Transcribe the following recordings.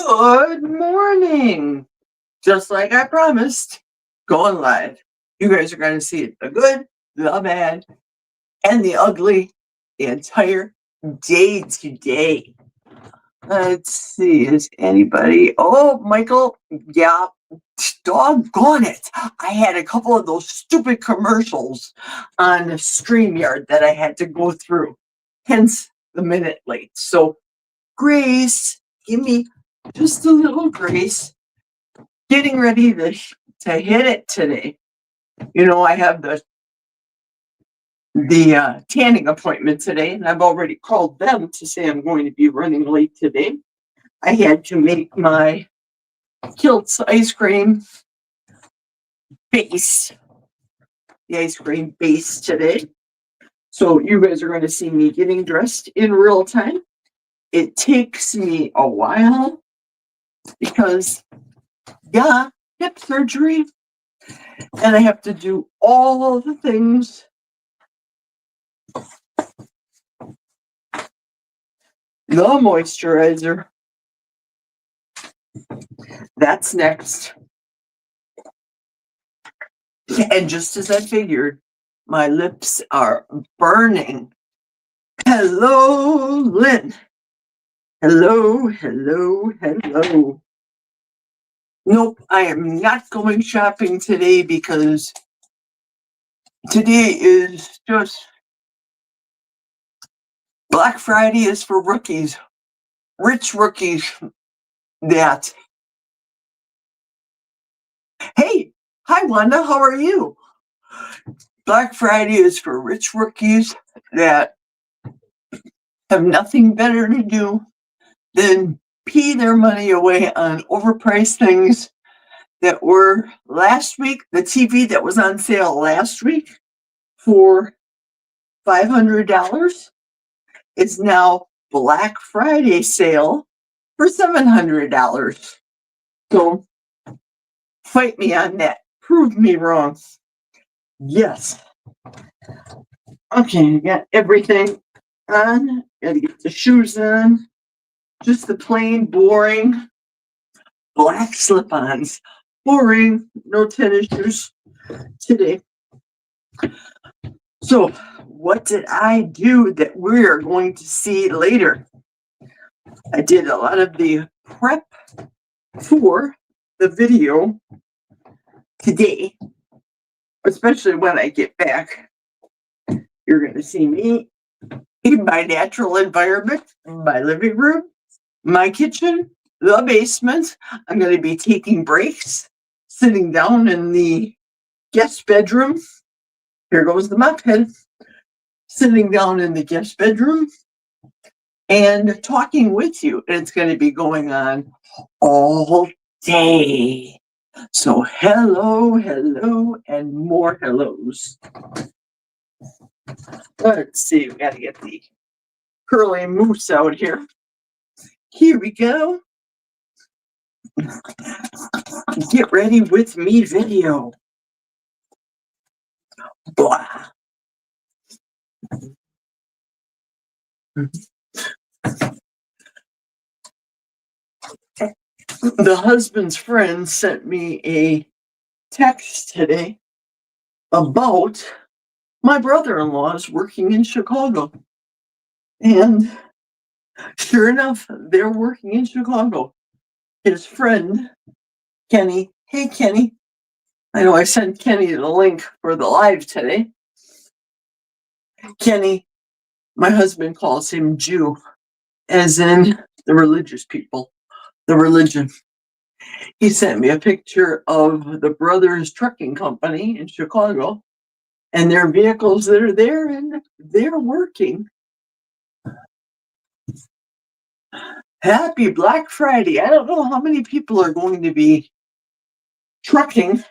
Good morning. Just like I promised, going live. You guys are going to see it, the good, the bad, and the ugly the entire day today. Let's see, is anybody? Oh, Michael, yeah, doggone it. I had a couple of those stupid commercials on StreamYard that I had to go through, hence the minute late. So, Grace, give me just a little grace. Getting ready to hit it today. You know, I have the tanning appointment today, and I've already called them to say I'm going to be running late today. I had to make my Kilt's ice cream base, the ice cream base today. So you guys are going to see me getting dressed in real time. It takes me a while because, yeah, hip surgery, and I have to do all of the things. The moisturizer. That's next. And just as I figured, my lips are burning. Hello, Lynn. Hello, hello, hello. Nope, I am not going shopping today because today is just Black Friday is for rookies, rich rookies. That. Hey, hi Wanda, how are you? Black Friday is for rich rookies that have nothing better to do than pee their money away on overpriced things that were last week. The TV that was on sale last week for $500 is now Black Friday sale for $700. So fight me on that. Prove me wrong. Yes. Okay, I got everything on. Gotta get the shoes on. Just the plain, boring black slip-ons. Boring, no tennis shoes today. So, what did I do that we're going to see later? I did a lot of the prep for the video today, especially when I get back. You're going to see me in my natural environment, my living room, my kitchen, the basement. I'm going to be taking breaks, sitting down in the guest bedroom. Here goes the mop head. Sitting down in the guest bedroom and talking with you. And it's going to be going on all day. So hello, hello, and more hellos. Let's see, we got to get the curly moose out here. Here we go. Get ready with me video. Blah. The husband's friend sent me a text today about my brother-in-law's working in Chicago. And sure enough, they're working in Chicago. His friend, Kenny. Hey, Kenny. I know I sent Kenny the link for the live today. Kenny, my husband calls him Jew, as in the religious people, the religion. He sent me a picture of the Brothers Trucking Company in Chicago and their vehicles that are there, and they're working. Happy Black Friday. I don't know how many people are going to be trucking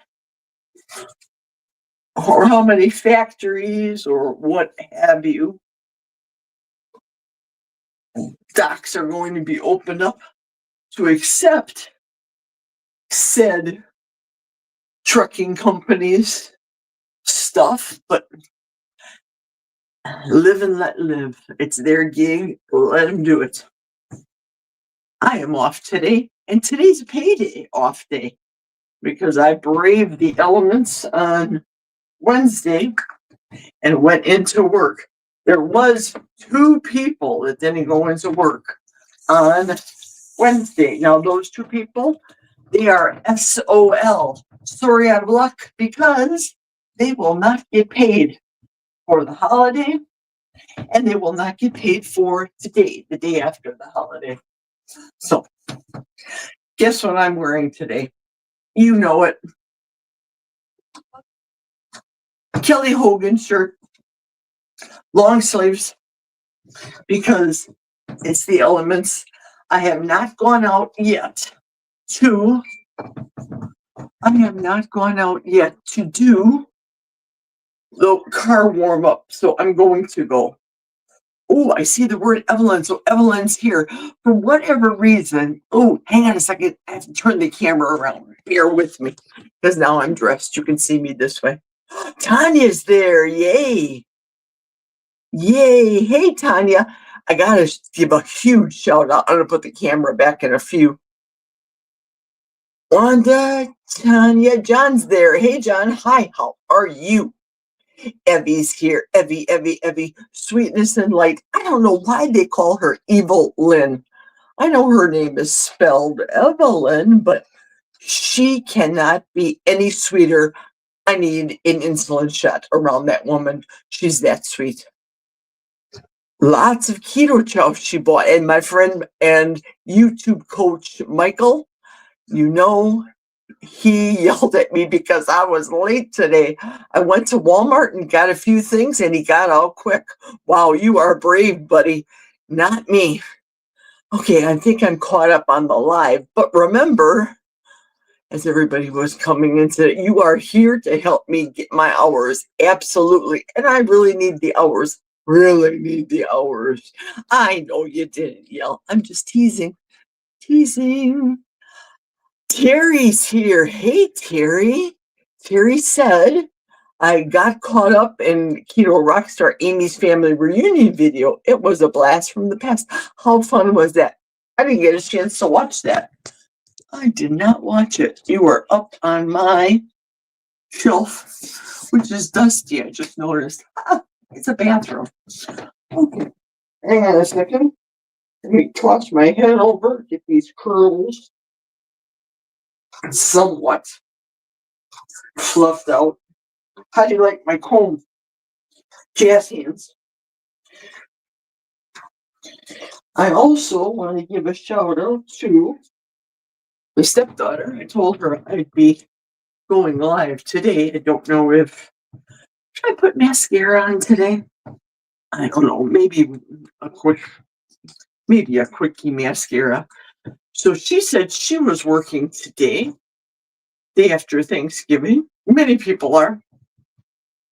or how many factories or what have you. Docks are going to be opened up to accept said trucking companies stuff, but live and let live. It's their gig. Let them do it. I am off today And today's a payday off day because I braved the elements on Wednesday and went into work. There was 2 people that didn't go into work on Wednesday. Now those 2 people, they are SOL, sorry out of luck, because they will not get paid for the holiday and they will not get paid for today, the day after the holiday. So guess what I'm wearing today? You know it. Kelly Hogan shirt, long sleeves, because it's the elements. I have not gone out yet to do the car warm up. So I'm going to go. Oh, I see the word Evelyn. So Evelyn's here. For whatever reason. Oh, hang on a second. I have to turn the camera around. Bear with me. Because now I'm dressed. You can see me this way. Tanya's there. Yay. Yay. Hey, Tanya. I got to give a huge shout out. I'm going to put the camera back in a few. Wanda, Tanya, John's there. Hey, John. Hi, how are you? Evie's here. Evie. Sweetness and light. I don't know why they call her Evil Lynn. I know her name is spelled Evelyn, but she cannot be any sweeter. I need an insulin shot around that woman. She's that sweet. Lots of keto chow she bought. And my friend and YouTube coach, Michael, you know, he yelled at me because I was late today. I went to Walmart and got a few things and he got out quick. Wow, you are brave, buddy. Not me. Okay, I think I'm caught up on the live. But remember, as everybody was coming into it, you are here to help me get my hours. Absolutely. And I really need the hours. Really need the hours. I know you didn't yell. I'm just teasing. Terry's here. Hey, Terry. Terry said, I got caught up in Keto Rockstar Amy's family reunion video. It was a blast from the past. How fun was that? I didn't get a chance to watch that. I did not watch it. You were up on my shelf, which is dusty. I just noticed. It's a bathroom. Okay. Hang on a second. Let me toss my head over, get these curls somewhat fluffed out. How do you like my comb? Jazz hands. I also want to give a shout out to my stepdaughter. I told her I'd be going live today. I don't know if should I put mascara on today? I don't know. Maybe a quickie mascara. So she said she was working today, day after Thanksgiving. Many people are.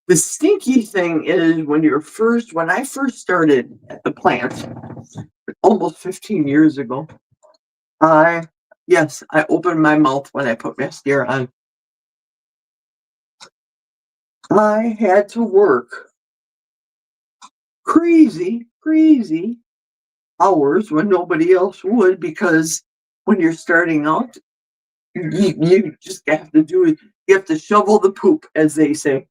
The stinky thing is when I first started at the plant, almost 15 years ago, I opened my mouth when I put mascara on. I had to work crazy hours when nobody else would, because when you're starting out, you just have to do it. You have to shovel the poop, as they say.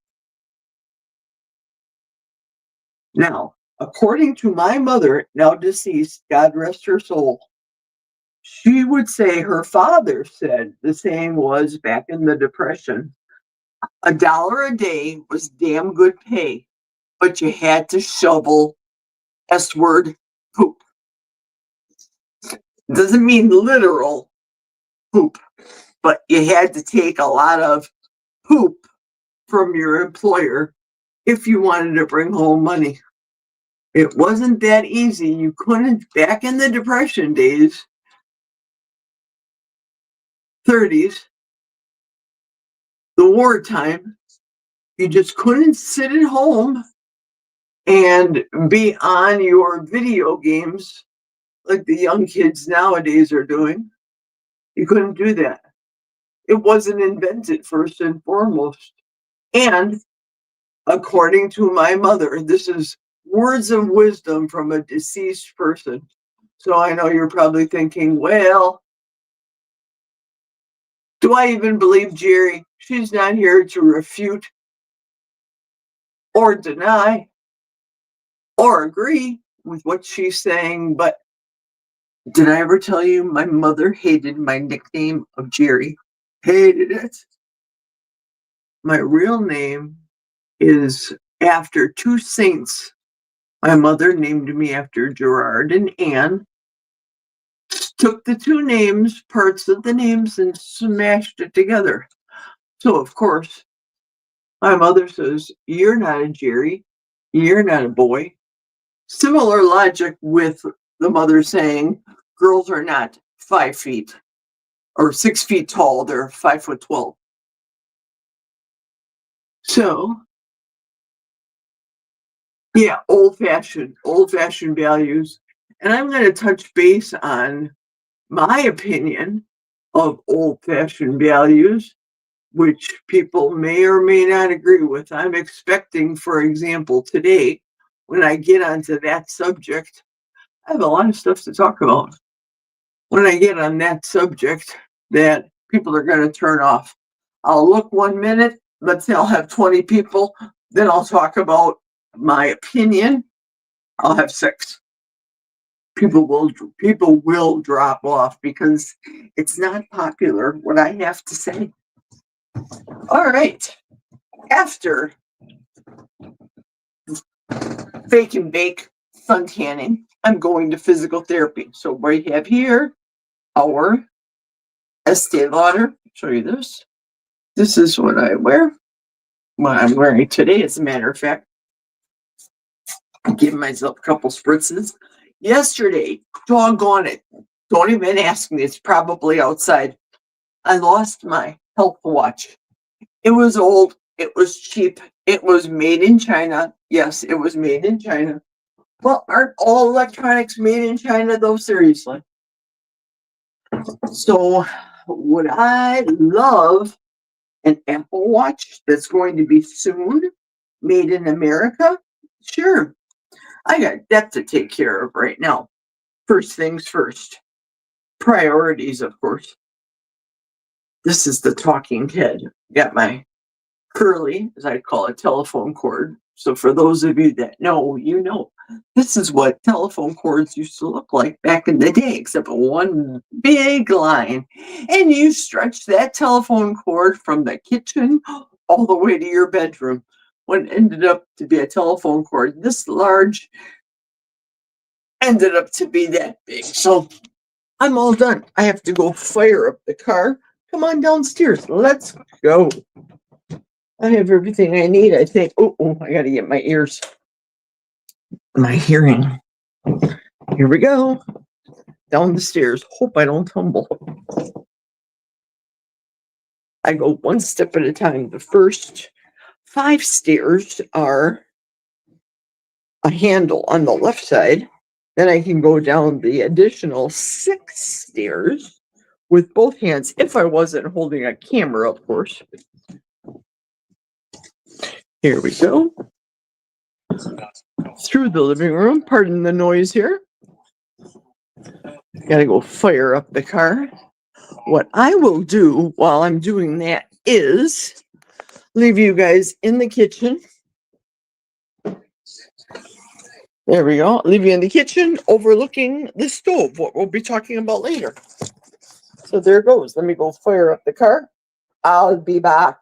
Now, according to my mother, now deceased, God rest her soul, she would say her father said the saying was back in the Depression, $1 a day was damn good pay, but you had to shovel S-word poop. Doesn't mean literal poop, but you had to take a lot of poop from your employer if you wanted to bring home money. It wasn't that easy. You couldn't, back in the Depression days, 30s, the wartime, you just couldn't sit at home and be on your video games like the young kids nowadays are doing. You couldn't do that. It wasn't invented, first and foremost. And according to my mother, this is words of wisdom from a deceased person. So I know you're probably thinking, well, Do I even believe Geri? She's not here to refute or deny or agree with what she's saying, but did I ever tell you my mother hated my nickname of Geri? Hated it. My real name is after two saints. My mother named me after Gerard and Anne, took the two names, parts of the names, and smashed it together. So, of course, my mother says, "You're not a Geri. You're not a boy." Similar logic with the mother saying, "Girls are not 5 feet or 6 feet tall, they're 5'12". So, yeah, old fashioned values. And I'm going to touch base on my opinion of old fashioned values, which people may or may not agree with. I'm expecting, for example, today, when I get onto that subject, I have a lot of stuff to talk about. When I get on that subject, that people are going to turn off. I'll look 1 minute, let's say I'll have 20 people, then I'll talk about my opinion. I'll have 6. People will drop off because it's not popular what I have to say. All right. After fake and bake sun tanning, I'm going to physical therapy. So we have here our Estee Lauder. Show you this. This is what I wear. What I'm wearing today, as a matter of fact. I'm giving myself a couple spritzes. Yesterday, doggone it. Don't even ask me. It's probably outside. I lost my health watch. It was old. It was cheap. It was made in China. Yes, it was made in China. Well, aren't all electronics made in China, though? Seriously. So, would I love an Apple Watch that's going to be soon made in America? Sure. I got that to take care of right now. First things first. Priorities, of course. This is the talking head. Got my curly, as I call it, telephone cord. So for those of you that know, you know, this is what telephone cords used to look like back in the day, except one big line. And you stretch that telephone cord from the kitchen all the way to your bedroom. What ended up to be a telephone cord this large ended up to be that big. So I'm all done. I have to go fire up the car. Come on downstairs. Let's go. I have everything I need, I think. Oh, I got to get my ears, my hearing. Here we go. Down the stairs. Hope I don't tumble. I go one step at a time. The first 5 stairs are a handle on the left side. Then I can go down the additional 6 stairs with both hands, if I wasn't holding a camera, of course. Here we go. Through the living room. Pardon the noise here. Gotta go fire up the car. What I will do while I'm doing that is leave you guys in the kitchen. There we go. Leave you in the kitchen overlooking the stove, what we'll be talking about later. So there goes. Let me go fire up the car. I'll be back.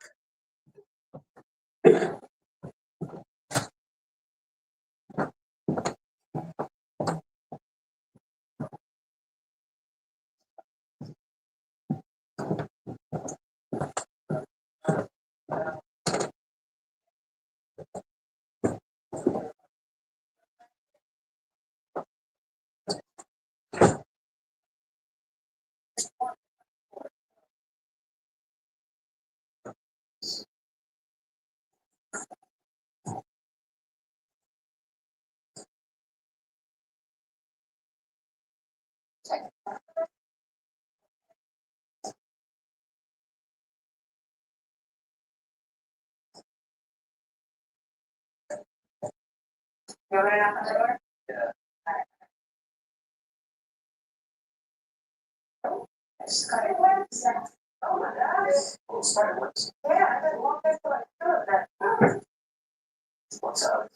Oh my gosh. Yeah, I didn't want this, but I could. What's up?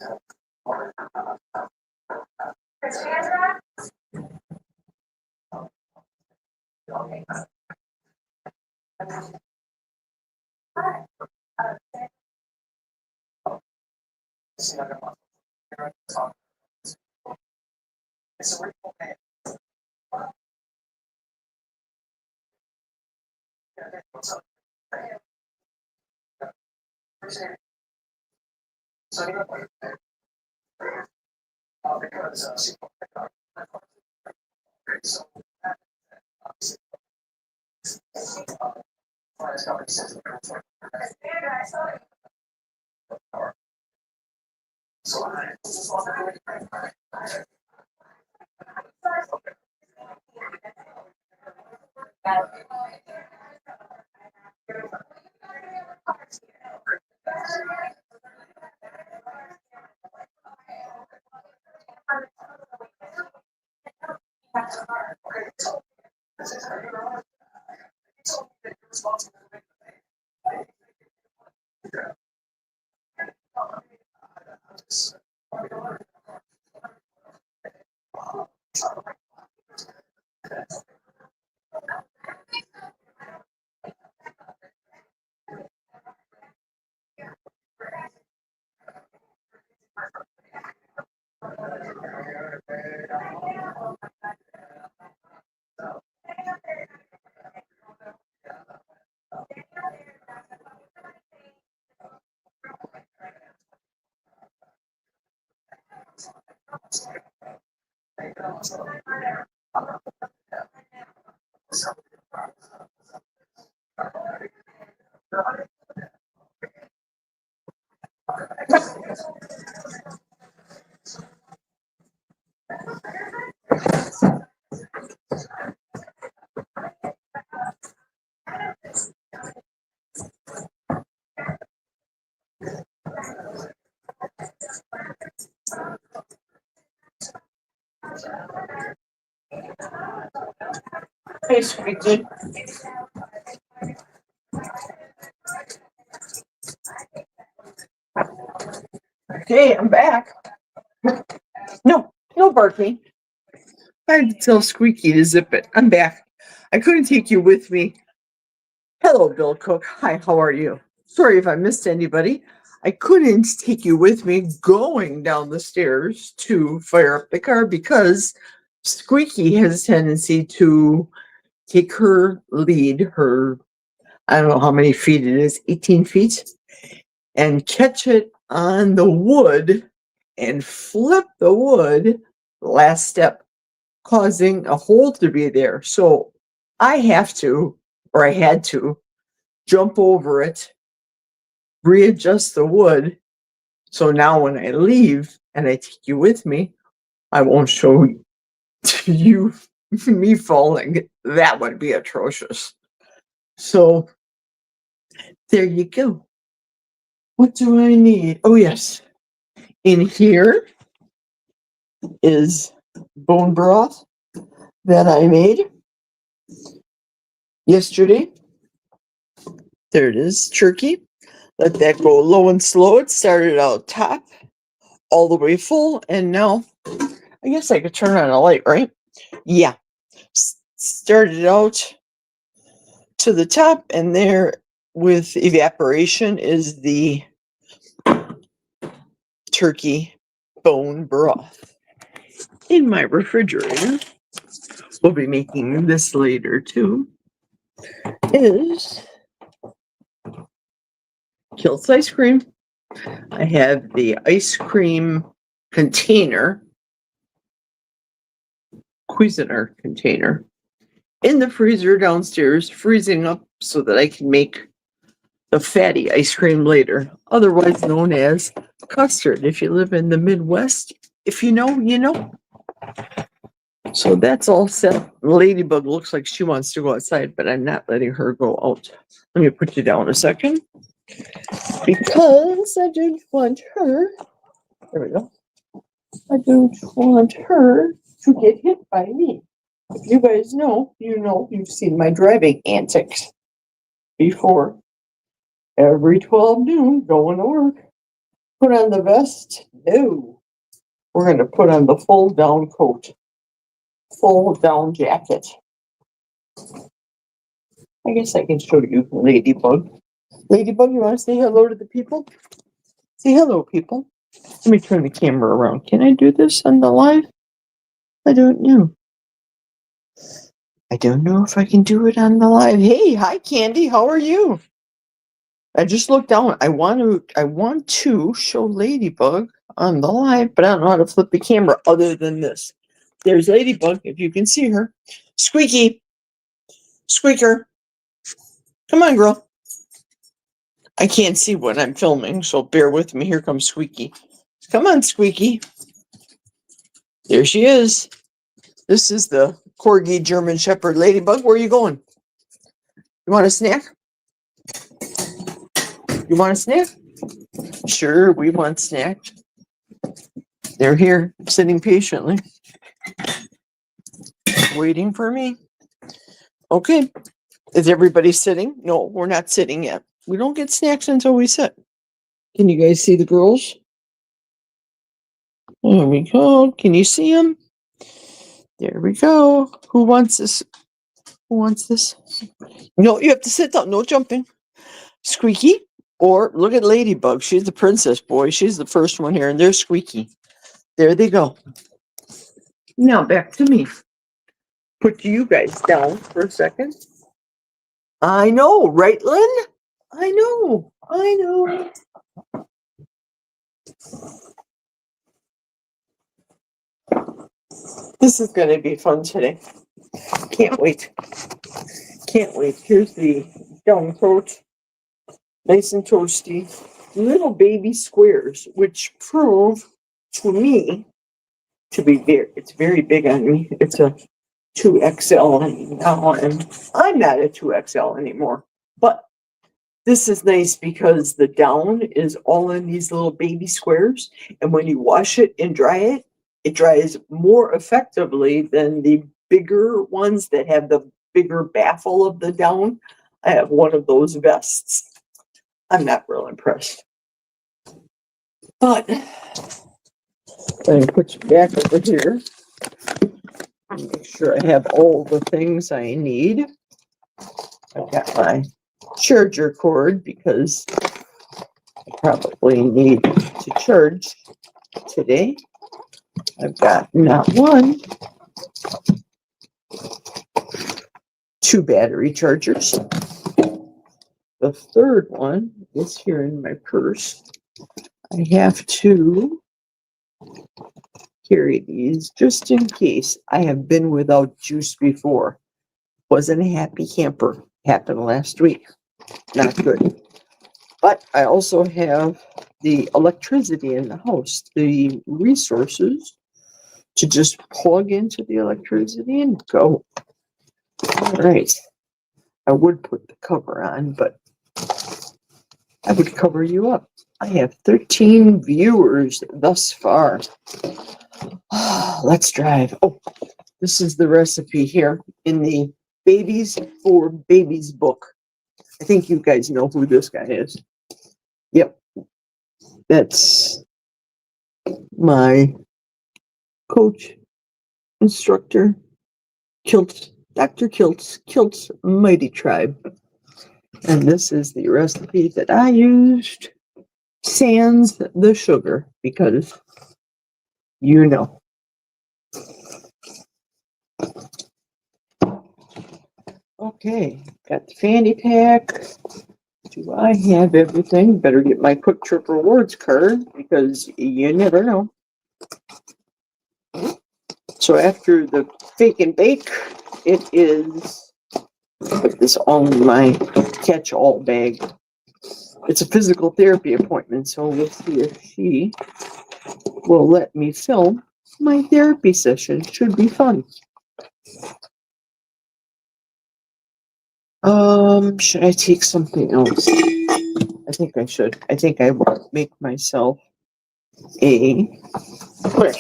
Hey, Squeaky. Okay, I'm back. No, no barking. I had to tell Squeaky to zip it. I'm back. I couldn't take you with me. Hello, Bill Cook. Hi, how are you? Sorry if I missed anybody. I couldn't take you with me going down the stairs to fire up the car because Squeaky has a tendency to take her lead, I don't know how many feet it is, 18 feet, and catch it on the wood and flip the wood, last step, causing a hole to be there. So I have to, or I had to, jump over it, readjust the wood. So now when I leave and I take you with me, I won't show you me falling. That would be atrocious. So there you go. What do I need? Oh, yes. In here is bone broth that I made yesterday. There it is, turkey. Let that go low and slow. It started out top, all the way full, and now I guess I could turn on a light, right? Yeah. Started out to the top, and there with evaporation is the turkey bone broth. In my refrigerator, we'll be making this later too, is Kilt's ice cream. I have the ice cream container, Cuisinart container, in the freezer downstairs, freezing up so that I can make the fatty ice cream later, otherwise known as custard. If you live in the Midwest, if you know, you know. So that's all set. Ladybug looks like she wants to go outside, but I'm not letting her go out. Let me put you down a second because I don't want her. There we go. I don't want her to get hit by me. If you guys know, you know, you've seen my driving antics. before every 12 noon going to work. Put on the vest? No. We're going to put on the full down coat, full down jacket. I guess I can show you Ladybug. Ladybug, you want to say hello to the people? Say hello, people. Let me turn the camera around. Can I do this on the live? I don't know. I don't know if I can do it on the live. Hey, hi, Candy. How are you? I just looked down. I want to show Ladybug on the live, but I don't know how to flip the camera other than this. There's Ladybug, if you can see her. Squeaky. Squeaker. Come on, girl. I can't see what I'm filming, so bear with me. Here comes Squeaky. Come on, Squeaky. There she is. This is the Corgi German Shepherd Ladybug. Where are you going? You want a snack? You want a snack? Sure, we want snack. They're here, sitting patiently, waiting for me. Okay. Is everybody sitting? No, we're not sitting yet. We don't get snacks until we sit. Can you guys see the girls? There we go. Can you see them? There we go. Who wants this? Who wants this? No, you have to sit down. No jumping. Squeaky. Or look at Ladybug. She's the princess boy. She's the first one here. And there's Squeaky. There they go. Now back to me. Put you guys down for a second. I know, right, Lynn? I know. I know. This is going to be fun today. Can't wait. Can't wait. Here's the down coat. Nice and toasty. Little baby squares, which prove to me to be it's very big on me. It's a 2XL now, and I'm not a 2XL anymore. But this is nice because the down is all in these little baby squares, and when you wash it and dry it, it dries more effectively than the bigger ones that have the bigger baffle of the down. I have one of those vests. I'm not real impressed. But I'm going to put you back over here. Make sure I have all the things I need. I've got my charger cord because I probably need to charge today. I've got not one, 2 battery chargers. The third one is here in my purse. I have to carry these just in case. I have been without juice before. Wasn't a happy camper. Happened last week. Not good. But I also have the electricity in the house, the resources to just plug into the electricity and go. All right. I would put the cover on, but I would cover you up. I have 13 viewers thus far. Let's drive. Oh, this is the recipe here in the Babies for Babies book. I think you guys know who this guy is. Yep. That's my coach, instructor, Dr. Kilt's Mighty Tribe. And this is the recipe that I used, sans the sugar, because you know. Okay, got the fanny pack. Do I have everything? Better get my Quick Trip Rewards card because you never know. So after the fake and bake, it is, put this all in my catch-all bag. It's a physical therapy appointment, so we'll see if she will let me film my therapy session. Should be fun. Should I take something else? I think I should. I think I will make myself a quick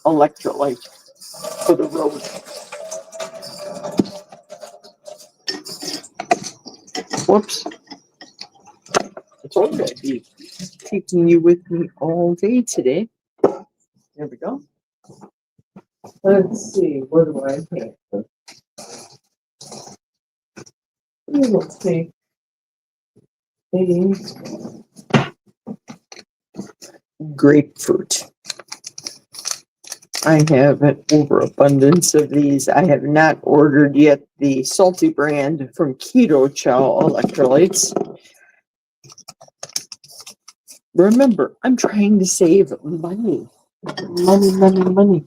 electrolyte for the road. Whoops. I told you I'd be taking you with me all day today. There we go. Let's see, what do I have? Let's see. Grapefruit. I have an overabundance of these. I have not ordered yet the salty brand from Keto Chow electrolytes. Remember, I'm trying to save money. Money.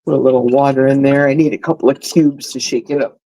Put a little water in there. I need a couple of cubes to shake it up.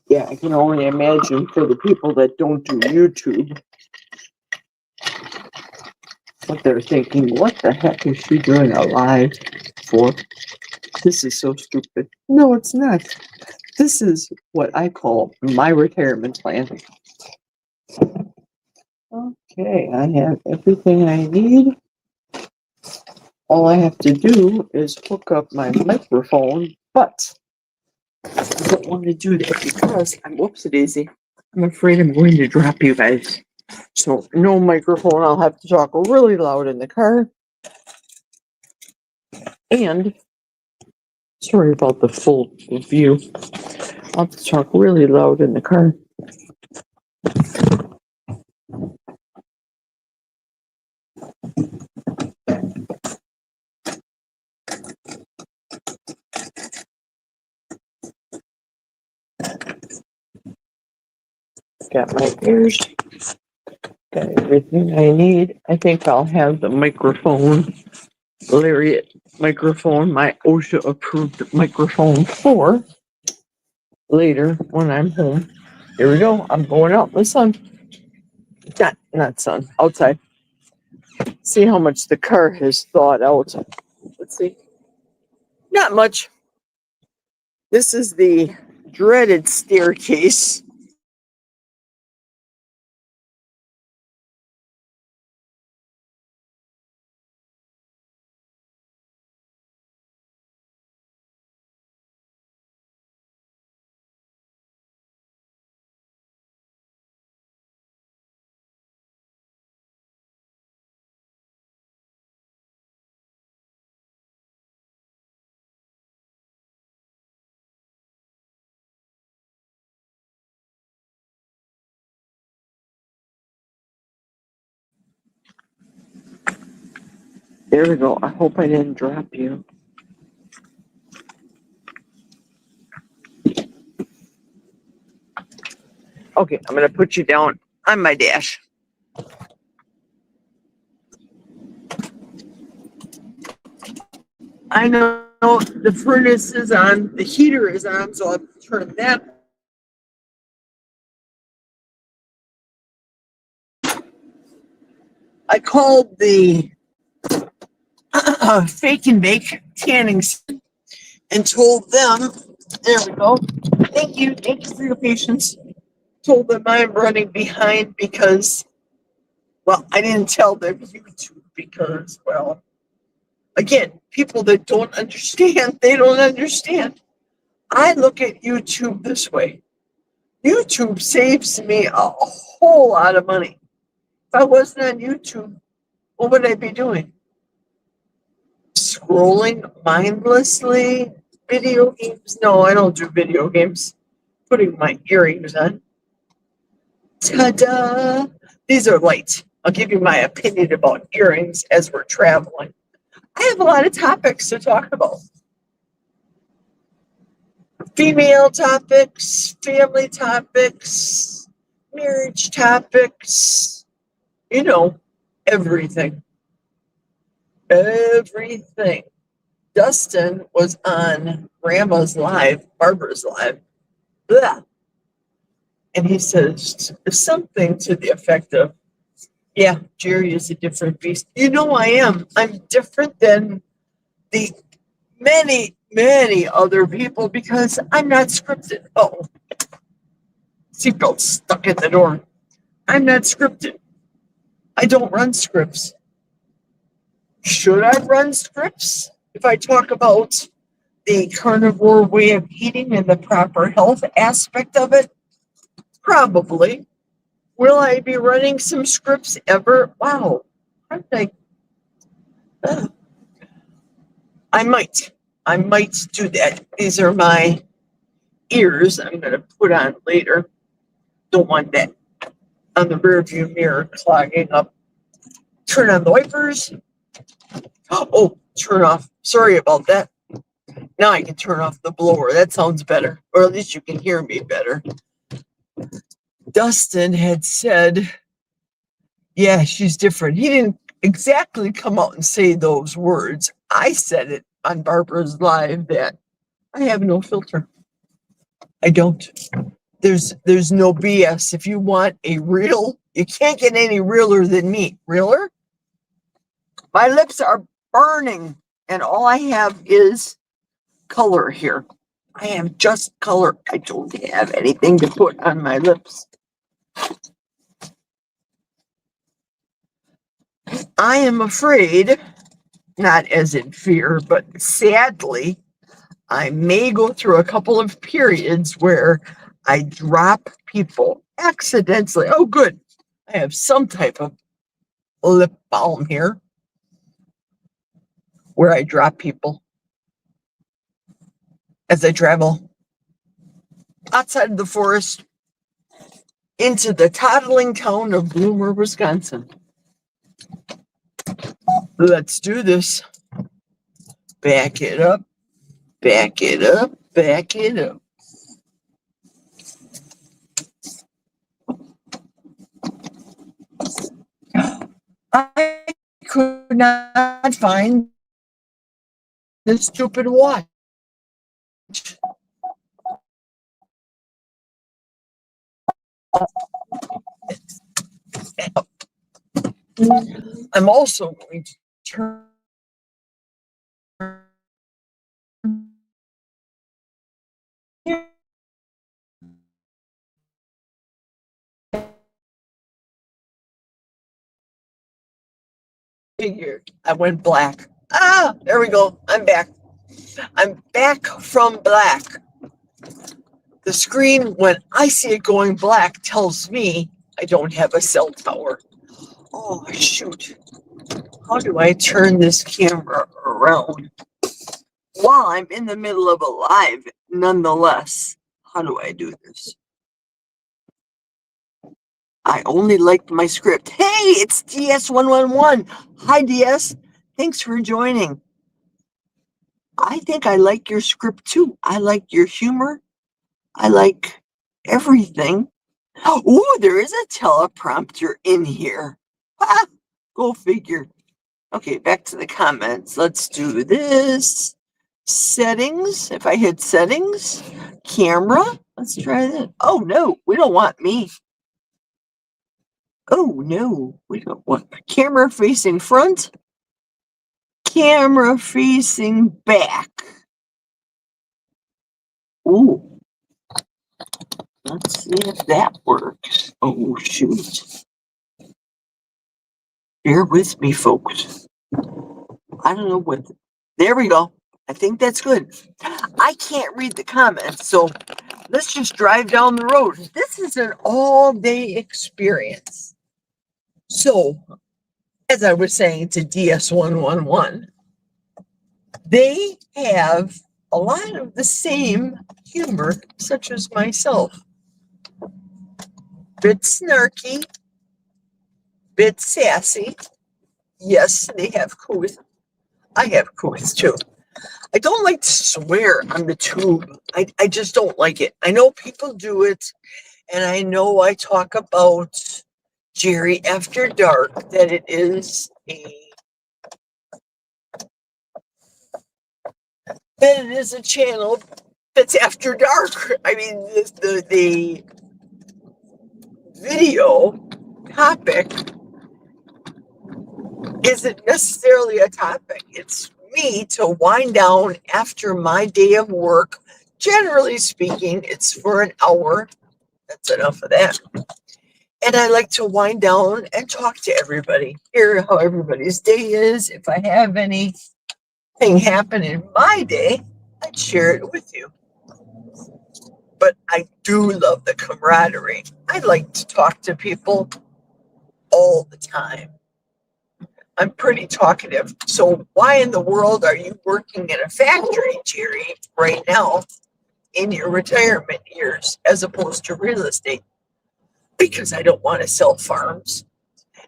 Yeah, I can only imagine for the people that don't do YouTube what they're thinking. What the heck is she doing a live for? This is so stupid. No, it's not. This is what I call my retirement plan. Okay, I have everything I need. All I have to do is hook up my microphone, but I don't want to do that because I'm whoopsie-daisy. I'm afraid I'm going to drop you guys. So no microphone. I'll have to talk really loud in the car. And sorry about the full view. I'll have to talk really loud in the car. Got my ears. Got everything I need. I think I'll have the microphone, Lariat microphone, my OSHA approved microphone for later when I'm home. Here we go. I'm going out in the sun. Not sun, outside. See how much the car has thawed out. Let's see. Not much. This is the dreaded staircase. There we go. I hope I didn't drop you. Okay, I'm going to put you down on my dash. I know the furnace is on, the heater is on, so I'll turn that. I called the Fake and Bake tanning and told them, there we go. Thank you for your patience. Told them I'm running behind because, well, I didn't tell them YouTube because, well, again, people that don't understand, they don't understand. I look at YouTube this way. YouTube saves me a whole lot of money. If I wasn't on YouTube, what would I be doing? Scrolling mindlessly? Video games? No, I don't do video games. Putting my earrings on. Ta-da! These are light. I'll give you my opinion about earrings as we're traveling. I have a lot of topics to talk about. Female topics, family topics, marriage topics, you know, everything. Everything. Dustin was on Grandma's Live, Barbara's Live, blah. And he says something to the effect of, Yeah, Geri is a different beast. You know I am. I'm different than the many other people because I'm not scripted. Oh, seatbelt stuck in the door. I'm not scripted. I don't run scripts. Should I run scripts if I talk about the carnivore way of eating and the proper health aspect of it? Probably. Will I be running some scripts ever? Wow. Uh, I might. I might do that. These are my ears I'm going to put on later. Don't want that on the rear view mirror clogging up. Turn on the wipers. Oh, turn off. Sorry about that. Now I can turn off the blower. That sounds better. Or at least you can hear me better. Dustin had said, yeah, she's different. He didn't exactly come out and say those words. I said it on Barbara's Live that I have no filter. I don't. There's no BS. If you want a real, you can't get any realer than me. Realer? My lips are burning, and all I have is color here. I have just color. I don't have anything to put on my lips. I am afraid, not as in fear, but sadly, I may go through a couple of periods where I drop people accidentally. Oh, good. I have some type of lip balm here where I drop people as I travel outside of the forest into the toddling town of Bloomer, Wisconsin. Let's do this. Back it up, back it up, back it up. I could not find the stupid watch. I'm also going to turn figure. I went black. Ah, there we go. I'm back. I'm back from black. The screen, when I see it going black, tells me I don't have a cell tower. Oh, shoot. How do I turn this camera around while I'm in the middle of a live, nonetheless? How do I do this? I only liked my script. Hey, it's DS111. Hi, DS. Thanks for joining. I think I like your script too. I like your humor. I like everything. Oh, there is a teleprompter in here. Ah, go figure. Okay, back to the comments. Let's do this. Settings. If I hit settings, camera. Let's try that. Oh, no, we don't want me. Oh, no, we don't want camera facing front, camera facing back. Ooh, let's see if that works. Oh, shoot. Bear with me, folks. I don't know what. There we go. I think that's good. I can't read the comments, so let's just drive down the road. This is an all-day experience. So, as I was saying to DS111, they have a lot of the same humor, such as myself. Bit snarky, bit sassy. Yes, they have couth. I have couth too. I don't like to swear on the tube. I just don't like it. I know people do it, and I know I talk about Geri After Dark, that it is a channel that's after dark. I mean, the video topic isn't necessarily a topic. It's me to wind down after my day of work. Generally speaking, it's for an hour. That's enough of that. And I like to wind down and talk to everybody, hear how everybody's day is. If I have anything happen in my day, I'd share it with you. But I do love the camaraderie. I like to talk to people all the time. I'm pretty talkative. So why in the world are you working in a factory, Geri, right now in your retirement years as opposed to real estate? Because I don't want to sell farms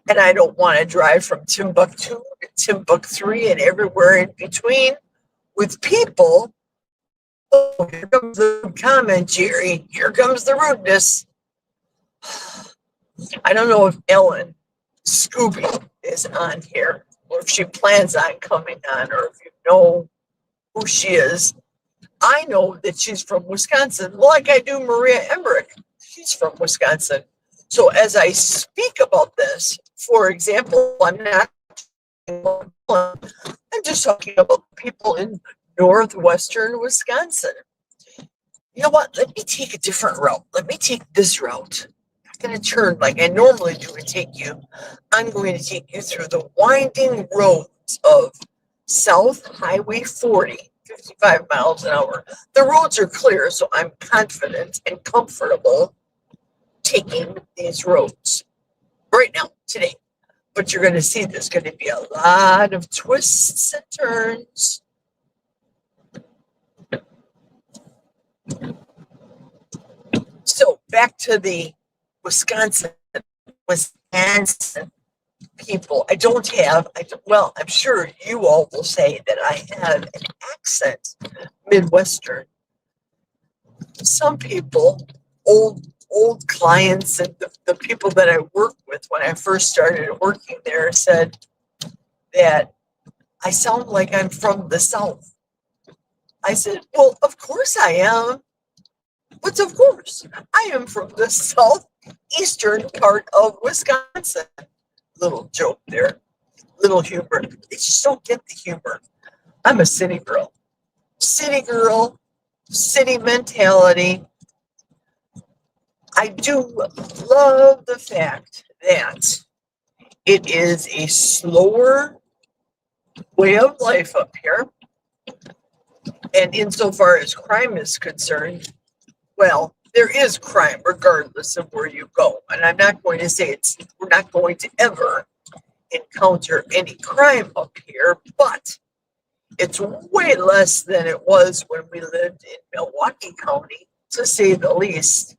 and I don't want to drive from Timbuktu to Timbuktu and everywhere in between with people. Oh, here comes the comment, Geri. Here comes the rudeness. I don't know if Ellen Scooby is on here, or if she plans on coming on, or if you know who she is. I know that she's from Wisconsin, like I do Maria Emmerich. She's from Wisconsin. So as I speak about this, for example, I'm just talking about people in northwestern Wisconsin. You know what? Let me take a different route. Let me take this route. I'm going to turn like I normally do and take you. I'm going to take you through the winding roads of South Highway 40, 55 miles an hour. The roads are clear, so I'm confident and comfortable taking these roads right now, today. But you're going to see there's going to be a lot of twists and turns. So back to the Wisconsin people. Well, I'm sure you all will say that I have an accent, Midwestern. Some people, old clients and the people that I worked with when I first started working there said that I sound like I'm from the South. I said, well, of course I am. But of course, I am from the southeastern part of Wisconsin. Little joke there, little humor. They just don't get the humor. I'm a city girl, city mentality. I do love the fact that it is a slower way of life up here. And insofar as crime is concerned, well, there is crime regardless of where you go. And I'm not going to say we're not going to ever encounter any crime up here, but it's way less than it was when we lived in Milwaukee County, to say the least,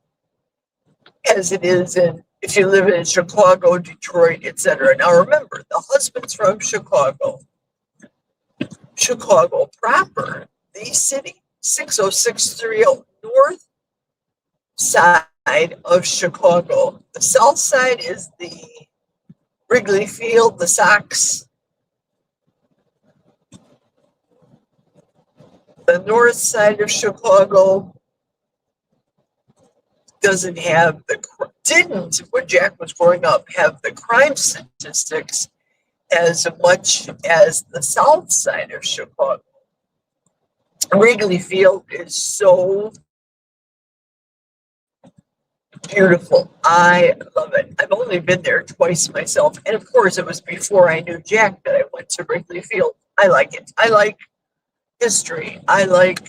as it is if you live in Chicago, Detroit, etc. Now remember, the husband's from Chicago. Chicago proper, the city, 60630 north side of Chicago. The south side is the Wrigley Field, the Sox. The north side of Chicago doesn't have when Jack was growing up, have the crime statistics as much as the south side of Chicago. Wrigley Field is so beautiful. I love it. I've only been there twice myself. And of course, it was before I knew Jack that I went to Wrigley Field. I like it. I like history. I like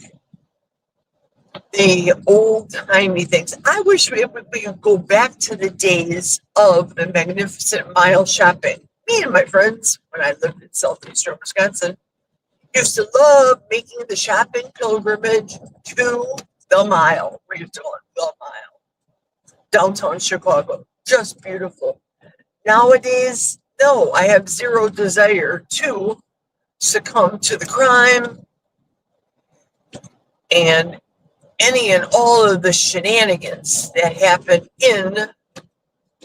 the old-timey things. I wish we could go back to the days of the Magnificent Mile shopping. Me and my friends, when I lived in southeastern Wisconsin, used to love making the shopping pilgrimage to the Mile. What are you doing? The Mile. Downtown Chicago. Just beautiful. Nowadays, no, I have zero desire to succumb to the crime and any and all of the shenanigans that happen in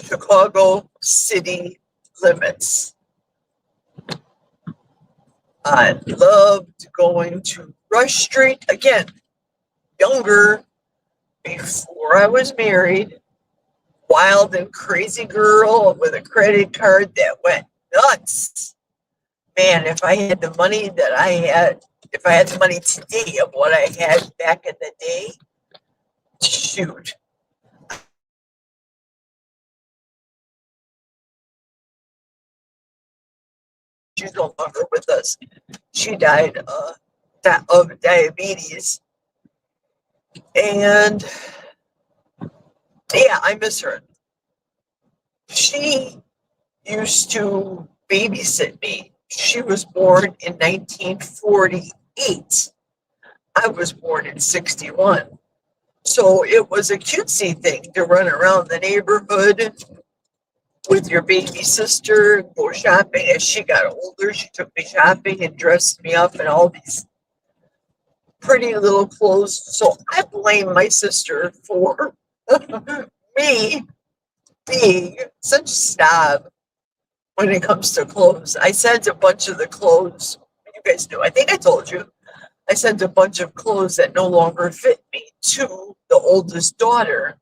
Chicago city limits. I loved going to Rush Street, again, younger, before I was married, wild and crazy girl with a credit card that went nuts. Man, if I had the money that I had, if I had the money today of what I had back in the day, shoot. She's no longer with us. She died of diabetes. And yeah, I miss her. She used to babysit me. She was born in 1948. I was born in 61. So it was a cutesy thing to run around the neighborhood with your baby sister, go shopping. As she got older, she took me shopping and dressed me up in all these pretty little clothes. So I blame my sister for me being such a snob when it comes to clothes. I sent a bunch of the clothes, you guys knew, I think I told you, I sent a bunch of clothes that no longer fit me to the oldest daughter.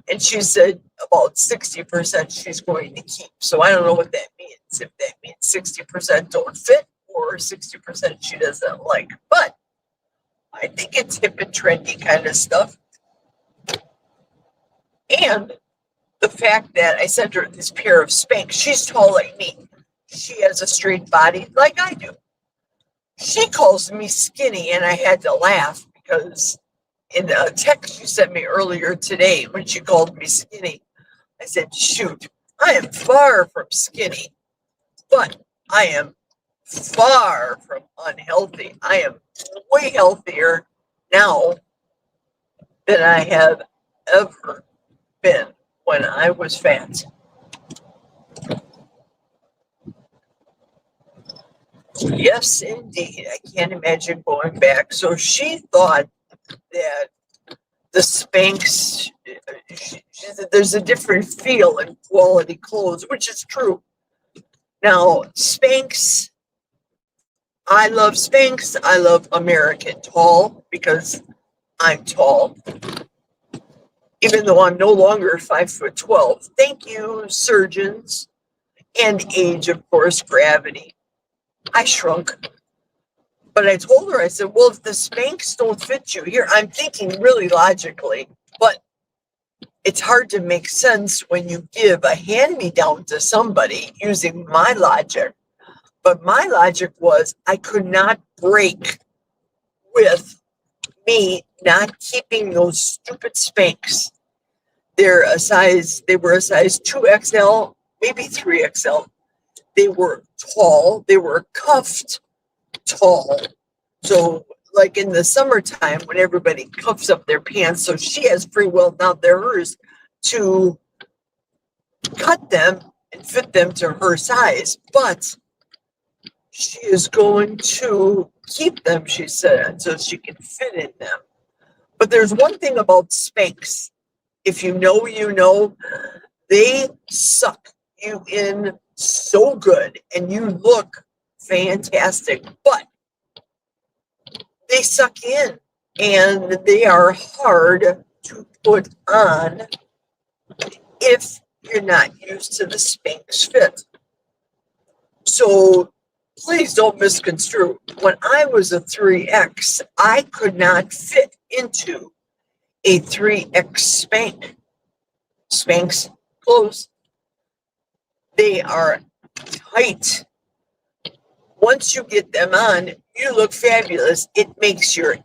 And she said about 60% she's going to keep. So I don't know what that means. If that means 60% don't fit or 60% she doesn't like. But I think it's hip and trendy kind of stuff. And the fact that I sent her this pair of Spanx, she's tall like me. She has a straight body like I do. She calls me skinny, and I had to laugh because in a text you sent me earlier today when she called me skinny, I said, shoot, I am far from skinny, but I am far from unhealthy. I am way healthier now than I have ever been when I was fat. Yes, indeed. I can't imagine going back. So she thought that the Spanx, there's a different feel in quality clothes, which is true. Now, Spanx, I love Spanx. I love American Tall because I'm tall, even though I'm no longer 5'12". Thank you, surgeons, and age, of course, gravity. I shrunk. But I told her, I said, well, if the Spanx don't fit you here, I'm thinking really logically, but it's hard to make sense when you give a hand me down to somebody using my logic. But my logic was I could not break with me not keeping those stupid Spanx. They were a size 2XL, maybe 3XL. They were tall, they were cuffed tall. So, like in the summertime, when everybody cuffs up their pants, so she has free will, now they're hers, to cut them and fit them to her size. But she is going to keep them, she said, so she can fit in them. But there's one thing about Spanx. If you know, you know, they suck you in so good and you look fantastic. But they suck in and they are hard to put on if you're not used to the Spanx fit. So please don't misconstrue. When I was a 3X, I could not fit into a 3X Spanx clothes. They are tight. Once you get them on, you look fabulous. It makes your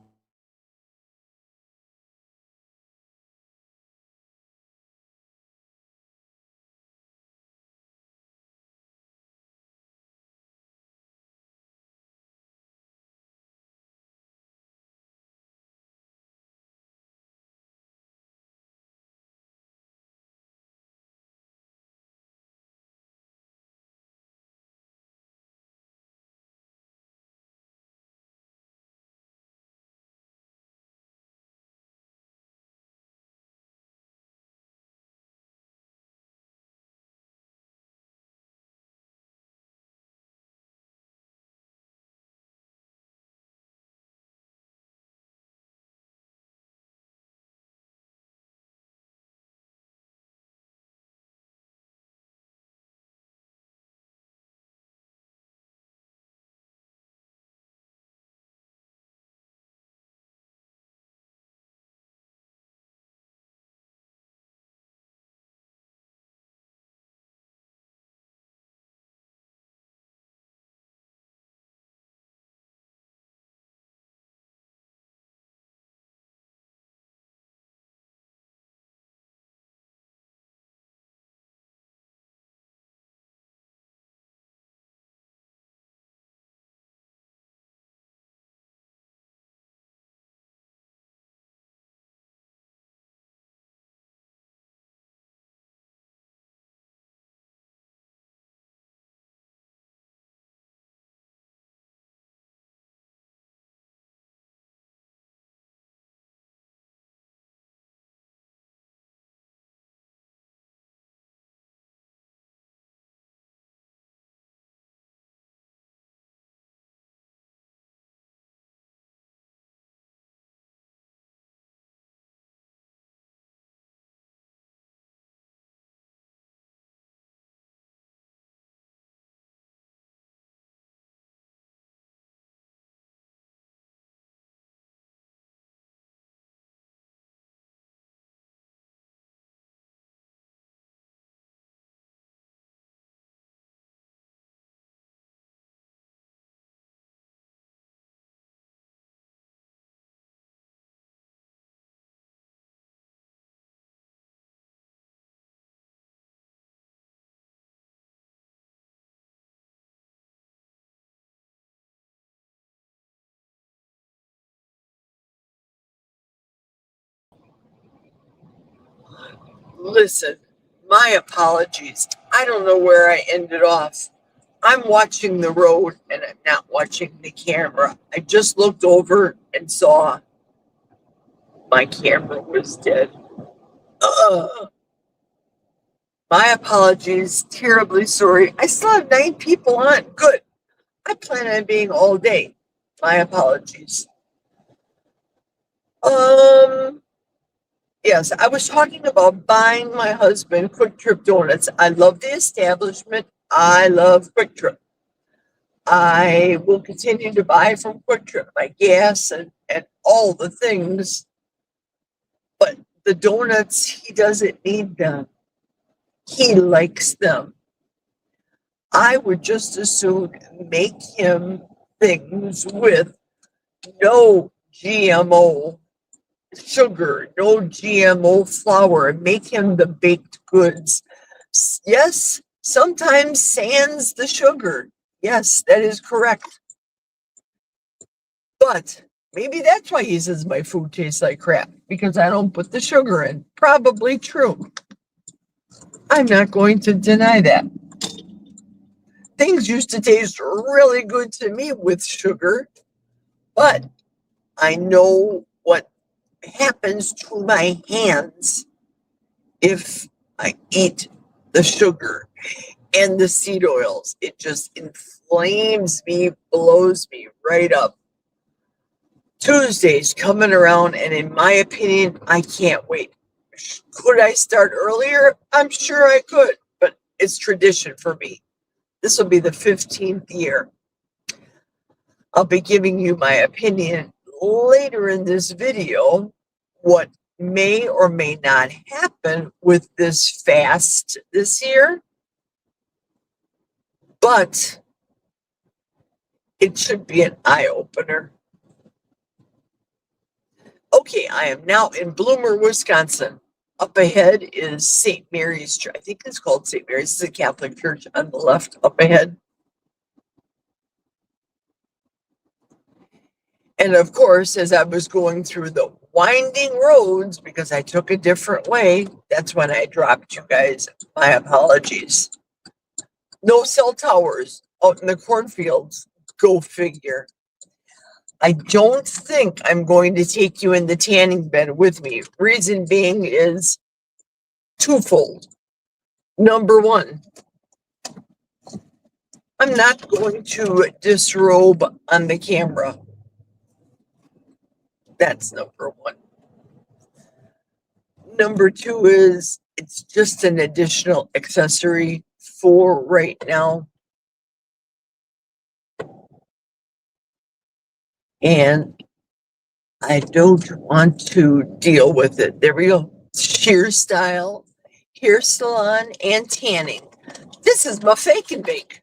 Listen, my apologies. I don't know where I ended off. I'm watching the road and I'm not watching the camera. I just looked over and saw my camera was dead. Uh, my apologies. Terribly sorry. I still have 9 people on. Good. I plan on being all day. My apologies. Yes, I was talking about buying my husband Quick Trip donuts. I love the establishment. I love Quick Trip. I will continue to buy from Quick Trip my gas and all the things. But the donuts, he doesn't need them. He likes them. I would just as soon make him things with no GMO sugar, no GMO flour, and make him the baked goods. Yes, sometimes sans the sugar. Yes, that is correct. But maybe that's why he says my food tastes like crap, because I don't put the sugar in. Probably true. I'm not going to deny that. Things used to taste really good to me with sugar, but I know what happens to my hands if I eat the sugar and the seed oils. It just inflames me, blows me right up. Tuesday's coming around, and in my opinion, I can't wait. Could I start earlier? I'm sure I could, but it's tradition for me. This will be the 15th year. I'll be giving you my opinion later in this video, what may or may not happen with this fast this year, but it should be an eye-opener. Okay, I am now in Bloomer, Wisconsin. Up ahead is St. Mary's Church. I think it's called St. Mary's. It's a Catholic church on the left up ahead. And of course, as I was going through the winding roads, because I took a different way, that's when I dropped you guys. My apologies. No cell towers out in the cornfields. Go figure. I don't think I'm going to take you in the tanning bed with me. Reason being is twofold. Number one, I'm not going to disrobe on the camera. That's number one. Number two is it's just an additional accessory for right now. And I don't want to deal with it. There we go. Sheer style, hair salon, and tanning. This is my fake and bake.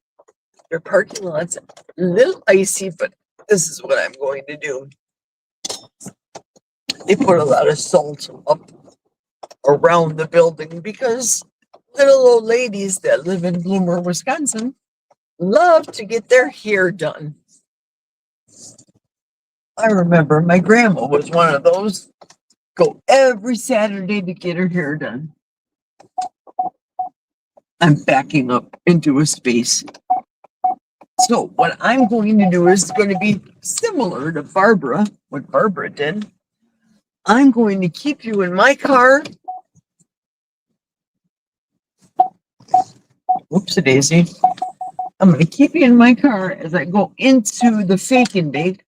Their parking lot's a little icy, but this is what I'm going to do. They put a lot of salt up around the building because little old ladies that live in Bloomer, Wisconsin, love to get their hair done. I remember my grandma was one of those. Go every Saturday to get her hair done. I'm backing up into a space. So what I'm going to do is going to be similar to Barbara, what Barbara did. I'm going to keep you in my car. Whoopsie-daisy. I'm going to keep you in my car as I go into the fake and bake.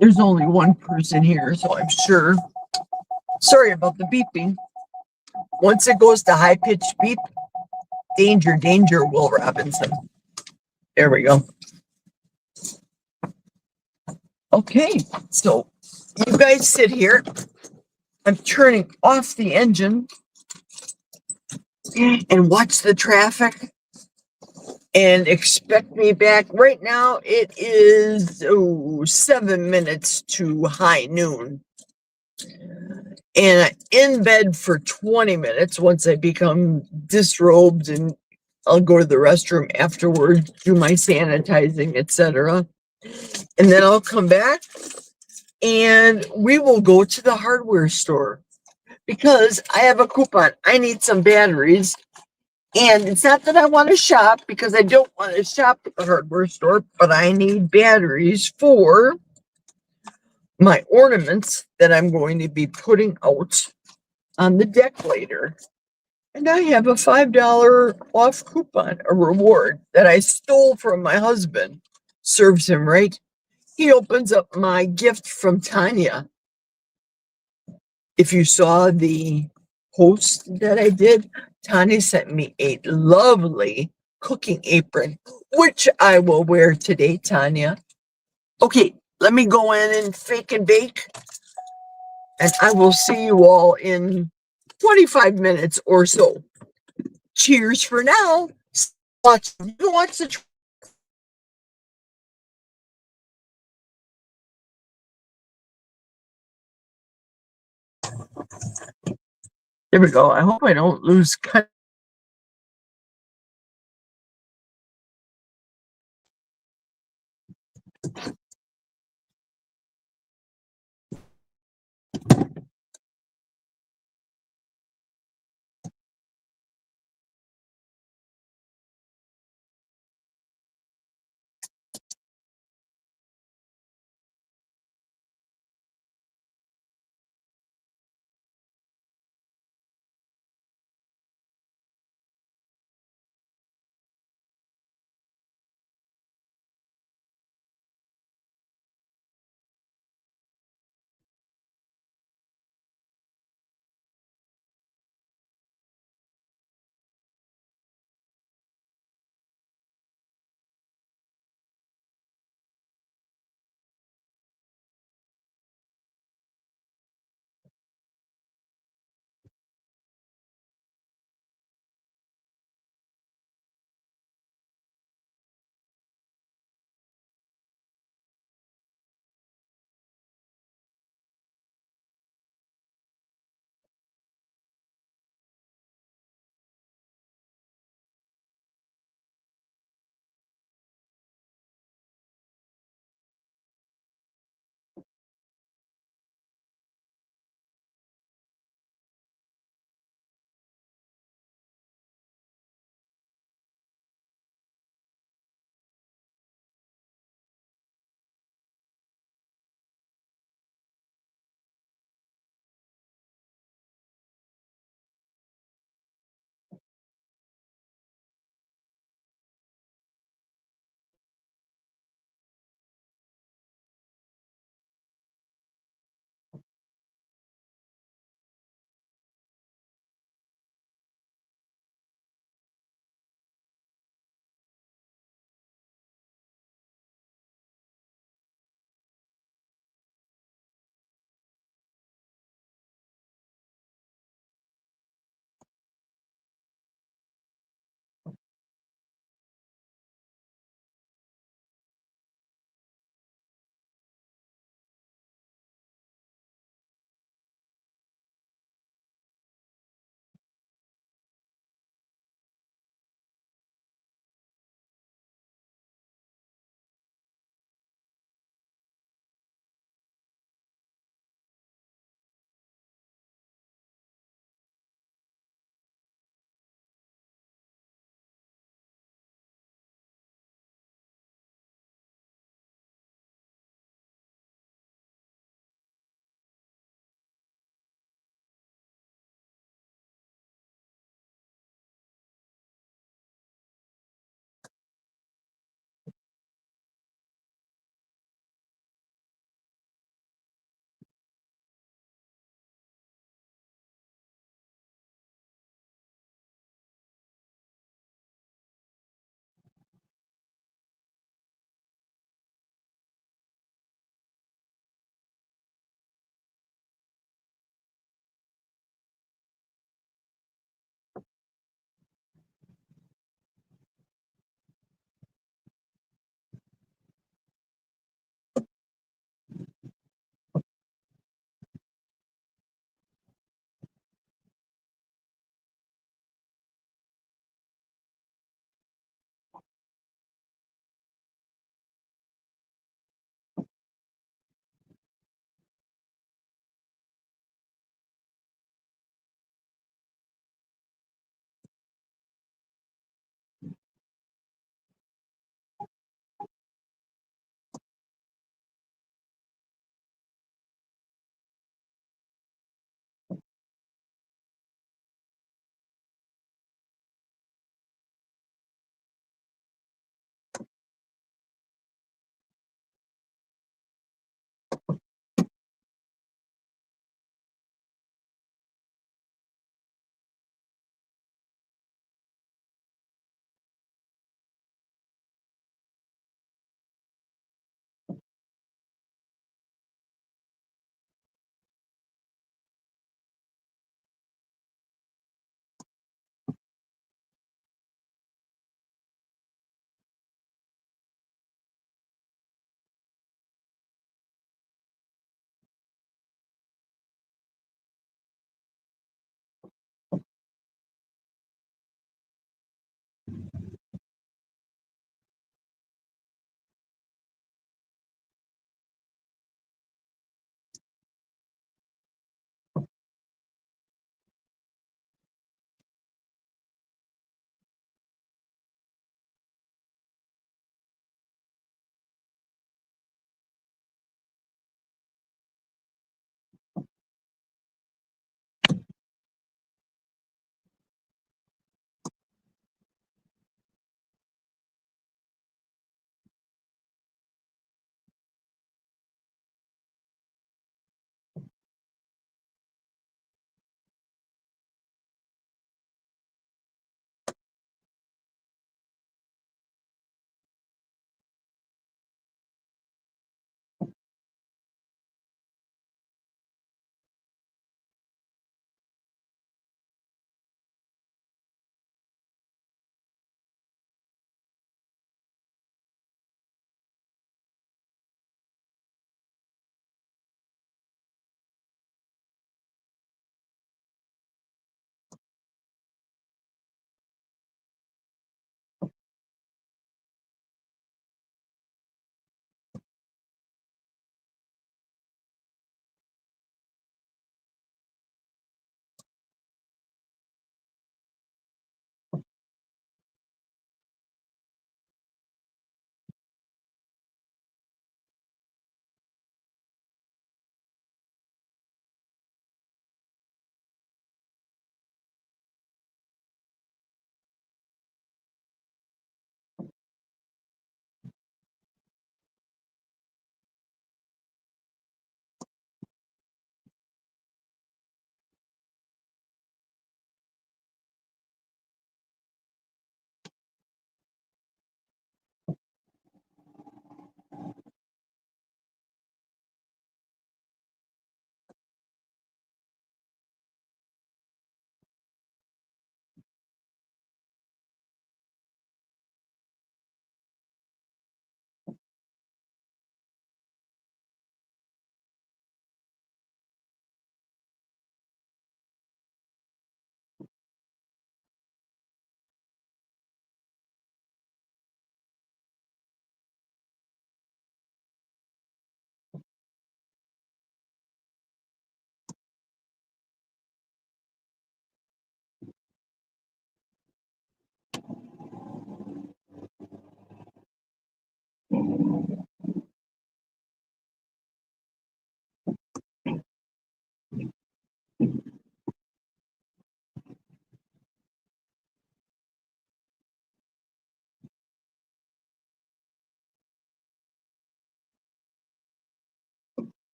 There's only one person here, so I'm sure. Sorry about the beeping. Once it goes to high-pitched beep, danger, danger, Will Robinson. There we go. Okay, so you guys sit here. I'm turning off the engine and watch the traffic and expect me back. Right now, it is 7 minutes to high noon. And I'm in bed for 20 minutes once I become disrobed, and I'll go to the restroom afterwards, do my sanitizing, etc. And then I'll come back and we will go to the hardware store because I have a coupon. I need some batteries. And it's not that I want to shop because I don't want to shop at the hardware store, but I need batteries for my ornaments that I'm going to be putting out on the deck later. And I have a $5 off coupon, a reward that I stole from my husband. Serves him right. He opens up my gift from Tanya. If you saw the post that I did, Tanya sent me a lovely cooking apron, which I will wear today, Tanya. Okay, let me go in and fake and bake, and I will see you all in 25 minutes or so. Cheers for now. Watch the. There we go. I hope I don't lose cut.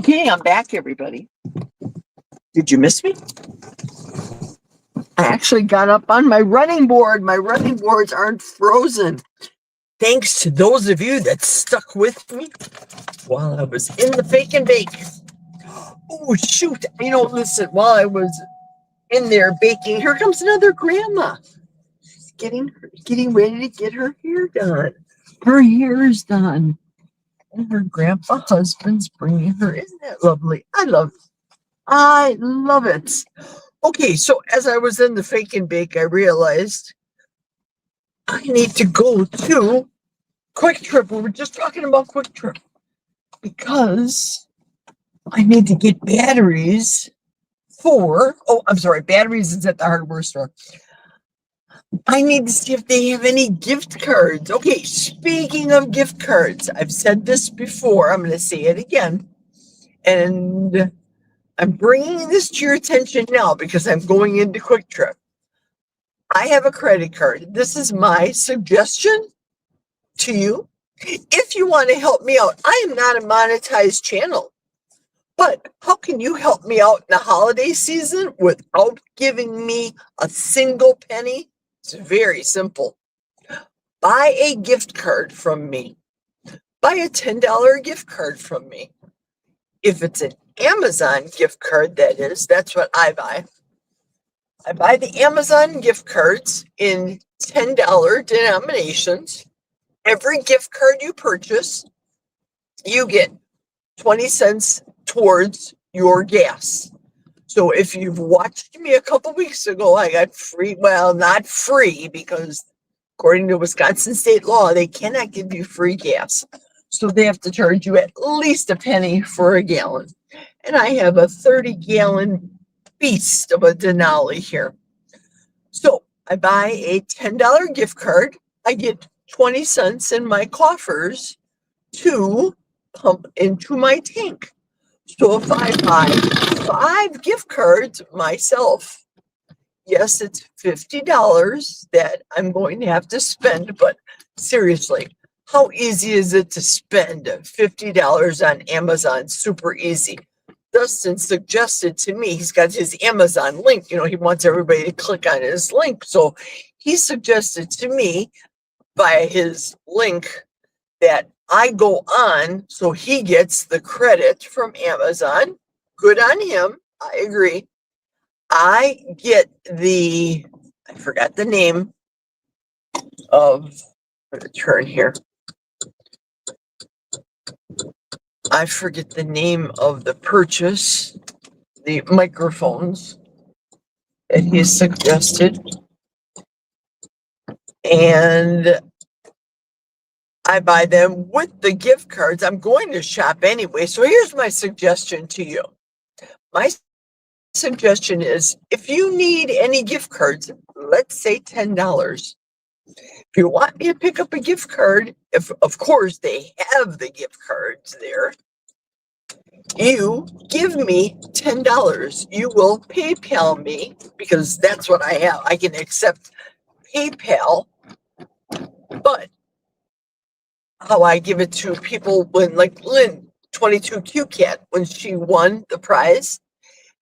Okay, I'm back, everybody. Did you miss me? I actually got up on my running board. My running boards aren't frozen. Thanks to those of you that stuck with me while I was in the fake and bake. Oh, shoot. Listen, while I was in there baking, here comes another grandma. She's getting ready to get her hair done. Her hair is done. And her grandpa husband's bringing her. Isn't that lovely? I love it. Okay, so as I was in the fake and bake, I realized I need to go to Quick Trip. We were just talking about Quick Trip because I need to get batteries batteries is at the hardware store. I need to see if they have any gift cards. Okay, speaking of gift cards, I've said this before. I'm going to say it again. And I'm bringing this to your attention now because I'm going into Quick Trip. I have a credit card. This is my suggestion to you. If you want to help me out, I am not a monetized channel. But how can you help me out in the holiday season without giving me a single penny? It's very simple. Buy a gift card from me. Buy a $10 gift card from me. If it's an Amazon gift card, that's what I buy. I buy the Amazon gift cards in $10 denominations. Every gift card you purchase, you get 20 cents towards your gas. So if you've watched me a couple weeks ago, I got free, well, not free, because according to Wisconsin state law, they cannot give you free gas. So they have to charge you at least a penny for a gallon. And I have a 30-gallon beast of a Denali here. So I buy a $10 gift card. I get 20 cents in my coffers to pump into my tank. So if I buy 5 gift cards myself, yes, it's $50 that I'm going to have to spend, but seriously, how easy is it to spend $50 on Amazon? Super easy. Dustin suggested to me, he's got his Amazon link, he wants everybody to click on his link. So he suggested to me via his link that I go on so he gets the credit from Amazon. Good on him. I agree. I get I forgot the name of, I'm going to turn here. I forget the name of the purchase, the microphones that he suggested. And I buy them with the gift cards. I'm going to shop anyway. So here's my suggestion to you. My suggestion is if you need any gift cards, let's say $10. If you want me to pick up a gift card, if of course they have the gift cards there, you give me $10. You will PayPal me because that's what I have. I can accept PayPal, but how I give it to people when, like Lynn, 22Q Cat, when she won the prize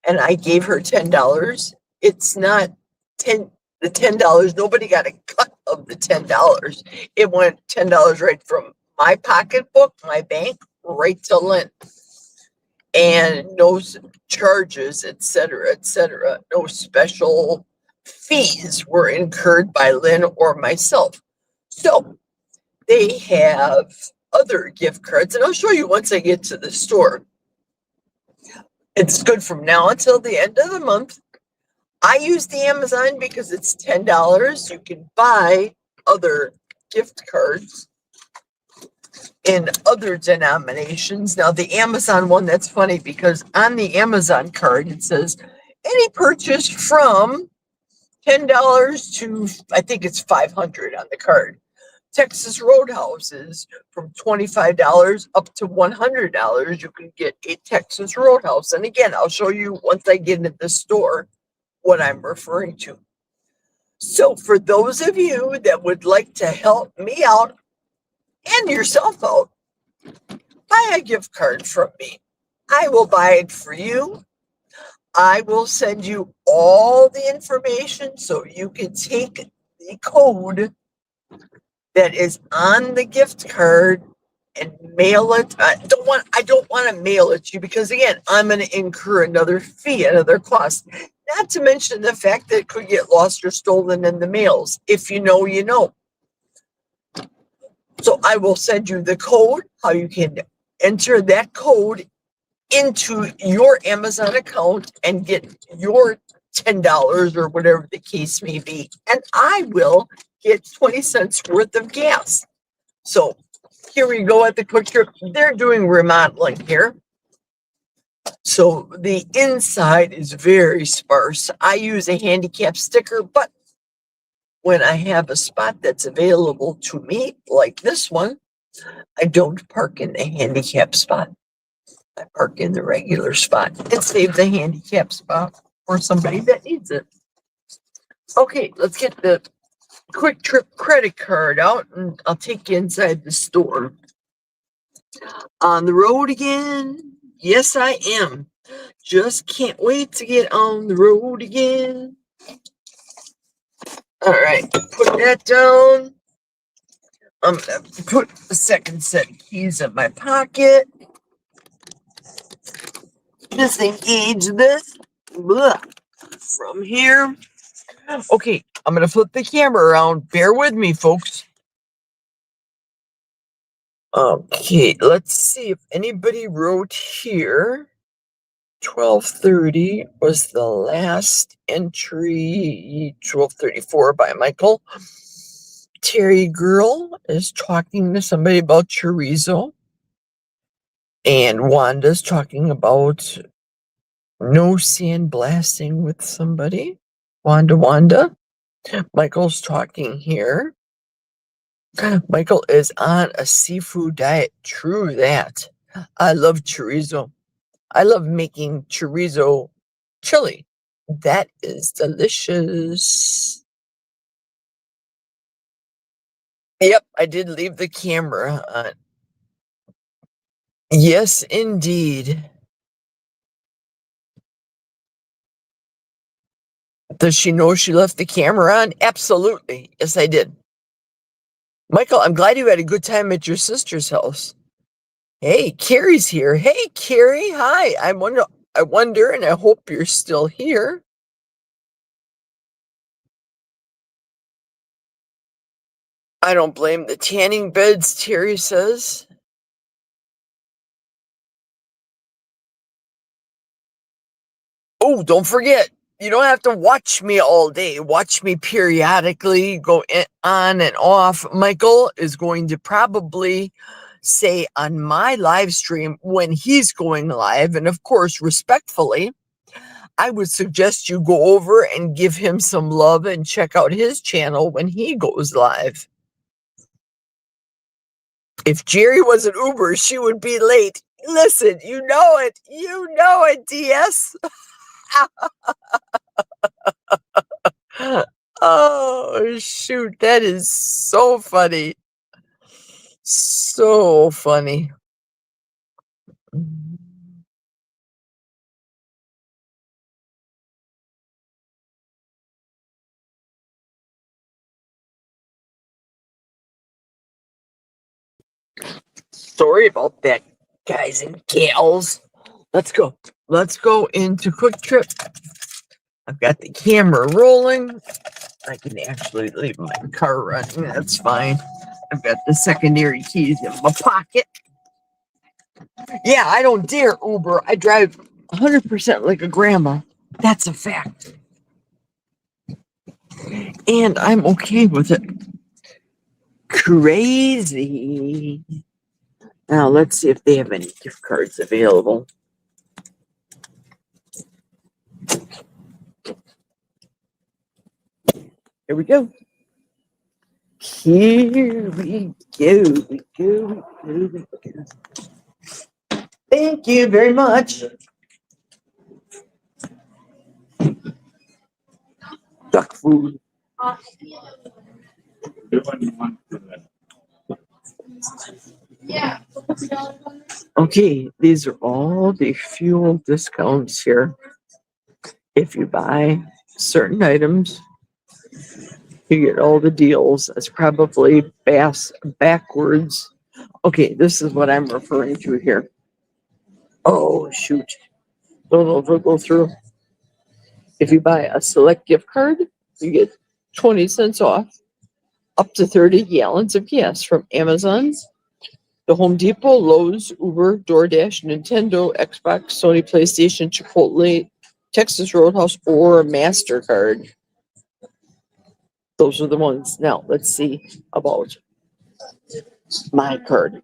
and I gave her $10, it's not the $10. Nobody got a cut of the $10. It went $10 right from my pocketbook, my bank, right to Lynn. And no charges, etc., no special fees were incurred by Lynn or myself. So they have other gift cards, and I'll show you once I get to the store. It's good from now until the end of the month. I use the Amazon because it's $10. You can buy other gift cards in other denominations. Now, the Amazon one, that's funny because on the Amazon card, it says any purchase from $10 to, I think it's $500 on the card. Texas Roadhouse is from $25 up to $100. You can get a Texas Roadhouse. And again, I'll show you once I get into the store what I'm referring to. So for those of you that would like to help me out and yourself out, buy a gift card from me. I will buy it for you. I will send you all the information so you can take the code that is on the gift card and mail it. I don't want to mail it to you because again, I'm going to incur another fee, another cost. Not to mention the fact that it could get lost or stolen in the mails. If you know, you know. So I will send you the code, how you can enter that code into your Amazon account and get your $10 or whatever the case may be. And I will get 20 cents worth of gas. So here we go at the Quick Trip. They're doing remodeling here. So the inside is very sparse. I use a handicap sticker, but when I have a spot that's available to me, like this one, I don't park in the handicap spot. I park in the regular spot and save the handicap spot for somebody that needs it. Okay, let's get the Quick Trip credit card out and I'll take you inside the store. On the road again? Yes, I am. Just can't wait to get on the road again. All right, put that down. I'm going to put the second set of keys in my pocket. Disengage this from here. Okay, I'm going to flip the camera around. Bear with me, folks. Okay, let's see if anybody wrote here. 12:30 was the last entry. 12:34 by Michael. Terry Girl is talking to somebody about chorizo. And Wanda's talking about no sandblasting with somebody. Wanda. Michael's talking here. Michael is on a seafood diet. True that. I love chorizo. I love making chorizo chili. That is delicious. Yep, I did leave the camera on. Yes, indeed. Does she know she left the camera on? Absolutely. Yes, I did. Michael, I'm glad you had a good time at your sister's house. Hey, Carrie's here. Hey, Carrie. Hi. I wonder, and I hope you're still here. I don't blame the tanning beds, Terry says. Oh, don't forget, you don't have to watch me all day. Watch me periodically, go on and off. Michael is going to probably say on my live stream when he's going live, and of course, respectfully, I would suggest you go over and give him some love and check out his channel when he goes live. If Geri was an Uber, she would be late. Listen, you know it, DS. Oh, shoot, that is so funny. So funny. Sorry about that, guys and gals. Let's go. Let's go into Quick Trip. I've got the camera rolling. I can actually leave my car running. That's fine. I've got the secondary keys in my pocket. Yeah, I don't dare Uber. I drive 100% like a grandma. That's a fact. And I'm okay with it. Crazy. Now, let's see if they have any gift cards available. Here we go. Here we go. Thank you very much. Duck food. Okay, these are all the fuel discounts here. If you buy certain items, you get all the deals. It's probably backwards. Okay, this is what I'm referring to here. Oh, shoot. Don't go through. If you buy a select gift card, you get 20 cents off up to 30 gallons of gas from Amazon, the Home Depot, Lowe's, Uber, DoorDash, Nintendo, Xbox, Sony PlayStation, Chipotle, Texas Roadhouse, or MasterCard. Those are the ones. Now, let's see about my card.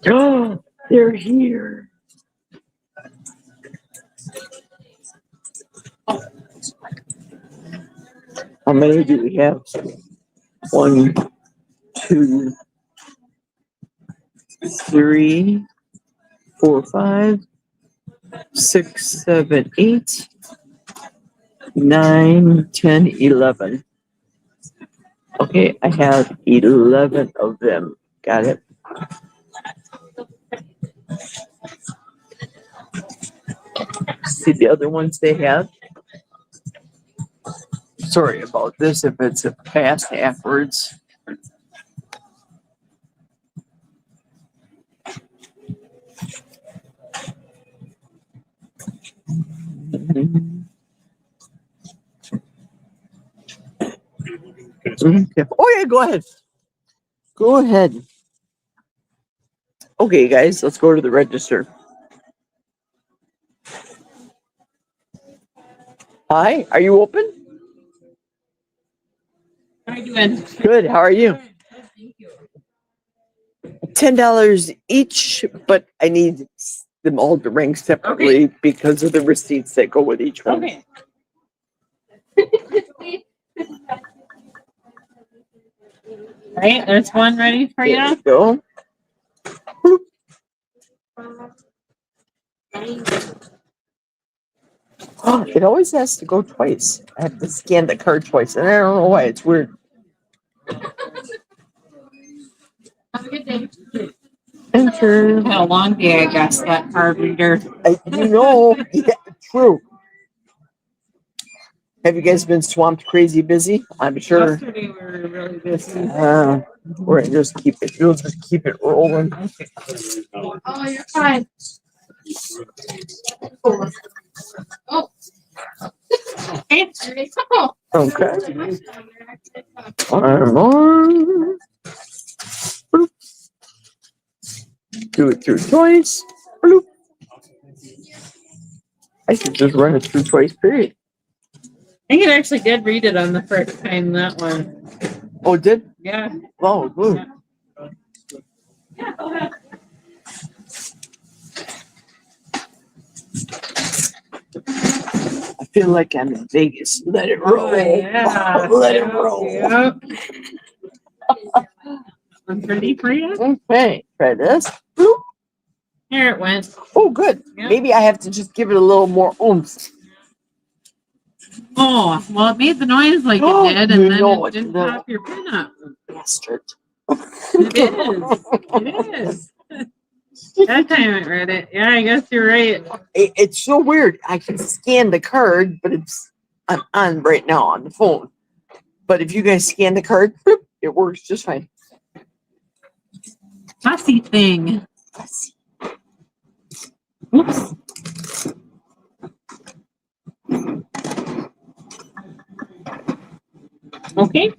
Oh, they're here. How many do we have? 1, 2, 3, 4, 5, 6, 7, 8, 9, 10, 11. Okay, I have 11 of them. Got it. See the other ones they have? Sorry about this if it's a past afterwards. Oh yeah, go ahead. Go ahead. Okay, guys, let's go to the register. Hi, are you open? How are you doing? Good. How are you? Thank you. $10 each, but I need them all to ring separately because of the receipts that go with each one. Okay. Right, there's one ready for There you. we go. Oh, it always has to go twice. I have to scan the card twice, and I don't know why. It's weird. Have a good day. Enter. Had a long day, I guess, that card reader. Yeah, true. Have you guys been swamped crazy busy? I'm sure. Yesterday we were really busy. We'll just keep it rolling. Oh, you're fine. Oh. Hey, there you go. Okay. One more. Bloop. Do it through twice. Bloop. I should just run it through twice, period. I think it actually did read it on the first time, that one. Oh, it did? Yeah. Oh, good. Yeah, go ahead. I feel like I'm in Vegas. Let it roll. Oh, yeah. Let it roll. Yep. One's ready for you. Okay, try this. Bloop. Here it went. Oh, good. Yep. Maybe I have to just give it a little more oomph. Oh, well, it made the noise like Oh, it did, and then no, it didn't no. pop your pin up. Bastard. It is. It is. That time it read it. Yeah, I guess you're right. It's so weird. I can scan the card, but I'm on right now on the phone. But if you guys scan the card, bloop, it works just fine. Fussy thing. Oops. Okay.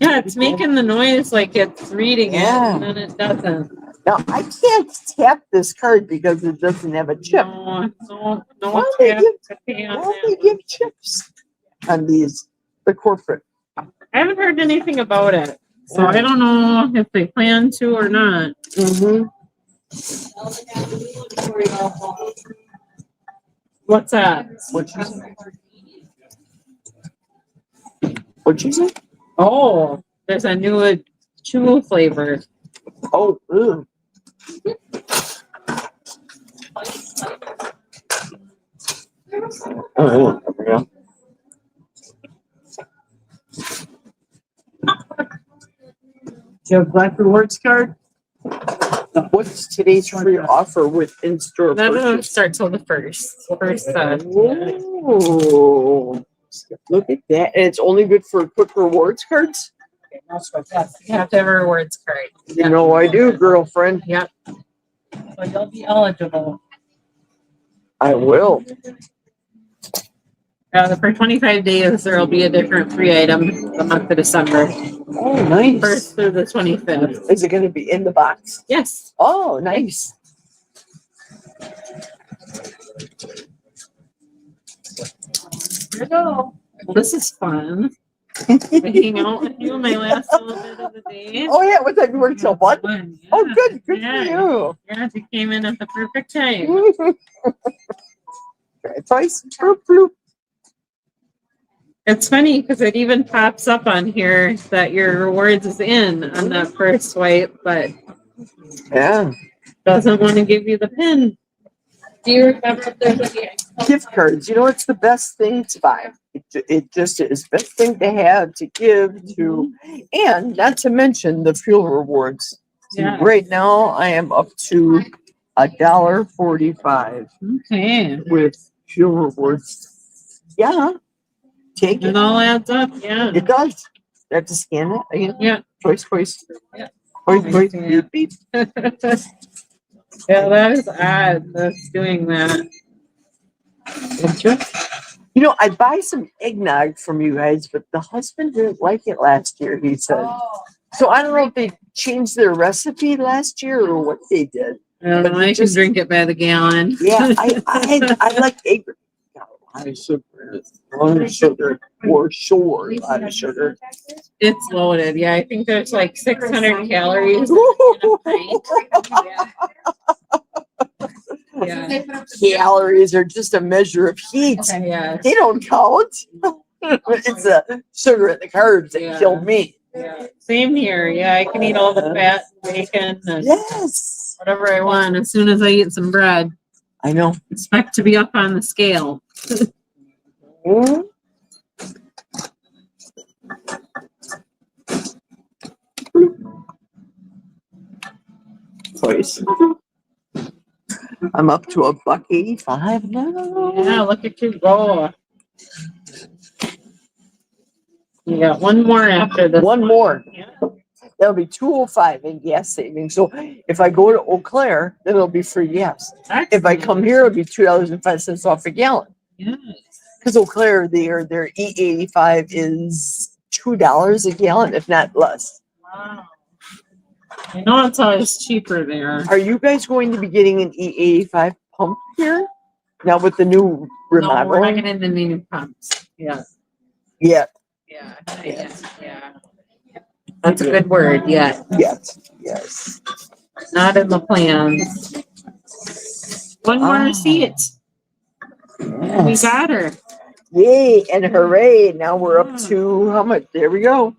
Yeah, it's making the noise like it's reading it, and then it doesn't. Now I can't tap this card because it doesn't have a chip. No Why tap do to pay on they that. give chips on these? The corporate. I haven't heard anything about it, so I don't know if they plan to or not. Mm-hmm. What's that? What'd you say? Oh, there's a new chew flavor. Oh, ew. Oh, yeah. Do you have Black Rewards card? What's today's free offer with in-store That doesn't purchase? start till the first. Oh, look at that. And it's only good for quick rewards cards? You have to have a rewards card. You know I do, girlfriend. Yep. So you'll be eligible. I will. For 25 days, there will be a different free item the month of December. Oh, nice. 1st through the 25th. Is it going to be in the box? Yes. Oh, nice. Here we go. Well, this is fun. Hanging out with you my last little bit of the day. Oh, yeah. What time you work till what? Yeah. Oh, good. Good Yeah. for you. Yeah, you came in at the perfect time. Twice. Bloop, bloop. It's funny because it even pops up on here that your rewards is in on that first swipe, but Yeah. doesn't want to give you the pin. Do you remember if there's any Gift cards. You know, it's the best thing to buy. It just is the best thing to have to give to, and not to mention the fuel rewards. Yeah. Right now, I am up to $1.45 Okay. with fuel rewards. Yeah, take It it. all adds up, yeah. It does. I have to scan it again. Yeah. Choice. Yeah. Choice. Yeah. Beep, beep. Yeah, that is odd. That's doing that. You know, I buy some eggnog from you guys, but the husband didn't like it last year, he said. So I don't know if they changed their recipe last year or what they did. I don't know. I can drink it by the gallon. Yeah, I like egg. Got a lot of sugar. A lot of sugar. For sure, a lot of sugar. It's loaded. Yeah, I think there's like 600 calories. Yeah. Calories are just a measure of heat. Yeah. They don't count. It's the sugar and the carbs that killed me. Yeah. Same here. Yeah, I can eat all the fat, bacon, and Yes. whatever I want as soon as I eat some bread. I know. Expect to be up on the scale. Mm. Choice. I'm up to $1.85 now. Yeah, look at you go. You got one more after this. One more. Yeah. That'll be $2.05 in gas savings. So if I go to Eau Claire, then it'll be free gas. If I come here, it'll be $2.05 off a gallon. Yes. Because Eau Claire, their E85 is $2 a gallon, if not less. Wow. I know it's always cheaper there. Are you guys going to be getting an E85 pump here? Now with the new remodel? No, we're not getting the new pumps. Yeah. Yeah. Yeah. Yeah. That's a good word. Yeah. Yes. Not in the plans. One more seat. Yes. We got her. Yay and hooray. Now we're up to how much? There we go.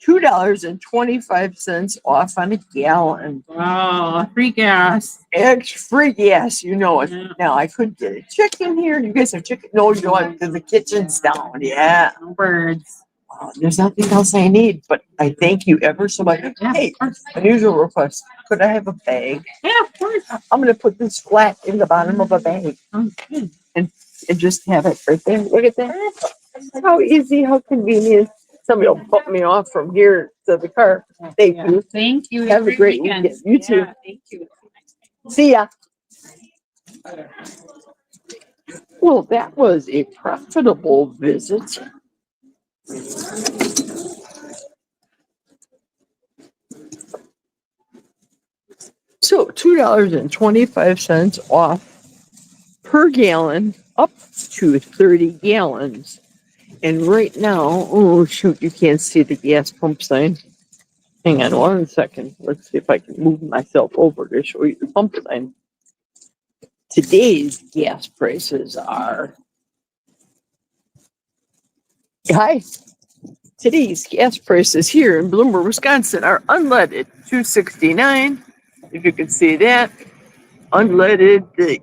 $2.25 off on a gallon. Wow, free gas. Extra free gas, you know it. Yeah. Now I could get a chicken here. You guys have chicken? No, you don't, because the kitchen's down. Yeah. No birds. There's nothing else I need, but I thank you ever so much. Yeah, Hey, of course. unusual request. Could I have a bag? Yeah, of course. I'm going to put this flat in the bottom of a bag Oh, good. and just have it right there. Look at that. How easy, how convenient. Somebody will put me off from here to the car. Thank you. Thank you. Have a great weekend. You too. Yeah, thank you. See ya. Well, that was a profitable visit. So $2.25 off per gallon, up to 30 gallons. And right now, oh shoot, you can't see the gas pump sign. Hang on 1 second. Let's see if I can move myself over to show you the pump sign. Today's gas prices are. Hi. Today's gas prices here in Bloomberg, Wisconsin are unleaded $2.69, if you can see that. Unleaded, the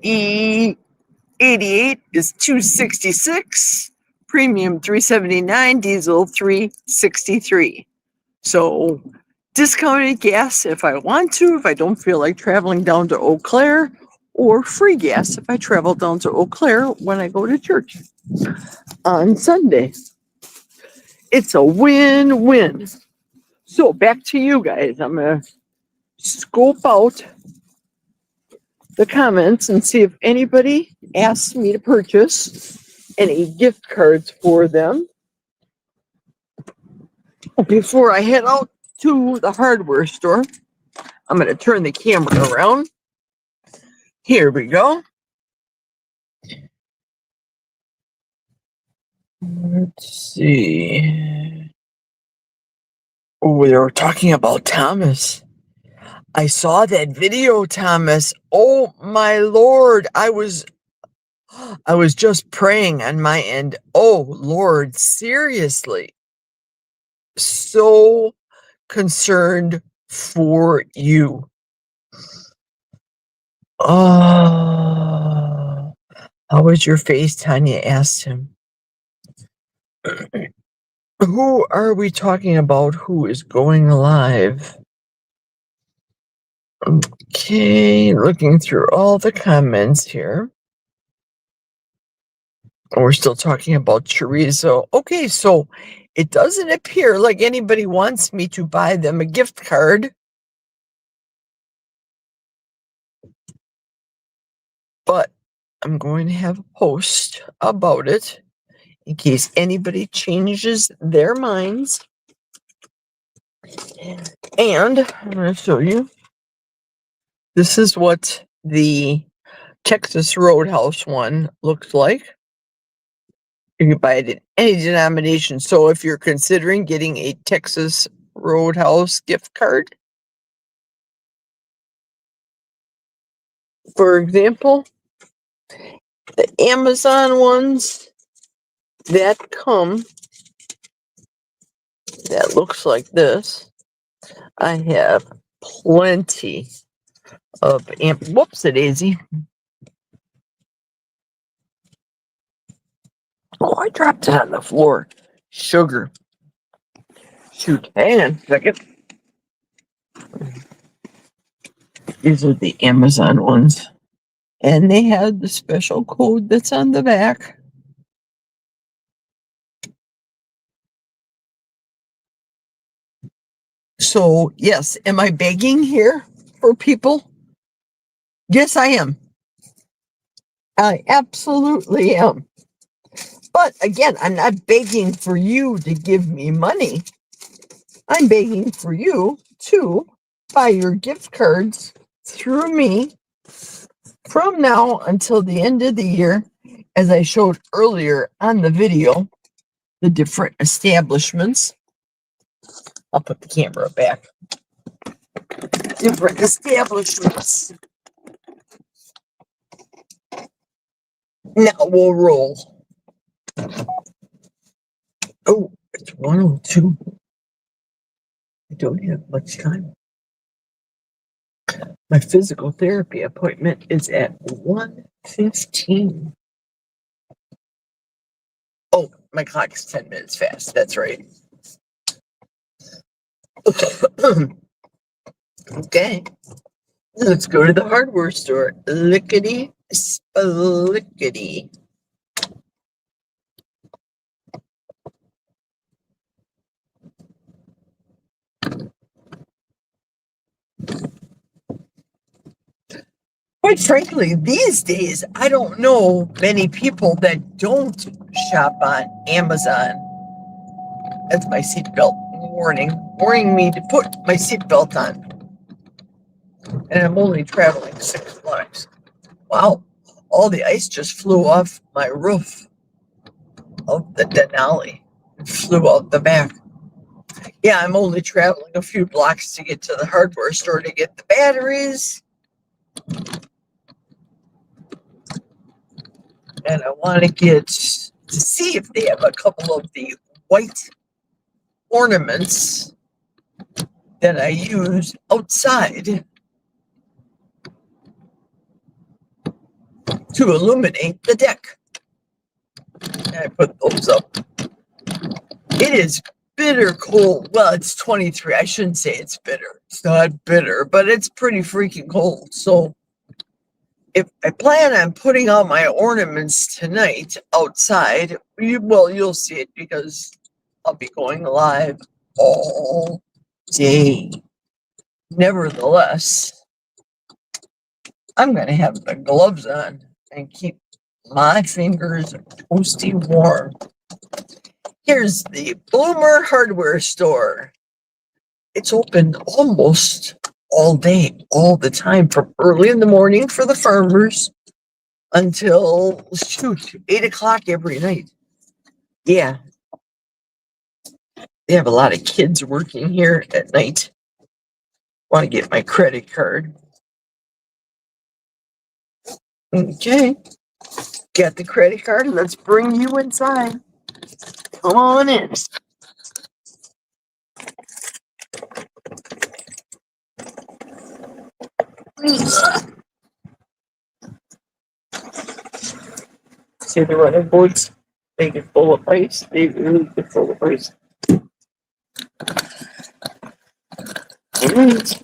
E88 is $266, premium $379, diesel $363. So discounted gas if I want to, if I don't feel like traveling down to Eau Claire, or free gas if I travel down to Eau Claire when I go to church on Sunday. It's a win-win. So back to you guys. I'm going to scope out the comments and see if anybody asks me to purchase any gift cards for them before I head out to the hardware store. I'm going to turn the camera around. Here we go. Let's see. Oh, they were talking about Thomas. I saw that video, Thomas. Oh my Lord. I was just praying on my end. Oh Lord, seriously. So concerned for you. Oh, how was your face? Tanya asked him. Who are we talking about who is going live? Okay, looking through all the comments here. We're still talking about chorizo. Okay, so it doesn't appear like anybody wants me to buy them a gift card. But I'm going to have a post about it in case anybody changes their minds. And I'm going to show you. This is what the Texas Roadhouse one looks like. You can buy it in any denomination. So if you're considering getting a Texas Roadhouse gift card, for example, the Amazon ones that come, that looks like this. I have plenty of whoopsie-daisy. Oh, I dropped it on the floor. Sugar. Shoot, hang on a second. These are the Amazon ones. And they have the special code that's on the back. So, yes, am I begging here for people? Yes, I am. I absolutely am. But again, I'm not begging for you to give me money. I'm begging for you to buy your gift cards through me from now until the end of the year, as I showed earlier on the video, the different establishments. I'll put the camera back. Different establishments. Now we'll roll. Oh, it's 1:02. I don't have much time. My physical therapy appointment is at 1:15. Oh, my clock is 10 minutes fast. That's right. Okay. Let's go to the hardware store. Lickety spalickety. Quite frankly, these days, I don't know many people that don't shop on Amazon. That's my seatbelt warning me to put my seatbelt on. And I'm only traveling 6 blocks. Wow, all the ice just flew off my roof of the Denali. It flew out the back. Yeah, I'm only traveling a few blocks to get to the hardware store to get the batteries. And I want to see if they have a couple of the white ornaments that I use outside to illuminate the deck. And I put those up. It is bitter cold. Well, it's 23. I shouldn't say it's bitter. It's not bitter, but it's pretty freaking cold. So if I plan on putting out my ornaments tonight outside, you'll see it because I'll be going live all day. Nevertheless, I'm going to have the gloves on and keep my fingers toasty warm. Here's the Bloomer Hardware Store. It's open almost all day, all the time, from early in the morning for the farmers until, 8 o'clock every night. Yeah. They have a lot of kids working here at night. Want to get my credit card. Okay. Got the credit card. Let's bring you inside. Come on in. See the running boards? They get full of ice. They really get full of ice. Alright.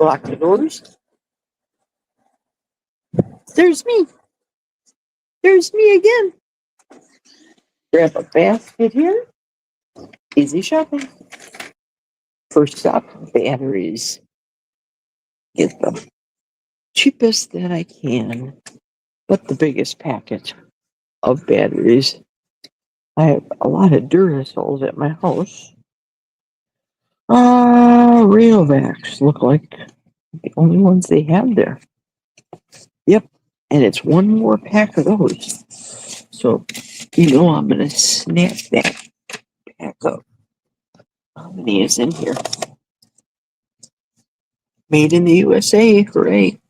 Lock the doors. There's me. There's me again. Grab a basket here. Easy shopping. First stop, batteries. Get the cheapest that I can, but the biggest packet of batteries. I have a lot of Duracells at my house. Rayovacs look like the only ones they have there. Yep, and it's one more pack of those. So, I'm going to snap that pack up. How many is in here? Made in the USA, hooray.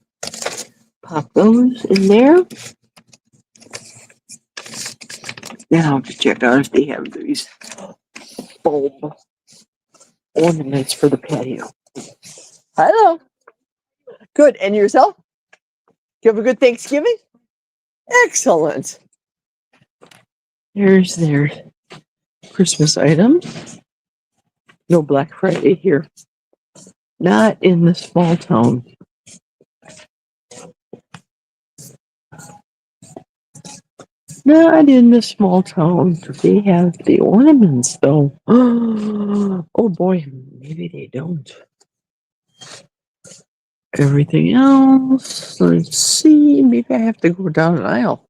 Pop those in there. Now to check out if they have these bulb ornaments for the patio. Hello. Good. And yourself? You have a good Thanksgiving? Excellent. Here's their Christmas items. No Black Friday here. Not in the small town. Not in the small town. They have the ornaments, though. Oh boy, maybe they don't. Everything else, let's see. Maybe I have to go down an aisle.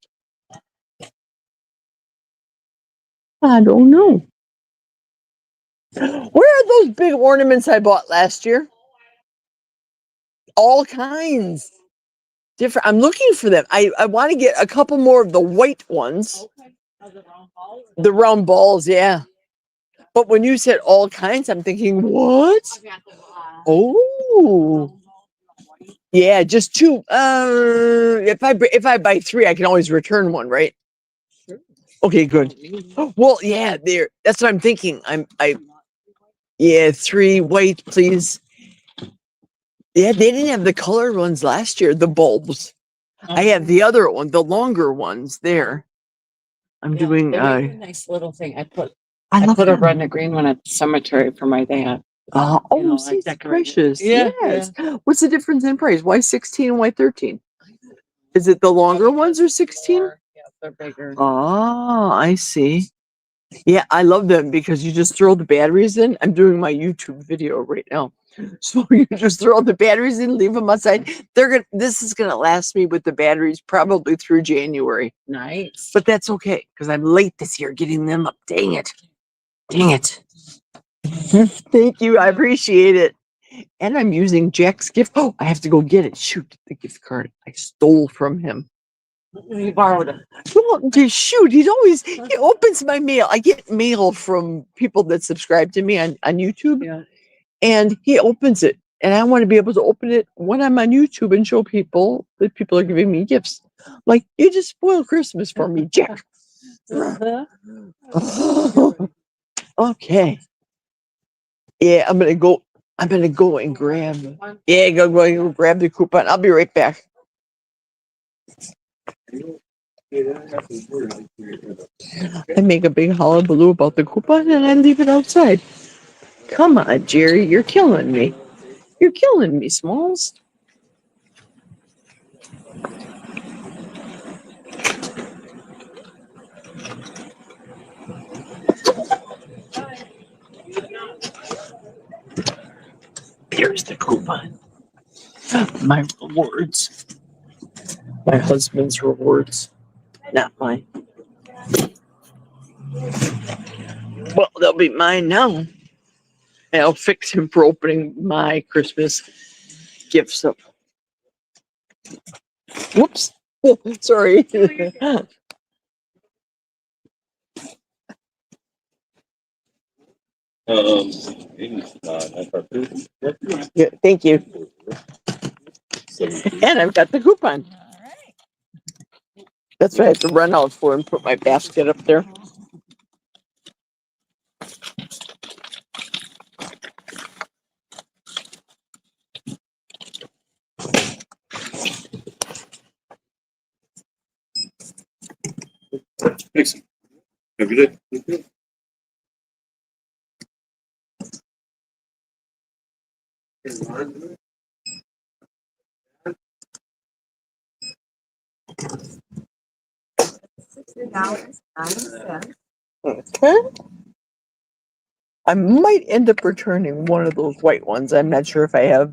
I don't know. Where are those big ornaments I bought last year? All kinds. Different. I'm looking for them. I want to get a couple more of the white ones. The round balls, yeah. But when you said all kinds, I'm thinking, what? Oh. Yeah, just two. If I buy three, I can always return one, right? Okay, good. Well, yeah, that's what I'm thinking. Yeah, 3 white, please. Yeah, they didn't have the colored ones last year, the bulbs. I have the other one, the longer ones there. I'm doing a nice little thing. I put I a red and a green one at the cemetery for my dad. See, it's precious. Yeah, Yes. What's the difference in price? Why 16 and why 13? Is it the longer ones or 16? Yeah, they're bigger. Oh, I see. Yeah, I love them because you just throw the batteries in. I'm doing my YouTube video right now. So you just throw the batteries in, leave them outside. This is gonna last me with the batteries probably through January. Nice. But that's okay, because I'm late this year getting them up. Dang it. Dang it. Thank you. I appreciate it. And I'm using Jack's gift. Oh, I have to go get it. Shoot, the gift card I stole from him. You borrowed it. Well, shoot, he opens my mail. I get mail from people that subscribe to me on YouTube. Yeah. And he opens it. And I want to be able to open it when I'm on YouTube and show people that people are giving me gifts. Like, you just spoiled Christmas for me, Jack. Okay. Yeah, I'm gonna go and grab. Yeah, go grab the coupon. I'll be right back. I make a big hullabaloo about the coupon and I leave it outside. Come on, Jerry, you're killing me. You're killing me, Smalls. Here's the coupon. My rewards. My husband's rewards. Not mine. Well, they'll be mine now. And I'll fix him for opening my Christmas gifts up. Whoops. Sorry. Yeah, thank you. And I've got the coupon. That's what I have to run out for and put my basket up there. Thanks. Have a good day. Okay. I might end up returning one of those white ones. I'm not sure if I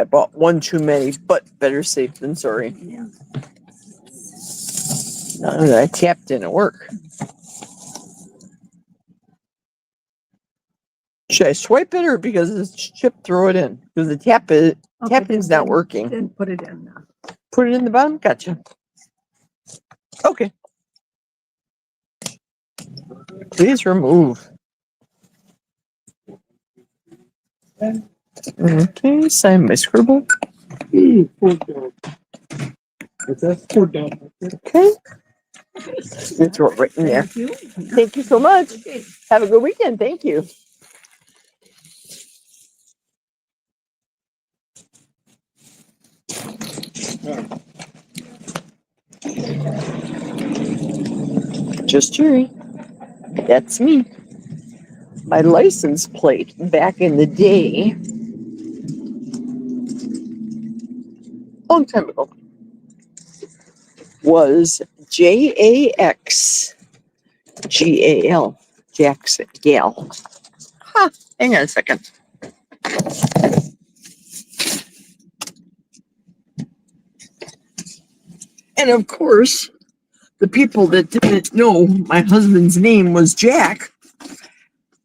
bought one too many, but better safe than sorry. Yeah. No, that tap didn't work. Should I swipe it or because it's chip throw it in? Because the tapping's not working. Then put it in there. Put it in the bottom? Gotcha. Okay. Please remove. Okay, sign my scribble. What's that? Pour down. Okay. You throw it right in there. Thank you. Thank you so much. Have a good weekend. Thank you. Just Jerry. That's me. My license plate back in the day, long time ago, was JAXGAL. Jackson Gal. Huh, hang on a second. And of course, the people that didn't know my husband's name was Jack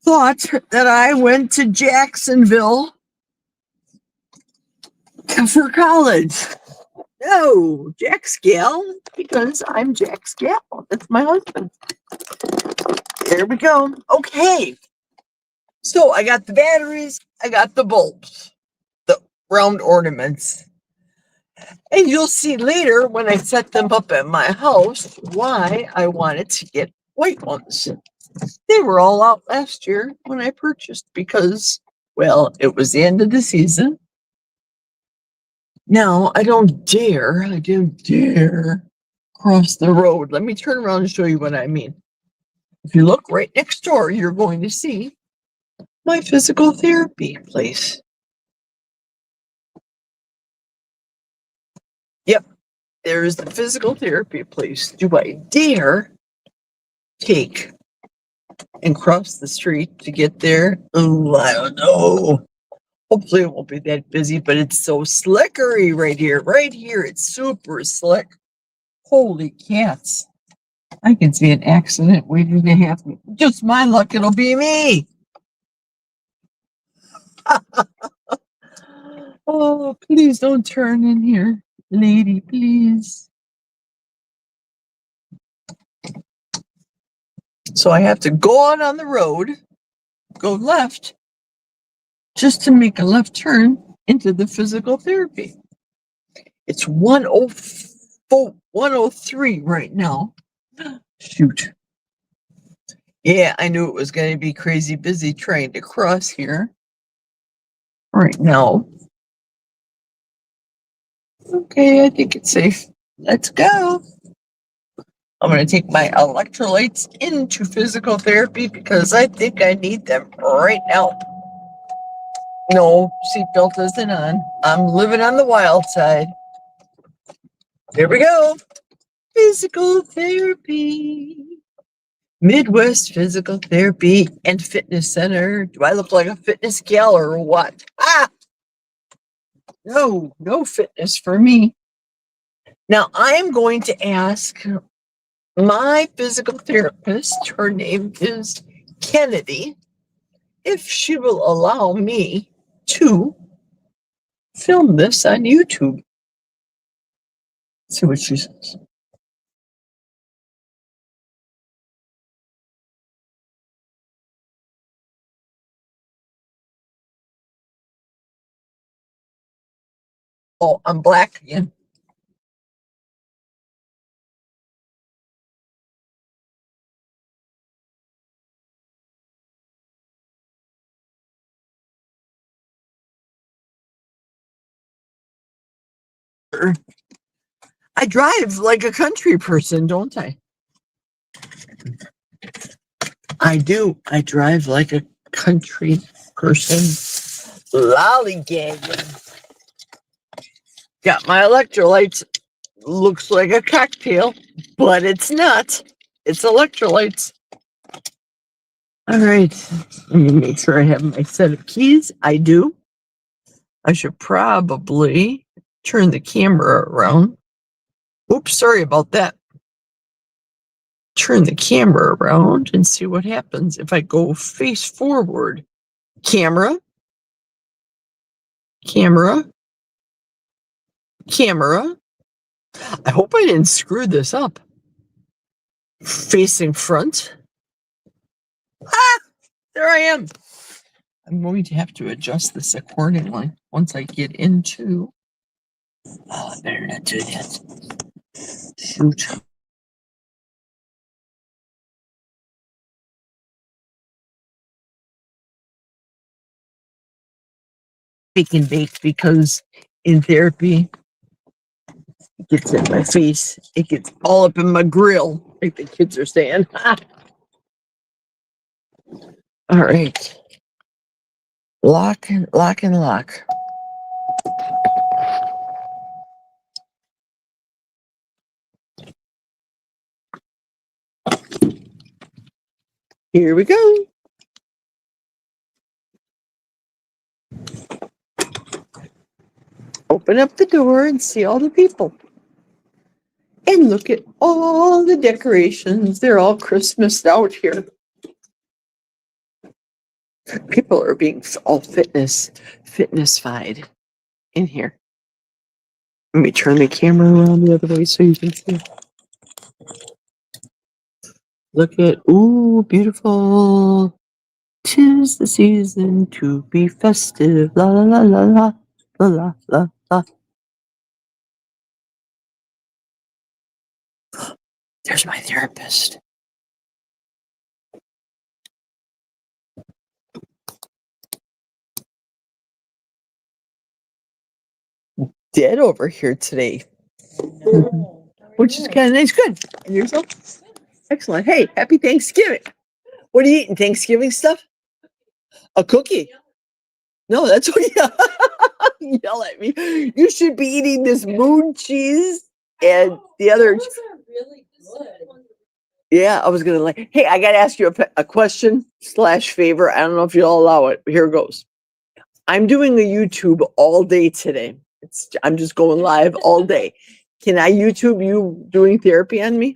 thought that I went to Jacksonville for college. No, Jack's gal, because I'm Jack's gal. That's my husband. There we go. Okay. So I got the batteries, I got the bulbs, the round ornaments. And you'll see later when I set them up at my house why I wanted to get white ones. They were all out last year when I purchased because, well, it was the end of the season. Now I don't dare cross the road. Let me turn around and show you what I mean. If you look right next door, you're going to see my physical therapy place. Yep, there's the physical therapy place. Do I dare take and cross the street to get there? Oh, I don't know. Hopefully it won't be that busy, but it's so slickery right here. Right here, it's super slick. Holy cats. I can see an accident waiting to happen. Just my luck, it'll be me. Oh, please don't turn in here, lady, please. So I have to go on the road, go left, just to make a left turn into the physical therapy. It's 103 right now. Shoot. Yeah, I knew it was going to be crazy busy trying to cross here right now. Okay, I think it's safe. Let's go. I'm going to take my electrolytes into physical therapy because I think I need them right now. No, seatbelt isn't on. I'm living on the wild side. Here we go. Physical therapy. Midwest Physical Therapy and Fitness Center. Do I look like a fitness gal or what? No fitness for me. Now I am going to ask my physical therapist, her name is Kennedy, if she will allow me to film this on YouTube. Let's see what she says. Oh, I'm black again. I drive like a country person, don't I? I do. I drive like a country person. Lollygagging. Got my electrolytes. Looks like a cocktail, but it's not. It's electrolytes. All right. Let me make sure I have my set of keys. I do. I should probably turn the camera around. Oops, sorry about that. Turn the camera around and see what happens if I go face forward. Camera. Camera. Camera. I hope I didn't screw this up. Facing front. There I am. I'm going to have to adjust this accordingly once I get into. Oh, I better not do that. Shoot. Bake and bake because in therapy, it gets in my face. It gets all up in my grill, like the kids are saying. All right. Lock and lock and lock. Here we go. Open up the door and see all the people. And look at all the decorations. They're all Christmased out here. People are being all fitness-fied in here. Let me turn the camera around the other way so you can see. Look at, ooh, beautiful. 'Tis the season to be festive. La la la la la la la la la. There's my therapist. Dead over here today. Which is kind of nice. Good. And yourself? Excellent. Hey, happy Thanksgiving. What are you eating? Thanksgiving stuff? A cookie? No, that's what you yell at me. You should be eating this moon cheese and the other. Those are really good. Yeah, I was gonna like. Hey, I gotta ask you a question / favor. I don't know if you'll allow it. But here it goes. I'm doing a YouTube all day today. I'm just going live all day. Can I YouTube you doing therapy on me?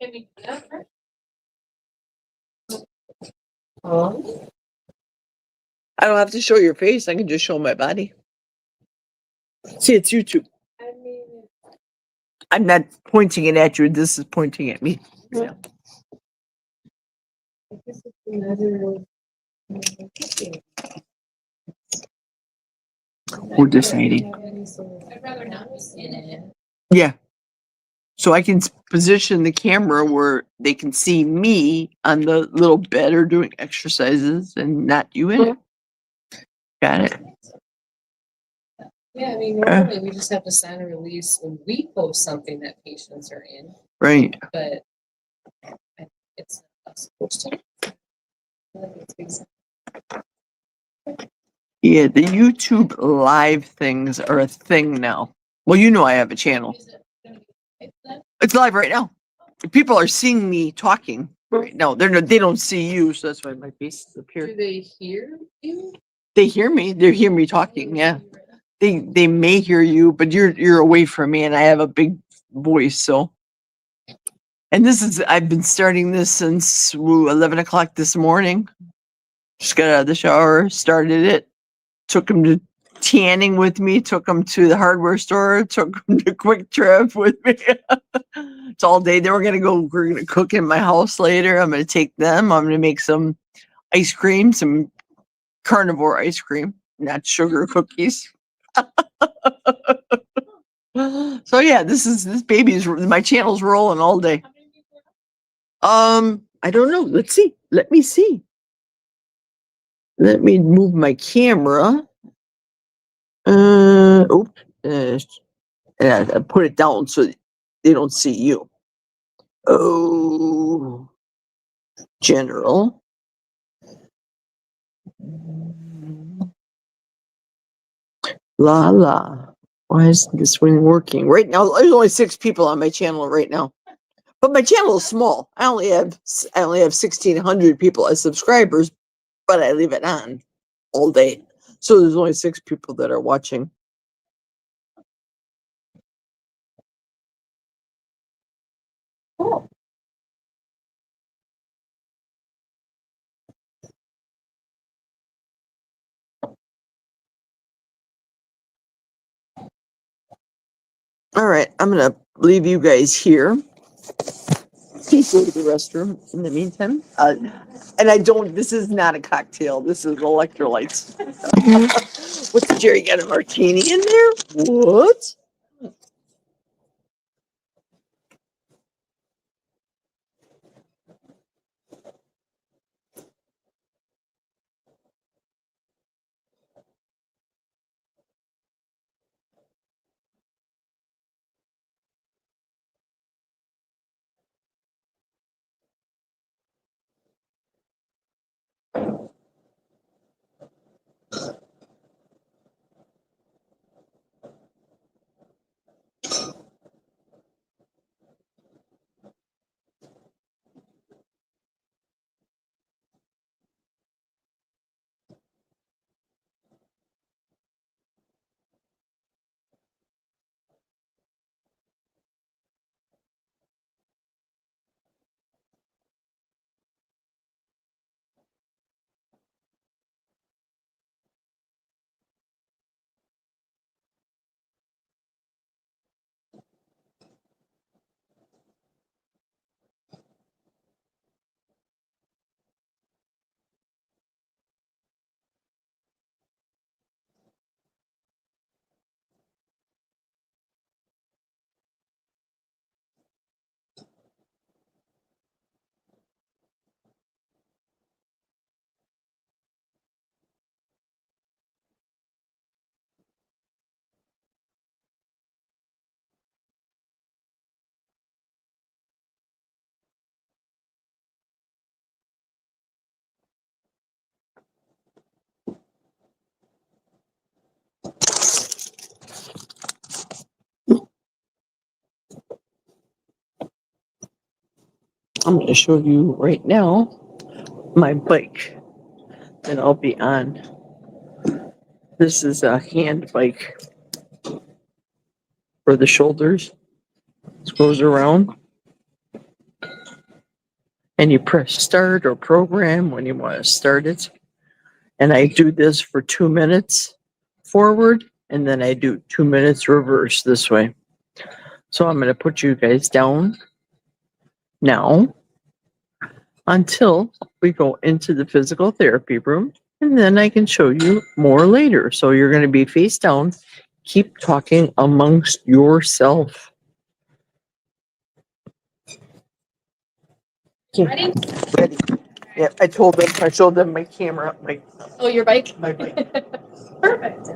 Can we do that first? I don't have to show your face. I can just show my body. See, it's YouTube. I mean, I'm not pointing it at you. This is pointing at me. Yeah. I guess it's another cooking. We're deciding. I'd rather not be in it. Yeah. So I can position the camera where they can see me on the little bed or doing exercises and not you in it. Got it. Yeah, I mean, normally we just have to sign a release when we post something that patients are in, Right. but it's not us posting. I feel like it's based Yeah, the YouTube live things are a thing now. Well, you know I have a channel. Is it gonna be like that? It's live right now. People are seeing me talking right now. They don't see you, so that's why my face is up Do here. they hear you? They hear me. They hear me talking. Yeah. They may hear you, but you're away from me, and I have a big voice. So, and I've been starting this since 11 o'clock this morning. Just got out of the shower, started it, took him to tanning with me, took him to the hardware store, took him to Quick Trip with me. It's all day. Then we're gonna cook in my house later. I'm gonna take them. I'm gonna make some ice cream, some carnivore ice cream, not sugar cookies. So yeah, my channel's rolling all day. How many people are I don't know. Let's see. Let me see. Let me move my camera. Oops. And I put it down so they don't see you. Oh, general. La la. Why isn't this one working? Right now, there's only 6 people on my channel right now. But my channel is small. I only have 1,600 people as subscribers, but I leave it on all day. So there's only 6 people that are watching. Cool. All right, I'm gonna leave you guys here. Please go to the restroom in the meantime. And this is not a cocktail. This is electrolytes. What's Jerry got a martini in there? What? I'm going to show you right now my bike that I'll be on. This is a hand bike for the shoulders. It goes around. And you press start or program when you want to start it. And I do this for 2 minutes forward, and then I do 2 minutes reverse this way. So I'm going to put you guys down now until we go into the physical therapy room, and then I can show you more later. So you're going to be face down. Keep talking amongst yourself. Ready? Ready. Yeah, I showed them my camera, Oh, your bike? my bike. Perfect.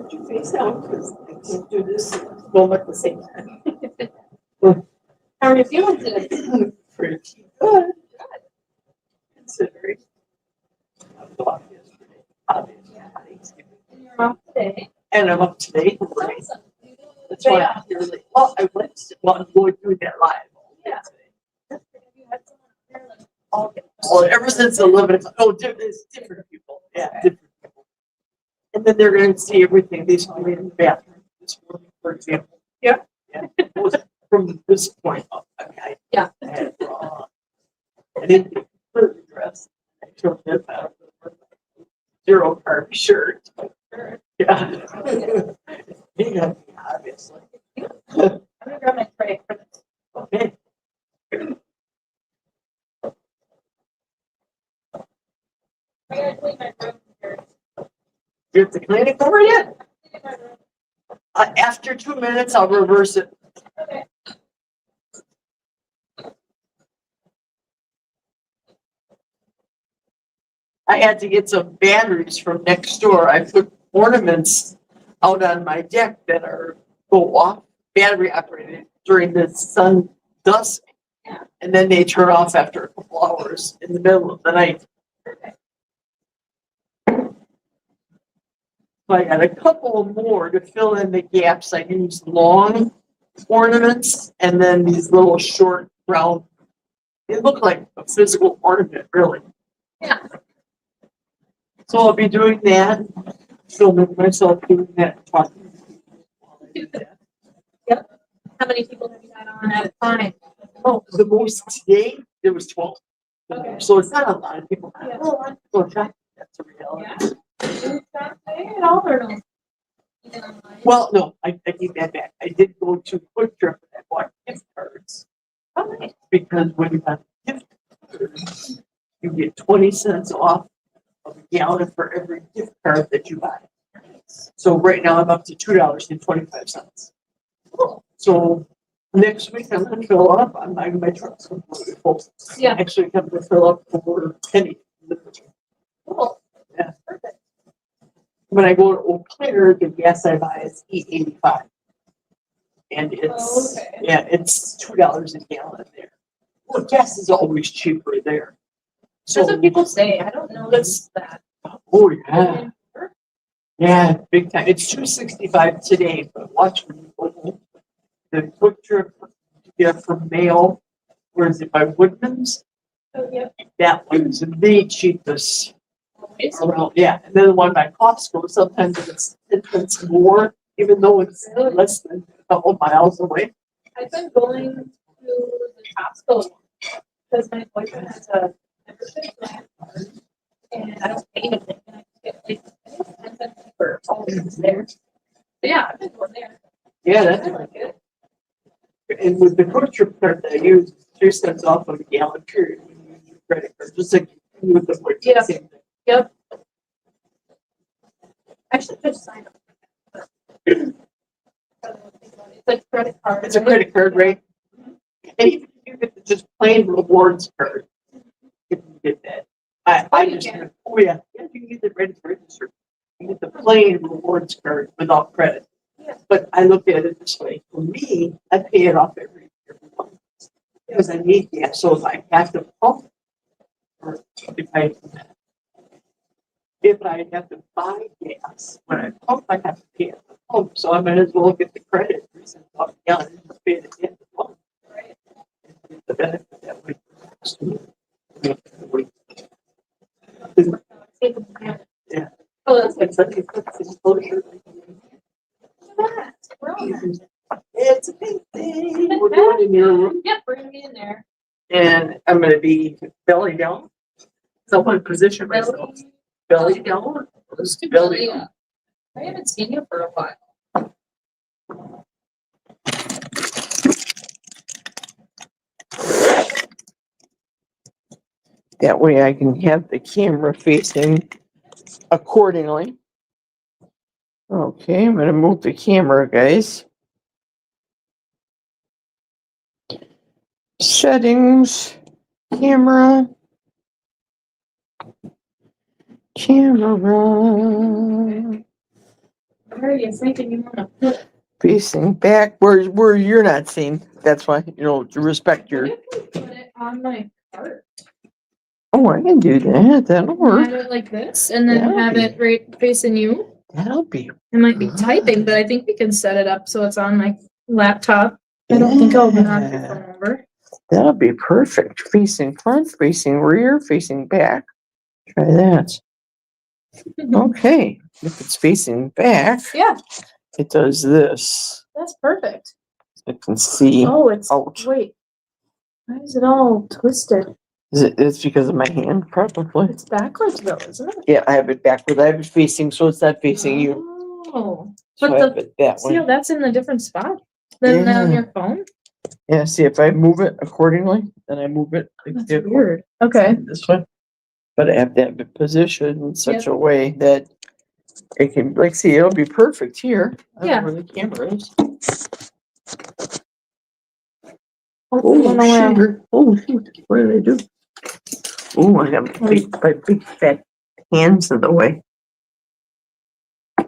Put your face down because I can't do this both at the same time. How are you feeling today? Pretty good. Considering I was off yesterday, obviously. You're off today. And I'm up today. Awesome. That's why I'm here late. Oh, I went to, well, I'm going through that live. Yeah. Well, ever since 11 o'clock, oh, it's different people. Yeah, different people. And then they're going to see everything. They saw me in the bathroom this morning, for example. Yeah. Yeah. It was from this point up. Okay. Yeah. I had, I didn't get completely dressed. I took this out of the zero carb shirt. Yeah. Yeah, obviously. I'm gonna grab my tray for this. Okay. I gotta clean my room here. You have to clean it over yet? After 2 minutes, I'll reverse it. Okay. I had to get some batteries from next door. I put ornaments out on my deck that are go off, battery operated during the sun dusk. Yeah. And then they turn off after a couple hours in the middle of the night. So I got a couple more to fill in the gaps. I used long ornaments and then these little short round. They look like a physical ornament, really. Yeah. So I'll be doing that, filming myself doing that, talking. Yep. How many people have you had on at a time? Oh, the most today, there was 12. Okay. So it's not a lot of people. Yeah. Oh, I'm so shocked. That's a reality. Yeah. You stop there at all or no? Even online? Well, no, I take that back. I did go to Quick Trip and I bought gift cards. Oh, nice. Because when you have gift cards, you get 20 cents off of a gallon for every gift card that you buy. So right now I'm up to $2.25. Cool. So next week I'm gonna fill up. I'm buying my truck's completely full. Yeah. Actually, I'm gonna fill up for penny. Cool. Yeah. Perfect. When I go to Eau Claire, the gas I buy is E85. And it's, okay. yeah, it's $2 a gallon there. Well, gas is always cheaper there. So, That's what people say. I don't notice that. oh yeah, yeah, big time. It's $2.65 today, but watch when you go home. The Quick Trip you get from mail, where is it by Woodman's? Oh, yeah. That one's the cheapest Always. around. Yeah, and then the one by Costco, sometimes it's 10 cents more, even though it's less than a couple miles away. I've been going to the Costco because my boyfriend has a membership plan, and I don't pay anything. And I get like, I think it's 10 cents cheaper all the things there. So yeah, I've been going there. Yeah, I that's like it. and with the Quick Trip card that I use, 3 cents off of a gallon period when you use your credit card, just like with the Quick Trip, Yeah. same thing. Yep. I should just sign up. It's like credit card. It's a credit card, right? And even if you get the just plain rewards card, if you get that. I you just, can. oh yeah, yeah, you can get the registered. You get the plain rewards card without credit. Yeah. But I look at it this way, for me, I pay it off every month. Because I need gas, so if I have to pump, or if I have to buy gas, when I pump, I have to pay at the pump, so I might as well get the credit. Yeah, and just pay it at the pump. Right. The benefit that way. Yeah. Oh, that's It's like a quick disclosure. that. We're on that. It's a big thing. We're going in your room, Yep, bring me in there. and I'm gonna be belly down. So I want to position myself. Belly down. Let's do belly down. I haven't seen you for a while. That way I can have the camera facing accordingly. Okay, I'm gonna move the camera, guys. Settings, camera. Camera. Where are you thinking you wanna put it? Facing back where you're not seen. That's why, to respect your. What if we put it on my cart? Oh, I can do that. That'll Have work. it like this and then That'll have be- it right facing you? That'll be. I might be typing, but I think we can set it up so it's on my laptop. I don't think I'll knock your Yeah. phone over. That'll be perfect. Facing front, facing rear, facing back. Try that. Okay. If it's facing back, Yeah, it does this. that's perfect. I can see. Oh, it's, Ouch. wait. Why is it all twisted? It's because of my hand, probably. It's backwards though, isn't it? Yeah, I have it backwards. I have it facing, so it's not facing you. Oh, So but I have it that see how way. that's in a different spot than on Yeah. your phone? Yeah, see, if I move it accordingly, then I move it That's weird. Okay. this way. But I have to have it positioned in such Yep. a way that it can, like, see, it'll be perfect here. I don't know Yeah. where the camera is. Oh, I don't know where- Sugar. Oh, shoot. What did I do? Oh, I got my big fat hands in the way.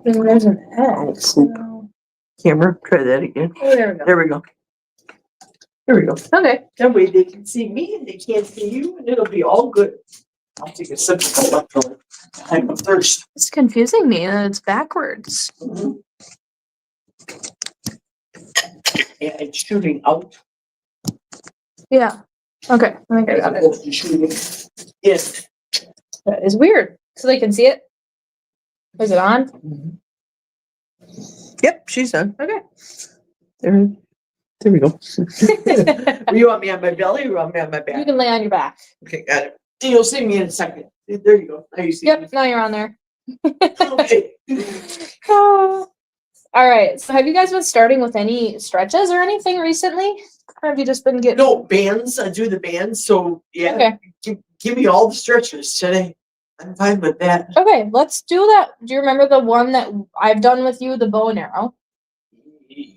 There's an Oh, X. poop. Camera, try that again. Oh, there we go. There we go. There we go. Okay. That way they can see me and they can't see you, and it'll be all good. I'll take a sip of electrolyte. I'm thirsty. It's confusing me that it's backwards. Yeah, it's shooting out. Yeah. Okay. I think I got it. Opposed to shooting in. That is weird. So they can see it? Is it on? Yep, she's done. Okay. There we go. You want me on my belly or you want me on my You back? can lay on your back. Okay, got it. You'll see me in a second. There you go. Now you see me. Yep, now you're on there. Okay. All right. So have you guys been starting with any stretches or anything recently? Or have you just been getting No, bands. I do the bands. So, yeah, Okay. give me all the stretches today. I'm fine with that. Okay, let's do that. Do you remember the one that I've done with you, the bow and arrow?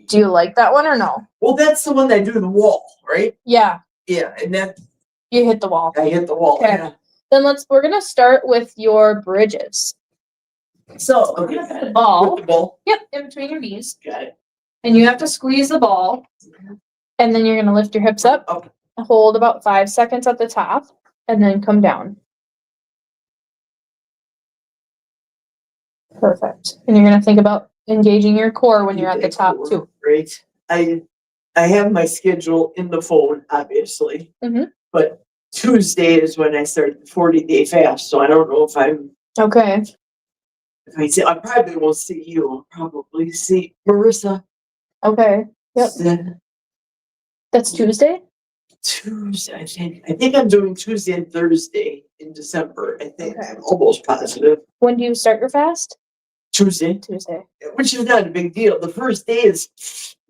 Do you like that one or no? Well, that's the one that I do the wall, right? Yeah, Yeah, and then you hit the wall. I hit the wall. Okay. Yeah. Then we're gonna start with your bridges. So Okay. with the ball. With the ball. Yep, in between your knees. Got it. And you have to squeeze the ball. And then you're gonna lift your hips up, Up. hold about 5 seconds at the top, and then come down. Perfect. And you're gonna think about engaging your core when you're at the top too. Great. I have my schedule in the phone, obviously. Mhm. But Tuesday is when I start the 40-day fast, so I don't know if Okay. I probably won't see you. I'll probably see Marissa. Okay. Yep. Then That's Tuesday? Tuesday, I think I'm doing Tuesday and Thursday in December. I think Okay. I'm almost positive. When do you start your fast? Tuesday, Tuesday. which is not a big deal. The first day is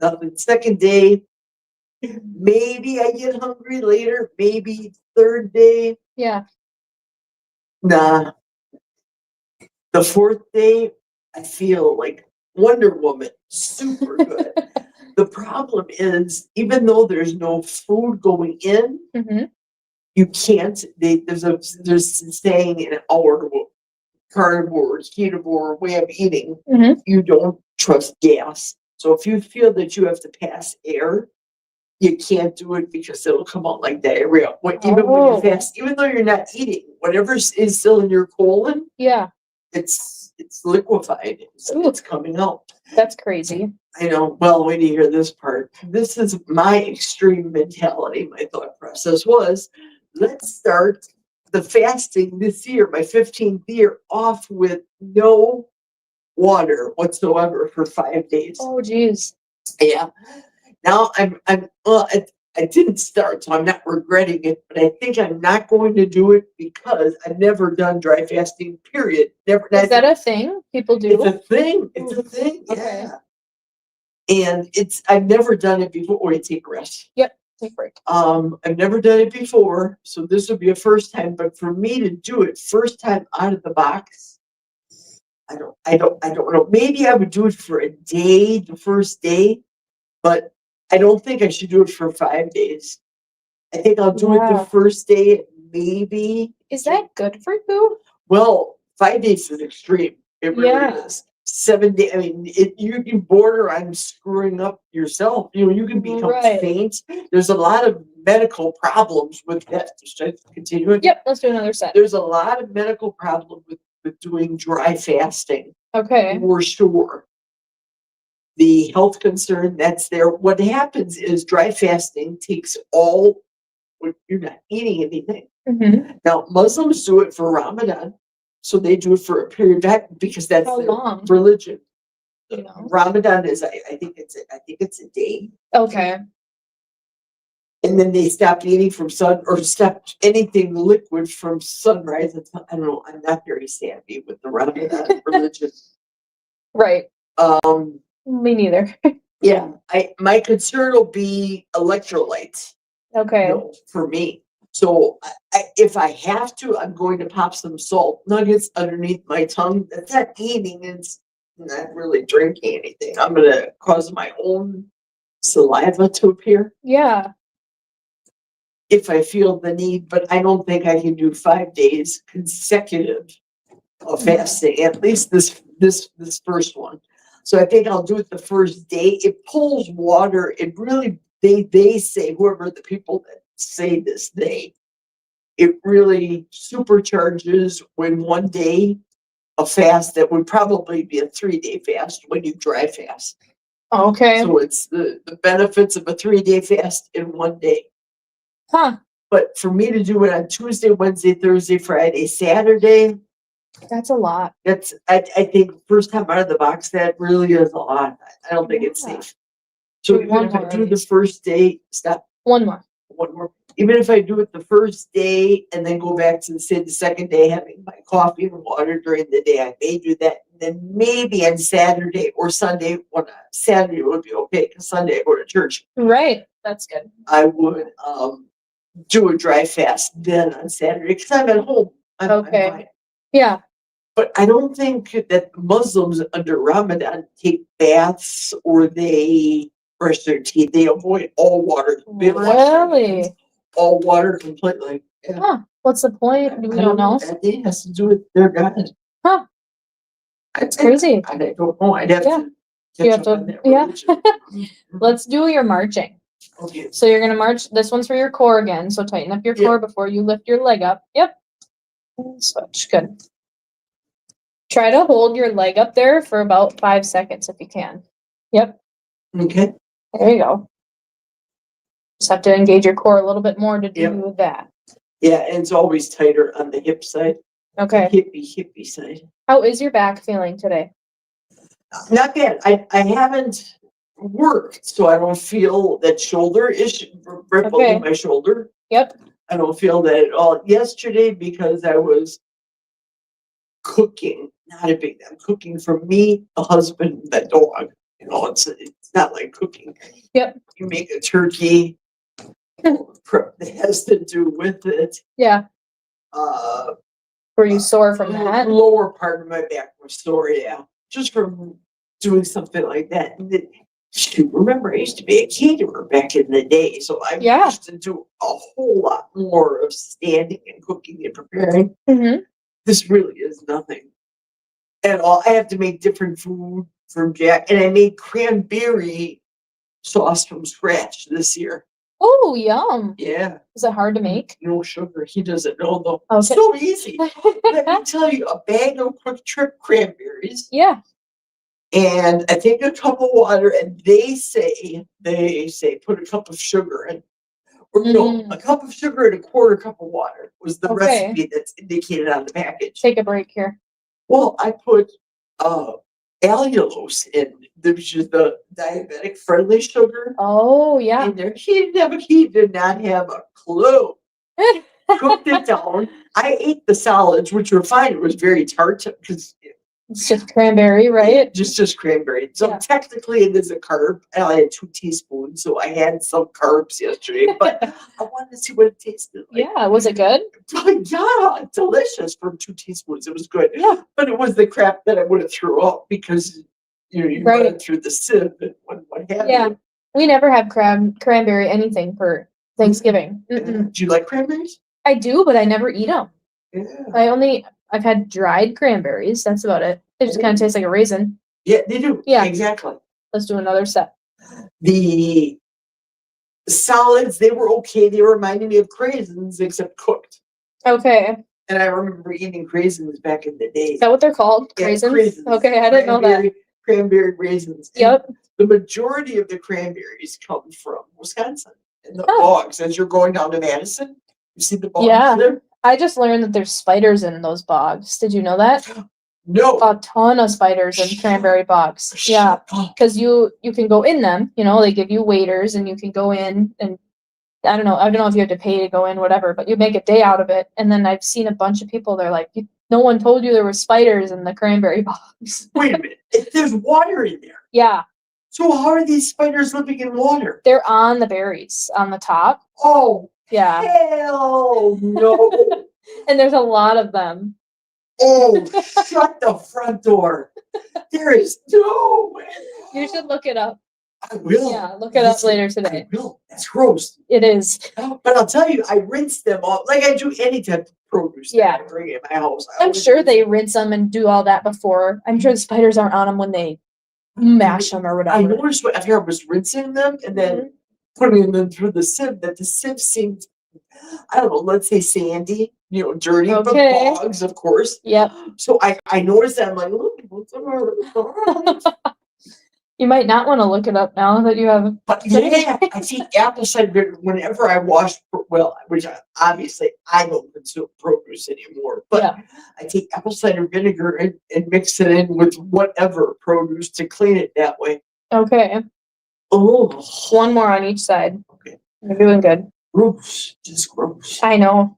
nothing. Second day, maybe I get hungry later. Maybe third day, Yeah. nah. The fourth day, I feel like Wonder Woman, super good. The problem is, even though there's no food going in, Mm-hmm. you can't. There's saying an hour carnivore, ketovore way of eating. Mm-hmm. You don't trust gas. So if you feel that you have to pass air, you can't do it because it'll come out like diarrhea. Even when Oh. you fast, even though you're not eating, whatever is still in your colon, Yeah. it's liquefied. It's coming out. That's crazy. I know. Well, wait to hear this part. This is my extreme mentality. My thought process was, let's start the fasting this year, my 15th year, off with no water whatsoever for 5 days. Oh, geez. Yeah. Now I didn't start, so I'm not regretting it, but I think I'm not going to do it because I've never done dry fasting, period. Never. Is that a thing people do? It's a thing. It's a thing. Okay. Yeah. And I've never done it before. Wait, take a rest. Yep. Take a break. I've never done it before, so this would be a first time. But for me to do it first time out of the box, I don't know. Maybe I would do it for a day, the first day, but I don't think I should do it for 5 days. I think I'll do it the Yeah. first day, maybe. Is that good for you? Well, 5 days is extreme. It really Yeah. is. 7 day. I mean, you can border on screwing up yourself. You can become Right. faint. There's a lot of medical problems with that. Should I continue? Yep, let's do another set. There's a lot of medical problems with doing dry fasting. Okay. For sure. The health concern that's there. What happens is dry fasting takes all, you're not eating anything. Mm-hmm. Now, Muslims do it for Ramadan. So they do it for a period of time because that's How their long? religion. You know? Ramadan is, I think it's a day. Okay. And then they stopped eating from stopped anything liquid from sunrise until, I don't know, I'm not very savvy with the Ramadan religion. Right. Um, Me neither. yeah, my concern will be electrolytes, Okay. for me. So if I have to, I'm going to pop some salt nuggets underneath my tongue. That's not eating, it's not really drinking anything. I'm gonna cause my own saliva to appear Yeah. if I feel the need, but I don't think I can do 5 days consecutive of fasting, at least this first one. So I think I'll do it the first day. It pulls water. It really, they say, whoever the people that say this, it really supercharges when one day a fast that would probably be a 3-day fast when you dry fast. Okay. So it's the benefits of a 3-day fast in one day. Huh. But for me to do it on Tuesday, Wednesday, Thursday, Friday, Saturday, That's a lot. I think first time out of the box, that really is a lot. I don't think it's Yeah. safe. So Do even one if I more do of the these. first day, stop, One more. one more. Even if I do it the first day and then go back to say the second day having my coffee and water during the day, I may do that. And then maybe on Saturday or Sunday, Saturday would be okay because Sunday I go to church. Right. That's good. I would do a dry fast then on Saturday because I'm at home. I'm Okay. fine. Yeah. But I don't think that Muslims under Ramadan take baths or they brush their teeth. They avoid all water. They wash their hands, Really? all water completely. Yeah. Huh. What's the point? We I don't know. I think it has to do with their God. Huh. It's crazy. I don't know. I'd have Yeah. to You catch have up to- on that yeah. religion. Mhm. Let's do your marching. Okay. So you're gonna march. This one's for your core again. So tighten up your core before you lift your leg up. Yep. And switch. Good. Try to hold your leg up there for about 5 seconds if you can. Yep. Okay. There you go. Just have to engage your core a little bit more to do Yep. that. Yeah, and it's always tighter on the hip side. Okay. Hippie side. How is your back feeling today? Not bad. I haven't worked, so I don't feel that shoulder issue right below Okay. my shoulder. Yep. I don't feel that at all. Yesterday, because I was cooking, I'm cooking for me, the husband, the dog. It's not like cooking. Yep. You make a turkey, prep that has to do with it. Yeah. Uh, Were you sore from that? Lower part of my back was sore, yeah. Just from doing something like that. And shoot, remember, I used to be a caterer back in the day, so I Yeah. used to do a whole lot more of standing and cooking and preparing. Mm-hmm. This really is nothing at all. I have to make different food from Jack, and I made cranberry sauce from scratch this year. Oh, yum. Yeah. Is it hard to make? No sugar. He doesn't know though. Okay. So easy. Let me tell you, a bag of quick trip cranberries. Yeah. And I take a cup of water, and they say put a cup of sugar in. Or no, a cup of sugar and a quarter cup of water was the Okay. recipe that's indicated on the package. Take a break here. Well, I put allulose in, which is the diabetic friendly sugar. Oh, yeah. In there. He did not have a clue. Cooked it down. I ate the solids, which were fine. It was very tart because It's just cranberry, right? just cranberry. So Yeah. technically it is a carb. And I had 2 teaspoons, so I had some carbs yesterday, but I wanted to see what it tasted like. Yeah. Was it good? Yeah, delicious for 2 teaspoons. It was good. Yeah. But it was the crap that I would have threw up because you run Right. it through the sieve and what have Yeah. you. We never have cranberry anything for Thanksgiving. Mm-mm. Do you like cranberries? I do, but I never eat them. Yeah. I've had dried cranberries. That's about it. They just kind of taste like a raisin. Yeah, they do. Yeah. Exactly. Let's do another set. The solids, they were okay. They reminded me of craisins, except cooked. Okay. And I remember eating craisins back in the day. Is that what they're called? Yeah, Raisins? craisins. Okay, I didn't know that. Cranberry raisins. And Yep. the majority of the cranberries come from Wisconsin and the Oh. bogs. As you're going down to Madison, you see the bogs Yeah. there? I just learned that there's spiders in those bogs. Did you know that? No. A ton of spiders in cranberry bogs. Yeah. Because you can go in them, they give you waiters and you can go in and I don't know if you have to pay to go in, whatever, but you make a day out of it. And then I've seen a bunch of people, they're like, no one told you there were spiders in the cranberry bogs. Wait a minute. There's water in there. Yeah. So how are these spiders living in water? They're on the berries on the top. Oh, Yeah. hell no. And there's a lot of them. Oh, shut the front door. There is no way. You should look it up. I will. Yeah, look it up later today. I will. That's gross. It is. But I'll tell you, I rinse them off like I do any type of produce that Yeah. I bring in my house. I I'm always sure rinse they them. rinse them and do all that before. I'm sure the spiders aren't on them when they mash them or whatever. I noticed after I was rinsing them and then putting them through the sieve that the sieve seemed, I don't know, let's say sandy, dirty, Okay. but bogs, of course. Yep. So I noticed that I'm like, "Look, what's the matter?" You might not want to look it up now that you have. But yeah, I take apple cider vinegar whenever I wash, which obviously I don't consume produce anymore, but Yeah. I take apple cider vinegar and mix it in with whatever produce to clean it that way. Okay. Oh, One more on each side. Okay. You're doing good. gross, just gross. I know.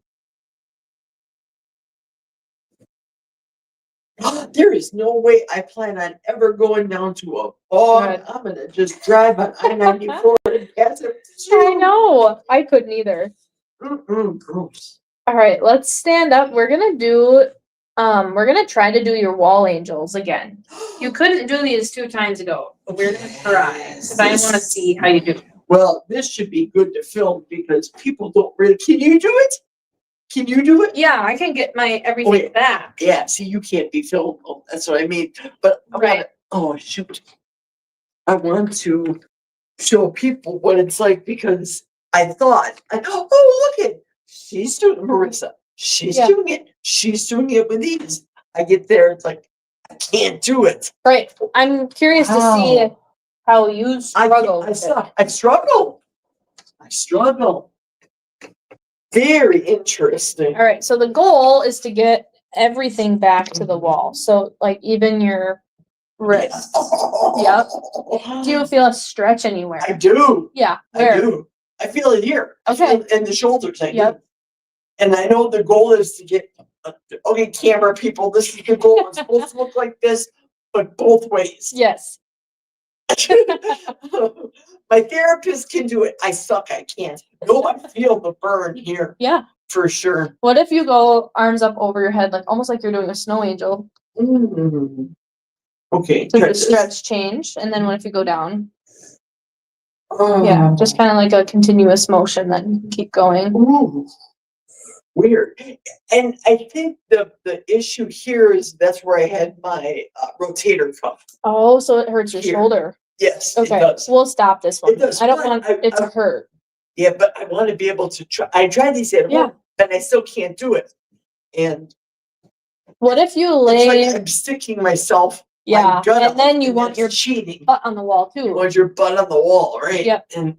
There is no way I plan on ever going down to a bog. Good. I'm gonna just drive on I-94 and pass it. I know. I couldn't either. Gross. All right, let's stand up. We're gonna try to do your wall angels again. You couldn't do these 2 times ago, but we're gonna try. Because I want to see how you do. Well, this should be good to film because people don't really. Can you do it? Can you do it? Yeah, I can get my everything Oh, yeah. back. Yeah. See, you can't be filmed. Oh, that's what I mean. But Right. Oh shoot! I want to show people what it's like because I thought, oh look it, she's doing Marissa. She's Yeah. doing it. She's doing it with these. I get there, it's like I can't do it. Right. I'm curious to see how you struggle. I struggle. I struggle. Very interesting. All right. So the goal is to get everything back to the wall. So like even your wrist. Yep. Do you feel a stretch anywhere? I do. Yeah. I Where? do. I feel it here. I Okay. feel it in the shoulders. I Yep. do. And I know the goal is to get, okay, camera people, this is the goal. It's supposed to look like this, but both ways. Yes. My therapist can do it. I suck. I can't. No, I feel the burn here. Yeah. For sure. What if you go arms up over your head, like almost like you're doing a snow angel? Mm. Okay. So try the this. stretch change, and then what if you go down? Oh. Yeah, just kind of like a continuous motion. Then keep going. Ooh. Weird. And I think the issue here is that's where I had my rotator cuff. Oh, so it hurts your Here. shoulder. Yes, Okay, it does. we'll stop this one. It does, I don't but want it to hurt. Yeah, but I want to be able to try. I tried these at Yeah. home, and I still can't do it. And What if you it's lay? like I'm sticking myself. my Yeah, gut and out, then you and want that's your cheating. butt on the wall You too. want your butt on the wall, right? Yep. And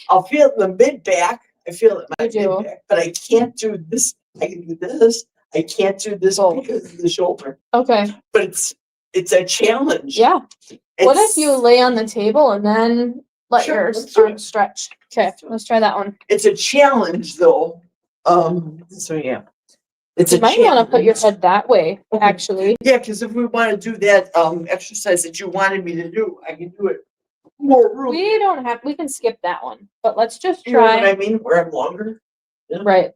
I'll feel it in the mid back. I feel it in my You do. mid back, but I can't do this. I can do this. I can't do this Both. because of the shoulder. Okay. But it's a challenge. Yeah. What if It's- you lay on the table and then let Sure, your let's do arms stretch? Okay, let's try that one. It's a challenge, though. So yeah, it's You a might want to put your challenge. head that way, Okay. actually. Yeah, because if we want to do that exercise that you wanted me to do, I can do it more room. We don't have, we can skip that one, but let's just You know what try. I mean? Where I'm longer. Right.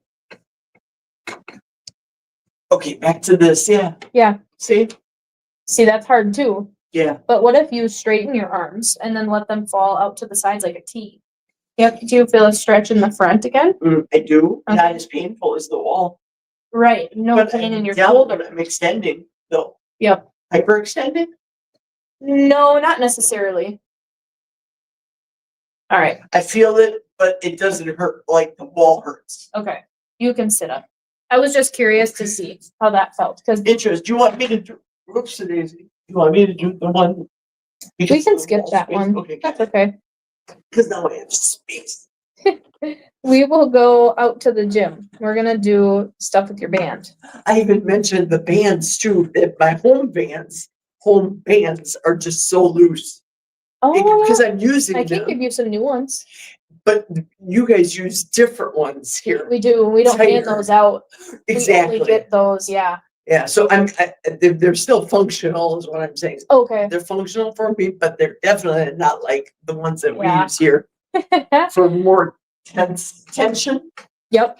Okay, back to this. Yeah. Yeah. See? See, that's hard too. Yeah. But what if you straighten your arms and then let them fall out to the sides like a T? Yep. Do you feel a stretch in the front again? I do. Okay. Not as painful as the wall. Right. No but pain in your down, shoulder. I'm extending though. Yep. Hyperextended? No, not necessarily. All right. I feel it, but it doesn't hurt like the wall hurts. Okay. You can sit up. I was just curious to see how that felt because Interest. Do you want me to do? Whoops, Daisy. You want me to do the one? we can skip that one. Okay, That's okay. because now I have space. We will go out to the gym. We're gonna do stuff with your band. I even mentioned the bands too. That my home bands are just so loose Oh, because I'm using I can them. give you some new ones. But you guys use different ones here. We do. We don't hand Tighter. those out. Exactly. We only get those. Yeah. Yeah. So they're still functional, is what I'm saying. Okay. They're functional for me, but they're definitely not like the ones that we Yeah. use here for more tension. Yep.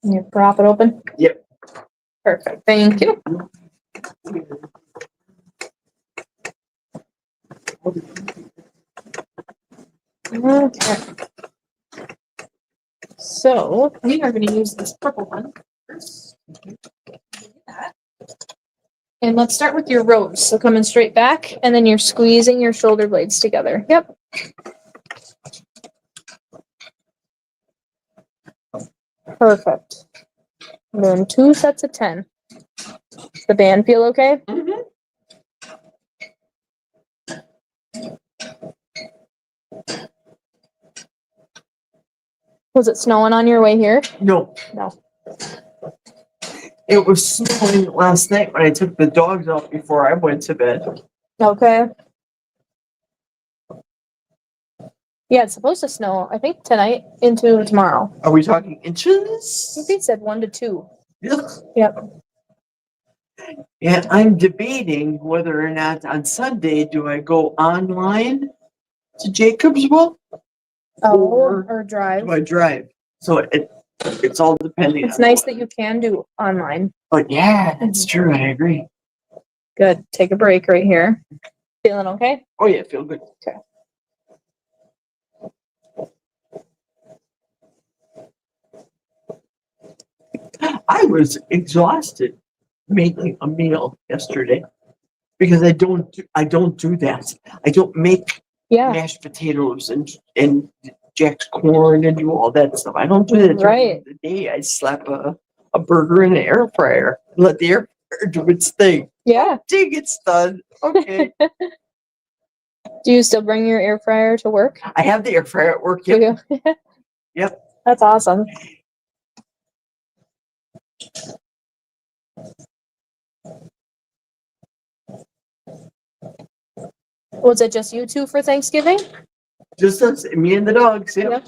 Can you prop it open? Yep. Perfect. Thank you. Okay. So we are going to use this purple one first. And let's start with your rows. So coming straight back, and then you're squeezing your shoulder blades together. Yep. Perfect. And then 2 sets of 10. Does the band feel okay? Mm-hmm. Was it snowing on your way here? No. No. It was snowing last night when I took the dogs out before I went to bed. Okay. Yeah, it's supposed to snow, I think, tonight into tomorrow. Are we talking I inches? think they said 1 to 2. Ugh. Yep. Yeah, I'm debating whether or not on Sunday do I go online to Jacobsville Or or drive. do I drive? So it's all depending. It's on nice what- that you can do online. But yeah, that's true. I agree. Good. Take a break right here. Feeling okay? Oh yeah, feel good. Okay. I was exhausted making a meal yesterday because I don't do that. I don't make Yeah. mashed potatoes and jacked corn and do all that stuff. I don't do that during Right. the day. I slap a burger in the air fryer. Let the air fryer do its thing. Yeah. Ding, it's done. Okay. Do you still bring your air fryer to work? I have the air fryer at work. Do Yep. you? Yep. That's awesome. Was it just you two for Thanksgiving? Just us, me and the dogs. Yep.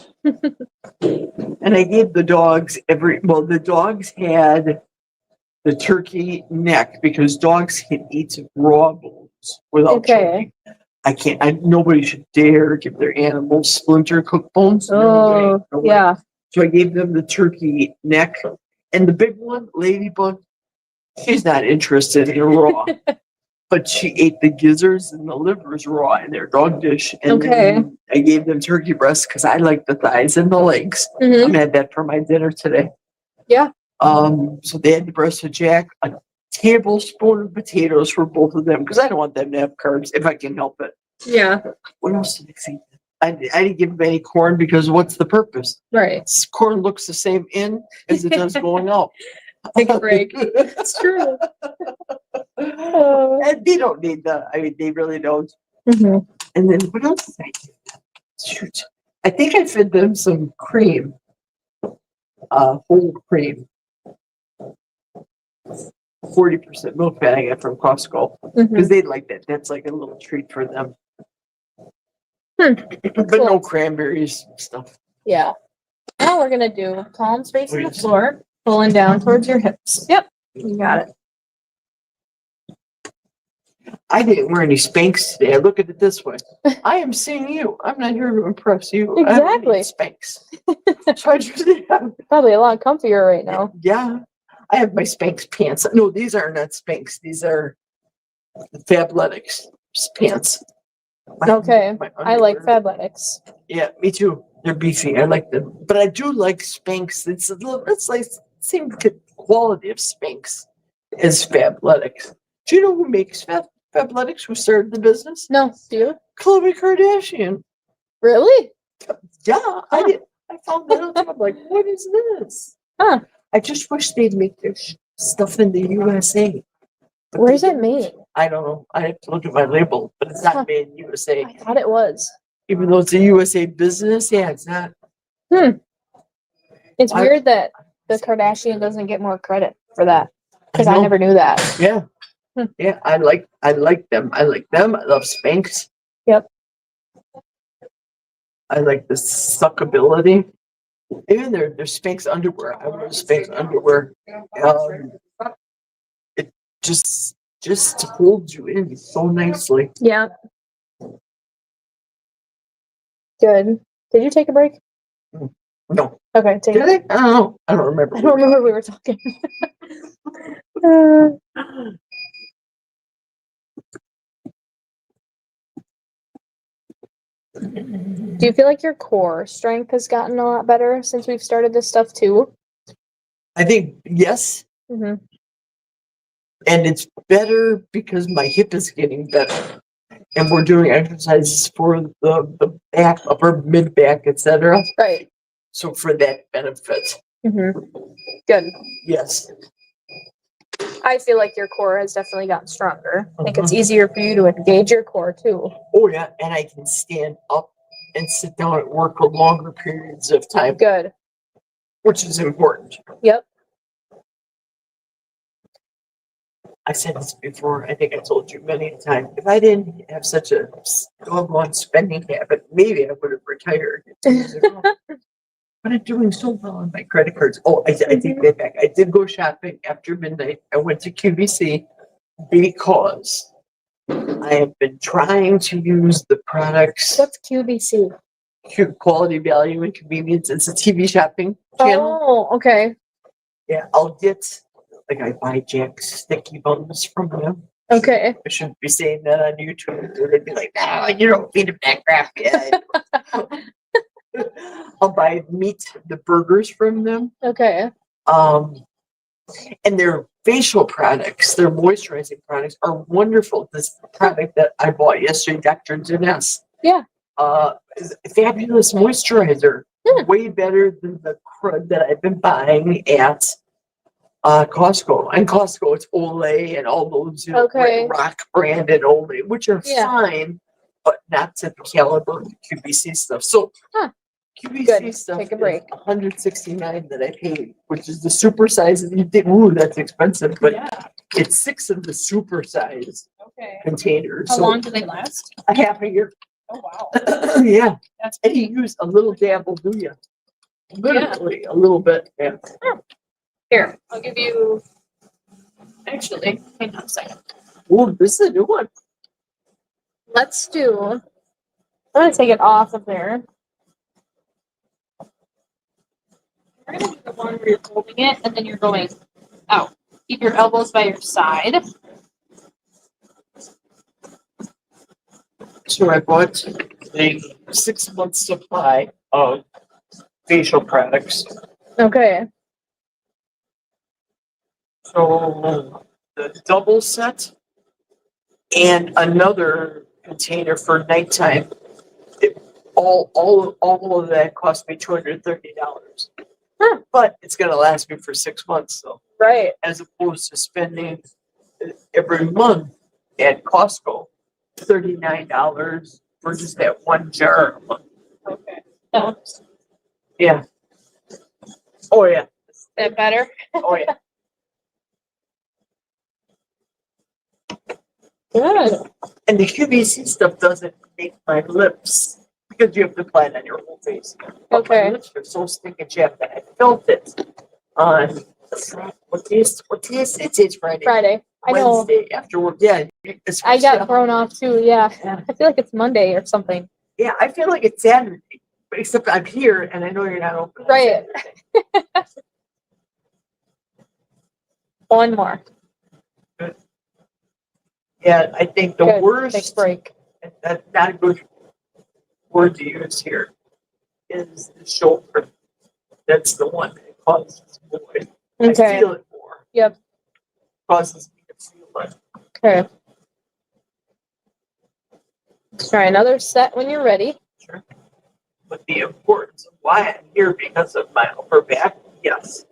And I gave the dogs the dogs had the turkey neck because dogs can eat raw bones without choking. I can't, nobody should dare give their animals splinter cooked bones. No way, Oh, no way. yeah. So I gave them the turkey neck and the big one, Ladybug, she's not interested in the raw. But she ate the gizzards and the livers raw in their dog dish. And then I gave them turkey breasts because I like the thighs and the legs. Mhm. I'm had that for my dinner today. Yeah. So they had the breast of Jack, a tablespoon of potatoes for both of them because I don't want them to have carbs if I can help it. Yeah. What else did I feed them? I didn't give them any corn because what's the purpose? Right. Corn looks the same in as it does going out. Take a break. It's true. And they don't need they really don't. Mhm. And then what else did I give them? Shoot. I think I fed them some cream. Whole cream. 40% milk fat I got from Costco. Mhm. Because they'd like that. That's like a little treat for them. But Cool. no cranberries stuff. Yeah. Now we're gonna do palms facing the Please. floor, pulling down towards your hips. Yep. You got it. I didn't wear any Spanx today. I look at it this way. I am seeing you. I'm not here to impress you. I don't Exactly. need Spanx. So I just have, Probably a lot comfier right now. yeah. I have my Spanx pants. No, these are not Spanx. These are Fabletics pants. Okay. My I like underwear. Fabletics. Yeah, me too. They're beefy. I like them. But I do like Spanx. It's like same good quality of Spanx as Fabletics. Do you know who makes Fabletics? Who started the business? No, do you? Khloe Kardashian. Really? Yeah, Huh. I found that out. I'm like, what is this? Huh. I just wish they'd make their stuff in the USA. But Where's they it don't. made? I don't know. I have to look at my label, but it's not Huh. made in USA. I thought it was. Even though it's a USA business, yeah, it's not. It's I- weird that the Kardashian doesn't get more credit for that because I know. never knew that. Yeah. Hmm. Yeah, I like them. I like them. I love Spanx. Yep. I like the suckability. Even their Spanx underwear. I wear Spanx underwear. It just holds you in so nicely. Yeah. Good. Did you take a break? No. Okay, take Did a I? I don't know. I don't remember. I don't remember we were talking. Uh, do you feel like your core strength has gotten a lot better since we've started this stuff too? I think yes, Mm-hmm. and it's better because my hip is getting better, and we're doing exercises for the back, upper mid back, etc. Right. So for that benefit, Mm-hmm. Good. yes. I feel like your core has definitely gotten stronger. I think it's easier for you to engage your core too. Oh yeah, and I can stand up and sit down at work for longer periods of time, Good. which is important. Yep. I said this before. I think I told you many a time. If I didn't have such a doggone spending habit, maybe I would have retired years ago. But I'm doing so well on my credit cards. Oh, I take that back. I did go shopping after midnight. I went to QVC because I have been trying to use the products. What's QVC? Quality, value, and convenience. It's a TV shopping channel. Oh, okay. Yeah, I'll get, like, I buy Jack sticky buns from them. Okay. I shouldn't be saying that on YouTube. They'd be like, no, you don't feed them that crap yet. I'll buy the burgers from them. Okay. And their facial products, their moisturizing products are wonderful. This product that I bought yesterday, Dr. Dennis. Yeah. Is a fabulous moisturizer. Way better than the crud that I've been buying at Costco. And Costco, it's Olay and all those, Okay. rock branded Olay, which are Yeah. fine, but not to the caliber of the QVC stuff. So QVC Good. stuff Take a break. is $169 that I paid, which is the super size. And you think, ooh, that's expensive, but it's 6 of the super size Okay. containers. How So long do they last? a half a year. Oh wow. Yeah. That's And you use a little dab will do you. Literally a little bit. Yeah. Here, I'll give you. Actually, hang on a second. Ooh, this is a new one. Let's do. I'm gonna take it off of there. We're gonna do the one where you're holding it and then you're going out. Keep your elbows by your side. So I bought a 6-month supply of facial products. Okay. So the double set and another container for nighttime. All of that cost me $230. But it's gonna last me for 6 months, so Right. as opposed to spending every month at Costco $39 for just that one jar a month. Okay. Oh, is Yeah. Oh yeah. that better? Oh yeah. Good. And the QVC stuff doesn't make my lips because you have to apply it on your whole face. But Okay. my lips are so stinking chapped that I felt it on what day is it? It's Friday. Friday. I know. Wednesday after work. Yeah. I got thrown off too. Yeah. I feel like it's Monday or something. Yeah, I feel like it's Saturday. But except I'm here and I know you're not open. Right. One more. Yeah, I think the Good. Take a worst, break. that's not a good word to use here, is the shoulder. That's the one that causes boy. Okay. I feel it more. Yep. Causes me to feel it. Okay. Let's try another set when you're ready. Sure. But the importance of why I'm here because of my upper back, yes,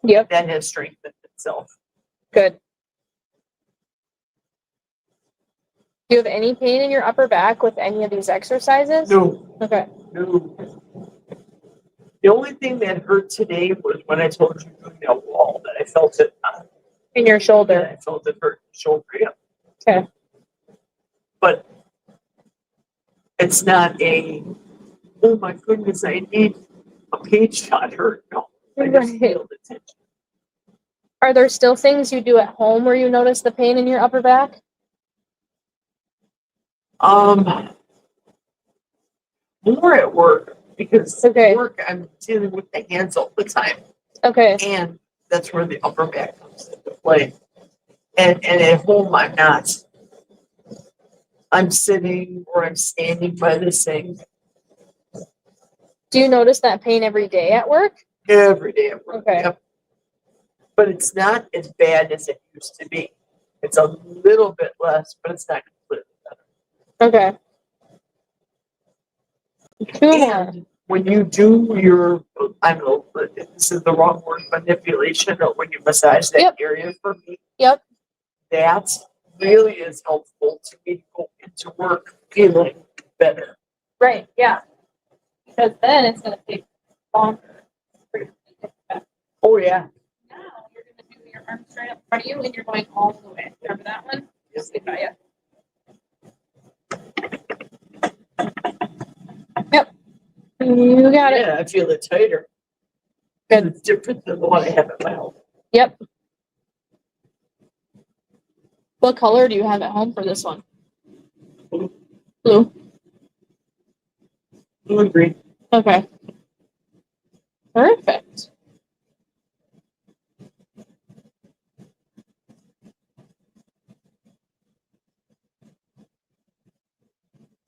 Yep. that has strengthened itself. Good. Do you have any pain in your upper back with any of these exercises? No, Okay. no. The only thing that hurt today was when I told you doing that wall that I felt it In your yeah, shoulder. I felt it hurt the shoulder, yeah. Okay. But it's not a, oh my goodness, I need a page shot hurt. No, I just Right. feel the tension. Are there still things you do at home where you notice the pain in your upper back? More at work because Okay. at work I'm dealing with the hands all the time, Okay. and that's where the upper back comes into play. And at home I'm not. I'm sitting or I'm standing by the sink Do you notice that pain every day at work? every day at work. Okay. Yep. But it's not as bad as it used to be. It's a little bit less, but it's not completely better. Okay. Two more. And when you do your, I don't know, but this is the wrong word, manipulation, or when you massage that Yep. area for me, Yep. that really is helpful to me to go into work feeling better. Right. Yeah. Because then it's going to take longer for you to get back. Oh, yeah. Now you're going to do your arms straight up in front of you and you're going all the way. Remember that one? Just sit by you. Yep. You got it. Yeah, I feel it tighter. Good. It's different than the one I have at my home. Yep. What color do you have at home for this one? Blue. Blue. Blue and green. Okay. Perfect.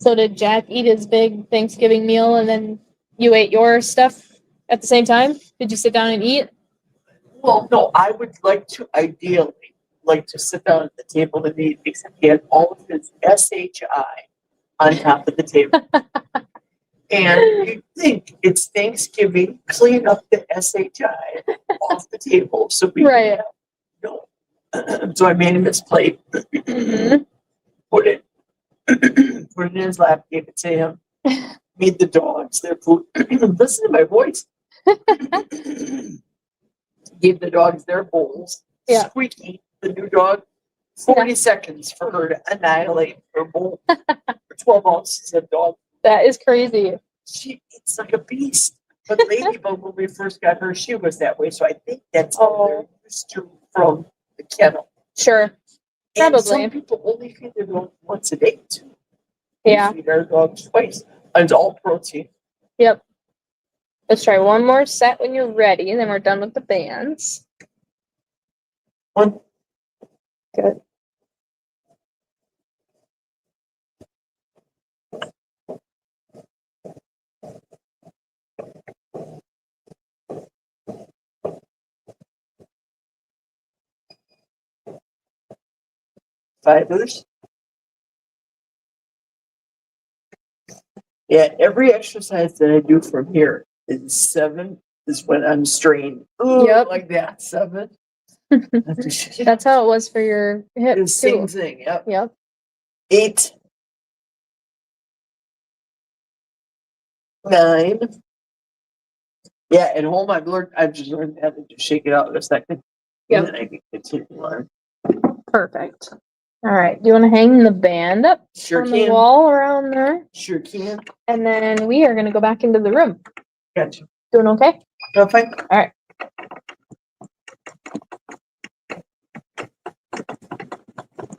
So did Jack eat his big Thanksgiving meal and then you ate your stuff at the same time? Did you sit down and eat? Well, no, I would like to ideally like to sit down at the table and eat, except he had all of his SHI on top of the table. And you think it's Thanksgiving, clean up the SHI off the table so we Right. can no. So I made him his plate, Mhm. put it in his lap, gave it to him, made the dogs their food. Listen to my voice. Gave the dogs their bowls. Yeah. Squeaky, the new dog, 40 seconds for her to annihilate her bowl. 12 ounces of dog. That is crazy. She eats like a beast. But Ladybug, when we first got her, she was that way. So I think that's all they're used to from the kennel. Sure. And Probably. some people only feed their dog once a day too. We Yeah. feed our dogs twice. And it's all protein. Yep. Let's try one more set when you're ready, and then we're done with the bands. One. Good. Fibers. Yeah, every exercise that I do from here is 7 is when I'm strained. Ooh, Yep. like that. 7. That's how it was for your hip The same too. thing. Yep. Yep. 8. 9. Yeah, at home I've just learned how to just shake it out in a second. Yep. And then I can continue on. Perfect. All right. Do you want to hang the band up Sure on can. the wall around there? Sure can. And then we are going to go back into the room. Gotcha. Doing okay? No, fine. All right.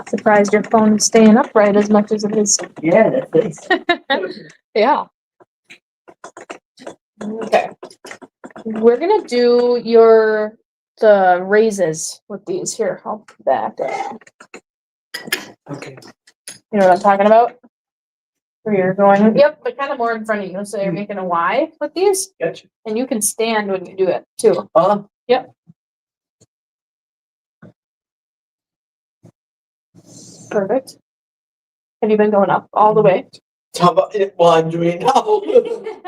Surprised your phone's staying upright as much as it is. Yeah, that's nice. Yeah. Okay. We're gonna do the raises with these here. I'll put that down. Okay. You know what I'm talking about? Where you're going, yep, but kind of more in front of you. So you're making a Y with these, Gotcha. and you can stand when you do it too. Uh, Yep. Perfect. Have you been going up all the way? How about it? Well, I'm doing it now.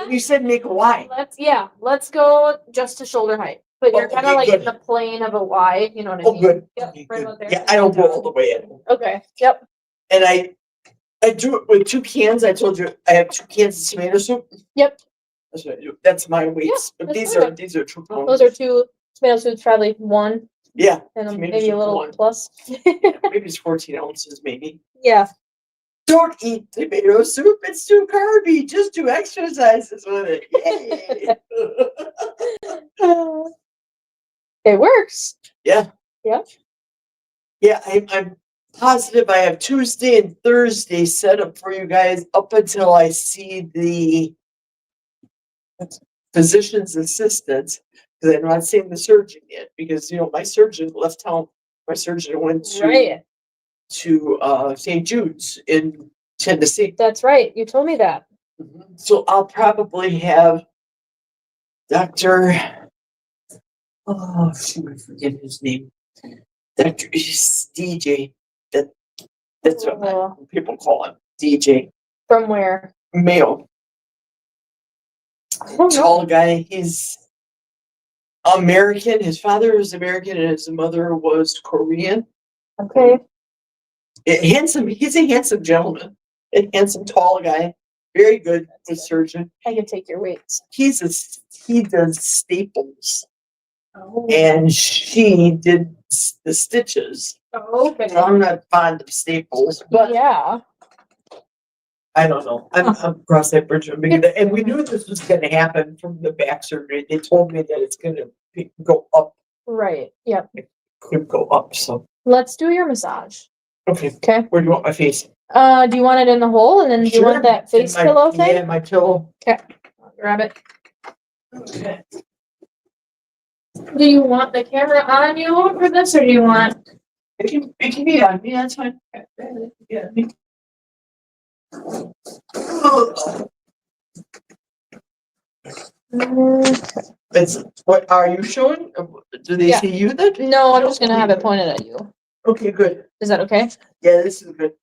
You said make a Y. Let's go just to shoulder height. But you're Oh, kind of okay, like good. in the plane of a Y, you know what I Oh, mean? good. Yep, Okay, right good. about there. Yeah, I don't go all the way in. Okay, yep. And I do it with 2 cans. I told you I have 2 cans of tomato soup. Yep. That's what I do. That's my weights. But that's these perfect. are 2 pounds. Those are 2 tomato soups, probably 1, Yeah. and then tomato maybe a soup, little 1. plus. Maybe it's 14 ounces, maybe. Yeah. Don't eat tomato soup. It's too carby. Just do exercises with it. Yay. It works. Yeah. Yep. Yeah, I'm positive I have Tuesday and Thursday set up for you guys up until I see the physician's assistant, because I'm not seeing the surgeon yet, because my surgeon left town. My surgeon went to St. Jude's in Tennessee. That's right. You told me that. So I'll probably have Dr. Oh, shoot, I forget his name. Dr. DJ. That's what people call him. DJ. From where? Mayo. Tall guy. He's American. His father was American and his mother was Korean. Okay. Handsome. He's a handsome gentleman. A handsome, tall guy. Very good surgeon. I can take your weights. He does staples. Oh. And she did the stitches. Oh, okay. So I'm not fond of staples, but yeah. I don't know. I'm cross that bridge. And we knew this was going to happen from the back surgery. They told me that it's going to go up. Right. Yep. It could go up. So let's do your massage. okay. Okay. Where do you want my face? Do you want it in the hole, and then do you want that face pillow thing? Yeah, my pillow. Okay. I'll grab it. Okay. Do you want the camera on you for this, or do you want? It can be on me. That's fine. Yeah. It's what are you showing? Do they see you then? No, I'm just gonna have it pointed at you. Okay, good. Is that okay? Yeah, this is good.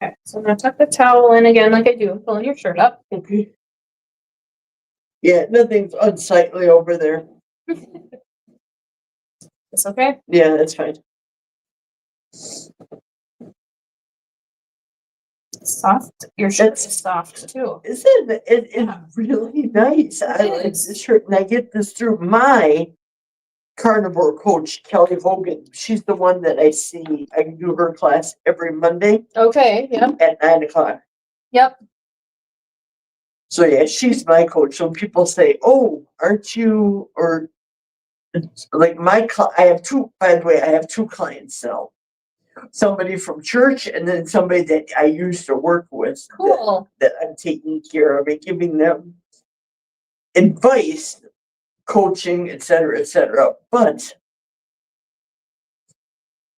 Okay, so I'm gonna tuck the towel in again, like I do, pulling your shirt up. Okay. Yeah, nothing's unsightly over there. It's okay. Yeah, that's fine. Soft. Your shirt's soft too. Isn't it? It's really nice. I like this shirt, and I get this through my carnivore coach, Kelly Hogan. She's the one that I see. I can do her class every Monday Okay. Yep. at 9:00. Yep. So yeah, she's my coach. So people say, "Oh, aren't you?" Or like I have 2. By the way, I have 2 clients now. Somebody from church, and then somebody that I used to work with. Cool. That I'm taking care of and giving them advice, coaching, etc. But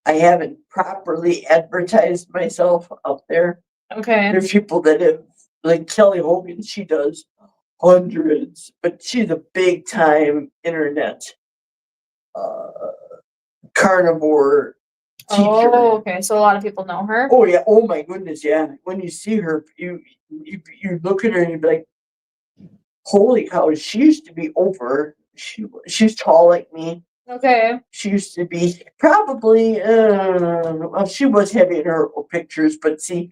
I haven't properly advertised myself out there. Okay. There's people that have, like Kelly Hogan, she does hundreds, but she's a big time internet carnivore teacher. Oh, okay. So a lot of people know her. Oh yeah. Oh my goodness. Yeah. When you see her, you look at her and you be like, "Holy cow!" She used to be over. She's tall like me. Okay. She used to be probably. Well, she was heavy in her pictures, but see,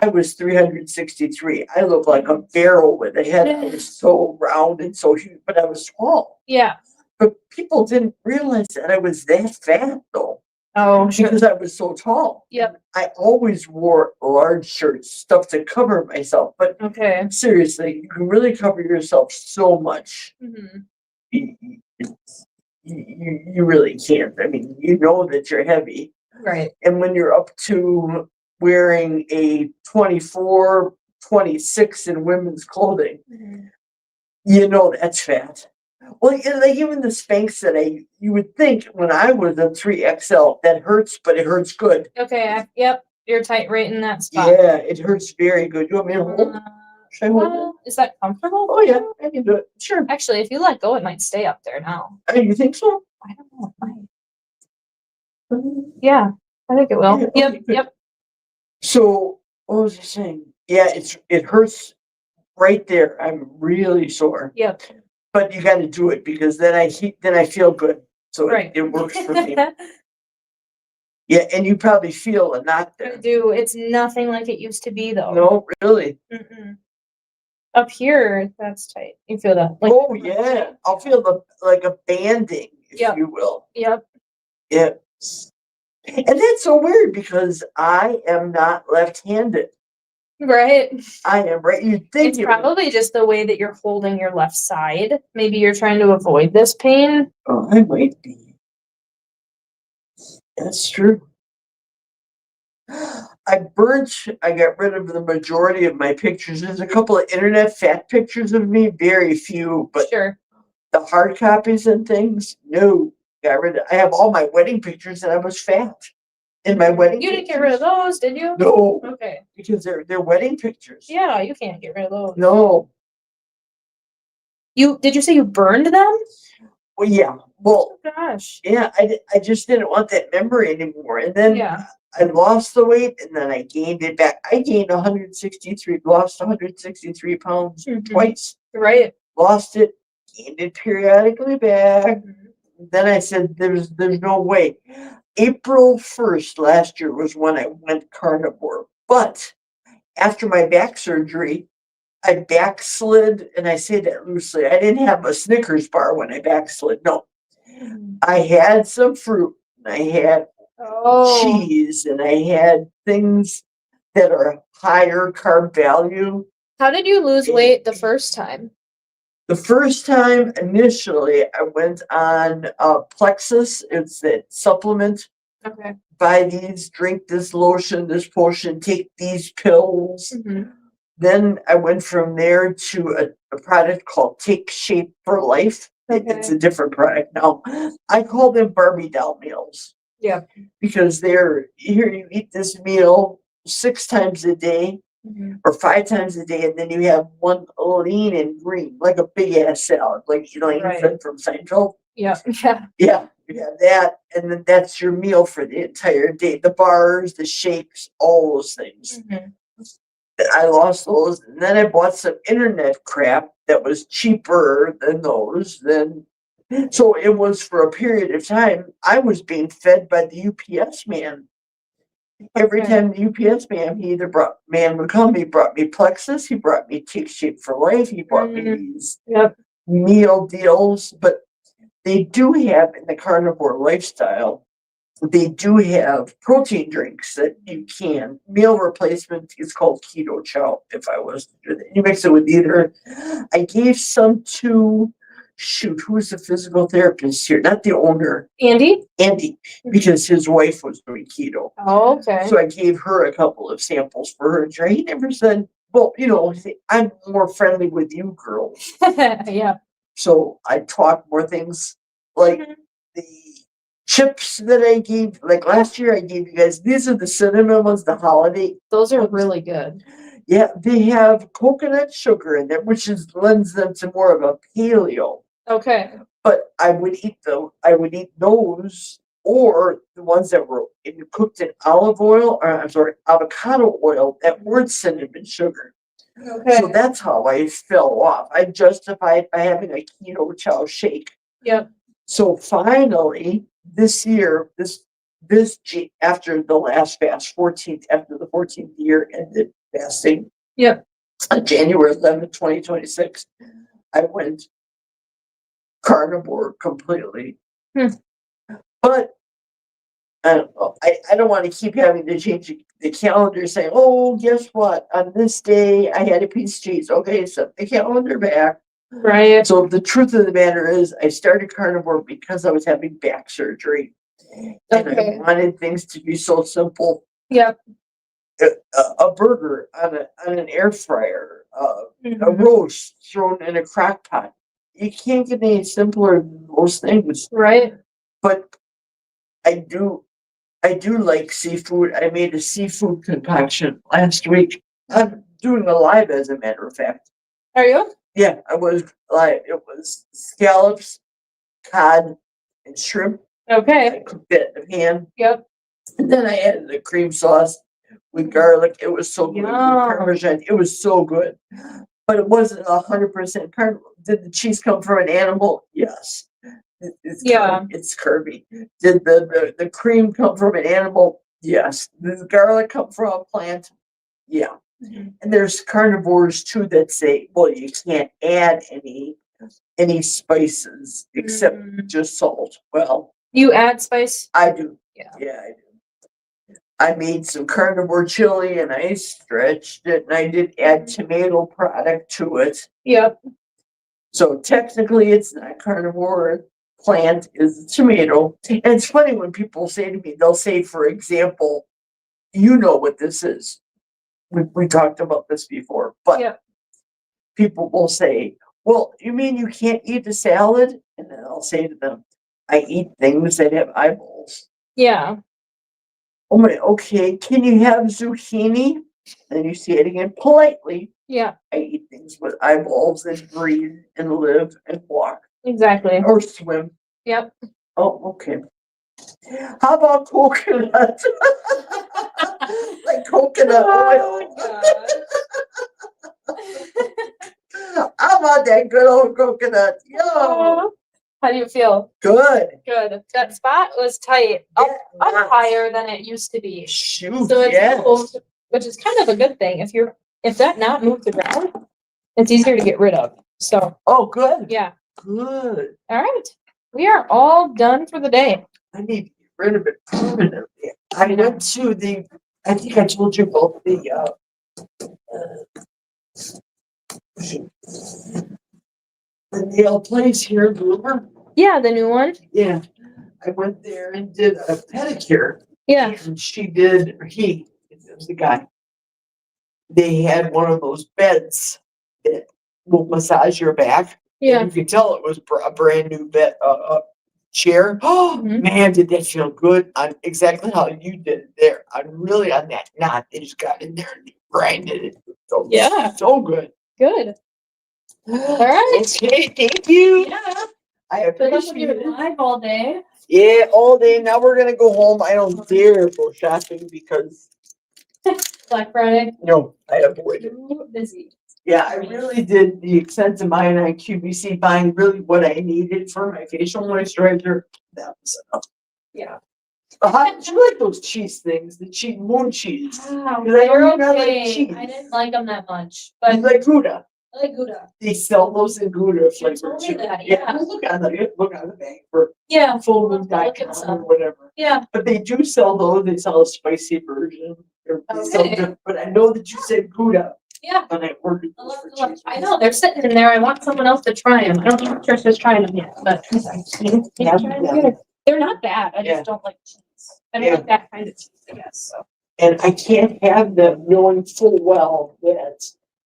I was 363. I look like a barrel with a head. I was so round and so huge, but I was tall. Yeah. But people didn't realize that I was that fat though. Oh, sure. Because I was so tall. Yep. I always wore large shirts, stuff to cover myself. But Okay. seriously, you can really cover yourself so much. Mm-hmm. You really can't. I mean, you know that you're heavy. Right. And when you're up to wearing a 24, 26 in women's clothing, you know that's fat. Well, like even the Spanx that you would think when I was a 3XL, that hurts, but it hurts good. Okay. Yep. You're tight right in that spot. Yeah, it hurts very good. You want me to hold? Should I hold it? Well, is that comfortable? Oh, yeah, I can do it. Sure. Actually, if you let go, it might stay up there now. Oh, you think so? I don't know. It might. Yeah, I think it will. Yeah, Yep, okay, good. yep, So, what was I saying? Yeah, it hurts right there. I'm really sore. yep. But you got to do it because then I feel good. So Right. it works for me. Yeah, and you probably feel a knot I there. do. It's nothing like it used to be, though. No, really. Mm-mm. Up here, that's tight. You feel that? Like, Oh yeah, I'll feel like a banding, if Yep. you will. Yep. Yeah. And that's so weird because I am not left-handed. Right. I am right. You'd think It's it would- probably just the way that you're holding your left side. Maybe you're trying to avoid this pain. Oh, I might be. That's true. I got rid of the majority of my pictures. There's a couple of internet fat pictures of me, very few, but Sure. the hard copies and things, no. I have all my wedding pictures and I was fat in my wedding You didn't get rid of those, did you? No, Okay. because they're wedding pictures. Yeah, you can't get rid of those. No. Did you say you burned them? Well, yeah. Well, Oh gosh. yeah, I just didn't want that memory anymore. And then Yeah. I lost the weight and then I gained it back. I gained 163, lost 163 pounds Mhm. twice. Right. Lost it, gained it periodically back. Mhm. Then I said, there's no way. April 1st last year was when I went carnivore. But after my back surgery, I backslid, and I say that loosely. I didn't have a Snickers bar when I backslid. No, I had some fruit, and I had Oh. cheese, and I had things that are higher carb value. How did you lose weight the first time? The first time initially, I went on Plexus. It's that supplement. Okay. Buy these, drink this lotion, this potion, take these pills. Mhm. Then I went from there to a product called Take Shape for Life. It's Okay. a different product now. I call them Barbie doll meals. Yeah. Because here you eat this meal 6 times a day Mhm. or 5 times a day, and then you have one lean and green, like a big ass salad, like Elaine Right. said from Seinfeld. Yeah. Yeah. Yeah, you have that, and then that's your meal for the entire day. The bars, the shakes, all those things. Mhm. I lost those, and then I bought some internet crap that was cheaper than those. So it was for a period of time. I was being fed by the UPS man. Every Okay. time the UPS man, would come, he brought me Plexus, he brought me Take Shape for Life, he brought me Mhm. these Yep. meal deals. But they do have in the carnivore lifestyle, they do have protein drinks that you can. Meal replacement is called keto chow. If I was to do that, you mix it with either. I gave some to who's the physical therapist here? Not the owner, Andy? Andy, because his wife was doing keto. Oh, okay. So I gave her a couple of samples for her to try. He never said, well, I'm more friendly with you girls. Yeah. So I taught more things like Mhm. the chips that I gave, like last year I gave you guys, these are the cinnamon ones, the holiday. Those are really good. Yeah, they have coconut sugar in them, which lends them to more of a paleo. Okay. But I would eat those or the ones that were cooked in olive oil, or I'm sorry, avocado oil that weren't cinnamon sugar. Okay. So that's how I fell off. I justified by having a keto chow shake. Yep. So finally, this year, after the last fast, after the 14th year ended fasting, Yep. on January 11th, 2026, I went carnivore completely. Hmm. But I don't know. I don't want to keep having to change the calendar saying, oh, guess what? On this day, I had a piece of cheese. Okay, so the calendar back. Right. So the truth of the matter is, I started carnivore because I was having back surgery. And Okay. I wanted things to be so simple. Yep. A burger on an air fryer, a Mhm. roast thrown in a crock pot. You can't get any simpler than those things. Right. But I do like seafood. I made a seafood concoction last week. doing a live, as a matter of fact. Are you? Yeah, I was live. It was scallops, cod, and shrimp. I Okay. cooked that in a pan. Yep. And then I added the cream sauce with garlic. It was so good. With Yum. Parmesan. It was so good. But it wasn't 100% carnivore. Did the cheese come from an animal? Yes. Yeah. It's curvy. Did the cream come from an animal? Yes. Did the garlic come from a plant? Yeah. And there's carnivores too that say, well, you can't add any spices except just salt. Well, You add spice? I do. Yeah. Yeah, I do. I made some carnivore chili and I stretched it and I did add tomato product to it. Yep. So technically it's not carnivore. Plant is a tomato. And it's funny when people say to me, they'll say, for example, you know what this is. We talked about this before, but Yep. people will say, well, you mean you can't eat a salad? And then I'll say to them, I eat things that have eyeballs. Yeah. Oh my, okay, can you have zucchini? And you say it again politely. Yeah. I eat things with eyeballs that breathe and live and walk Exactly. or swim. Yep. Oh, okay. How about coconut? Like coconut oil. How about that good old coconut? Yo, How do you feel? good. Good. That spot was tight. Up higher than it used to be. Shoot, So it's yes. moved, which is kind of a good thing. If that knot moved around, it's easier to get rid of. So Oh, good. yeah. Good. All right. We are all done for the day. I need to get rid of it permanently. I went to I think I told you about the nail place here in Bloomer. Yeah, the new one. Yeah. I went there and did a pedicure. Yeah. And he, it was the guy. They had one of those beds that will massage your back. Yeah. You could tell it was a brand new bed, chair. Oh, Mhm. man, did that feel good? On exactly how you did it there. On that knot. They just got in there and grinded it. So, Yeah. So good. Good. All right. Okay, thank you. Yeah. I Good luck with appreciate your it. live all day. Yeah, all day. Now we're gonna go home. I don't dare go shopping because Black Friday. no, I avoid it. Too busy. Yeah, I really did the extensive mine on QVC buying really what I needed for my facial moisturizer. That was enough. Yeah. How did you like those cheese things? The cheese moon cheese. Wow. Because I They're don't like okay. cheese. I didn't like them that much, I but like Gouda. I like Gouda. They sell those in Gouda flavor told me too. that, yeah. Look on the bag for Yeah. fullmoon.com or whatever. Yeah. But they do sell those. They sell a spicy version. Okay. But I know that you said Gouda. Yeah. When I ordered those for cheese. I know they're sitting in there. I want someone else to try them. I don't think Trisha's trying them yet, but I can't have them. they're not bad. I just don't like cheese. I don't like that kind of cheese, I guess. So. And I can't have them knowing full well that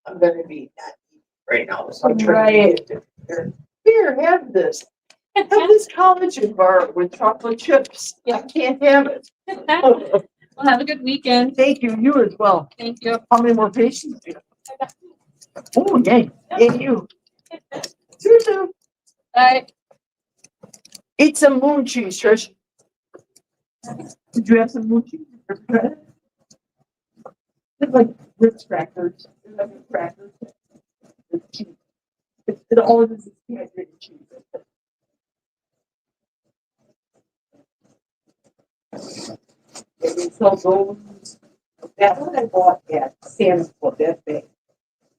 I'm gonna be not eating right now. So I'm trying to get it. Here, have this. Have this collagen bar with chocolate chips. I can't have it. Well, have a good weekend. Thank you. You as well. Thank you. How many more patients do you have? Oh, yay. And you. Too. Bye. Eat some moon cheese, Trish. Did you have some moon cheese? It's like Ritz crackers. Crackers. It's cheese. It always is dehydrated cheese. And they sell those. That one I bought at Sam's Club, that big.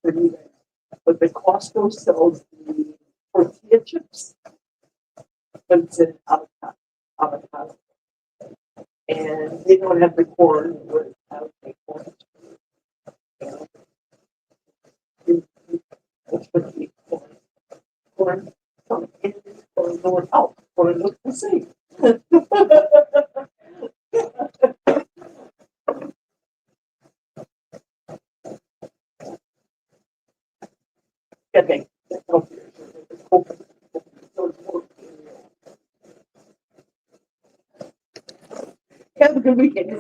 But the Costco sells the tortilla chips. But it's an avocado. And they don't have the corn with corn. That's what they corn. Corn. Corn going out. Corn looks the same. Okay. Have a good weekend.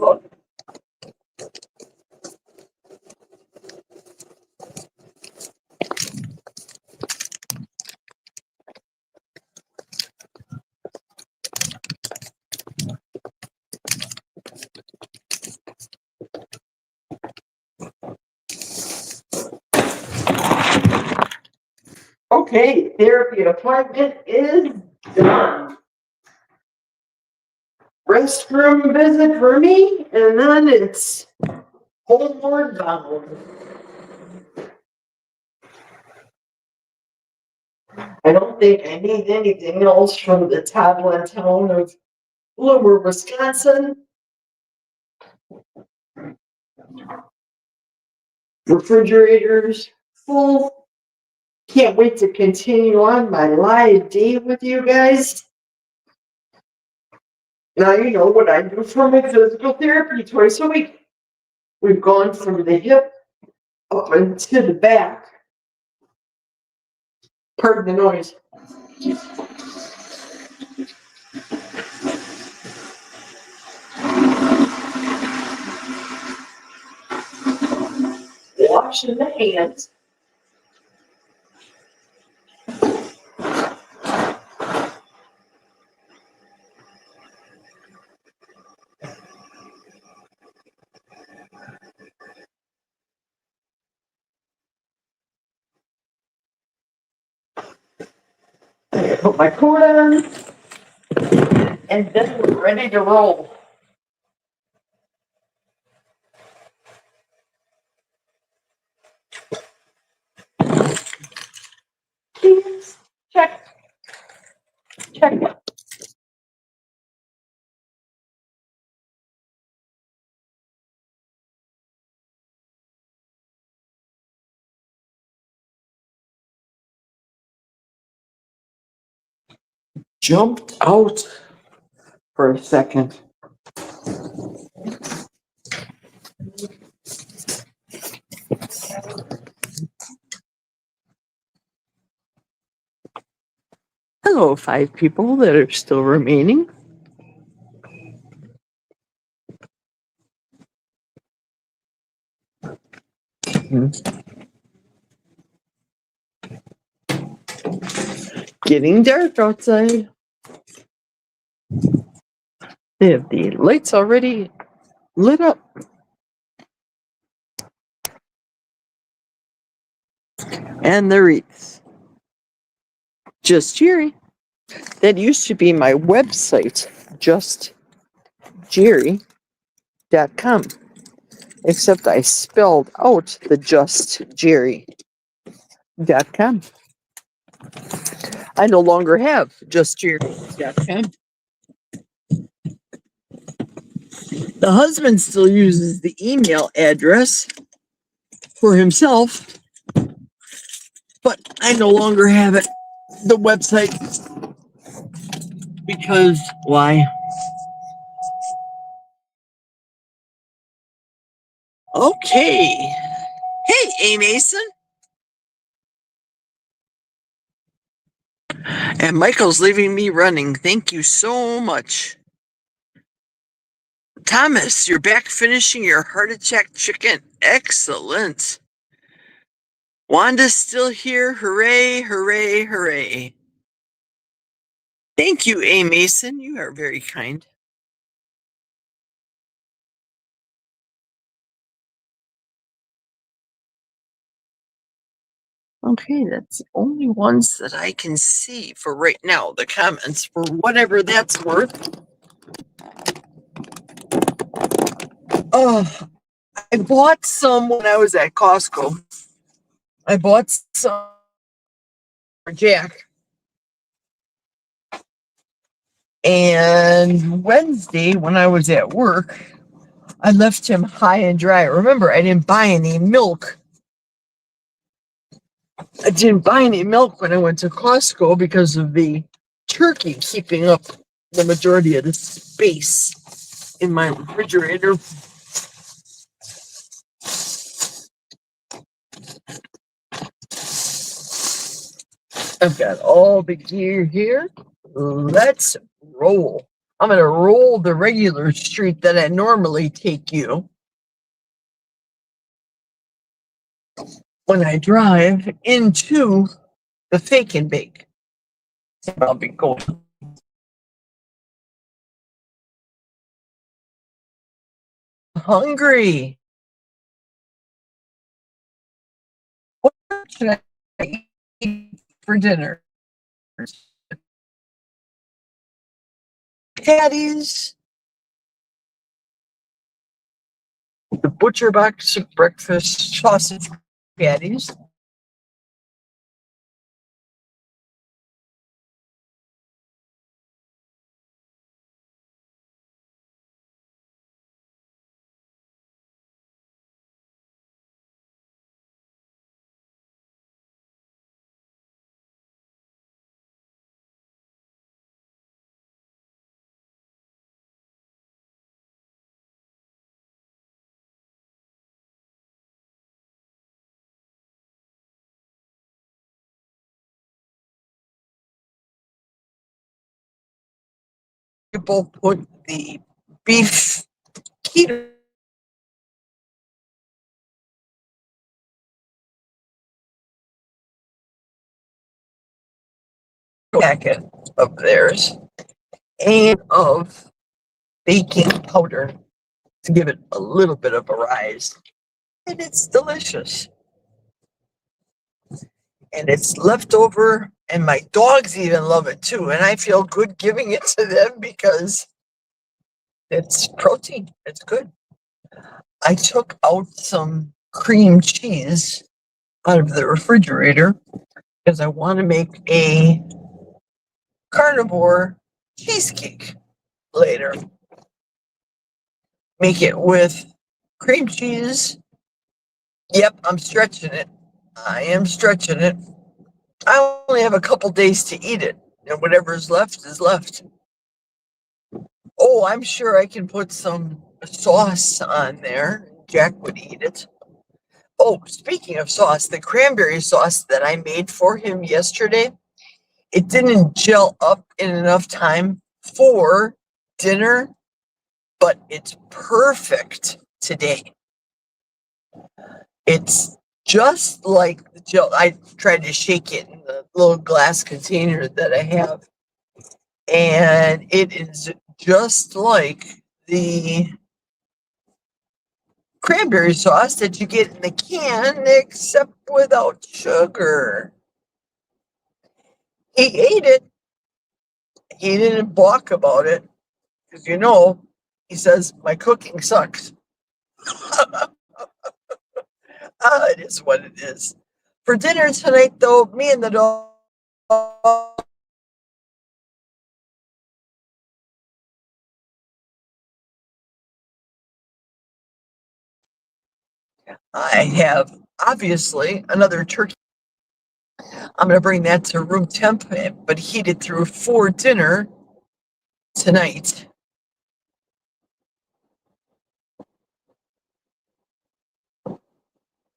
Okay, therapy appointment is done. Restroom visit for me, and then it's homeward bound. I don't think I need anything else from the town of Bloomer, Wisconsin. Refrigerators full. Can't wait to continue on my live date with you guys. Now you know what I do for my physical therapy twice a week. We've gone from the hip up into the back. Pardon the noise. Washing the hands. I put my coat on, and then we're ready to roll. Please check. Check. Jumped out for a second. Hello, 5 people that are still remaining. Getting dark outside. They have the lights already lit up. And the wreaths. Just Geri. That used to be my website, justgeri.com. Except I spelled out the justgeri.com. I no longer have justgeri.com. The husband still uses the email address for himself, but I no longer have it, the website, because why? Okay. Hey, A. Mason. And Michael's leaving me running. Thank you so much. Thomas, you're back finishing your heart attack chicken. Excellent. Wanda's still here. Hooray, hooray, hooray. Thank you, A. Mason. You are very kind. Okay, that's the only ones that I can see for right now, the comments, for whatever that's worth. Oh, I bought some when I was at Costco. I bought some for Jack. And Wednesday, when I was at work, I left him high and dry. Remember, I didn't buy any milk. I didn't buy any milk when I went to Costco because of the turkey keeping up the majority of the space in my refrigerator. I've got all the gear here. Let's roll. I'm going to roll the regular street that I normally take you when I drive into the fake and bake. I'll be going. Hungry. What should I eat for dinner. Patties, the butcher box breakfast sausage patties. People put the beef keto packet of theirs and of baking powder to give it a little bit of a rise. And it's delicious. And it's leftover, and my dogs even love it too. And I feel good giving it to them because it's protein. It's good. I took out some cream cheese out of the refrigerator because I want to make a carnivore cheesecake later. Make it with cream cheese. Yep, I'm stretching it. I am stretching it. I only have a couple days to eat it, and whatever's left is left. Oh, I'm sure I can put some sauce on there. Jack would eat it. Oh, speaking of sauce, the cranberry sauce that I made for him yesterday, it didn't gel up in enough time for dinner, but it's perfect today. It's just like the gel. I tried to shake it in the little glass container that I have, and it is just like the cranberry sauce that you get in the can, except without sugar. He ate it. He didn't balk about it because he says my cooking sucks. It is what it is. For dinner tonight, though, me and the dog. I have obviously another turkey. I'm going to bring that to room temp, but heat it through for dinner tonight.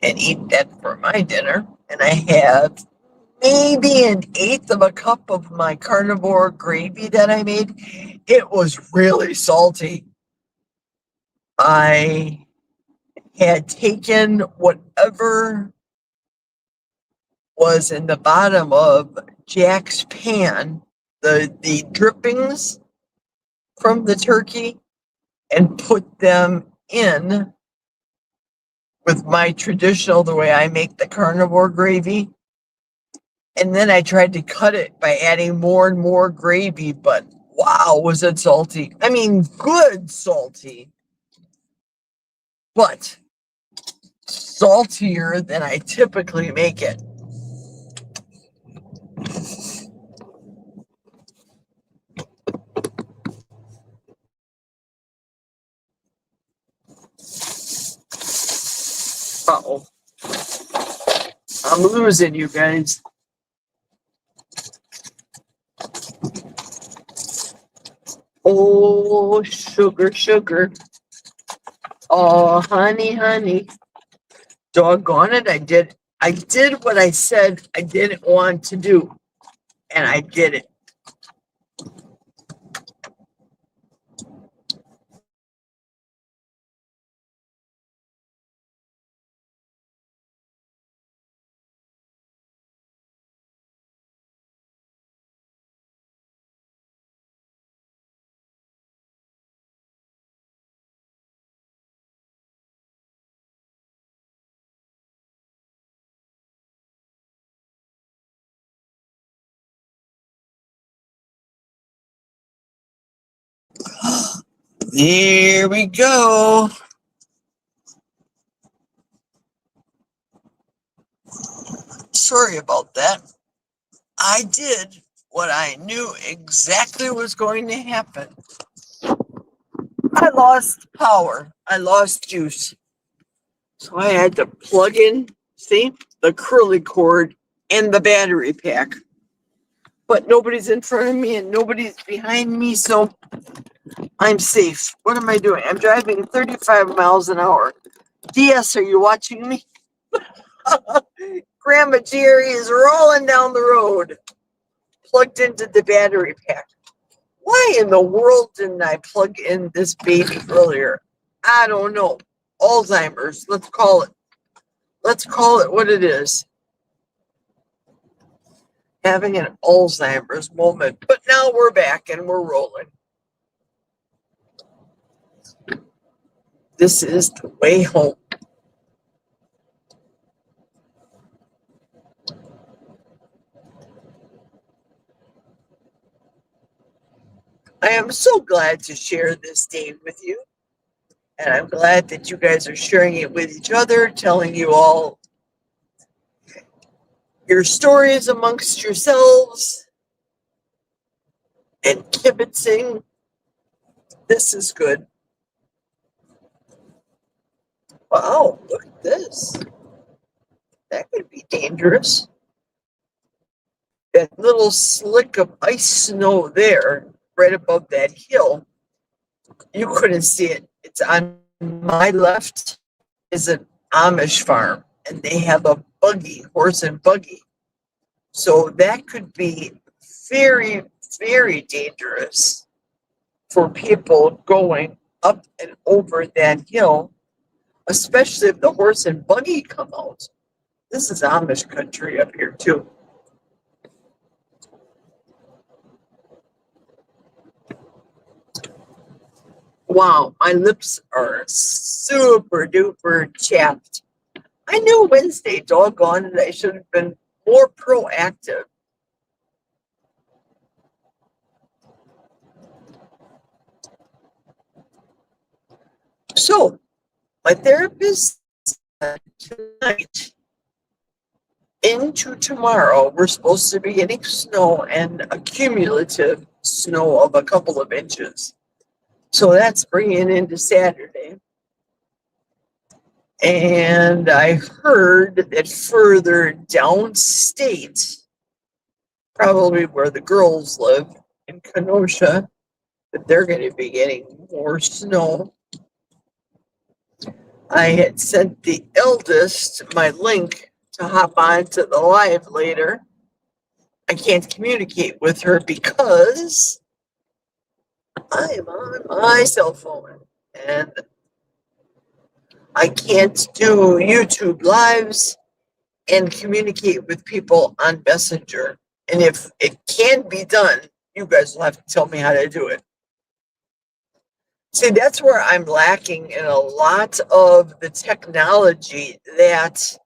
And eat that for my dinner. And I have maybe an eighth of a cup of my carnivore gravy that I made. It was really salty. I had taken whatever was in the bottom of Jack's pan, the drippings from the turkey, and put them in with my traditional, the way I make the carnivore gravy. And then I tried to cut it by adding more and more gravy, but wow, was it salty. I mean, good salty, but saltier than I typically make it. Uh-oh. I'm losing you guys. Oh, sugar, sugar. Oh, honey, honey. Doggone it, I did what I said I didn't want to do, and I did it. Here we go. Sorry about that. I did what I knew exactly was going to happen. I lost power. I lost juice. So I had to plug in, see, the curly cord and the battery pack. But nobody's in front of me and nobody's behind me, so I'm safe. What am I doing? I'm driving 35 miles an hour. DS, are you watching me? Grandma Geri is rolling down the road, plugged into the battery pack. Why in the world didn't I plug in this baby earlier? I don't know. Alzheimer's, let's call it. Let's call it what it is. Having an Alzheimer's moment. But now we're back and we're rolling. This is the way home. I am so glad to share this day with you. And I'm glad that you guys are sharing it with each other, telling you all your stories amongst yourselves and kibitzing. This is good. Wow, look at this. That could be dangerous. That little slick of ice snow there, right above that hill, you couldn't see it. It's on my left is an Amish farm, and they have a buggy, horse and buggy. So that could be very, very dangerous for people going up and over that hill, especially if the horse and buggy come out. This is Amish country up here too. Wow, my lips are super duper chapped. I knew Wednesday, doggone it, I should have been more proactive. So, my therapist said tonight into tomorrow, we're supposed to be getting snow and a cumulative snow of a couple of inches. So that's bringing into Saturday. And I heard that further downstate, probably where the girls live in Kenosha, that they're going to be getting more snow. I had sent the eldest my link to hop on to the live later. I can't communicate with her because I am on my cell phone and I can't do YouTube lives and communicate with people on Messenger. And if it can be done, you guys will have to tell me how to do it. See, that's where I'm lacking in a lot of the technology that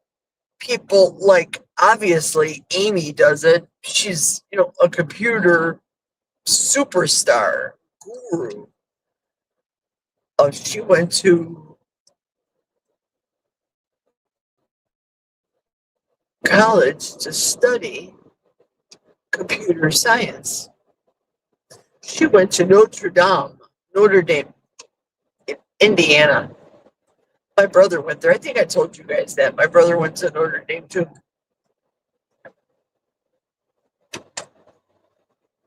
people like. Obviously, Amy does it. She's, a computer superstar, guru. She went to college to study computer science. She went to Notre Dame in Indiana. My brother went there. I think I told you guys that. My brother went to Notre Dame too.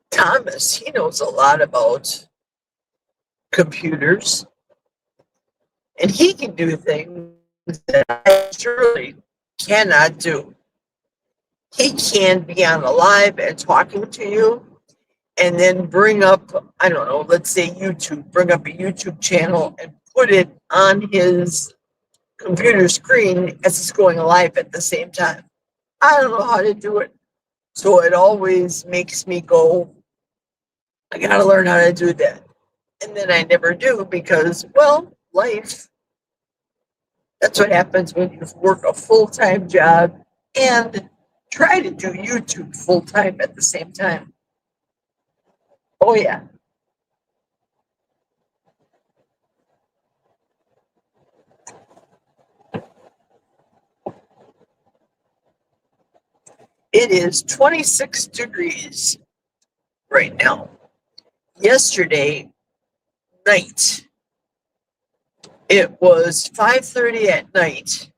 Thomas, he knows a lot about computers. And he can do things that I surely cannot do. He can be on a live and talking to you and then bring up, I don't know, let's say YouTube, bring up a YouTube channel and put it on his computer screen as it's going live at the same time. I don't know how to do it. So it always makes me go, I got to learn how to do that. And then I never do because, well, life. That's what happens when you work a full-time job and try to do YouTube full-time at the same time. Oh, yeah. It is 26 degrees right now. Yesterday night, it was 5:30 at night.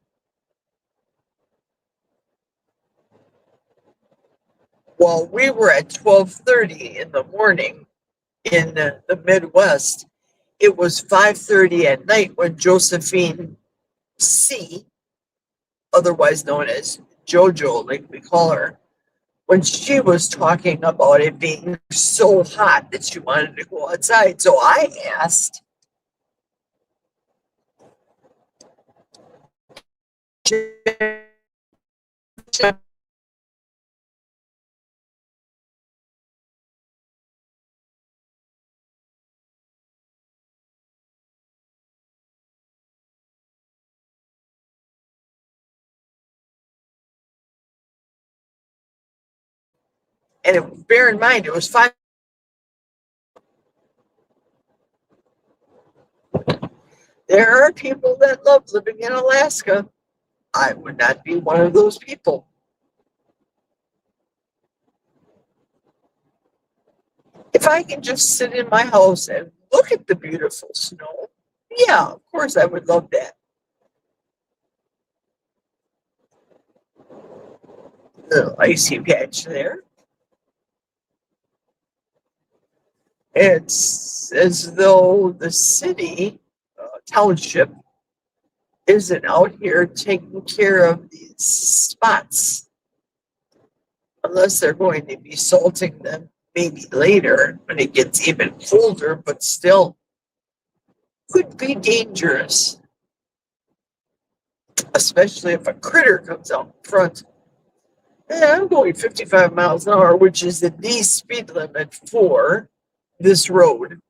While we were at 12:30 in the morning in the Midwest, it was 5:30 at night when Josephine C., otherwise known as JoJo, like we call her, when she was talking about it being so hot that she wanted to go outside. So I asked, bear in mind, it was 5. There are people that love living in Alaska. I would not be one of those people. If I can just sit in my house and look at the beautiful snow, yeah, of course I would love that. Little icy patch there. It's as though the city, township, isn't out here taking care of these spots, unless they're going to be salting them maybe later when it gets even colder, but still could be dangerous, especially if a critter comes out in front. And I'm going 55 miles an hour, which is the speed limit for this road.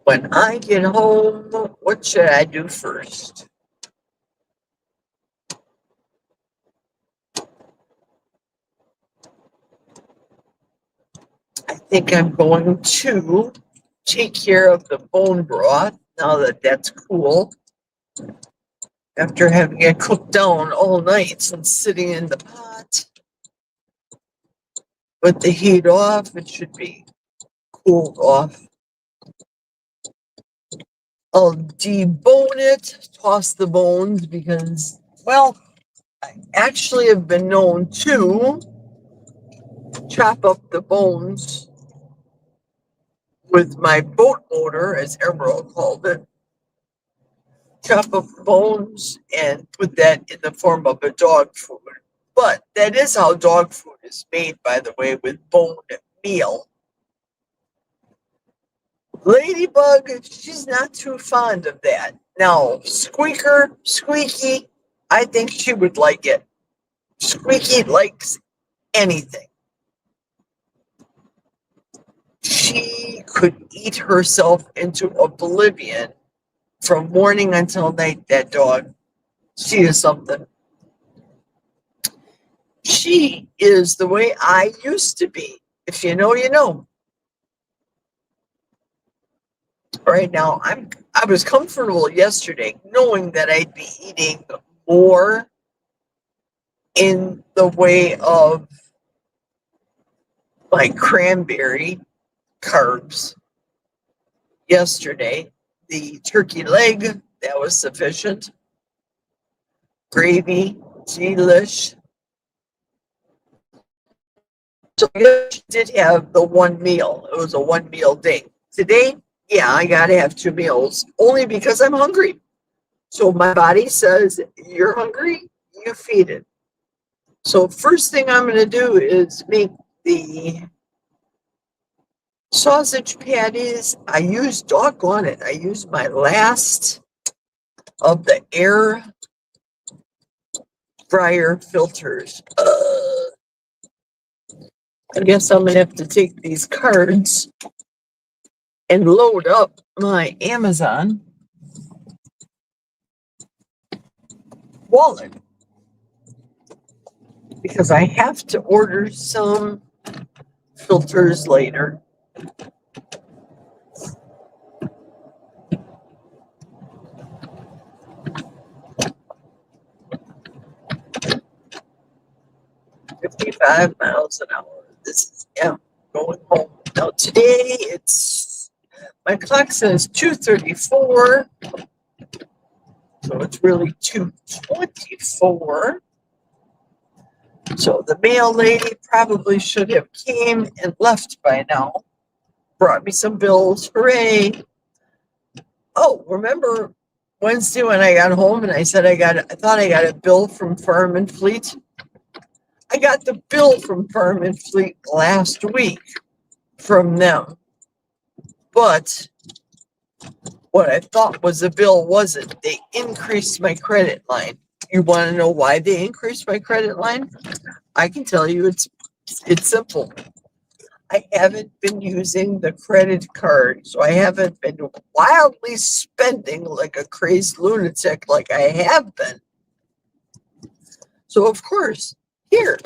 When I get home, what should I do first? I think I'm going to take care of the bone broth now that that's cool. After having it cooked down all night since sitting in the pot. With the heat off, it should be cooled off. I'll debone it, toss the bones because, well, I actually have been known to chop up the bones with my boat motor, as Emerald called it. Chop up the bones and put that in the form of a dog food. But that is how dog food is made, by the way, with bone meal. Ladybug, she's not too fond of that. Now, Squeaker, Squeaky, I think she would like it. Squeaky likes anything. She could eat herself into oblivion from morning until night, that dog. She is something. She is the way I used to be. If you know, you know. Right now, I was comfortable yesterday knowing that I'd be eating more in the way of like cranberry carbs yesterday. The turkey leg, that was sufficient. Gravy, delish. So I did have the one meal. It was a 1 meal day. Today, yeah, I gotta have 2 meals only because I'm hungry. So my body says, you're hungry, you feed it. So first thing I'm gonna do is make the sausage patties. I used, doggone it, I used my last of the air fryer filters. I guess I'm gonna have to take these cards and load up my Amazon wallet because I have to order some filters later. 55 miles an hour. This is, yeah, going home. Now today my clock says 2:34, so it's really 2:24. So the mail lady probably should have came and left by now. Brought me some bills. Hooray. Oh, remember Wednesday when I got home and I said I thought I got a bill from Farm and Fleet? I got the bill from Farm and Fleet last week from them. But what I thought was a bill wasn't. They increased my credit line. You want to know why they increased my credit line? I can tell you it's simple. I haven't been using the credit card, so I haven't been wildly spending like a crazed lunatic like I have been. So of course, here,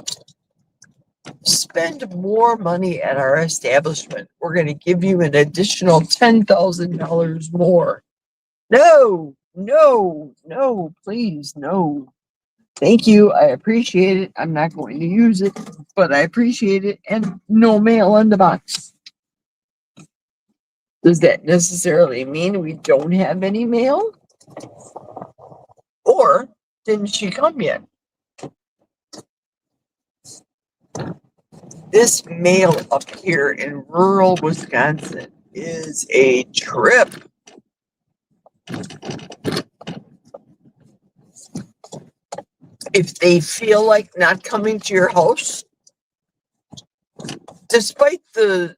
spend more money at our establishment. We're going to give you an additional $10,000 more. No, no, no, please, no. Thank you. I appreciate it. I'm not going to use it, but I appreciate it. And no mail in the box. Does that necessarily mean we don't have any mail? Or didn't she come yet? This mail up here in rural Wisconsin is a trip. If they feel like not coming to your house, despite the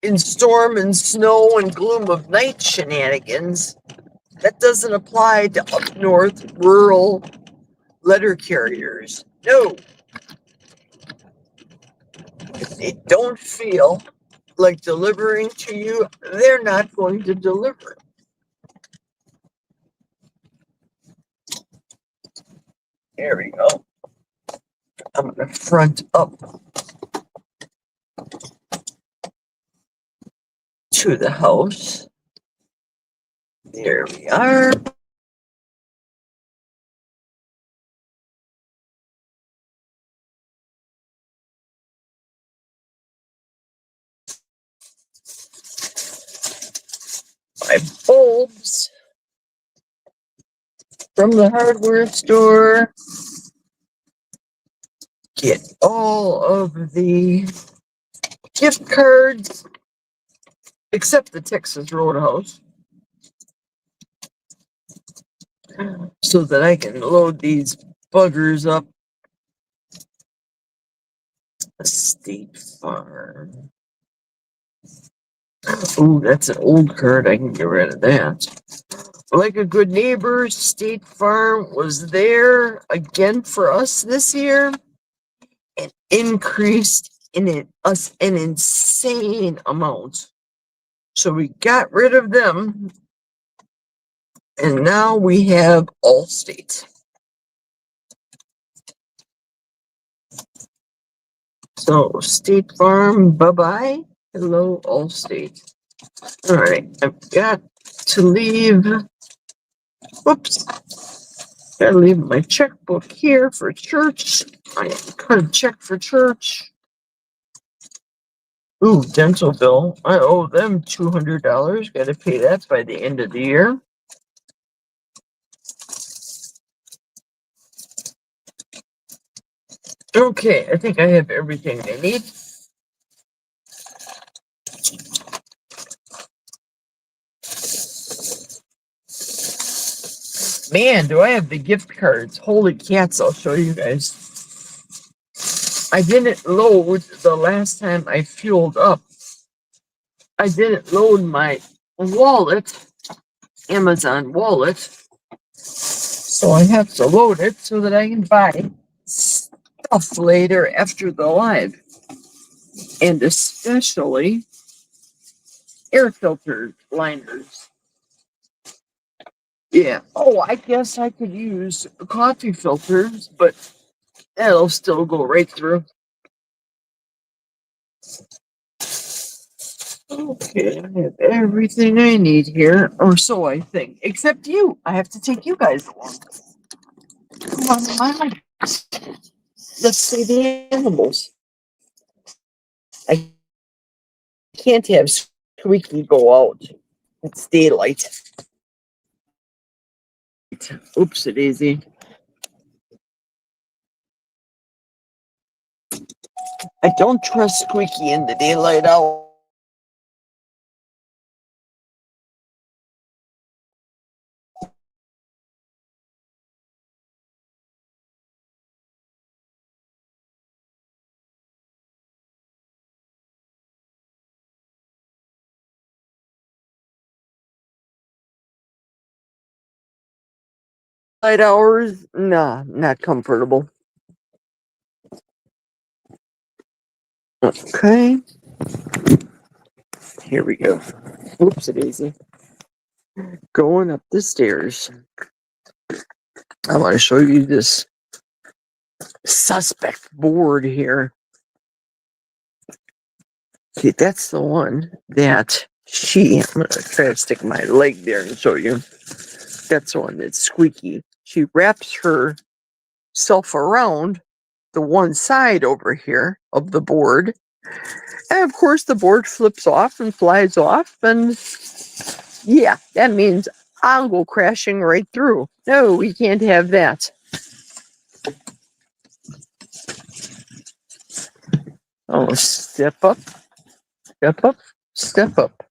in storm and snow and gloom of night shenanigans, that doesn't apply to up north rural letter carriers. No. If they don't feel like delivering to you, they're not going to deliver. There we go. I'm going to front up to the house. There we are. My bulbs from the hardware store. Get all of the gift cards, except the Texas Roadhouse, so that I can load these buggers up. A State Farm. Ooh, that's an old card. I can get rid of that. Like a good neighbor, State Farm was there again for us this year and increased us an insane amount. So we got rid of them, and now we have Allstate. So State Farm, bye-bye. Hello, Allstate. All right, I've got to leave. Whoops. Gotta leave my checkbook here for church. I cut a check for church. Ooh, dental bill. I owe them $200. Gotta pay that by the end of the year. Okay, I think I have everything I need. Man, do I have the gift cards. Holy cats, I'll show you guys. I didn't load the last time I fueled up. I didn't load my wallet, Amazon wallet. So I have to load it so that I can buy stuff later after the live. And especially air filter liners. Yeah. Oh, I guess I could use coffee filters, but that'll still go right through. Okay, I have everything I need here, or so I think. Except you. I have to take you guys along. Come on, my. Let's see the animals. I can't have Squeaky go out. It's daylight. Oops, it easy. I don't trust Squeaky in the daylight hour. Light hours, nah, not comfortable. Okay. Here we go. Oops, it easy. Going up the stairs. I want to show you this suspect board here. Okay, that's the one that I'm going to try to stick my leg there and show you. That's the one that's Squeaky. She wraps herself around the one side over here of the board. And of course, the board flips off and flies off. And yeah, that means I'll go crashing right through. No, we can't have that. Oh, step up, step up, step up.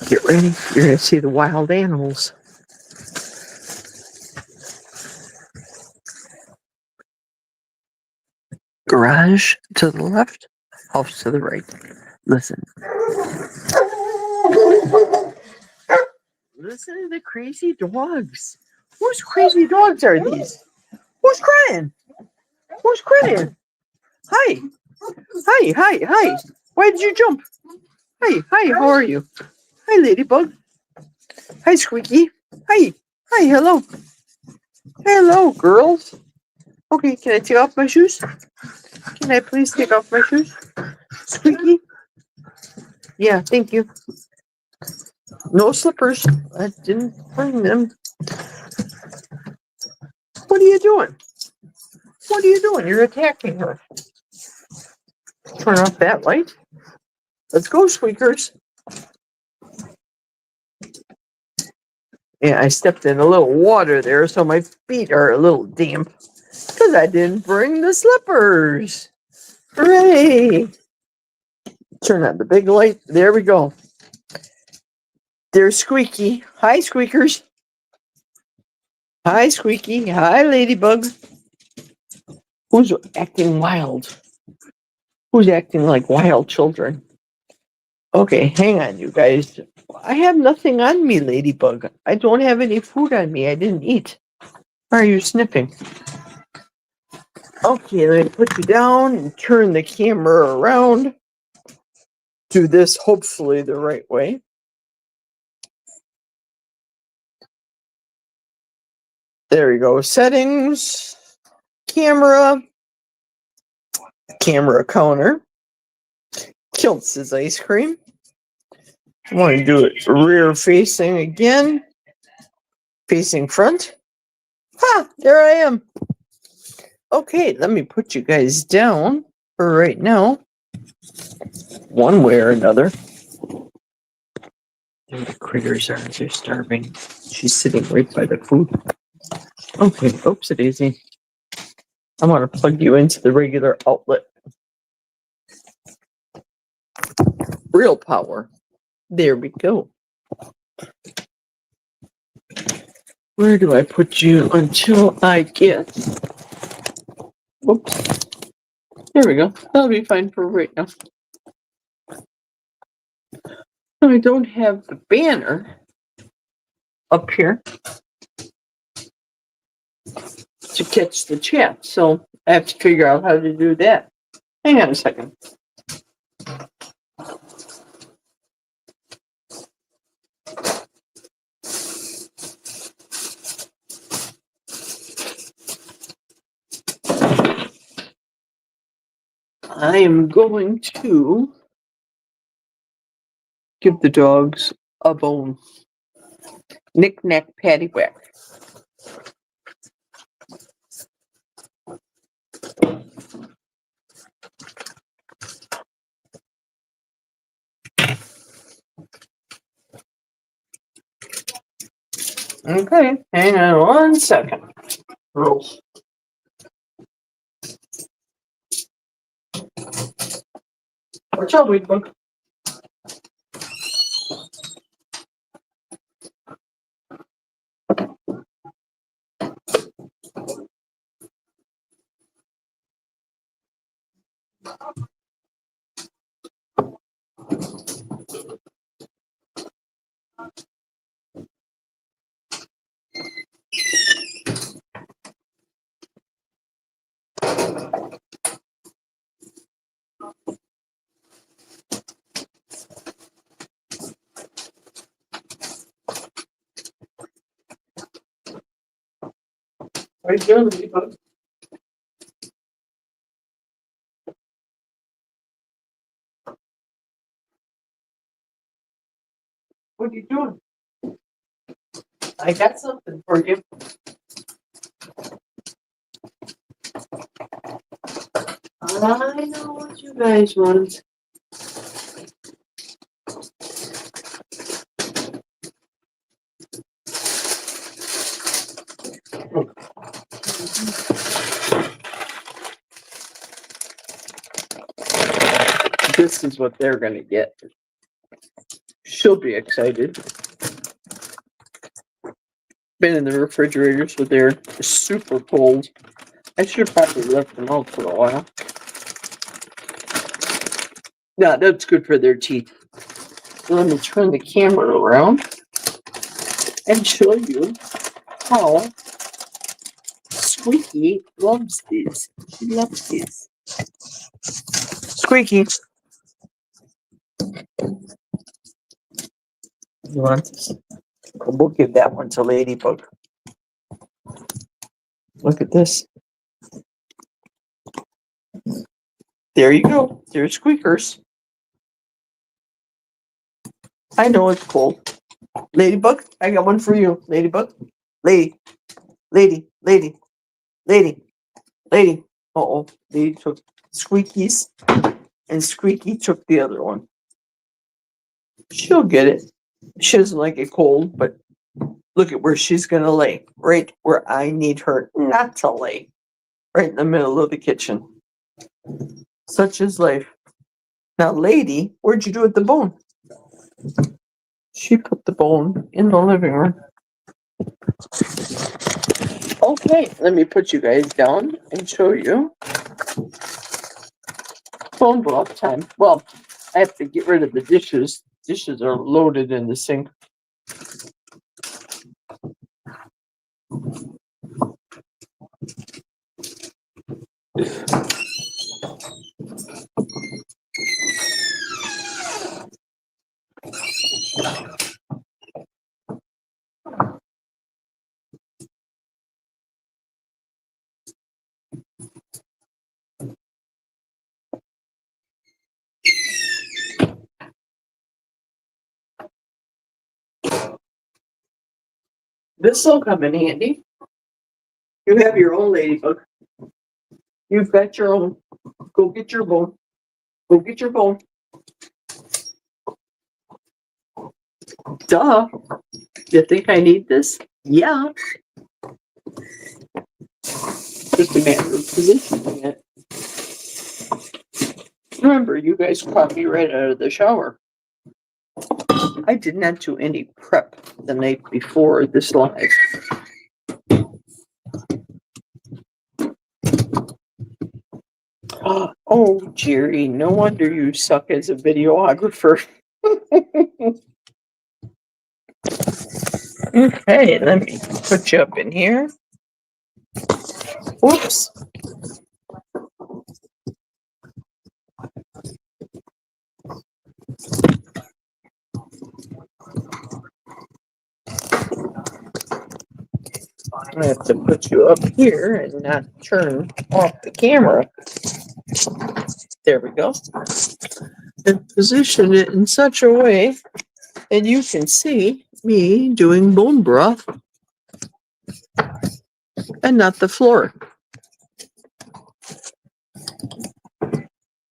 Get ready. You're going to see the wild animals. Garage to the left, house to the right. Listen. Listen to the crazy dogs. Whose crazy dogs are these? Who's crying? Who's crying? Hi. Hi, hi, hi. Why did you jump? Hi, hi, how are you? Hi, Ladybug. Hi, Squeaky. Hi. Hi, hello. Hello, girls. Okay, can I take off my shoes? Can I please take off my shoes? Squeaky? Yeah, thank you. No slippers. I didn't bring them. What are you doing? What are you doing? You're attacking her. Turn off that light. Let's go, squeakers. Yeah, I stepped in a little water there, so my feet are a little damp because I didn't bring the slippers. Hooray! Turn on the big light. There we go. There's Squeaky. Hi, squeakers. Hi, Squeaky. Hi, Ladybug. Who's acting wild? Who's acting like wild children? Okay, hang on, you guys. I have nothing on me, Ladybug. I don't have any food on me. I didn't eat. Why are you sniffing? Okay, let me put you down and turn the camera around. Do this hopefully the right way. There we go. Settings, camera, camera counter. Kilts is ice cream. I want to do it rear facing again. Facing front. Ha! There I am. Okay, let me put you guys down for right now. One way or another. There the critters are. They're starving. She's sitting right by the food. Okay, oops, it easy. I want to plug you into the regular outlet. Real power. There we go. Where do I put you until I get... Oops. There we go. That'll be fine for right now. I don't have the banner up here to catch the chat, so I have to figure out how to do that. Hang on a second. I am going to give the dogs a bone. Knick-knack, paddywhack. Okay, hang on 1 second. Roll. Watch out, wait, bug. Right there, ladybug. What are you doing? I got something for you. I know what you guys want. This is what they're gonna get. She'll be excited. Been in the refrigerator, so they're super cold. I should have probably left them out for a while. Yeah, that's good for their teeth. So let me turn the camera around and show you how Squeaky loves these. She loves these. Squeaky. You want this? We'll give that one to Ladybug. Look at this. There you go. There's squeakers. I know it's cold. Ladybug, I got one for you. Ladybug. Lady. Lady. Lady. Lady. Lady. Uh-oh. Lady took Squeaky's and Squeaky took the other one. She'll get it. She doesn't like it cold, but look at where she's going to lay. Right where I need her not to lay. Right in the middle of the kitchen. Such is life. Now, Lady, where'd you do with the bone? She put the bone in the living room. Okay, let me put you guys down and show you bone broth time. Well, I have to get rid of the dishes. Dishes are loaded in the sink. This will come in handy. You have your own ladybug. You've got your own. Go get your bone. Go get your bone. Duh. You think I need this? Yeah. Just a matter of positioning it. Remember, you guys caught me right out of the shower. I did not do any prep the night before this live. Oh, Geri, no wonder you suck as a videographer. Okay, let me put you up in here. Whoops. I have to put you up here and not turn off the camera. There we go. And position it in such a way that you can see me doing bone broth and not the floor.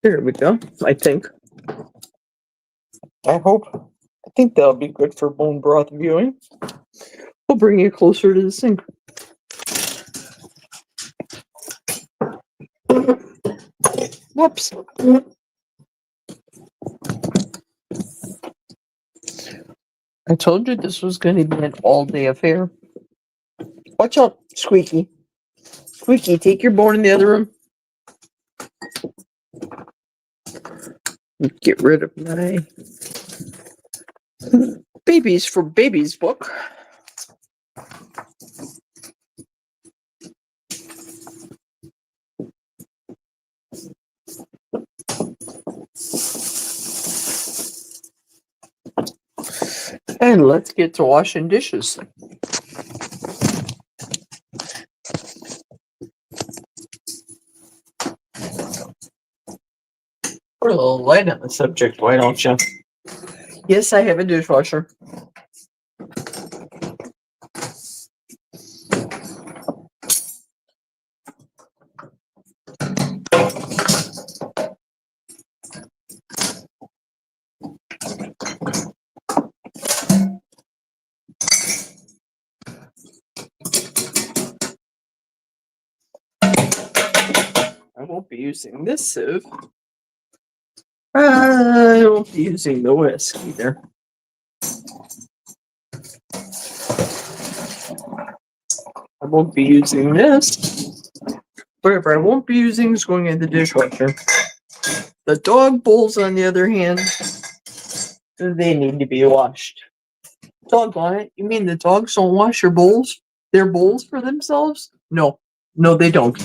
There we go, I think. I hope. I think that'll be good for bone broth viewing. I'll bring you closer to the sink. Whoops. I told you this was going to be an all-day affair. Watch out, Squeaky. Squeaky, take your bone in the other room. Get rid of my babies for babies book. And let's get to washing dishes. Put a little light on the subject, why don't you? Yes, I have a dishwasher. I won't be using this sieve. I won't be using the whisk either. I won't be using this. Whatever I won't be using is going in the dishwasher. The dog bowls, on the other hand, they need to be washed. Doggone it. You mean the dogs don't wash their bowls for themselves? No. No, they don't.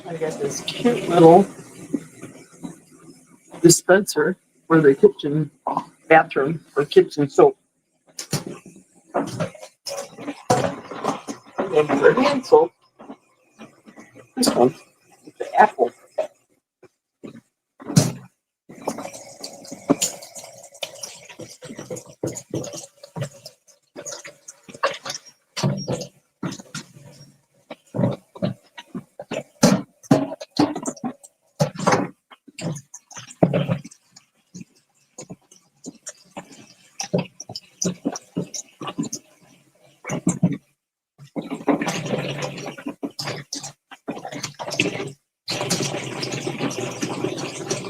I got this cute little dispenser for the kitchen bathroom for kitchen soap. And for hand soap, this one, the apple.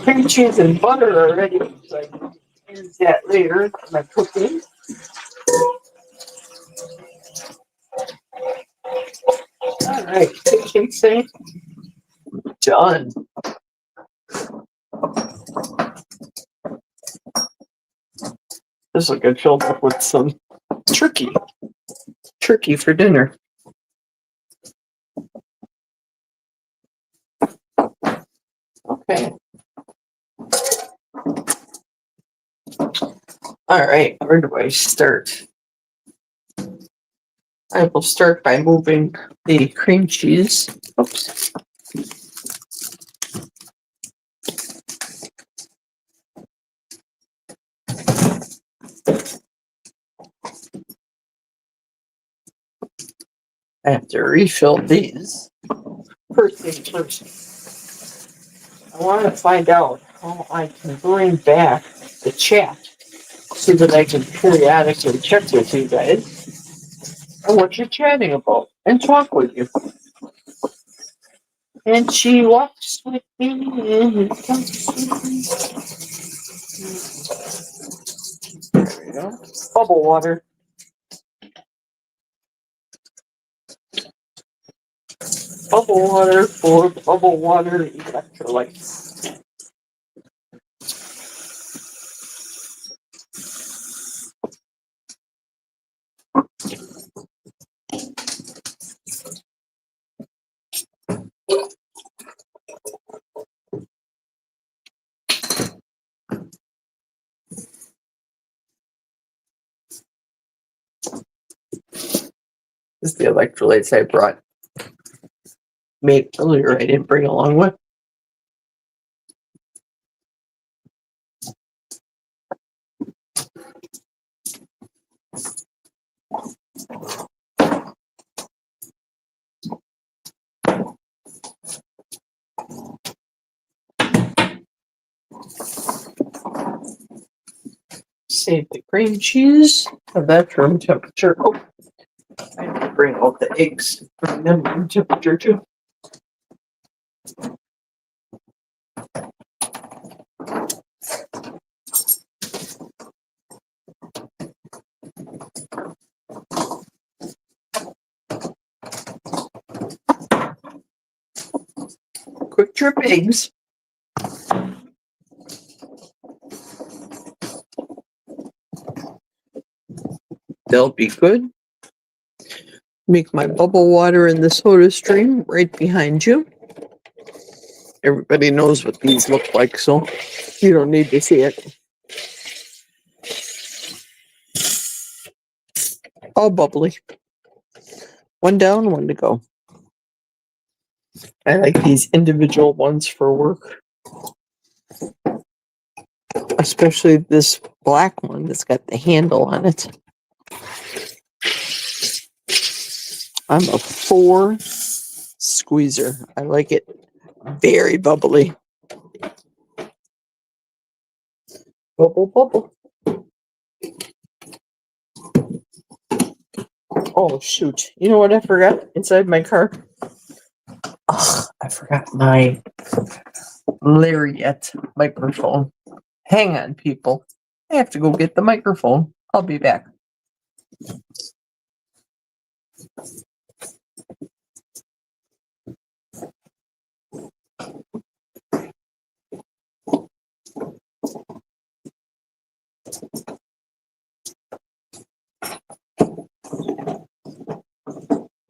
Cream cheese and butter are ready, so I can use that later for my cooking. All right, kitchen sink done. This will get filled up with some turkey for dinner. Okay. All right, where do I start? I will start by moving the cream cheese. Oops. I have to refill these. First thing first, I want to find out how I can bring back the chat so that I can periodically check with you guys on what you're chatting about and talk with you. And she walks with me and talks with me. There we go. Bubble water. Bubble water for bubble water electrolytes. This is the electrolytes I brought. Made earlier, I didn't bring along with. Save the cream cheese. Have that room temperature. Oh, I have to bring out the eggs. Bring them room temperature too. Quick Trip eggs. They'll be good. Make my bubble water in the soda stream right behind you. Everybody knows what these look like, so you don't need to see it. All bubbly. One down, one to go. I like these individual ones for work. Especially this black one that's got the handle on it. I'm a 4 squeezer. I like it very bubbly. Bubble, bubble. Oh, shoot. You know what I forgot inside my car? Ugh, I forgot my lariat microphone. Hang on, people. I have to go get the microphone. I'll be back.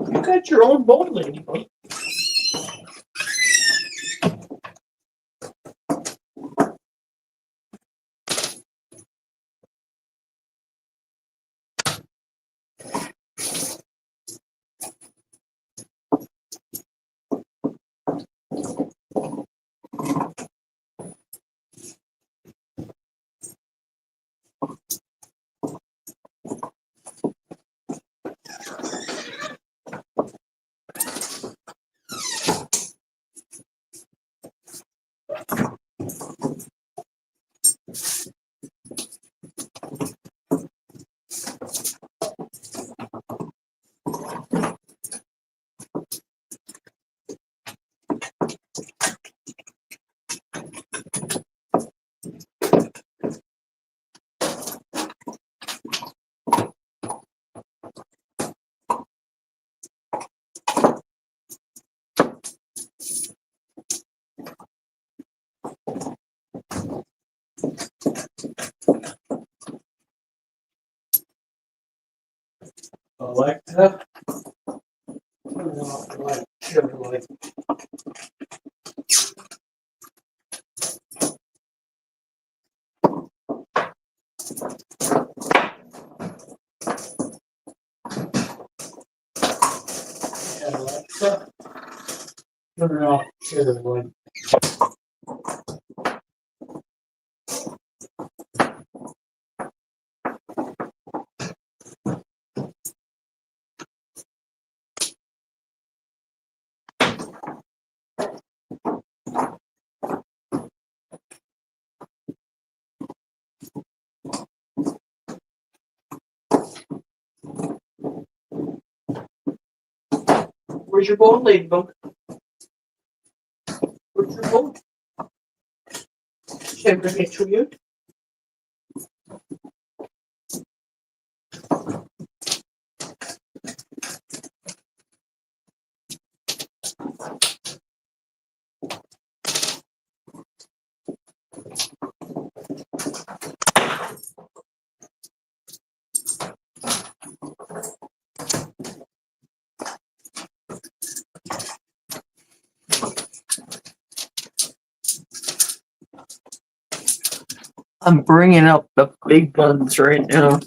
You got your own bowl, ladybug. Alexa, turn off the light. Sugar light. Alexa, turn off sugar light. Where's your bowl, ladybug? Where's your bowl? Should I bring it to you? I'm bringing up the big guns right now.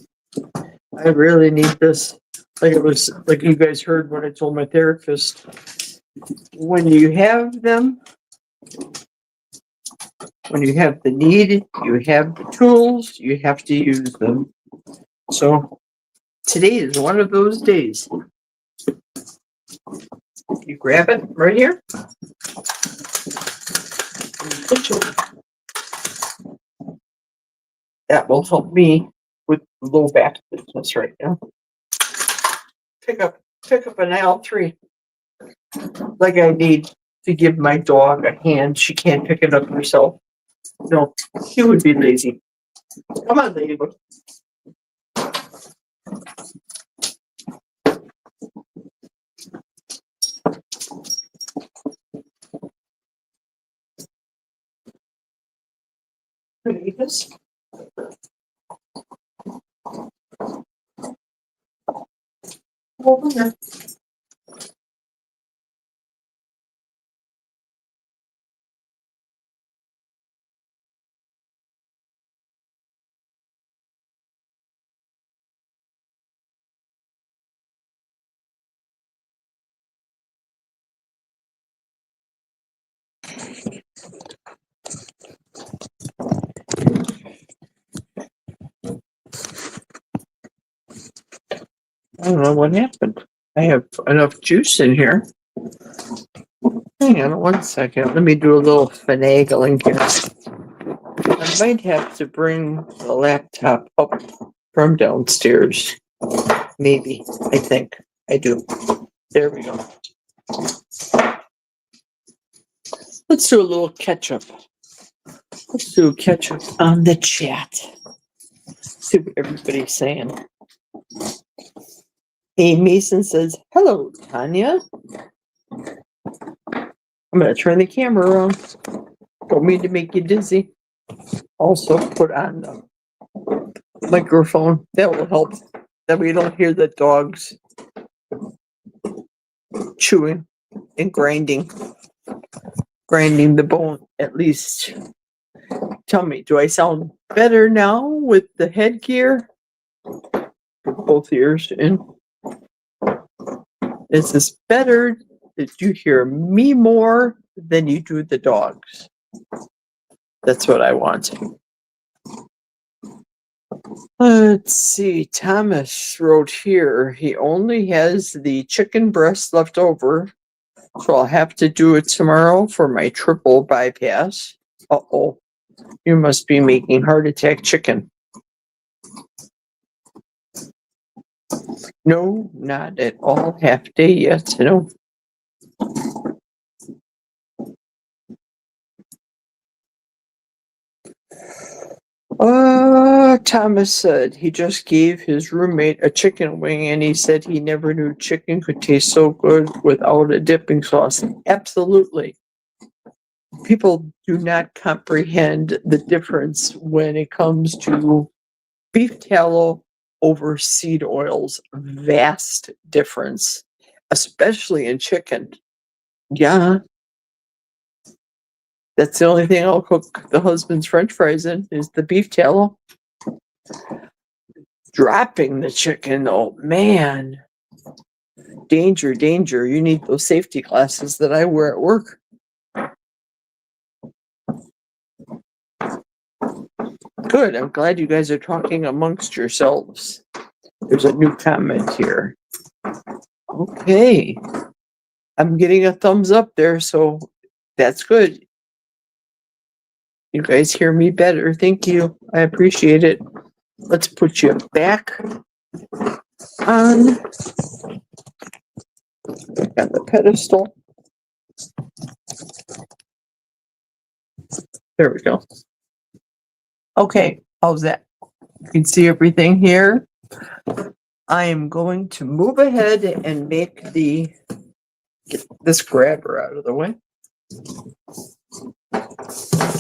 I really need this. Like you guys heard what I told my therapist. When you have them, when you have the need, you have the tools, you have to use them. So today is one of those days. You grab it right here. That will help me with low back business right now. Pick up an L3 like I need to give my dog a hand. She can't pick it up herself. No, she would be lazy. Come on, Ladybug. Ready this? Over here. I don't know what happened. I have enough juice in here. Hang on 1 second. Let me do a little finagling here. I might have to bring the laptop up from downstairs. Maybe. I think. I do. There we go. Let's do a little catch up. Let's do a catch up on the chat. See what everybody's saying. A Mason says, hello, Tanya. I'm going to turn the camera around. Don't mean to make you dizzy. Also, put on the microphone. That will help. That we don't hear the dogs chewing and grinding the bone, at least. Tell me, do I sound better now with the headgear? Both ears in. Is this better? Did you hear me more than you do the dogs? That's what I want. Let's see. Thomas wrote here, he only has the chicken breast left over, so I'll have to do it tomorrow for my triple bypass. Uh-oh. You must be making heart attack chicken. No, not at all. Half day yet. No. Thomas said he just gave his roommate a chicken wing and he said he never knew chicken could taste so good without a dipping sauce. Absolutely. People do not comprehend the difference when it comes to beef tallow over seed oils. Vast difference, especially in chicken. Yeah. That's the only thing I'll cook the husband's French fries in is the beef tallow. Dropping the chicken, oh man. Danger, danger. You need those safety glasses that I wear at work. Good. I'm glad you guys are talking amongst yourselves. There's a new comment here. Okay. I'm getting a thumbs up there, so that's good. You guys hear me better. Thank you. I appreciate it. Let's put you back on the pedestal. There we go. Okay, how's that? You can see everything here. I am going to move ahead and make get this grabber out of the way.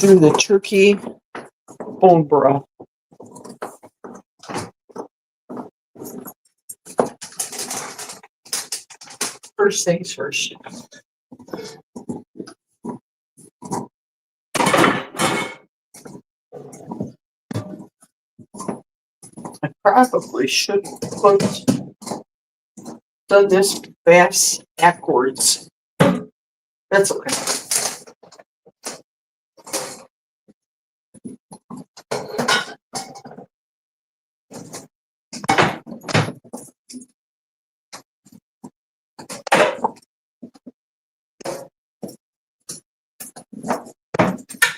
Do the turkey bone broth. First things first. I probably should put done this bass backwards. That's okay.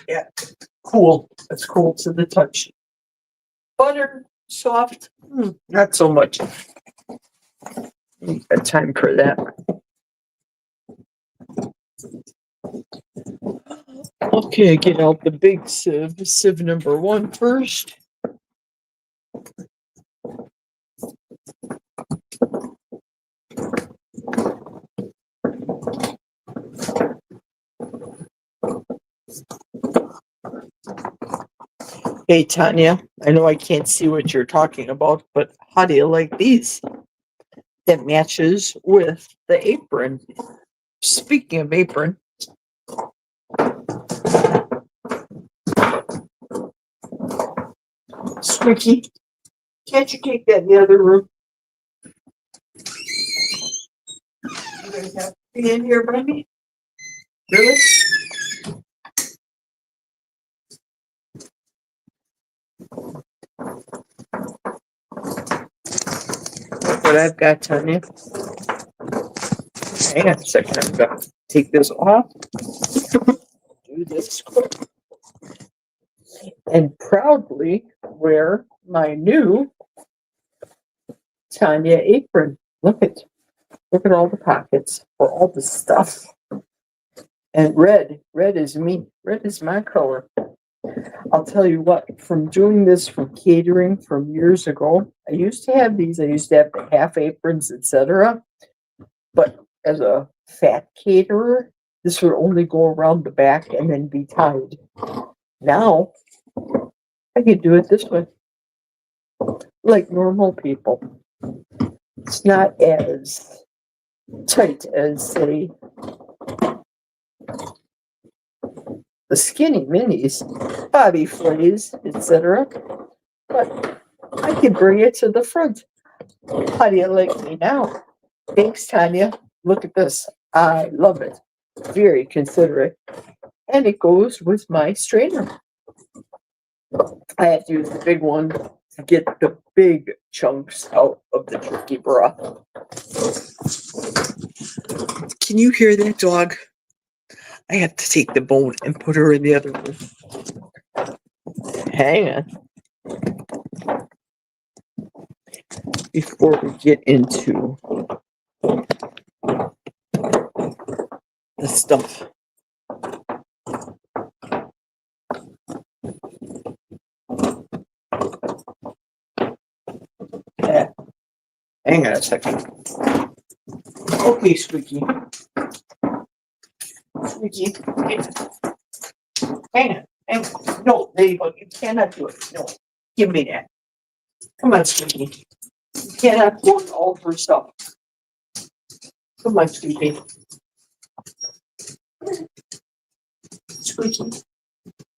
Yeah, cool. That's cool to the touch. butter, soft, not so much. Got time for that. Okay, get out the big sieve, sieve number 1 first. Hey, Tanya, I know I can't see what you're talking about, but how do you like these? That matches with the apron. Speaking of apron, Squeaky, can't you take that in the other room? You guys have to be in here by me? Really? What I've got, Tanya. Hang on a second, I've got to take this off. Do this quick. And proudly wear my new Tanya apron. Look at all the pockets for all the stuff. And red is me. Red is my color. I'll tell you what, from doing this from catering from years ago, I used to have these. I used to have the half aprons, etc. But as a fat caterer, this would only go around the back and then be tied. Now, I can do it this way, like normal people. It's not as tight as, say, the skinny minis, Bobby Flays, etc. But I can bring it to the front. How do you like me now? Thanks, Tanya. Look at this. I love it. Very considerate. And it goes with my strainer. I have to use the big one to get the big chunks out of the turkey broth. Can you hear that dog? I have to take the bone and put her in the other room. Hang on. Before we get into the stuff. Yeah. Hang on a second. Okay, Squeaky. Squeaky. Hang on. Hang on. No, there you go. You cannot do it. No. Give me that. Come on, Squeaky. You cannot put all of her stuff. Come on, Squeaky. Squeaky.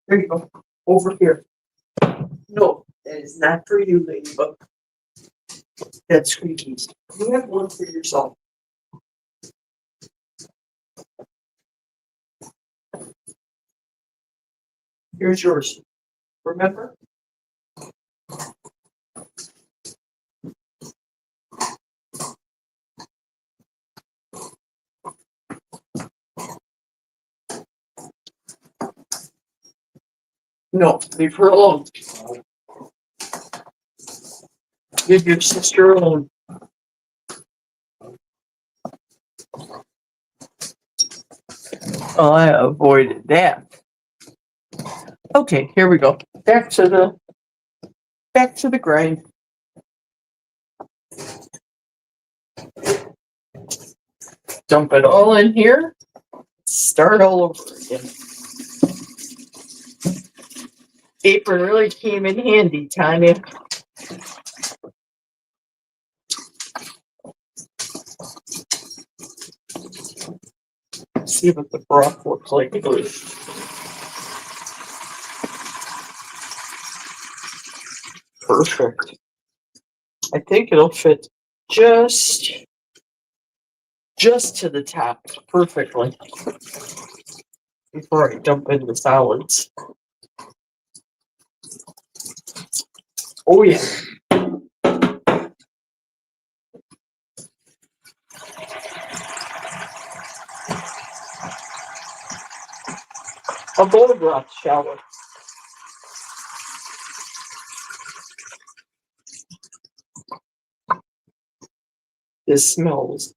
There you go. Over here. No, that is not for you, Ladybug. That's Squeaky's. You have one for yourself. Here's yours. Remember? No, leave her alone. Give your sister alone. Oh, I avoided that. Okay, here we go. Back to the grind. Dump it all in here. Start all over again. Apron really came in handy, Tanya. See what the broth looks like. Perfect. I think it'll fit just to the top perfectly before I dump in the solids. Oh yeah. A bowl broth shower. This smells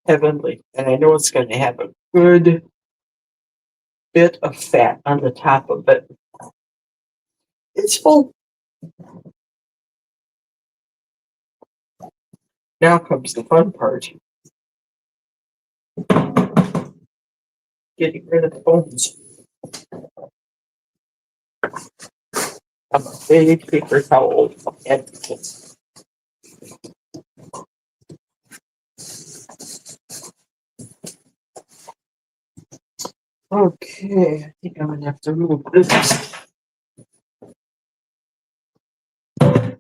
heavenly, and I know it's going to have a good bit of fat on the top of it. It's full. Now comes the fun part. Getting rid of the bones. I'm a big paper towel advocate. Okay, I think I'm gonna have to move this. In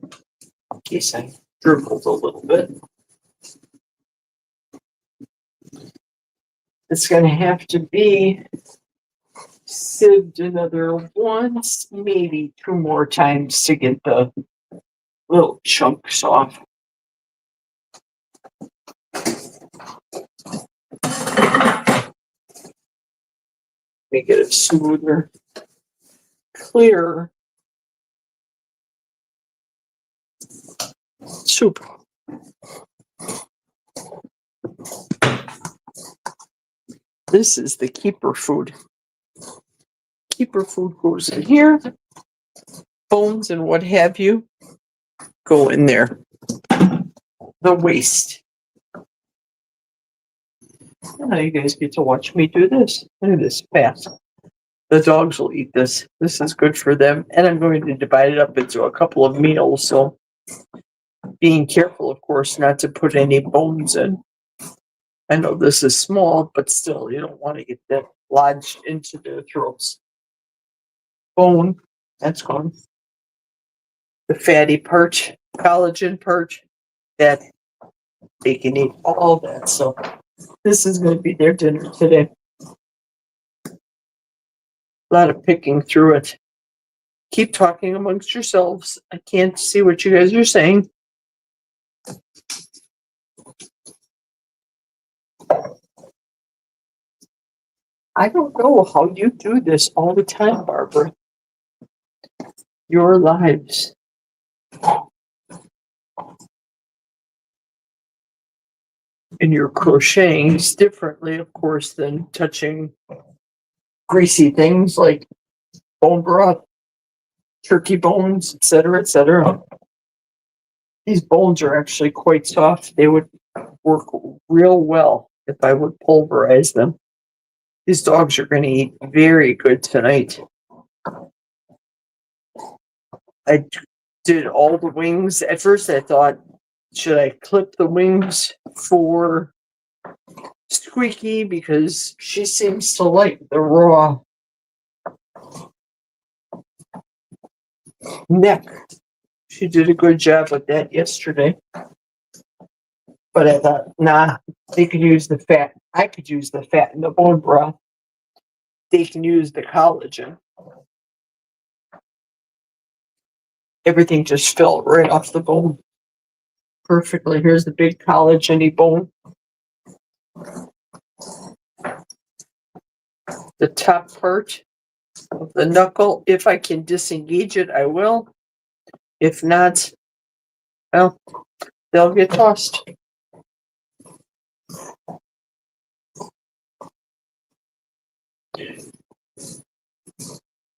case I dribbled a little bit. It's gonna have to be sieved another once, maybe two more times to get the little chunks off. Make it a smoother, clearer soup. This is the keeper food. Keeper food goes in here. Bones and what have you go in there. The waste. Now you guys get to watch me do this. Look at this fast. The dogs will eat this. This is good for them. And I'm going to divide it up into a couple of meals. So being careful, of course, not to put any bones in. I know this is small, but still, you don't want to get that lodged into their throats. Bone, that's gone. The fatty part, collagen part, that they can eat all that. So this is going to be their dinner today. A lot of picking through it. Keep talking amongst yourselves. I can't see what you guys are saying. I don't know how you do this all the time, Barbara. Your lives. And you're crocheting differently, of course, than touching greasy things like bone broth, turkey bones, etc., etc. These bones are actually quite soft. They would work real well if I would pulverize them. These dogs are going to eat very good tonight. I did all the wings. At first I thought, should I clip the wings for Squeaky because she seems to like the raw neck. She did a good job with that yesterday. But I thought, nah, they could use the fat. I could use the fat in the bone broth. They can use the collagen. Everything just fell right off the bone perfectly. Here's the big collagen-y bone. The top part of the knuckle, if I can disengage it, I will. If not, well, they'll get tossed.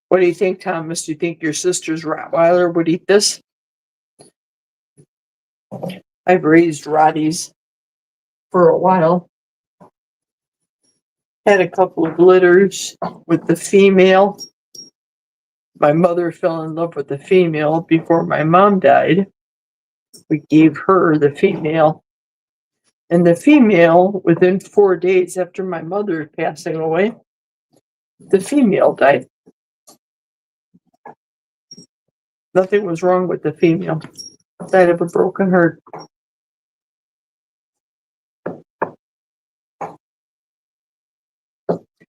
What do you think, Thomas? Do you think your sister's Rottweiler would eat this? I've raised Rotties for a while. Had a couple of litters with the female. My mother fell in love with the female before my mom died. We gave her the female. And the female, within 4 days after my mother passing away, the female died. Nothing was wrong with the female. Died of a broken heart.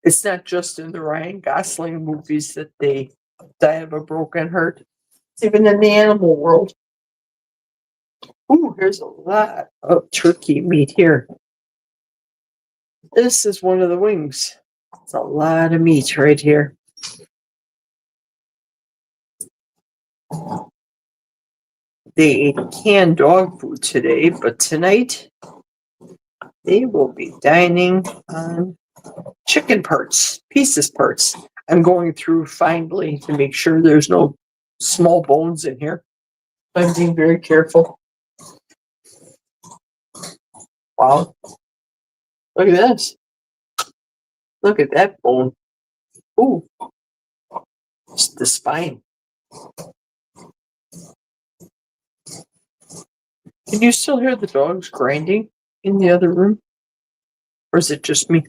It's not just in the Ryan Gosling movies that they die of a broken heart. It's even in the animal world. Ooh, here's a lot of turkey meat here. This is one of the wings. It's a lot of meat right here. They ate canned dog food today, but tonight they will be dining on chicken parts, pieces parts. I'm going through finally to make sure there's no small bones in here. I'm being very careful. Wow. Look at this. Look at that bone. Ooh. It's the spine. Can you still hear the dogs grinding in the other room? Or is it just me?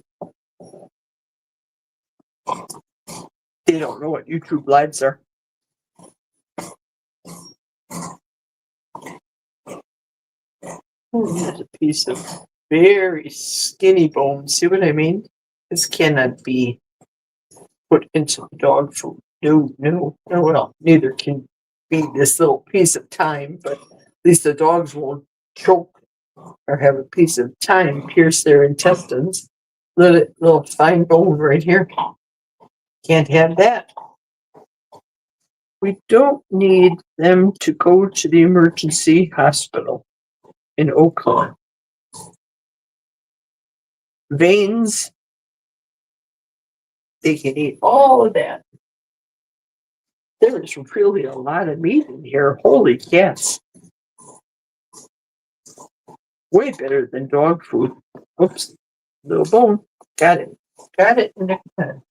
They don't know what YouTube lives are. Oh, here's a piece of very skinny bone. See what I mean? This cannot be put into the dog food. No, no, no, well, neither can be this little piece of thyme, but at least the dogs won't choke or have a piece of thyme pierce their intestines. Little fine bone right here. Can't have that. We don't need them to go to the emergency hospital in Oakland. Veins, they can eat all of that. There is really a lot of meat in here. Holy cats. Way better than dog food. Oops. Little bone. Got it. Got it next time.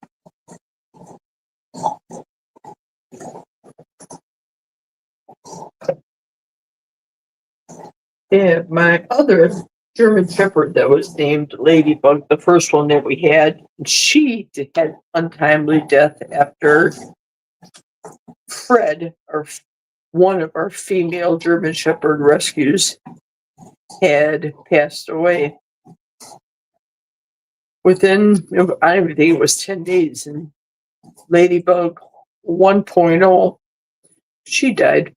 Yeah, my other German Shepherd that was named Ladybug, the first one that we had, she had untimely death after Fred, one of our female German Shepherd rescues, had passed away. Within, I don't think it was 10 days, and Ladybug 1.0, she died.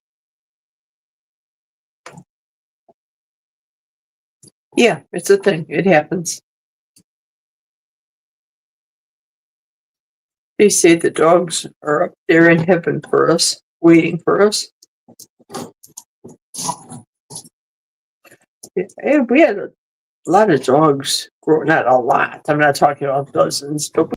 Yeah, it's a thing. It happens. They say the dogs are up there in heaven for us, waiting for us. Yeah, we had a lot of dogs grow, not a lot. I'm not talking about dozens, but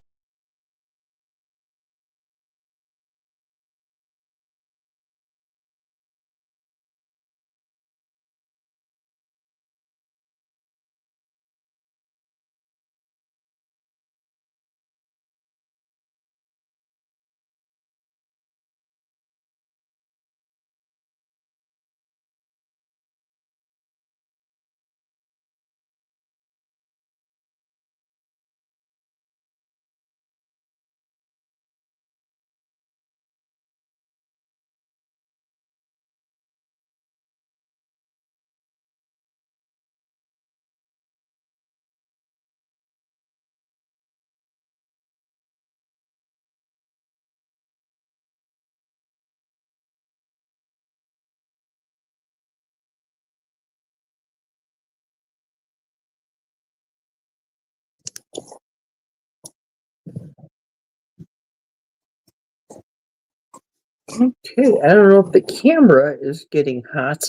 okay. I don't know if the camera is getting hot,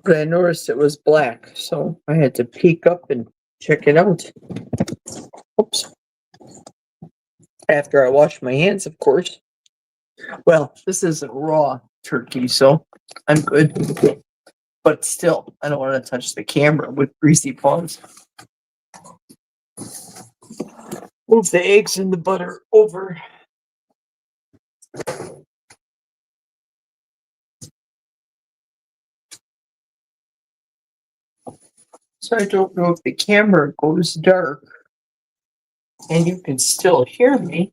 but I noticed it was black, so I had to peek up and check it out. Oops. After I washed my hands, of course. Well, this isn't raw turkey, so I'm good. But still, I don't want to touch the camera with greasy paws. Move the eggs and the butter over. So I don't know if the camera goes dark and you can still hear me.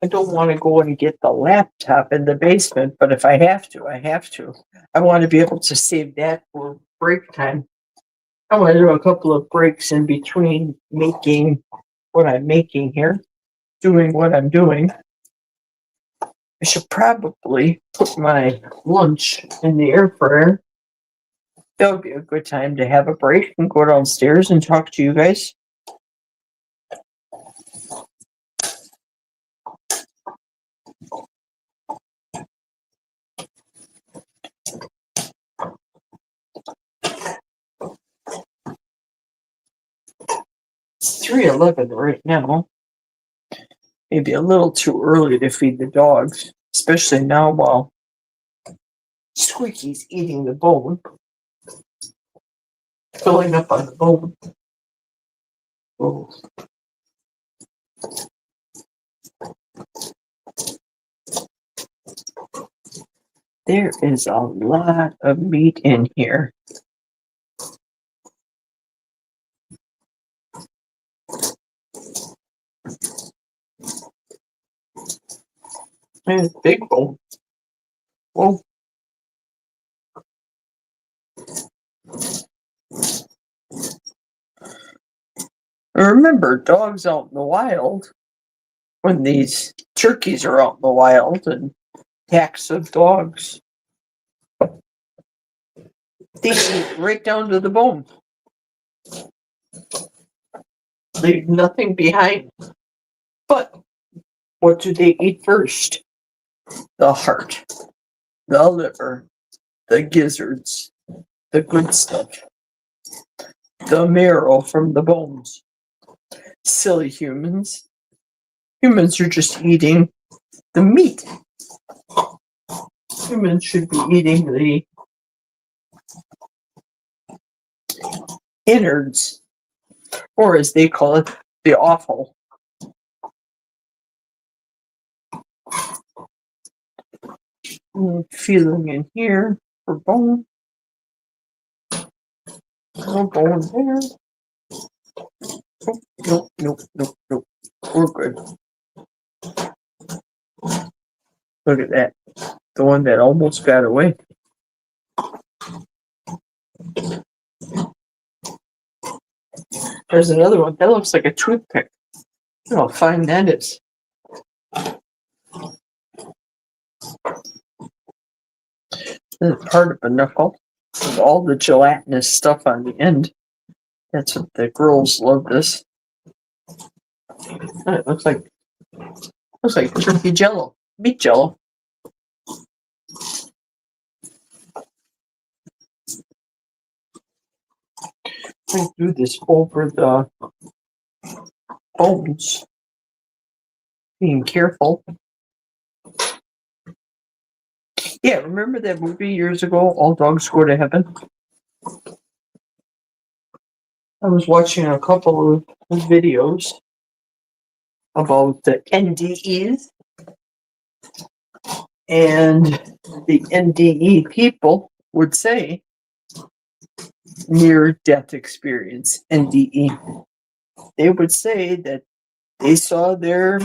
I don't want to go and get the laptop in the basement, but if I have to, I have to. I want to be able to save that for break time. I want to do a couple of breaks in between making what I'm making here, doing what I'm doing. I should probably put my lunch in the air fryer. That would be a good time to have a break and go downstairs and talk to you guys. 3:11 right now. Maybe a little too early to feed the dogs, especially now while Squeaky's eating the bone, filling up on the bone. Oh. There is a lot of meat in here. And big bone. Whoa. Remember, dogs out in the wild, when these turkeys are out in the wild and packs of dogs, they eat right down to the bone. Leave nothing behind. But what do they eat first? The heart, the liver, the gizzards, the good stuff, the marrow from the bones. Silly humans. Humans are just eating the meat. Humans should be eating the innards, or as they call it, the offal. Feeling in here for bone. No bone there. Nope, nope, nope, nope. We're good. Look at that. The one that almost got away. There's another one. That looks like a toothpick. How fine that is. This is part of a knuckle with all the gelatinous stuff on the end. That's what the girls love this. It looks like turkey jello, meat jello. I do this over the bones. Being careful. Yeah, remember that movie years ago, All Dogs Go to Heaven? I was watching a couple of videos about the NDEs, and the NDE people would say near-death experience, NDE. They would say that they saw their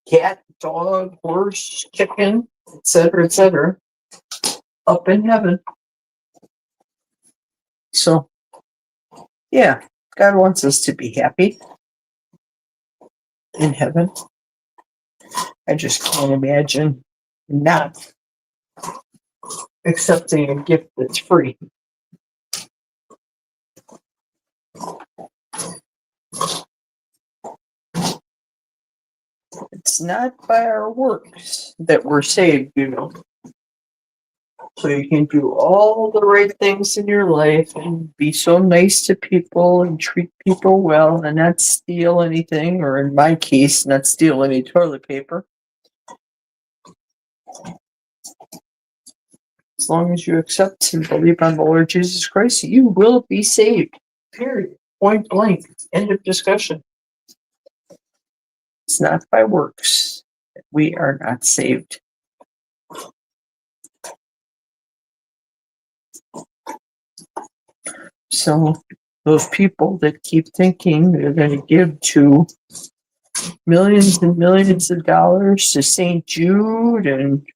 cat, dog, horse, chicken, etc., up in heaven. So, yeah, God wants us to be happy in heaven. I just can't imagine not accepting a gift that's free. It's not by our works that we're saved, you know. So you can do all the right things in your life and be so nice to people and treat people well and not steal anything, or in my case, not steal any toilet paper. As long as you accept and believe on the Lord Jesus Christ, you will be saved. Period. Point blank. End of discussion. It's not by works that we are not saved. So those people that keep thinking they're going to give to millions and millions of dollars to St. Jude and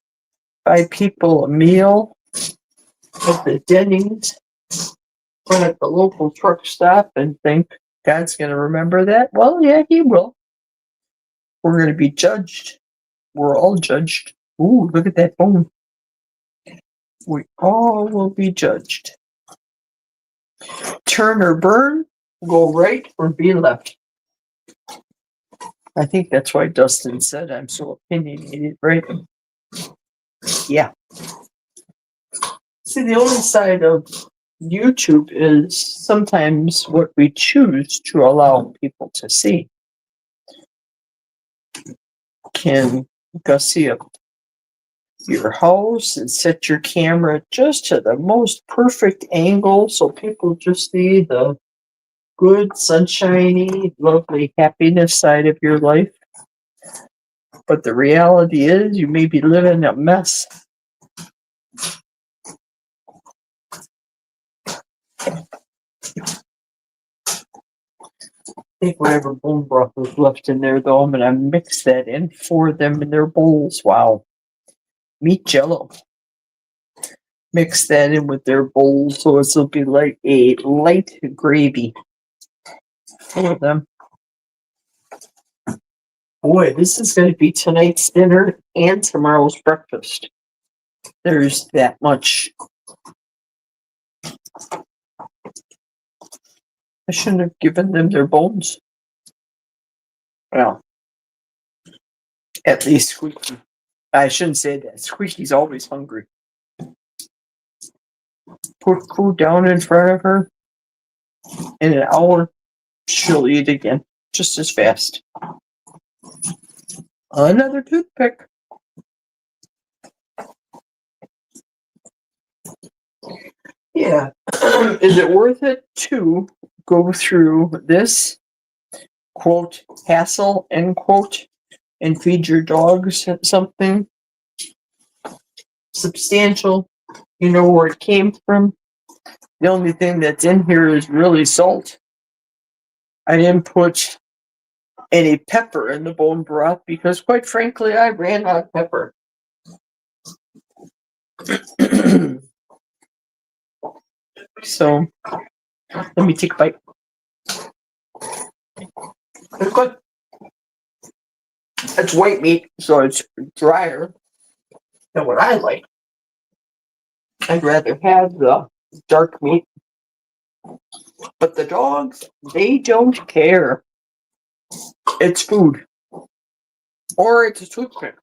buy people a meal at the Denny's or at the local truck stop and think God's going to remember that, well, yeah, he will. We're going to be judged. We're all judged. Ooh, look at that bone. We all will be judged. Turn or burn, go right or be left. I think that's why Dustin said I'm so opinionated, right? Yeah. See, the only side of YouTube is sometimes what we choose to allow people to see. Can gussy up your house and set your camera just to the most perfect angle so people just see the good, sunshiny, lovely happiness side of your life. But the reality is you may be living a mess. I think whatever bone broth was left in there, though, I'm going to mix that in for them in their bowls. Wow. Meat jello. Mix that in with their bowls so it'll be like a light gravy for them. Boy, this is going to be tonight's dinner and tomorrow's breakfast. There's that much. I shouldn't have given them their bones. Well, at least Squeaky. I shouldn't say that. Squeaky's always hungry. Put food down in front of her. In an hour, she'll eat again. Just as fast. Another toothpick. Yeah. Is it worth it to go through this, quote, hassle, end quote, and feed your dogs something substantial? You know where it came from? The only thing that's in here is really salt. I didn't put any pepper in the bone broth because, quite frankly, I ran out of pepper. So, let me take a bite. It's good. It's white meat, so it's drier than what I like. I'd rather have the dark meat. But the dogs, they don't care. It's food. Or it's a toothpick.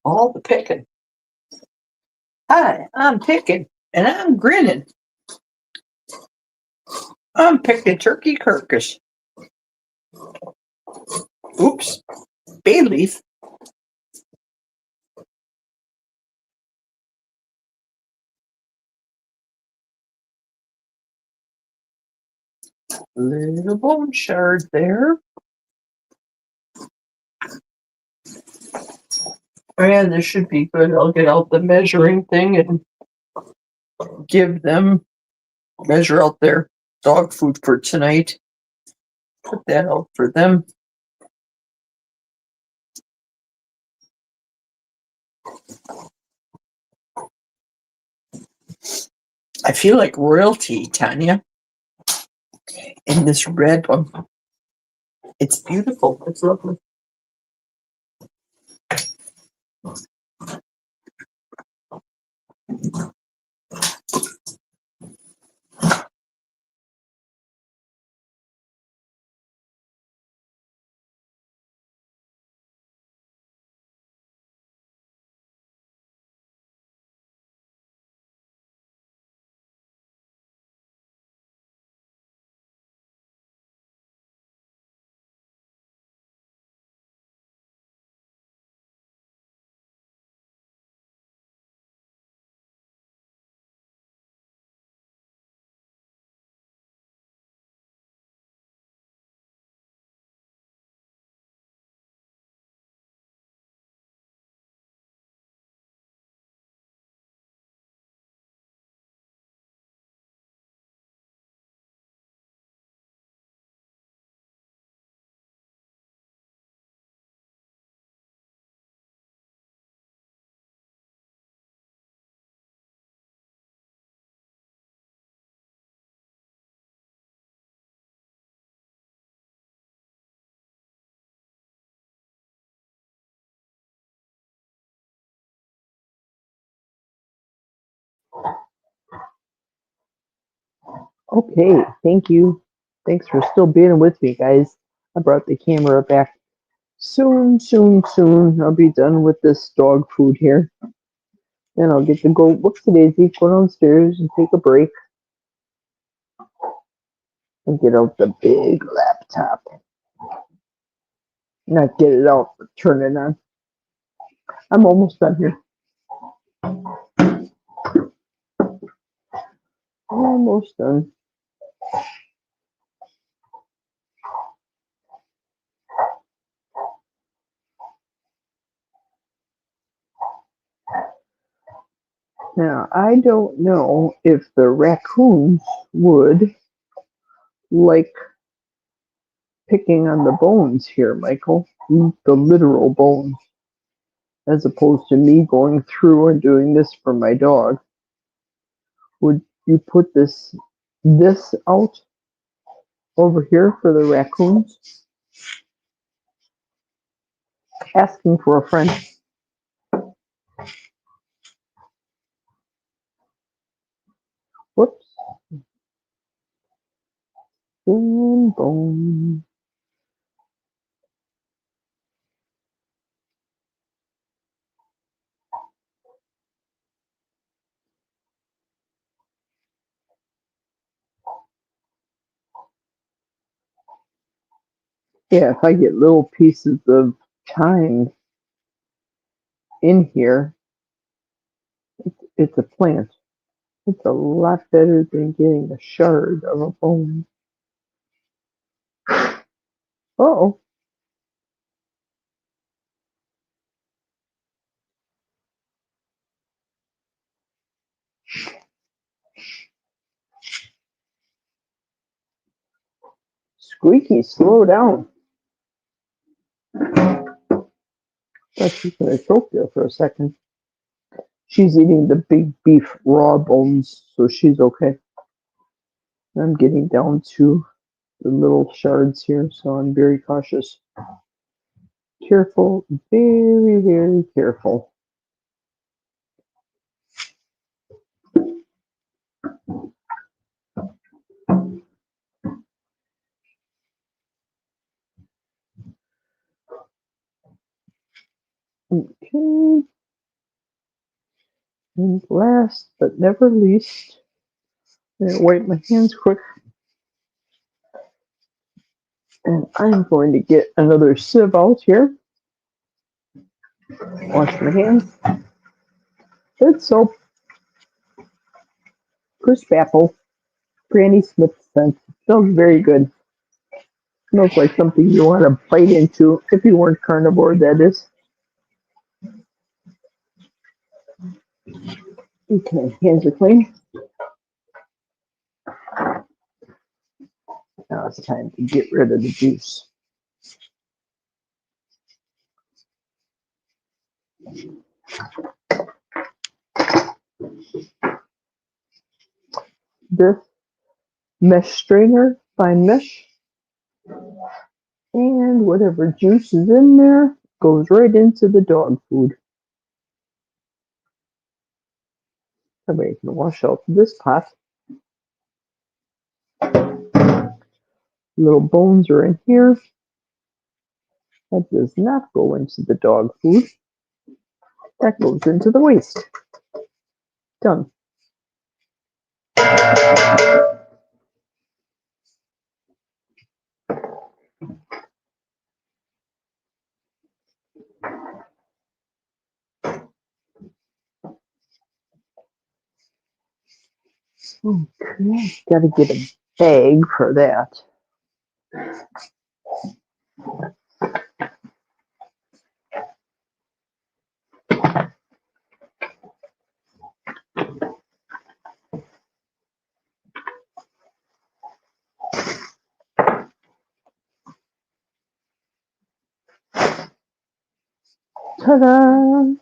All the picking. Hi, I'm picking, and I'm grinning. I'm picking turkey carcass. Oops, bay leaf. Little bone shard there. Oh yeah, this should be good. I'll get out the measuring thing and give them, measure out their dog food for tonight. Put that out for them. I feel like royalty, Tanya, in this red one. It's beautiful. It's lovely. Okay, thank you. Thanks for still being with me, guys. I brought the camera back. Soon, soon, soon, I'll be done with this dog food here. Then I'll get to go, whoops daisy, go downstairs and take a break and get out the big laptop. Not get it out, but turn it on. I'm almost done here. Almost done. Now, I don't know if the raccoons would like picking on the bones here, Michael. The literal bones. As opposed to me going through and doing this for my dog. Would you put this out over here for the raccoons? Asking for a friend. Whoops. Bone. Yeah, if I get little pieces of time in here, it's a plant. It's a lot better than getting a shard of a bone. Uh-oh. Squeaky, slow down. Thought she was going to choke there for a second. She's eating the big beef raw bones, so she's okay. I'm getting down to the little shards here, so I'm very cautious. Careful, very, very careful. Okay. And last but never least, I'm going to wipe my hands quick. And I'm going to get another sieve out here. Wash my hands. Good soap. Crisp apple. Granny Smith scent. Smells very good. Smells like something you want to bite into if you weren't carnivore, that is. Okay, hands are clean. Now it's time to get rid of the juice. This mesh strainer, fine mesh, and whatever juice is in there goes right into the dog food. Somebody can wash out this pot. Little bones are in here. That does not go into the dog food. That goes into the waste. Done. Okay, gotta get a bag for that. Ta-da!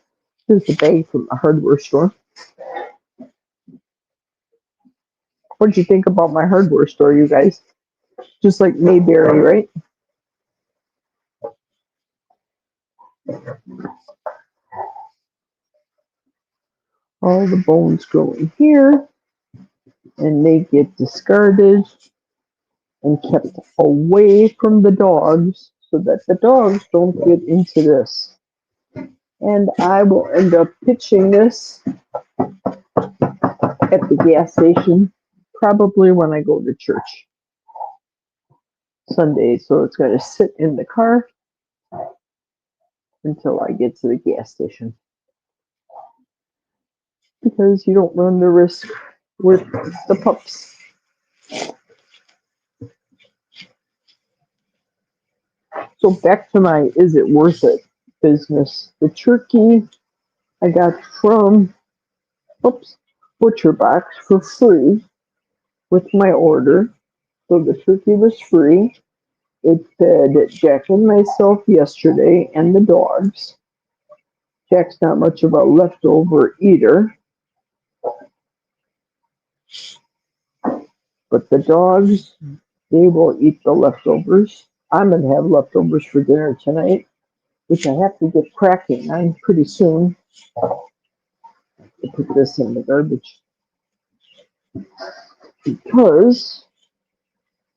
Here's a bag from a hardware store. What did you think about my hardware store, you guys? Just like Mayberry, right? All the bones go in here, and they get discarded and kept away from the dogs so that the dogs don't get into this. And I will end up pitching this at the gas station probably when I go to church Sunday. So it's going to sit in the car until I get to the gas station. Because you don't run the risk with the pups. So back to my is it worth it business. The turkey I got from Butcher Box for free with my order. So the turkey was free. It fed Jack and myself yesterday and the dogs. Jack's not much of a leftover eater. But the dogs, they will eat the leftovers. I'm going to have leftovers for dinner tonight, which I have to get cracking on pretty soon. I'll put this in the garbage because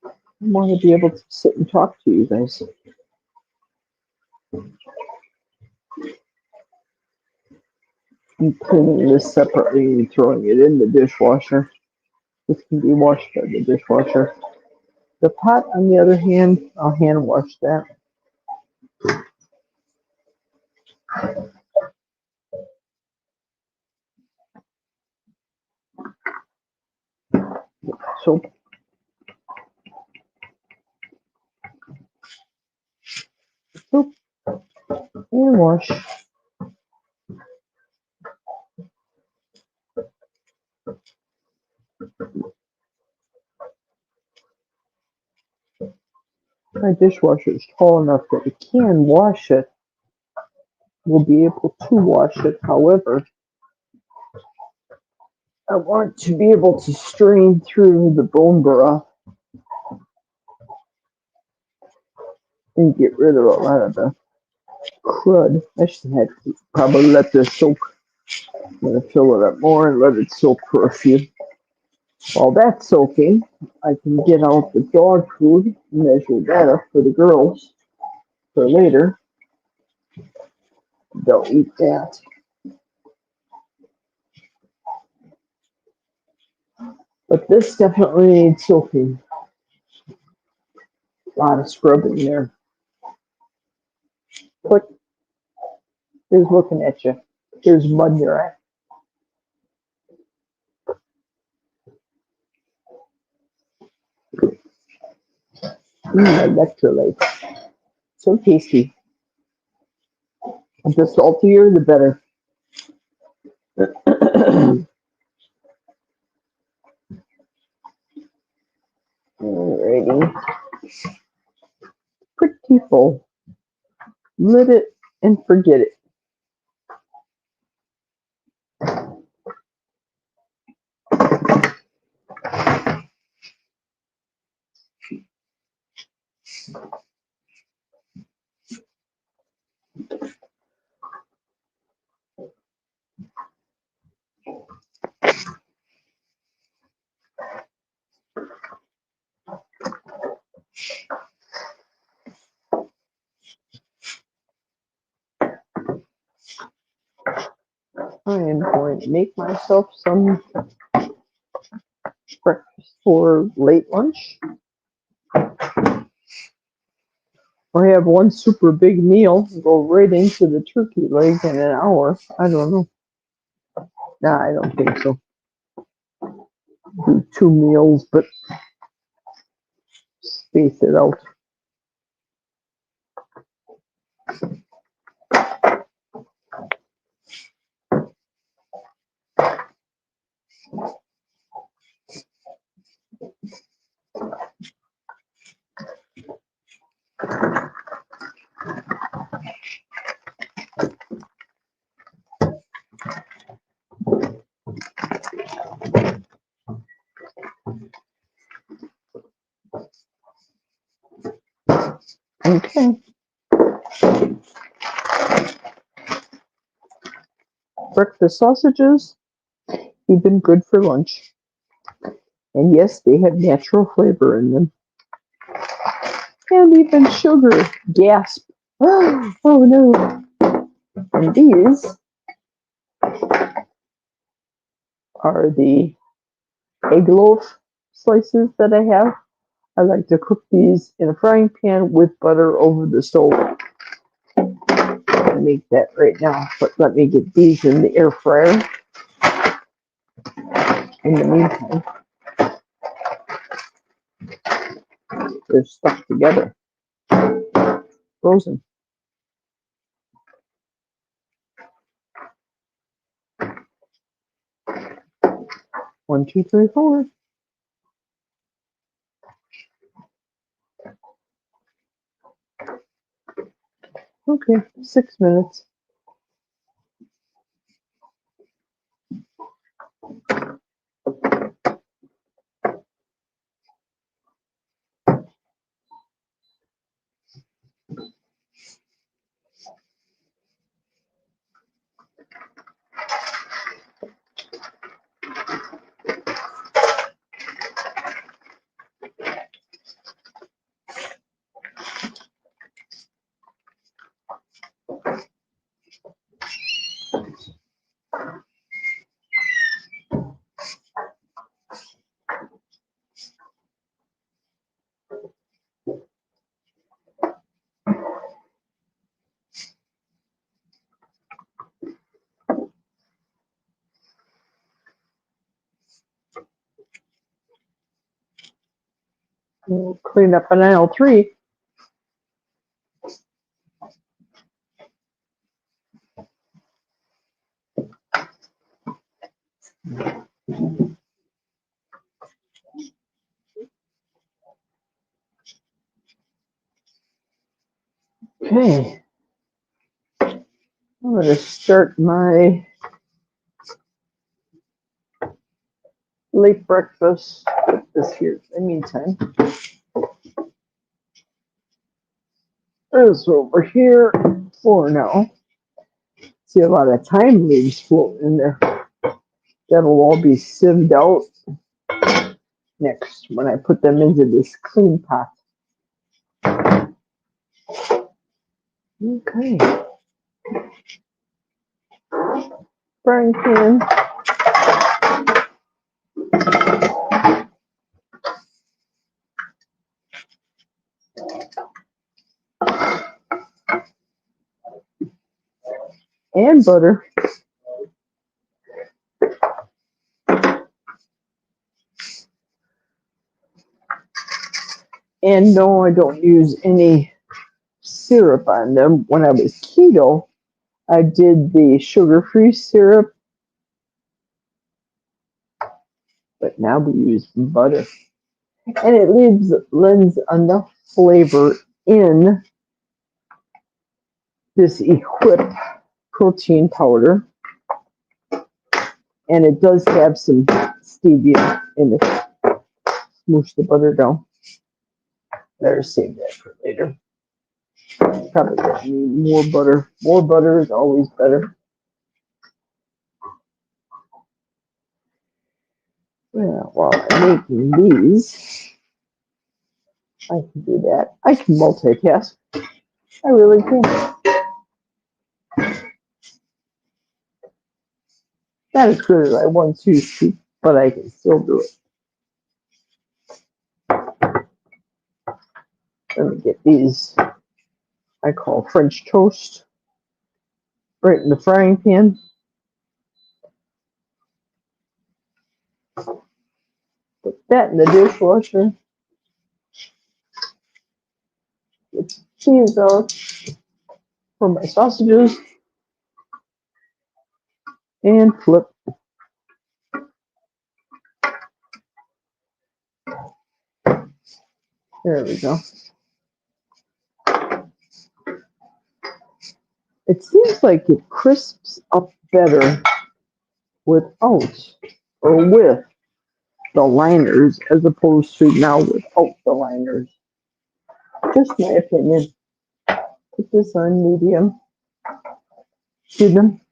I want to be able to sit and talk to you guys. I'm cleaning this separately and throwing it in the dishwasher. This can be washed by the dishwasher. The pot, on the other hand, I'll hand wash that. Soap. Soap. And wash. My dishwasher is tall enough that it can wash it. We'll be able to wash it. However, I want to be able to strain through the bone broth and get rid of a lot of the crud. I should have probably let this soak. I'm going to fill it up more and let it soak for a few. While that's soaking, I can get out the dog food, measure that up for the girls for later. They'll eat that. But this definitely needs soaking. A lot of scrubbing there. Click. Here's looking at you. There's mud in your eye. Electrolytes. So tasty. The saltier, the better. Alrighty. Pretty full. Lit it and forget it. I am going to make myself some breakfast for late lunch. Or have one super big meal, go right into the turkey leg in an hour. I don't know. Nah, I don't think so. Do 2 meals, but space it out. Okay. Breakfast sausages, even good for lunch. And yes, they have natural flavor in them. And even sugar. Gasp. Oh no. And these are the egg loaf slices that I have. I like to cook these in a frying pan with butter over the stove. I make that right now, but let me get these in the air fryer. In the meantime, they're stuck together, frozen. 1, 2, 3, 4. Okay, 6 minutes. We'll clean up on aisle 3. Okay, I'm going to start my late breakfast with this here. In the meantime, there's over here for now. See a lot of thyme leaves floating in there. That'll all be sieved out next when I put them into this clean pot. Okay. Frying pan. And butter. And no, I don't use any syrup on them. When I was keto, I did the sugar-free syrup, but now we use butter. And it lends enough flavor in this Equip protein powder. And it does have some stevia in it. Smoosh the butter down. Better save that for later. Probably gonna need more butter. More butter is always better. Well, while I'm making these, I can do that. I can multitask. I really can. Not as good as I once used to, but I can still do it. Let me get these, I call French toast, right in the frying pan. Put that in the dishwasher. Get cheese out for my sausages. And flip. There we go. It seems like it crisps up better without or with the liners as opposed to now without the liners. Just my opinion. Put this on medium. See them?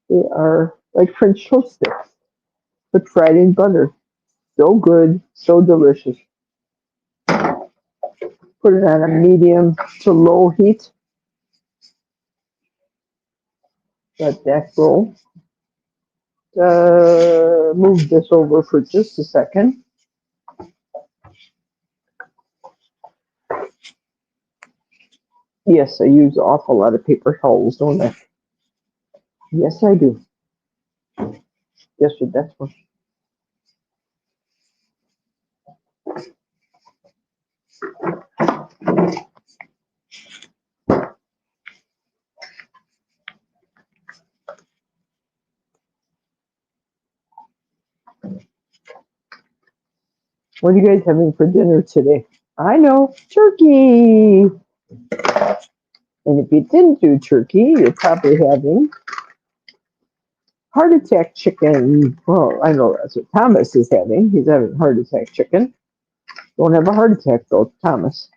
They are like French toast sticks, but fried in butter. So good, so delicious. Put it on a medium to low heat. Let that go. Move this over for just a second. Yes, I use an awful lot of paper towels, don't I? Yes, I do. Yes, sir, that's one. What are you guys having for dinner today? I know, turkey. And if you didn't do turkey, you're probably having heart attack chicken. Well, I know that's what Thomas is having. He's having heart attack chicken. Don't have a heart attack though, Thomas.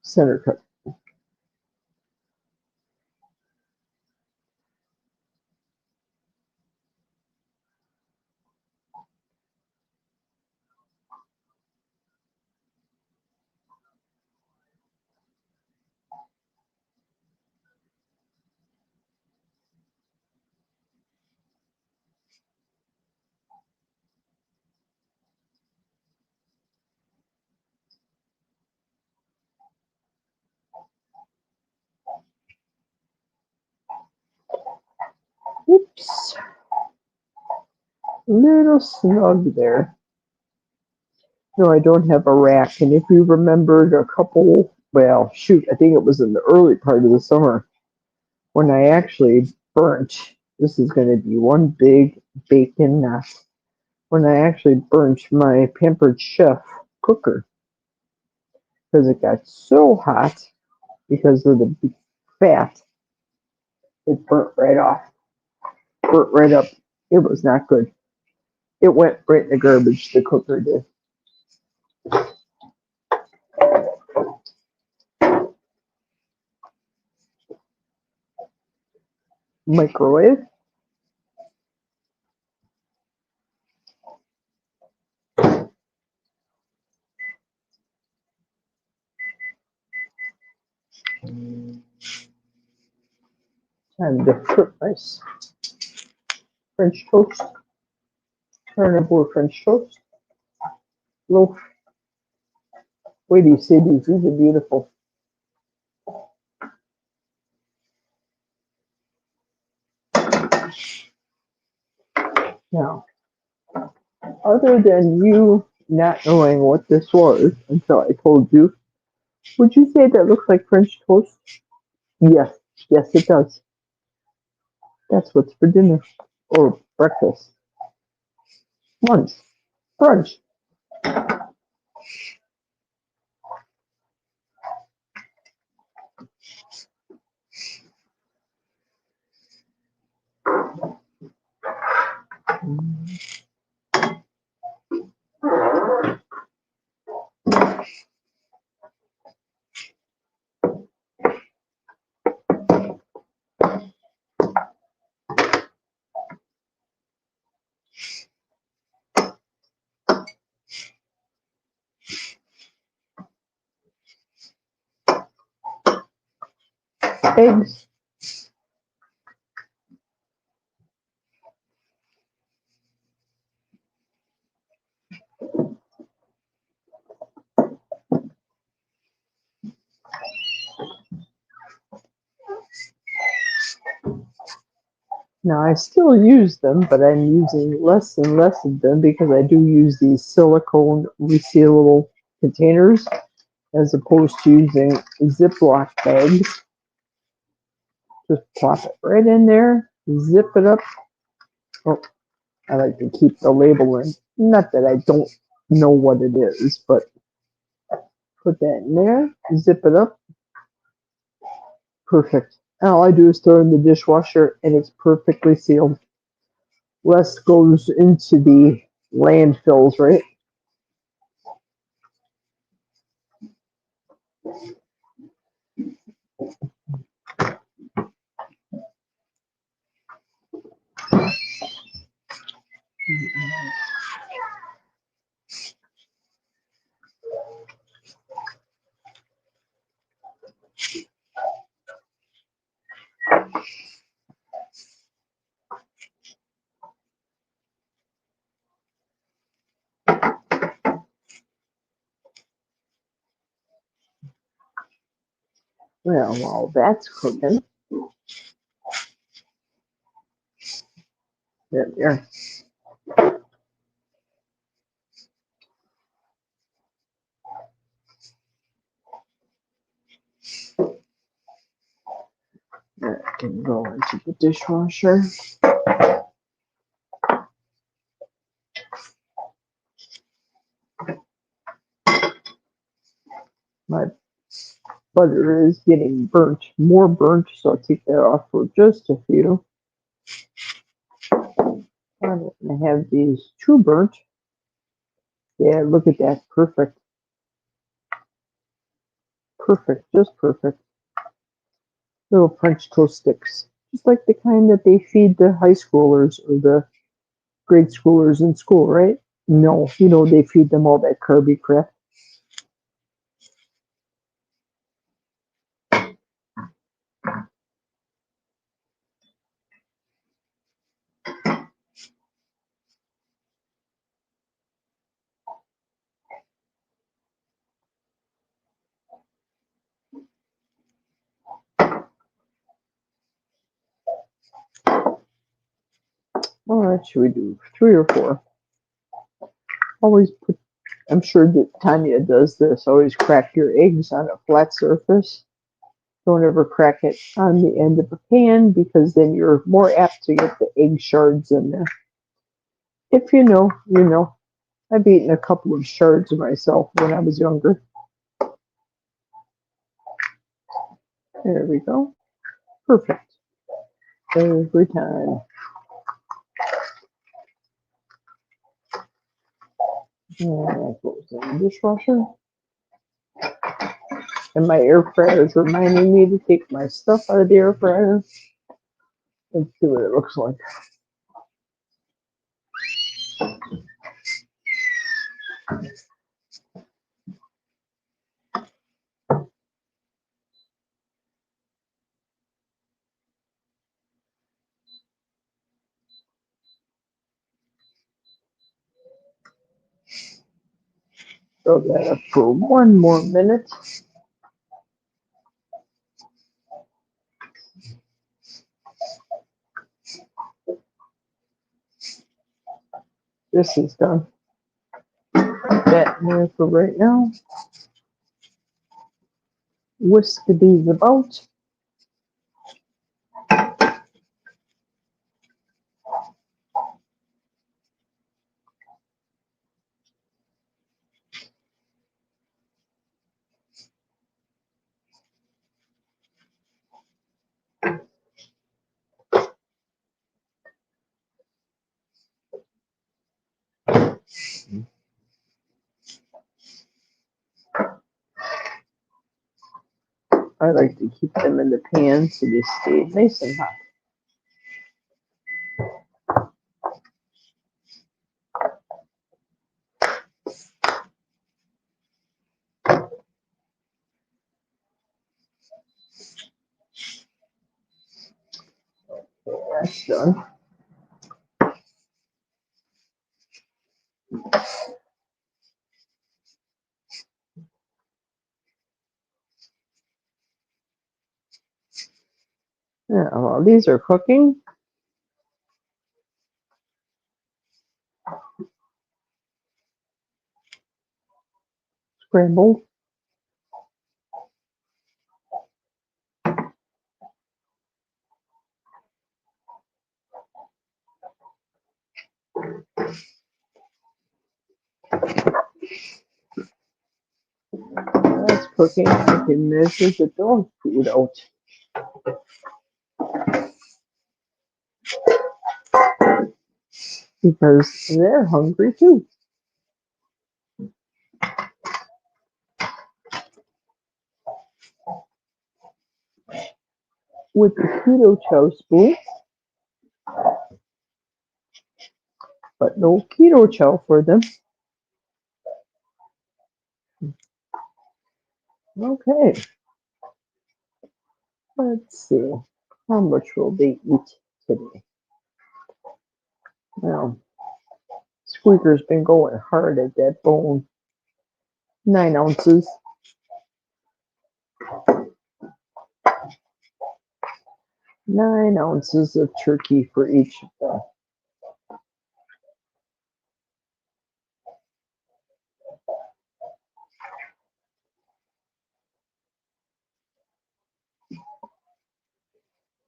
Center cut. Oops. Little snug there. No, I don't have a rack. And if you remembered a couple, well, shoot, I think it was in the early part of the summer when I actually burnt. This is going to be one big bacon knot. When I actually burnt my Pampered Chef cooker because it got so hot because of the fat, it burnt right off, burnt right up. It was not good. It went right in the garbage, the cooker did. Microwave. Time to put my French toast. Carnivore French toast. Loaf. Wait do you see these? These are beautiful. Now, other than you not knowing what this was until I told you, would you say that looks like French toast? Yes. Yes, it does. That's what's for dinner. Or breakfast. Lunch. Brunch. Eggs. Now I still use them, but I'm using less and less of them because I do use these silicone resealable containers as opposed to using Ziploc bags. Just plop it right in there, zip it up. Oh, I like to keep the label in. Not that I don't know what it is, but put that in there, zip it up. Perfect. And all I do is throw it in the dishwasher and it's perfectly sealed. Less goes into the landfills, right? Well, while that's cooking, there. That can go into the dishwasher. My butter is getting burnt, more burnt, so I'll take that off for just a few. I'm gonna have these two burnt. Yeah, look at that. Perfect. Perfect. Just perfect. Little French toast sticks. Just like the kind that they feed the high schoolers or the grade schoolers in school, right? No, they feed them all that carby crap. All right, should we do 3 or 4? Always put, I'm sure that Tanya does this, always crack your eggs on a flat surface. Don't ever crack it on the end of a pan because then you're more apt to get the egg shards in there. If you know, you know. I've eaten a couple of shards myself when I was younger. There we go. Perfect. Every time. And that goes in the dishwasher. And my air fryer is reminding me to take my stuff out of the air fryer. Let's see what it looks like. Throw that up for one more minute. This is done. That in there for right now. Whisk these about. I like to keep them in the pan so they stay nice and hot. That's done. Yeah, while these are cooking, scrambled. That's cooking. I can measure the dog food out because they're hungry too. With the keto chow spoon, but no keto chow for them. Okay, let's see. How much will they eat today? Well, Squeaker's been going hard at that bone. 9 ounces. 9 ounces of turkey for each of them.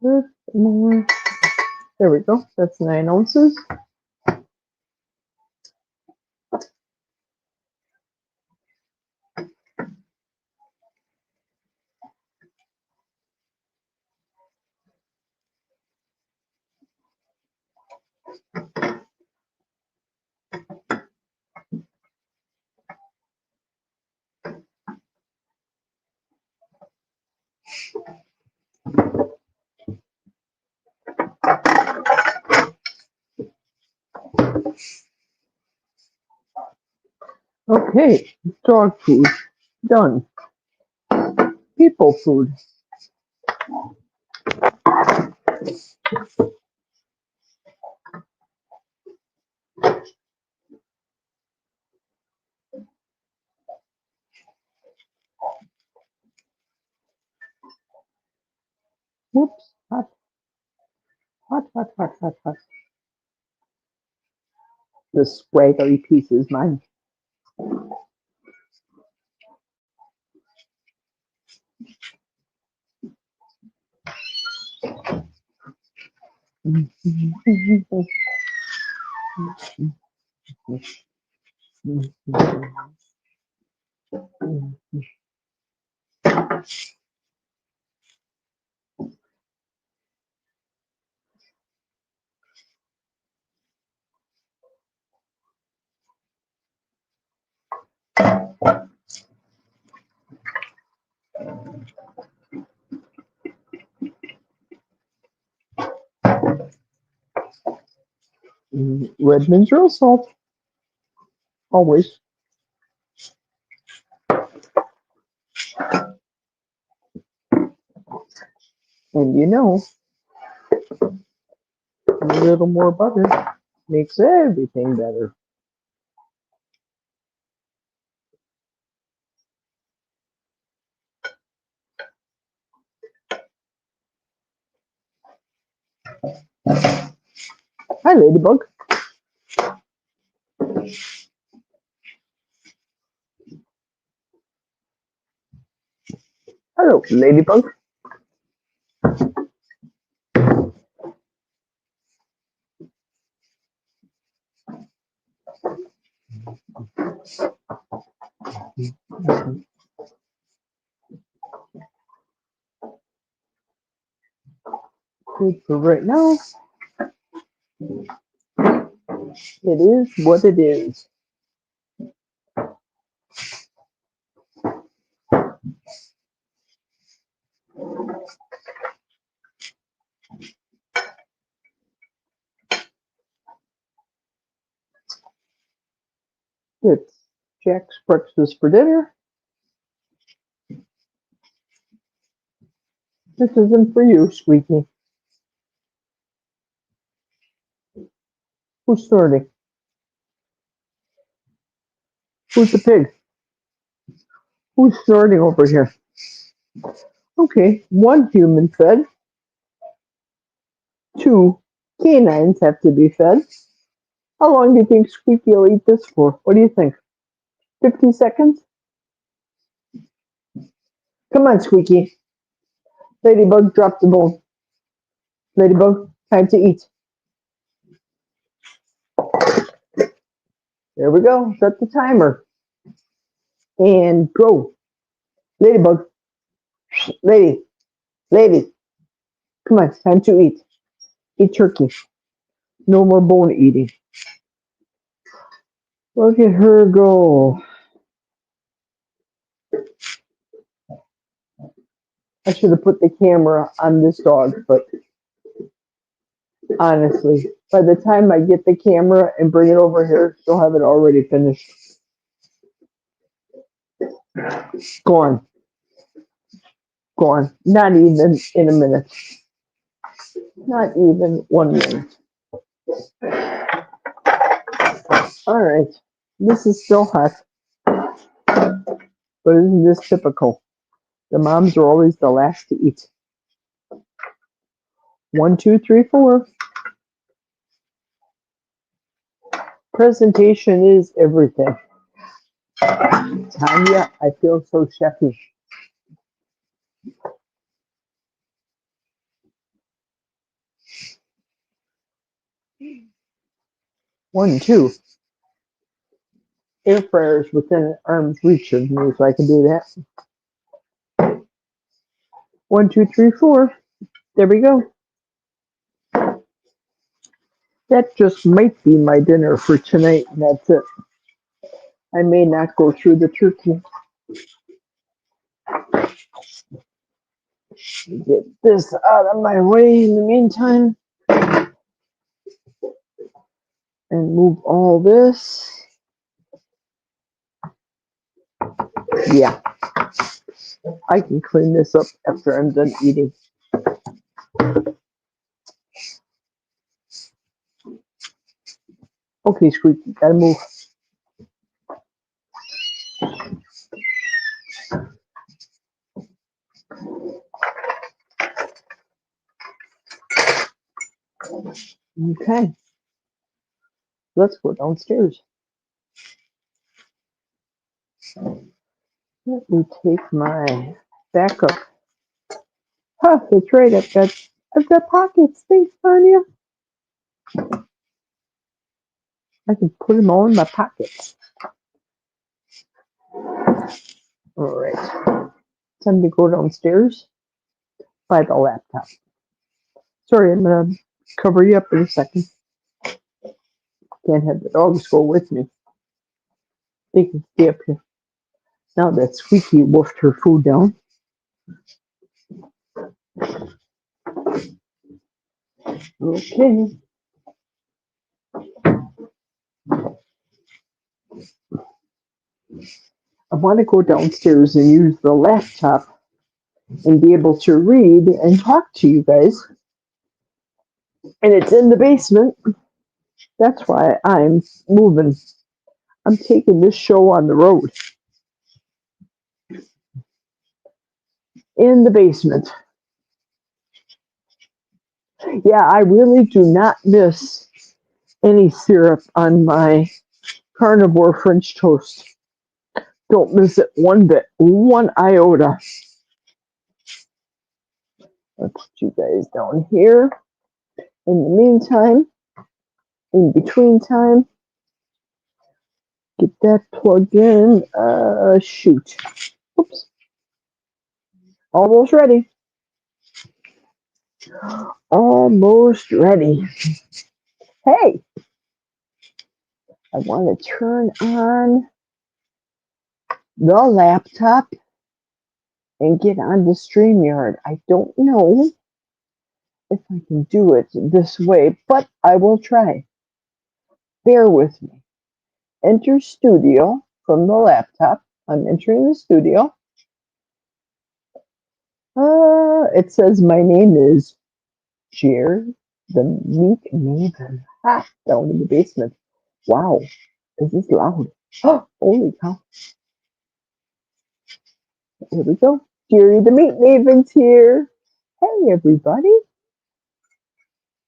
With more. There we go. That's 9 ounces. Okay, dog food done. People food. Whoops, hot, hot, hot, hot, hot, hot. The scraggly piece is mine. Redmond's real salt, always. And you know, a little more butter makes everything better. Hi, Ladybug. Hello, Ladybug. Good for right now. It is what it is. It's Jack's breakfast for dinner. This isn't for you, Squeaky. Who's starting? Who's the pig? Who's starting over here? Okay, one human fed. Two canines have to be fed. How long do you think Squeaky will eat this for? What do you think? 50 seconds? Come on, Squeaky. Ladybug, drop the bone. Ladybug, time to eat. There we go. Set the timer. And go. Ladybug. Lady. Come on, time to eat. Eat turkey. No more bone eating. Look at her go. I should have put the camera on this dog, but honestly, by the time I get the camera and bring it over here, she'll have it already finished. Gone. Gone. Not even in a minute. Not even 1 minute. All right. This is still hot. But isn't this typical? The moms are always the last to eat. 1, 2, 3, 4. Presentation is everything. Tanya, I feel so chefy. One, two. Air fryers within arm's reach of me, so I can do that. 1, 2, 3, 4. There we go. That just might be my dinner for tonight, and that's it. I may not go through the turkey. Get this out of my way in the meantime. And move all this. Yeah. I can clean this up after I'm done eating. Okay, Squeaky, gotta move. Okay. Let's go downstairs. Let me take my backup. Huh, that's right, I've got pockets. Thanks, Tanya. I can put them all in my pockets. All right. Time to go downstairs by the laptop. Sorry, I'm gonna cover you up in a second. Can't have the dogs go with me. They can stay up here. Now that Squeaky wolfed her food down. Okay. I want to go downstairs and use the laptop and be able to read and talk to you guys. And it's in the basement. That's why I'm moving. I'm taking this show on the road. In the basement. Yeah, I really do not miss any syrup on my carnivore French toast. Don't miss it one bit, one iota. Let's put you guys down here. In the meantime, in between time, get that plugged in. Shoot. Oops. Almost ready. Almost ready. Hey, I want to turn on the laptop and get on the StreamYard. I don't know if I can do it this way, but I will try. Bear with me. Enter studio from the laptop. I'm entering the studio. It says my name is Geri, the Meat Maven. Ha! Down in the basement. Wow, is this loud? Oh, holy cow. Here we go. Geri, the Meat Maven's here. Hey, everybody.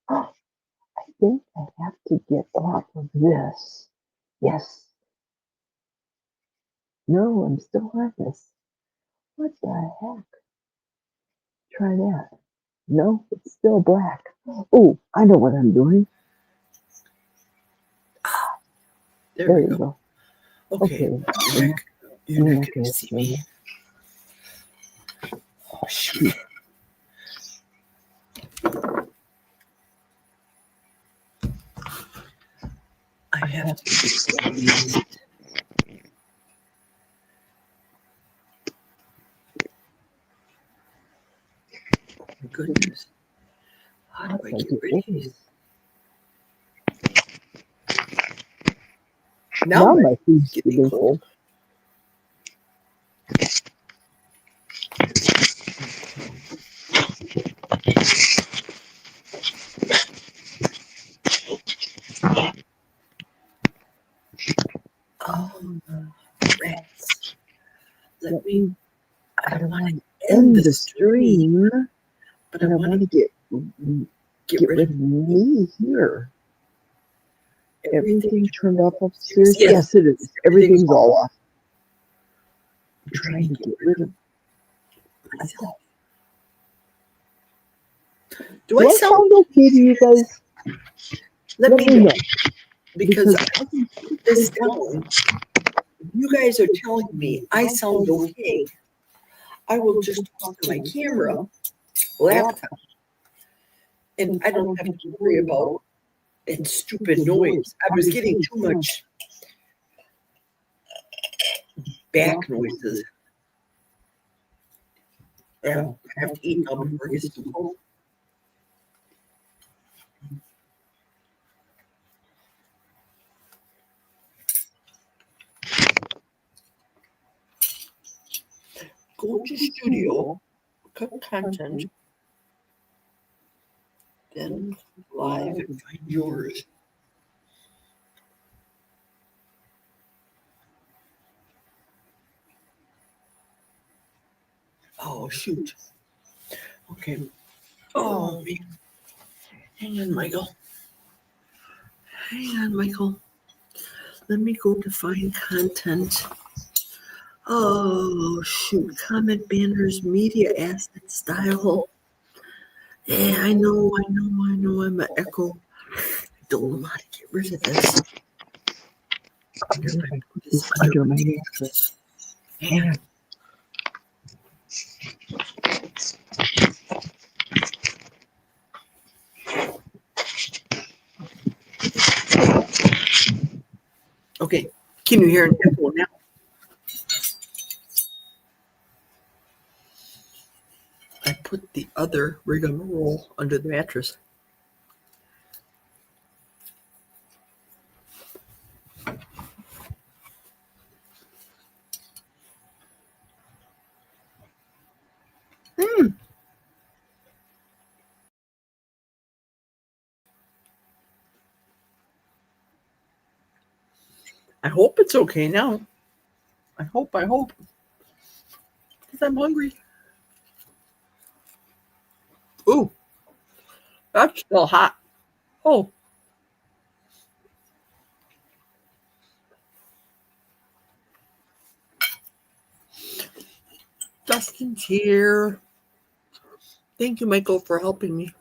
Oh, I think I have to get off of this. Yes. No, I'm still on this. What the heck? Try that. No, it's still black. Oh, I know what I'm doing. There you go. Okay. Okay. You're not Okay, gonna see me. Oh, shoot. I have to. My goodness. How do I get rid of these? Now Now my food's getting getting cold. cold. Oh, rats. Let me. I I don't don't want want to to end end the the stream, stream, but but I I want want to to get Get rid of me here. everything. Everything turned off upstairs? Yes. Yes, it is. Everything's all off. I'm trying to get rid of myself. Do Do I I sound? sound okay to you guys? Let me know. Because Because I can put this down. You guys are telling me I sound okay. I will just talk to my camera, laptop, and I don't have to worry about that stupid noise. I was getting too much back noises. Yeah, I have to eat now before it gets too cold. Go to studio, cut content, then live and find yours. Oh, shoot. Okay. Oh, man. Hang on, Michael. Hang on, Michael. Let me go to find content. Oh, shoot. Comment banners, media asset style. Yeah, I know. I'm an echo. I don't know how to get rid of this. I wonder if I put this under my mattress. Hang on. Okay. Can you hear an echo now? I put the other rigmarole under the mattress. I hope it's okay now. I hope. Because I'm hungry. Ooh, that's still hot. Oh, Dustin's here. Thank you, Michael, for helping me.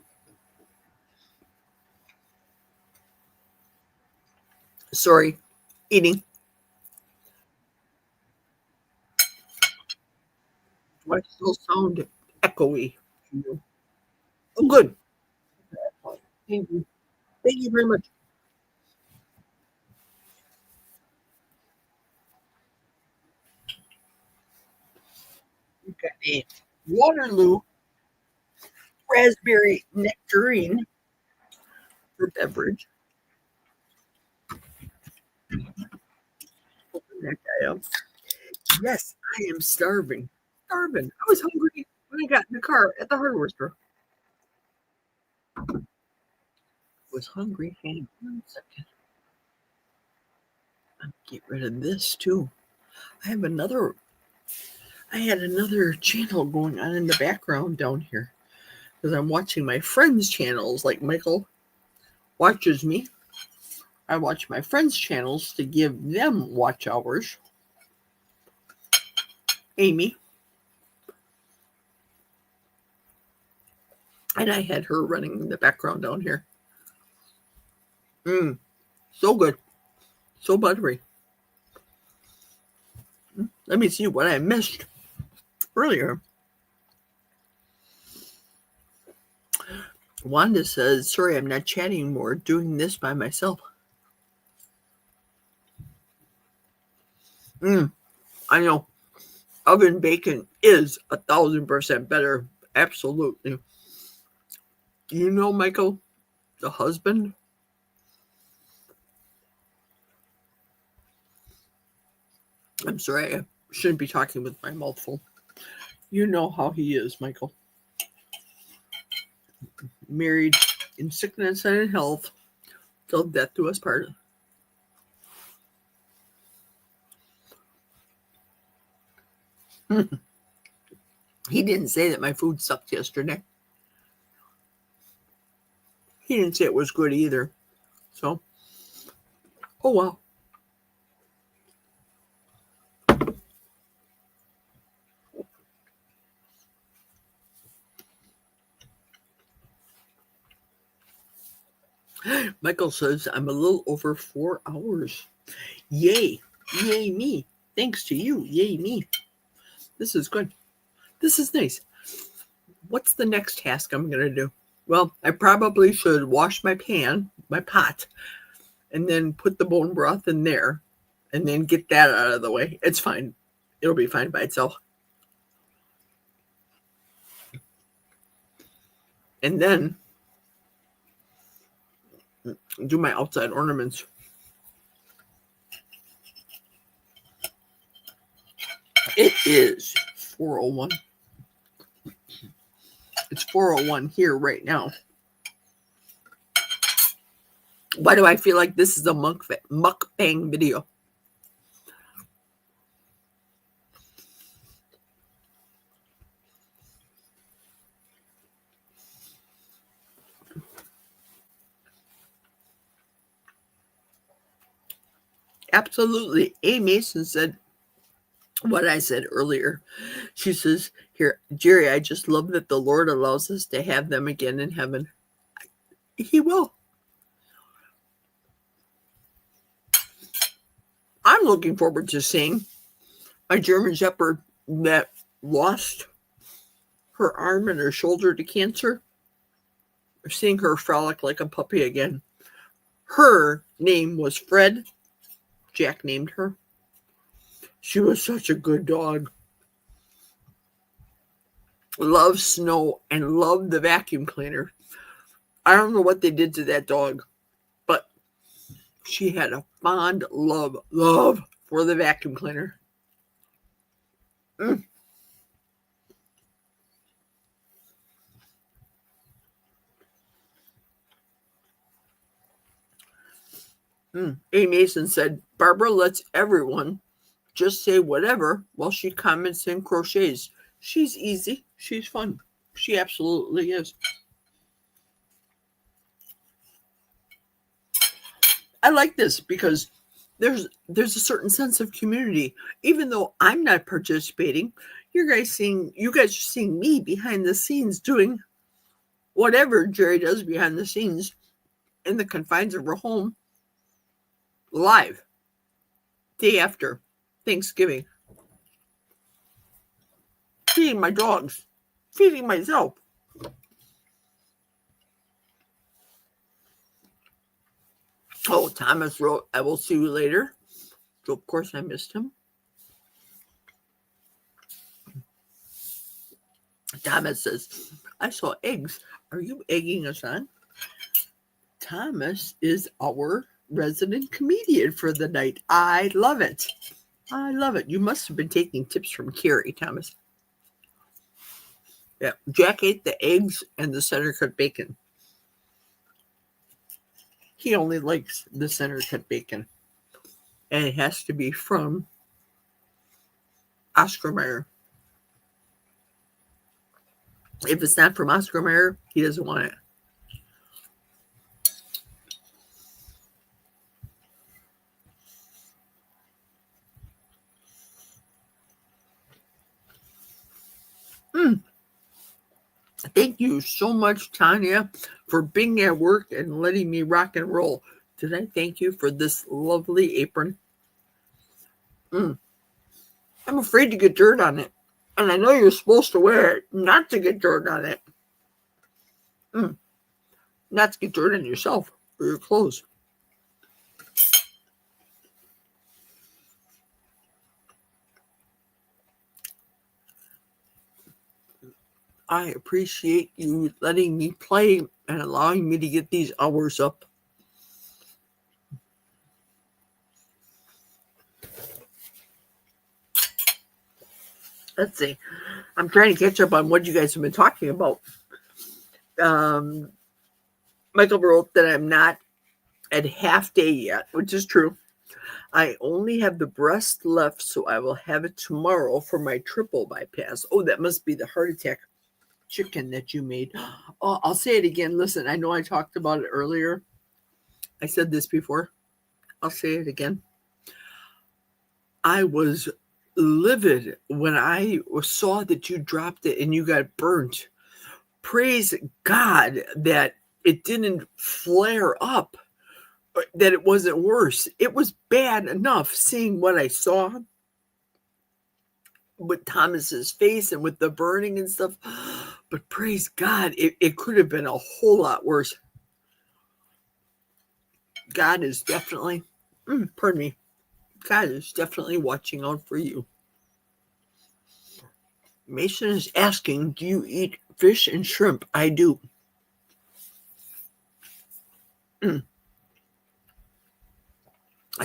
Sorry, eating. Do I still sound echoey? Oh, good. Thank you. Thank you very much. We've got a Waterloo raspberry nectarine for beverage. Open that guy up. Yes, I am starving. Starving. I was hungry when I got in the car at the hardware store. Was hungry. Hang on 1 second. I'll get rid of this too. I have another. I had another channel going on in the background down here because I'm watching my friends' channels. Like Michael watches me. I watch my friends' channels to give them watch hours. Amy. And I had her running in the background down here. So good. So buttery. Let me see what I missed earlier. Wanda says, sorry, I'm not chatting more, doing this by myself. I know. Oven bacon is 1,000% better. Absolutely. You know, Michael, the husband, I'm sorry, I shouldn't be talking with my mouth full. You know how he is, Michael. Married in sickness and in health, till death do us part. He didn't say that my food sucked yesterday. he didn't say it was good either. So, oh well. Michael says, I'm a little over 4 hours. Yay. Yay me. Thanks to you. Yay me. This is good. This is nice. What's the next task I'm going to do? Well, I probably should wash my pot, and then put the bone broth in there, and then get that out of the way. It's fine. It'll be fine by itself. And then do my outside ornaments. It is 4:01. It's 4:01 here right now. Why do I feel like this is a mukbang video? Absolutely. A. Mason said what I said earlier. She says, here, Geri, I just love that the Lord allows us to have them again in heaven. He will. I'm looking forward to seeing a German Shepherd that lost her arm and her shoulder to cancer. Seeing her frolic like a puppy again. Her name was Fred. Jack named her. She was such a good dog. Loved snow and loved the vacuum cleaner. I don't know what they did to that dog, but she had a fond love for the vacuum cleaner. A. Mason said, Barbara lets everyone just say whatever while she comments and crochets. She's easy. She's fun. She absolutely is. I like this because there's a certain sense of community. Even though I'm not participating, you guys are seeing me behind the scenes doing whatever Geri does behind the scenes in the confines of her home, live, day after Thanksgiving. Feeding my dogs, feeding myself. Oh, Thomas wrote, I will see you later. So, of course, I missed him. Thomas says, I saw eggs. Are you egging us on? Thomas is our resident comedian for the night. I love it. I love it. You must have been taking tips from Geri, Thomas. Yeah, Jack ate the eggs and the center cut bacon. He only likes the center cut bacon. And it has to be from Oscar Mayer. If it's not from Oscar Mayer, he doesn't want it. Thank you so much, Tanya, for being at work and letting me rock and roll. Did I thank you for this lovely apron? I'm afraid to get dirt on it. And I know you're supposed to wear it not to get dirt on it. Not to get dirt on yourself or your clothes. I appreciate you letting me play and allowing me to get these hours up. Let's see. I'm trying to catch up on what you guys have been talking about. Michael wrote that I'm not at half day yet, which is true. I only have the breast left, so I will have it tomorrow for my triple bypass. Oh, that must be the heart attack. chicken that you made. Oh, I'll say it again. Listen, I know I talked about it earlier. I said this before. I'll say it again. I was livid when I saw that you dropped it and you got burnt. Praise God that it didn't flare up, that it wasn't worse. It was bad enough seeing what I saw with Thomas's face and with the burning and stuff. But praise God, it could have been a whole lot worse. God is definitely, pardon me, God is definitely watching out for you. Mason is asking, do you eat fish and shrimp? I do. I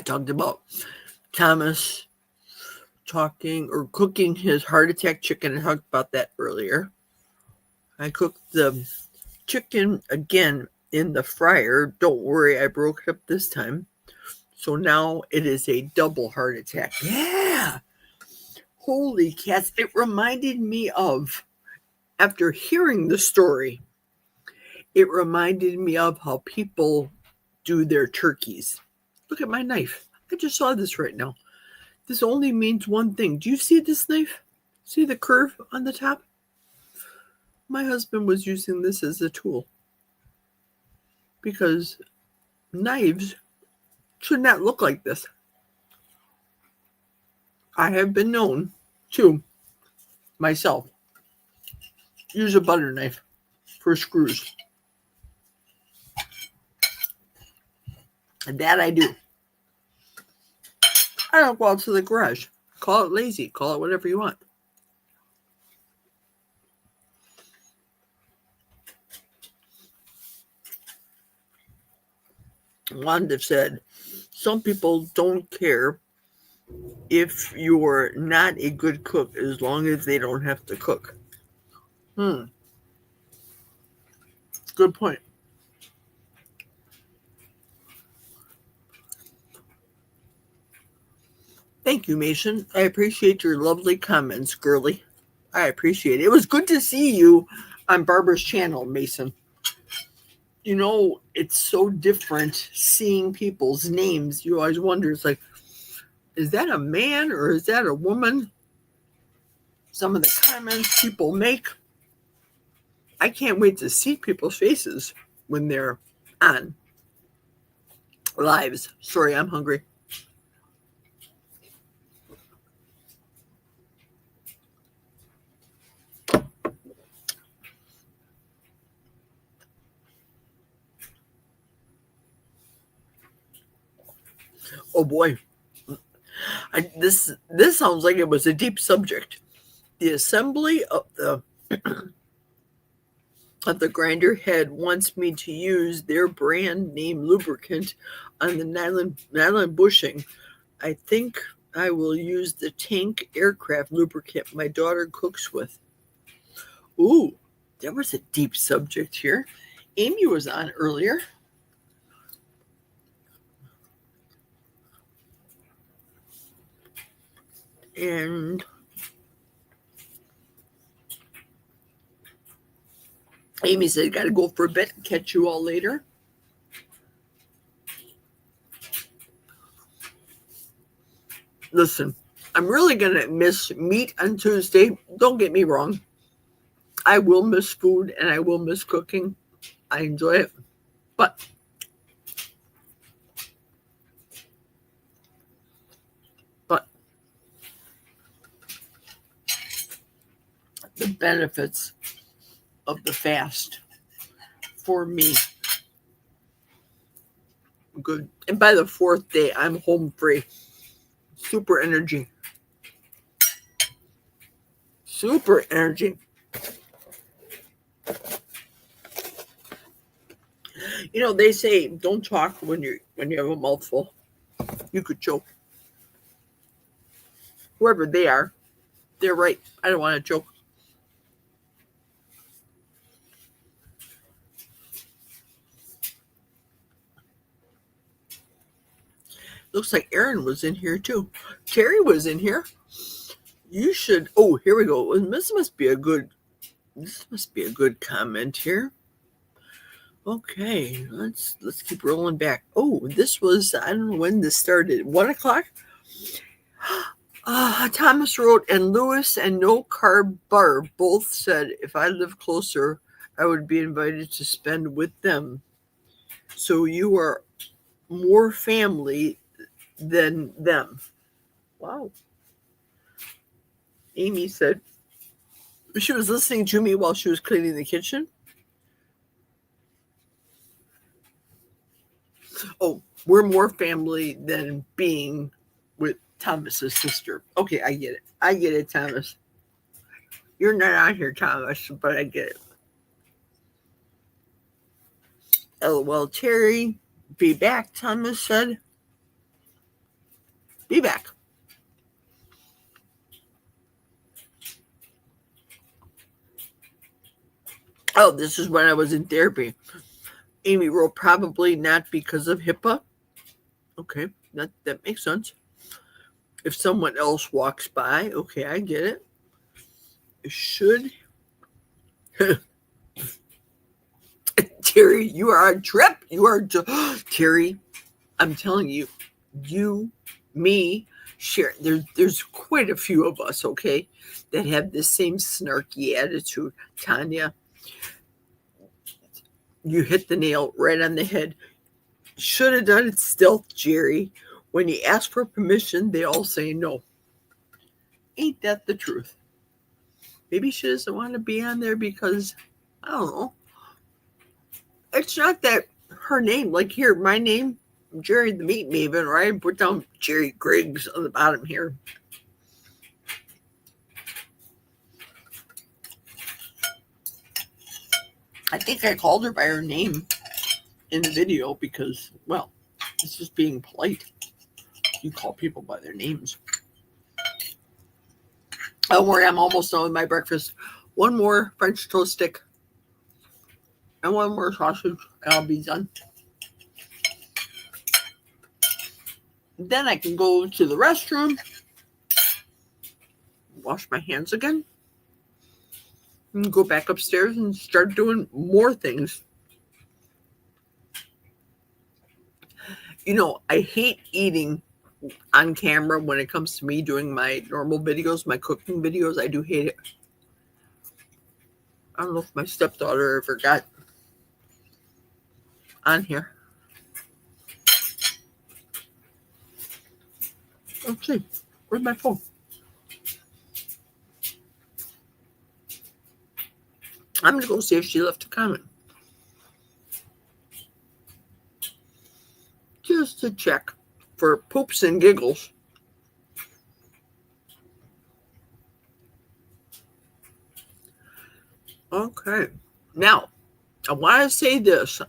talked about Thomas talking or cooking his heart attack chicken. I talked about that earlier. I cooked the chicken again in the fryer. Don't worry, I broke it up this time. So now it is a double heart attack. Yeah. Holy cats. It reminded me of, after hearing the story, it reminded me of how people do their turkeys. Look at my knife. I just saw this right now. This only means one thing. Do you see this knife? See the curve on the top? My husband was using this as a tool because knives should not look like this. I have been known to, myself, use a butter knife for screws. And that I do. I don't go out to the garage. Call it lazy. Call it whatever you want. Wanda said, some people don't care if you're not a good cook as long as they don't have to cook. Good point. Thank you, Mason. I appreciate your lovely comments, girly. I appreciate it. It was good to see you on Barbara's channel, Mason. You know, it's so different seeing people's names. You always wonder, it's like, is that a man or is that a woman? Some of the comments people make. I can't wait to see people's faces when they're on lives. Sorry, I'm hungry. Oh boy. This sounds like it was a deep subject. The assembly of the grinder head wants me to use their brand name lubricant on the nylon bushing. I think I will use the tank aircraft lubricant my daughter cooks with. Ooh, there was a deep subject here. Amy was on earlier. And Amy said, got to go for a bit. Catch you all later. Listen, I'm really going to miss meat on Tuesday. Don't get me wrong. I will miss food and I will miss cooking. I enjoy it. But the benefits of the fast for me, good. And by the fourth day, I'm home free. Super energy. Super energy. You know, they say don't talk when you have a mouthful. You could choke. Whoever they are, they're right. I don't want to choke. Looks like Aaron was in here too. Terry was in here. You should. Oh, here we go. This must be a good This must be a good comment here. Okay, let's keep rolling back. Oh, this was, I don't know when this started. 1:00. Thomas wrote, and Lewis and No Carb Barb both said if I lived closer, I would be invited to spend with them. So you are more family than them. Wow. Amy said she was listening to me while she was cleaning the kitchen. Oh, we're more family than being with Thomas's sister. Okay, I get it. I get it, Thomas. You're not on here, Thomas, but I get it. LOL, Terry. Be back, Thomas said. Be back. Oh, this is when I was in therapy. Amy wrote, probably not because of HIPAA. Okay, that makes sense. If someone else walks by, okay, I get it. Should Terry, you are on trip. You are Terry. I'm telling you, you, me, share. There's quite a few of us, okay, that have the same snarky attitude. Tanya, you hit the nail right on the head. Should have done it stealth, Jerry. When you ask for permission, they all say no. Ain't that the truth? Maybe she doesn't want to be on there because, I don't know. It's not that her name, like here, my name, Jerry the Meat Maven, right? I put down Jerry Griggs on the bottom here. I think I called her by her name in the video because, well, it's just being polite. You call people by their names. Don't worry, I'm almost done with my breakfast. One more French toast stick and one more sausage, and I'll be done. Then I can go to the restroom, wash my hands again, and go back upstairs and start doing more things. You know, I hate eating on camera when it comes to me doing my normal videos, my cooking videos. I do hate it. I don't know if my stepdaughter ever got on here. Let's see. Where's my phone? I'm going to go see if she left a comment. Just to check for poops and giggles. Okay. Now, I want to say this.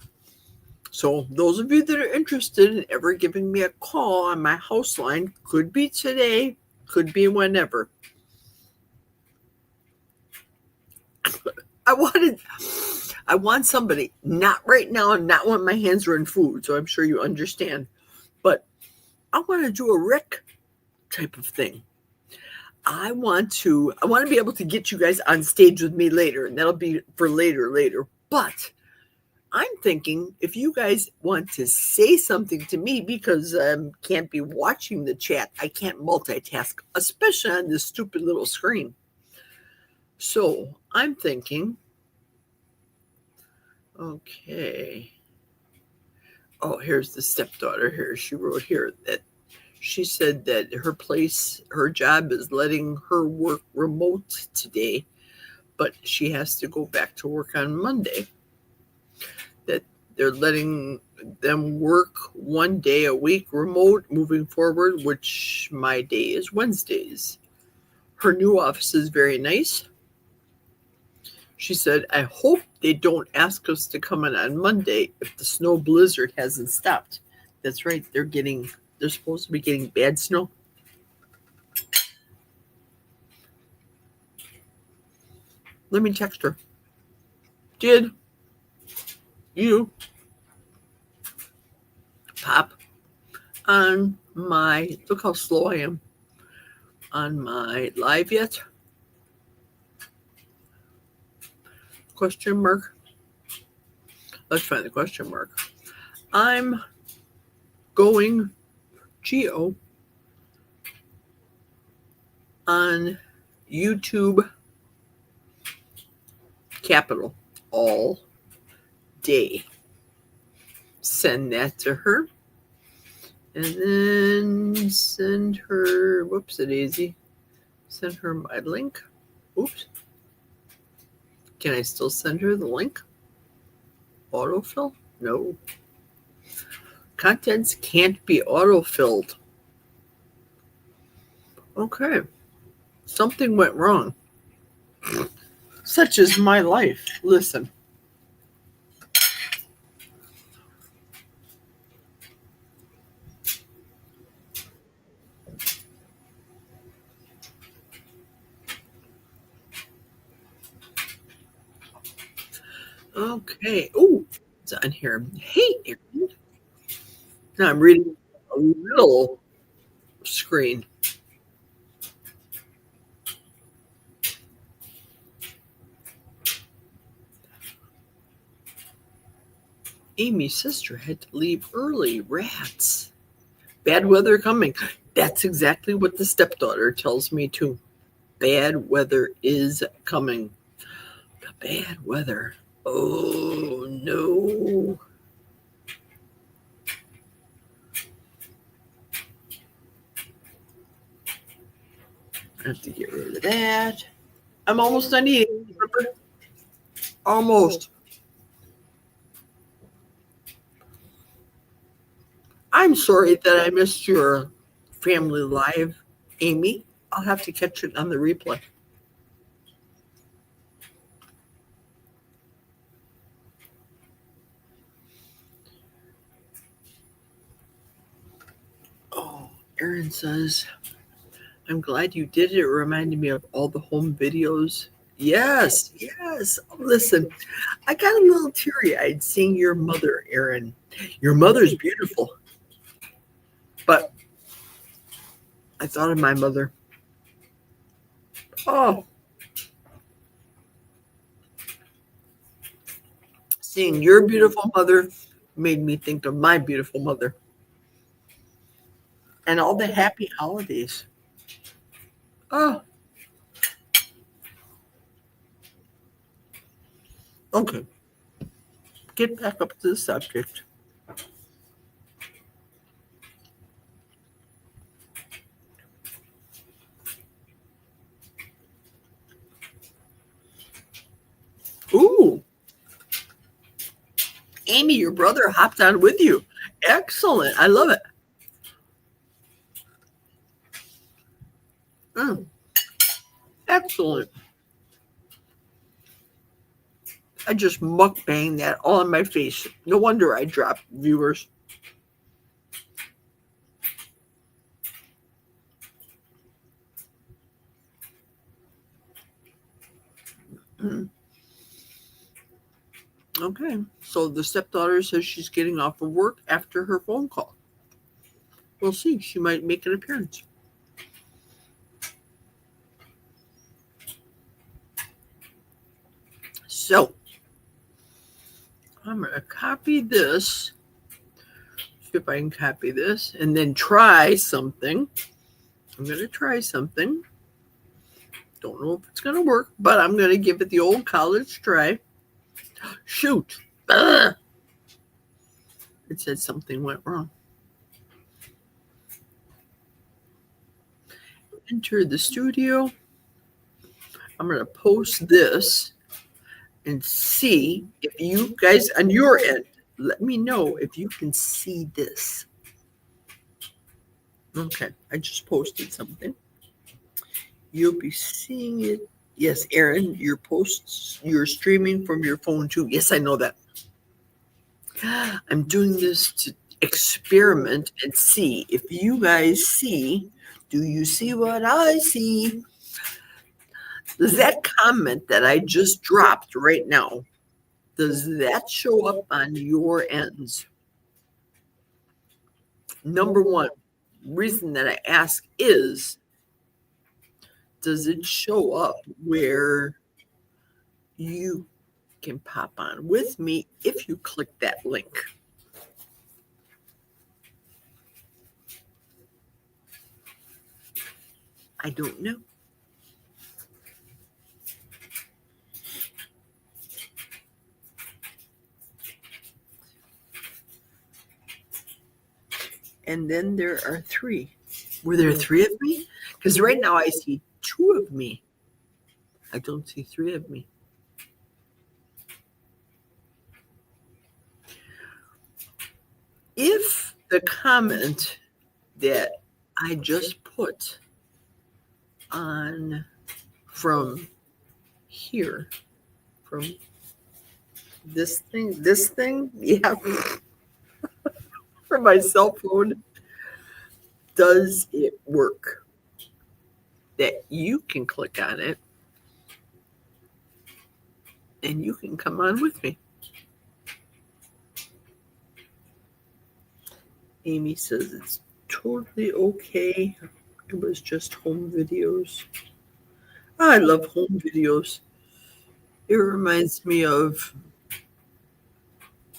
So those of you that are interested in ever giving me a call on my house line, could be today, could be whenever. I want somebody, not right now, and not when my hands are in food, so I'm sure you understand. But I want to do a Rick type of thing. I want to be able to get you guys on stage with me later, and that'll be for later. But I'm thinking if you guys want to say something to me, because I can't be watching the chat, I can't multitask, especially on this stupid little screen. So I'm thinking, okay. Oh, here's the stepdaughter here. She wrote here that she said that her job is letting her work remote today, but she has to go back to work on Monday. That they're letting them work one day a week remote moving forward, which my day is Wednesdays. Her new office is very nice. She said, I hope they don't ask us to come in on Monday if the snow blizzard hasn't stopped. That's right. They're supposed to be getting bad snow. Let me text her. Did you pop on my, look how slow I am, on my live yet? Question mark. Let's find the question mark. I'm going geo on YouTube Capital all day. Send that to her. And then send her, whoops, a daisy. Send her my link. Oops. Can I still send her the link? Autofill? No. Contents can't be autofilled. Okay. Something went wrong. Such is my life. Listen. Okay. Oh, it's on here. Hey, Erin. Now I'm reading a little screen. Amy's sister had to leave early. Rats. Bad weather coming. That's exactly what the stepdaughter tells me too. Bad weather is coming. The bad weather. Oh no. I have to get rid of that. I'm almost done eating. Remember? Almost. I'm sorry that I missed your family live, Amy. I'll have to catch it on the replay. Oh, Erin says, I'm glad you did it. It reminded me of all the home videos. Yes, yes. Listen, I got a little teary-eyed seeing your mother, Erin. Your mother's beautiful. But I thought of my mother. Oh, seeing your beautiful mother made me think of my beautiful mother. And all the happy holidays. Oh, okay. Get back up to the subject. Ooh, Amy, your brother hopped on with you. Excellent. I love it. Excellent. I just mukbang that all in my face. No wonder I dropped viewers. Okay, so the stepdaughter says she's getting off of work after her phone call. We'll see. She might make an appearance. So I'm going to copy this. See if I can copy this and then try something. I'm going to try something. Don't know if it's going to work, but I'm going to give it the old college try. Shoot. Ugh. It said something went wrong. Enter the studio. I'm going to post this and see if you guys on your end, let me know if you can see this. Okay, I just posted something. You'll be seeing it. Yes, Erin, your posts, you're streaming from your phone too. Yes, I know that. I'm doing this to experiment and see if you guys see. Do you see what I see? Does that comment that I just dropped right now, does that show up on your ends? Number one reason that I ask is, does it show up where you can pop on with me if you click that link. I don't know. And then there are 3. Were there 3 of me? Because right now I see 2 of me. I don't see 3 of me. If the comment that I just put on from here, from this thing, yeah, from my cell phone, does it work? That you can click on it and you can come on with me. Amy says it's totally okay. It was just home videos. I love home videos. It reminds me of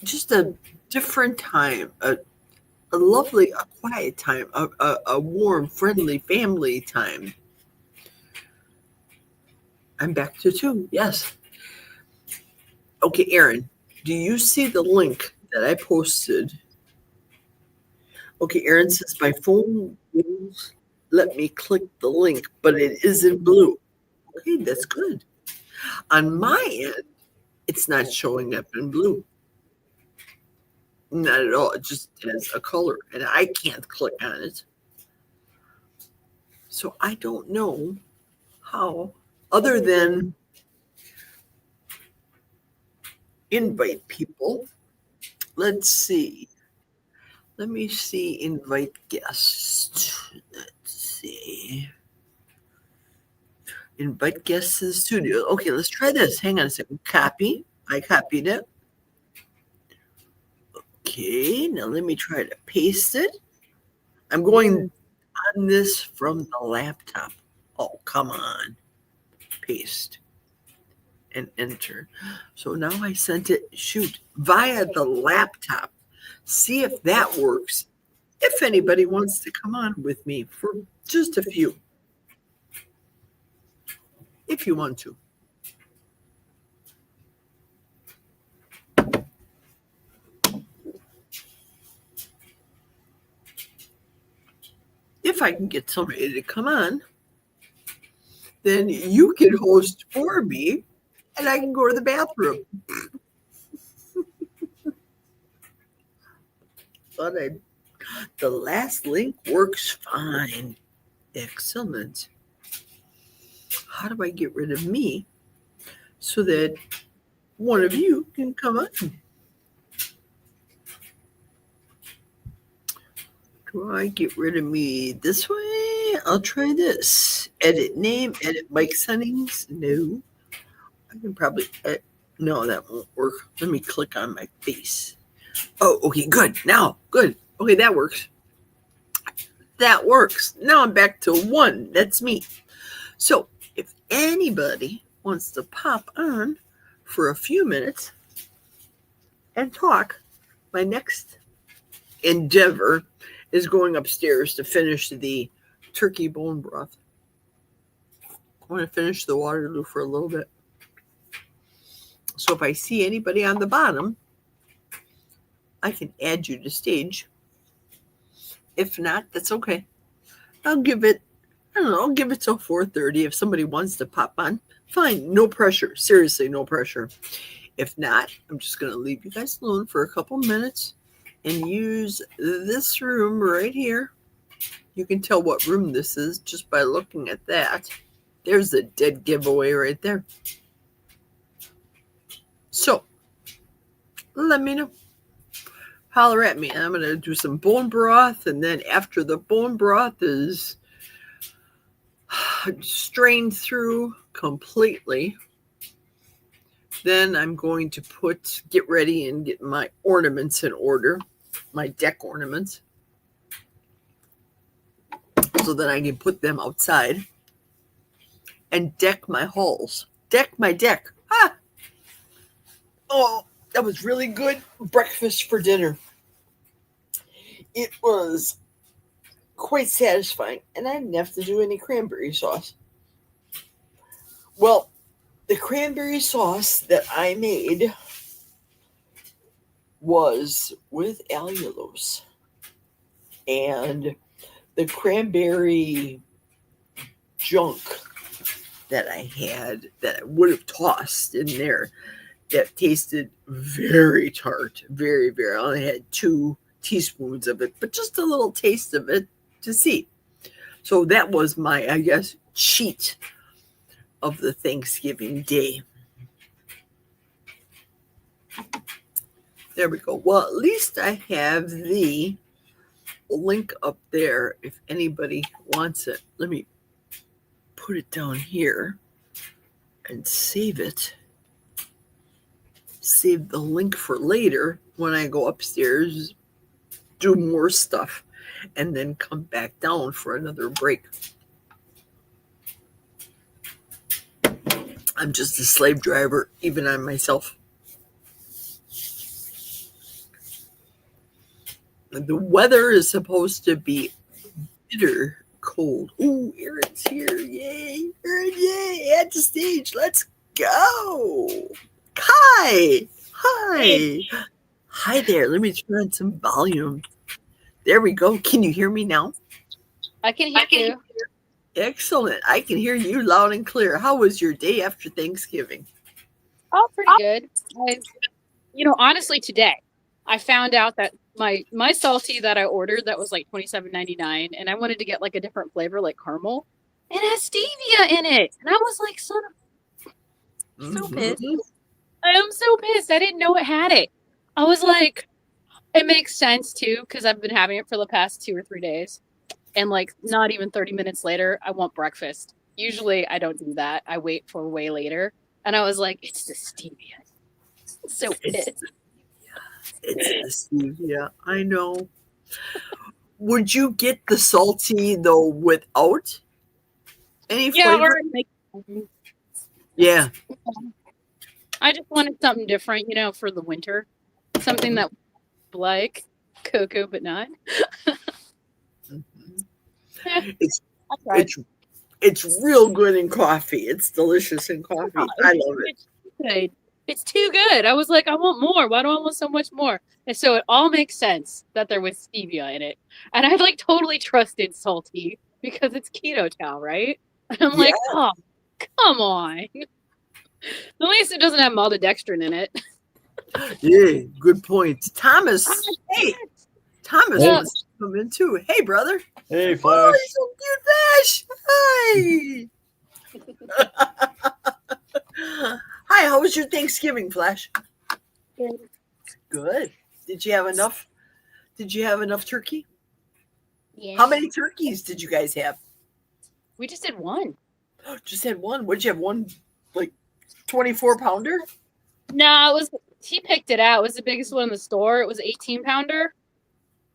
just a different time, a lovely, a quiet time, a warm, friendly family time. I'm back to 2. Yes. Okay, Aaron, do you see the link that I posted? Okay, Aaron says my phone won't let me click the link, but it is in blue. Okay, that's good. On my end, it's not showing up in blue. Not at all. It just has a color, and I can't click on it. So I don't know how, other than invite people. Let's see. Let me see. Invite guests. Let's see. Invite guests to the studio. Okay, let's try this. Hang on a second. Copy. I copied it. Okay, now let me try to paste it. I'm going on this from the laptop. Oh, come on. Paste and enter. So now I sent it, shoot, via the laptop. See if that works. If anybody wants to come on with me for just a few. If you want to. If I can get somebody to come on, then you can host for me and I can go to the bathroom. But the last link works fine. Excellent. How do I get rid of me so that one of you can come on? Do I get rid of me this way? I'll try this. Edit name, edit mic settings. No. I can probably, no, that won't work. Let me click on my face. Oh, okay, good. Now, good. Okay, that works. That works. Now I'm back to 1. That's me. So if anybody wants to pop on for a few minutes and talk, my next endeavor is going upstairs to finish the turkey bone broth. I want to finish the Waterloo for a little bit. So if I see anybody on the bottom, I can add you to stage. If not, that's okay. I'll give it till 4:30. If somebody wants to pop on, fine. No pressure. Seriously, no pressure. If not, I'm just going to leave you guys alone for a couple minutes and use this room right here. You can tell what room this is just by looking at that. There's a dead giveaway right there. So, let me know. Holler at me. I'm going to do some bone broth, and then after the bone broth is strained through completely, then I'm going to get ready and get my ornaments in order, my deck ornaments, so that I can put them outside and deck my halls. Deck my deck. Ah! Oh, that was really good breakfast for dinner. It was quite satisfying, and I didn't have to do any cranberry sauce. Well, the cranberry sauce that I made was with allulose, and the cranberry junk that I had that I would have tossed in there that tasted very tart, very, very. I only had 2 teaspoons of it, but just a little taste of it to see. So that was my, I guess, cheat of the Thanksgiving day. There we go. Well, at least I have the link up there if anybody wants it. Let me put it down here and save it. Save the link for later when I go upstairs, do more stuff, and then come back down for another break. I'm just a slave driver, even on myself. The weather is supposed to be bitter cold. Ooh, Erin's here. Yay. Erin, yay. At the stage. Let's go. Hi. Hi. Hi there. Let me turn on some volume. There we go. Can you hear me now? I can hear you. Excellent. I can hear you loud and clear. How was your day after Thanksgiving? Oh, pretty good. Honestly, today I found out that my salty that I ordered that was like $27.99, and I wanted to get like a different flavor, like caramel. It has stevia in it, and I was like, "Son of so pissed! I am so pissed! I didn't know it had it." I was like, "It makes sense too, because I've been having it for the past 2 or 3 days." And like not even 30 minutes later, I want breakfast. Usually I don't do that. I wait for way later. And I was like, it's the stevia. So pissed. It's the stevia. I know. Would you get the salty though without any flavor? Yeah. I just wanted something different, for the winter. Something that like cocoa, but not. It's it's real good in coffee. It's delicious in coffee. I love it. It's too good. I was like, I want more. Why do I want so much more? And so it all makes sense that there was stevia in it. And I like totally trusted salty because it's keto chow, right? And I'm like, oh, come on. At least it doesn't have maltodextrin in it. Yeah, good point. Thomas, hey, Thomas wants to come in too. Hey, brother. Hey, Flash. Oh, he's so cute, Flash. Hi. Hi, how was your Thanksgiving, Flash? Good. Good. Did you have enough? Did you have enough turkey? Yeah. How many turkeys did you guys have? We just did one. Just had one. What did you have? One, like 24-pounder? No, he picked it out. It was the biggest one in the store. It was 18-pounder.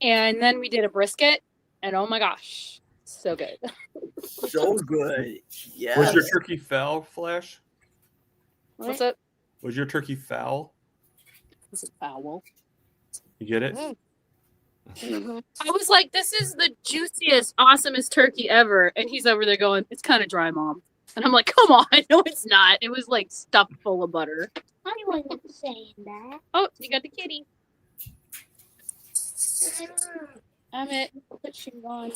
And then we did a brisket. And oh my gosh, so good. So good. Yeah. Was your turkey foul, Flash? What's up? Was your turkey foul? This is foul. You get it? I was like, this is the juiciest, awesomest turkey ever. And he's over there going, it's kind of dry, Mom. And I'm like, come on. No, it's not. It was like stuffed full of butter. I wasn't saying that. Oh, you got the kitty. Emmett, put shoes on.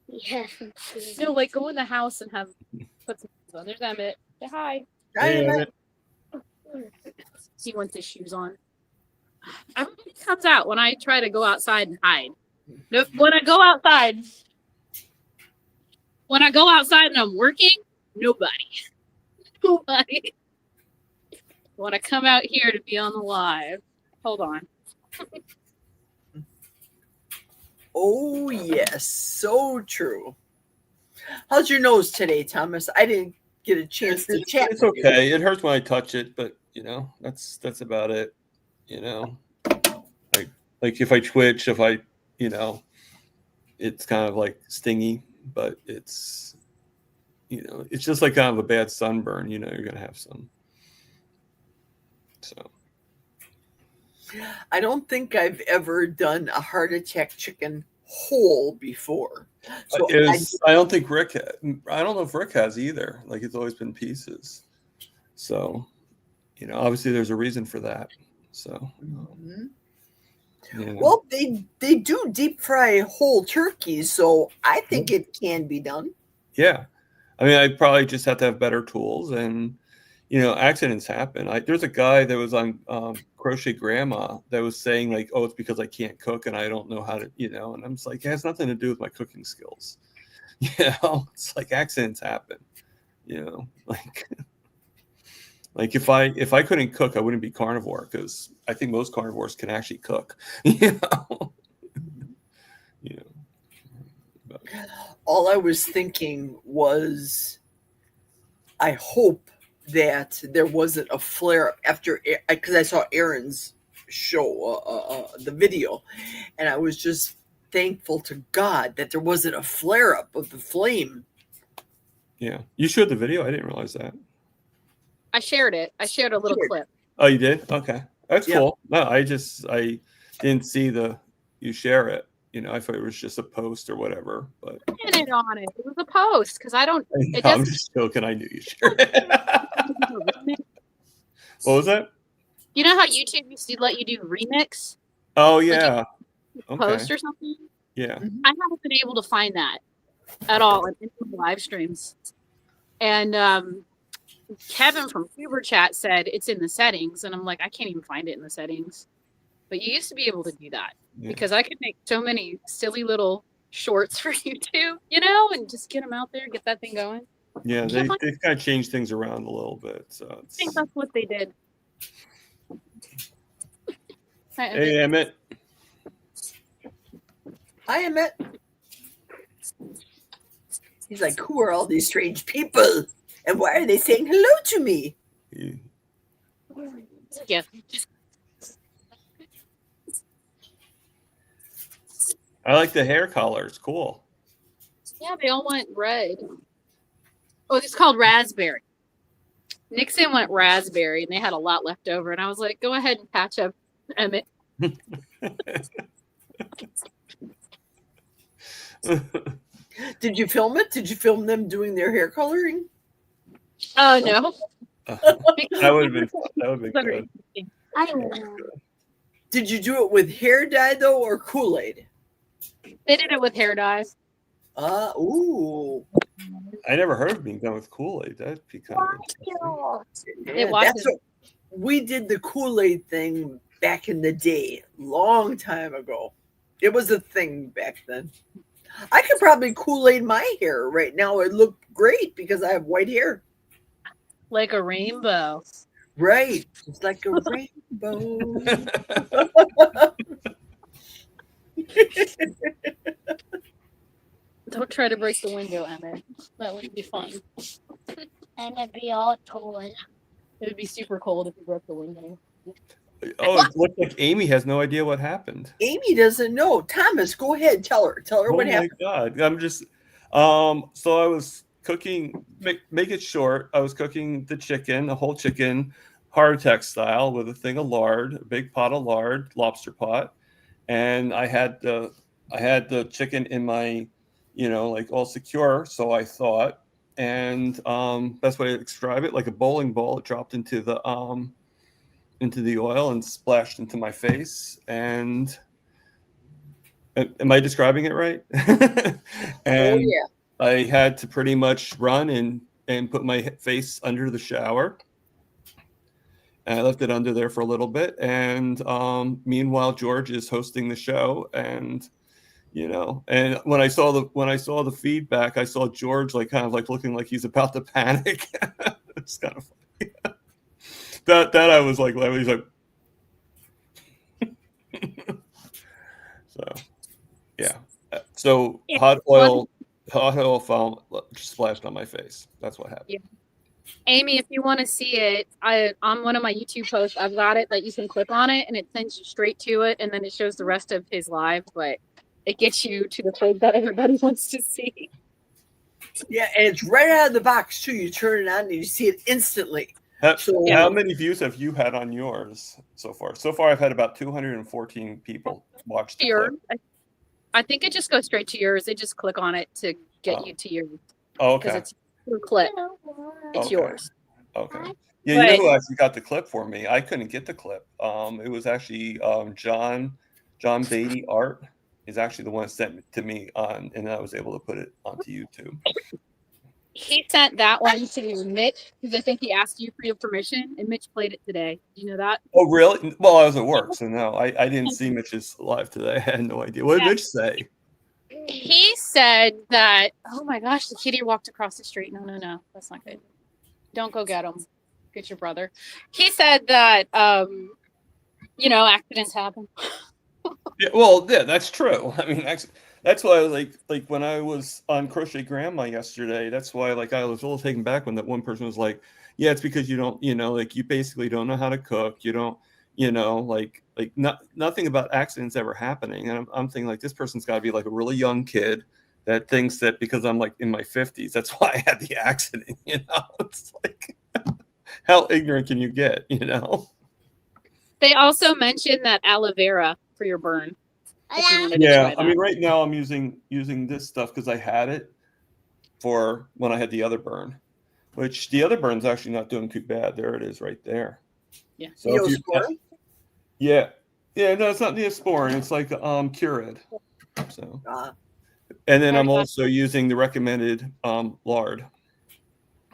Yes. No, like go in the house and put some shoes on. There's Emmett. Say hi. Hey, Emmett. He wants his shoes on. Everybody comes out when I try to go outside and hide. Nope. When I go outside and I'm working, nobody. When I come out here to be on the live, hold on. Oh, yes. So true. How's your nose today, Thomas? I didn't get a chance to chat. It's okay. It hurts when I touch it, but that's about it. Like if I twitch, it's kind of like stingy, but it's it's just like kind of a bad sunburn. You're gonna have some. So I don't think I've ever done a heart attack chicken whole before. So I don't think Rick. I don't know if Rick has either. Like it's always been pieces. So obviously there's a reason for that. So well, they do deep fry whole turkeys, so I think it can be done. Yeah, I mean, I probably just have to have better tools, and accidents happen. There's a guy that was on Crochet Grandma that was saying like, "Oh, it's because I can't cook and I don't know how to," and I'm just like, it has nothing to do with my cooking skills. It's like accidents happen. Like like if I couldn't cook, I wouldn't be carnivore because I think most carnivores can actually cook. But, All I was thinking was, I hope that there wasn't a flare after, because I saw Aaron's show, the video, and I was just thankful to God that there wasn't a flare up of the flame. yeah, you showed the video. I didn't realize that. I shared it. I shared a little clip. Oh, you did? Okay, that's Yep. cool. No, I didn't see you share it. I thought it was just a post or whatever. But I did it on it. It was a post because I don't. It I'm doesn't. just joking. I knew you shared it. What was that? You know how YouTube used to let you do remix? Oh yeah. Post or something? Yeah. I haven't been able to find that at all in live streams. And Kevin from Huber Chat said it's in the settings, and I'm like, I can't even find it in the settings. But you used to be able to do that because I could make so many silly little shorts for YouTube, and just get them out there, get that thing going. Yeah, they've kind of changed things around a little bit. So I think that's what they did. Hey, Emmett. Hi, Emmett. He's like, who are all these strange people? And why are they saying hello to me? Yeah. I like the hair color. It's cool. Yeah, they all went red. Oh, it's called raspberry. Nixon went raspberry, and they had a lot left over. And I was like, go ahead and patch up Emmett. Did you film it? Did you film them doing their hair coloring? Oh, no. That would have been fun. That would have been good. I don't know. Did you do it with hair dye, though, or Kool-Aid? They did it with hair dye. Ooh. I never heard of being done with Kool-Aid. That'd be kind of Yeah, that's what we did, the Kool-Aid thing back in the day, long time ago. It was a thing back then. I could probably Kool-Aid my hair right now. It looked great because I have white hair. Like a rainbow. Right. It's like a rainbow. Don't try to break the window, Emmett. That would be fun. And it'd be all cold. It would be super cold if you broke the window. Oh, it looks like Amy has no idea what happened. Amy doesn't know. Thomas, go ahead. Tell her. Tell her what happened. Oh my God. I'm just so I was cooking, make it short. I was cooking the chicken, a whole chicken, heart attack style with a thing of lard, a big pot of lard, lobster pot. And I had the chicken in my, like all secure, so I thought. And best way to describe it, like a bowling ball, it dropped into the oil and splashed into my face. And am I describing it right? And yeah. I had to pretty much run and put my face under the shower. And I left it under there for a little bit. And meanwhile, George is hosting the show. And and when I saw the feedback, I saw George like kind of like looking like he's about to panic. It's kind of funny. that I was like, he's like, so yeah. So hot oil splashed on my face. That's what happened. Yeah. Amy, if you want to see it, on one of my YouTube posts, I've got it that you can click on it and it sends you straight to it, and then it shows the rest of his live, but it gets you to the page that everybody wants to see. Yeah, and it's right out of the box too. You turn it on and you see it instantly. How many views have you had on yours so far? So far, I've had about 214 people watch the clip. I think it just goes straight to yours. They just click on it to get you to yours. Oh, Because okay. it's your clip. It's Okay. yours. Okay. Yeah, you know who actually got the clip for me? I couldn't get the clip. It was actually John Beatty Art is actually the one that sent it to me and I was able to put it onto YouTube. He sent that one to Mitch because I think he asked you for your permission, and Mitch played it today. Do you know that? Oh, really? Well, I was at work, so no, I didn't see Mitch's live today. I had no idea. What did Mitch say? He said that, oh my gosh, the kitty walked across the street. No, that's not good. Don't go get him. Get your brother. He said that, accidents happen. Yeah, well, yeah, that's true. I mean, that's why, like when I was on Crochet Grandma yesterday, that's why, like, I was a little taken back when that one person was like, "Yeah, it's because you don't, like you basically don't know how to cook. You don't, nothing about accidents ever happening." And I'm thinking like this person's got to be like a really young kid that thinks that because I'm like in my 50s, that's why I had the accident. It's like, how ignorant can you get? They also mentioned that aloe vera for your burn. Yeah, I mean, right now I'm using this stuff because I had it for when I had the other burn, which the other burn's actually not doing too bad. There it is, right there. Yeah. So yeah, no, it's not Neosporin. It's like Curid. So, and then I'm also using the recommended lard.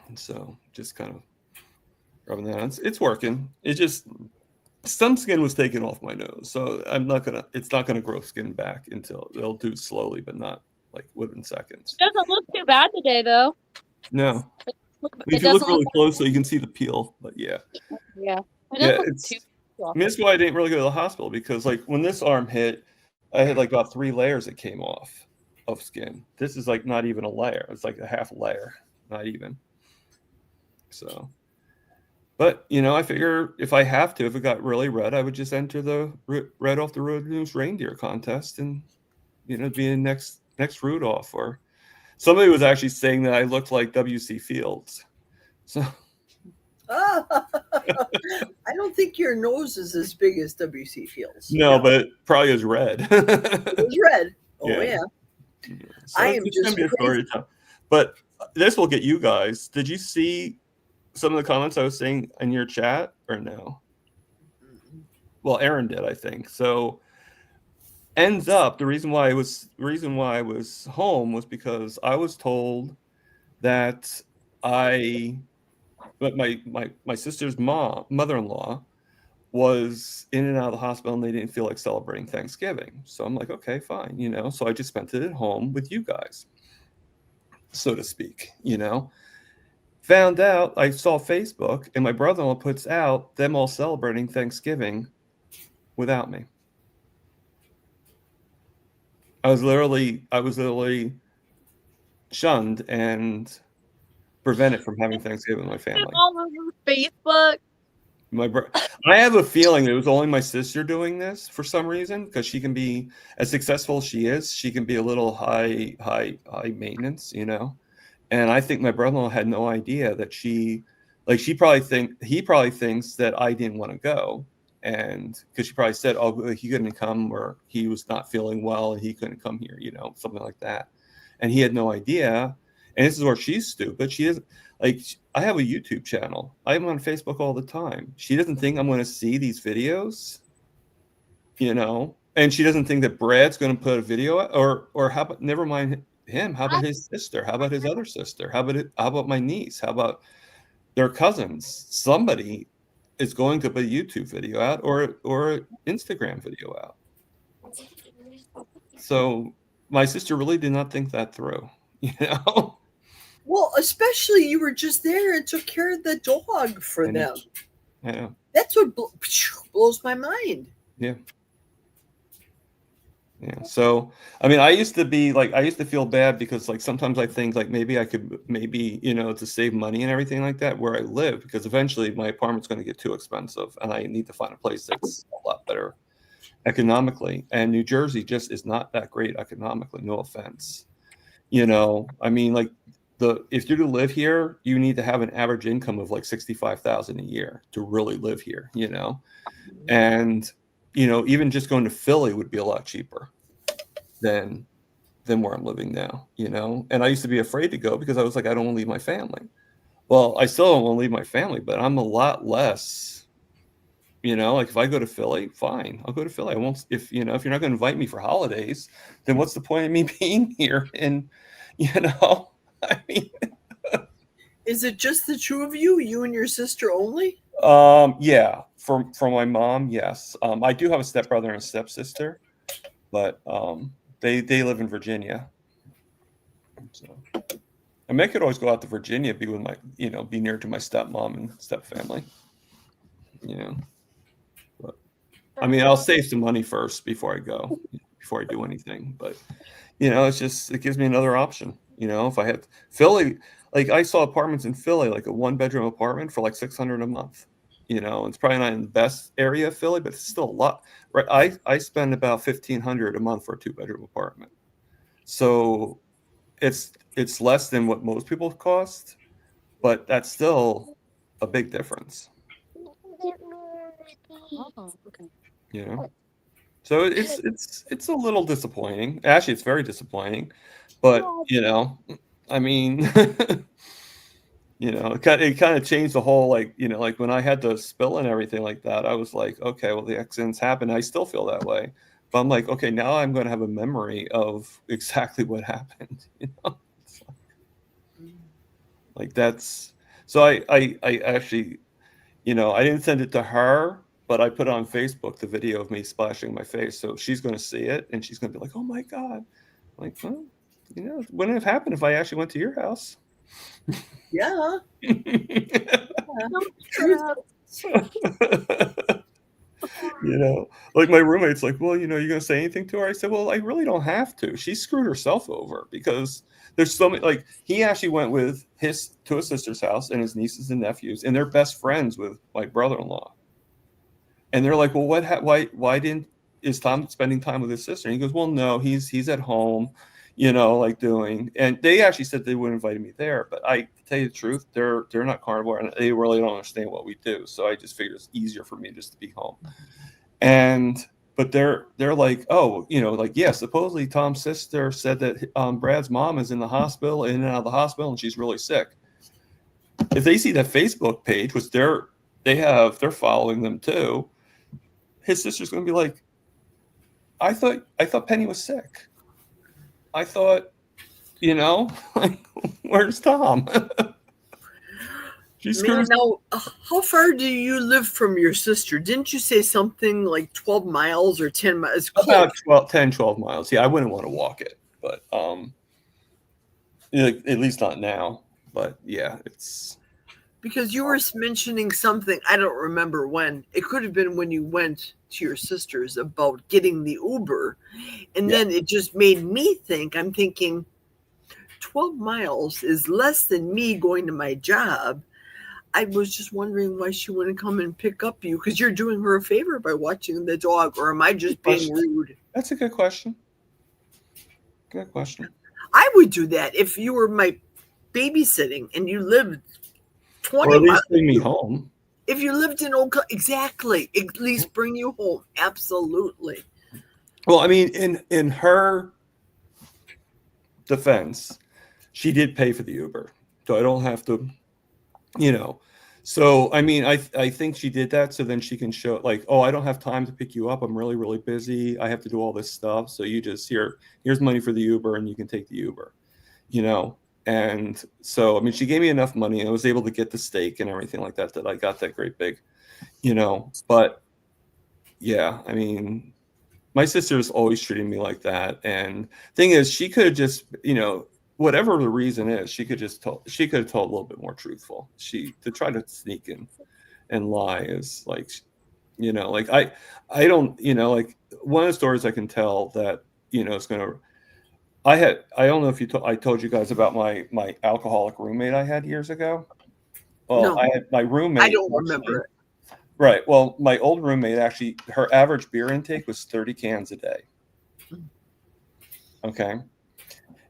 And so just kind of rubbing that on. It's working. It just some skin was taken off my nose, so it's not gonna grow skin back until they'll do slowly, but not like within seconds. It doesn't look too bad today, though. No, if you look really closely, you can see the peel. But yeah, that's why I didn't really go to the hospital because like when this arm hit, I had like about 3 layers that came off of skin. This is like not even a layer; it's like a half layer, not even. So. But, I figure if I have to, if it got really red, I would just enter the Red Off the Road News Reindeer contest and, be in next Rudolph. Or somebody was actually saying that I looked like W.C. Fields. So I don't think your nose is as big as W.C. Fields. No, but it probably is red. It was red. Oh, yeah. So I am just be a story time. But this will get you guys. Did you see some of the comments I was saying in your chat or no? Well, Aaron did, I think. So ends up the reason why I was home was because I was told that my sister's mother-in-law was in and out of the hospital and they didn't feel like celebrating Thanksgiving. So I'm like, okay, fine, so I just spent it at home with you guys, so to speak, Found out, I saw Facebook, and my brother-in-law puts out them all celebrating Thanksgiving without me. I was literally shunned and prevented from having Thanksgiving with my family. All over Facebook. I have a feeling it was only my sister doing this for some reason because she can be as successful as she is. She can be a little high maintenance, And I think my brother-in-law had no idea that he probably thinks that I didn't want to go. And because she probably said, oh, he couldn't come or he was not feeling well and he couldn't come here, something like that. And he had no idea. And this is where she's stupid. She is like, I have a YouTube channel. I'm on Facebook all the time. She doesn't think I'm going to see these videos, and she doesn't think that Brad's going to put a video or how about, never mind him. How about his sister? How about his other sister? How about my niece? How about their cousins? Somebody is going to put a YouTube video out or Instagram video out. So my sister really did not think that through, Well, especially you were just there and took care of the dog for them. Yeah. That's what blows my mind. Yeah. Yeah. So, I mean, I used to feel bad because like sometimes I think like maybe I could to save money and everything like that where I live, because eventually my apartment's going to get too expensive and I need to find a place that's a lot better economically. And New Jersey just is not that great economically. No offense. I mean, like if you're to live here, you need to have an average income of like 65,000 a year to really live here, you know? And, you know, even just going to Philly would be a lot cheaper than where I'm living now, you know? And I used to be afraid to go because I was like, I don't want to leave my family. Well, I still don't want to leave my family, but I'm a lot less, you know, like if I go to Philly, fine, I'll go to Philly. I won't, if, you know, if you're not going to invite me for holidays, then what's the point of me being here? And, you know, I mean, Is it just the two of you, you and your sister only? yeah, from my mom, yes. I do have a stepbrother and a stepsister, but they live in Virginia. So I mean, I could always go out to Virginia, be with my, you know, be near to my stepmom and stepfamily, you know. But I mean, I'll save some money first before I go, before I do anything. But you know, it's just, it gives me another option. You know, if I had Philly, like I saw apartments in Philly, like a 1-bedroom apartment for like $600 a month. You know, it's probably not in the best area of Philly, but it's still a lot. Right? I spend about $1,500 a month for a 2-bedroom apartment. So it's less than what most people cost, but that's still a big difference. Oh, You know. So it's a little disappointing. Actually, it's very disappointing. But you know, I mean, you know, it kind of changed the whole, like, you know, like when I had the spill and everything like that, I was like, okay, well, the accidents happened. I still feel that way, but I'm like, okay, now I'm going to have a memory of exactly what happened. You know, It's like that's so I actually, you know, I didn't send it to her, but I put on Facebook the video of me splashing my face, so she's going to see it and she's going to be like, oh my God. Like, well, you know, it wouldn't have happened if I actually went to your house. Yeah. true. You know, like my roommate's like, well, you know, you gonna say anything to her? I said, well, I really don't have to. She screwed herself over because there's so many, like he actually went with to his sister's house and his nieces and nephews, and they're best friends with my brother-in-law. And they're like, well, why didn't is Tom spending time with his sister? And he goes, well, no, he's at home, you know, like doing. And they actually said they would invite me there, but I, to tell you the truth, they're not carnivore and they really don't understand what we do. So I just figured it's easier for me just to be home. And but they're like, oh, you know, like, yeah, supposedly Tom's sister said that Brad's mom is in the hospital, in and out of the hospital, and she's really sick. If they see that Facebook page, which they're following them too, his sister's going to be like, I thought Penny was sick. I thought, you know, like, where's Tom? She's Man, now, how far do you live from your sister? Didn't you say something like 12 miles or 10 miles? About 12 miles. Yeah, I wouldn't want to walk it, but at least not now. But yeah, it's Because you were mentioning something, I don't remember when. It could have been when you went to your sister's about getting the Uber. And then it just made me think, I'm thinking 12 miles is less than me going to my job. I was just wondering why she wouldn't come and pick up you, because you're doing her a favor by watching the dog, or am I just being rude? That's a good question. Good question. I would do that if you were my babysitting and you lived 20 Or at least miles. bring me home. If you lived in Oak, exactly, at least bring you home. Absolutely. Well, I mean, in her defense, she did pay for the Uber, so I don't have to, you know. So I mean, I think she did that so then she can show, like, oh, I don't have time to pick you up. I'm really, really busy. I have to do all this stuff. So you just here's money for the Uber, and you can take the Uber, you know. And so I mean, she gave me enough money, and I was able to get the steak and everything like that. That I got that great big, you know. But yeah, I mean, my sister's always treating me like that. And thing is, she could have just, you know, whatever the reason is, she could have told a little bit more truthful. To try to sneak in and lie is like, you know, like I don't, you know, like one of the stories I can tell that, you know, it's going to, I don't know if I told you guys about my alcoholic roommate I had years ago. Well, No. I had my roommate. I don't remember it. Right. Well, my old roommate, actually, her average beer intake was 30 cans a day. Okay.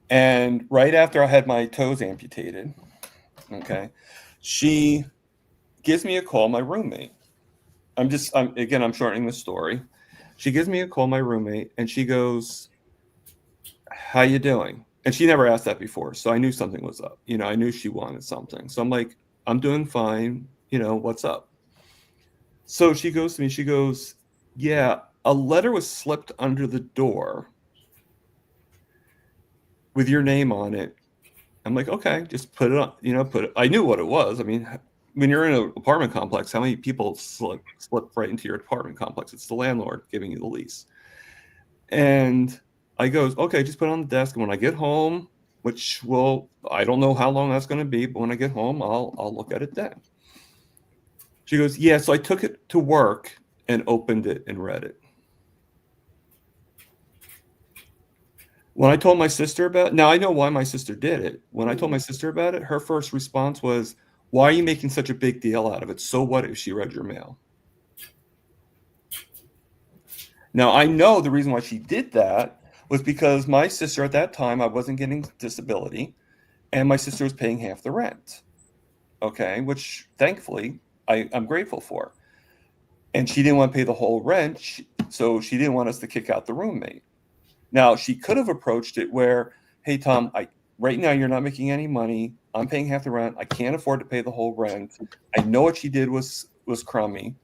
And right after I had my toes amputated, okay, she gives me a call, my roommate. I'm shortening the story. She gives me a call, my roommate, and she goes, "How you doing?" And she never asked that before, so I knew something was up. I knew she wanted something. So I'm like, "I'm doing fine. What's up?" So she goes to me. She goes, "Yeah, a letter was slipped under the door with your name on it." I'm like, "Okay, just put it on. Put it." I knew what it was. I mean, when you're in an apartment complex, how many people slip right into your apartment complex? It's the landlord giving you the lease. And I goes, "Okay, just put it on the desk. And when I get home, I don't know how long that's going to be, but when I get home, I'll look at it then." She goes, "Yeah." So I took it to work and opened it and read it. When I told my sister about it, now I know why my sister did it. When I told my sister about it, her first response was, "Why are you making such a big deal out of it? So what if she read your mail?" Now I know the reason why she did that was because my sister at that time, I wasn't getting disability, and my sister was paying half the rent. Okay, which thankfully I'm grateful for. And she didn't want to pay the whole rent, so she didn't want us to kick out the roommate. Now she could have approached it where, "Hey Tom, right now you're not making any money. I'm paying half the rent. I can't afford to pay the whole rent. I know what she did was crummy.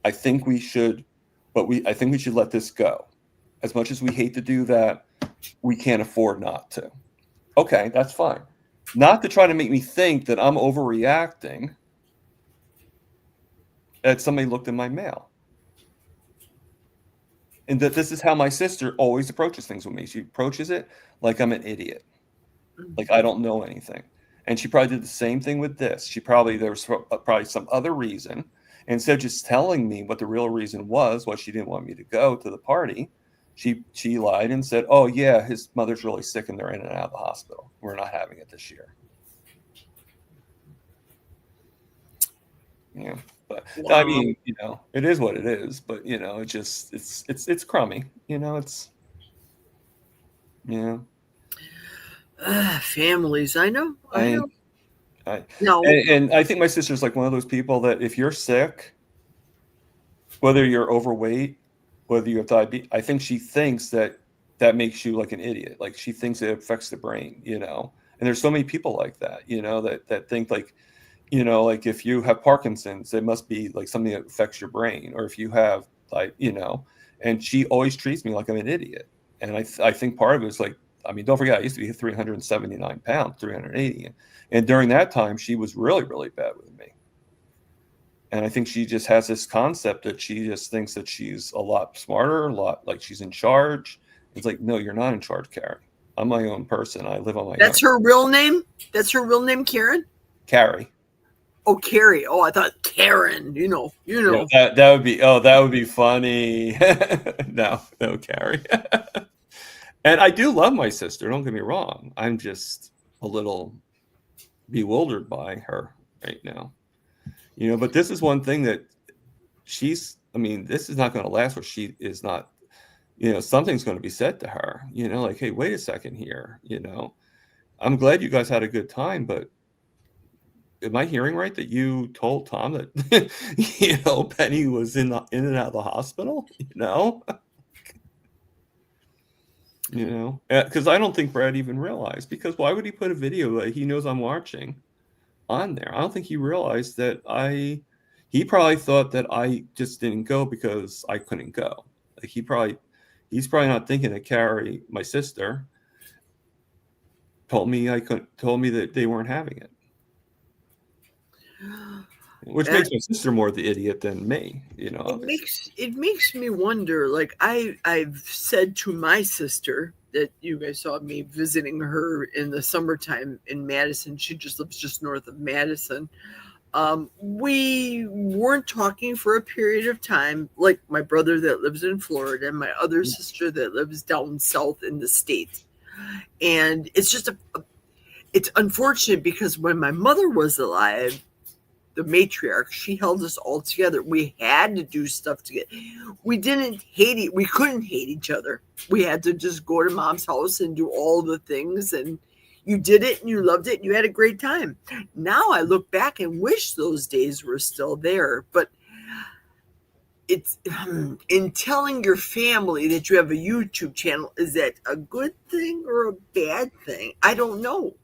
I think we should, I think we should let this go. As much as we hate to do that, we can't afford not to." Okay, that's fine. Not to try to make me think that I'm overreacting that somebody looked in my mail. And that this is how my sister always approaches things with me. She approaches it like I'm an idiot, like I don't know anything. And she probably did the same thing with this. There was probably some other reason. And instead of just telling me what the real reason was, why she didn't want me to go to the party, she lied and said, "Oh yeah, his mother's really sick and they're in and out of the hospital. We're not having it this year." Yeah. But I Wow. mean, it is what it is. But it's crummy. It's Families. I know. I I, know. I No. and I think my sister's like one of those people that if you're sick, whether you're overweight, whether you have diabetes, I think she thinks that makes you like an idiot. Like she thinks it affects the brain. And there's so many people like that. That think like. Like if you have Parkinson's, it must be like something that affects your brain, or if you have and she always treats me like I'm an idiot. And I think part of it is like, I mean, don't forget, I used to be 379 pounds, 380. And during that time, she was really, really bad with me. And I think she just has this concept that she just thinks that she's a lot smarter, a lot like she's in charge. It's like, no, you're not in charge, Karen. I'm my own person. I live on my own. That's her real name? That's her real name, Karen? Carrie. Oh, Carrie. Oh, I thought Karen. Yeah, that would be funny. No, Carrie. And I do love my sister. Don't get me wrong. I'm just a little bewildered by her right now. But this is one thing that this is not going to last where she is not, something's going to be said to her, like, "Hey, wait a second here. I'm glad you guys had a good time, but am I hearing right that you told Tom that, Penny was in and out of the hospital, Because I don't think Brad even realized, because why would he put a video that he knows I'm watching on there? I don't think he realized that he probably thought that I just didn't go because I couldn't go. Like he's probably not thinking that Carrie, my sister, told me that they weren't having it. Which makes my sister more the idiot than me, It makes me wonder. Like I've said to my sister that you guys saw me visiting her in the summertime in Madison. She just lives just north of Madison. We weren't talking for a period of time, like my brother that lives in Florida and my other sister that lives down south in the States. And it's just it's unfortunate because when my mother was alive, the matriarch. She held us all together. We had to do stuff together. We didn't hate it. We couldn't hate each other. We had to just go to mom's house and do all the things, and you did it and you loved it and you had a great time. Now I look back and wish those days were still there, but it's in telling your family that you have a YouTube channel, is that a good thing or a bad thing? I don't know.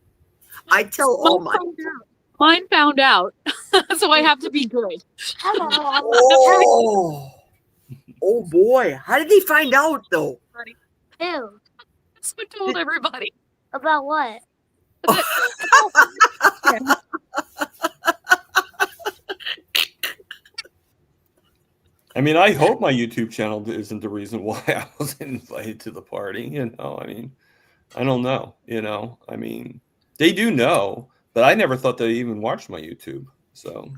I tell all my Mine found out, so I have to be good. oh boy, how did they find out though? Ew. That's what told everybody. About what? I mean, I hope my YouTube channel isn't the reason why I was invited to the party. You know, I mean, I don't know. You know, I mean, they do know, but I never thought they even watched my YouTube. So,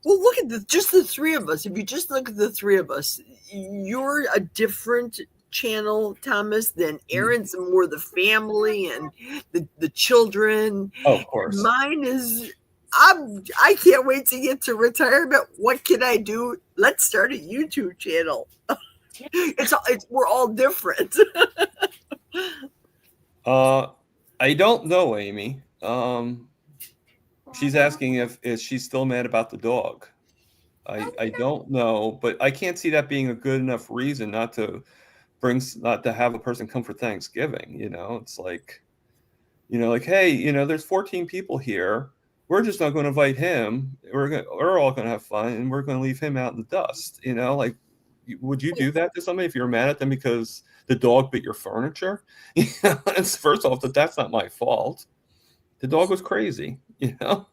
well, look at just the three of us. If you just look at the three of us, you're a different channel, Thomas, than Aaron's more the family and the children. oh, of course. Mine is I can't wait to get to retirement. What can I do? Let's start a YouTube channel. We're all different. I don't know, Amy. She's asking if she's still mad about the dog. I don't know, but I can't see that being a good enough reason not to have a person come for Thanksgiving. You know, it's like, you know, like, hey, you know, there's 14 people here. We're just not going to invite him. We're all going to have fun, and we're going to leave him out in the dust. You know, like, would you do that to somebody if you're mad at them because the dog bit your furniture? You know, first off, that's not my fault. The dog was crazy. You know,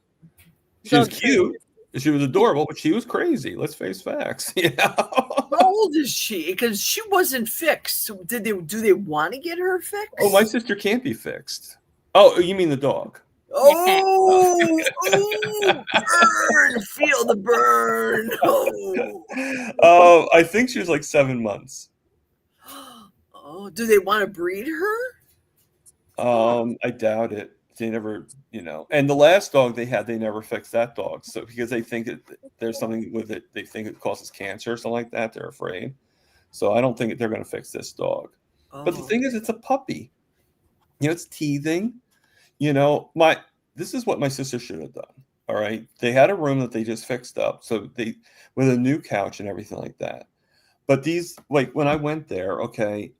she was cute. She was adorable, but she was crazy. Let's face facts. You know? How old is she? Because she wasn't fixed. So do they want to get her fixed? Oh, my sister can't be fixed. Oh, you mean the dog? Oh, burn! Feel the burn. Oh, I think she was like 7 months. Oh, do they want to breed her? I doubt it. They never, you know. And the last dog they had, they never fixed that dog. So because they think there's something with it, they think it causes cancer or something like that. They're afraid. So I don't think they're going to fix this dog. Oh. But the thing is, it's a puppy. You know, it's teething. You know, this is what my sister should have done. All right. They had a room that they just fixed up. So with a new couch and everything like that. But like when I went there, okay,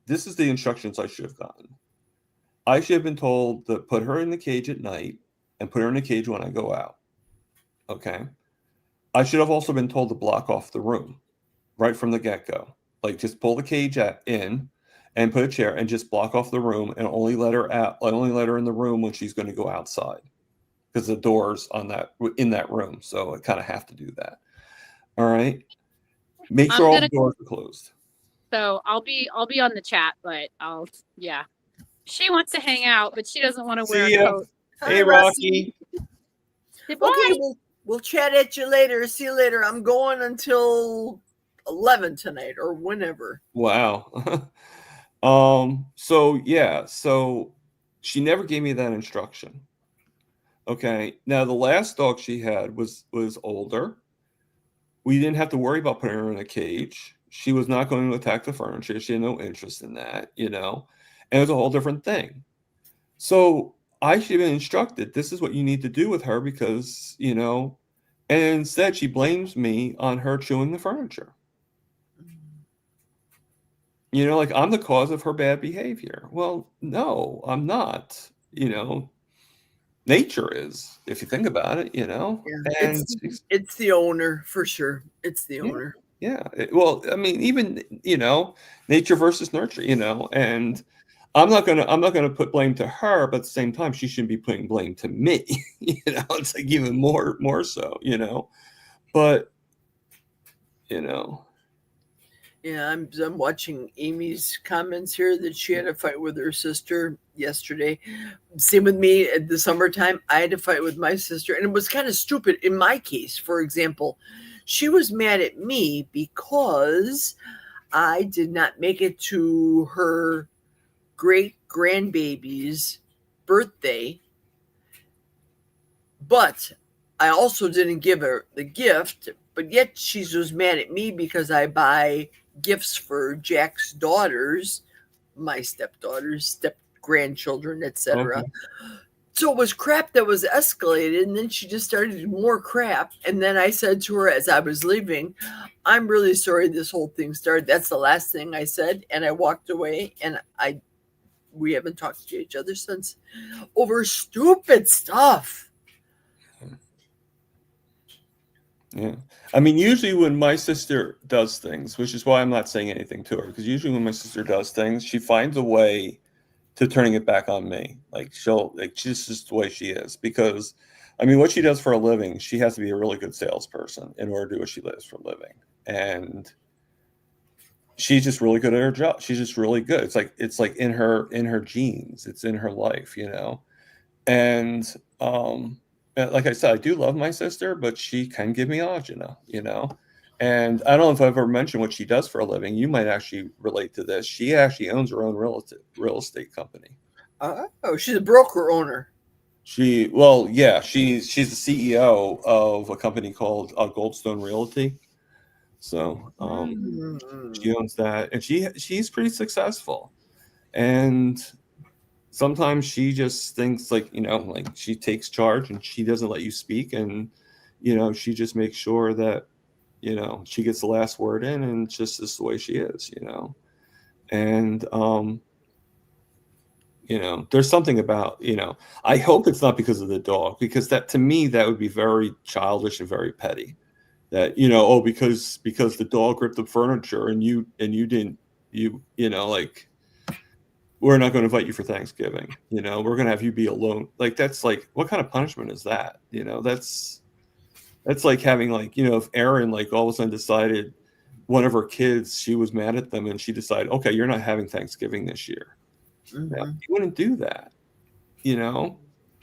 this is the instructions I should have gotten. I should have been told to put her in the cage at night and put her in the cage when I go out. Okay. I should have also been told to block off the room right from the get-go. Like, just pull the cage in and put a chair and just block off the room and only let her in the room when she's going to go outside, because the door's in that room. So I kind of have to do that. All right. Make sure all the doors are closed. So I'll be on the chat, but yeah. She wants to hang out, but she doesn't want to wear a coat. Hey, Rocky. Okay, we'll chat at you later. See you later. I'm going until 11 tonight or whenever. Wow. So she never gave me that instruction. Okay. Now the last dog she had was older. We didn't have to worry about putting her in a cage. She was not going to attack the furniture. She had no interest in that, you know, and it was a whole different thing. So I should have been instructed, this is what you need to do with her because, you know, and instead she blames me on her chewing the furniture. You know, like, I'm the cause of her bad behavior. Well, no, I'm not. You know, nature is, if you think about it, you know. Yeah, and it's the owner for sure. It's the owner. Yeah. Well, I mean, even, you know, nature versus nurture, you know, and I'm not gonna put blame to her, but at the same time, she shouldn't be putting blame to me. You know, it's like even more so, you know. But, you know. Yeah, I'm watching Amy's comments here that she had a fight with her sister yesterday. Same with me at the summertime. I had a fight with my sister, and it was kind of stupid. In my case, for example, she was mad at me because I did not make it to her great grandbaby's birthday, but I also didn't give her the gift, but yet she's just mad at me because I buy gifts for Jack's daughters, my stepdaughters, step grandchildren, Okay. etc. So it was crap that was escalated, and then she just started more crap. And then I said to her as I was leaving, I'm really sorry this whole thing started. That's the last thing I said. And I walked away, and we haven't talked to each other since over stupid stuff. Yeah. I mean, usually when my sister does things, which is why I'm not saying anything to her, because usually when my sister does things, she finds a way to turning it back on me. Like she's just the way she is. Because I mean, what she does for a living, she has to be a really good salesperson in order to do what she does for a living. And she's just really good at her job. She's just really good. It's like in her genes. It's in her life, you know. And like I said, I do love my sister, but she can give me agita, you know. And I don't know if I've ever mentioned what she does for a living. You might actually relate to this. She actually owns her own real estate company. Oh, she's a broker owner. Well, yeah, she's the CEO of a company called Goldstone Realty. So she Mm. owns that, and she's pretty successful. And sometimes she just thinks like, you know, like she takes charge and she doesn't let you speak, and you know, she just makes sure that, you know, she gets the last word in, and it's just the way she is, you know. And you know, there's something about, you know, I hope it's not because of the dog, because that, to me, that would be very childish and very petty. That, you know, oh, because the dog ripped the furniture and you didn't, you know, like, we're not going to invite you for Thanksgiving. You know, we're going to have you be alone. Like, that's like, what kind of punishment is that? You know, that's like having, like, you know, if Erin, like, all of a sudden decided one of her kids, she was mad at them and she decided, okay, you're not having Thanksgiving this year. Now, Mhm. you wouldn't do that, you know,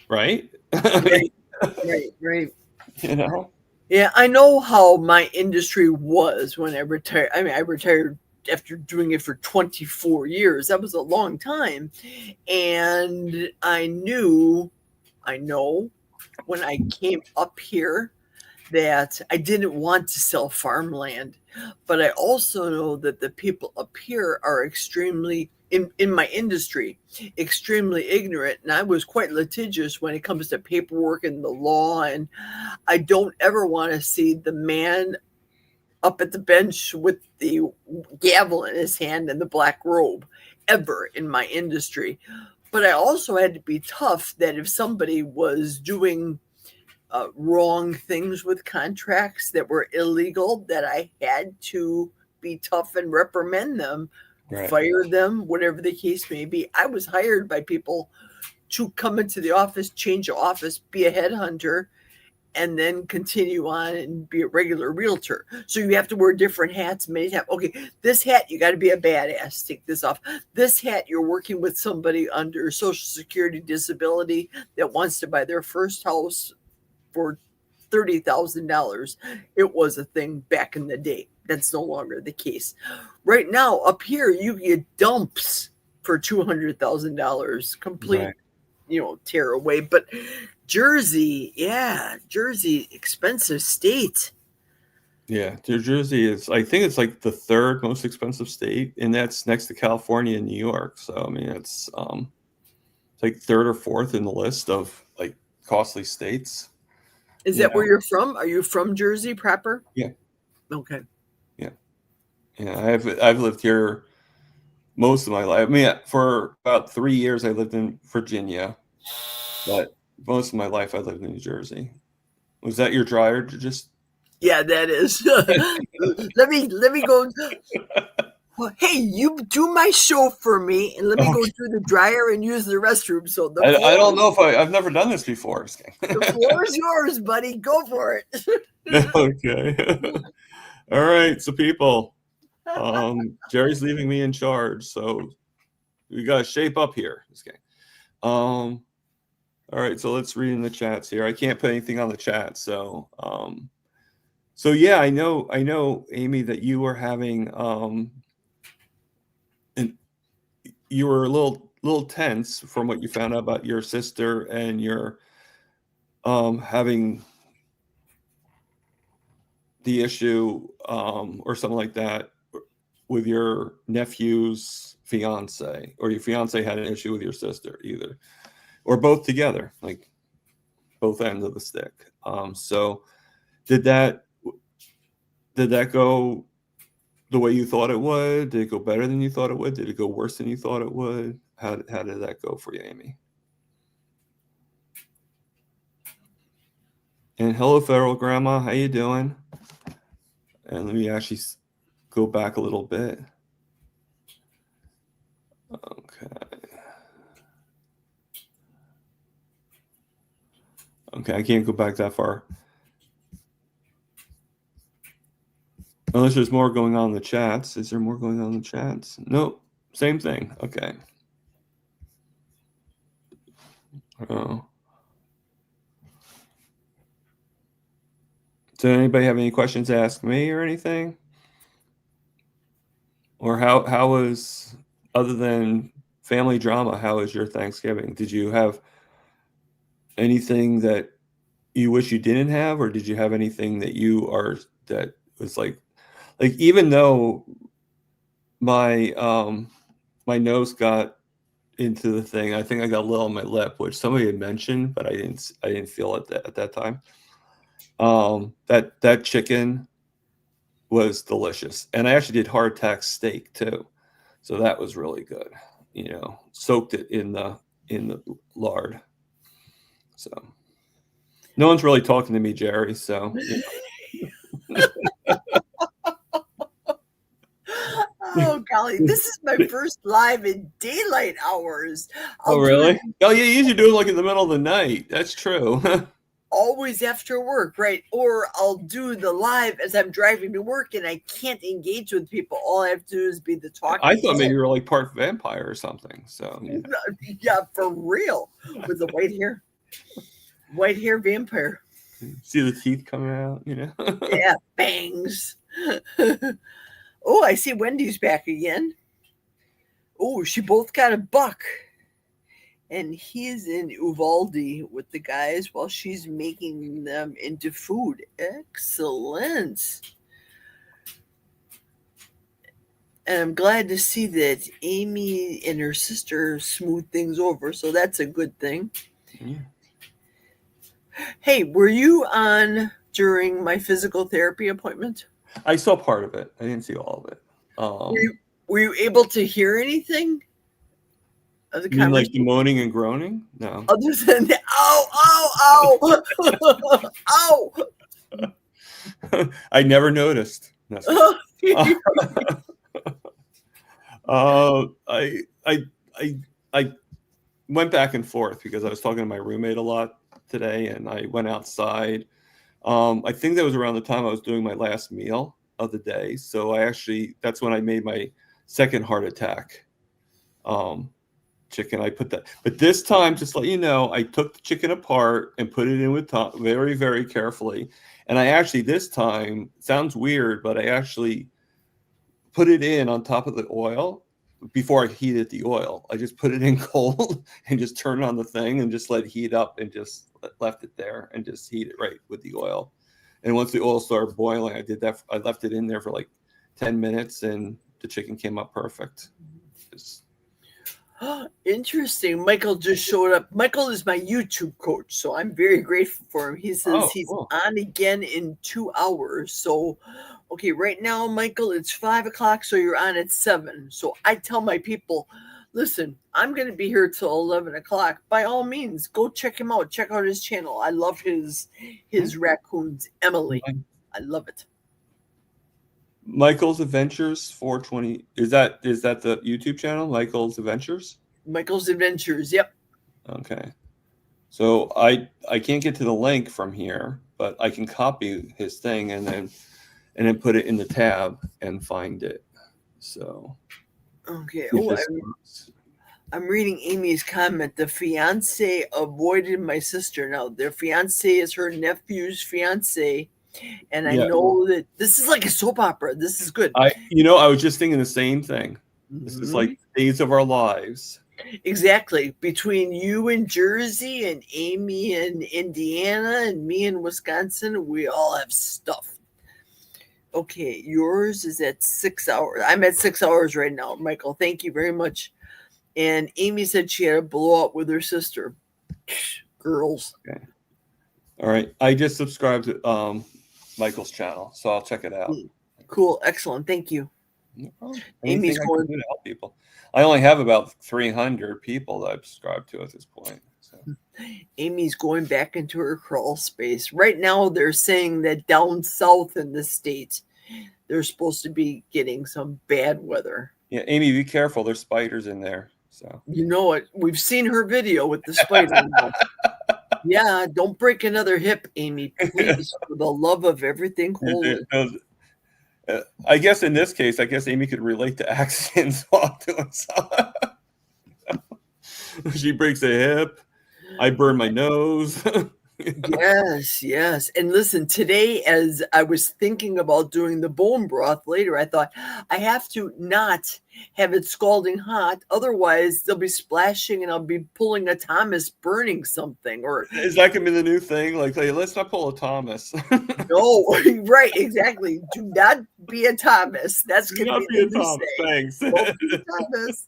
right? I mean, Right, right, right. you know, Yeah, I know how my industry was when I retired. I mean, I retired after doing it for 24 years. That was a long time. And I know when I came up here that I didn't want to sell farmland, but I also know that the people up here are extremely in my industry, extremely ignorant, and I was quite litigious when it comes to paperwork and the law, and I don't ever want to see the man up at the bench with the gavel in his hand and the black robe ever in my industry. But I also had to be tough that if somebody was doing wrong things with contracts that were illegal, that I had to be tough and reprimand them, right, fire them, whatever the case may be. I was hired by people to come into the office, change the office, be a headhunter, and then continue on and be a regular realtor. So you have to wear different hats many times. Okay, this hat, you got to be a badass. Take this off. This hat, you're working with somebody under Social Security disability that wants to buy their first house for $30,000. It was a thing back in the day. That's no longer the case. Right now, up here, you get dumps for $200,000, complete, right. tear away. But Jersey, yeah, Jersey, expensive state. Yeah, New Jersey is, I think it's like the third most expensive state, and that's next to California and New York. So I mean, it's like third or fourth in the list of like costly states. Is You that where know? you're from? Are you from Jersey proper? Yeah, Okay. yeah, yeah. I've lived here most of my life. I mean, for about 3 years, I lived in Virginia, but most of my life I lived in New Jersey. Was that your dryer? Just Yeah, that is. let me go. Well, hey, you do my show for me, and let me go okay. through the dryer and use the restroom. So the I floor, don't know if I've never done this before. the floor is yours, buddy. Go for it. Okay. All right. So people, Jerry's leaving me in charge, so we got to shape up here. Just kidding. All right. So let's read in the chats here. I can't put anything on the chat, so yeah, I know, Amy, that you were having and you were a little tense from what you found out about your sister and your having the issue or something like that with your nephew's fiance, or your fiance had an issue with your sister either, or both together, like both ends of the stick. So did that go the way you thought it would? Did it go better than you thought it would? Did it go worse than you thought it would? How did that go for you, Amy? And hello, Federal Grandma. How you doing? And let me actually go back a little bit. Okay. Okay, I can't go back that far. Unless there's more going on in the chats. Is there more going on in the chats? Nope. Same thing. Okay. Oh. Does anybody have any questions to ask me or anything? Or how was, other than family drama, how was your Thanksgiving? Did you have anything that you wish you didn't have, or did you have anything that was like even though my my nose got into the thing, I think I got a little on my lip, which somebody had mentioned, but I didn't feel it at that time. That chicken was delicious, and I actually did hardtack steak too, so that was really good. Soaked it in the lard. So no one's really talking to me, Jerry. So Oh golly, this is my first live in daylight hours. Oh really? Oh yeah, you usually do it like in the middle of the night. That's true. Always after work, right? Or I'll do the live as I'm driving to work and I can't engage with people. All I have to do is be the talking. I thought maybe you were like part vampire or something. So yeah, for real, with the white hair vampire. See the teeth coming out, Yeah, bangs. Oh, I see Wendy's back again. Oh, she both got a buck. And he's in Uvalde with the guys while she's making them into food. Excellent. And I'm glad to see that Amy and her sister smooth things over. So that's a good thing. Yeah. Hey, were you on during my physical therapy appointment? I saw part of it. I didn't see all of it. Were you able to hear anything of the You mean like conversation? the moaning and groaning? No. Other than that, ow, ow. I never noticed. No. I went back and forth because I was talking to my roommate a lot today, and I went outside. I think that was around the time I was doing my last meal of the day. So that's when I made my second heart attack. Chicken, I put that, but this time, just to let you know, I took the chicken apart and put it in with very, very carefully. And I actually, this time, sounds weird, but I actually put it in on top of the oil before I heated the oil. I just put it in cold and just turned on the thing and just let it heat up and just left it there and just heat it right with the oil. And once the oil started boiling, I did that. I left it in there for like 10 minutes and the chicken came up perfect. Interesting. Michael just showed up. Michael is my YouTube coach, so I'm very grateful for him. He says he's on again in 2 hours. So, okay, right now, Michael, it's 5 o'clock, so you're on at 7. So I tell my people, listen, I'm going to be here till 11 o'clock. By all means, go check him out. Check out his channel. I love his raccoons. Emily, I love it. Michael's Adventures 420. Is that the YouTube channel? Michael's Adventures? Michael's Adventures, yep. Okay. So I can't get to the link from here, but I can copy his thing and then put it in the tab and find it. So okay. Oh, I'm reading Amy's comment. The fiance avoided my sister. Now their fiance is her nephew's fiance. And I know that this is like a soap opera. This is good. I was just thinking the same thing. This is like Days of Our Lives. Exactly. Between you in Jersey and Amy in Indiana and me in Wisconsin, we all have stuff. Okay, yours is at 6 hours. I'm at 6 hours right now, Michael. Thank you very much. And Amy said she had a blow up with her sister. Girls. Okay. All right. I just subscribed to Michael's channel, so I'll check it out. Cool. Excellent. Thank you. No problem. Amy's Anything I going. can do to help people. I only have about 300 people that I've subscribed to at this point. So. Amy's going back into her crawl space. Right now, they're saying that down south in the state, they're supposed to be getting some bad weather. Yeah, Amy, be careful. There's spiders in there. So You know it. We've seen her video with the spider. Yeah, don't break another hip, Amy. Please, for the love of everything holy. I guess in this case, I guess Amy could relate to accidents while doing something. She breaks a hip. I burn my nose. Yes. And listen, today, as I was thinking about doing the bone broth later, I thought I have to not have it scalding hot. Otherwise, they'll be splashing and I'll be pulling a Thomas burning something. Or Is that gonna be the new thing? Like, hey, let's not pull a Thomas. no, right, exactly. Do not be a Thomas. That's Do going to not be be the a new Thomas. saying. Thanks. Don't be a Thomas.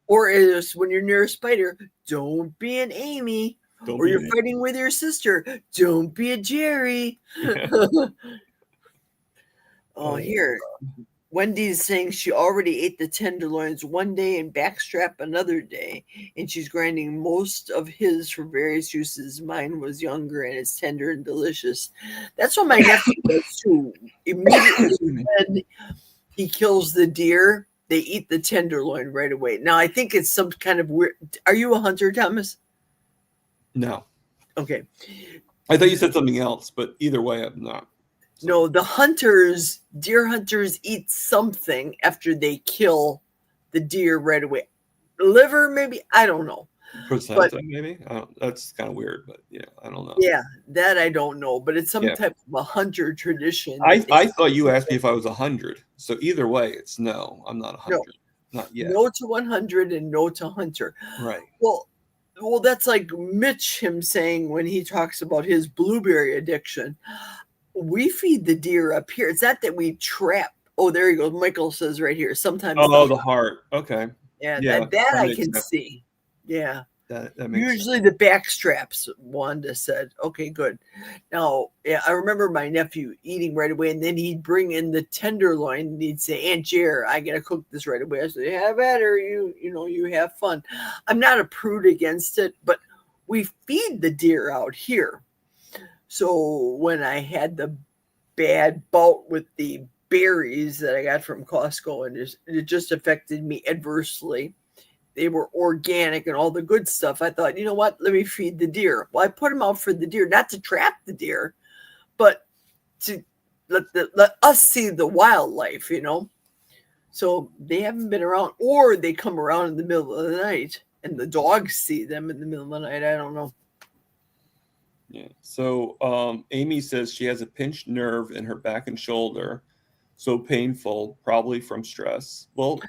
Or is when you're near a spider, don't be an Amy. Don't Or be you're an fighting with your sister, don't be a Geri. Yeah. Oh, here. Wendy's saying she already ate the tenderloins one day and backstrap another day, and she's grinding most of his for various uses. Mine was younger and it's tender and delicious. That's what my nephew does too. Immediately when he kills the deer, they eat the tenderloin right away. Now, I think it's some kind of weird. Are you a hunter, Thomas? No. Okay. I thought you said something else, but either way, I'm not. So. No, deer hunters eat something after they kill the deer right away. Liver, maybe? I don't know. Placenta, maybe? That's kind of weird, but yeah, I don't know. Yeah, that I don't know, but it's some type of a hunter tradition. I thought you asked me if I was 100. So either way, it's no, I'm not 100. No, not yet. No to 100 and no to hunter. Right. Well, that's like Mitch, him saying when he talks about his blueberry addiction. We feed the deer up here. It's not that we trap. Oh, there you go. Michael says right here. Sometimes. Oh, the heart. Okay. Yeah, that I can see. Yeah. That makes Usually sense. the back straps, Wanda said. Okay, good. Now, yeah, I remember my nephew eating right away, and then he'd bring in the tenderloin, and he'd say, Aunt Jer, I gotta cook this right away. I said, have at her, you have fun. I'm not a prude against it, but we feed the deer out here. So when I had the bad bout with the berries that I got from Costco, and it just affected me adversely. They were organic and all the good stuff. I thought, you know what? Let me feed the deer. Well, I put them out for the deer, not to trap the deer, but to let us see the wildlife, So they haven't been around, or they come around in the middle of the night and the dogs see them in the middle of the night. I don't know. Yeah. So Amy says she has a pinched nerve in her back and shoulder, so painful, probably from stress. Well,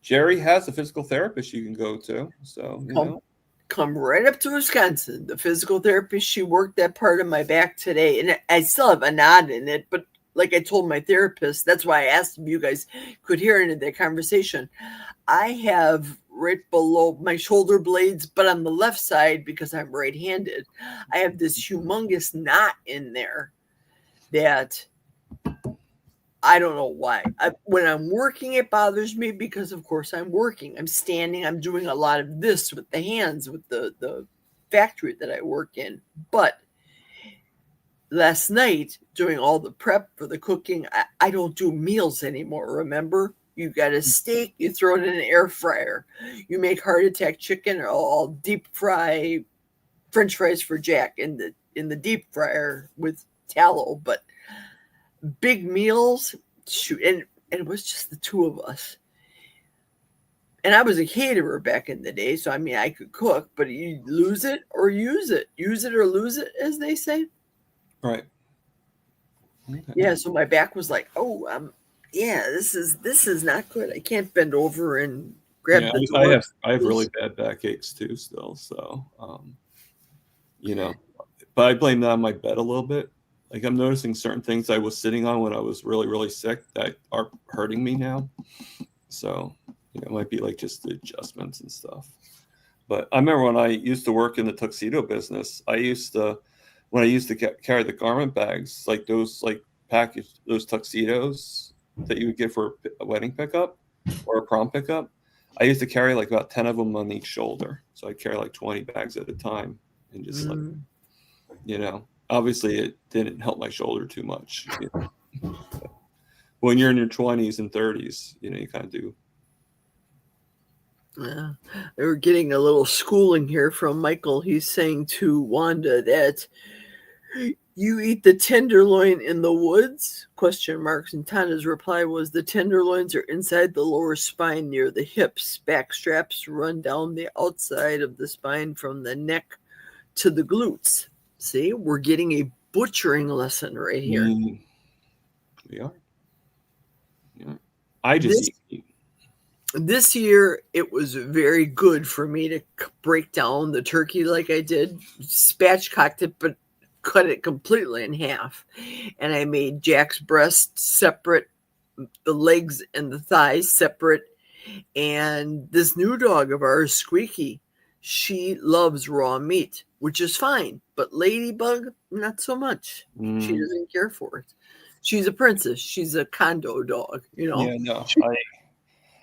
Geri has a physical therapist you can go to. So come right up to Wisconsin. The physical therapist, she worked that part of my back today, and I still have a knot in it. But like I told my therapist, that's why I asked if you guys could hear into that conversation. I have right below my shoulder blades, but on the left side, because I'm right-handed, I have this humongous knot in there that I don't know why. When I'm working, it bothers me because, of course, I'm working. I'm standing. I'm doing a lot of this with the hands, with the factory that I work in. But last night, doing all the prep for the cooking, I don't do meals anymore, remember? You got a steak, you throw it in an air fryer. You make heart attack chicken, or I'll deep fry French fries for Jack in the deep fryer with tallow. But big meals, shoot, and it was just the two of us. And I was a caterer back in the day, so I mean I could cook, but you lose it or use it or lose it, as they say. Right. Okay. Yeah. So my back was like, this is not good. I can't bend over and grab the door. I have really bad backaches too still. So but I blame that on my bed a little bit. Like I'm noticing certain things I was sitting on when I was really, really sick that are hurting me now. So, it might be like just the adjustments and stuff. But I remember when I used to work in the tuxedo business, when I used to carry the garment bags, like those those tuxedos that you would get for a wedding pickup or a prom pickup, I used to carry like about 10 of them on each shoulder. So I carry like 20 bags at a time and just like, obviously it didn't help my shoulder too much. When you're in your 20s and 30s, you kind of do. Yeah. We're getting a little schooling here from Michael. He's saying to Wanda that you eat the tenderloin in the woods? Question marks. And Tana's reply was the tenderloins are inside the lower spine near the hips. Back straps run down the outside of the spine from the neck to the glutes. See, we're getting a butchering lesson right here. We are. Yeah. I just eat. This year, it was very good for me to break down the turkey like I did, spatchcocked it, but cut it completely in half. And I made Jack's breast separate, the legs and the thighs separate. And this new dog of ours, Squeaky, she loves raw meat, which is fine. But Ladybug, not so much. She doesn't care for it. She's a princess. She's a condo dog, Yeah, no.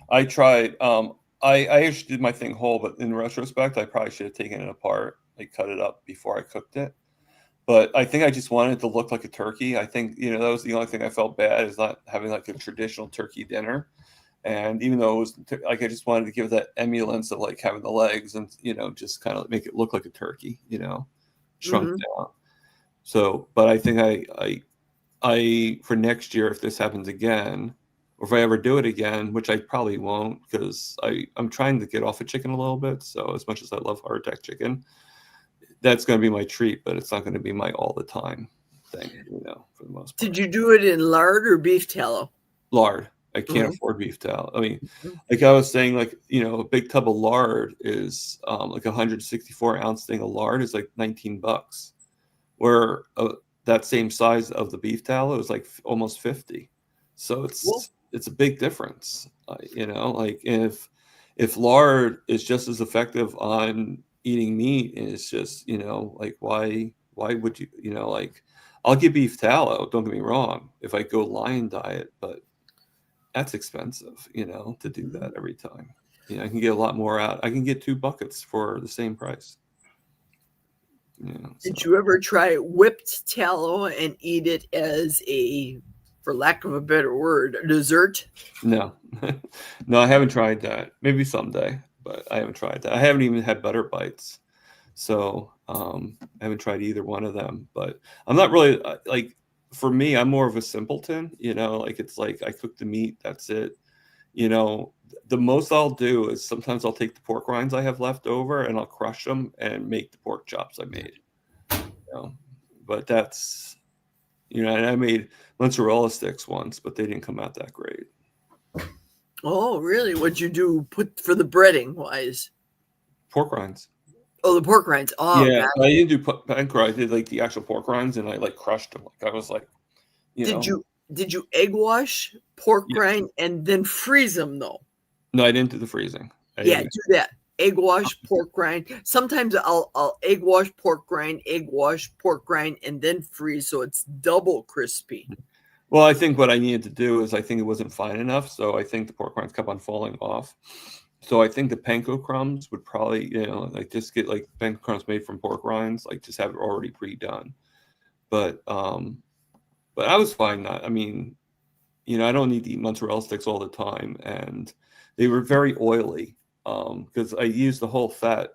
I tried. I actually did my thing whole, but in retrospect, I probably should have taken it apart, like cut it up before I cooked it. But I think I just wanted it to look like a turkey. I think, that was the only thing I felt bad is not having like a traditional turkey dinner. And even though it was like, I just wanted to give that emulance of like having the legs and, just kind of make it look like a turkey, shrunk down. So, but I think I for next year, if this happens again, or if I ever do it again, which I probably won't, because I'm trying to get off of chicken a little bit. So as much as I love hard attack chicken, that's going to be my treat, but it's not going to be my all the time thing, for the most part. Did you do it in lard or beef tallow? Lard. I can't afford beef tallow. I mean, like I was saying, like, a big tub of lard is like 164 ounce thing of lard is like $19, where that same size of the beef tallow is like almost 50. So it's a big difference. Like if lard is just as effective on eating meat, and it's just, like why would you, like I'll get beef tallow, don't get me wrong, if I go lion diet, but that's expensive, to do that every time. I can get a lot more out. I can get 2 buckets for the same price. Did you ever try whipped tallow and eat it as a, for lack of a better word, a dessert? No, no, I haven't tried that. Maybe someday, but I haven't tried that. I haven't even had butter bites. So I haven't tried either one of them, but I'm not really like, for me, I'm more of a simpleton, like it's like I cook the meat, that's it. The most I'll do is sometimes I'll take the pork rinds I have left over and I'll crush them and make the pork chops I made. But that's, and I made mozzarella sticks once, but they didn't come out that great. Oh, really? What'd you do put for the breading wise? Pork rinds. Oh, the pork rinds. Oh, yeah. God. I didn't do pork rinds. I did like the actual pork rinds and I like crushed them. Like I was like, Did you egg wash pork rind and then freeze them though? No, I didn't do the freezing. Do that. Egg wash pork rind. Sometimes I'll egg wash pork rind, and then freeze so it's double crispy. Well, I think what I needed to do is I think it wasn't fine enough, so I think the pork rinds kept on falling off. So I think the panko crumbs would probably, like just get like panko crumbs made from pork rinds, like just have it already pre-done. But I was fine. I mean, I don't need to eat mozzarella sticks all the time, and they were very oily because I used the whole fat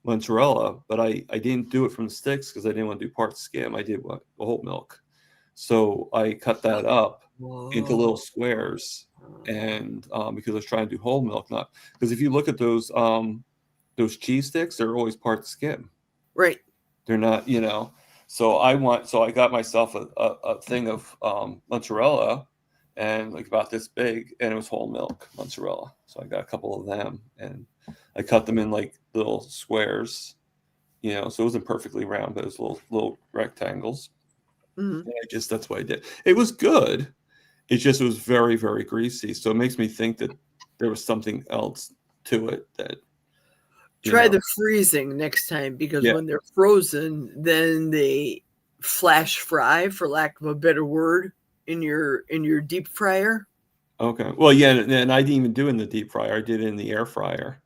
mozzarella, but I didn't do it from the sticks because I didn't want to do part skim. I did the whole milk. So I cut that up into little squares, and because I was trying to do whole milk, not because if you look at those cheese sticks, they're always part skim. Right. They're not, So I got myself a thing of mozzarella, and like about this big, and it was whole milk mozzarella. So I got a couple of them, and I cut them in like little squares, so it wasn't perfectly round, but it was little rectangles. Mhm. And that's what I did. It was good. It was very, very greasy. So it makes me think that there was something else to it that, Try the freezing next time, because Yeah. when they're frozen, then they flash fry, for lack of a better word, in your deep fryer. Okay. Well, yeah, and I didn't even do it in the deep fryer. I did it in the air fryer.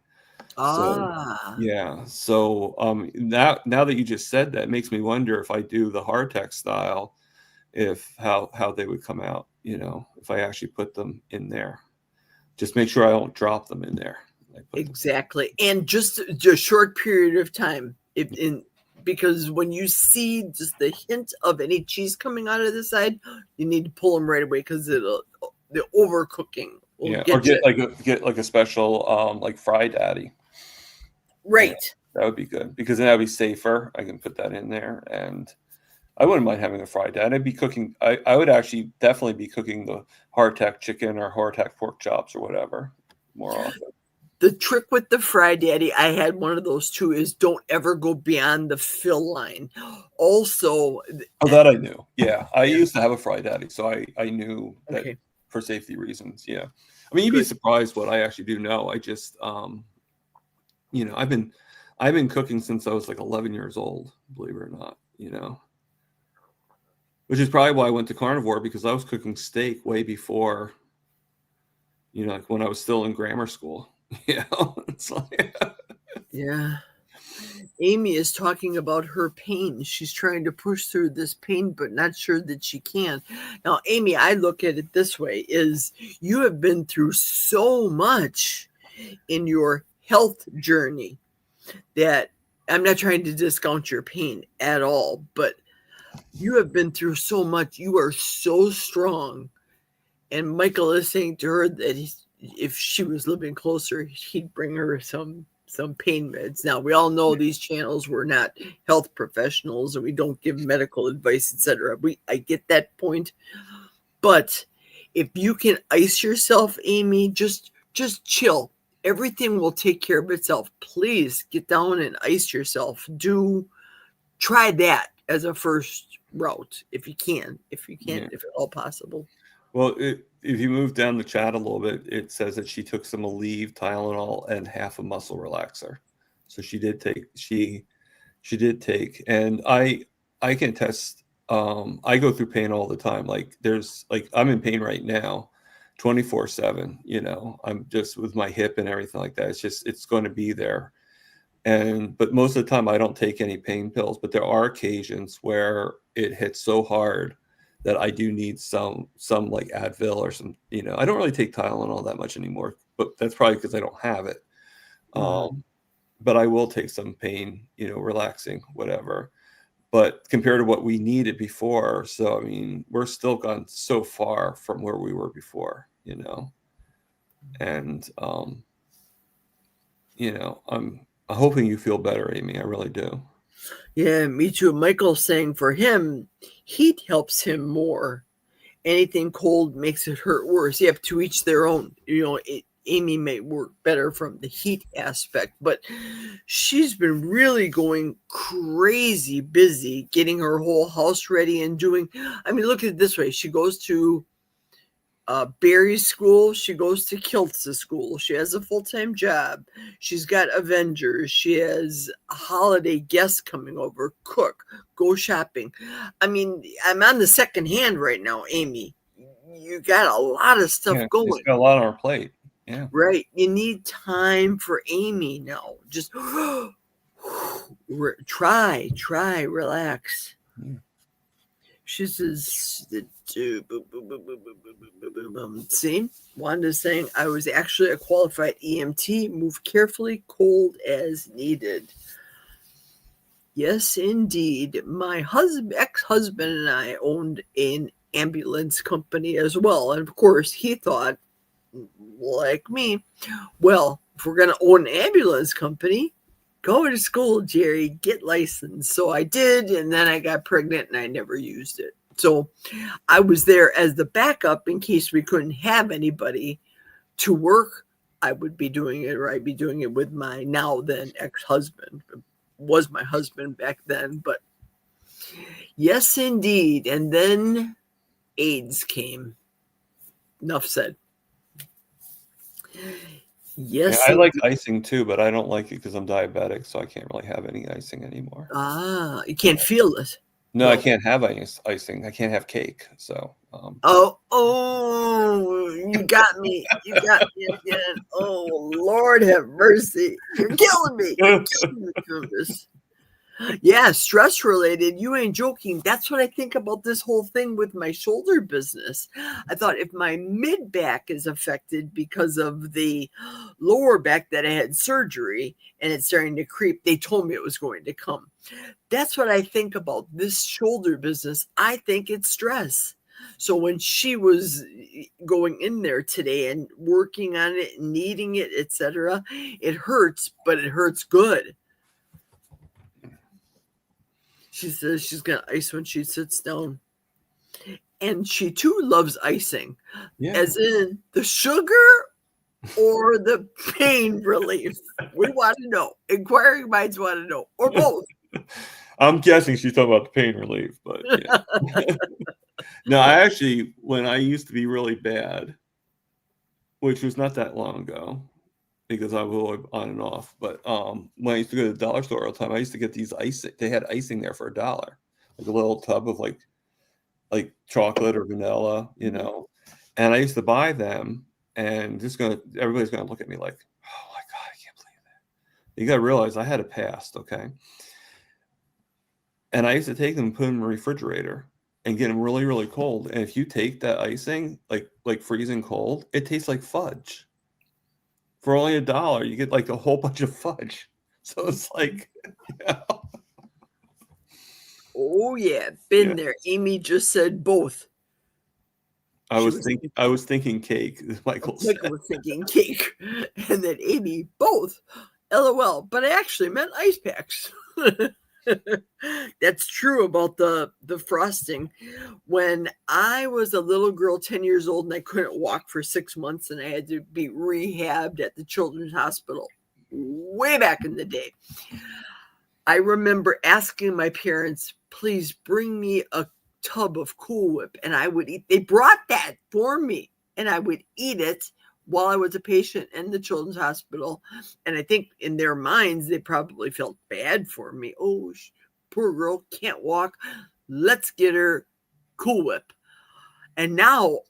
So Ah, yeah. So now that you just said that, it makes me wonder if I do the hardtack style, if how they would come out, if I actually put them in there. Just make sure I don't drop them in there. I put them. exactly. And just a short period of time. Because when you see just the hint of any cheese coming out of the side, you need to pull them right away, because the overcooking will Yeah, or get you. get like a special like fry daddy. Yeah, Right. that would be good, because then that'd be safer. I can put that in there, and I wouldn't mind having a fried daddy. I'd be cooking. I would actually definitely be cooking the hardtack chicken or hardtack pork chops or whatever more often. The trick with the fry daddy, I had one of those too, is don't ever go beyond the fill line. Also, Oh, that I knew. Yeah, I Yeah. used to have a fry daddy, so I knew that okay, for safety reasons. Yeah, I mean, you'd be good. surprised what I actually do know. I just I've been cooking since I was like 11 years old, believe it or not, which is probably why I went to carnivore, because I was cooking steak way before, like when I was still in grammar school. It's like, Yeah. Amy is talking about her pain. She's trying to push through this pain, but not sure that she can. Now, Amy, I look at it this way: is you have been through so much in your health journey that I'm not trying to discount your pain at all, but you have been through so much. You are so strong. And Michael is saying to her that if she was living closer, he'd bring her some pain meds. Now, we all know these channels, we're not health professionals and we don't give medical advice, etc. I get that point, but if you can ice yourself, Amy, just chill. Everything will take care of itself. Please get down and ice yourself. Try that as a first route if you can, Yeah. if at all possible. Well, if you move down the chat a little bit, it says that she took some Aleve, Tylenol, and half a muscle relaxer. So she did take, and I can test. I go through pain all the time. Like I'm in pain right now, 24/7. I'm just with my hip and everything like that. It's going to be there. But most of the time I don't take any pain pills, but there are occasions where it hits so hard that I do need some like Advil or some, I don't really take Tylenol that much anymore, but that's probably because I don't have it. But I will take some pain, relaxing, whatever. But compared to what we needed before, so I mean, we're still gone so far from where we were before, and I'm hoping you feel better, Amy. I really do. Yeah, me too. Michael's saying for him, heat helps him more. Anything cold makes it hurt worse. You have to each their own. Amy may work better from the heat aspect, but she's been really going crazy busy getting her whole house ready and doing. I mean, look at it this way: she goes to Barry's school, she goes to Kilt's school, she has a full-time job, she's got Avengers, she has holiday guests coming over, cook, go shopping. I mean, I'm on the second hand right now, Amy. You got a lot of stuff Yeah, going. it's got a lot on our plate. Yeah. Right. You need time for Amy now. Just try, relax. Yeah. She says, see, Wanda's saying, I was actually a qualified EMT, move carefully, cold as needed. Yes, indeed. My ex-husband and I owned an ambulance company as well. And of course, he thought, like me, well, if we're going to own an ambulance company, go to school, Geri, get licensed. So I did, and then I got pregnant and I never used it. So I was there as the backup in case we couldn't have anybody to work. I would be doing it, or I'd be doing it with my now then ex-husband. Was my husband back then, but Yes, indeed. And then AIDS came. Enough said. Yeah, Yes. I like icing too, but I don't like it because I'm diabetic, so I can't really have any icing anymore. You can't feel it. No, I No. can't have icing. I can't have cake. So, Oh, you got me. You got me again. Oh, Lord have mercy. You're killing me. You're killing me, Curtis. Yeah, stress related. You ain't joking. That's what I think about this whole thing with my shoulder business. I thought if my mid back is affected because of the lower back that I had surgery and it's starting to creep, they told me it was going to come. That's what I think about this shoulder business. I think it's stress. So when she was going in there today and working on it, kneading it, etc., it hurts, but it hurts good. She says she's going to ice when she sits down. And she too loves icing, yeah. as in the sugar or the pain relief. We want to know. Inquiring minds want to know, or both. I'm guessing she's talking about the pain relief, but yeah. No, I actually, when I used to be really bad, which was not that long ago, because I was on and off. But when I used to go to the dollar store all the time, I used to get these icing. They had icing there for $1, like a little tub of like chocolate or vanilla, you know. And I used to buy them, and everybody's gonna look at me like, oh my God, I can't believe that. You gotta realize I had a past, okay? And I used to take them and put them in the refrigerator and get them really, really cold. And if you take that icing, like freezing cold, it tastes like fudge. For only $1, you get like a whole bunch of fudge. So it's like, Oh yeah, been Yeah. there. Amy just said both. I was thinking cake, Michael said. Michael was thinking cake, and then Amy both. LOL. But I actually meant ice packs. That's true about the frosting. When I was a little girl, 10 years old, and I couldn't walk for 6 months, and I had to be rehabbed at the Children's Hospital way back in the day, I remember asking my parents, please bring me a tub of Cool Whip, and I would eat. They brought that for me, and I would eat it while I was a patient in the Children's Hospital. And I think in their minds, they probably felt bad for me. Oh, poor girl, can't walk. Let's get her Cool Whip. And now,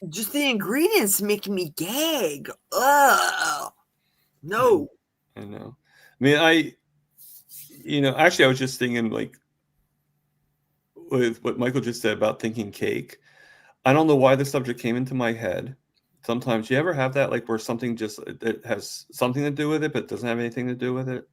just the ingredients make me gag. Ugh. No. I know. I mean, actually, I was just thinking, like, with what Michael just said about thinking cake. I don't know why the subject came into my head. Sometimes, you ever have that, like, where something just it has something to do with it, but doesn't have anything to do with it?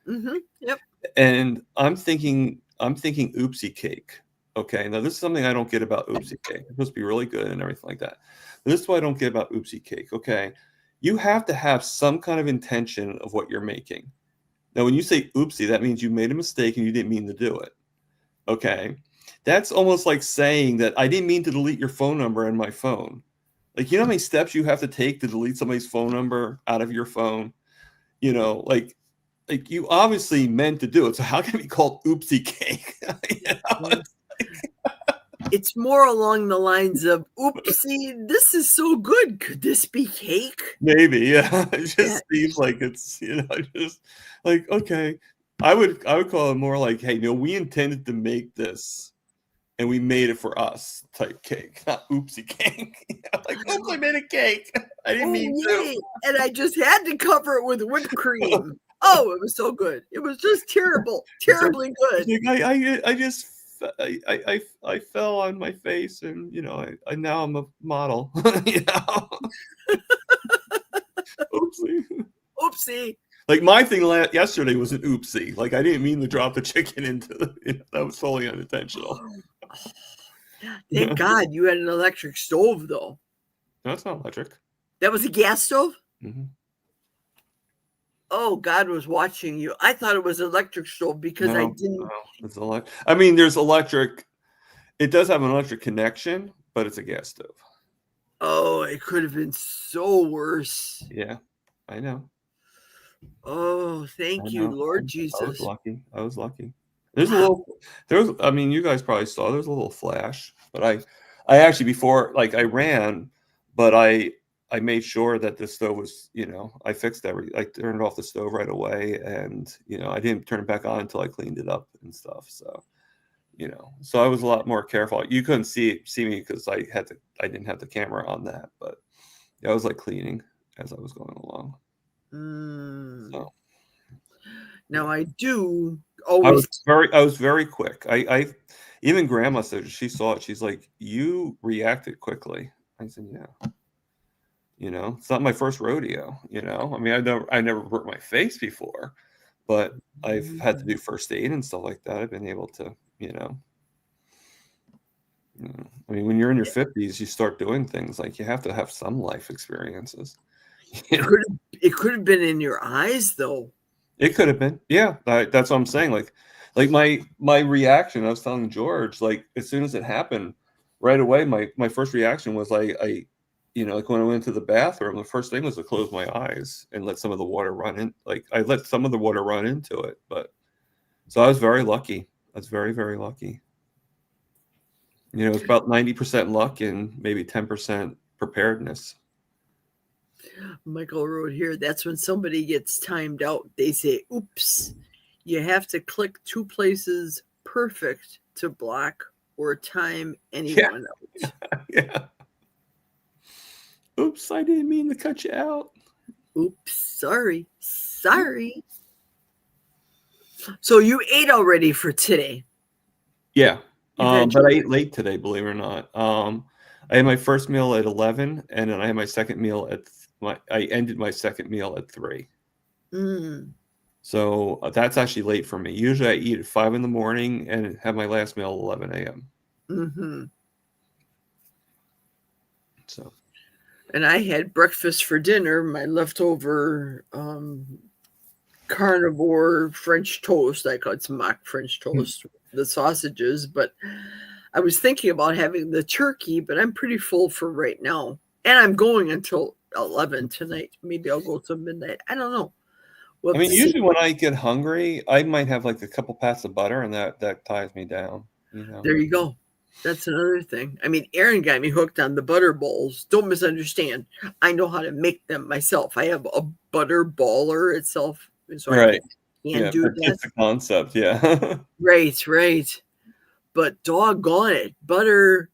Mm-hmm. Yep. And I'm thinking oopsie cake. Okay, now this is something I don't get about oopsie cake. It's supposed to be really good and everything like that. But this is what I don't get about oopsie cake. Okay, you have to have some kind of intention of what you're making. Now, when you say oopsie, that means you made a mistake and you didn't mean to do it. Okay, that's almost like saying that I didn't mean to delete your phone number in my phone. Like, you know how many steps you have to take to delete somebody's phone number out of your phone? You know, like you obviously meant to do it. So how can it be called oopsie cake? It's more along the lines of, oopsie, this is so good. Could this be cake? Maybe, yeah. It just seems like it's, just like, okay. I would call it more like, hey, we intended to make this and we made it for us type cake, not oopsie cake. Like, oops, I made a cake. I didn't mean to. And I just had to cover it with whipped cream. Oh, it was so good. It was just terribly good. I fell on my face, and I now I'm a model. Oopsie. Like, my thing yesterday was an oopsie. Like, I didn't mean to drop the chicken into that was totally unintentional. Thank God you had an electric stove, though. No, it's not electric. That was a gas stove? Mm-hmm. Oh, God was watching you. I thought it was an electric stove because I didn't. No, it's electric. I mean, there's electric. It does have an electric connection, but it's a gas stove. Oh, it could have been so worse. Yeah, I know. Oh, thank you, Lord Jesus. I was lucky. There's a little, I mean, you guys probably saw, there's a little flash, but I actually, before, like, I ran, but I made sure that the stove was, I fixed I turned off the stove right away, and, I didn't turn it back on until I cleaned it up and stuff. So, so I was a lot more careful. You couldn't see me because I didn't have the camera on that, but I was like cleaning as I was going along. So. Now I do I always. was very quick. I even Grandma said, she saw it. She's like, "You reacted quickly." I said, "Yeah." It's not my first rodeo. I mean, I never hurt my face before, but I've had to do first aid and stuff like that. I've been able to, I mean, when you're in your 50s, you start doing things like you have to have some life experiences. It could have been in your eyes, though. It could have been, yeah. That's what I'm saying. Like my reaction. I was telling George, like, as soon as it happened, right away, my first reaction was like like when I went to the bathroom, the first thing was to close my eyes and let some of the water run in. Like, I let some of the water run into it, but so I was very lucky. I was very, very lucky. It's about 90% luck and maybe 10% preparedness. Michael wrote here, that's when somebody gets timed out. They say, oops, you have to click 2 places perfect to block or time anyone out. Yeah. Oops, I didn't mean to cut you out. Oops, sorry. So you ate already for today? Yeah. But I ate late today, believe it or not. I had my first meal at 11, and then I had my second meal I ended my second meal at 3. So that's actually late for me. Usually I eat at 5 in the morning and have my last meal at 11 a.m. So. And I had breakfast for dinner, my leftover carnivore French toast. I call it mock French toast, the sausages. But I was thinking about having the turkey, but I'm pretty full for right now. And I'm going until 11 tonight. Maybe I'll go to midnight. I don't know. I mean, usually when I get hungry, I might have like a couple pats of butter, and that ties me down. There you go. That's another thing. I mean, Aaron got me hooked on the butter balls. Don't misunderstand. I know how to make them myself. I have a butter baller itself. So right. I can do that. It's a concept. Yeah. Right. But doggone it, butter,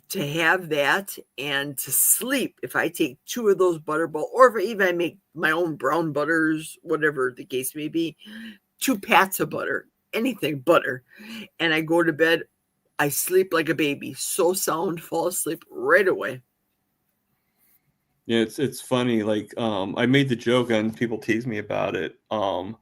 to have that and to sleep. If I take 2 of those butter balls, or if I make my own brown butters, whatever the case may be, 2 pats of butter, anything butter, and I go to bed, I sleep like a baby, so sound, fall asleep right away. Yeah, it's funny. Like, I made the joke and people tease me about it. I don't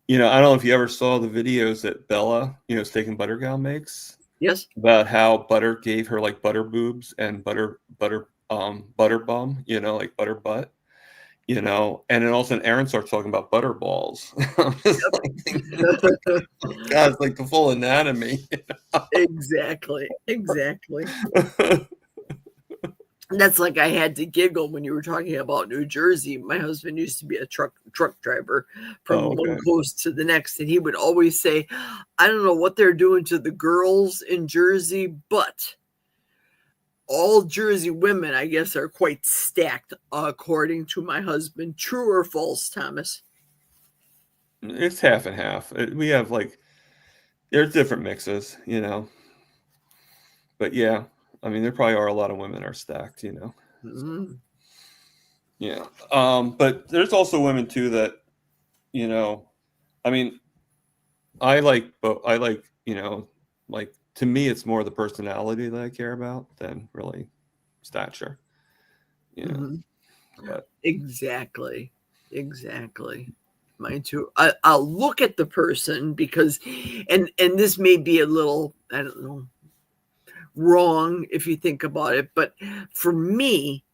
know if you ever saw the videos that Bella, Steak and Butter Gal makes. Yes. About how butter gave her like butter boobs and butter bum, like butter butt, and then all of a sudden Aaron starts talking about butter balls. I'm just like, God, it's like the full anatomy. Exactly. That's like I had to giggle when you were talking about New Jersey. My husband used to be a truck driver from one coast to the next, and he would always say, I don't know what they're doing to the girls in Jersey, but all Jersey women, I guess, are quite stacked, according to my husband. True or false, Thomas? It's half and half. We have there's different mixes, but yeah. I mean, there probably are a lot of women are stacked, Mm-hmm. Yeah. But there's also women too that, I mean, I like to me, it's more the personality that I care about than really stature. Mm-hmm. But Exactly. Mine too. I'll look at the person because, and this may be a little, I don't know, wrong if you think about it, but for me,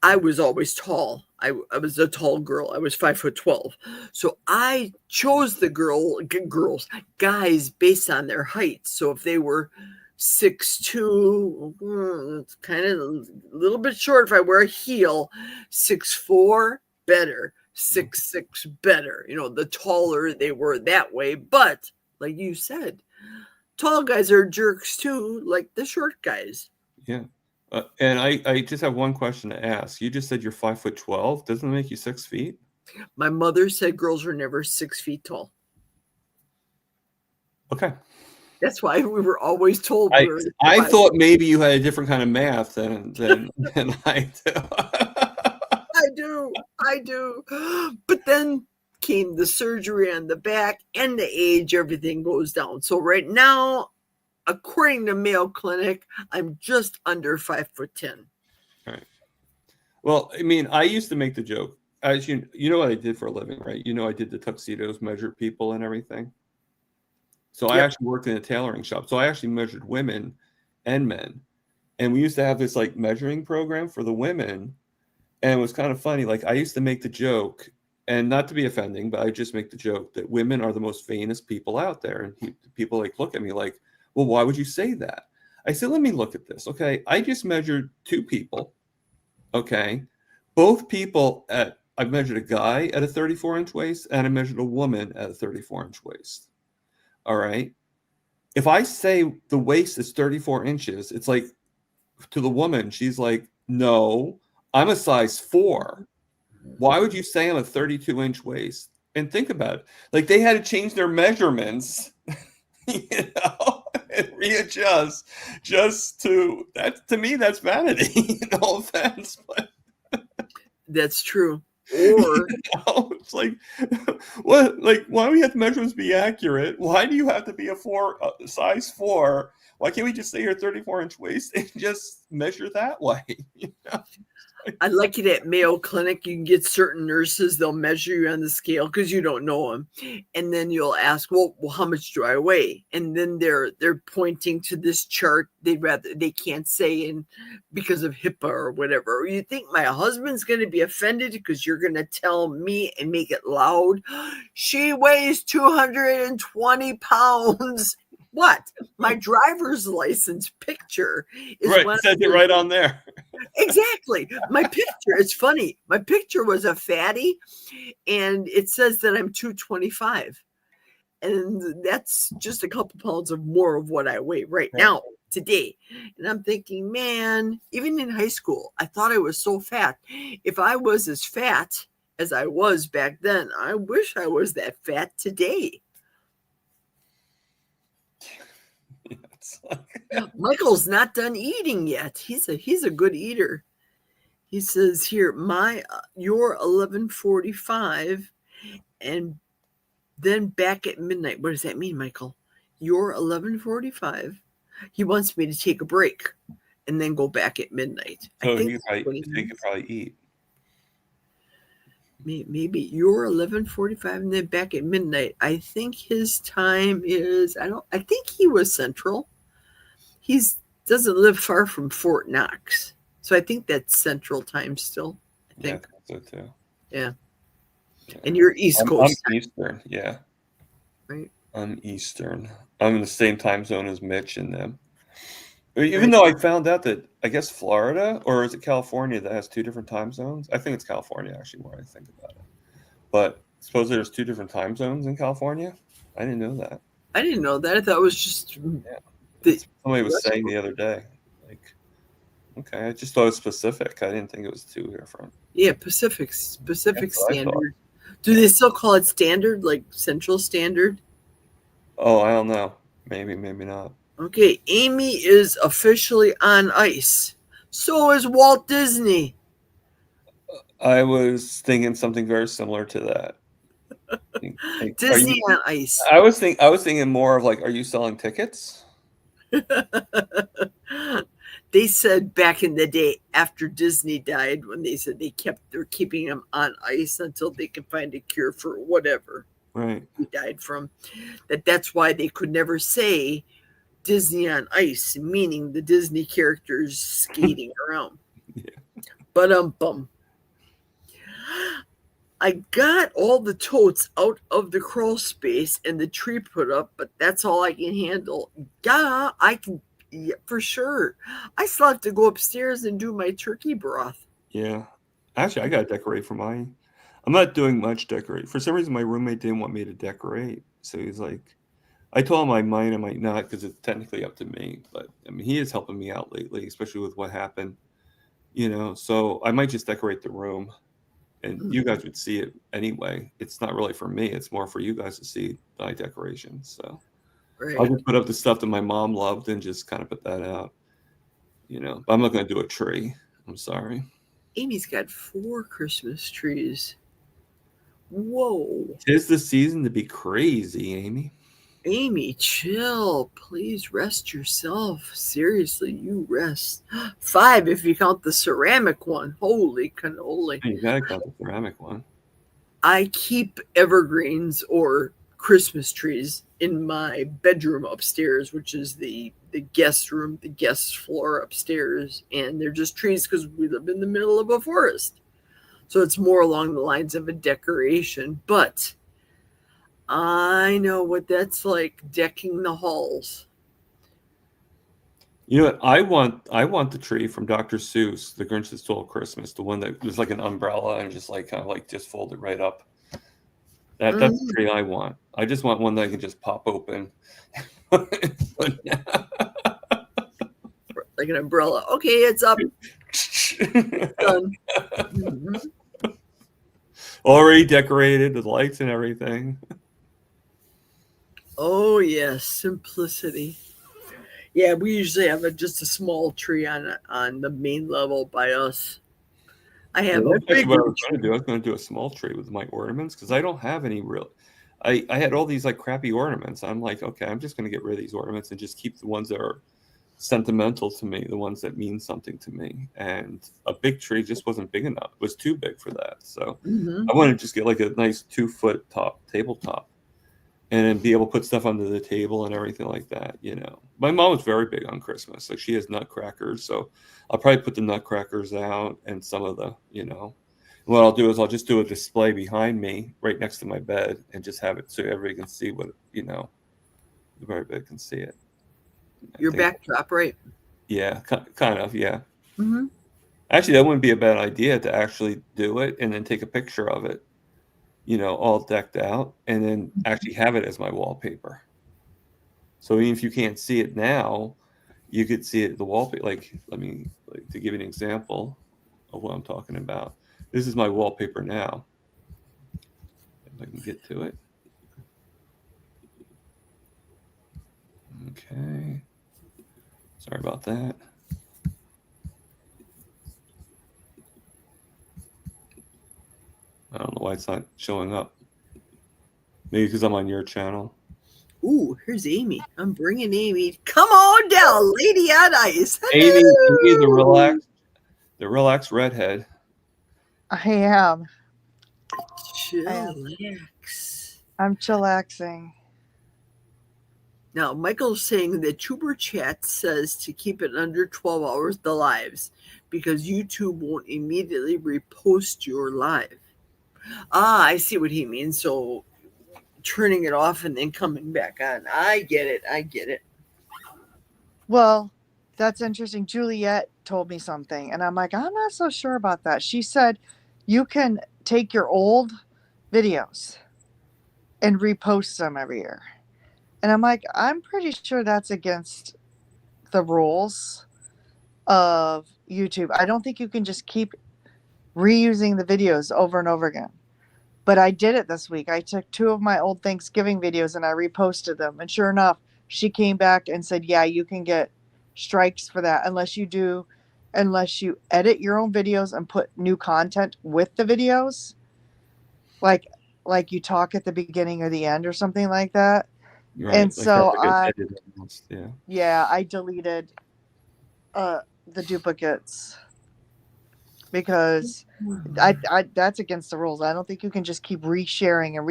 I was always tall. I was a tall girl. I was 5'12". So I chose the guys based on their height. So if they were 6'2", it's kind of a little bit short if I wear a heel. 6'4", better. 6'6", better. The taller they were that way. But like you said. Tall guys are jerks too, like the short guys. Yeah. And I just have one question to ask. You just said you're 5'12". Doesn't that make you 6 feet? My mother said girls were never 6 feet tall. Okay. That's why we were always told we were. I thought maybe you had a different kind of math than I do. I do. But then came the surgery on the back and the age, everything goes down. So right now, according to Mayo Clinic, I'm just under 5'10". All right. Well, I mean, I used to make the joke. As you know what I did for a living, right? You know, I did the tuxedos, measured people and everything. So I actually worked in a tailoring shop. So I actually measured women and men. And we used to have this like measuring program for the women. And it was kind of funny. Like I used to make the joke, and not to be offending, but I just make the joke that women are the most vainest people out there. And people like look at me like, well, why would you say that? I said, let me look at this. Okay. I just measured 2 people. Okay. Both people I measured a guy at a 34-inch waist and I measured a woman at a 34-inch waist. All right. If I say the waist is 34 inches, it's like to the woman, she's like, no, I'm a size 4. Why would you say I'm a 32-inch waist? And think about it. Like they had to change their measurements, and readjust just to that. To me, that's vanity. No offense, but That's true. Or it's like, what? Like, why do we have the measurements be accurate? Why do you have to be a size 4? Why can't we just say you're 34-inch waist and just measure that way? I like it at Mayo Clinic. You can get certain nurses, they'll measure you on the scale because you don't know them. And then you'll ask, well, how much do I weigh? And then they're pointing to this chart. They can't say because of HIPAA or whatever. Or you think my husband's going to be offended because you're going to tell me and make it loud? She weighs 220 pounds. What? My driver's license picture is right. It says it right on there. Exactly. My picture, it's funny. My picture was a fatty and it says that I'm 225. And that's just a couple pounds of more of what I weigh right now today. And I'm thinking, man, even in high school, I thought I was so fat. If I was as fat as I was back then, I wish I was that fat today. Michael's not done eating yet. He's a good eater. He says here, you're 11:45 and then back at midnight. What does that mean, Michael? You're 11:45. He wants me to take a break and then go back at midnight. So he could probably eat. Maybe you're 11:45 and then back at midnight. I think his time is, I think he was Central. He doesn't live far from Fort Knox. So I think that's Central time still. I think. Yeah, I think so too. Yeah. And you're East Coast. I'm Eastern, yeah. Right. I'm Eastern. I'm in the same time zone as Mitch and them. Even though I found out that I guess Florida, or is it California, that has 2 different time zones? I think it's California, actually, more I think about it. But suppose there's 2 different time zones in California? I didn't know that. I didn't know that. I thought it was just... Somebody was saying the other day. Like, okay, I just thought it was Pacific. I didn't think it was 2 different. Yeah, Pacific Standard. Do they still call it Standard, like Central Standard? Oh, I don't know. Maybe not. Okay, Amy is officially on ice. So is Walt Disney. I was thinking something very similar to that. Disney on ice. I was thinking more of like, are you selling tickets? They said back in the day after Disney died, when they said they're keeping him on ice until they can find a cure for whatever he died from, that's why they could never say Disney on ice, meaning the Disney characters skating around. Yeah. But I got all the totes out of the crawl space and the tree put up, but that's all I can handle. Yeah, I can. Yeah, for sure. I still have to go upstairs and do my turkey broth. Yeah. Actually, I got to decorate for mine. I'm not doing much decorate. For some reason, my roommate didn't want me to decorate. So he's like, I told him I might, I might not, because it's technically up to me. But I mean, he is helping me out lately, especially with what happened. So I might just decorate the room, and you guys would see it anyway. It's not really for me; it's more for you guys to see my decorations. So I'll Right. just put up the stuff that my mom loved and just kind of put that out. But I'm not going to do a tree. I'm sorry. Amy's got 4 Christmas trees. Whoa. 'Tis the season to be crazy, Amy. Amy, chill. Please rest yourself. Seriously, you rest. 5 if you count the ceramic one. Holy cannoli. You gotta count the ceramic one. I keep evergreens or Christmas trees in my bedroom upstairs, which is the guest room, the guest floor upstairs. And they're just trees because we live in the middle of a forest. So it's more along the lines of a decoration. But I know what that's like, decking the halls. You know what? I want the tree from Dr. Seuss, The Grinch That Stole Christmas, the one that was like an umbrella and just like kind of like just folded right up. That's the tree I want. I just want one that I can just pop open. Like an umbrella. Okay, it's up. Done. Already decorated with lights and everything. Oh yes, simplicity. Yeah, we usually have just a small tree on the main level by us. I have a That's actually big what I was going to do. I was going to do a small tree with my ornaments because I don't have any real. I had all these like crappy ornaments. I'm like, okay, I'm just going to get rid of these ornaments and just keep the ones that are sentimental to me, the ones that mean something to me. And a big tree just wasn't big enough. It was too big for that. So I wanted to just get like a nice 2-foot tabletop and then be able to put stuff under the table and everything like that. My mom was very big on Christmas. Like she has nutcrackers. So I'll probably put the nutcrackers out and some of the, what I'll do is I'll just do a display behind me right next to my bed and just have it so everybody can see what, everybody can see it. Your backdrop, right? Yeah, kind of, yeah. Mm-hmm. Actually, that wouldn't be a bad idea to actually do it and then take a picture of it, all decked out, and then actually have it as my wallpaper. So even if you can't see it now, you could see it the wallpaper. Like to give you an example of what I'm talking about. This is my wallpaper now. If I can get to it. Okay. Sorry about that. I don't know why it's not showing up. Maybe because I'm on your channel. Ooh, here's Amy. I'm bringing Amy. Come on down, lady on ice. Amy, the relaxed redhead. I am. Chillax. I'm chillaxing. Now, Michael's saying that Tuber Chat says to keep it under 12 hours, the lives, because YouTube won't immediately repost your live. I see what he means. So turning it off and then coming back on. I get it. Well, that's interesting. Juliet told me something, and I'm like, I'm not so sure about that. She said you can take your old videos and repost them every year. And I'm like, I'm pretty sure that's against the rules of YouTube. I don't think you can just keep reusing the videos over and over again. But I did it this week. I took 2 of my old Thanksgiving videos and I reposted them. And sure enough, she came back and said, yeah, you can get strikes for that unless you edit your own videos and put new content with the videos. Like you talk at the beginning or the end or something like that. Right. And so I deleted the duplicates because I that's against the rules. I don't think you can just keep resharing and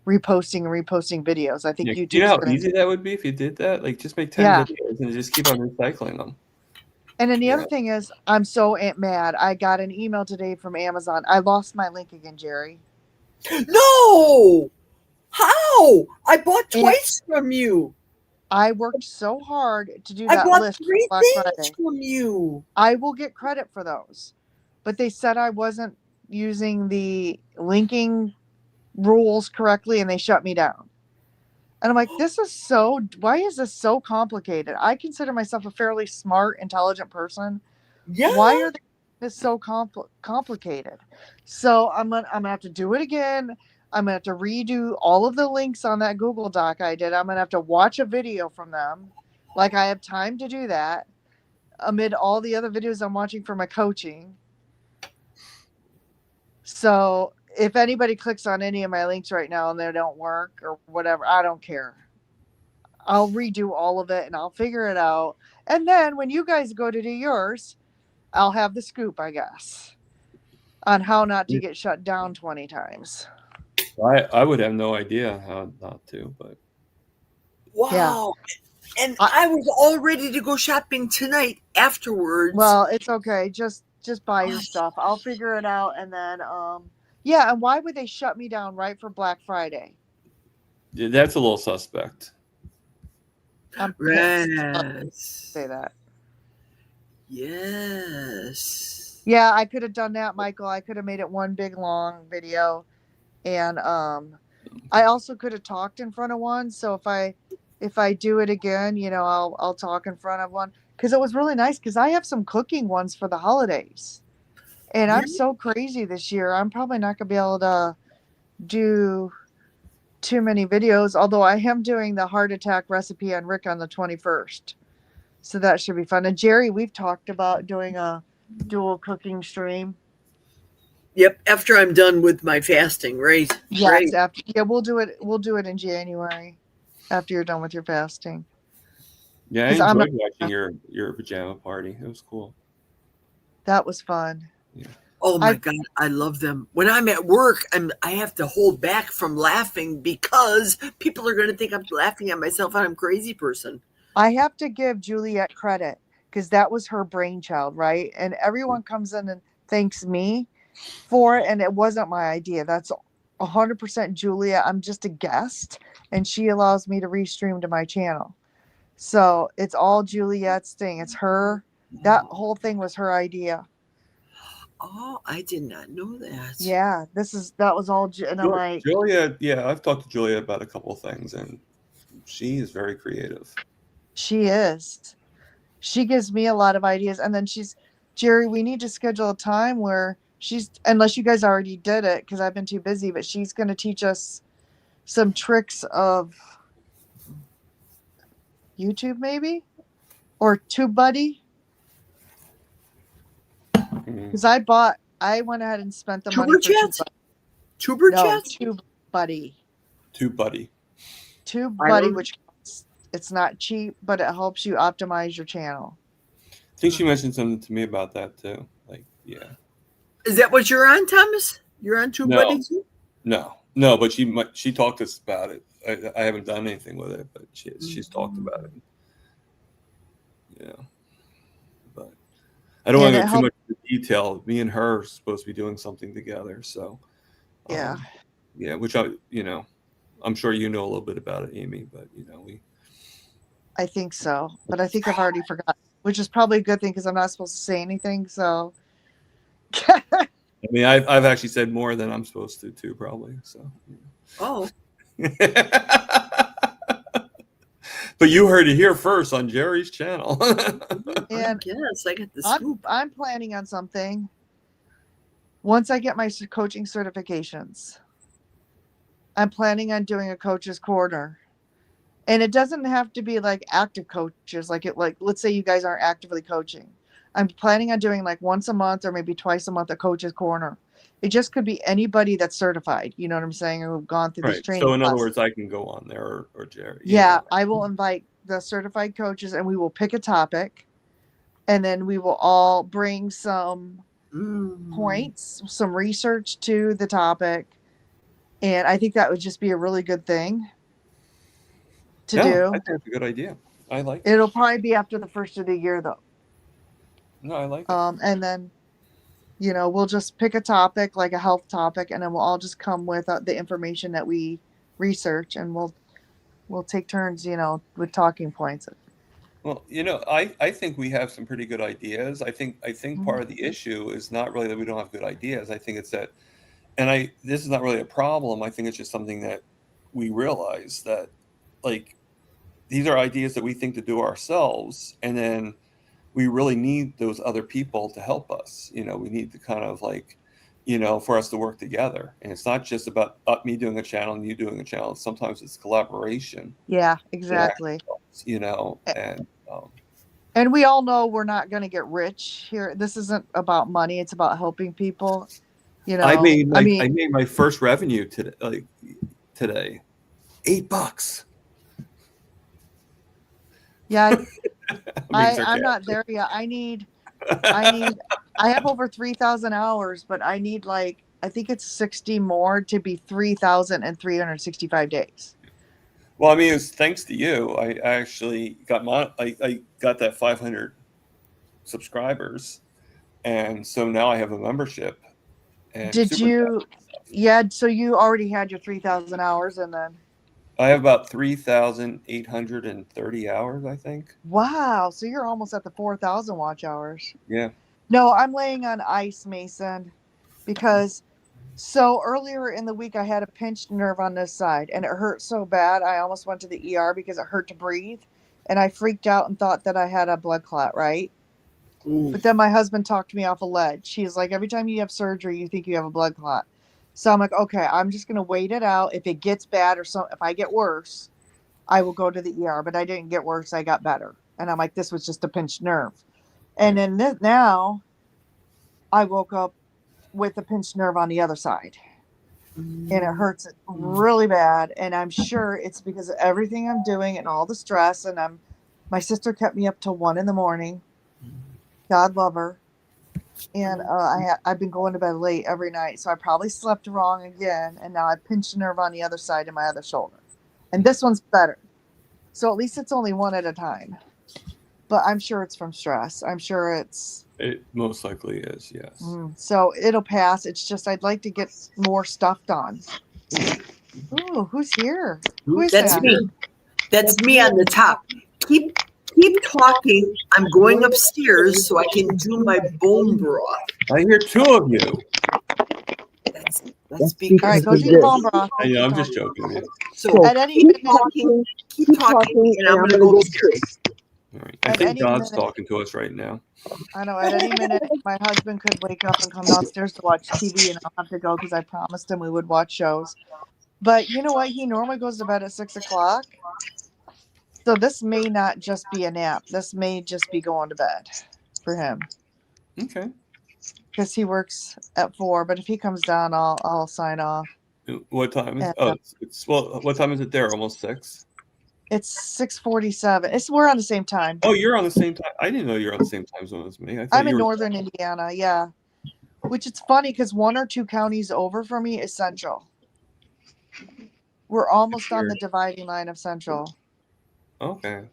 reposting videos. I think Yeah, YouTube's you know how gonna, easy that would be if you did that? Like just make 10 Yeah. videos and just keep on recycling them. And then the other thing is, I'm so mad. I got an email today from Amazon. I lost my link again, Jerry. No! How? I bought twice from you. I worked so hard to do I that bought list 3 Black things Friday. from you. I will get credit for those. But they said I wasn't using the linking rules correctly and they shut me down. And I'm like, why is this so complicated? I consider myself a fairly smart, intelligent person. Yeah. Why are they this so complicated? So I'm gonna have to do it again. I'm gonna have to redo all of the links on that Google Doc I did. I'm gonna have to watch a video from them. Like I have time to do that amid all the other videos I'm watching for my coaching. So if anybody clicks on any of my links right now and they don't work or whatever, I don't care. I'll redo all of it and I'll figure it out. And then when you guys go to do yours, I'll have the scoop, I guess, on how not to get shut down 20 times. I would have no idea how not to, but Wow. And I was all ready to go shopping tonight afterwards. Well, it's okay. Just buy your stuff. I'll figure it out. And then, yeah. And why would they shut me down right for Black Friday? yeah, that's a little suspect. I'm pissed. Yes. Say that. Yes. Yeah, I could have done that, Michael. I could have made it one big long video. And I also could have talked in front of one. So if I do it again, you know, I'll talk in front of one because it was really nice because I have some cooking ones for the holidays. And I'm so crazy this year. I'm probably not gonna be able to do too many videos, although I am doing the heart attack recipe on Rick on the 21st. So that should be fun. And Geri, we've talked about doing a dual cooking stream. Yep. After I'm done with my fasting, right? Yes, Right. after, yeah, we'll do it in January after you're done with your fasting. Yeah, I 'Cause I'm enjoyed watching your pajama party. It was cool. That was fun. Yeah. Oh my God, I love them. When I'm at work, I have to hold back from laughing because people are going to think I'm laughing at myself and I'm a crazy person. I have to give Juliet credit because that was her brainchild, right? And everyone comes in and thanks me for it, and it wasn't my idea. That's 100% Juliet. I'm just a guest, and she allows me to restream to my channel. So it's all Juliet's thing. It's her. That whole thing was her idea. Oh, I did not know that. Yeah, that was all. And I'm like, Julia, yeah, I've talked to Julia about a couple of things, and she is very creative. she is. She gives me a lot of ideas, and then Geri, we need to schedule a time where unless you guys already did it because I've been too busy, but she's going to teach us some tricks of YouTube maybe or TubeBuddy. Because I went ahead and spent the money for Tuber no, chat? TubeBuddy. TubeBuddy. TubeBuddy, which it's not cheap, but it helps you optimize your channel. I think she mentioned something to me about that too. Like, yeah. Is that what you're on, Thomas? You're on TubeBuddy too? No, but she talked to us about it. I haven't done anything with it, but she's talked about it. Yeah, but I don't want to go too much into detail. Me and her are supposed to be doing something together, so yeah, which I'm sure you know a little bit about it, Amy. But I think so, but I think I've already forgotten, which is probably a good thing because I'm not supposed to say anything. So, I mean, I've actually said more than I'm supposed to too, probably. So, oh. But you heard it here first on Geri's channel. And yes, I get the scoop. I'm planning on something. Once I get my coaching certifications, I'm planning on doing a coach's corner. And it doesn't have to be like active coaches, like let's say you guys aren't actively coaching. I'm planning on doing like once a month or maybe twice a month a coach's corner. It just could be anybody that's certified, you know what I'm saying, or who've gone through this training. So in other words, I can go on there or Geri. Yeah, I will invite the certified coaches and we will pick a topic and then we will all bring some points, some research to the topic. And I think that would just be a really good thing to do. I think that's a good idea. I like it. It'll probably be after the first of the year though. No, I like it. And then, we'll just pick a topic, like a health topic, and then we'll all just come with the information that we research, and we'll take turns, with talking points. Well, I think we have some pretty good ideas. I think part of the issue is not really that we don't have good ideas. I think it's that, and this is not really a problem. I think it's just something that we realize that like these are ideas that we think to do ourselves, and then we really need those other people to help us. You know, we need to kind of like, you know, for us to work together. And it's not just about me doing a channel and you doing a channel. Sometimes it's collaboration. Yeah, that exactly. helps, you know, A- and we all know we're not going to get rich here. This isn't about money. It's about helping people. You I know, made I my mean, I made my first revenue today, like today, $8. yeah, I'm being I'm not sarcastic. there yet. I have over 3,000 hours, but I need like, I think it's 60 more to be 3,365 days. Well, I mean, it's thanks to you. I actually got I got that 500 subscribers, and so now I have a membership and Did super chat. you, yeah, so you already had your 3,000 hours and then, I have about 3,830 hours, I think. wow, so you're almost at the 4,000 watch hours. Yeah. No, I'm laying on ice, Mason, because so earlier in the week I had a pinched nerve on this side and it hurt so bad I almost went to the ER because it hurt to breathe. And I freaked out and thought that I had a blood clot, right? But then my husband talked me off a ledge. He's like, every time you have surgery, you think you have a blood clot. So I'm like, okay, I'm just gonna wait it out. If it gets bad or so, if I get worse, I will go to the ER. But I didn't get worse; I got better. And I'm like, this was just a pinched nerve. And then now I woke up with a pinched nerve on the other side, and it hurts really bad. And I'm sure it's because of everything I'm doing and all the stress. And my sister kept me up till 1 a.m. God love her. And I've been going to bed late every night, so I probably slept wrong again. And now I pinched a nerve on the other side of my other shoulder, and this one's better. So at least it's only one at a time. But I'm sure it's from stress. I'm sure it's It most likely is, yes. so it'll pass. It's just I'd like to get more stuff done. Ooh, who's here? Who is That's that? me. That's me on the top. Keep talking. I'm going upstairs so I can do my bone broth. I hear two of you. That's All because right, go of do your this. bone broth. I know, I'm just joking. Yeah. so At any keep minute, talking, and I'm gonna go upstairs. All right. I At think any God's minute. talking to us right now. I know at any minute my husband could wake up and come downstairs to watch TV, and I'll have to go because I promised him we would watch shows. But you know what? He normally goes to bed at 6 o'clock. So this may not just be a nap. This may just be going to bed for him Okay. because he works at 4. But if he comes down, I'll sign off. What time is? And, Oh, it's well. What time is it there? Almost 6. it's 6:47. We're on the same time. Oh, you're on the same time. I didn't know you're on the same time zone as me. I thought I'm you in were. northern Indiana, yeah. Which it's funny because 1 or 2 counties over from me is Central. We're almost on the dividing line of Central. Okay.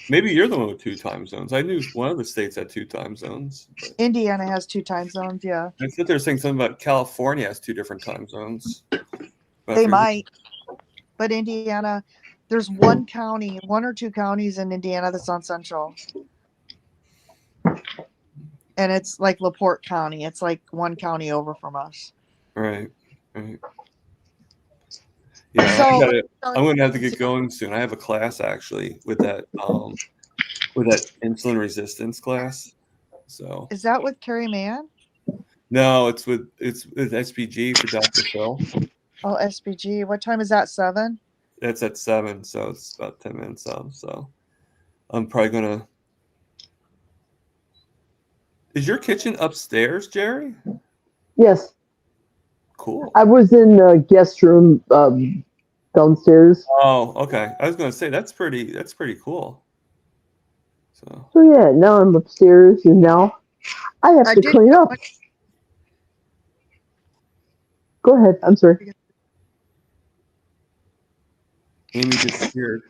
Maybe you're the one with 2 time zones. I knew one of the states had 2 time zones. But Indiana has 2 time zones, yeah. I thought they were saying something about California has 2 different time zones. They might. But Indiana, there's 1 county, 1 or 2 counties in Indiana that's on Central. And it's like LaPorte County. It's like 1 county over from us. Right. Right. Yeah, So I'm going to have to get going soon. I have a class actually with that insulin resistance class. So is that with Carrie Mann? no, it's with SPG for Dr. Phil. Oh, SPG. What time is that? 7? That's at 7, so it's about 10 minutes out. So I'm probably gonna. Is your kitchen upstairs, Jerry? Yes, Cool. I was in the guest room downstairs. Oh, okay. I was gonna say that's pretty cool. So So yeah, now I'm upstairs, and now I have to clean up. Go ahead. I'm sorry. Amy disappeared.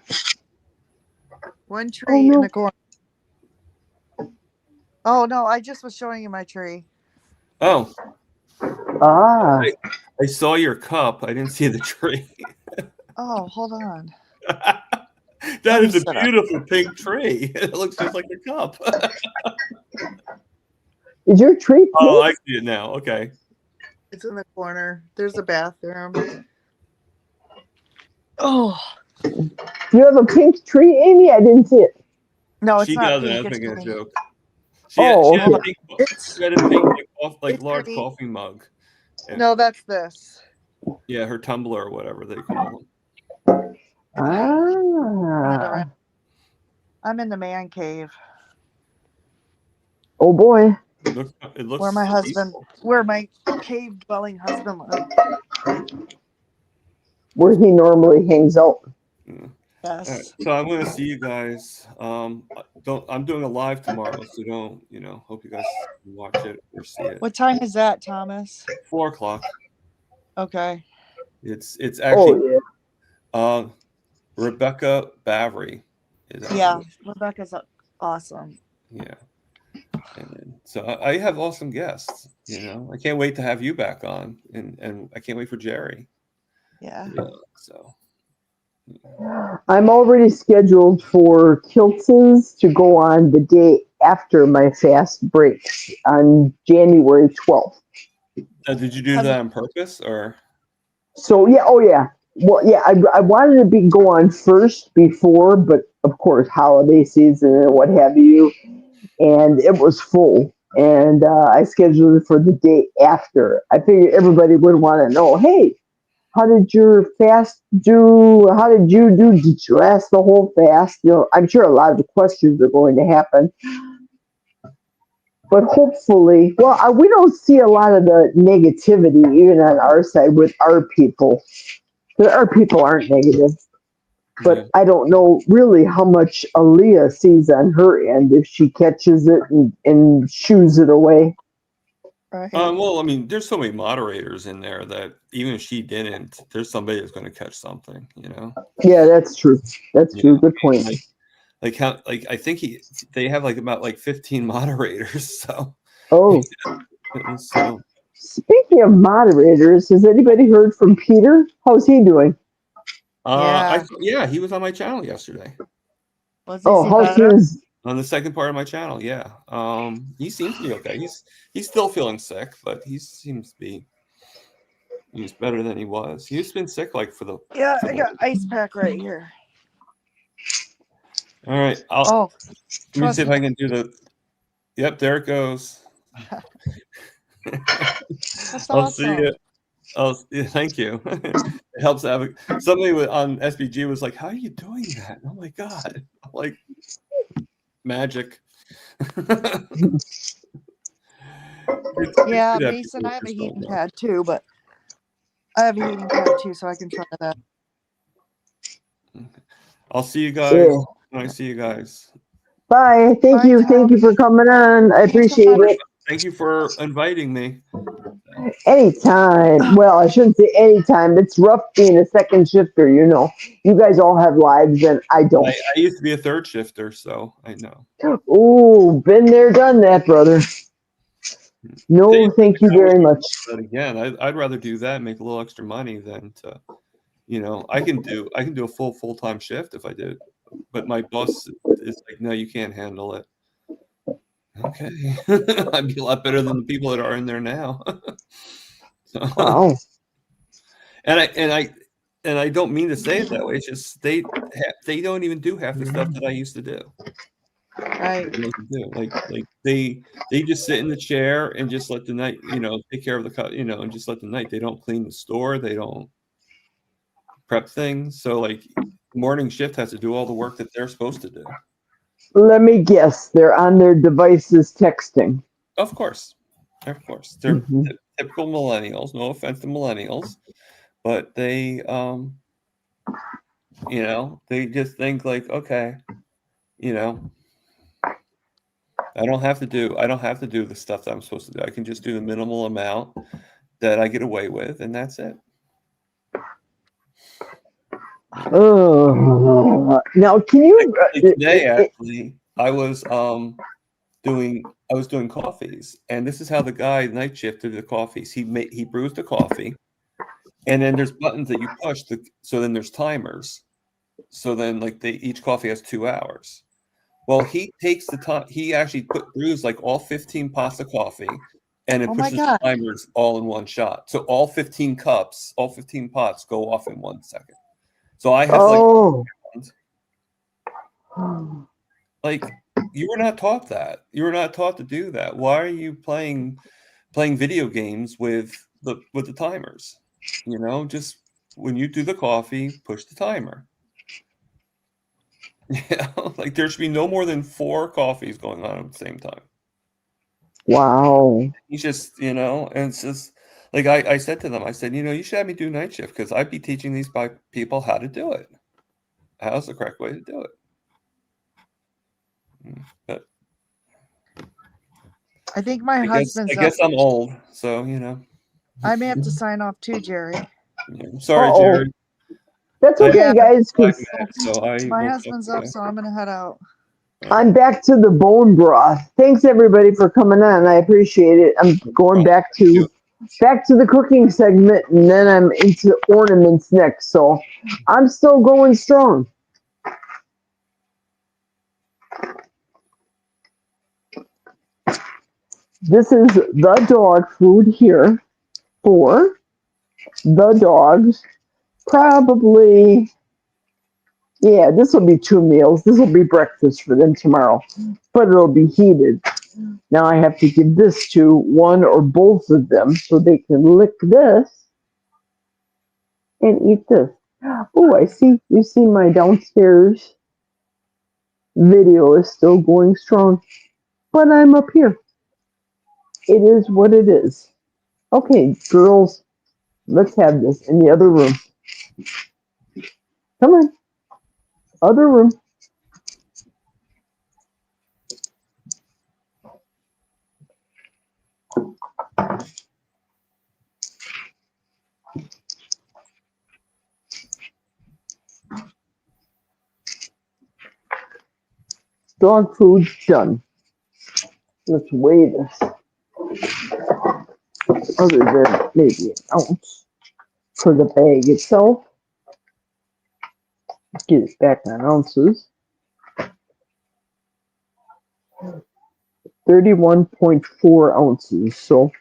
1 tree no. in the corner. Oh no, I just was showing you my tree. Oh, Ah, I saw your cup. I didn't see the tree. Oh, hold on. That is a set up. beautiful pink tree. It looks just like a cup. is your tree pink? Oh, I see it now. Okay. It's in the corner. There's a bathroom. Oh, You have a pink tree, Amy? I didn't see it. No, it's She not doesn't. I pink. was It's making a green. joke. Oh, She had a okay. pink, It's she had a pink like it's large green. coffee mug. And, No, that's this. yeah, her tumbler or whatever they call them. Ah. I'm in the man cave Oh boy. It looks where my cave dwelling husband lives. Where he normally hangs out. Yeah. Yes. So I'm going to see you guys. I'm doing a live tomorrow, so don't, hope you guys watch it or see it. What time is that, Thomas? 4:00. Okay. It's actually Oh yeah. Rebecca Bavry. Yeah, Rebecca's awesome. Yeah. And then, so I have awesome guests. I can't wait to have you back on, and I can't wait for Geri. Yeah. So. I'm already scheduled for Kiltz's to go on the day after my fast breaks on January 12th. Did you do that on purpose, or? So yeah, oh yeah. Well, yeah, I wanted to go on first before, but of course, holiday season and what have you, and it was full. And I scheduled it for the day after. I figured everybody would want to know, hey, how did your fast do? How did you do? Did you last the whole fast? I'm sure a lot of the questions are going to happen. But hopefully, we don't see a lot of the negativity even on our side with our people. But our people aren't negative. But I don't know really how much Aaliyah sees on her end if she catches it and shoos it away. Right. Well, I mean, there's so many moderators in there that even if she didn't, there's somebody that's going to catch something, Yeah, that's true. That's true. Good point. I think they have about 15 moderators. So. Oh. So. Speaking of moderators, has anybody heard from Peter? How's he doing? Yeah, he was on my channel yesterday. Was he how's better? his? On the second part of my channel, yeah. He seems to be okay. He's still feeling sick, but he seems to be. He's better than he was. He's been sick for the. Yeah, I got ice pack right here. All right. Let me see if I can do the. Yep, there it goes. That's I'll awesome. see it. Thank you. It helps have somebody on SBG was like, "How are you doing that?" Oh my god! I'm like, magic. Yeah, Mason, I have a heating pad too, but I have a heating pad too, so I can try that. I'll see you guys when I see you guys. Bye. Thank you. Tom. Thank you for coming on. I appreciate it. Thank you for inviting me. Anytime. Well, I shouldn't say anytime. It's rough being a second shifter, You guys all have lives and I don't. I used to be a third shifter, so I know. Ooh, been there, done that, brother. No, thank you very much. But again, I'd rather do that and make a little extra money than to, I can do a full-time shift if I did, but my boss is like, no, you can't handle it. Okay, I'd be a lot better than the people that are in there now. So, Wow. And I don't mean to say it that way. It's just they don't even do half the stuff that I used to do. Right. They just sit in the chair and just let the night, take care of the cut, and just let the night. They don't clean the store. They don't prep things. So morning shift has to do all the work that they're supposed to do. Let me guess. They're on their devices texting. Of course. They're typical millennials. No offense to millennials, but they, they just think okay, I don't have to do the stuff that I'm supposed to do. I can just do the minimal amount that I get away with, and that's it. Oh, now can you? Today, actually, I was doing coffees, and this is how the guy night shift did the coffees. He brews the coffee, and then there's buttons that you push. So then there's timers. So then each coffee has 2 hours. Well, he takes the time. He actually brews all 15 pots of coffee, and it pushes the timers all in one shot. So all 15 pots go off in 1 second. So I have Like, you were not taught that. You were not taught to do that. Why are you playing video games with the timers? You know, just when you do the coffee, push the timer. You know, like there should be no more than 4 coffees going on at the same time. Wow. He's just, and it's just like I said to them, I said, you should have me do night shift because I'd be teaching these people how to do it. How's the correct way to do it? But I think my I husband's up. guess I'm old, so I may have to sign off too, Jerry. I'm sorry, Uh-oh. Jared. That's I okay, Yeah. guys, 5 because minutes, so I My will husband's up, so I'm gonna head out. I'm back to the bone broth. Thanks everybody for coming on. I appreciate it. I'm going back to the cooking segment, and then I'm into ornaments next. So I'm still going strong. This is the dog food here for the dogs. Probably, yeah, this will be 2 meals. This will be breakfast for them tomorrow, but it'll be heated. Now I have to give this to one or both of them so they can lick this and eat this. Oh, I see. You see my downstairs video is still going strong, but I'm up here. It is what it is. Okay, girls, let's have this in the other room. Come on, other room. Dog food done. Let's weigh this. Other than maybe an ounce for the bag itself. Get it back on ounces. 31.4 ounces. So,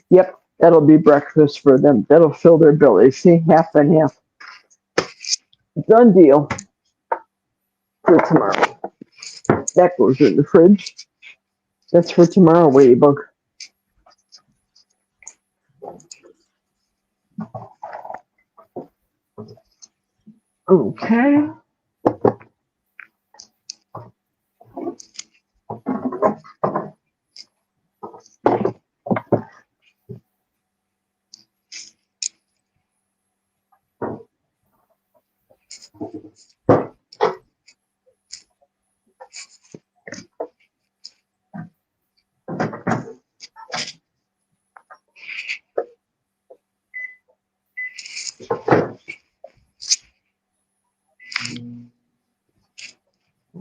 yep, that'll be breakfast for them. That'll fill their belly. See, half and half. Done deal for tomorrow. That goes in the fridge. That's for tomorrow, Ladybug. Okay.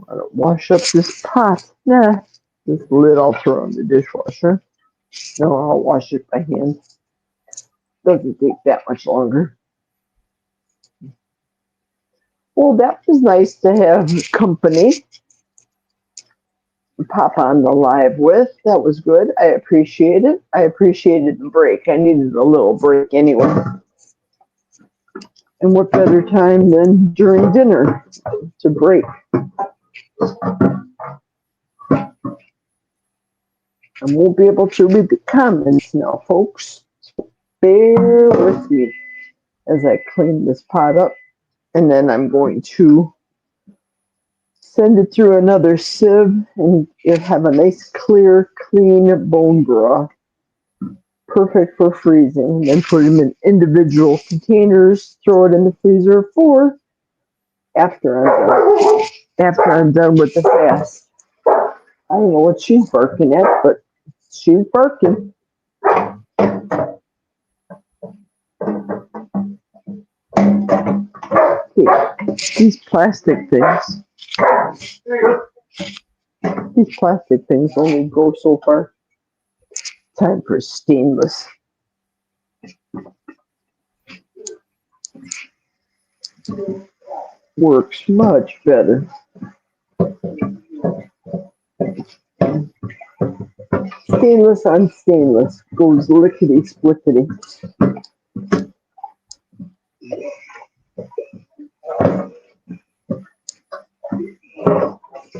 I'll wash up this pot. Nah, this lid I'll throw in the dishwasher. No, I'll wash it by hand. Doesn't take that much longer. Well, that was nice to have company to pop on the live with. That was good. I appreciate it. I appreciated the break. I needed a little break anyway. And what better time than during dinner to break? I won't be able to read the comments now, folks. So bear with me as I clean this pot up. And then I'm going to send it through another sieve and have a nice, clear, clean bone broth. Perfect for freezing. Then put them in individual containers. Throw it in the freezer for after I'm done with the fast. I don't know what she's barking at, but she's barking. Okay, these plastic things. These plastic things only go so far. Time for stainless. Works much better. Stainless on stainless goes lickety splickety.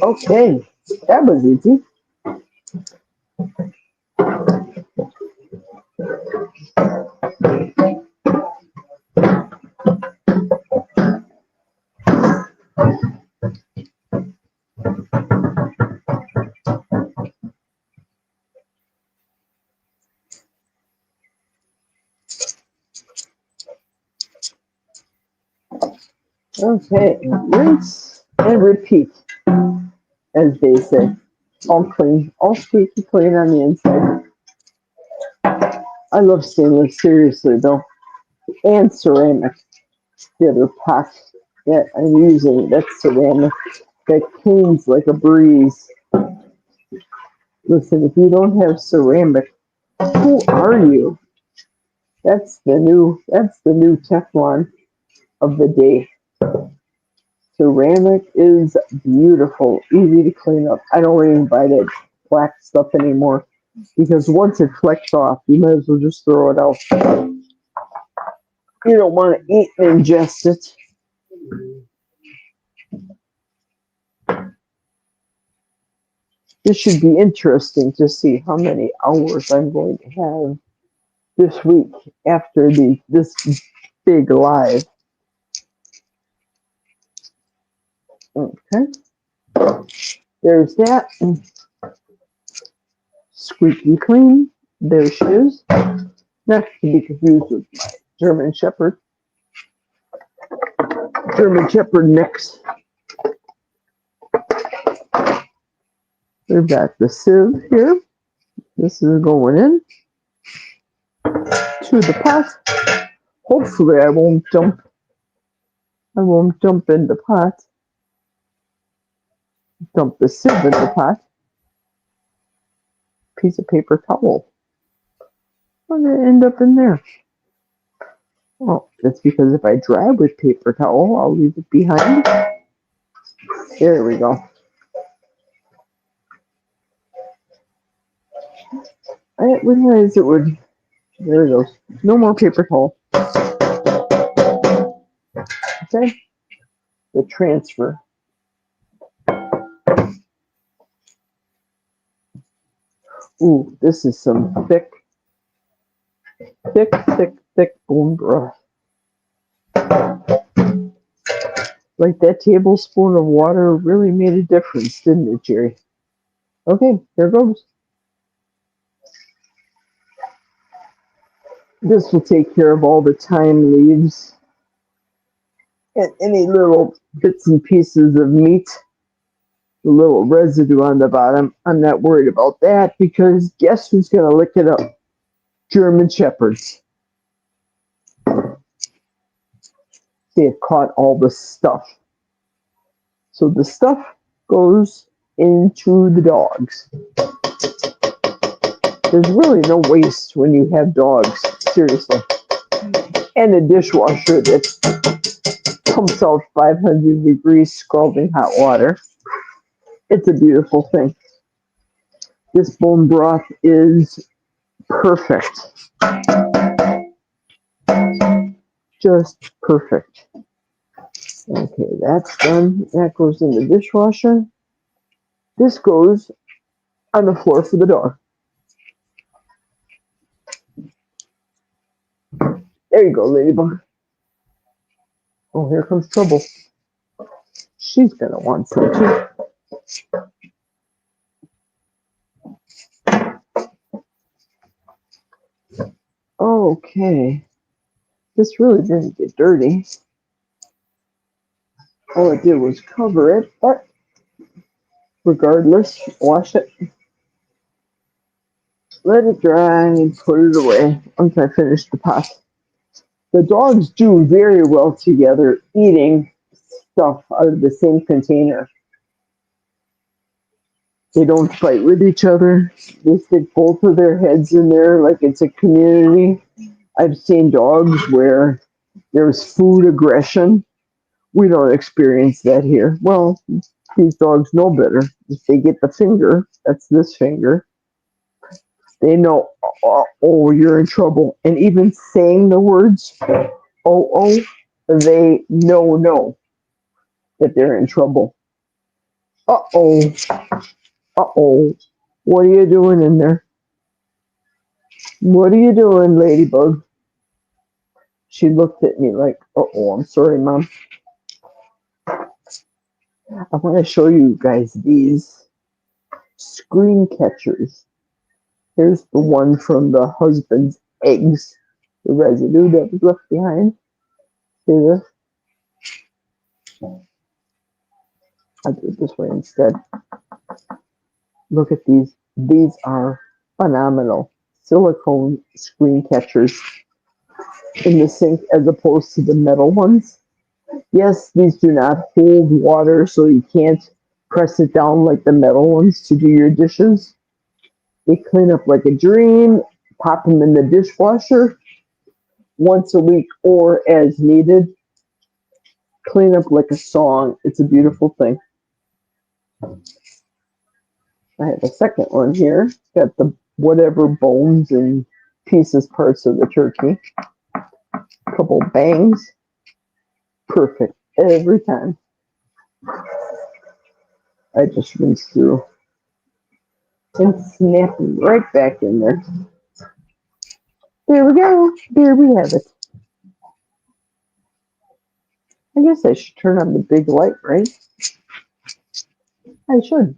Okay, that was easy. Okay, rinse and repeat, as they say. All clean, all squeaky clean on the inside. I love stainless, seriously though, and ceramic. The other pot that I'm using, that's ceramic. That cleans like a breeze. Listen, if you don't have ceramic, who are you? That's the new Teflon of the day. Ceramic is beautiful, easy to clean up. I don't even buy that black stuff anymore because once it flecks off, you might as well just throw it out. You don't want to eat and ingest it. This should be interesting to see how many hours I'm going to have this week after this big live. Okay, there's that. Squeaky clean. There she is. Not to be confused with my German Shepherd. German Shepherd mix. We've got the sieve here. This is going in to the pot. Hopefully I won't jump in the pot. Dump the sieve in the pot. Piece of paper towel. I'm going to end up in there. Well, that's because if I dry with paper towel, I'll leave it behind. There we go. I realized it would. There it goes. No more paper towel. Okay. The transfer. Ooh, this is some thick bone broth. Like that tablespoon of water really made a difference, didn't it, Geri? Okay, there goes. This will take care of all the thyme leaves and any little bits and pieces of meat, the little residue on the bottom. I'm not worried about that because guess who's going to lick it up? German Shepherds. They have caught all the stuff. So the stuff goes into the dogs. There's really no waste when you have dogs, seriously. And a dishwasher that pumps out 500 degrees scalding hot water. It's a beautiful thing. This bone broth is perfect. Just perfect. Okay, that's done. That goes in the dishwasher. This goes on the floor for the dog. There you go, Ladybug. Oh, here comes trouble. She's gonna want some too. Okay. This really didn't get dirty. All it did was cover it, but regardless, wash it. Let it dry and put it away once I finish the pot. The dogs do very well together eating stuff out of the same container. They don't fight with each other. They stick both of their heads in there like it's a community. I've seen dogs where there's food aggression. We don't experience that here. Well, these dogs know better. If they get the finger, that's this finger, they know, oh, you're in trouble. And even saying the words, oh, they know that they're in trouble. Uh-oh. Uh-oh. What are you doing in there? What are you doing, Ladybug? She looked at me like, uh-oh, I'm sorry, Mom. I want to show you guys these screen catchers. Here's the one from the husband's eggs, the residue that was left behind. See this? I'll do it this way instead. Look at these. These are phenomenal silicone screen catchers in the sink as opposed to the metal ones. Yes, these do not hold water, so you can't press it down like the metal ones to do your dishes. They clean up like a dream. Pop them in the dishwasher once a week or as needed. Clean up like a song. It's a beautiful thing. I have a second one here. Got the whatever bones and pieces parts of the turkey. A couple bangs. Perfect every time. I just rinse through and snap them right back in there. There we go. There we have it. I guess I should turn on the big light, right? I should.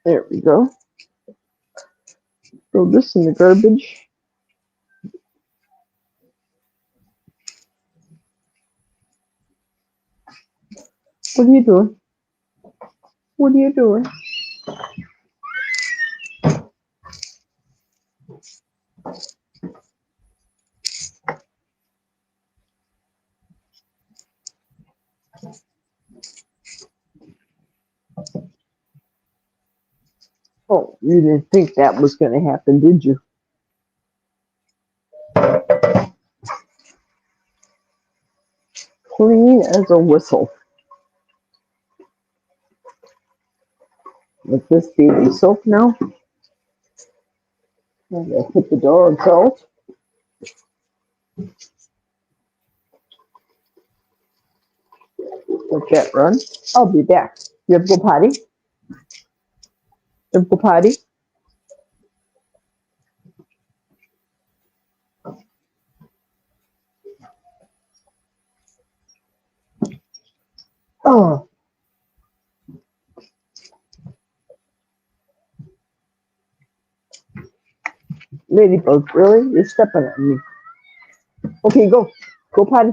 There we go. Throw this in the garbage. What are you doing? What are you doing? Oh, you didn't think that was going to happen, did you? Clean as a whistle. With this baby soap now. I'm going to put the dogs out. Let that run. I'll be back. You have to go potty? You have to go potty? Oh, Ladybug, really? You're stepping on me. Okay, go. Go potty.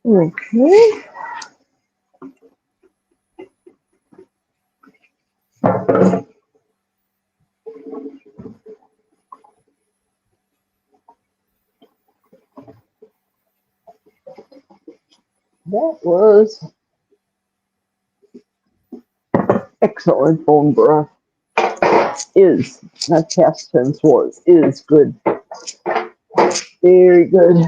Okay. That was excellent bone broth. Is, not past tense was, is good. Very good.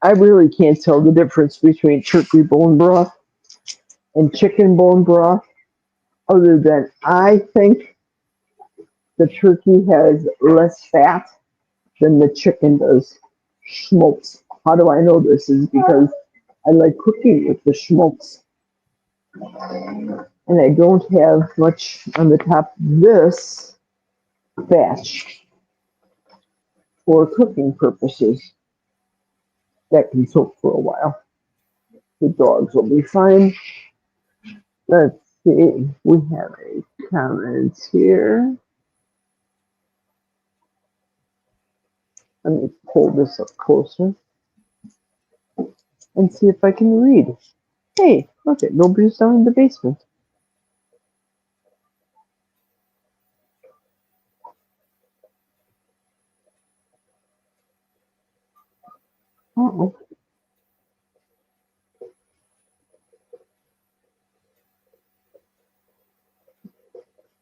I really can't tell the difference between turkey bone broth and chicken bone broth, other than I think the turkey has less fat than the chicken does. Schmaltz. How do I know this? Is because I like cooking with the schmaltz. And I don't have much on the top of this batch for cooking purposes. That can soak for a while. The dogs will be fine. Let's see. We have a comment here. Let me pull this up closer and see if I can read. Hey, look it, nobody's down in the basement. Uh-oh.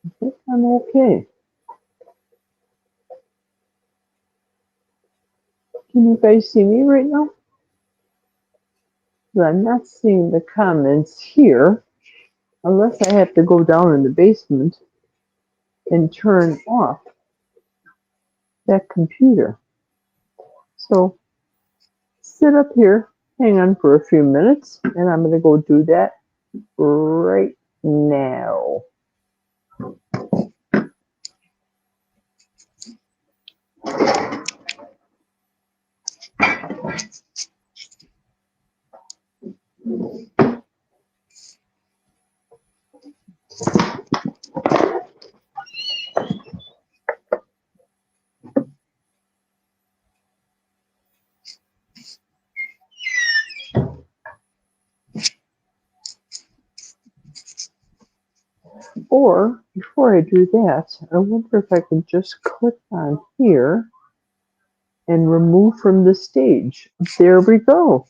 I think I'm okay. Can you guys see me right now? Well, I'm not seeing the comments here unless I have to go down in the basement and turn off that computer. So sit up here, hang on for a few minutes, and I'm going to go do that right now. Or before I do that, I wonder if I can just click on here and remove from the stage. There we go.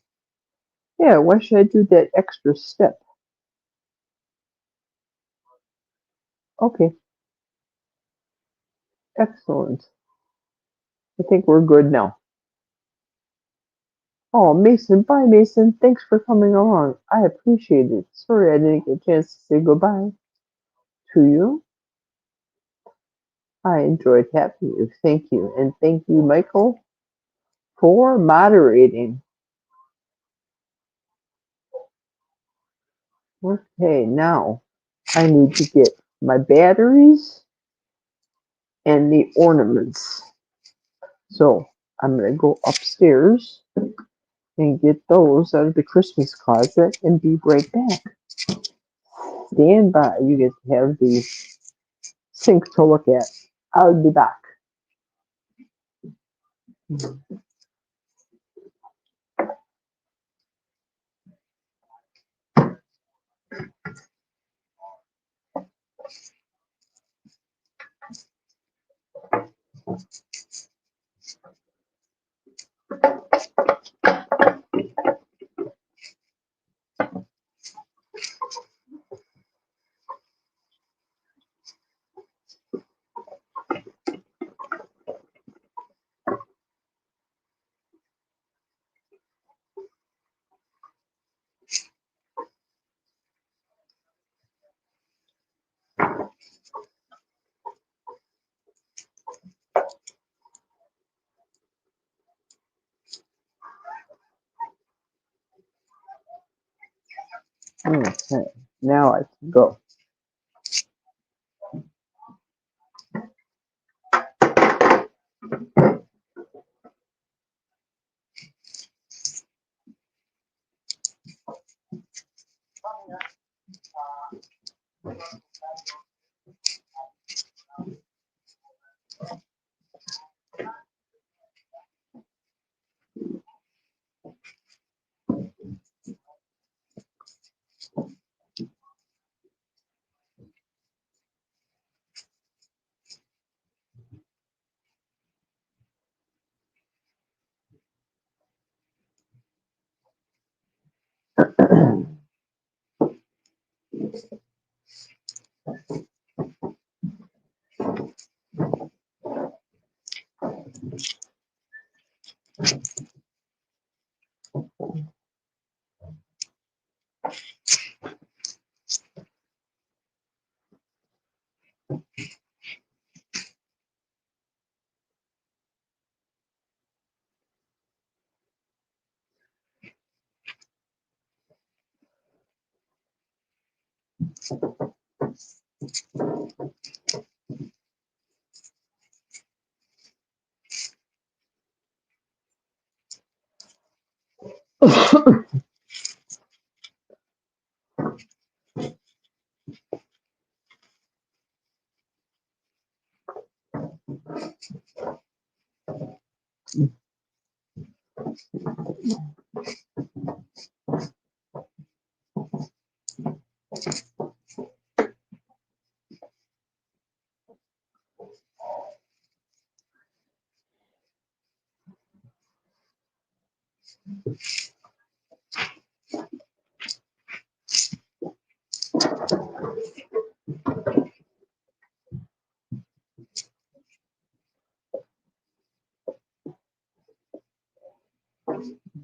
Yeah, why should I do that extra step? Okay, excellent. I think we're good now. Oh, Mason, bye, Mason. Thanks for coming along. I appreciate it. Sorry I didn't get a chance to say goodbye to you. I enjoyed having you. Thank you. And thank you, Michael, for moderating. Okay, now I need to get my batteries and the ornaments. So I'm going to go upstairs and get those out of the Christmas closet and be right back. Stand by. You get to have the sink to look at. I'll be back. Okay, now I can go.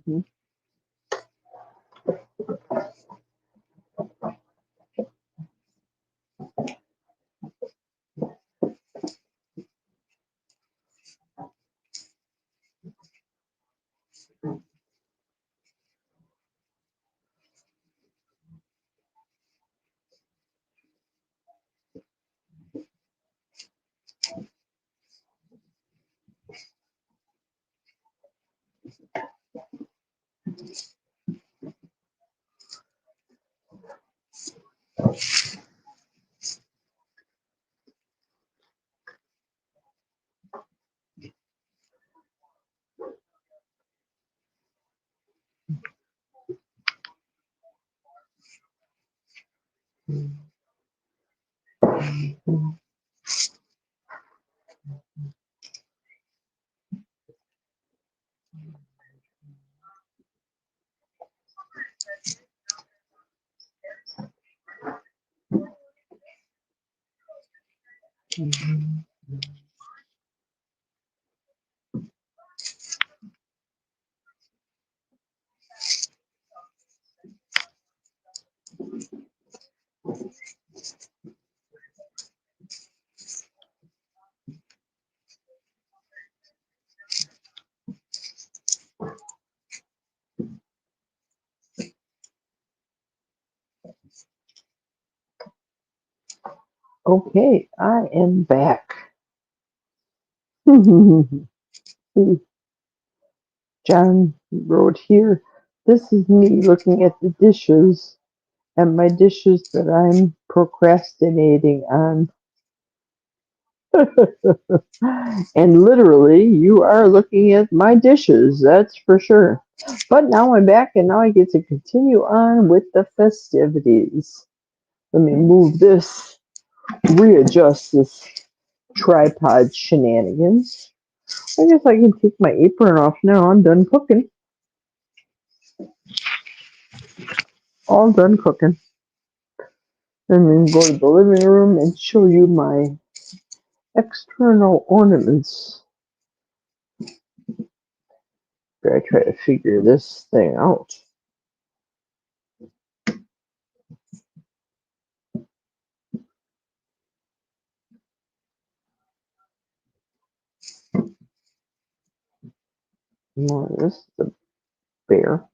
Mhm. Okay, I am back. John wrote here, this is me looking at the dishes and my dishes that I'm procrastinating on. And literally, you are looking at my dishes, that's for sure. But now I'm back and now I get to continue on with the festivities. Let me move this, readjust this tripod shenanigans. I guess I can take my apron off now. I'm done cooking. All done cooking. And then go to the living room and show you my external ornaments. I try to figure this thing out. Well, this is a bear.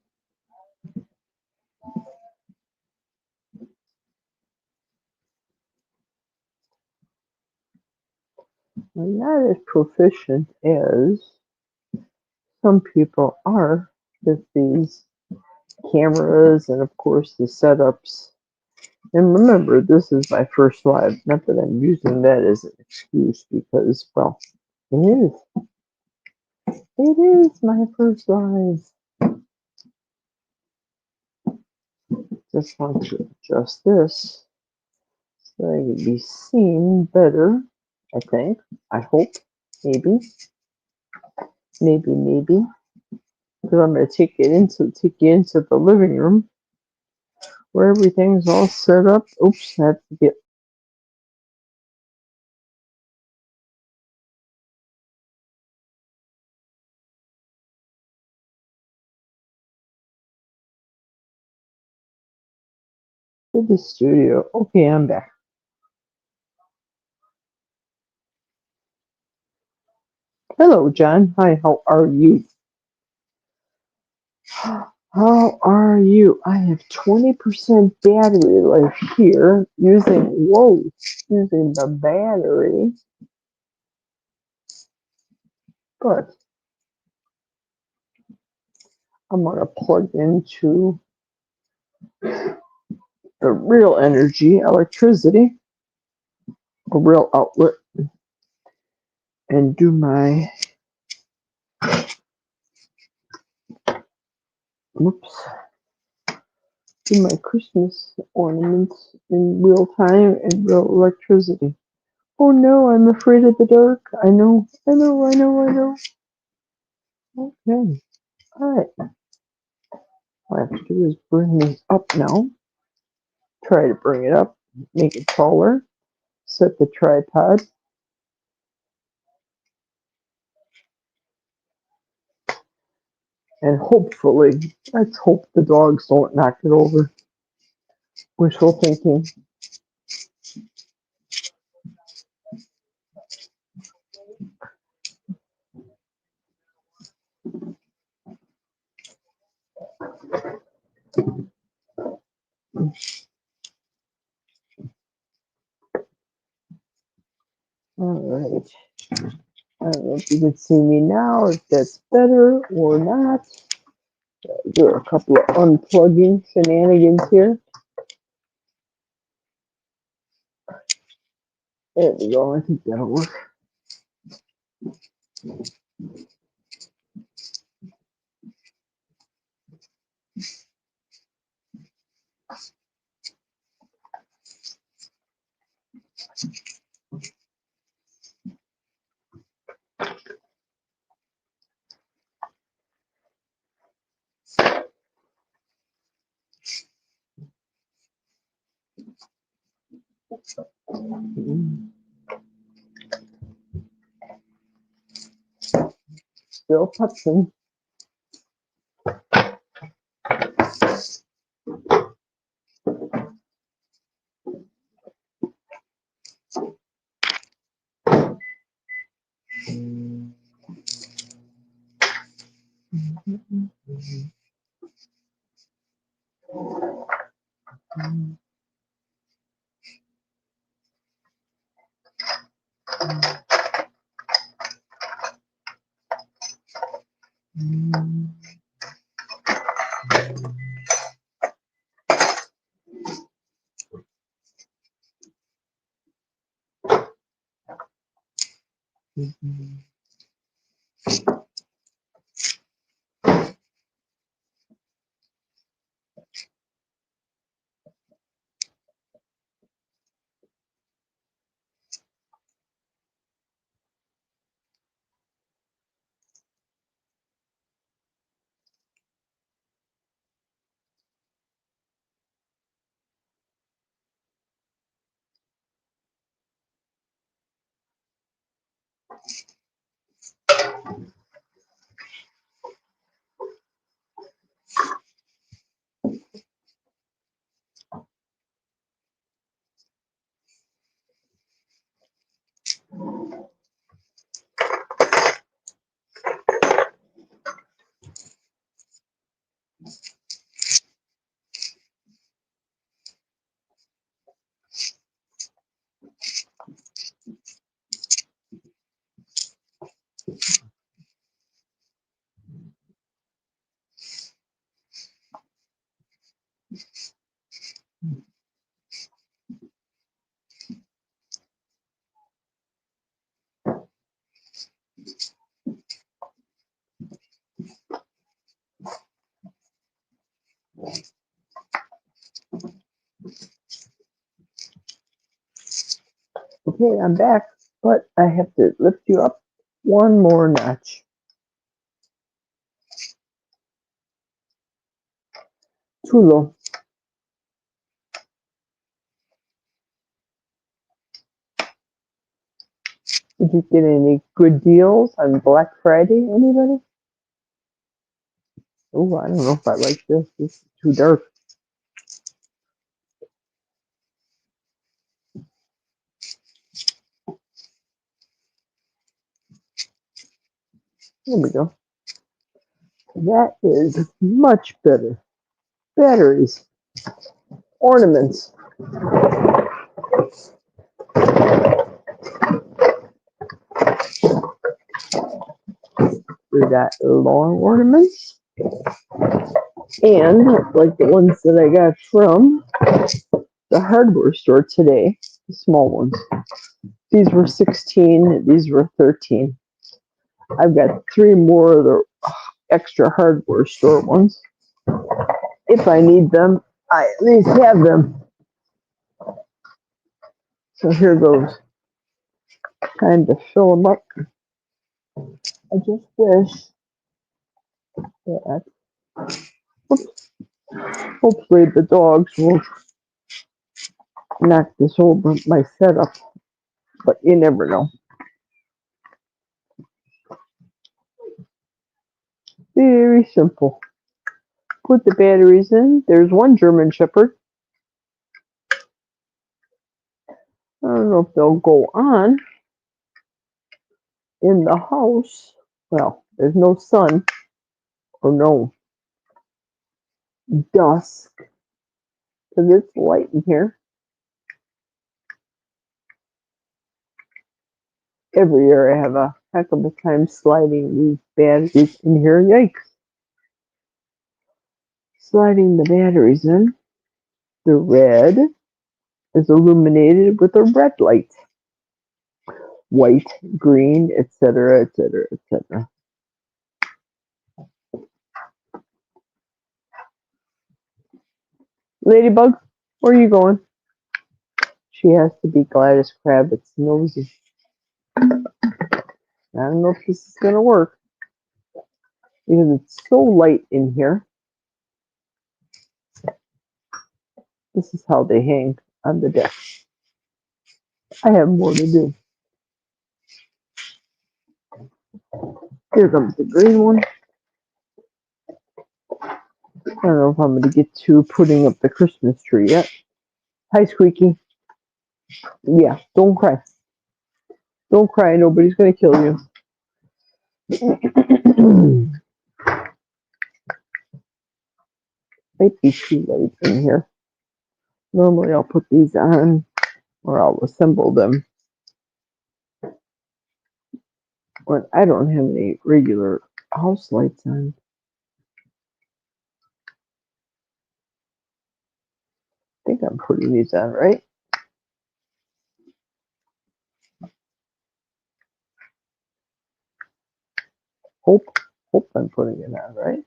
I'm not as proficient as some people are with these cameras and, of course, the setups. And remember, this is my first live. Not that I'm using that as an excuse because, well, it is. It is my first live. Just want to adjust this so I can be seen better. I think. I hope. Maybe. Maybe. Because I'm going to take you into the living room where everything's all set up. Oops, I have to get to the studio. Okay, I'm back. Hello, John. Hi, how are you? How are you? I have 20% battery life here using the battery. But I'm going to plug into the real energy, electricity, a real outlet, and do my, do my Christmas ornaments in real time and real electricity. Oh no, I'm afraid of the dark. I know. Okay. Alright. All I have to do is bring these up now. Try to bring it up, make it taller. Set the tripod. And hopefully, let's hope the dogs don't knock it over. Wishful thinking. All right. I don't know if you can see me now, if that's better or not. Do a couple of unplugging shenanigans here. There we go. I think that'll work. Still touching. Okay, I'm back, but I have to lift you up one more notch. Too low. Did you get any good deals on Black Friday? Anybody? Oh, I don't know if I like this. This is too dark. There we go. That is much better. Batteries. Ornaments. We got long ornaments. And like the ones that I got from the hardware store today, the small ones. These were 16, these were 13. I've got 3 more of the extra hardware store ones. If I need them, I at least have them. So here goes. Time to fill them up. I just wish that, hopefully the dogs will knock this over my setup, but you never know. Very simple. Put the batteries in. There's one German Shepherd. I don't know if they'll go on in the house. Well, there's no sun or no dusk because it's light in here. Every year I have a heck of a time sliding these batteries in here. Yikes. Sliding the batteries in. The red is illuminated with a red light. White, green, etc., etc., etc. Ladybug, where are you going? She has to be Gladys Kravitz nosy. I don't know if this is going to work because it's so light in here. This is how they hang on the deck. I have more to do. Here comes the green one. I don't know if I'm going to get to putting up the Christmas tree yet. Hi, Squeaky. Yeah, don't cry. Don't cry. Nobody's going to kill you. Might be too late in here. Normally I'll put these on or I'll assemble them. But I don't have any regular house lights on. I think I'm putting these on, right? Hope I'm putting it on, right?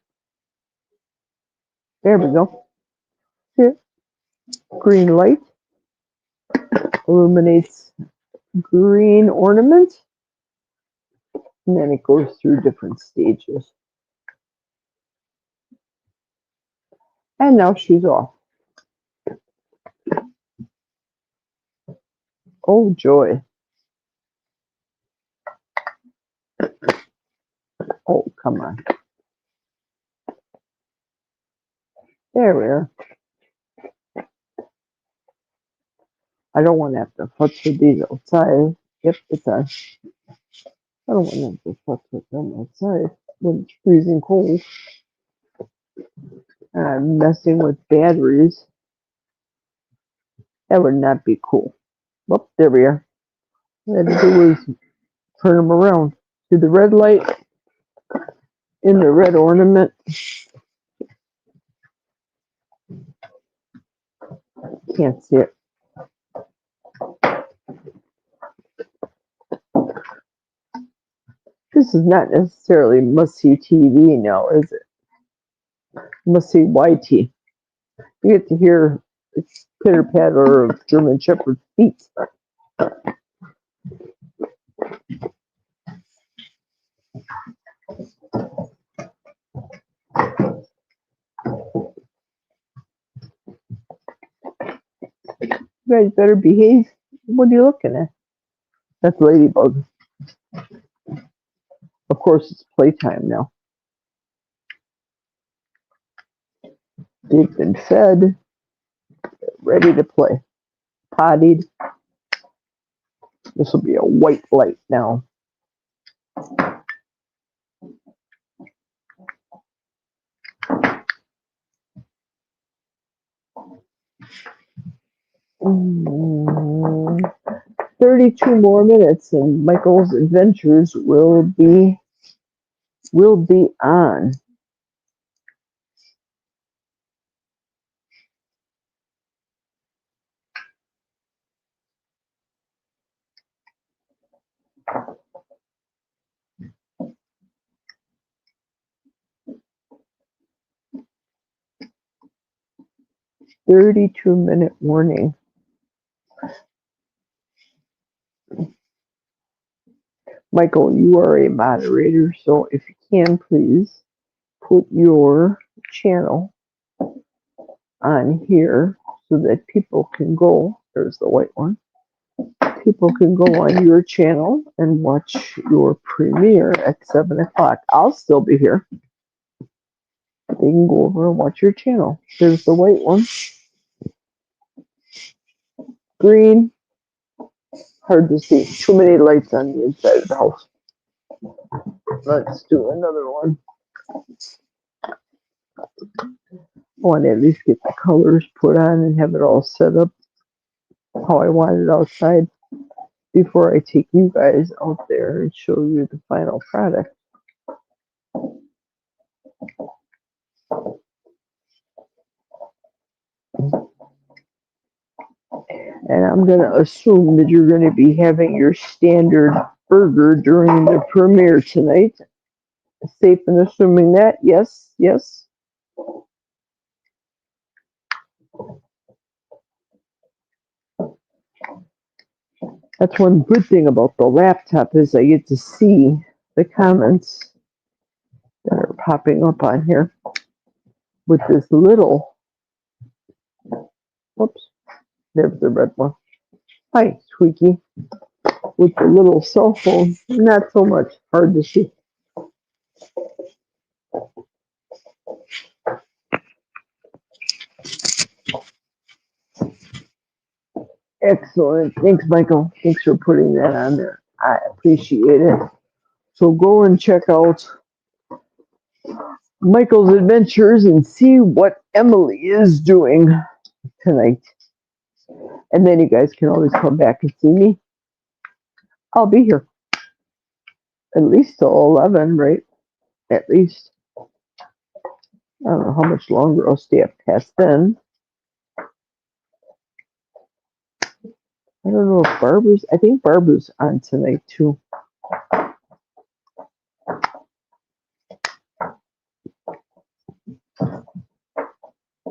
There we go. Here. Green light illuminates green ornament. And then it goes through different stages. And now she's off. Oh, joy. Oh, come on. There we are. I don't want to have to futz with these outside. Yep, it's on. I don't want to have to futz with them outside when it's freezing cold. And I'm messing with batteries. That would not be cool. Well, there we are. All I had to do was turn them around. See the red light in the red ornament? Can't see it. This is not necessarily must-see TV now, is it? Must-see YT. You get to hear the pitter-patter of German Shepherd feet. You guys better behave. What are you looking at? That's Ladybug. Of course, it's playtime now. They've been fed, ready to play. Pottied. This will be a white light now. Mm, 32 more minutes and Michael's adventures will be on. "32-minute warning. Michael, you are a moderator, so if you can, please put your channel on here so that people can go. There's the white one. People can go on your channel and watch your premiere at 7 o'clock. I'll still be here. They can go over and watch your channel. There's the white one. Green. Hard to see. Too many lights on the inside of the house. Let's do another one. I want to at least get the colors put on and have it all set up how I want it outside before I take you guys out there and show you the final product. And I'm going to assume that you're going to be having your standard burger during the premiere tonight. Safe in assuming that? Yes, yes. That's one good thing about the laptop is I get to see the comments that are popping up on here with this little, whoops, there's the red one. Hi, Squeaky. With the little cell phone, not so much, hard to see. Excellent. Thanks, Michael. Thanks for putting that on there. I appreciate it. So go and check out Michael's adventures and see what Emily is doing tonight. And then you guys can always come back and see me. I'll be here at least till 11, right? At least. I don't know how much longer I'll stay up past then. I don't know if I think Barbara's on tonight too.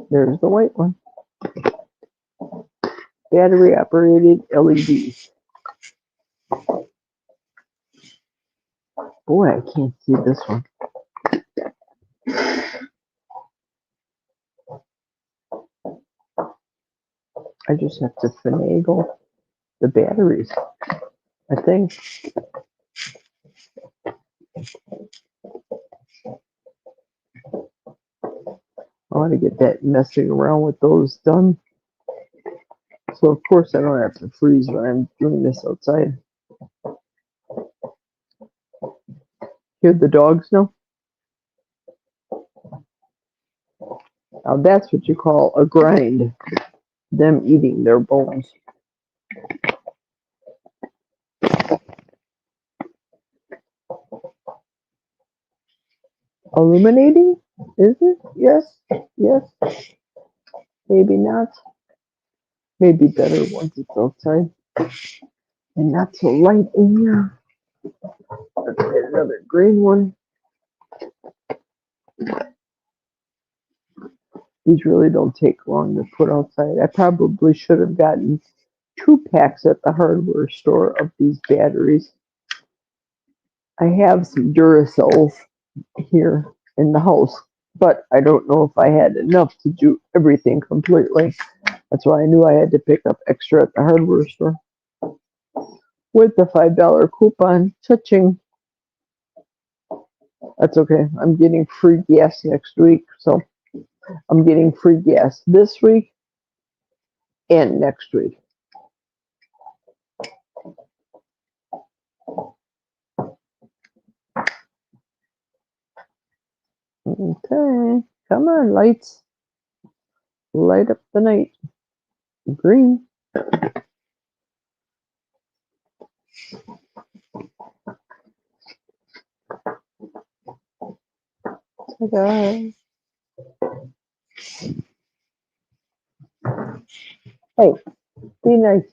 There's the white one. Battery operated LEDs. Boy, I can't see this one. I just have to finagle the batteries, I think. I want to get that messing around with those done. So of course I don't have to freeze when I'm doing this outside. Hear the dogs now? Now that's what you call a grind. Them eating their bones. Illuminating? Is it? Yes. Yes. Maybe not. Maybe better once it's outside. And not so light in here. Let's get another green one. These really don't take long to put outside. I probably should have gotten 2 packs at the hardware store of these batteries. I have some Duracells here in the house, but I don't know if I had enough to do everything completely. That's why I knew I had to pick up extra at the hardware store. With the $5 coupon, touching. That's okay. I'm getting free gas next week, so I'm getting free gas this week and next week. Okay, come on, lights. Light up the night. Green. Ta-da. Hey, be nice.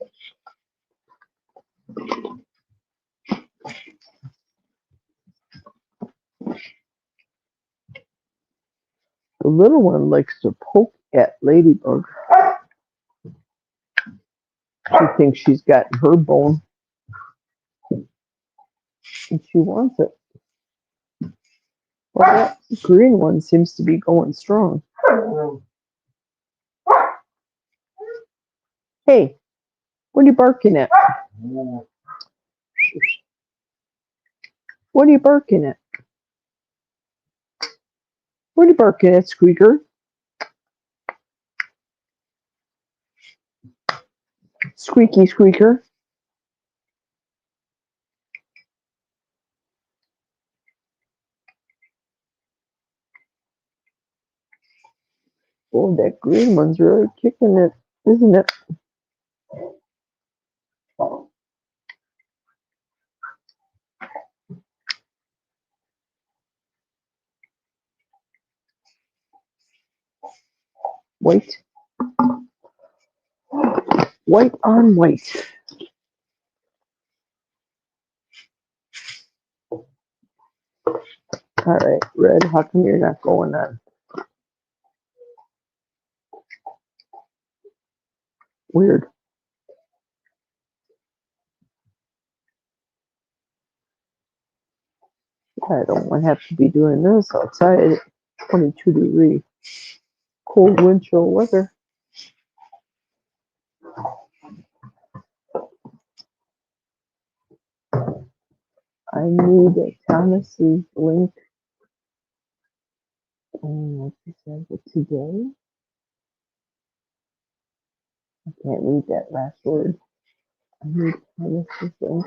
The little one likes to poke at Ladybug. She thinks she's gotten her bone. And she wants it. Well, that green one seems to be going strong. Hey, what are you barking at? What are you barking at? What are you barking at, Squeaker? Squeaky Squeaker. Oh, that green one's really kicking it, isn't it? White. White on white. All right, red, how come you're not going on? Weird. I don't want to have to be doing this outside at 22-degree cold wind chill weather. I need Thomas's link. What he said today. I can't read that last word. I need Thomas's link.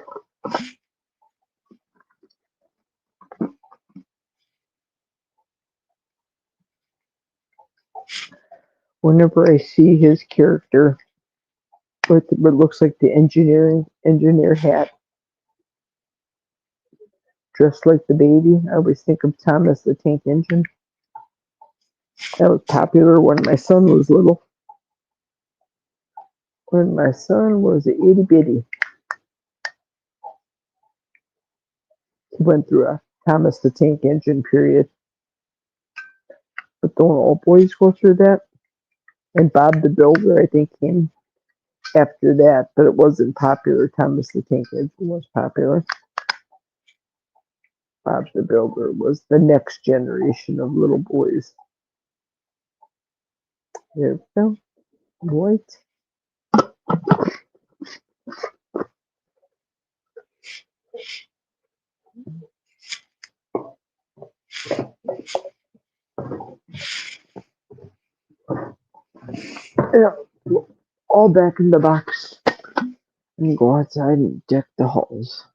Whenever I see his character with what looks like the engineer hat, dressed like the baby, I always think of Thomas the Tank Engine. That was popular when my son was little. When my son was a itty bitty, he went through a Thomas the Tank Engine period. But don't all boys go through that? And Bob the Builder, I think, came after that, but it wasn't popular. Thomas the Tank Engine was popular. Bob the Builder was the next generation of little boys. There we go. White. Yeah, all back in the box. And go outside and deck the halls.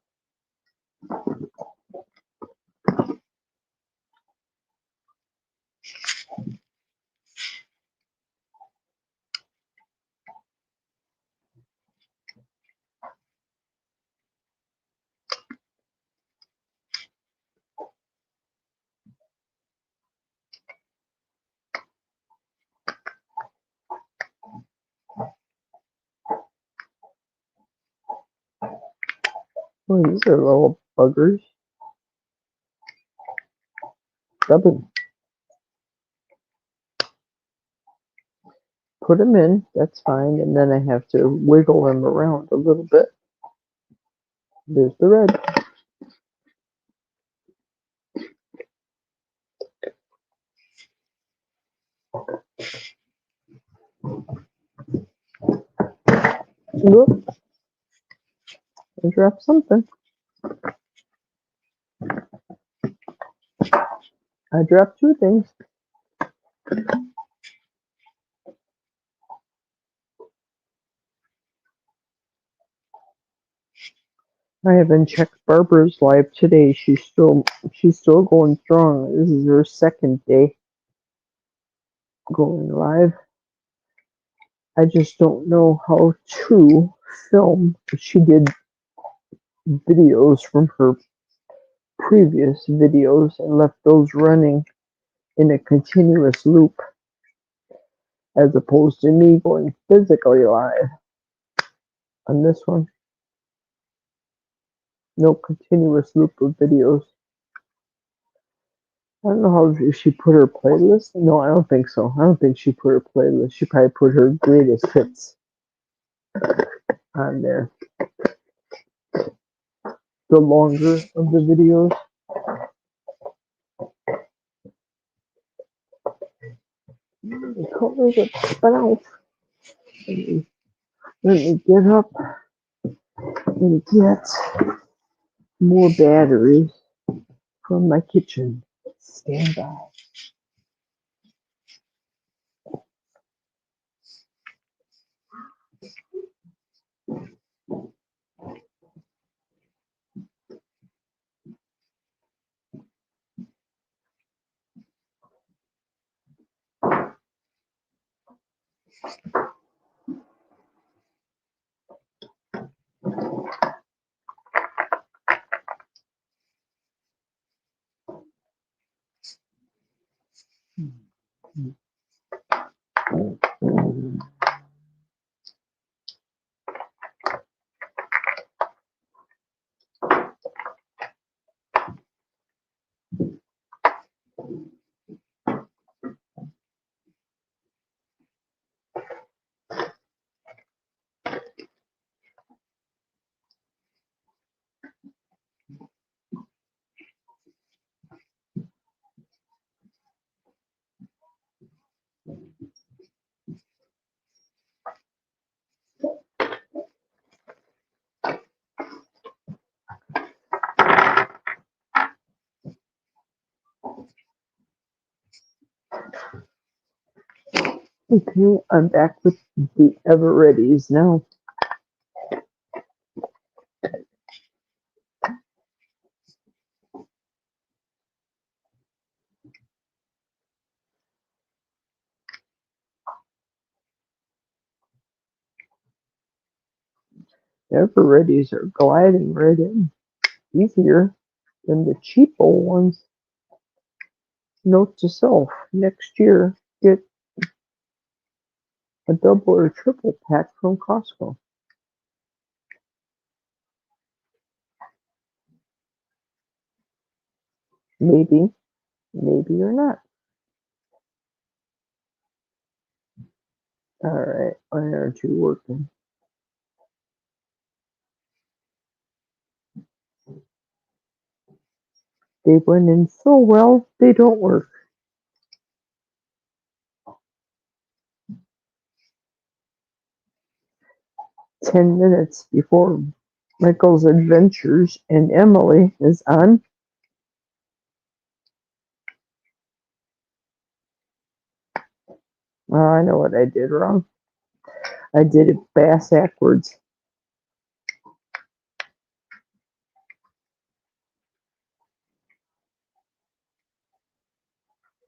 Oh, these are little buggers. Stubborn. Put them in, that's fine, and then I have to wiggle them around a little bit. There's the red. Whoop. I dropped something. I dropped two things. I haven't checked Barbara's live today. She's still going strong. This is her second day going live. I just don't know how to film. She did videos from her previous videos and left those running in a continuous loop as opposed to me going physically live on this one. No continuous loop of videos. I don't know how if she put her playlist. No, I don't think so. I don't think she put her playlist. She probably put her greatest hits on there. The longer of the videos. The colors are popping out. Let me get up and get more batteries from my kitchen. Stand by. Okay, I'm back with the ever readies now. Ever readies are gliding right in, easier than the cheapo ones. Note to self: next year, get a double or triple pack from Costco. Maybe, maybe you're not. All right, why aren't you working? They went in so well, they don't work. 10 minutes before Michael's Adventures and Emily is on. Oh, I know what I did wrong. I did it backwards.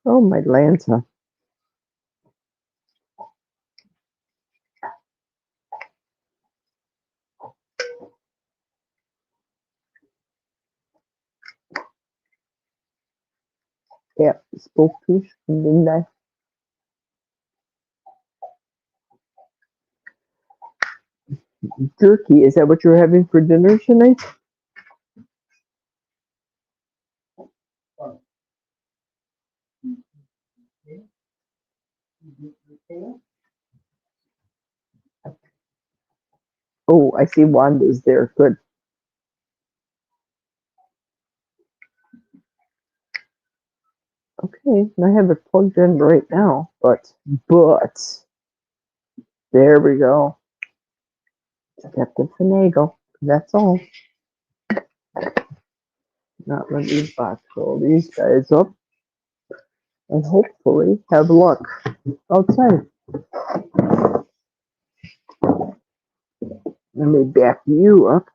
Oh, my Lanta. Yeah, spoke too soon, didn't I? Jerky, is that what you're having for dinner tonight? Oh, I see Wanda's there. Good. Okay, I have it plugged in right now, but there we go. Got the finagle. That's all. Now let me box all these guys up and hopefully have luck outside. Let me back you up.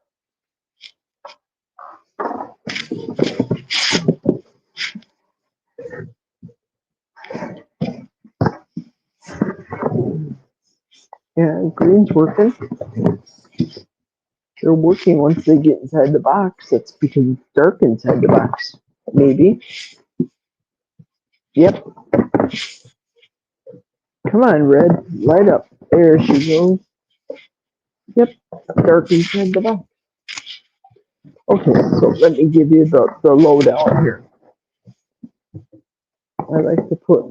Yeah, green's working. They're working once they get inside the box. That's because it's dark inside the box. Maybe. Yep. Come on, red. Light up. There she goes. Yep. Dark inside the box. Okay, so let me give you the lowdown here. I like to put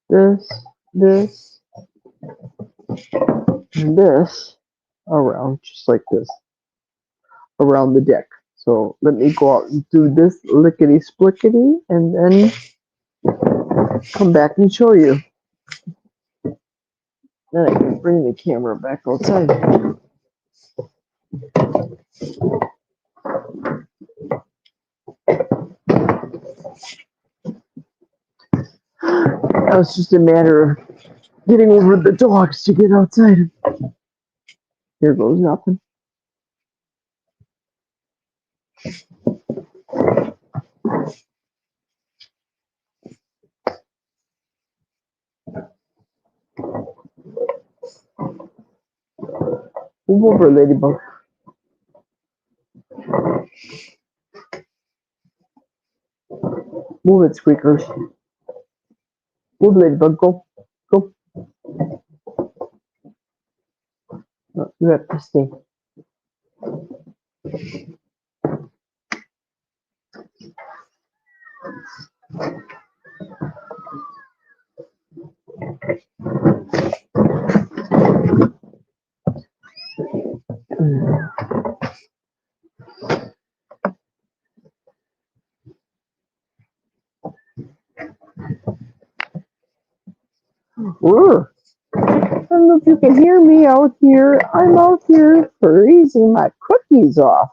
this, and this around, just like this, around the deck. So let me go out and do this lickety splickety and then come back and show you. Then I can bring the camera back outside. Now it's just a matter of getting over the dogs to get outside. Here goes nothing. Move over, Ladybug. Move it, Squeakers. Move, Ladybug. Go. Go. No, you have to stay. Roar. I don't know if you can hear me out here. I'm out here freezing my cookies off.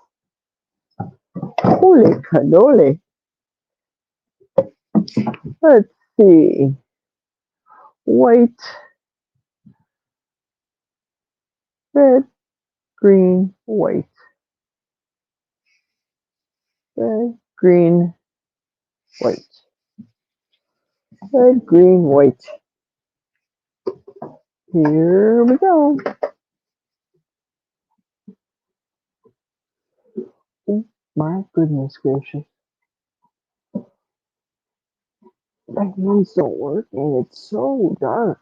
Holy cannoli. Let's see. White, red, green, white. Red, green, white. Red, green, white. Here we go. Oh, my goodness gracious. My hands don't work and it's so dark.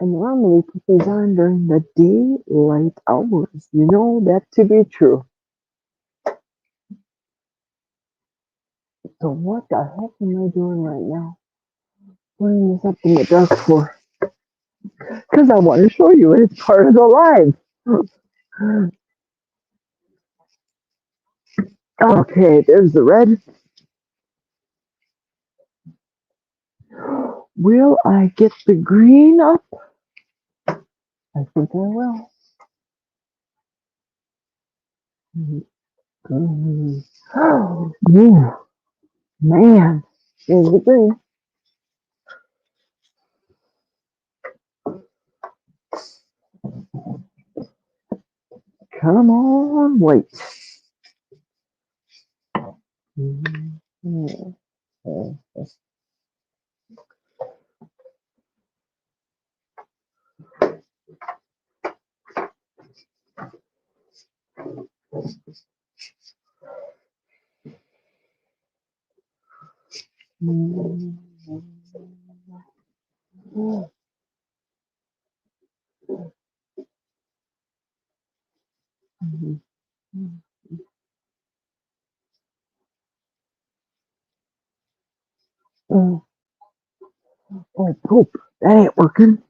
I normally put these on during the daylight hours. You know that to be true. So what the heck am I doing right now? Putting this up in the dark for? Because I want to show you it's part of the live. Okay, there's the red. Will I get the green up? I think I will. Oh, man. There's the green. Come on, wait. Oh, poop. That ain't working.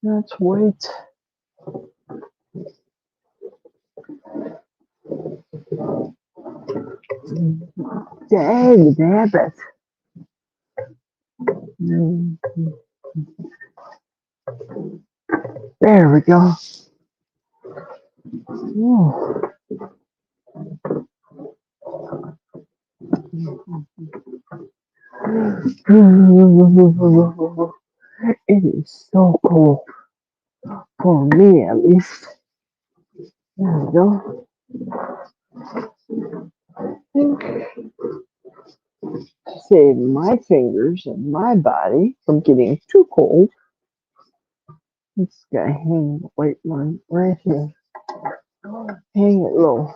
That's white. Dang, nabbit. There we go. It is so cold for me, at least. There we go. Save my fingers and my body from getting too cold. Just gotta hang the white one right here. Hang it low.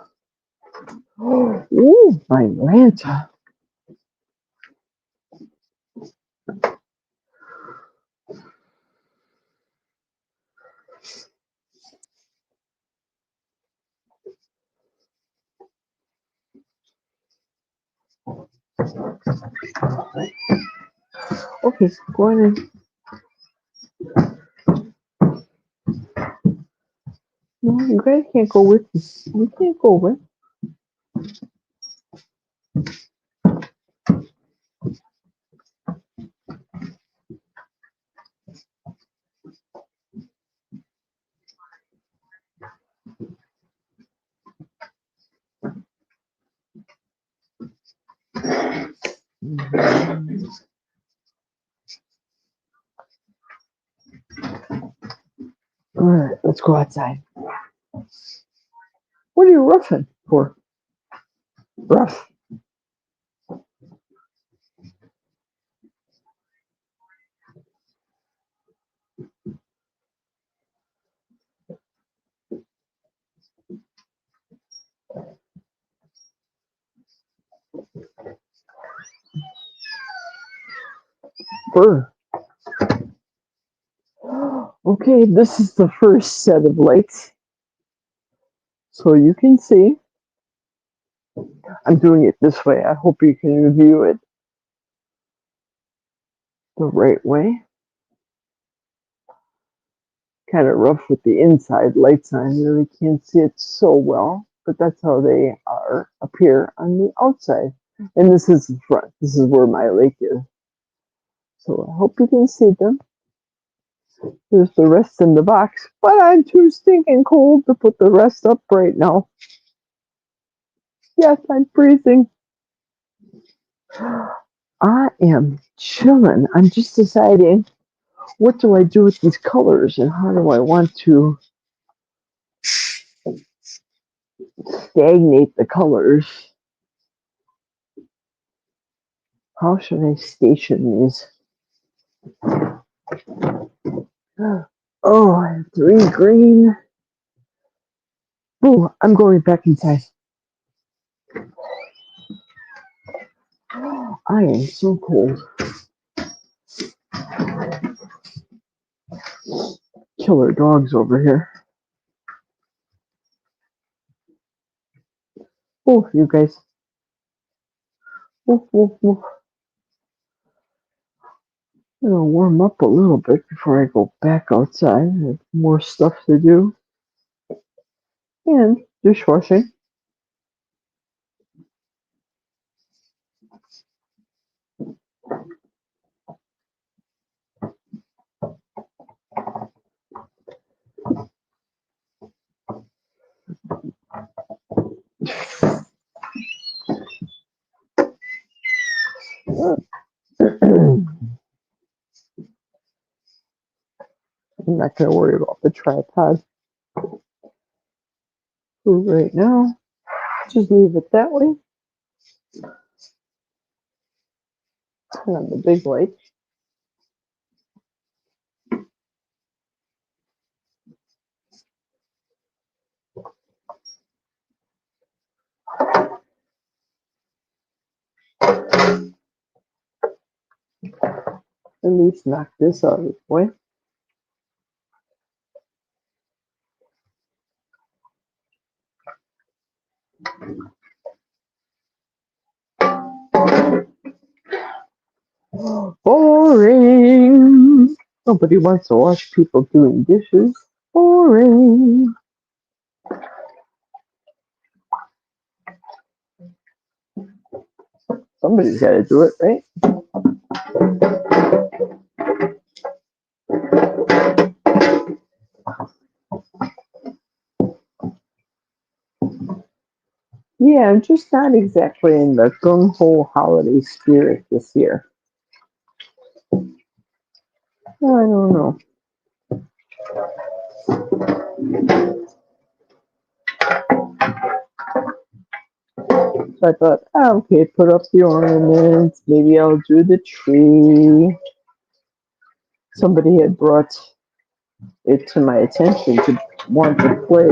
Ooh, my Lanta. Okay, go on in. No, you guys can't go with me. You can't go with. All right, let's go outside. What are you roughing for? Rough. fur. Okay, this is the first set of lights. So you can see, I'm doing it this way. I hope you can view it the right way. Kind of rough with the inside lights on. You really can't see it so well, but that's how they appear on the outside. And this is the front. This is where my lake is. So I hope you can see them. There's the rest in the box, but I'm too stinking cold to put the rest up right now. Yes, I'm freezing. I am chilling. I'm just deciding what do I do with these colors and how do I want to stagnate the colors. How should I station these? Oh, I have 3 green. Oh, I'm going back inside. I am so cold. Killer dogs over here. Oh, you guys. Woof, woof, woof. I'm gonna warm up a little bit before I go back outside. I have more stuff to do. And dishwashing. I'm not gonna worry about the tripod for right now. Just leave it that way. Turn on the big light. At least knock this out of the way. Boring. Nobody wants to watch people doing dishes. Boring. Somebody's got to do it, right? Yeah, I'm just not exactly in the gung ho holiday spirit this year. I don't know. So I thought, okay, put up the ornaments. Maybe I'll do the tree. Somebody had brought it to my attention to want to play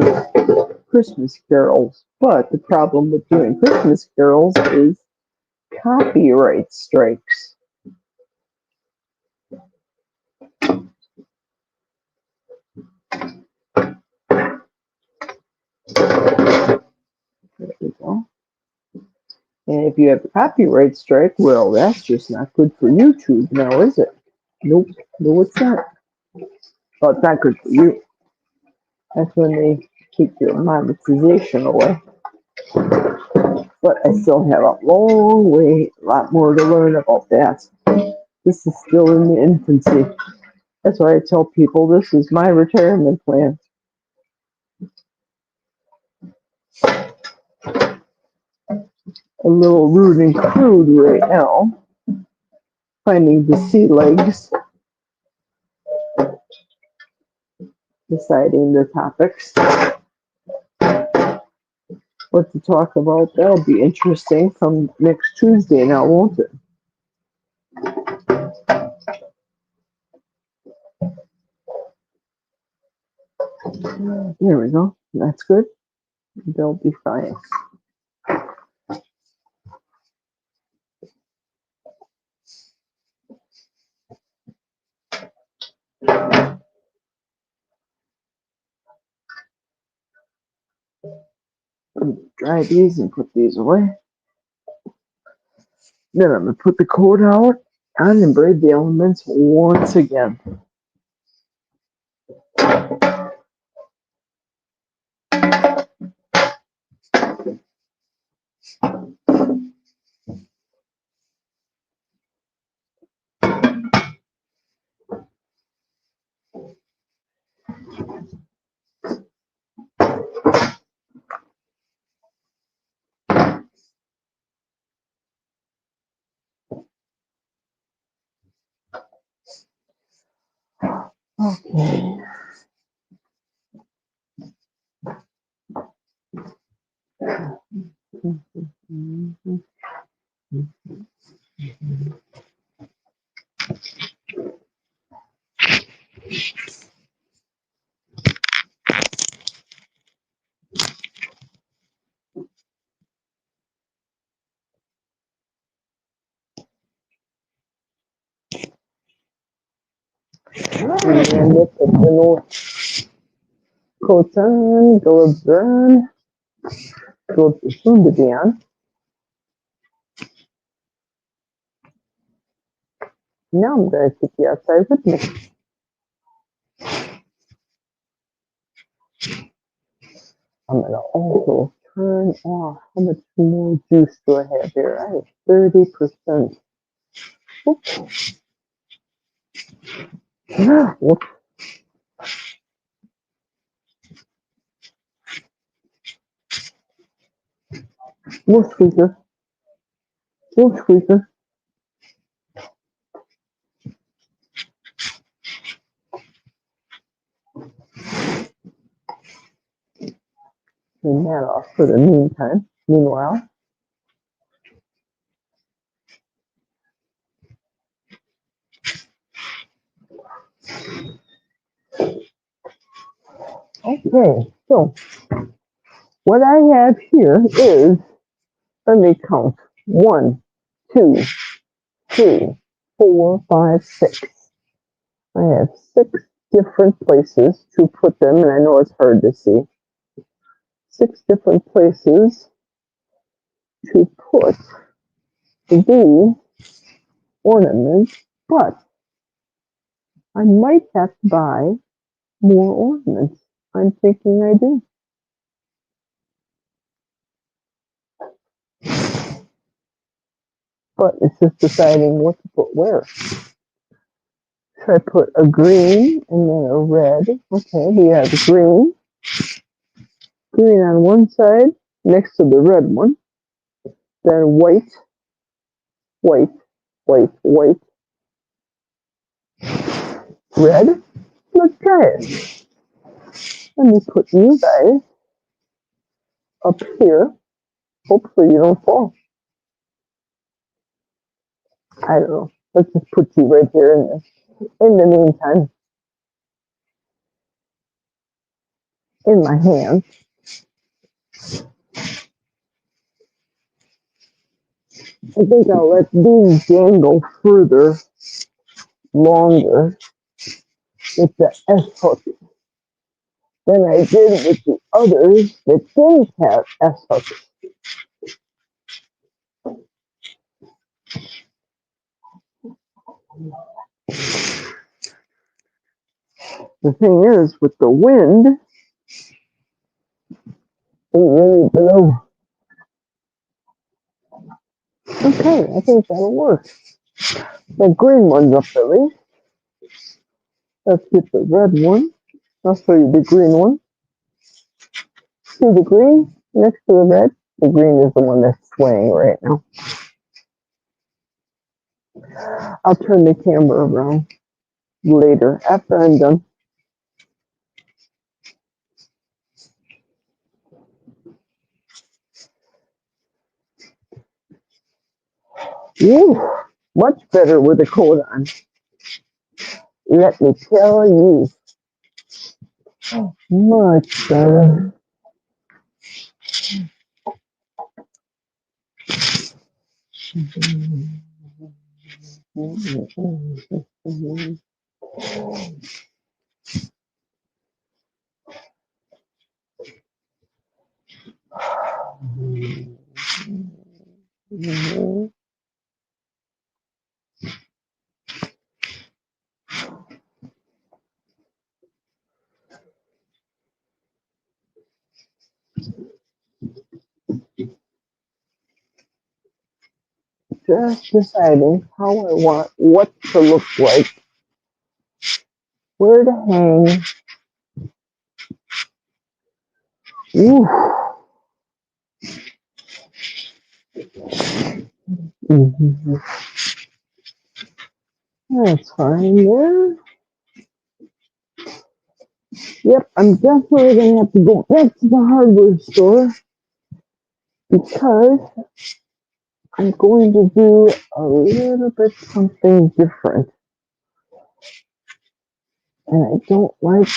Christmas carols. But the problem with doing Christmas carols is copyright strikes. There we go. And if you have a copyright strike, well, that's just not good for YouTube now, is it? Nope. No, it's not. Well, it's not good for you. That's when they keep your monetization away. But I still have a long way, a lot more to learn about that. This is still in the infancy. That's why I tell people this is my retirement plan. A little rude and crude right now. Finding the sea legs. Deciding the topics. What to talk about. That'll be interesting from next Tuesday now, won't it? There we go. That's good. They'll be fine. dry these and put these away. Then I'm going to put the coat out on and braid the elements once again. Okay. And with the little coats on, gloves on, gloves are soon to be on. Now I'm going to take you outside with me. I'm going to also turn off. How much more juice do I have here? I have 30%. Oops. Whoops. More squeaker. More squeaker. Turn that off for the meantime. Meanwhile, okay, so what I have here is, let me count, 1, 2, 3, 4, 5, 6. I have 6 different places to put them, and I know it's hard to see. 6 different places to put the ornaments, but I might have to buy more ornaments. I'm thinking I do. But it's just deciding what to put where. So I put a green and then a red. Okay, we have green. Green on one side next to the red one. Then white, white, white, white, red. Let's try it. Let me put you guys up here. Hopefully you don't fall. I don't know. Let's just put you right here in the meantime. In my hand. I think I'll let these dangle further, longer with the S hook than I did with the others that didn't have S hooks. The thing is, with the wind, it really blew. Okay, I think that'll work. The green one's up at least. Let's get the red one. I'll show you the green one. See the green next to the red? The green is the one that's swaying right now. I'll turn the camera around later after I'm done. Woo, much better with a coat on. Let me tell you, much better. Just deciding how I want what to look like, where to hang. Ooh. Mhm. That's fine, yeah. Yep, I'm definitely gonna have to go back to the hardware store because I'm going to do a little bit something different. And I don't like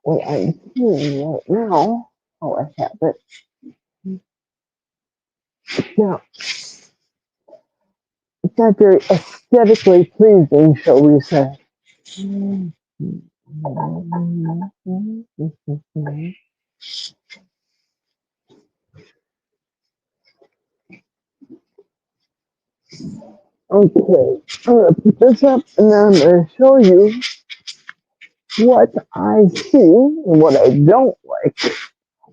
what I'm doing right now. How I have it. Now, it's not very aesthetically pleasing, shall we say. Okay, I'm gonna put this up and then I'm gonna show you what I see and what I don't like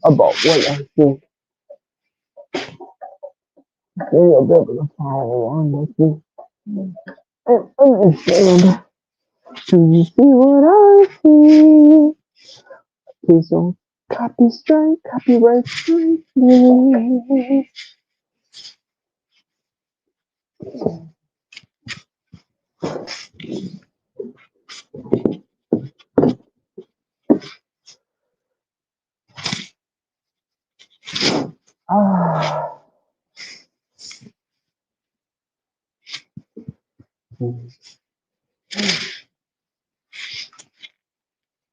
about what I see. Maybe you'll be able to follow along with me and understand. Do you see what I see? Please don't copyright strike me. Ah,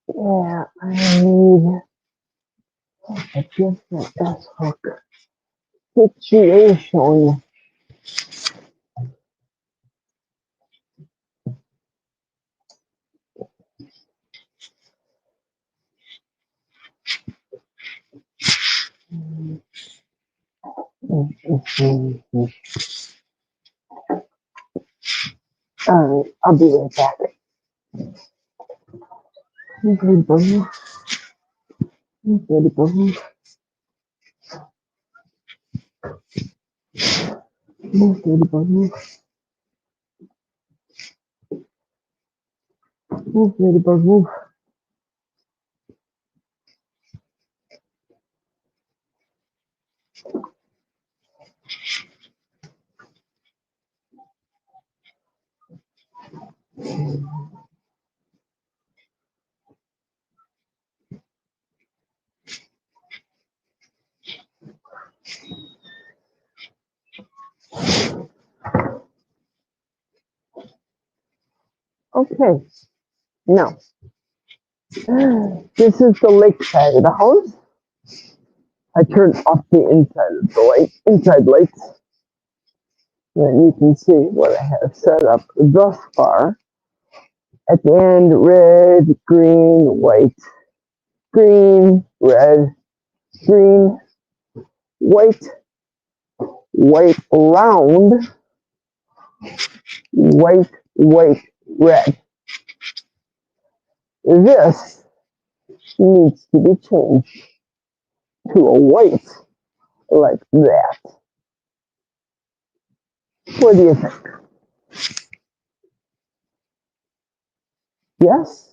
yeah, I need a different S hook situation. Alright, I'll be right back. Okay, buddy. Okay, buddy. Okay, buddy. Okay, buddy. Okay, now, this is the lake side of the house. I turned off the inside of the light, inside lights. And you can see what I have set up thus far. At the end, red, green, white, green, red, green, white, white, round, white, white, red. This needs to be changed to a white like that. What do you think? Yes?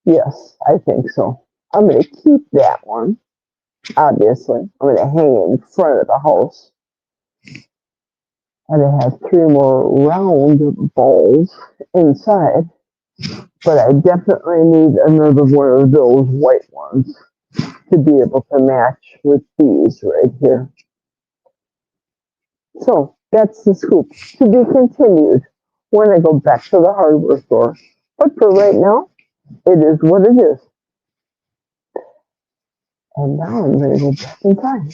Yes, I think so. I'm going to keep that one, obviously. I'm going to hang it in front of the house. And I have 3 more round balls inside. But I definitely need another one of those white ones to be able to match with these right here. So that's the scoop. To be continued when I go back to the hardware store. But for right now, it is what it is. And now I'm going to go back in time.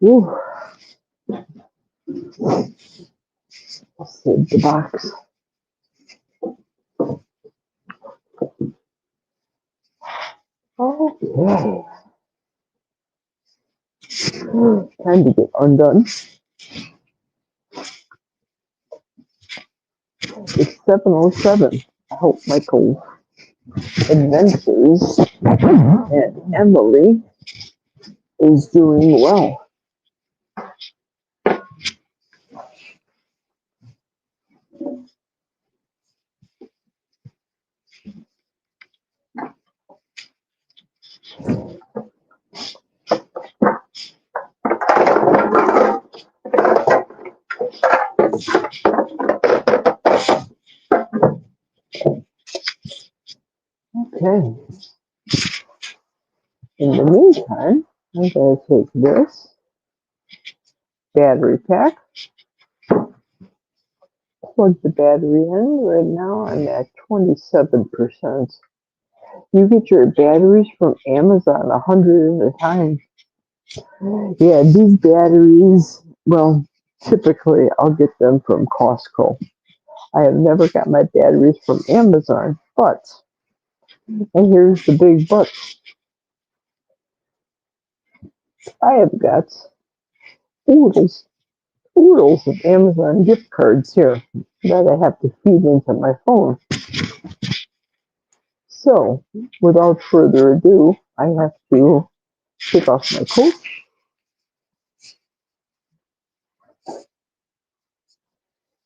Ooh. inside the box. Okay. Time to get undone. It's 7:07. I hope Michael Adventures and Emily is doing well. Okay. In the meantime, I'm going to take this battery pack, plug the battery in. Right now I'm at 27%. You get your batteries from Amazon 100 at a time. Yeah, these batteries, well, typically I'll get them from Costco. I have never got my batteries from Amazon, but, and here's the big but, I have got oodles of Amazon gift cards here that I have to feed into my phone. So, without further ado, I have to take off my coat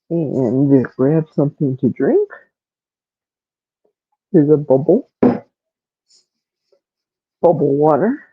and grab something to drink. Here's a bubble water.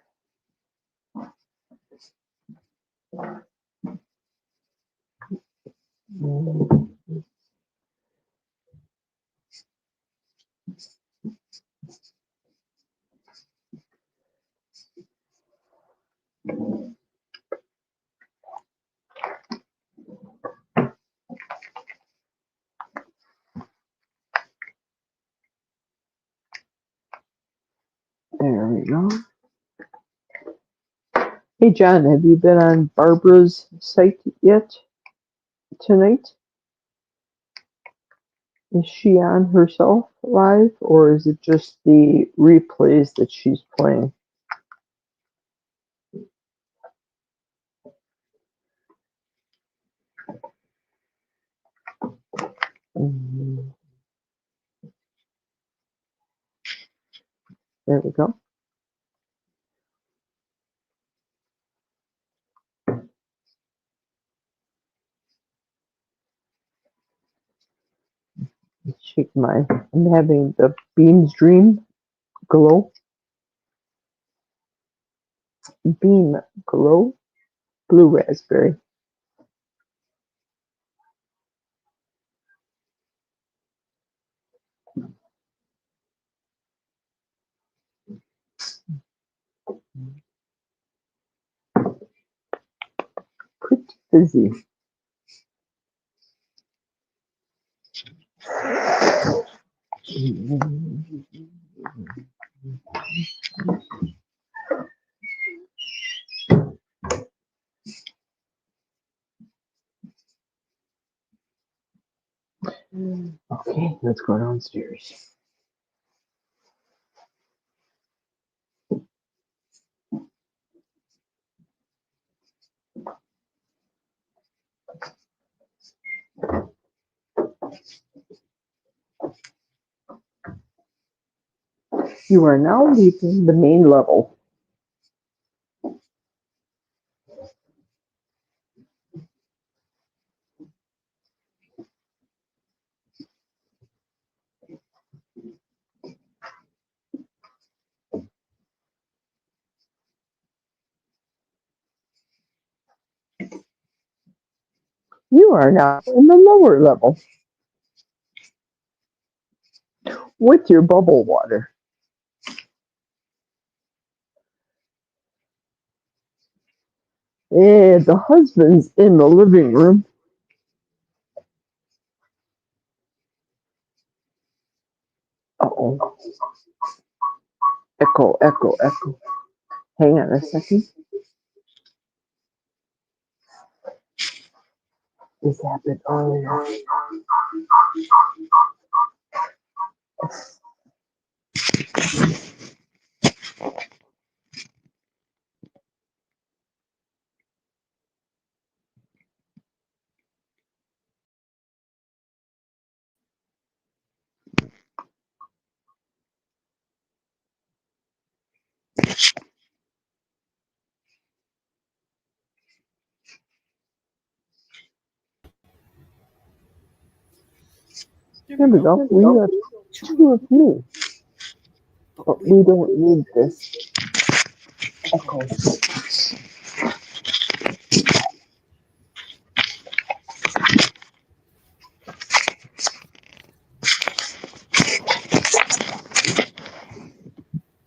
There we go. Hey John, have you been on Barbara's site yet tonight? Is she on herself live, or is it just the replays that she's playing? There we go. I'm having the Beams Dream Glow. Beam Glow Blue Raspberry. Pretty fizzy. Okay, let's go downstairs. You are now leaving the main level. You are now in the lower level with your bubble water. And the husband's in the living room. Uh-oh. Echo, echo, echo. Hang on a second. This happened earlier. There we go. We got two of me, but we don't need this echo.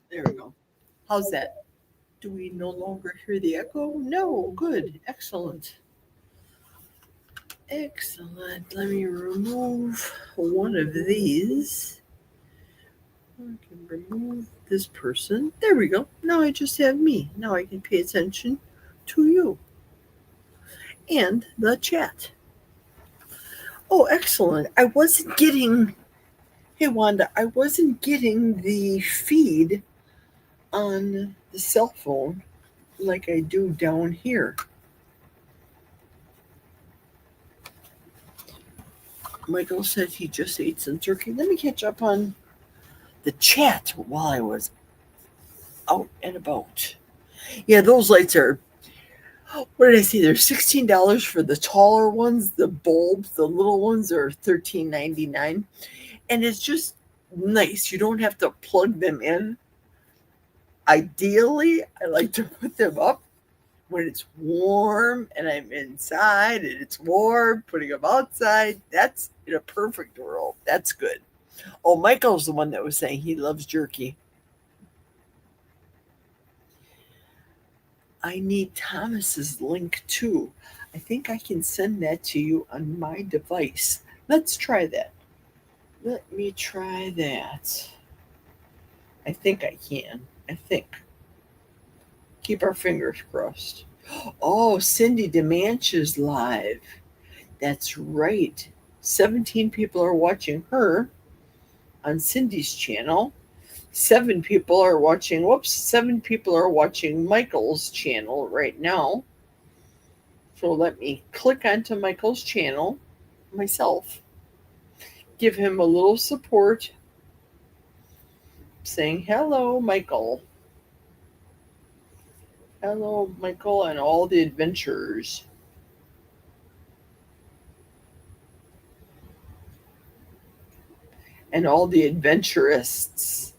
There we go. How's that? Do we no longer hear the echo? No. Good. Excellent. Excellent. Let me remove one of these. I can remove this person. There we go. Now I just have me. Now I can pay attention to you and the chat. Oh, excellent. I wasn't getting, hey, Wanda, I wasn't getting the feed on the cell phone like I do down here. Michael said he just ate some turkey. Let me catch up on the chat while I was out and about. Yeah, those lights are, what did I see? They're $16 for the taller ones. The bulbs, the little ones are $13.99. And it's just nice. You don't have to plug them in. Ideally, I like to put them up when it's warm and I'm inside and it's warm, putting them outside. That's in a perfect world. That's good. Oh, Michael's the one that was saying he loves jerky. I need Thomas's link too. I think I can send that to you on my device. Let's try that. Let me try that. I think I can. I think. Keep our fingers crossed. Oh, Cindy DeManch's live. That's right. 17 people are watching her on Cindy's channel. 7 people are watching Michael's channel right now. So let me click onto Michael's channel myself. Give him a little support. Saying hello, Michael. Hello, Michael, and all the adventurers. And all the adventurists.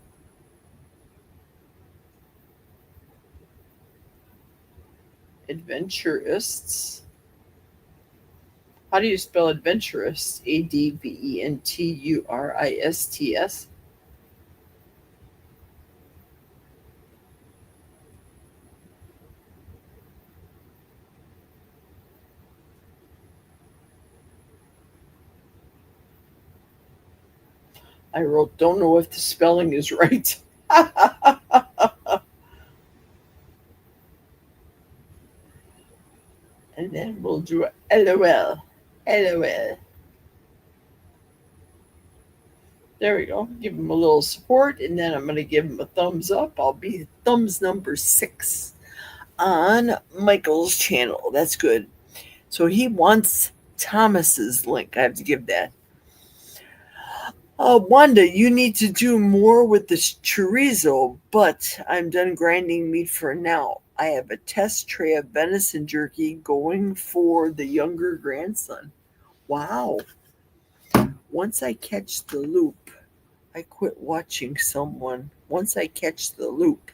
Adventurists. How do you spell adventurists? ADVENTURISTS. I wrote, don't know if the spelling is right. And then we'll do a LOL. LOL. There we go. Give him a little support, and then I'm going to give him a thumbs up. I'll be thumbs number 6 on Michael's channel. That's good. So he wants Thomas's link. I have to give that. Wanda, you need to do more with the chorizo, but I'm done grinding meat for now. I have a test tray of venison jerky going for the younger grandson. Wow. Once I catch the loop, I quit watching someone. Once I catch the loop,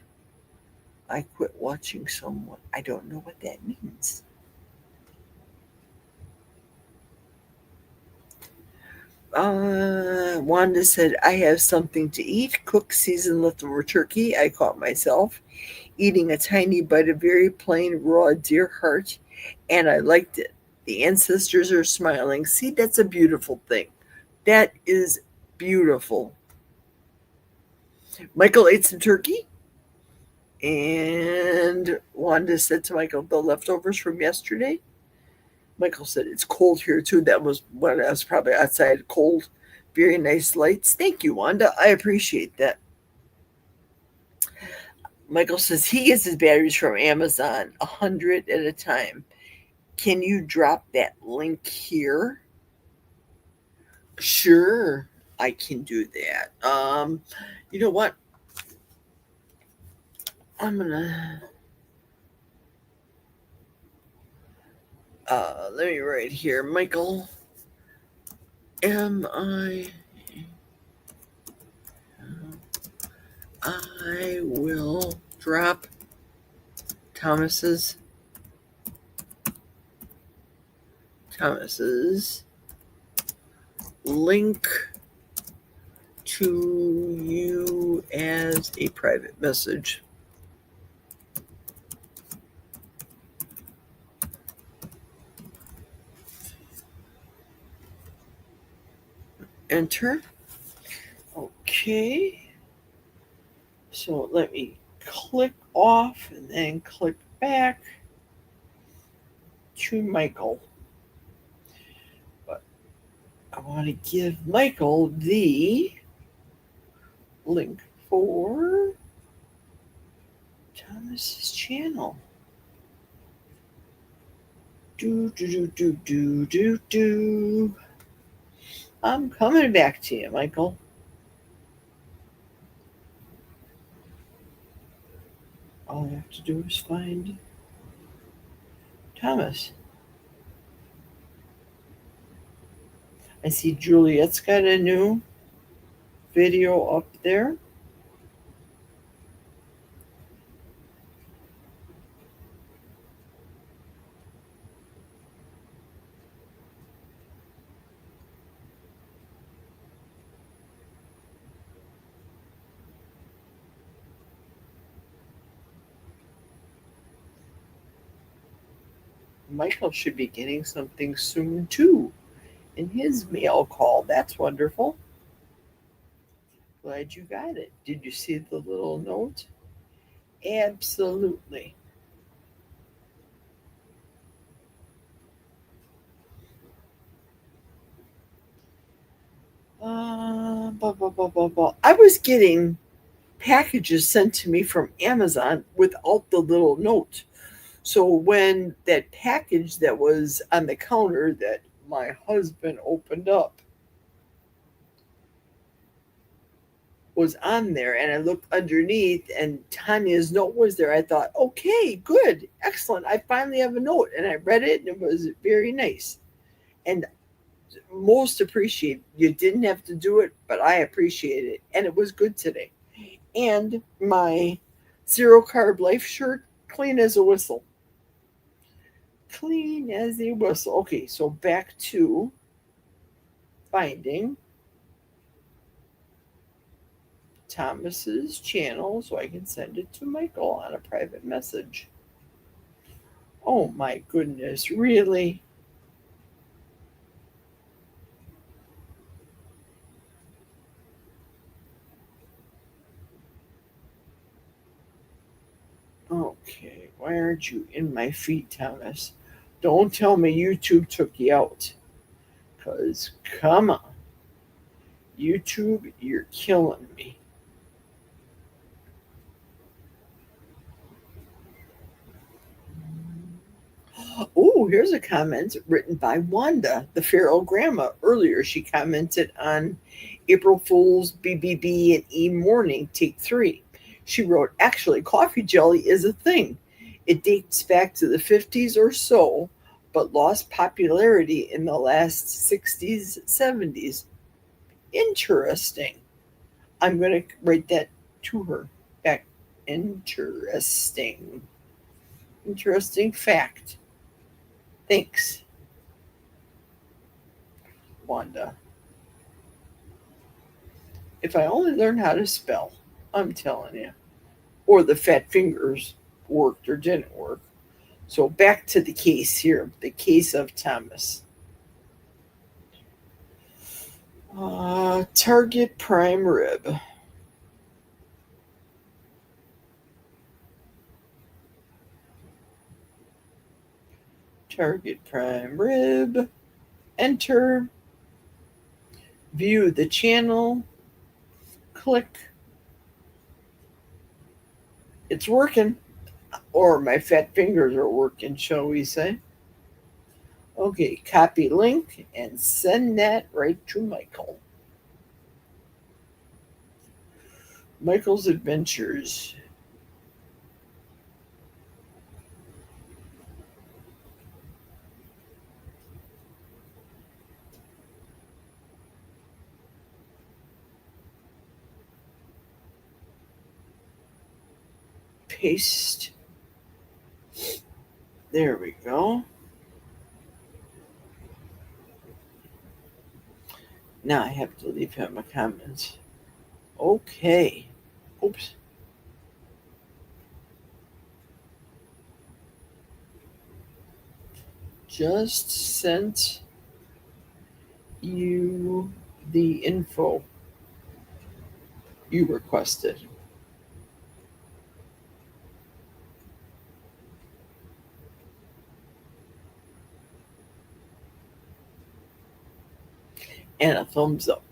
I quit watching someone. I don't know what that means. Wanda said, I have something to eat. Cook seasoned leftover turkey. I caught myself eating a tiny bite of very plain raw deer heart, and I liked it. The ancestors are smiling. See, that's a beautiful thing. That is beautiful. Michael ate some turkey, and Wanda said to Michael, the leftovers from yesterday. Michael said it's cold here too. That was when I was probably outside. Cold, very nice lights. Thank you, Wanda. I appreciate that. Michael says he gets his batteries from Amazon, 100 at a time. Can you drop that link here? Sure, I can do that. You know what? I'm gonna let me write here, Michael. I will drop Thomas's link to you as a private message. Enter. Okay. So let me click off and then click back to Michael. But I want to give Michael the link for Thomas's channel. Do. I'm coming back to you, Michael. All I have to do is find Thomas. I see Juliet's got a new video up there. Michael should be getting something soon too in his mail call. That's wonderful. Glad you got it. Did you see the little note? Absolutely. I was getting packages sent to me from Amazon without the little note. So when that package that was on the counter that my husband opened up was on there and I looked underneath and Tanya's note was there, I thought, okay, good, excellent. I finally have a note. And I read it and it was very nice. And most appreciate. You didn't have to do it, but I appreciate it. And it was good today. And my zero carb life shirt, clean as a whistle. Clean as a whistle. Okay, so back to finding Thomas's channel so I can send it to Michael on a private message. Oh my goodness, really? Okay, why aren't you in my feed, Thomas? Don't tell me YouTube took you out. Because, come on. YouTube, you're killing me. Oh, here's a comment written by Wanda, the feral grandma. Earlier, she commented on April Fool's BBB and E Morning, Take 3. She wrote, actually, coffee jelly is a thing. It dates back to the 50s or so, but lost popularity in the last 60s, 70s. Interesting. I'm going to write that to her back. Interesting. Interesting fact. Thanks, Wanda. If I only learn how to spell, I'm telling you. Or the fat fingers worked or didn't work. So back to the case here, the case of Thomas. Target prime rib. Target prime rib. Enter. View the channel. Click. It's working. Or my fat fingers are working, shall we say. Okay, copy link and send that right to Michael. Michael's Adventures. Paste. There we go. Now I have to leave him a comment. Okay. Oops. Just sent you the info you requested. And a thumbs up.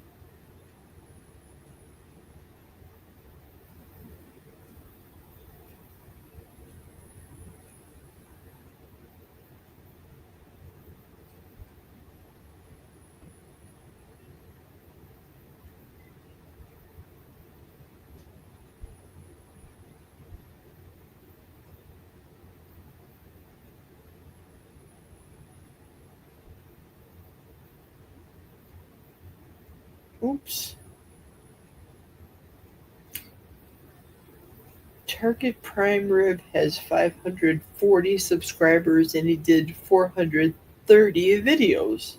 Oops. Target Prime Rib has 540 subscribers and he did 430 videos.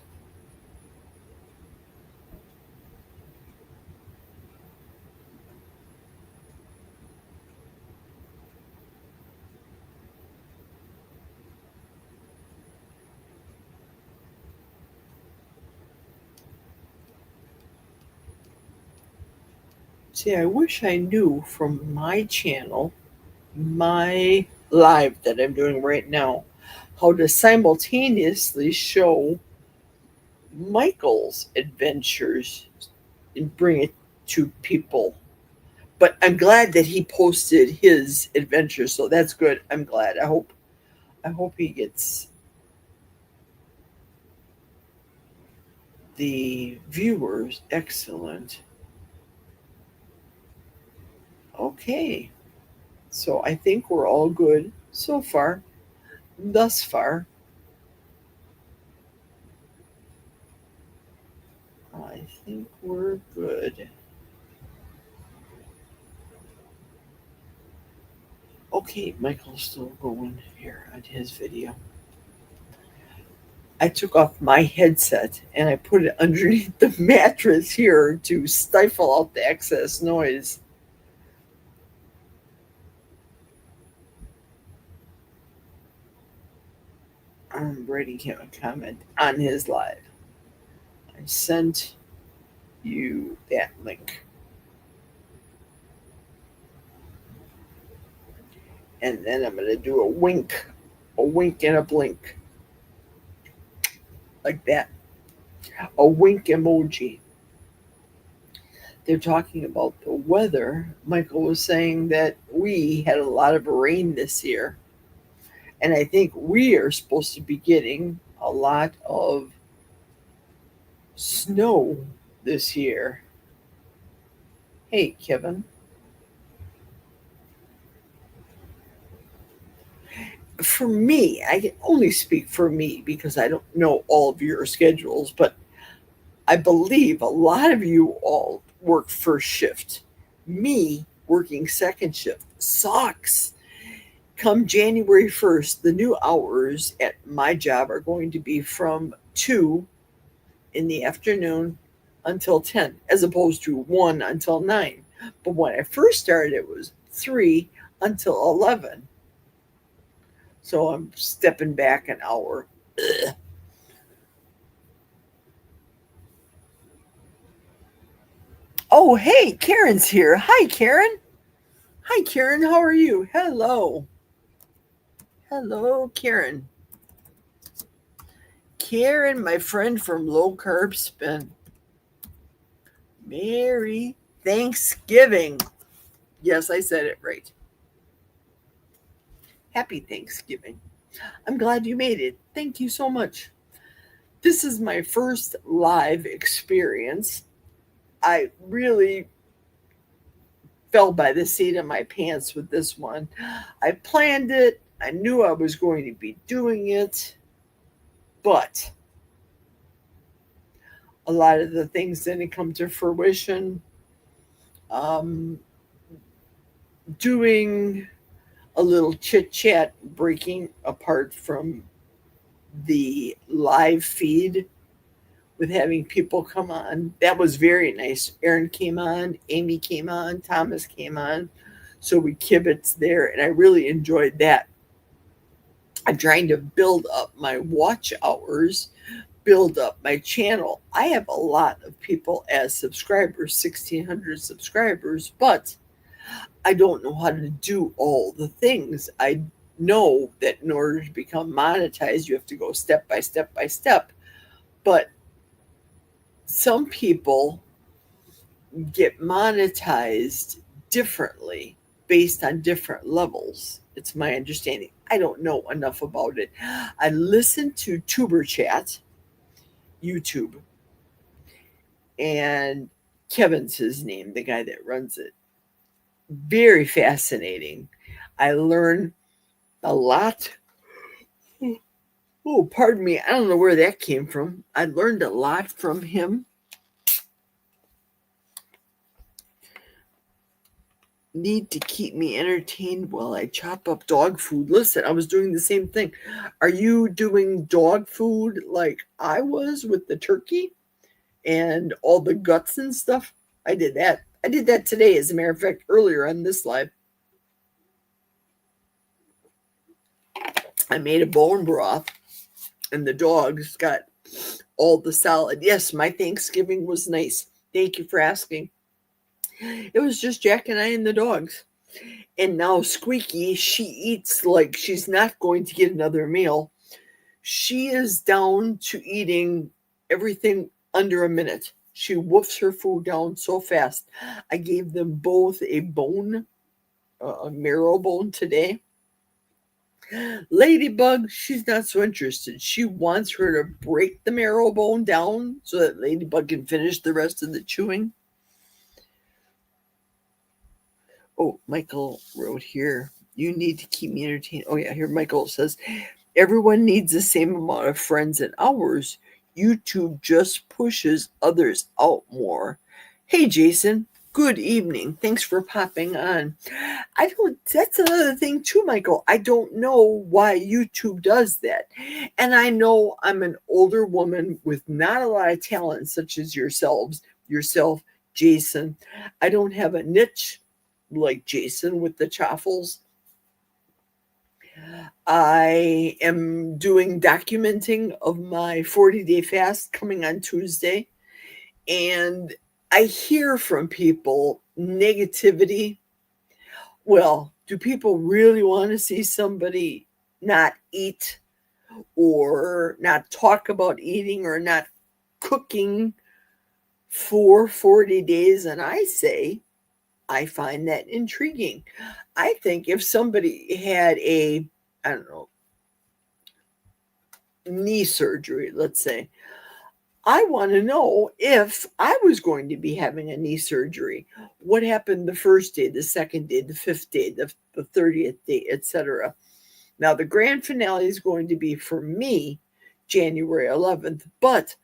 See, I wish I knew from my channel, my live that I'm doing right now, how to simultaneously show Michael's adventures and bring it to people. But I'm glad that he posted his adventures, so that's good. I'm glad. I hope he gets the viewers. Excellent. Okay. So I think we're all good so far. Thus far. I think we're good. Okay, Michael's still going here on his video. I took off my headset and I put it underneath the mattress here to stifle out the excess noise. I'm writing him a comment on his live. I sent you that link. And then I'm going to do a wink and a blink. Like that. A wink emoji. They're talking about the weather. Michael was saying that we had a lot of rain this year. And I think we are supposed to be getting a lot of snow this year. Hey, Kevin. For me, I can only speak for me because I don't know all of your schedules, but I believe a lot of you all work first shift. Me working second shift sucks. Come January 1st, the new hours at my job are going to be from 2 in the afternoon until 10, as opposed to 1 until 9. But when I first started, it was 3 until 11. So I'm stepping back an hour. Ugh. Oh, hey, Karen's here. Hi, Karen. Hi, Karen. How are you? Hello. Hello, Karen. Karen, my friend from Low Carb Spin. Merry Thanksgiving. Yes, I said it right. Happy Thanksgiving. I'm glad you made it. Thank you so much. This is my first live experience. I really fell by the seat of my pants with this one. I planned it. I knew I was going to be doing it. But a lot of the things didn't come to fruition. Doing a little chit chat, breaking apart from the live feed with having people come on. That was very nice. Aaron came on, Amy came on, Thomas came on. So we kibitzed there, and I really enjoyed that. I'm trying to build up my watch hours, build up my channel. I have a lot of people as subscribers, 1,600 subscribers, but I don't know how to do all the things. I know that in order to become monetized, you have to go step by step by step. But some people get monetized differently based on different levels. It's my understanding. I don't know enough about it. I listen to Tuber Chat, YouTube, and Kevin's his name, the guy that runs it. Very fascinating. I learn a lot. Oh, pardon me. I don't know where that came from. I learned a lot from him. Need to keep me entertained while I chop up dog food. Listen, I was doing the same thing. Are you doing dog food like I was with the turkey and all the guts and stuff? I did that. I did that today, as a matter of fact, earlier on this live. I made a bone broth, and the dogs got all the salad. Yes, my Thanksgiving was nice. Thank you for asking. It was just Jack and I and the dogs. And now Squeaky, she eats like she's not going to get another meal. She is down to eating everything under a minute. She woofs her food down so fast. I gave them both a bone, a marrow bone today. Ladybug, she's not so interested. She wants her to break the marrow bone down so that Ladybug can finish the rest of the chewing. Oh, Michael wrote here, you need to keep me entertained. Oh, yeah, here Michael says, everyone needs the same amount of friends and hours. YouTube just pushes others out more. Hey, Jason, good evening. Thanks for popping on. That's another thing too, Michael. I don't know why YouTube does that. And I know I'm an older woman with not a lot of talent, such as yourself, Jason. I don't have a niche like Jason with the chaffles. I am doing documenting of my 40-day fast coming on Tuesday. And I hear from people negativity. Well, do people really want to see somebody not eat or not talk about eating or not cooking for 40 days? And I say, I find that intriguing. I think if somebody had knee surgery, let's say, I want to know if I was going to be having a knee surgery. What happened the first day, the second day, the fifth day, the 30th day, etc. Now, the grand finale is going to be for me January 11th, but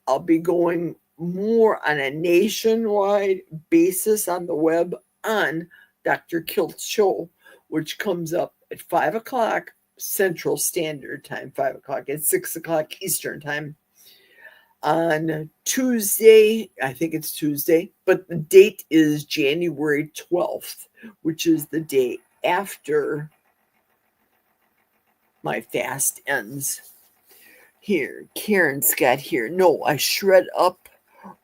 I'll be going more on a nationwide basis on the web on Dr. Kilt's show, which comes up at 5 o'clock Central Standard Time, 5 o'clock at 6 o'clock Eastern Time. On Tuesday, I think it's Tuesday, but the date is January 12th, which is the day after my fast ends. Here, Karen's got here. No, I shred up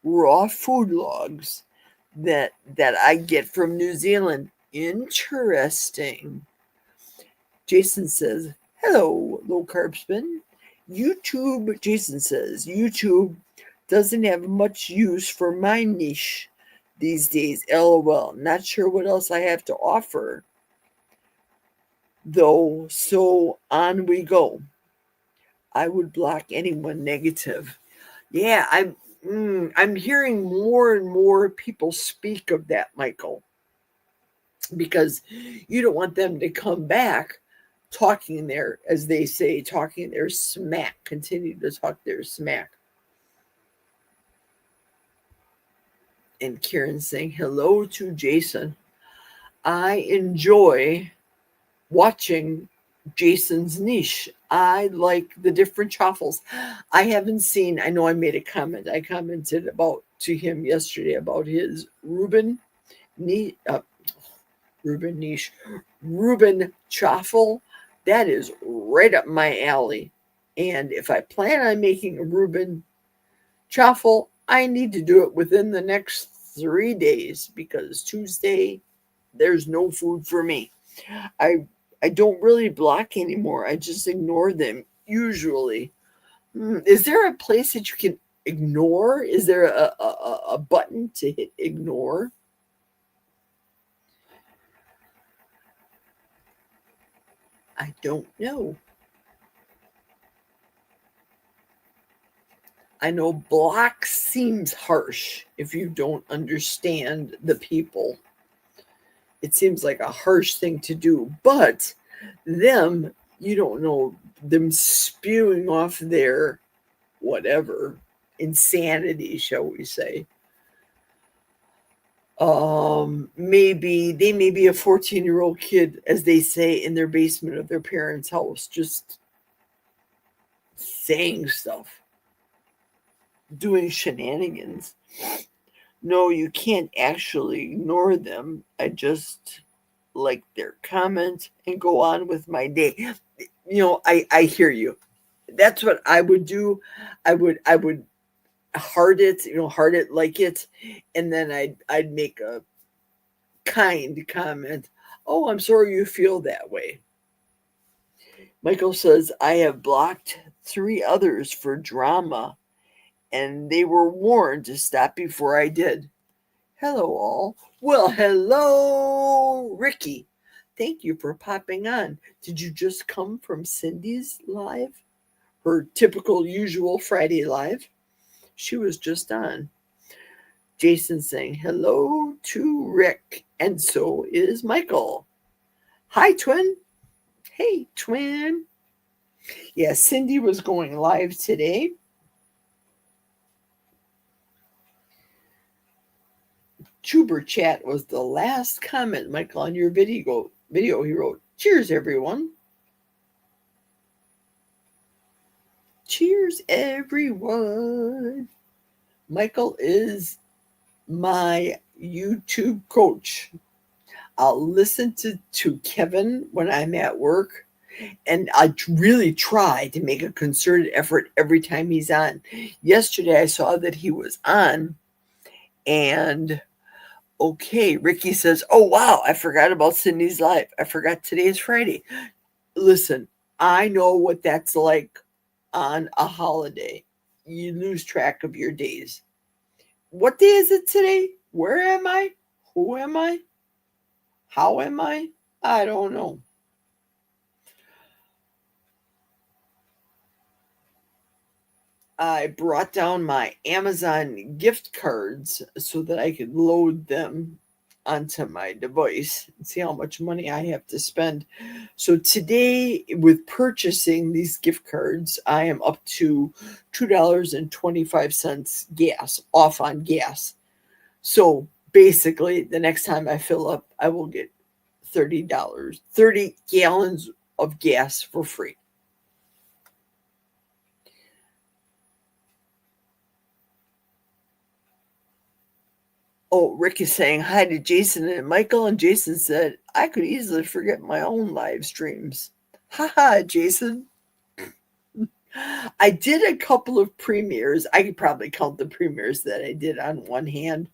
raw food logs that I get from New Zealand. Interesting. Jason says, hello, Low Carb Spin. YouTube, Jason says, YouTube doesn't have much use for my niche these days. LOL. Not sure what else I have to offer, though. So on we go. I would block anyone negative. Yeah, I'm hearing more and more people speak of that, Michael, because you don't want them to come back talking their, as they say, talking their smack, continue to talk their smack. And Karen saying hello to Jason. I enjoy watching Jason's niche. I like the different chaffles. I haven't seen, I know I made a comment. I commented about to him yesterday about his Reuben niche, Reuben chaffle. That is right up my alley. And if I plan on making a Reuben chaffle, I need to do it within the next 3 days because Tuesday there's no food for me. I don't really block anymore. I just ignore them usually. Is there a place that you can ignore? Is there a button to hit ignore? I don't know. I know block seems harsh if you don't understand the people. It seems like a harsh thing to do, but them, you don't know, them spewing off their whatever insanity, shall we say. Maybe they may be a 14-year-old kid, as they say, in their basement of their parents' house, just saying stuff, doing shenanigans. No, you can't actually ignore them. I just like their comment and go on with my day. I hear you. That's what I would do. I would heart it, like it, and then I'd make a kind comment. Oh, I'm sorry you feel that way. Michael says, I have blocked 3 others for drama, and they were warned to stop before I did. Hello, all. Well, hello, Ricky. Thank you for popping on. Did you just come from Cindy's live? Her typical, usual Friday live? She was just on. Jason saying hello to Rick, and so is Michael. Hi, twin. Hey, twin. Yeah, Cindy was going live today. Chuber chat was the last comment, Michael, on your video. He wrote, cheers, everyone. Cheers, everyone. Michael is my YouTube coach. I'll listen to Kevin when I'm at work, and I really try to make a concerted effort every time he's on. Yesterday, I saw that he was on, and okay, Ricky says, oh, wow, I forgot about Cindy's live. I forgot today's Friday. Listen, I know what that's like on a holiday. You lose track of your days. What day is it today? Where am I? Who am I? How am I? I don't know. I brought down my Amazon gift cards so that I could load them onto my device and see how much money I have to spend. So today, with purchasing these gift cards, I am up to $2.25 gas, off on gas. So basically, the next time I fill up, I will get $30, 30 gallons of gas for free. Oh, Rick is saying hi to Jason and Michael, and Jason said, I could easily forget my own live streams. Haha, Jason. I did a couple of premieres. I could probably count the premieres that I did on one hand.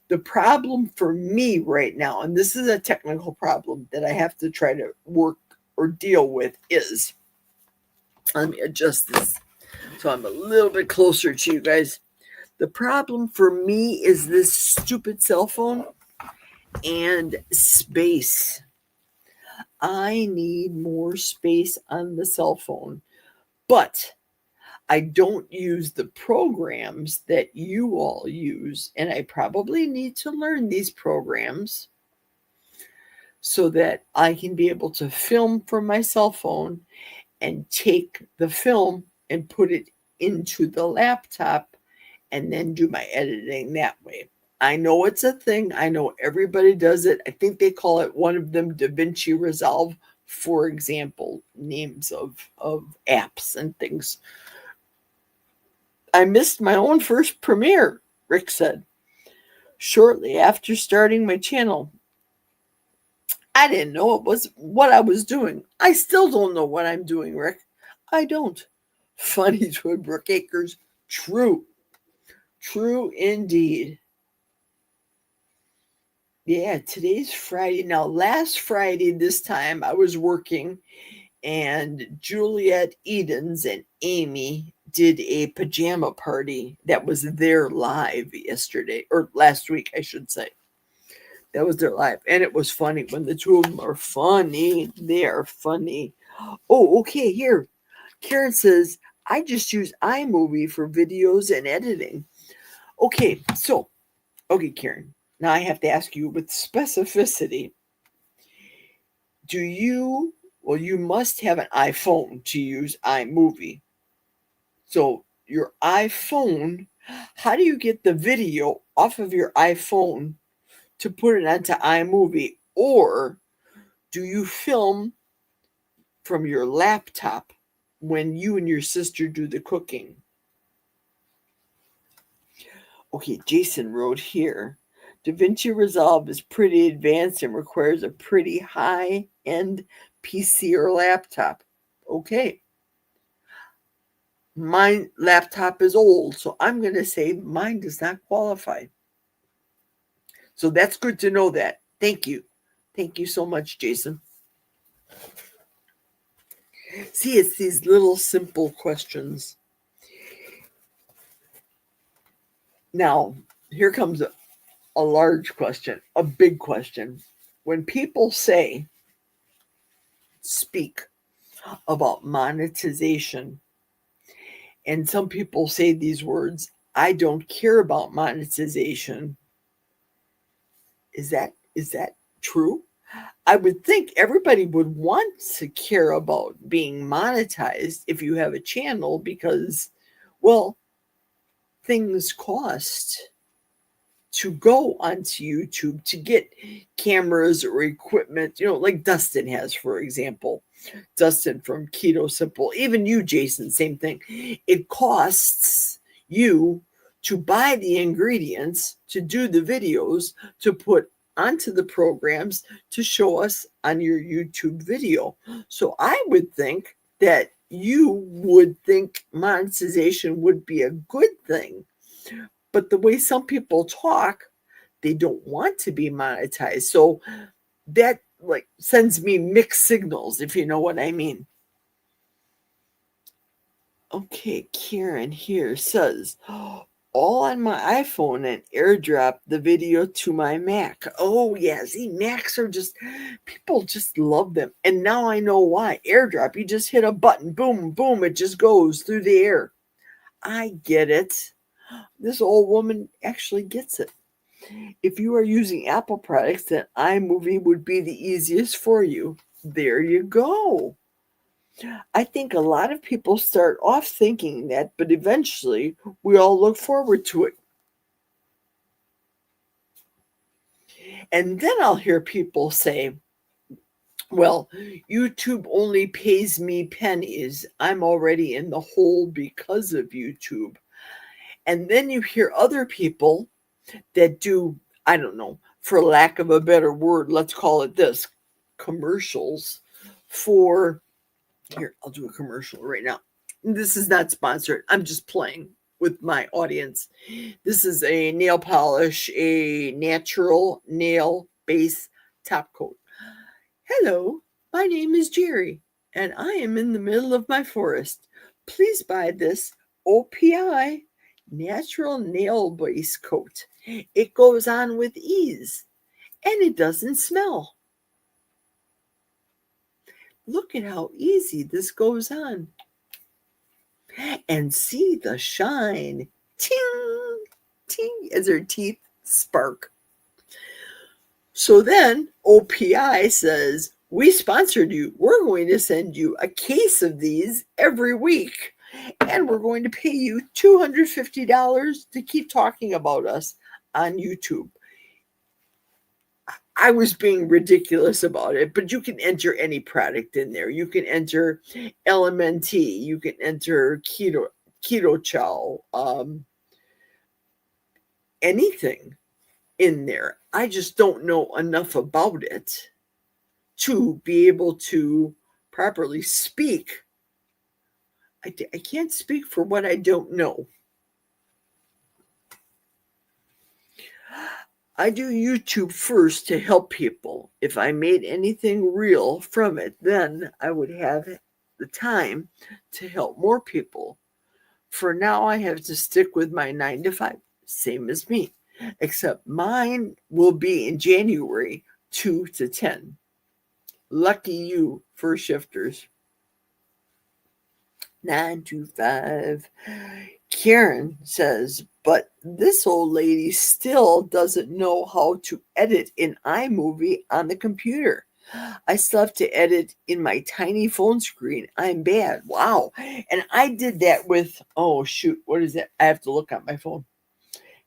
The problem for me right now, and this is a technical problem that I have to try to work or deal with, is Let me adjust this so I'm a little bit closer to you guys. The problem for me is this stupid cell phone and space. I need more space on the cell phone, but I don't use the programs that you all use, and I probably need to learn these programs so that I can be able to film from my cell phone and take the film and put it into the laptop and then do my editing that way. I know it's a thing. I know everybody does it. I think they call it one of them DaVinci Resolve, for example, names of apps and things. I missed my own first premiere, Rick said. Shortly after starting my channel, I didn't know it was what I was doing. I still don't know what I'm doing, Rick. I don't. Funny Twin Brookacres. True. True indeed. Yeah, today's Friday. Now, last Friday, this time, I was working, and Juliet Edens and Amy did a pajama party that was their live yesterday, or last week, I should say. That was their live. And it was funny when the two of them are funny. They are funny. Oh, okay, here. Karen says, I just use iMovie for videos and editing. Okay, Karen. Now I have to ask you with specificity. You must have an iPhone to use iMovie. So your iPhone, how do you get the video off of your iPhone to put it onto iMovie? Or do you film from your laptop when you and your sister do the cooking? Okay, Jason wrote here, DaVinci Resolve is pretty advanced and requires a pretty high-end PC or laptop. Okay. My laptop is old, so I'm going to say mine does not qualify. So that's good to know that. Thank you. Thank you so much, Jason. See, it's these little simple questions. Now, here comes a large question, a big question. When people speak about monetization, and some people say these words, I don't care about monetization. Is that true? I would think everybody would want to care about being monetized if you have a channel because, well, things cost to go onto YouTube to get cameras or equipment, like Dustin has, for example. Dustin from Keto Simple, even you, Jason, same thing. It costs you to buy the ingredients, to do the videos, to put onto the programs to show us on your YouTube video. So I would think that you would think monetization would be a good thing. But the way some people talk, they don't want to be monetized. So that sends me mixed signals, if you know what I mean. Okay, Karen here says, all on my iPhone and airdrop the video to my Mac. Oh, yeah. See, Macs are people just love them. And now I know why. Airdrop, you just hit a button, boom, boom, it just goes through the air. I get it. This old woman actually gets it. If you are using Apple products, then iMovie would be the easiest for you. There you go. I think a lot of people start off thinking that, but eventually we all look forward to it. And then I'll hear people say, well, YouTube only pays me pennies. I'm already in the hole because of YouTube. And then you hear other people that do, I don't know, for lack of a better word, let's call it this, commercials for, here, I'll do a commercial right now. This is not sponsored. I'm just playing with my audience. This is a nail polish, a natural nail base top coat. Hello, my name is Geri. and I am in the middle of my forest. Please buy this OPI natural nail base coat. It goes on with ease and it doesn't smell. Look at how easy this goes on. And see the shine. Ting, ting, as her teeth spark. So then OPI says, we sponsored you. We're going to send you a case of these every week. And we're going to pay you $250 to keep talking about us on YouTube. I was being ridiculous about it, but you can enter any product in there. You can enter LMNT. You can enter keto chow, anything in there. I just don't know enough about it to be able to properly speak. I can't speak for what I don't know. I do YouTube first to help people. If I made anything real from it, then I would have the time to help more people. For now, I have to stick with my 9 to 5, same as me, except mine will be in January 2 to 10. Lucky you, first shifters. 9 to 5. Karen says, but this old lady still doesn't know how to edit in iMovie on the computer. I still have to edit in my tiny phone screen. I'm bad. Wow. And I did that with, oh, shoot. What is it? I have to look at my phone.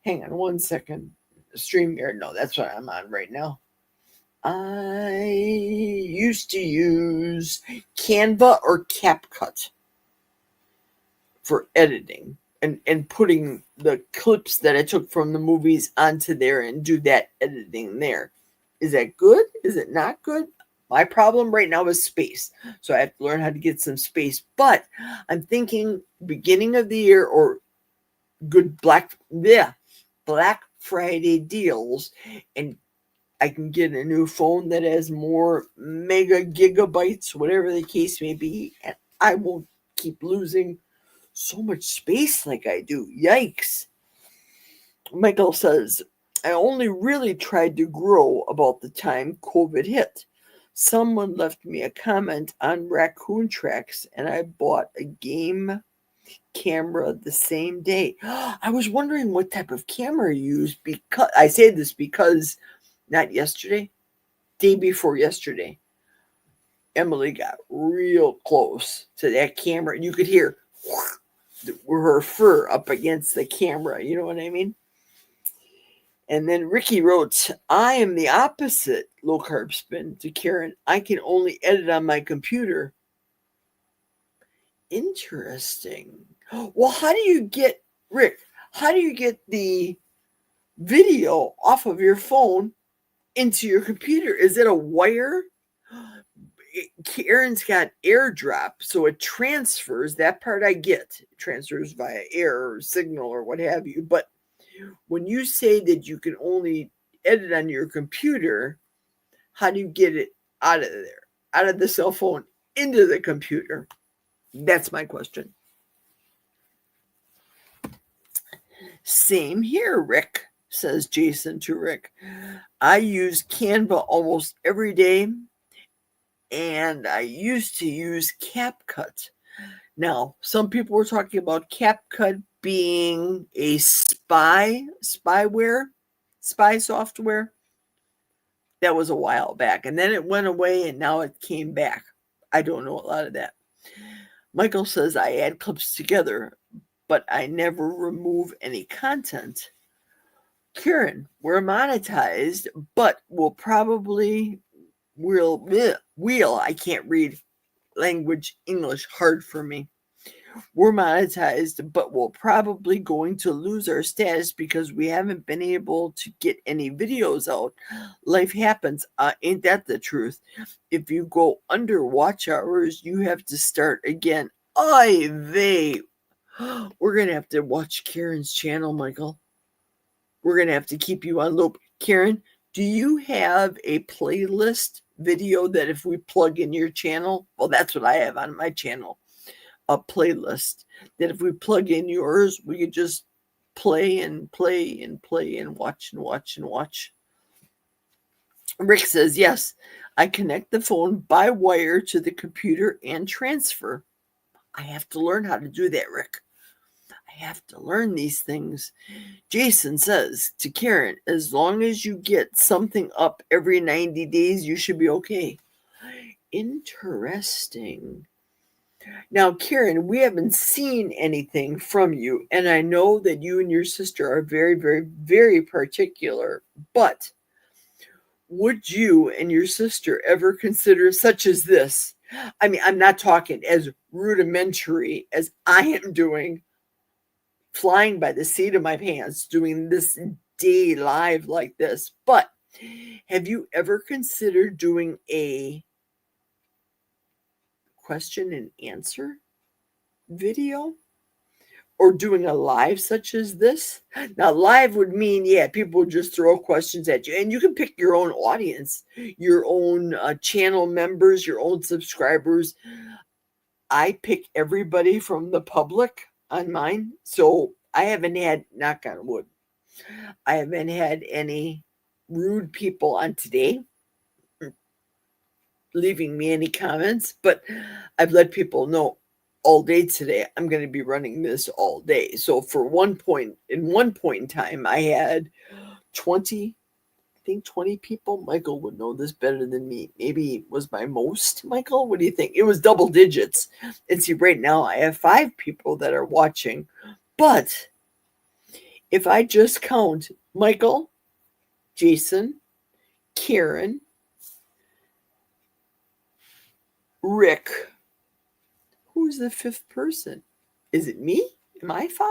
Hang on 1 second. StreamYard. No, that's what I'm on right now. I used to use Canva or CapCut for editing and putting the clips that I took from the movies onto there and do that editing there. Is that good? Is it not good? My problem right now is space. So I have to learn how to get some space. But I'm thinking beginning of the year or good Black Friday deals, and I can get a new phone that has more mega gigabytes, whatever the case may be, and I won't keep losing so much space like I do. Yikes. Michael says, I only really tried to grow about the time COVID hit. Someone left me a comment on raccoon tracks, and I bought a game camera the same day. I was wondering what type of camera you use, because I say this because not yesterday, day before yesterday, Emily got real close to that camera. You could hear her fur up against the camera. You know what I mean? And then Ricky wrote, I am the opposite, low carb spin, to Karen. I can only edit on my computer. Interesting. Well, how do you get, Rick, how do you get the video off of your phone into your computer? Is it a wire? Karen's got AirDrop, so it transfers. That part I get. It transfers via air or signal or what have you. But when you say that you can only edit on your computer, how do you get it out of there, out of the cell phone, into the computer? That's my question. Same here, Rick, says Jason to Rick. I use Canva almost every day, and I used to use CapCut. Now, some people were talking about CapCut being a spy software. That was a while back, and then it went away, and now it came back. I don't know a lot of that. Michael says I add clips together, but I never remove any content. Karen, we're monetized, but we'll I can't read language English, hard for me. We're monetized, but we're probably going to lose our status because we haven't been able to get any videos out. Life happens. Ain't that the truth? If you go under watch hours, you have to start again. Oy vey. We're going to have to watch Karen's channel, Michael. We're going to have to keep you on loop. Karen, do you have a playlist video that if we plug in your channel, well, that's what I have on my channel, a playlist that if we plug in yours, we could just play and play and play and watch and watch and watch. Rick says, yes, I connect the phone by wire to the computer and transfer. I have to learn how to do that, Rick. I have to learn these things. Jason says to Karen, as long as you get something up every 90 days, you should be okay. Interesting. Now, Karen, we haven't seen anything from you, and I know that you and your sister are very, very, very particular, but would you and your sister ever consider such as this? I mean, I'm not talking as rudimentary as I am doing, flying by the seat of my pants, doing this day live like this, but have you ever considered doing a question and answer video? Or doing a live such as this? Now, live would mean, yeah, people would just throw questions at you, and you can pick your own audience, your own channel members, your own subscribers. I pick everybody from the public on mine, so I haven't had, knock on wood, I haven't had any rude people on today leaving me any comments, but I've let people know all day today I'm going to be running this all day. So for one point in time, I had 20, I think 20 people. Michael would know this better than me. Maybe it was my most. Michael, what do you think? It was double digits. And see, right now I have 5 people that are watching. But if I just count Michael, Jason, Karen, Rick, who's the 5th person? Is it me? Am I 5?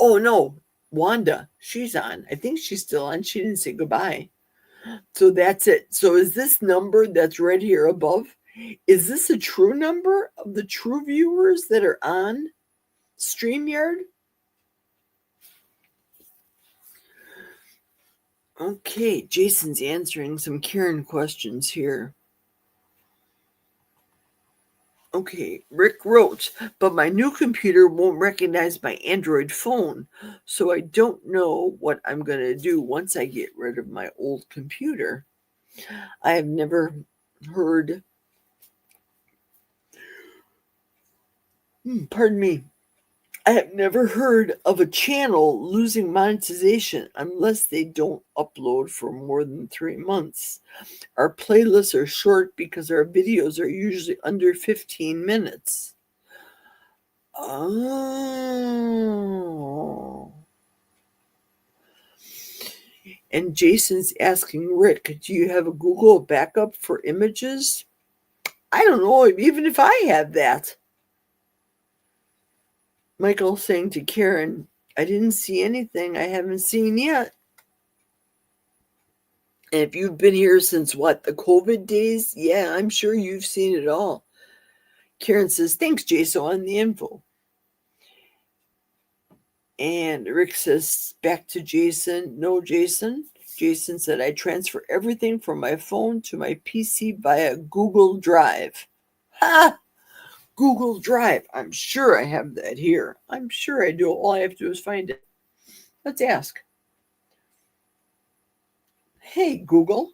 Oh, no. Wanda. She's on. I think she's still on. She didn't say goodbye. So that's it. So is this number that's right here above, is this a true number of the true viewers that are on StreamYard? Okay. Jason's answering some Karen questions here. Okay, Rick wrote, but my new computer won't recognize my Android phone, so I don't know what I'm going to do once I get rid of my old computer. I have never heard, pardon me, I have never heard of a channel losing monetization unless they don't upload for more than 3 months. Our playlists are short because our videos are usually under 15 minutes. Oh. And Jason's asking Rick, do you have a Google backup for images? I don't know, even if I have that. Michael saying to Karen, I didn't see anything I haven't seen yet. And if you've been here since what, the COVID days? Yeah, I'm sure you've seen it all. Karen says, thanks, Jason, on the info. And Rick says back to Jason, no, Jason. Jason said, I transfer everything from my phone to my PC via Google Drive. Ha! Google Drive. I'm sure I have that here. I'm sure I do. All I have to do is find it. Let's ask. Hey, Google.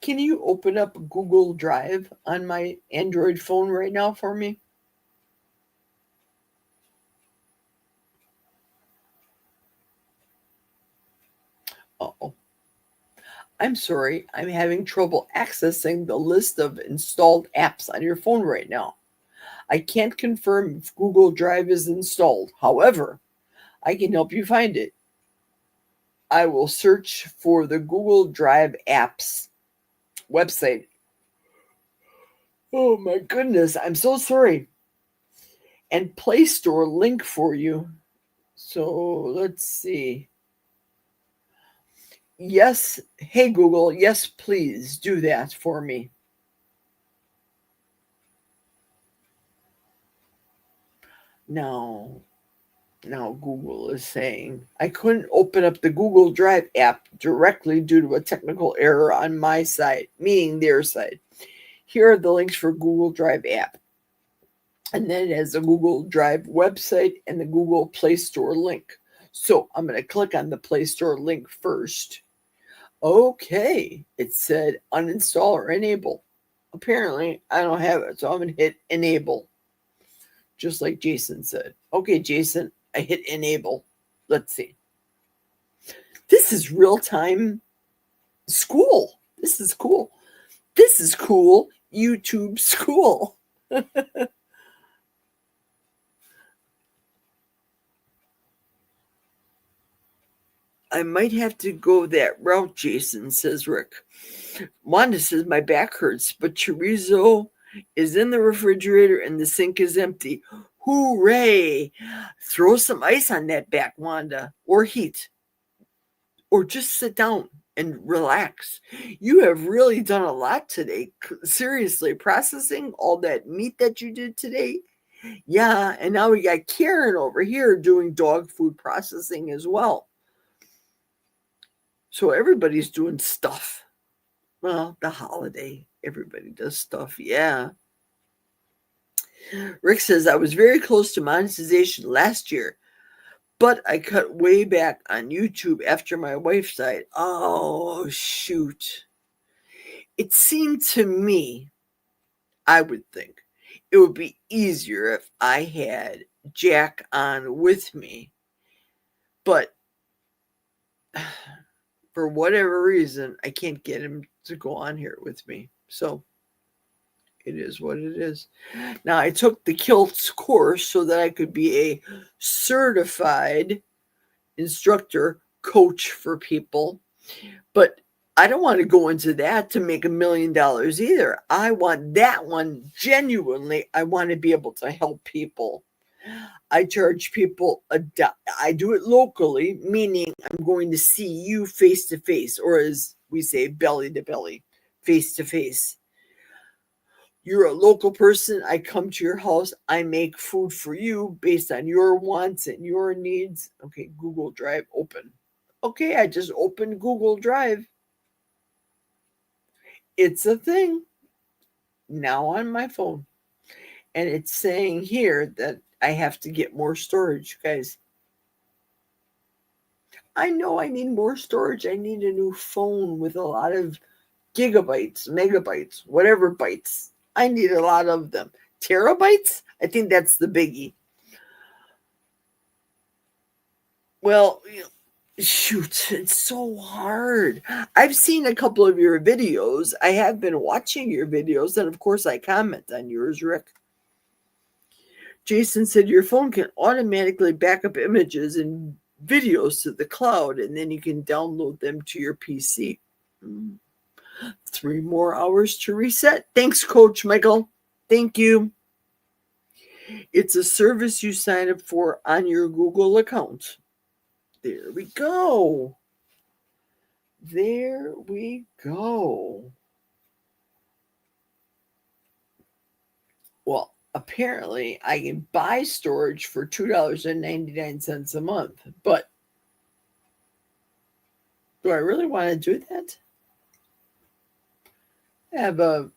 Can you open up Google Drive on my Android phone right now for me? Uh-oh. I'm sorry, I'm having trouble accessing the list of installed apps on your phone right now. I can't confirm if Google Drive is installed. However, I can help you find it. I will search for the Google Drive apps website. Oh my goodness, I'm so sorry. And Play Store link for you. So let's see. Yes, hey Google, yes, please do that for me. Now, Now Google is saying, I couldn't open up the Google Drive app directly due to a technical error on my side, meaning their side. Here are the links for Google Drive app. And then it has the Google Drive website and the Google Play Store link. So I'm going to click on the Play Store link first. Okay, it said uninstall or enable. Apparently, I don't have it, so I'm going to hit enable. Just like Jason said. Okay, Jason, I hit enable. Let's see. This is real-time school. This is cool. This is cool. YouTube school. I might have to go that route, Jason, says Rick. Wanda says, my back hurts, but chorizo is in the refrigerator and the sink is empty. Hooray! Throw some ice on that back, Wanda, or heat, or just sit down and relax. You have really done a lot today. Seriously, processing all that meat that you did today. Yeah, and now we got Karen over here doing dog food processing as well. So everybody's doing stuff. Well, the holiday, everybody does stuff. Yeah. Rick says, I was very close to monetization last year, but I cut way back on YouTube after my wife died. Oh, shoot. It seemed to me, I would think, it would be easier if I had Jack on with me. But for whatever reason, I can't get him to go on here with me. So it is what it is. Now, I took the kilts course so that I could be a certified instructor, coach for people. But I don't want to go into that to make $1 million either. I want that one genuinely. I want to be able to help people. I charge people I do it locally, meaning I'm going to see you face to face, or as we say, belly to belly, face to face. You're a local person. I come to your house. I make food for you based on your wants and your needs. Okay, Google Drive open. Okay, I just opened Google Drive. It's a thing now on my phone. And it's saying here that I have to get more storage, guys. I know I need more storage. I need a new phone with a lot of gigabytes, megabytes, whatever bytes. I need a lot of them. Terabytes? I think that's the biggie. Well, shoot, it's so hard. I've seen a couple of your videos. I have been watching your videos, and of course I comment on yours, Rick. Jason said your phone can automatically back up images and videos to the cloud, and then you can download them to your PC. 3 more hours to reset. Thanks, Coach Michael. Thank you. It's a service you sign up for on your Google account. There we go. There we go. Well, apparently I can buy storage for $2.99 a month, but do I really want to do that? I have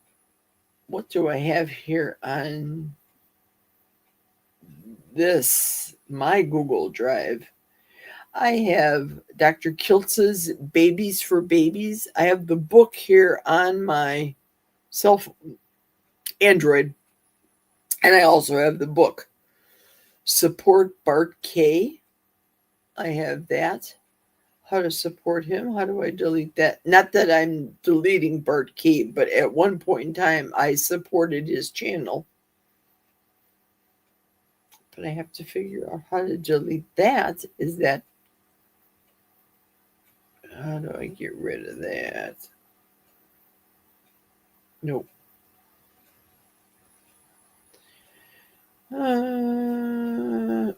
what do I have here on this, my Google Drive? I have Dr. Kiltz's Babies for Babies. I have the book here on my cell phone, Android. And I also have the book, Support Bart K. I have that. How to support him. How do I delete that? Not that I'm deleting Bart K, but at one point in time, I supported his channel. But I have to figure out how to delete that. Is that... How do I get rid of that? Nope.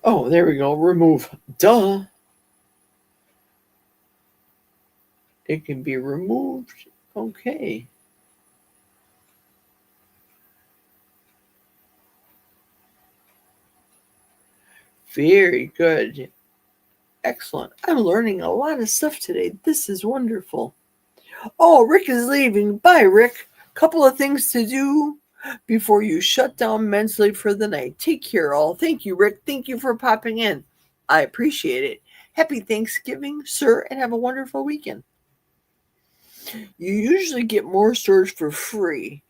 Oh, there we go. Remove. Duh. It can be removed. Okay. Very good. Excellent. I'm learning a lot of stuff today. This is wonderful. Oh, Rick is leaving. Bye, Rick. Couple of things to do before you shut down mentally for the night. Take care, all. Thank you, Rick. Thank you for popping in. I appreciate it. Happy Thanksgiving, sir, and have a wonderful weekend. You usually get more storage for free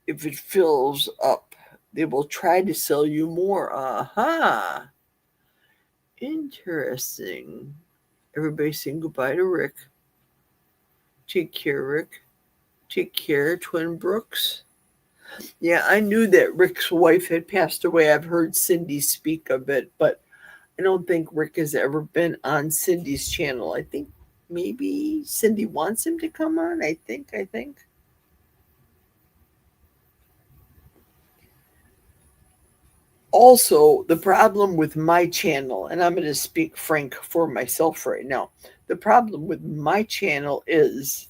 if it fills up. They will try to sell you more. Aha. Interesting. Everybody saying goodbye to Rick. Take care, Rick. Take care, Twin Brooks. Yeah, I knew that Rick's wife had passed away. I've heard Cindy speak of it, but I don't think Rick has ever been on Cindy's channel. I think maybe Cindy wants him to come on. I think. Also, the problem with my channel, and I'm going to speak frank for myself right now. The problem with my channel is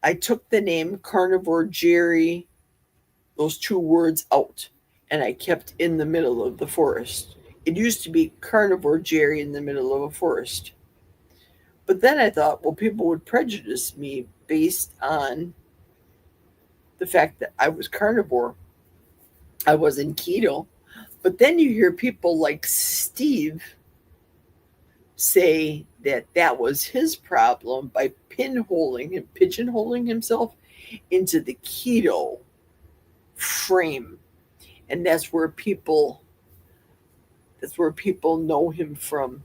I took the name Carnivore Geri, those two words out, and I kept in the middle of the forest. It used to be Carnivore Geri in the middle of a forest. But then I thought, well, people would prejudice me based on the fact that I was carnivore. I wasn't keto. But then you hear people like Steve say that that was his problem by pigeonholing himself into the keto frame. And that's where people know him from.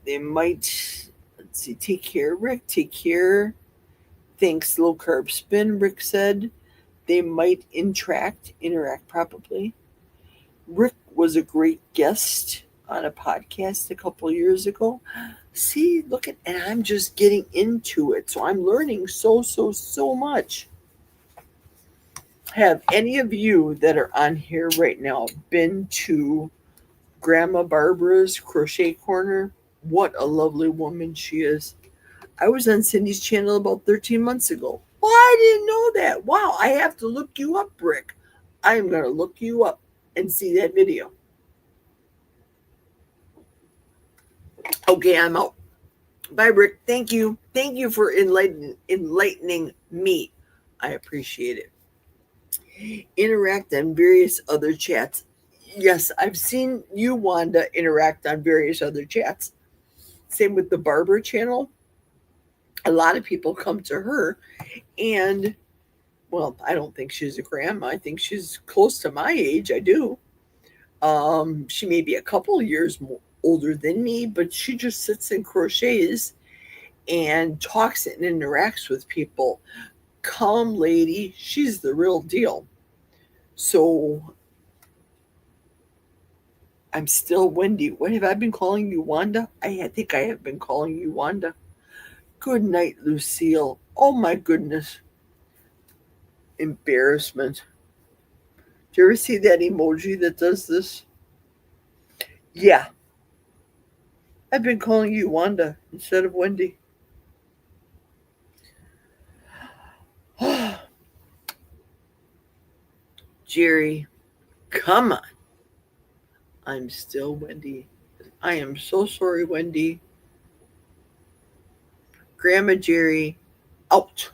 They might, let's see, take care, Rick, take care. Thanks, low carb spin, Rick said. They might interact probably. Rick was a great guest on a podcast a couple years ago. See, look at, and I'm just getting into it. So I'm learning so much. Have any of you that are on here right now been to Grandma Barbara's Crochet Corner? What a lovely woman she is. I was on Cindy's channel about 13 months ago. Well, I didn't know that. Wow, I have to look you up, Rick. I am going to look you up and see that video. Okay, I'm out. Bye, Rick. Thank you. Thank you for enlightening me. I appreciate it. Interact on various other chats. Yes, I've seen you, Wanda, interact on various other chats. Same with the Barber channel. A lot of people come to her, and, well, I don't think she's a grandma. I think she's close to my age. I do. She may be a couple of years older than me, but she just sits and crochets and talks and interacts with people. Calm lady. She's the real deal. So I'm still Wendy. What have I been calling you, Wanda? I think I have been calling you Wanda. Good night, Lucille. Oh my goodness. Embarrassment. Do you ever see that emoji that does this? Yeah. I've been calling you Wanda instead of Wendy. Geri, come on. I'm still Wendy. I am so sorry, Wendy. Grandma Geri, out.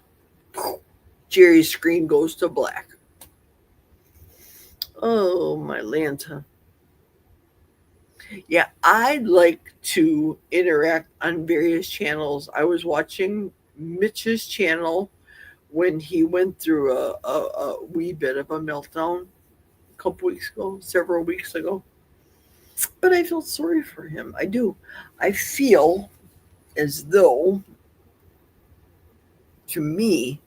Geri's screen goes to black. Oh, my Lanta. Yeah, I'd like to interact on various channels. I was watching Mitch's channel when he went through a wee bit of a meltdown a couple weeks ago, several weeks ago. But I feel sorry for him. I do. I feel as though, to me,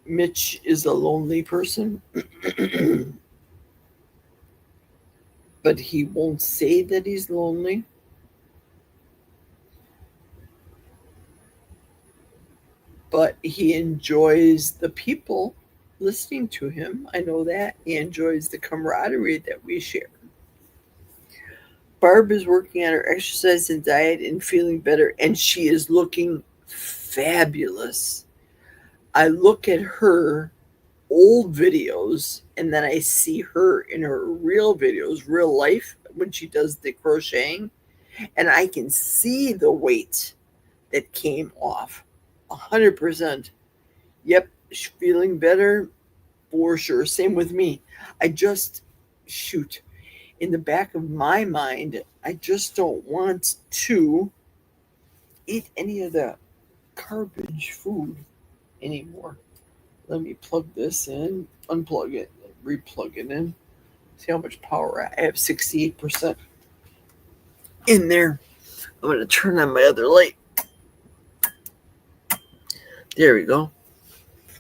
Mitch is a lonely person. But he won't say that he's lonely. But he enjoys the people listening to him. I know that. He enjoys the camaraderie that we share. Barb is working on her exercise and diet and feeling better, and she is looking fabulous. I look at her old videos and then I see her in her real videos, real life, when she does the crocheting, and I can see the weight that came off 100%. Yep, she's feeling better for sure. Same with me. I just, shoot, in the back of my mind, I just don't want to eat any of the garbage food anymore. Let me plug this in, unplug it, replug it in. See how much power I have. 68% in there. I'm going to turn on my other light. There we go.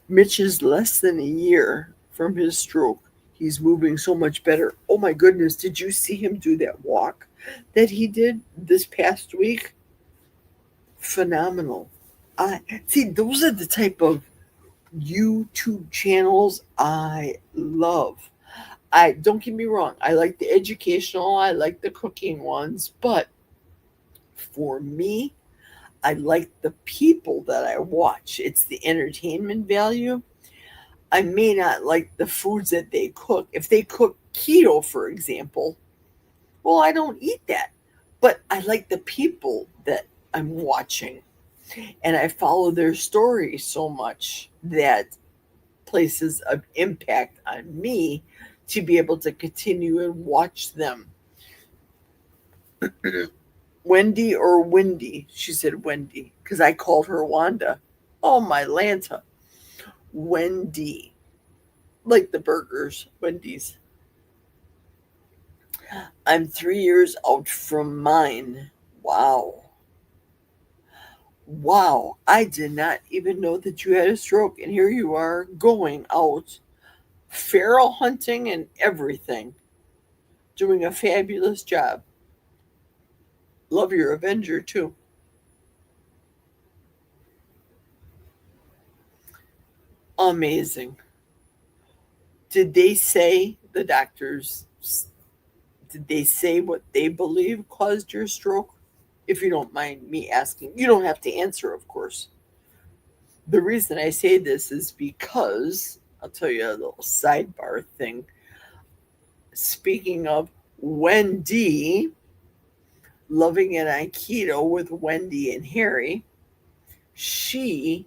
Mitch is less than a year from his stroke. He's moving so much better. Oh my goodness, did you see him do that walk that he did this past week? Phenomenal. I see, those are the type of YouTube channels I love. I don't get me wrong, I like the educational, I like the cooking ones, but for me, I like the people that I watch. It's the entertainment value. I may not like the foods that they cook. If they cook keto, for example, well, I don't eat that. But I like the people that I'm watching. And I follow their story so much that places of impact on me to be able to continue and watch them. Wendy or Wendy? She said Wendy because I called her Wanda. Oh, my Lanta. Wendy. Like the burgers, Wendy's. I'm 3 years out from mine. Wow. Wow. I did not even know that you had a stroke. And here you are going out, feral hunting and everything, doing a fabulous job. Love your Avenger, too. Amazing. Did they say, the doctors, did they say what they believe caused your stroke? If you don't mind me asking, you don't have to answer, of course. The reason I say this is because I'll tell you a little sidebar thing. Speaking of Wendy, loving an Aikido with Wendy and Harry, she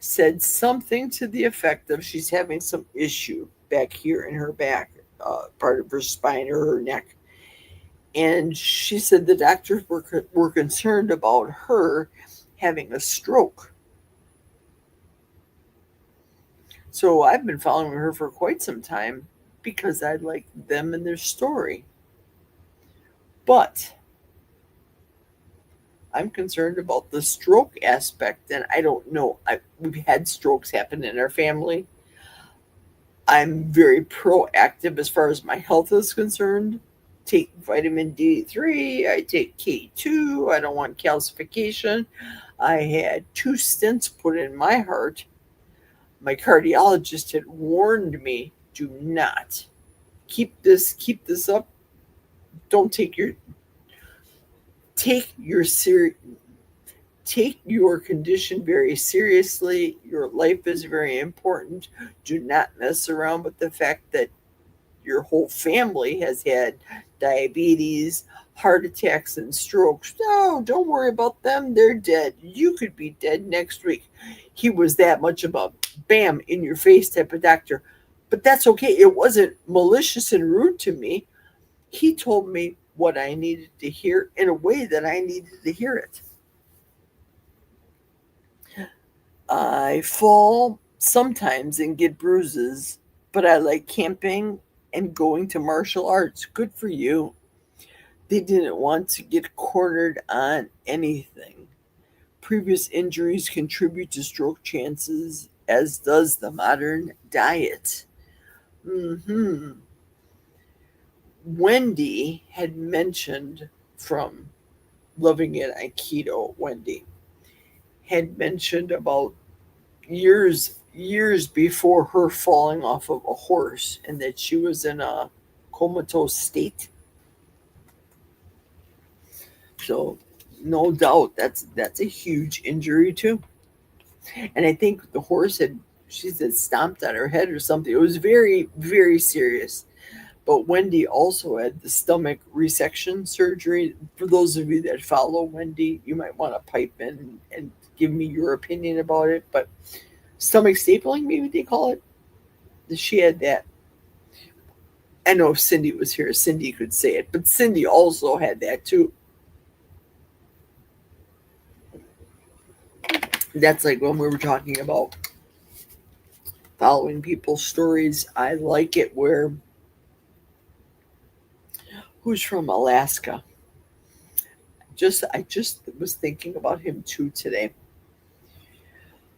said something to the effect of she's having some issue back here in her back, part of her spine or her neck. And she said the doctors were concerned about her having a stroke. So I've been following her for quite some time because I like them and their story. But I'm concerned about the stroke aspect, and I don't know. We've had strokes happen in our family. I'm very proactive as far as my health is concerned. Take vitamin D3, I take K2, I don't want calcification. I had 2 stents put in my heart. My cardiologist had warned me, do not keep this up. Don't take your take your condition very seriously. Your life is very important. Do not mess around with the fact that your whole family has had diabetes, heart attacks, and strokes. No, don't worry about them. They're dead. You could be dead next week. He was that much of a bam in your face type of doctor. But that's okay. It wasn't malicious and rude to me. He told me what I needed to hear in a way that I needed to hear it. I fall sometimes and get bruises, but I like camping and going to martial arts. Good for you. They didn't want to get cornered on anything. Previous injuries contribute to stroke chances, as does the modern diet. Wendy had mentioned from Loving It Aikido, Wendy had mentioned about years before her falling off of a horse and that she was in a comatose state. So no doubt that's a huge injury too. And I think the horse had she said stomped on her head or something. It was very, very serious. But Wendy also had the stomach resection surgery. For those of you that follow Wendy, you might want to pipe in and give me your opinion about it. But stomach stapling, maybe they call it. She had that. I know if Cindy was here, Cindy could say it. But Cindy also had that too. That's like when we were talking about following people's stories. I like it where who's from Alaska. I just was thinking about him too today.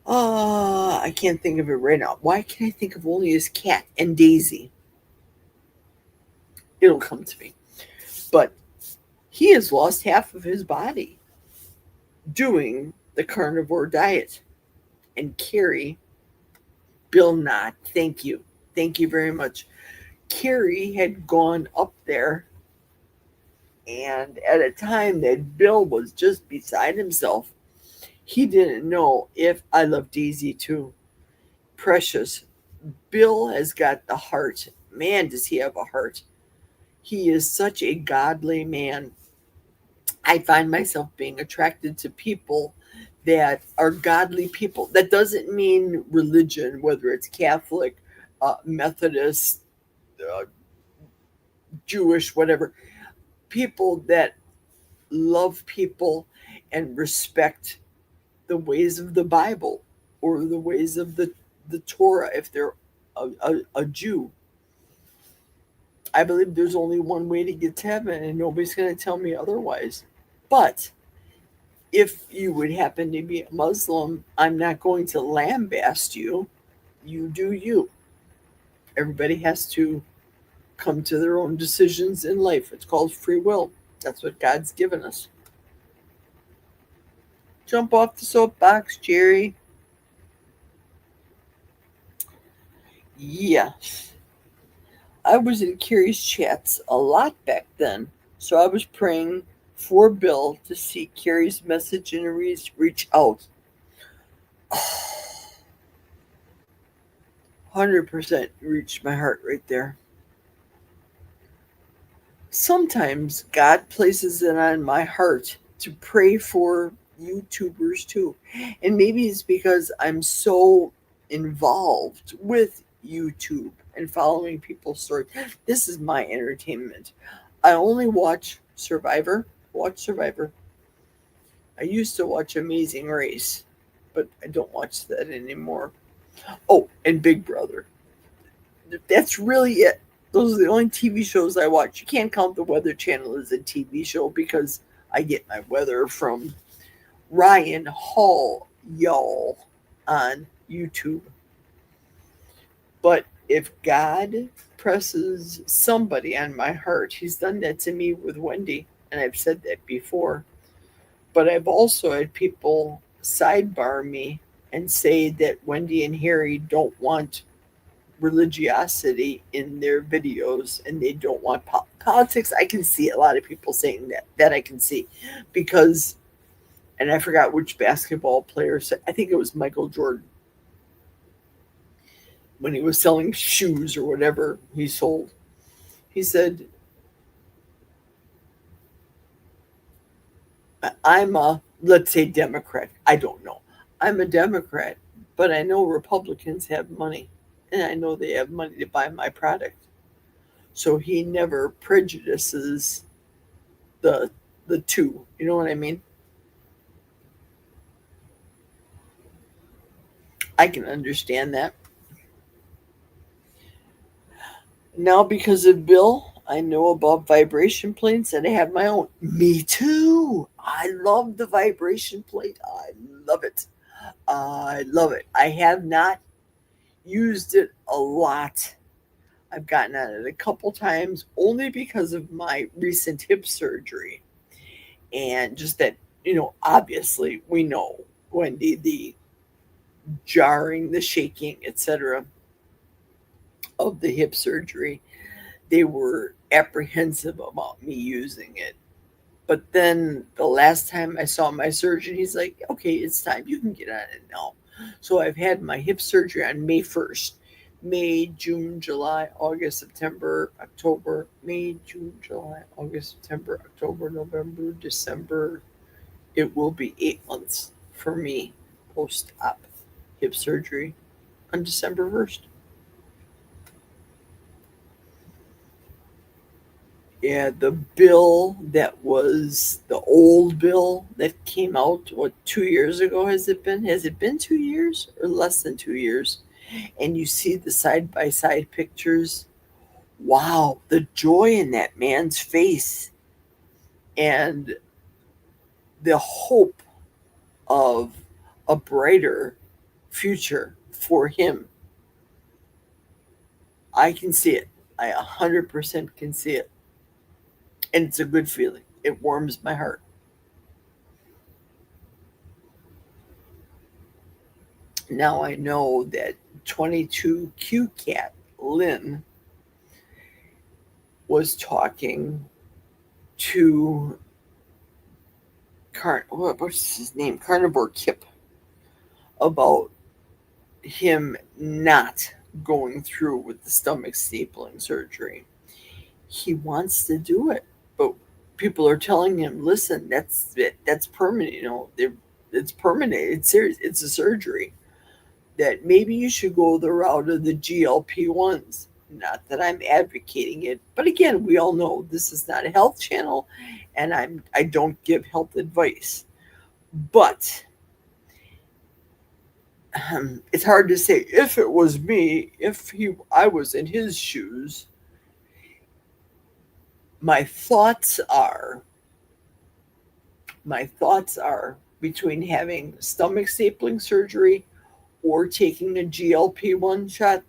I can't think of it right now. Why can I think of only his cat and Daisy? It'll come to me. But he has lost half of his body doing the carnivore diet. And Carrie, Bill Knott, thank you. Thank you very much. Carrie had gone up there, and at a time that Bill was just beside himself, he didn't know if I love Daisy too. Precious. Bill has got the heart. Man, does he have a heart. He is such a godly man. I find myself being attracted to people that are godly people. That doesn't mean religion, whether it's Catholic, Methodist, uh, Jewish, whatever. People that love people and respect the ways of the Bible or the ways of the Torah if they're a Jew. I believe there's only one way to get to heaven, and nobody's going to tell me otherwise. But if you would happen to be a Muslim, I'm not going to lambaste you. You do you. Everybody has to come to their own decisions in life. It's called free will. That's what God's given us. Jump off the soapbox, Jerry. Yeah. I was in Carrie's chats a lot back then, so I was praying for Bill to see Carrie's message and reach out. 100% reached my heart right there. Sometimes God places it on my heart to pray for YouTubers too. And maybe it's because I'm so involved with YouTube and following people's stories. This is my entertainment. I only watch Survivor. I used to watch Amazing Race, but I don't watch that anymore. Oh, and Big Brother. That's really it. Those are the only TV shows I watch. You can't count the Weather Channel as a TV show because I get my weather from Ryan Hall, y'all, on YouTube. But if God presses somebody on my heart, he's done that to me with Wendy, and I've said that before. But I've also had people sidebar me and say that Wendy and Harry don't want religiosity in their videos and they don't want politics. I can see a lot of people saying that I can see because, and I forgot which basketball player said, I think it was Michael Jordan, when he was selling shoes or whatever he sold, he said, I'm a, let's say, Democrat. I don't know. I'm a Democrat, but I know Republicans have money, and I know they have money to buy my product. So he never prejudices the two. You know what I mean? I can understand that. Now, because of Bill, I know about vibration plates and I have my own. Me too. I love the vibration plate. I love it. I love it. I have not used it a lot. I've gotten on it a couple times only because of my recent hip surgery. And just that, obviously we know, Wendy, the jarring, the shaking, etc. of the hip surgery, they were apprehensive about me using it. But then the last time I saw my surgeon, he's like, okay, it's time. You can get on it now. So I've had my hip surgery on May 1st. May, June, July, August, September, October, May, June, July, August, September, October, November, December. It will be 8 months for me post op hip surgery on December 1st. Yeah, the bill that was the old bill that came out, what, 2 years ago has it been? Has it been 2 years or less than 2 years? And you see the side by side pictures. Wow, the joy in that man's face and the hope of a brighter future for him. I can see it. I 100% can see it. And it's a good feeling. It warms my heart. Now I know that 22Q Cat Lynn was talking to what's his name? Carnivore Kip about him not going through with the stomach stapling surgery. He wants to do it, but people are telling him, "Listen, that's it. That's permanent. It's permanent. It's serious. It's a surgery. That maybe you should go the route of the GLP-1s." Not that I'm advocating it, but again, we all know this is not a health channel, and I don't give health advice. But it's hard to say if it was me, I was in his shoes. My thoughts are between having stomach stapling surgery or taking a GLP-1 shot.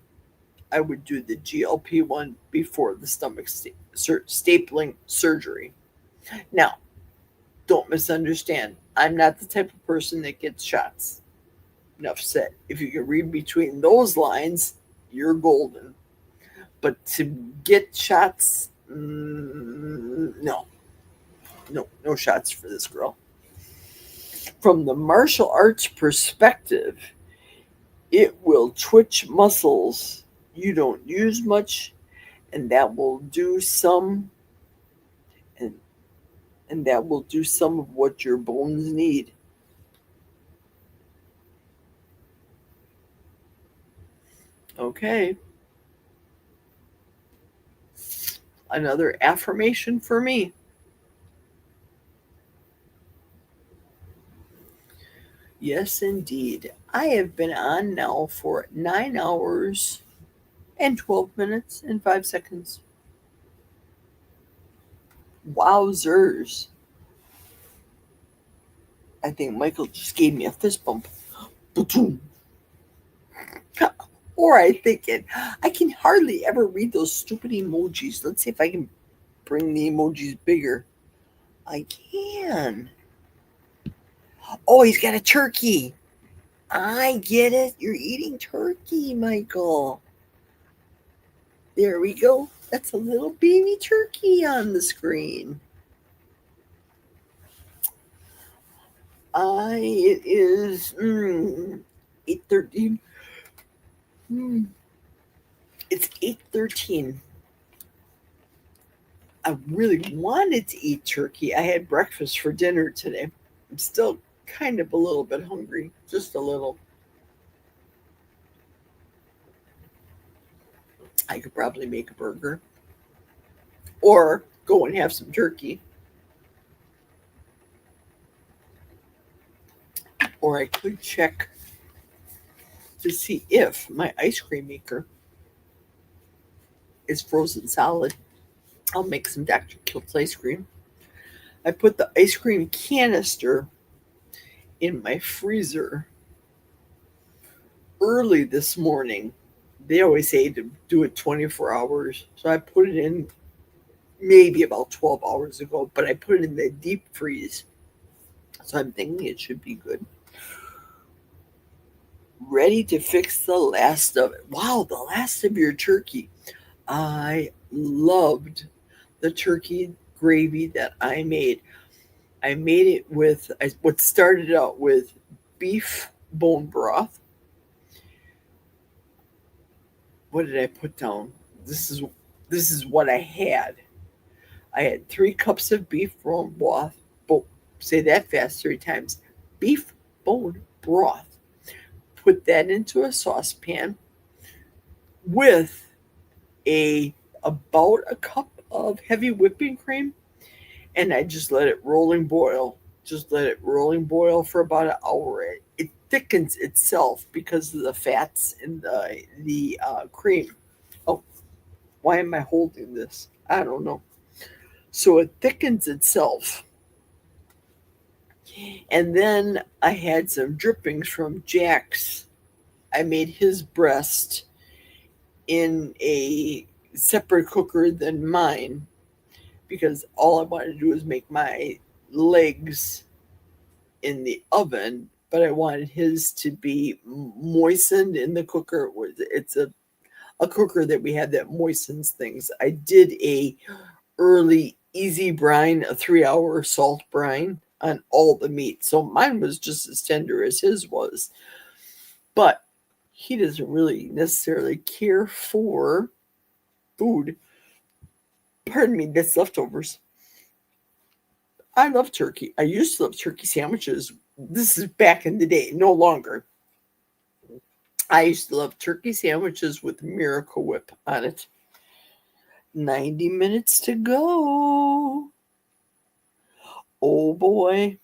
I would do the GLP-1 before the stomach stapling surgery. Now, don't misunderstand. I'm not the type of person that gets shots. Enough said. If you can read between those lines, you're golden. But to get shots, no. No shots for this girl. From the martial arts perspective, it will twitch muscles you don't use much, and that will do some and that will do some of what your bones need. Okay. Another affirmation for me. Yes, indeed. I have been on now for 9 hours and 12 minutes and 5 seconds. Wowzers. I think Michael just gave me a fist bump. Boom. Or I think I can hardly ever read those stupid emojis. Let's see if I can bring the emojis bigger. I can. Oh, he's got a turkey. I get it. You're eating turkey, Michael. There we go. That's a little baby turkey on the screen. It is 8:13. It's 8:13. I really wanted to eat turkey. I had breakfast for dinner today. I'm still kind of a little bit hungry, just a little. I could probably make a burger or go and have some turkey. Or I could check to see if my ice cream maker is frozen solid. I'll make some Dr. Kilt's ice cream. I put the ice cream canister in my freezer early this morning. They always say to do it 24 hours. So I put it in maybe about 12 hours ago, but I put it in the deep freeze. So I'm thinking it should be good. Ready to fix the last of it. Wow, the last of your turkey. I loved the turkey gravy that I made. I made it with what started out with beef bone broth. What did I put down? This is what I had. I had 3 cups of beef bone broth. Say that fast 3 times. Beef bone broth. Put that into a saucepan with about a cup of heavy whipping cream, and I just let it rolling boil. Just let it rolling boil for about an hour. It thickens itself because of the fats in the cream. Oh, why am I holding this? I don't know. So it thickens itself. And then I had some drippings from Jack's. I made his breast in a separate cooker than mine because all I wanted to do was make my legs in the oven, but I wanted his to be moistened in the cooker. It's a cooker that we have that moistens things. I did a early easy brine, a 3-hour salt brine on all the meat. So mine was just as tender as his was. But he doesn't really necessarily care for food, pardon me, that's leftovers. I love turkey. I used to love turkey sandwiches. This is back in the day, no longer. I used to love turkey sandwiches with Miracle Whip on it. 90 minutes to go. Oh boy.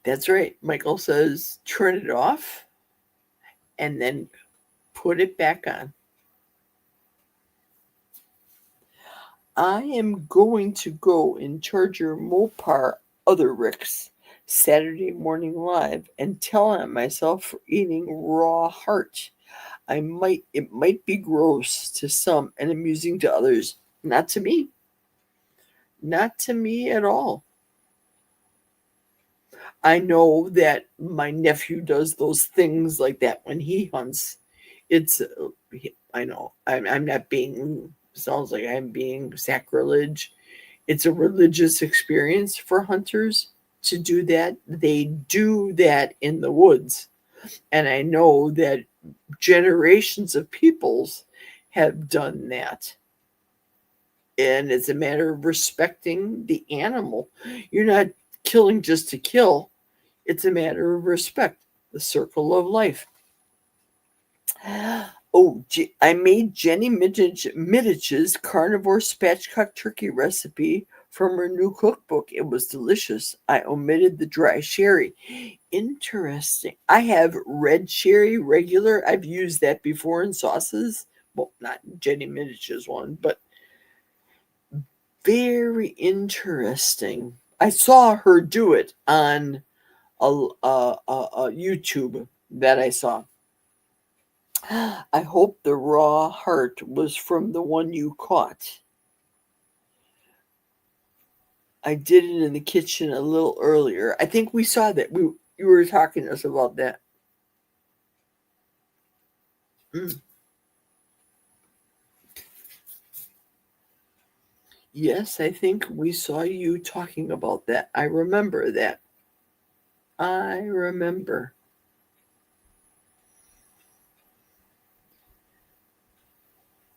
That's right. Michael says turn it off and then put it back on. I am going to go and charge your Mopar other Ricks Saturday morning live and tell on myself for eating raw heart. It might be gross to some and amusing to others. Not to me. Not to me at all. I know that my nephew does those things like that when he hunts. It's, I know, I'm not being, sounds like I'm being sacrilege. It's a religious experience for hunters to do that. They do that in the woods. And I know that generations of peoples have done that. And it's a matter of respecting the animal. You're not killing just to kill. It's a matter of respect, the circle of life. Oh, I made Jenny Midditch's carnivore spatchcock turkey recipe from her new cookbook. It was delicious. I omitted the dry sherry. Interesting. I have red sherry regular. I've used that before in sauces. Well, not Jenny Midditch's one, but very interesting. I saw her do it on a YouTube that I saw. I hope the raw heart was from the one you caught. I did it in the kitchen a little earlier. I think we saw that. You were talking to us about that. Yes, I think we saw you talking about that. I remember that. I remember.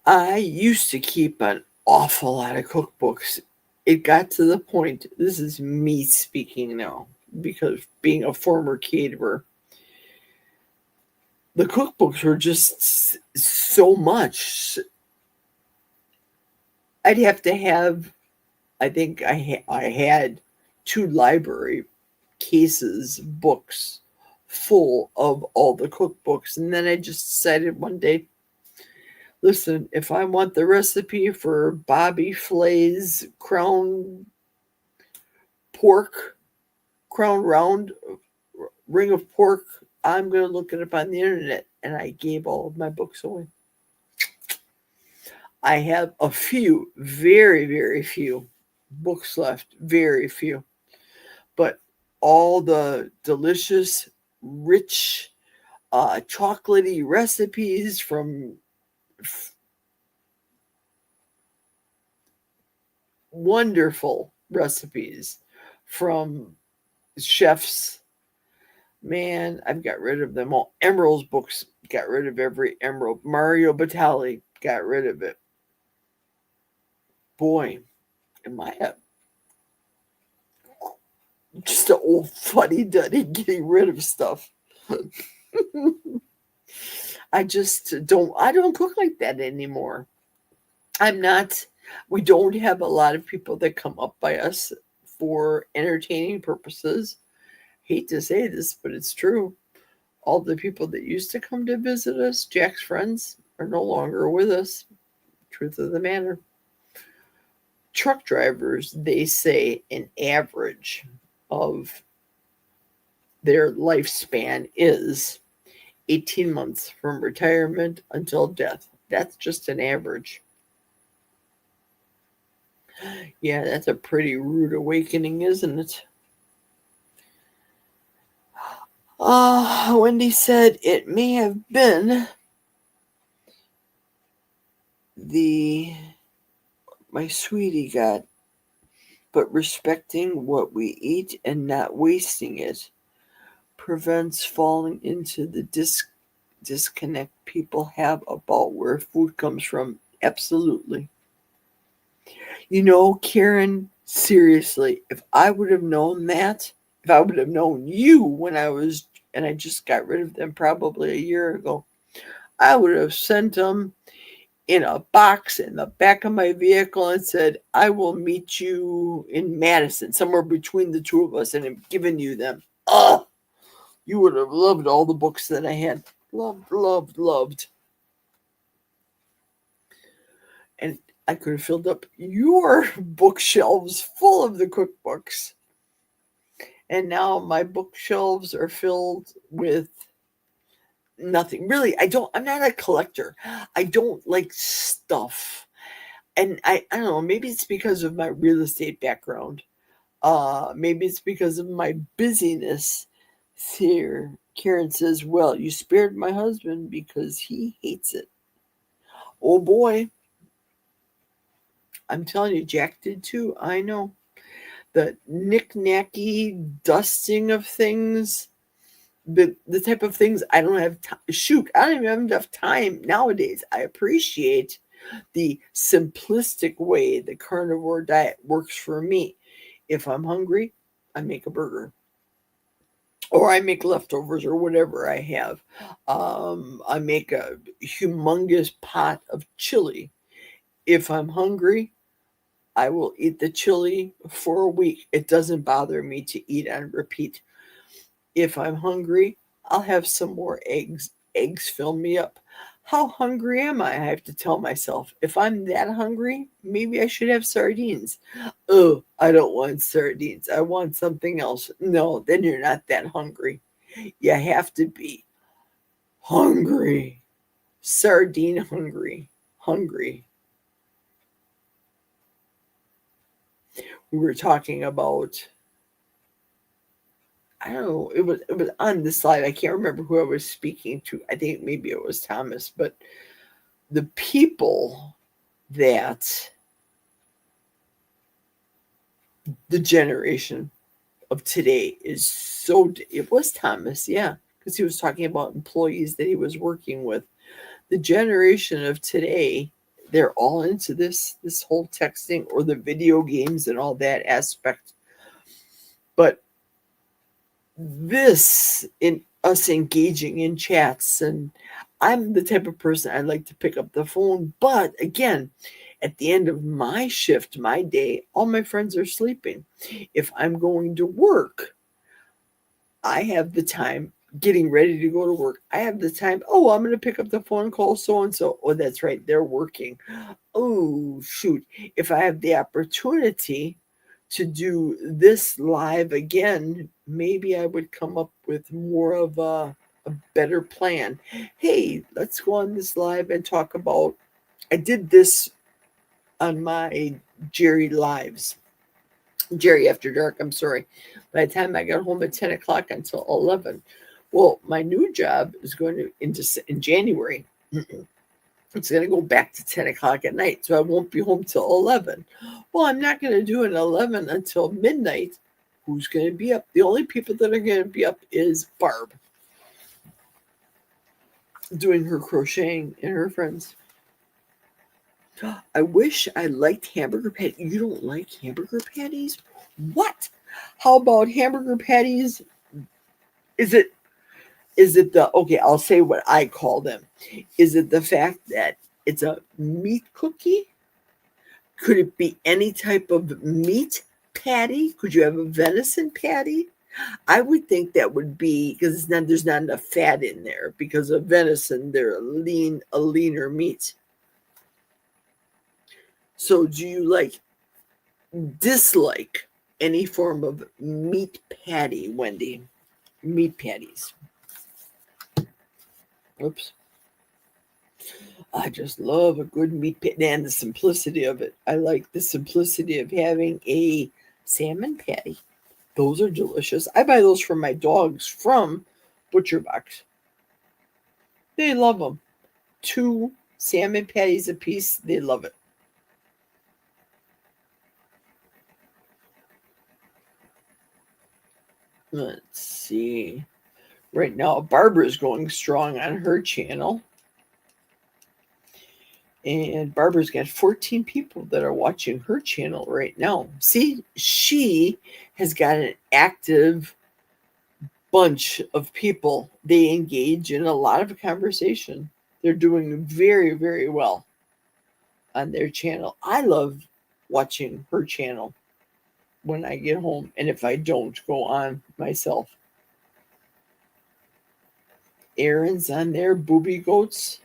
I used to keep an awful lot of cookbooks. It got to the point, this is me speaking now, because being a former caterer, the cookbooks were just so much. I'd have to have, I think I had 2 library cases, books full of all the cookbooks. And then I just decided one day, listen, if I want the recipe for Bobby Flay's crown round ring of pork, I'm going to look it up on the internet. And I gave all of my books away. I have a few, very, very few books left, very few. But all the delicious, rich, chocolatey recipes from wonderful recipes from chefs. Man, I've got rid of them all. Emerald's books, got rid of every Emerald. Mario Batali, got rid of it. Boy, am I just an old fuddy-duddy getting rid of stuff. I don't cook like that anymore. We don't have a lot of people that come up by us for entertaining purposes. Hate to say this, but it's true. All the people that used to come to visit us, Jack's friends, are no longer with us. Truth of the matter. Truck drivers, they say an average of their lifespan is 18 months from retirement until death. That's just an average. Yeah, that's a pretty rude awakening, isn't it? Wendy said it may have been my sweetie got, but respecting what we eat and not wasting it prevents falling into the disconnect people have about where food comes from. Absolutely. Karen, seriously, if I would have known that, if I would have known you when I just got rid of them probably a year ago, I would have sent them in a box in the back of my vehicle and said, I will meet you in Madison, somewhere between the two of us, and have given you them. You would have loved all the books that I had. Loved. And I could have filled up your bookshelves full of the cookbooks. And now my bookshelves are filled with nothing. Really, I'm not a collector. I don't like stuff. And I don't know, maybe it's because of my real estate background. Maybe it's because of my busyness. Here, Karen says, well, you spared my husband because he hates it. Oh boy. I'm telling you, Jack did too. I know. The knick-knacky dusting of things, the type of things I don't have time. Shoot, I don't even have enough time nowadays. I appreciate the simplistic way the carnivore diet works for me. If I'm hungry, I make a burger. Or I make leftovers or whatever I have. I make a humongous pot of chili. If I'm hungry, I will eat the chili for a week. It doesn't bother me to eat on repeat. If I'm hungry, I'll have some more eggs. Eggs fill me up. How hungry am I? I have to tell myself. If I'm that hungry, maybe I should have sardines. Oh, I don't want sardines. I want something else. No, then you're not that hungry. You have to be hungry. Sardine hungry. Hungry. We were talking about, I don't know, it was on the slide. I can't remember who I was speaking to. I think maybe it was Thomas, but the people that the generation of today is so, it was Thomas, yeah, because he was talking about employees that he was working with. The generation of today, they're all into this whole texting or the video games and all that aspect. But this, in us engaging in chats, and I'm the type of person I like to pick up the phone, but again, at the end of my shift, my day, all my friends are sleeping. If I'm going to work, I have the time getting ready to go to work. I have the time. Oh, I'm going to pick up the phone, call so-and-so. Oh, that's right. They're working. Oh, shoot. If I have the opportunity to do this live again, maybe I would come up with more of a better plan. Hey, let's go on this live and talk about, I did this on my Geri lives. Geri After Dark, I'm sorry. By the time I got home at 10 o'clock until 11. Well, my new job is going to in January. It's going to go back to 10 o'clock at night, so I won't be home till 11. Well, I'm not going to do an 11 until midnight. who's going to be up. The only people that are going to be up is Barb doing her crocheting and her friends. I wish I liked hamburger patties. You don't like hamburger patties? What? How about hamburger patties? Is it the, okay, I'll say what I call them. Is it the fact that it's a meat cookie? Could it be any type of meat patty? Could you have a venison patty? I would think that would be, because there's not enough fat in there, because of venison, they're a leaner meat. So do you dislike any form of meat patty, Wendy? Meat patties. Oops. I just love a good meat patty and the simplicity of it. I like the simplicity of having a salmon patty. Those are delicious. I buy those for my dogs from Butcher Box. They love them. 2 salmon patties a piece. They love it. Let's see. Right now, Barbara's going strong on her channel. And Barbara's got 14 people that are watching her channel right now. See, she has got an active bunch of people. They engage in a lot of conversation. They're doing very, very well on their channel. I love watching her channel when I get home, and if I don't, go on myself. Aaron's on there, Booby Goats.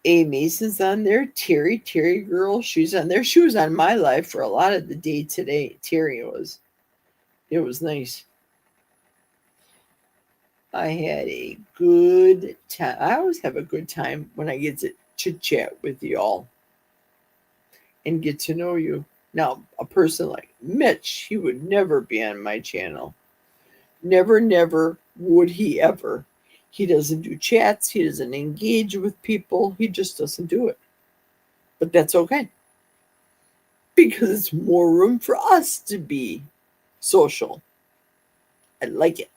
A. Mason's on there. Terry girl, she's on there. She was on my live for a lot of the day today. Terry was. It was nice. I had a good time. I always have a good time when I get to chit chat with y'all and get to know you. Now, a person like Mitch, he would never be on my channel. Never would he ever. He doesn't do chats. He doesn't engage with people. He just doesn't do it. But that's okay. Because it's more room for us to be social. I like it.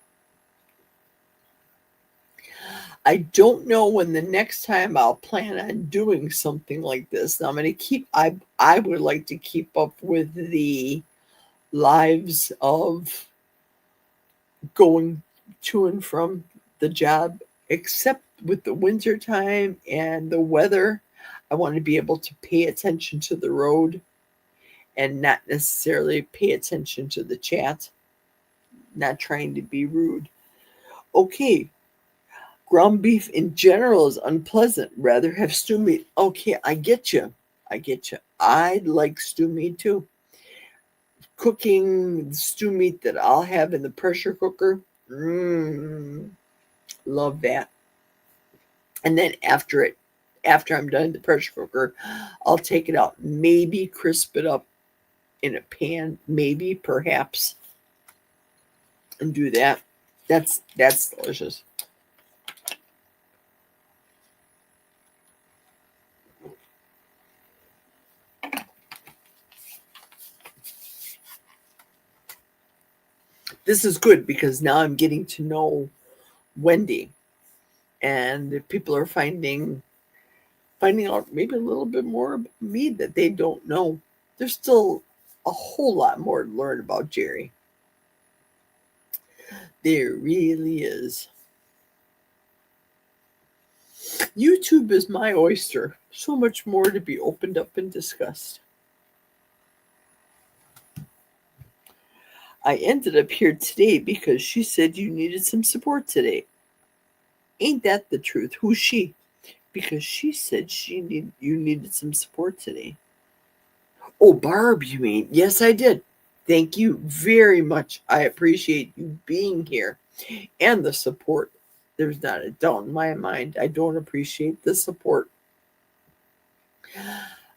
I don't know when the next time I'll plan on doing something like this. Now I'm going to I would like to keep up with the lives of going to and from the job, except with the winter time and the weather. I want to be able to pay attention to the road and not necessarily pay attention to the chat. Not trying to be rude. Okay. Ground beef in general is unpleasant. Rather have stew meat. Okay, I get you. I like stew meat too. Cooking stew meat that I'll have in the pressure cooker. Love that. And then after I'm done in the pressure cooker, I'll take it out. Maybe crisp it up in a pan. Maybe, perhaps. And do that. That's delicious. This is good because now I'm getting to know Wendy, and people are finding out maybe a little bit more about me that they don't know. There's still a whole lot more to learn about Geri. There really is. YouTube is my oyster. So much more to be opened up and discussed. I ended up here today because she said you needed some support today. Ain't that the truth? Who's she? Because she said you needed some support today. Oh, Barb, you mean? Yes, I did. Thank you very much. I appreciate you being here and the support. There's not a doubt in my mind. I don't appreciate the support.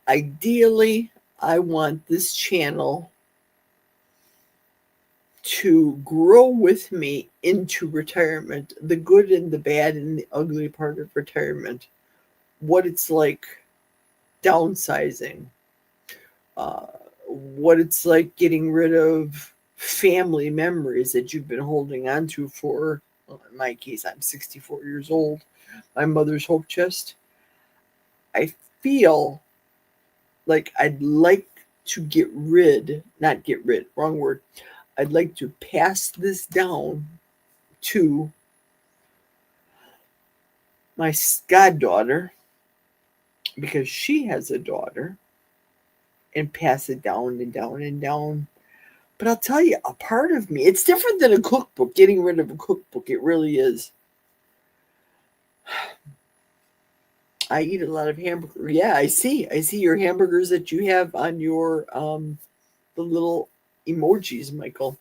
Ideally, I want this channel to grow with me into retirement, the good and the bad and the ugly part of retirement, what it's like downsizing, what it's like getting rid of family memories that you've been holding on to for, well, in my case, I'm 64 years old. My mother's hope chest. I feel like I'd like to not get rid, wrong word. I'd like to pass this down to my goddaughter because she has a daughter and pass it down and down and down. But I'll tell you, a part of me, it's different than a cookbook, getting rid of a cookbook. It really is. I eat a lot of hamburger. Yeah, I see. I see your hamburgers that you have on your the little emojis, Michael.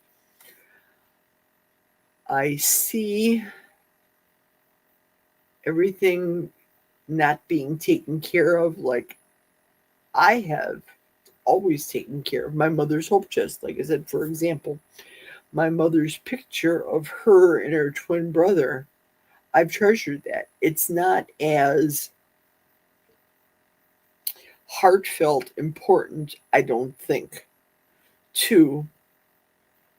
I see everything not being taken care of like I have always taken care of my mother's hope chest. Like I said, for example, my mother's picture of her and her twin brother, I've treasured that. It's not as heartfelt important, I don't think, to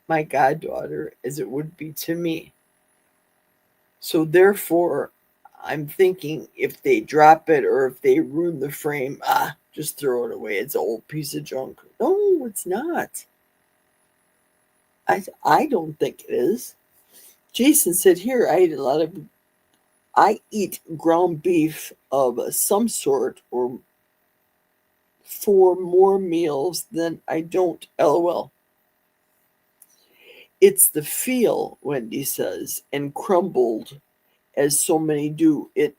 my goddaughter as it would be to me. So therefore, I'm thinking if they drop it or if they ruin the frame, just throw it away. It's an old piece of junk. No, it's not. I don't think it is. Jason said here I eat ground beef of some sort or for more meals than I don't. LOL. It's the feel, Wendy says, and crumbled as so many do. It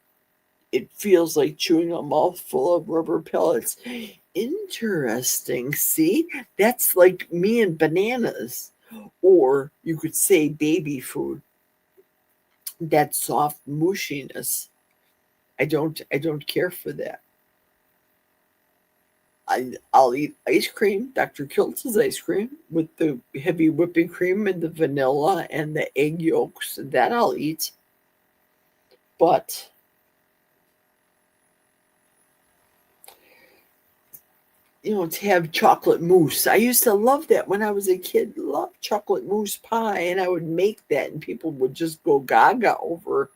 feels like chewing a mouthful of rubber pellets. Interesting. See, that's like me and bananas, or you could say baby food. That soft mushiness. I don't care for that. I'll eat ice cream, Dr. Kiltz's ice cream, with the heavy whipping cream and the vanilla and the egg yolks. That I'll eat. But to have chocolate mousse. I used to love that when I was a kid. Love chocolate mousse pie, and I would make that, and people would just go gaga over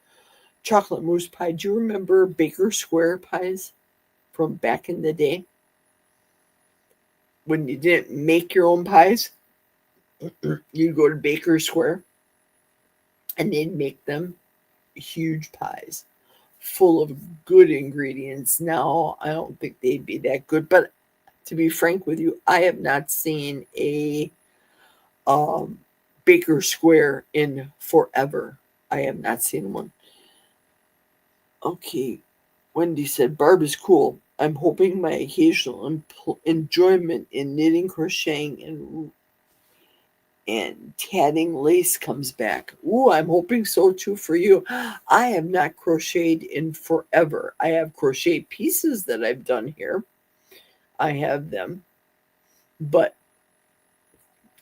chocolate mousse pie. Do you remember Baker Square pies from back in the day when you didn't make your own pies? You'd go to Baker Square, and they'd make them huge pies full of good ingredients. Now, I don't think they'd be that good, but to be frank with you, I have not seen a Baker Square in forever. I have not seen one. Okay, Wendy said, Barb is cool. I'm hoping my occasional enjoyment in knitting, crocheting, and tatting lace comes back. Ooh, I'm hoping so too for you. I have not crocheted in forever. I have crochet pieces that I've done here. I have them. But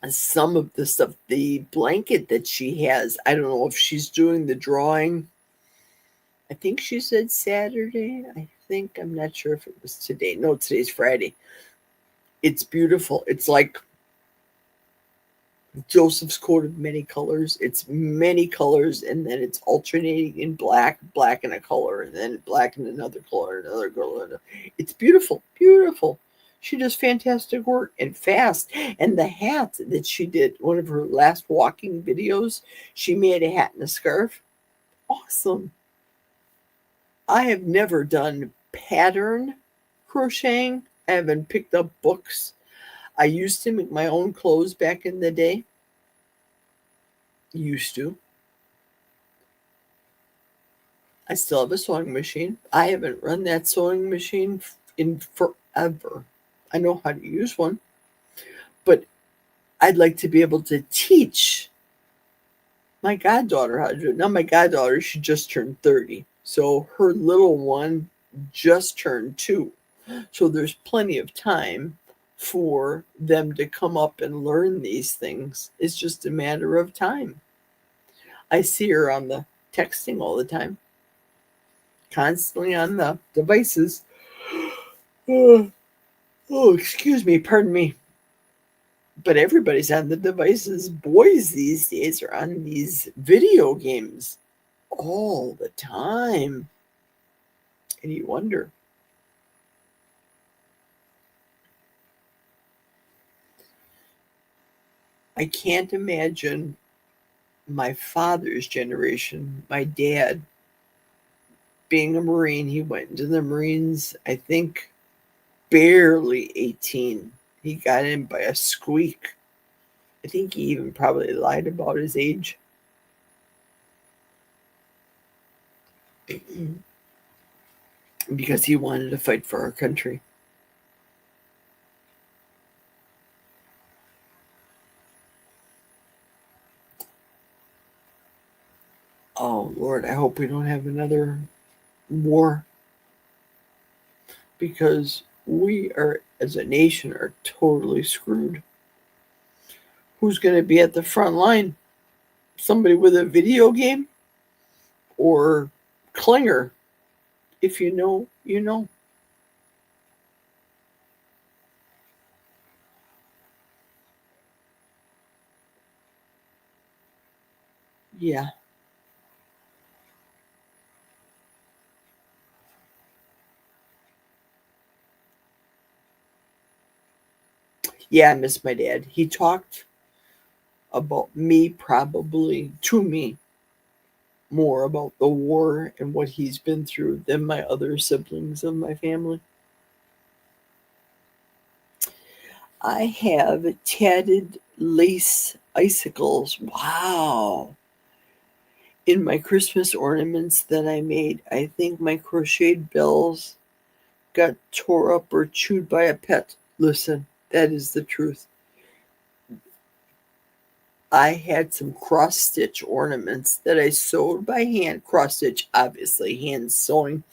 some of the stuff, the blanket that she has, I don't know if she's doing the drawing. I think she said Saturday. I'm not sure if it was today. No, today's Friday. It's beautiful. It's like Joseph's coat of many colors. It's many colors, and then it's alternating in black in a color, and then black in another color, another color. It's beautiful, beautiful. She does fantastic work and fast. And the hat that she did, one of her last walking videos, she made a hat and a scarf. Awesome. I have never done pattern crocheting. I haven't picked up books. I used to make my own clothes back in the day. Used to. I still have a sewing machine. I haven't run that sewing machine in forever. I know how to use one, but I'd like to be able to teach my goddaughter how to do it. Now, my goddaughter, she just turned 30. So her little one just turned 2. So there's plenty of time for them to come up and learn these things. It's just a matter of time. I see her on the texting all the time, constantly on the devices. Oh, excuse me, pardon me. But everybody's on the devices. Boys these days are on these video games all the time. And you wonder. I can't imagine my father's generation, my dad, being a Marine. He went into the Marines, I think, barely 18. He got in by a squeak. I think he even probably lied about his age. Because he wanted to fight for our country. Oh, Lord, I hope we don't have another war. Because we are, as a nation, are totally screwed. Who's going to be at the front line? Somebody with a video game? Or Klinger? If you know, you know. Yeah. Yeah, I miss my dad. He talked about me, probably to me, more about the war and what he's been through than my other siblings of my family. I have tatted lace icicles. Wow. In my Christmas ornaments that I made. I think my crocheted bells got tore up or chewed by a pet. Listen, that is the truth. I had some cross stitch ornaments that I sewed by hand. Cross stitch, obviously, hand sewing.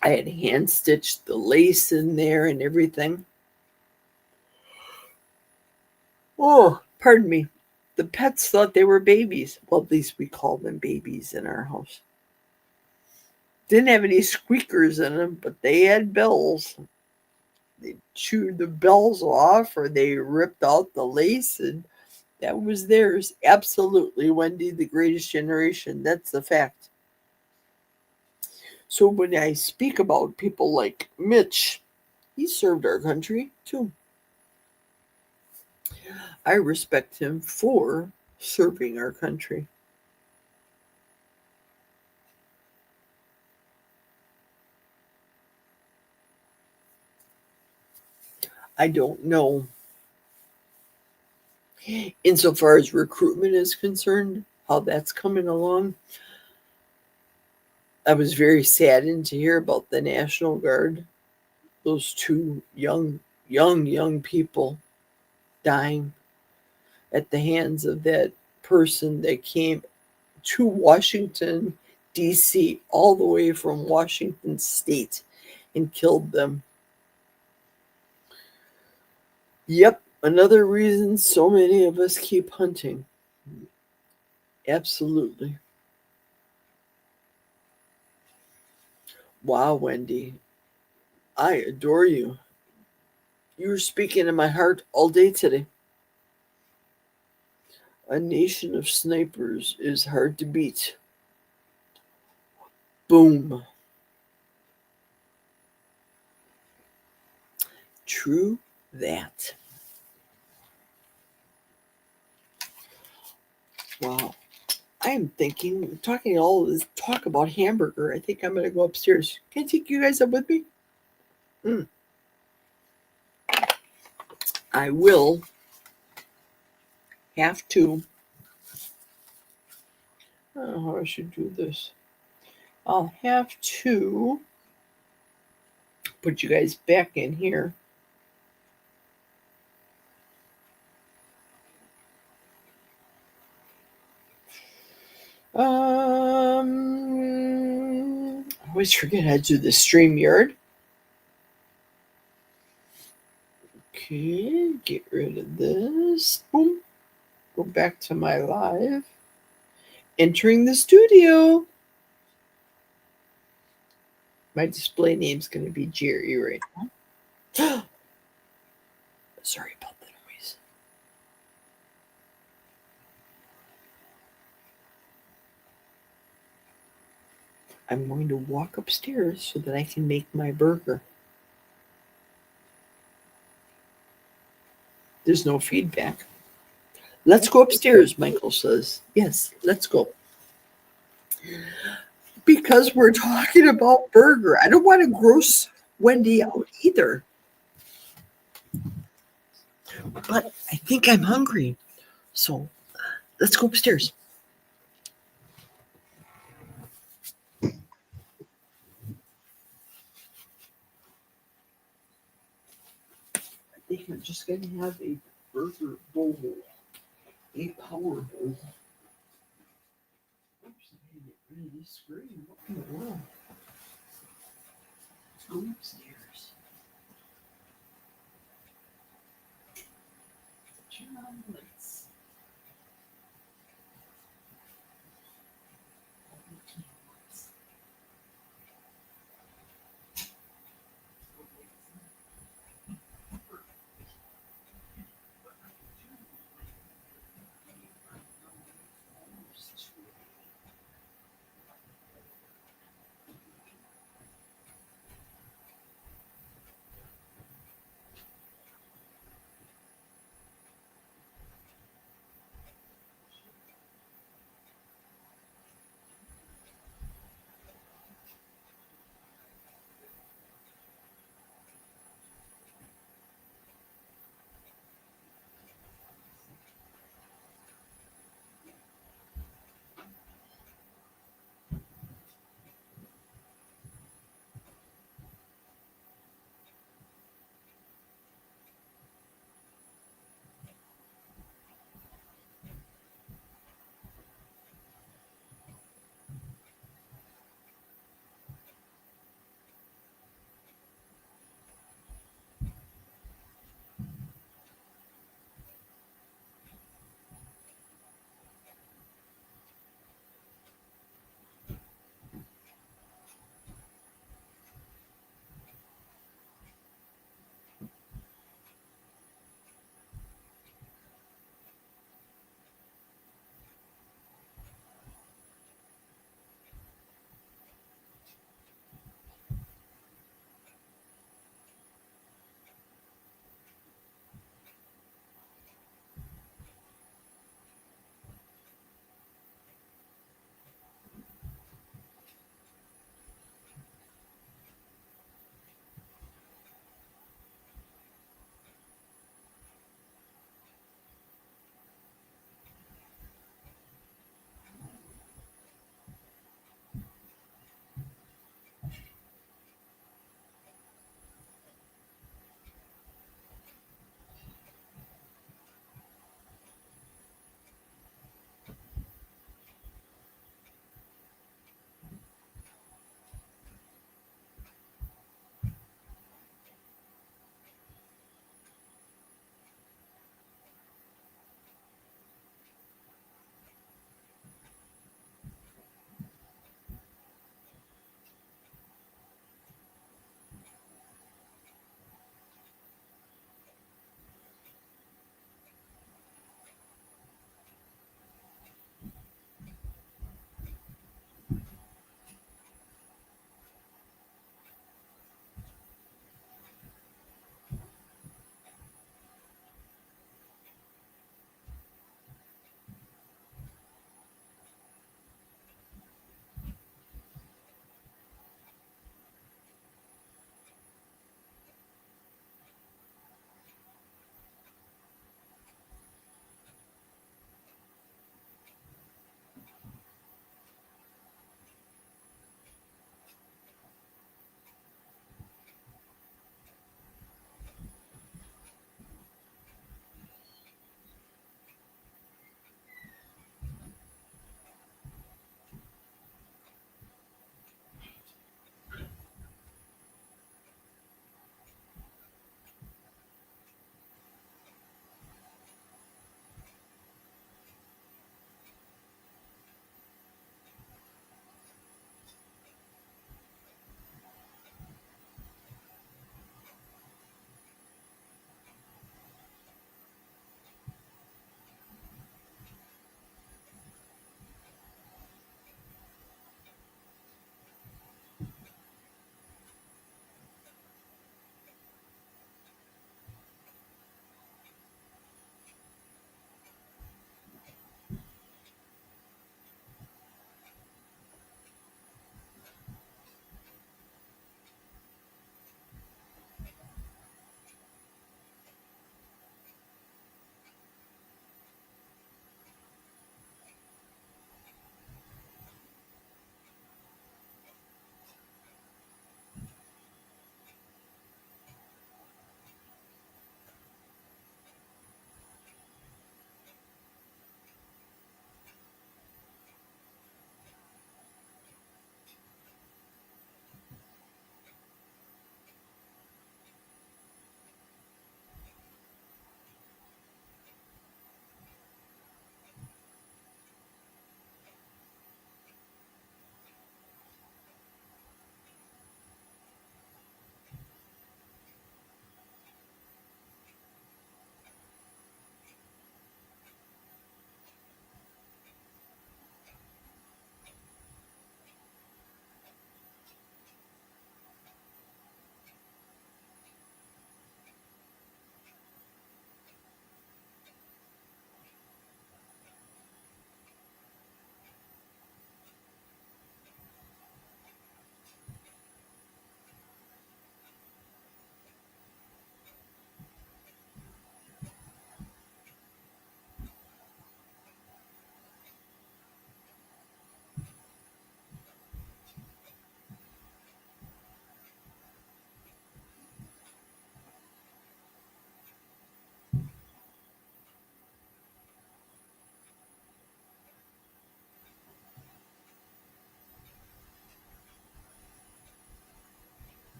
I had hand stitched the lace in there and everything. Oh, pardon me. The pets thought they were babies. Well, at least we called them babies in our house. Didn't have any squeakers in them, but they had bells. They chewed the bells off or they ripped out the lace, and that was theirs. Absolutely, Wendy, the greatest generation. That's the fact. So when I speak about people like Mitch, he served our country too. I respect him for serving our country. I don't know, insofar as recruitment is concerned, how that's coming along. I was very saddened to hear about the National Guard, those two young people dying at the hands of that person that came to Washington, D.C., all the way from Washington State and killed them. Yep, another reason so many of us keep hunting. Absolutely. Wow, Wendy, I adore you. You were speaking in my heart all day today. A nation of snipers is hard to beat. Boom. True that. Wow. I am thinking, talking all of this talk about hamburger. I think I'm going to go upstairs. Can I take you guys up with me? I will have to. I don't know how I should do this. I'll have to put you guys back in here. I always forget how to do the StreamYard. Okay, get rid of this. Boom. Go back to my live. Entering the studio. My display name's going to be Geri right now. Sorry about the noise. I'm going to walk upstairs so that I can make my burger. There's no feedback. Let's go upstairs, Michael says. Yes, let's go. Because we're talking about burger. I don't want to gross Wendy out either. But I think I'm hungry. So let's go upstairs. I think I'm just going to have a burger bowl, a power bowl. Oops, I had to get rid of this screen. What in the world? Let's go upstairs. Turn on the lights.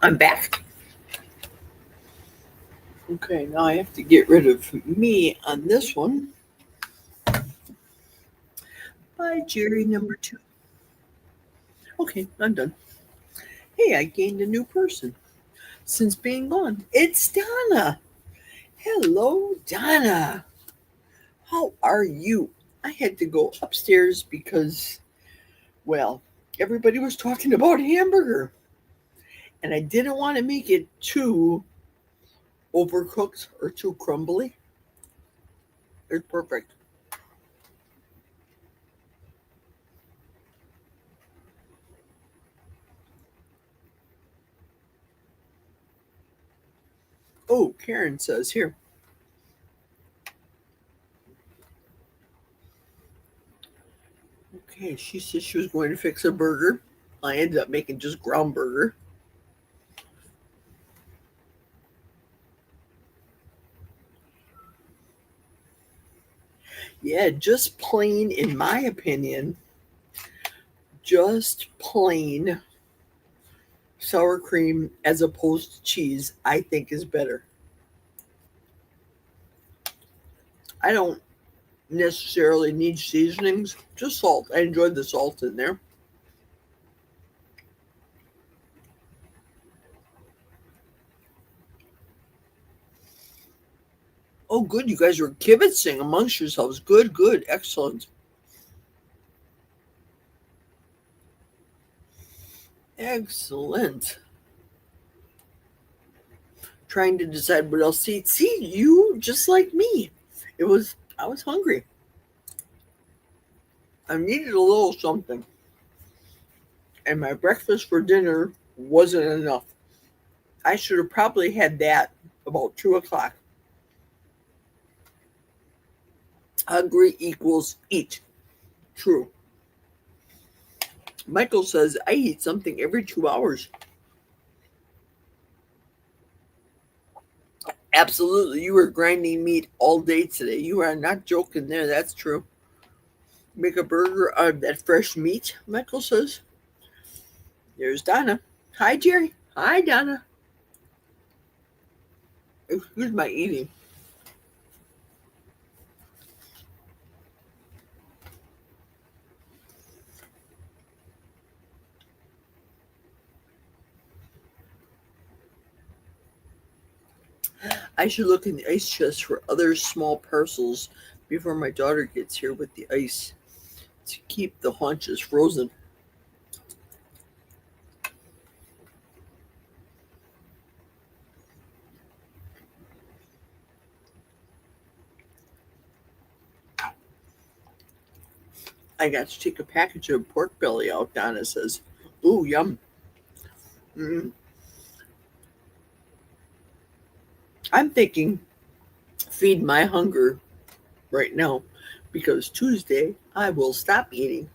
I'm back. Okay, now I have to get rid of me on this one. By Geri number 2. Okay, I'm done. Hey, I gained a new person since being gone. It's Donna. Hello, Donna. How are you? I had to go upstairs because, well, everybody was talking about hamburger. And I didn't want to make it too overcooked or too crumbly. It's perfect. Oh, Karen says here. Okay, she said she was going to fix a burger. I ended up making just ground burger. Yeah, just plain, in my opinion, just plain sour cream as opposed to cheese, I think is better. I don't necessarily need seasonings, just salt. I enjoyed the salt in there. Oh, good. You guys were kibitzing amongst yourselves. Good, good. Excellent. Excellent. Trying to decide what else to eat. See, you just like me. I was hungry. I needed a little something. And my breakfast for dinner wasn't enough. I should have probably had that about 2 o'clock. Hungry equals eat. True. Michael says, I eat something every 2 hours. Absolutely. You were grinding meat all day today. You are not joking there. That's true. Make a burger out of that fresh meat, Michael says. There's Donna. Hi, Geri. Hi, Donna. Excuse my eating. I should look in the ice chest for other small parcels before my daughter gets here with the ice to keep the haunches frozen. I got to take a package of pork belly out, Donna says. Ooh, yum. Mm. I'm thinking feed my hunger right now because Tuesday I will stop eating.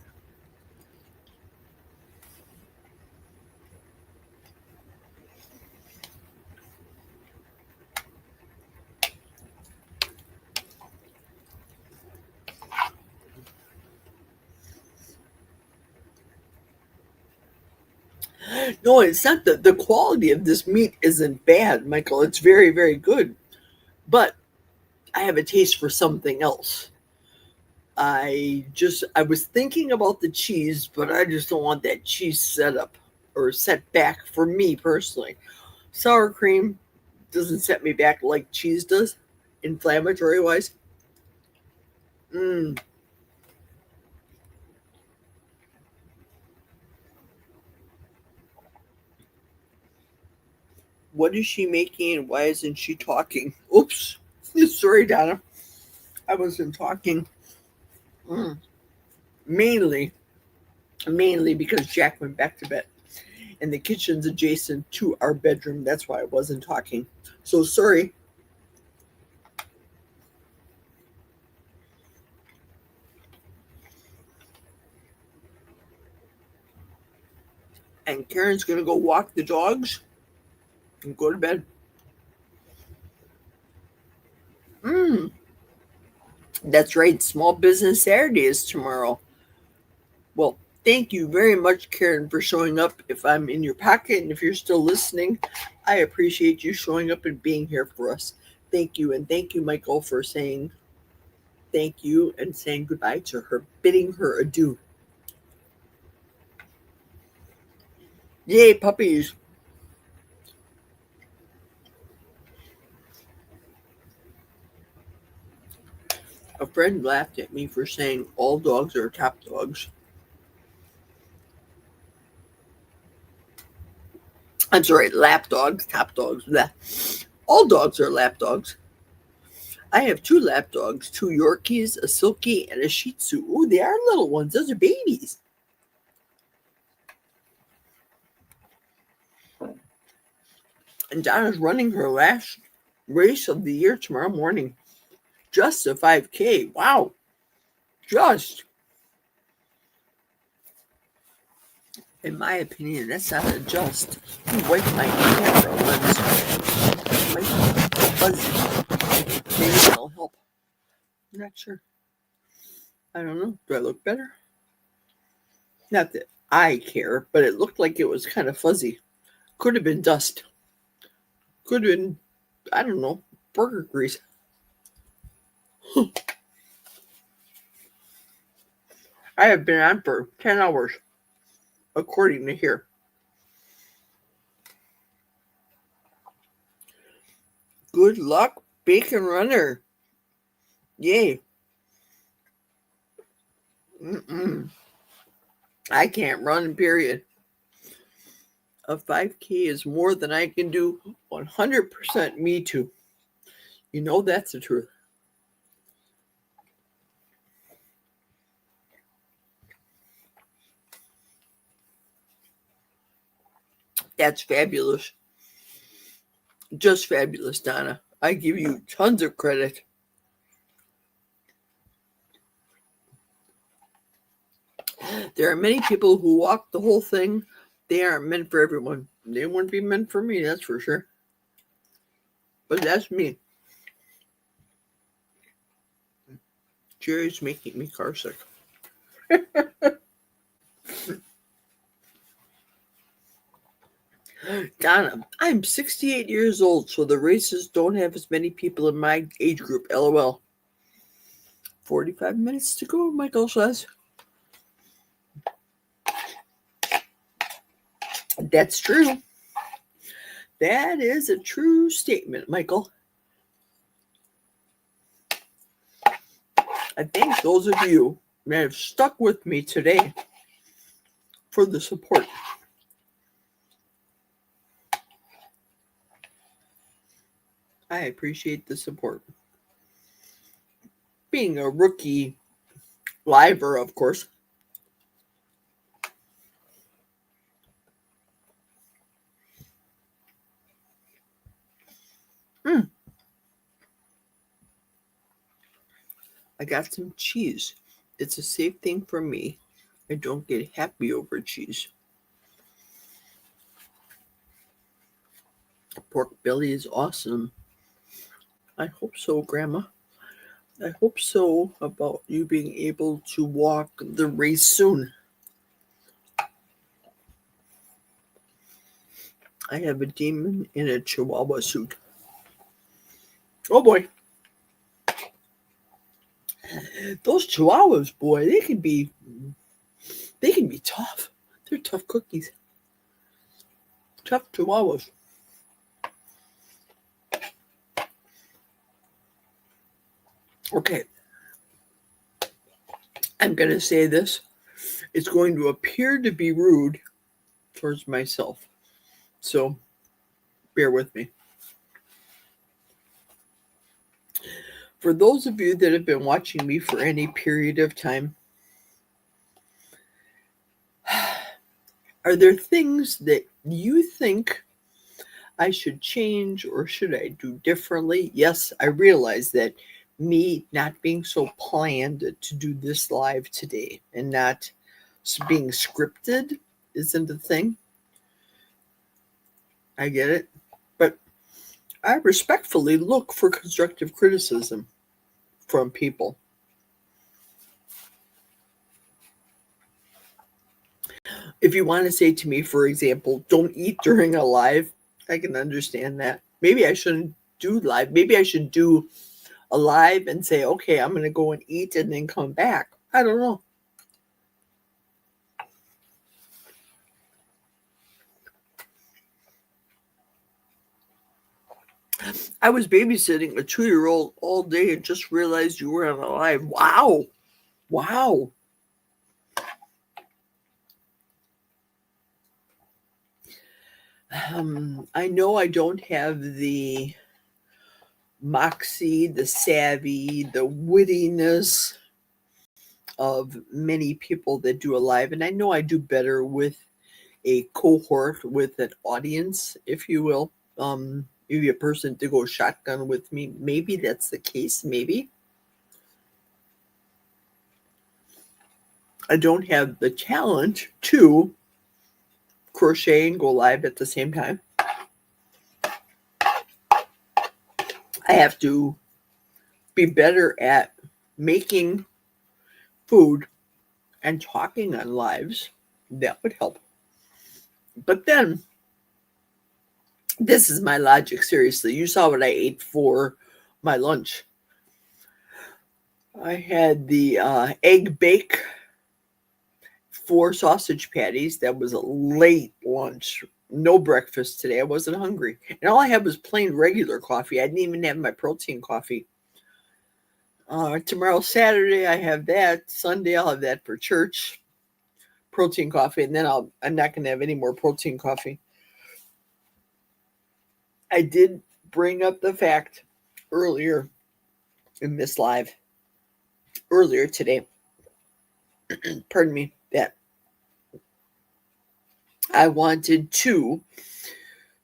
No, it's not the quality of this meat isn't bad, Michael. It's very, very good. But I have a taste for something else. I was thinking about the cheese, but I just don't want that cheese setup or set back for me personally. Sour cream doesn't set me back like cheese does, inflammatory wise. Mm, what is she making and why isn't she talking? Oops. Sorry, Donna. I wasn't talking. Mm, mainly, mainly because Jack went back to bed. And the kitchen's adjacent to our bedroom. That's why I wasn't talking. So sorry. And Karen's going to go walk the dogs and go to bed. Mm, that's right. Small Business Saturday is tomorrow. Well, Thank you very much, Karen, for showing up. If I'm in your pocket and if you're still listening, I appreciate you showing up and being here for us. Thank you. And thank you, Michael, for saying thank you and saying goodbye to her, bidding her adieu. Yay, puppies. A friend laughed at me for saying all dogs are top dogs. I'm sorry, lap dogs, top dogs. Blah. All dogs are lap dogs. I have 2 lap dogs, 2 Yorkies, a Silky, and a Shih Tzu. Ooh, they are little ones. Those are babies. And Donna's running her last race of the year tomorrow morning. Just a 5K. Wow. Just. In my opinion, that's not a just. You wipe my camera lens. Might be fuzzy. Maybe that'll help. I'm not sure. I don't know. Do I look better? Not that I care, but it looked like it was kind of fuzzy. Could have been dust. Could have been, I don't know, burger grease. I have been on for 10 hours, according to here. Good luck, Bacon Runner. Yay. I can't run, period. A 5K is more than I can do. 100% me too. You know that's the truth. That's fabulous. Just fabulous, Donna. I give you tons of credit. There are many people who walk the whole thing. They aren't meant for everyone. They wouldn't be meant for me, that's for sure. But that's me. Geri's making me car sick. Donna, I'm 68 years old, so the races don't have as many people in my age group. LOL. 45 minutes to go, Michael says. That's true. That is a true statement, Michael. I thank those of you that have stuck with me today for the support. I appreciate the support. Being a rookie liver, of course. I got some cheese. It's a safe thing for me. I don't get happy over cheese. Pork belly is awesome. I hope so, Grandma. I hope so about you being able to walk the race soon. I have a demon in a Chihuahua suit. Oh boy. Those Chihuahuas, boy, they can be tough. They're tough cookies. Tough Chihuahuas. Okay. I'm going to say this. It's going to appear to be rude towards myself. So, bear with me. For those of you that have been watching me for any period of time, are there things that you think I should change or should I do differently? Yes, I realize that me not being so planned to do this live today and not being scripted isn't a thing. I get it. But I respectfully look for constructive criticism from people. If you want to say to me, for example, don't eat during a live, I can understand that. Maybe I shouldn't do live. Maybe I should do a live and say, okay, I'm going to go and eat and then come back. I don't know. I was babysitting a 2-year-old all day and just realized you were on a live. Wow. Wow. I know I don't have the moxie, the savvy, the wittiness of many people that do a live. And I know I do better with a cohort, with an audience, if you will. Maybe a person to go shotgun with me. Maybe that's the case. Maybe. I don't have the talent to crochet and go live at the same time. I have to be better at making food and talking on lives. That would help. But then, this is my logic, seriously. You saw what I ate for my lunch. I had the egg bake, 4 sausage patties. That was a late lunch. No breakfast today. I wasn't hungry. And all I had was plain regular coffee. I didn't even have my protein coffee. Tomorrow, Saturday, I have that. Sunday, I'll have that for church. Protein coffee. And then I'm not going to have any more protein coffee. I did bring up the fact earlier in this live, earlier today, pardon me, that I wanted to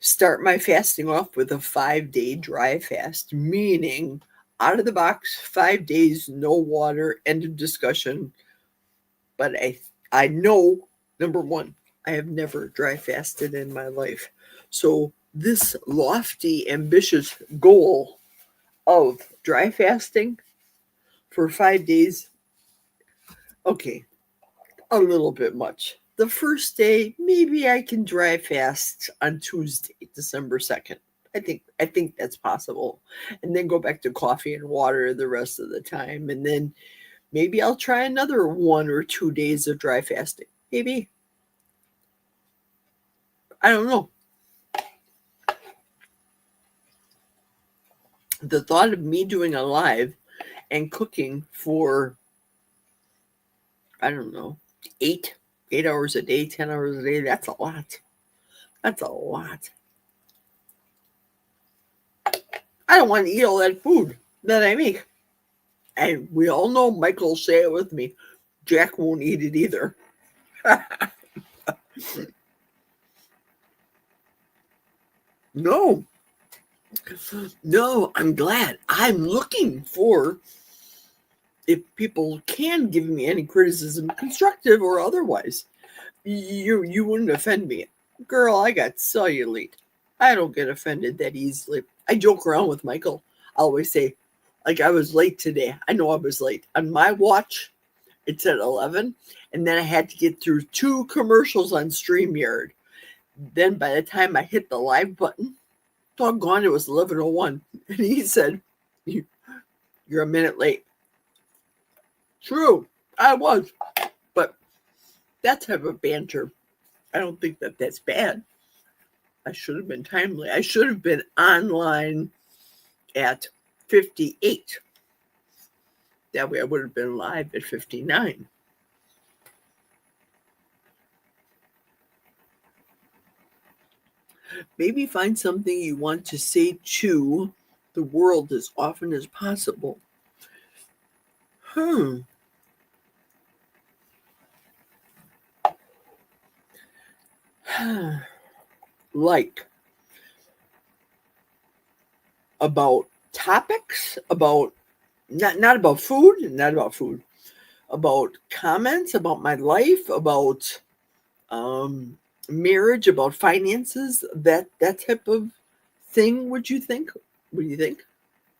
start my fasting off with a 5-day dry fast, meaning out of the box, 5 days, no water, end of discussion. But I know, number one, I have never dry fasted in my life. So this lofty, ambitious goal of dry fasting for 5 days, okay, a little bit much. The first day, maybe I can dry fast on Tuesday, December 2nd. I think that's possible. And then go back to coffee and water the rest of the time. And then maybe I'll try another 1 or 2 days of dry fasting. Maybe. I don't know. The thought of me doing a live and cooking for, I don't know, 8 hours a day, 10 hours a day, that's a lot. That's a lot. I don't want to eat all that food that I make. And we all know Michael will say it with me. Jack won't eat it either. No, I'm glad. I'm looking for, if people can give me any criticism, constructive or otherwise. You wouldn't offend me. Girl, I got cellulite. I don't get offended that easily. I joke around with Michael. I always say, like, I was late today. I know I was late. On my watch, it's at 11. And then I had to get through 2 commercials on StreamYard. Then by the time I hit the live button, doggone, it was 11:01. And he said, you're a minute late. True, I was. But that type of banter, I don't think that that's bad. I should have been timely. I should have been online at 58. That way I would have been live at 59. Maybe find something you want to say to the world as often as possible. Like, about topics, about not about food, about comments, about my life, about marriage, about finances, that type of thing. What do you think?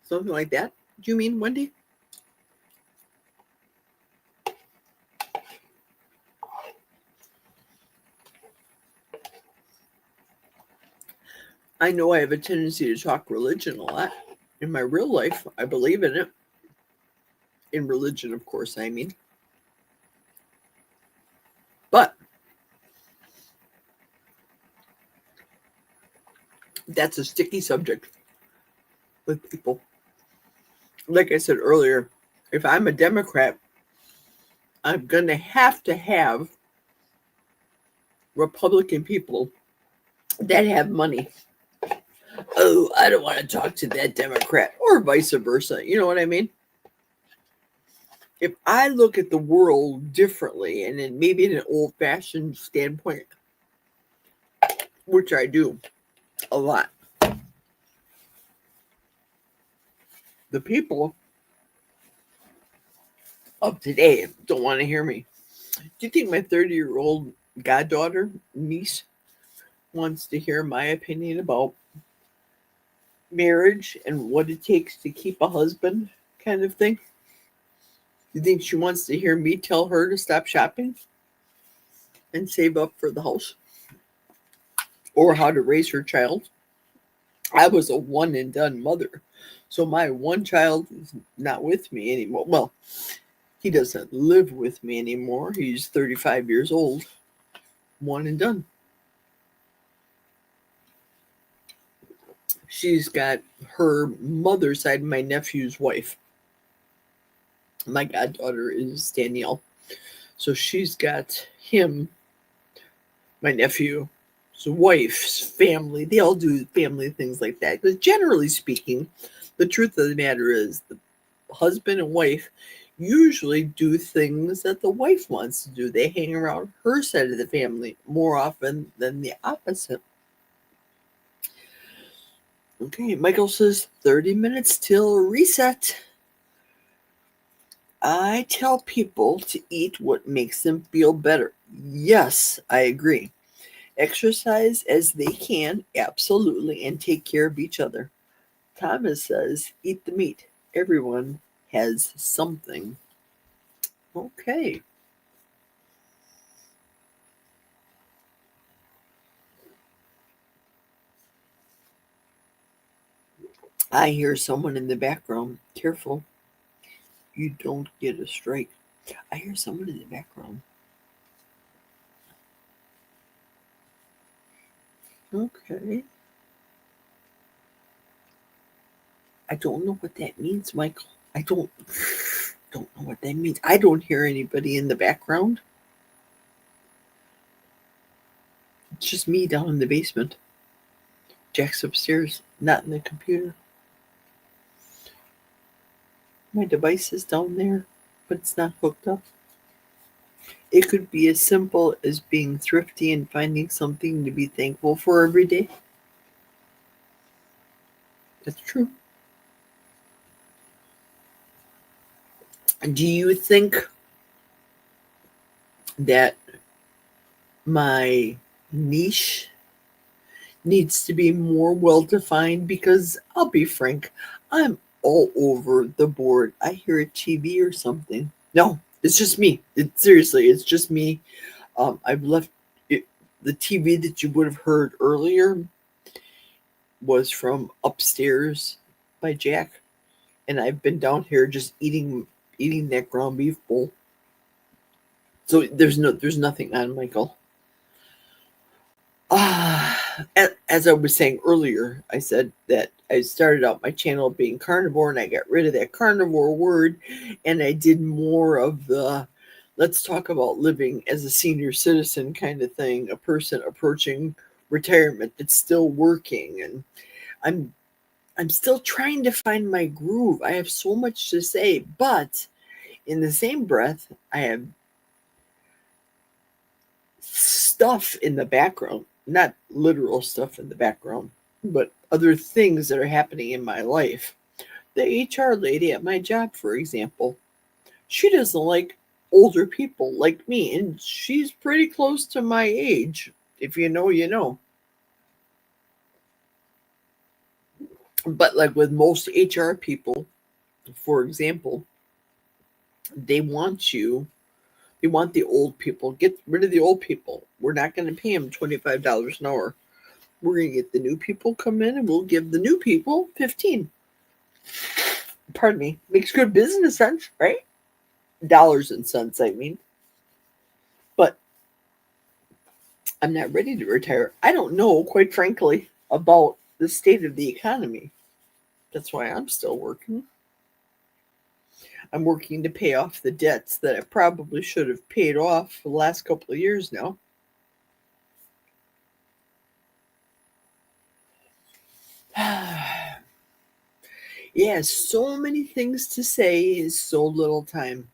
Something like that? Do you mean, Wendy? I know I have a tendency to talk religion a lot. In my real life, I believe in it. In religion, of course, I mean. But that's a sticky subject with people. Like I said earlier, if I'm a Democrat, I'm going to have Republican people that have money. Oh, I don't want to talk to that Democrat, or vice versa. You know what I mean? If I look at the world differently and then maybe in an old fashioned standpoint, which I do a lot, the people of today don't want to hear me. Do you think my 30-year-old goddaughter, niece, wants to hear my opinion about marriage and what it takes to keep a husband kind of thing? You think she wants to hear me tell her to stop shopping and save up for the house? Or how to raise her child? I was a one and done mother. So my one child is not with me anymore. Well, he doesn't live with me anymore. He's 35 years old. One and done. She's got her mother's side, my nephew's wife. My goddaughter is Danielle. So she's got him, my nephew's wife's family. They all do family things like that. Because generally speaking, the truth of the matter is the husband and wife usually do things that the wife wants to do. They hang around her side of the family more often than the opposite. Okay, Michael says 30 minutes till reset. I tell people to eat what makes them feel better. Yes, I agree. Exercise as they can, absolutely, and take care of each other. Thomas says, eat the meat. Everyone has something. Okay. I hear someone in the background. Careful. You don't get a strike. I hear someone in the background. Okay. I don't know what that means, Michael. I don't know what that means. I don't hear anybody in the background. It's just me down in the basement. Jack's upstairs, not in the computer. My device is down there, but it's not hooked up. It could be as simple as being thrifty and finding something to be thankful for every day. That's true. Do you think that my niche needs to be more well defined? Because I'll be frank, I'm all over the board. I hear a TV or something. No, it's just me. Seriously, it's just me. I've left it. The TV that you would have heard earlier was from upstairs by Jack, and I've been down here just eating that ground beef bowl. So there's nothing on, Michael. As I was saying earlier, I said that I started out my channel being carnivore and I got rid of that carnivore word and I did more of the let's talk about living as a senior citizen kind of thing, a person approaching retirement that's still working. And I'm still trying to find my groove. I have so much to say, but in the same breath, I have stuff in the background, not literal stuff in the background, but other things that are happening in my life. The HR lady at my job, for example, she doesn't like older people like me, and she's pretty close to my age. If you know, you know. But like with most HR people, for example, they want the old people. Get rid of the old people. We're not going to pay them $25 an hour. We're going to get the new people come in and we'll give the new people 15. Pardon me. Makes good business sense, right? Dollars and cents, I mean. But I'm not ready to retire. I don't know, quite frankly, about the state of the economy. That's why I'm still working. I'm working to pay off the debts that I probably should have paid off for the last couple of years now. Yeah, so many things to say is so little time.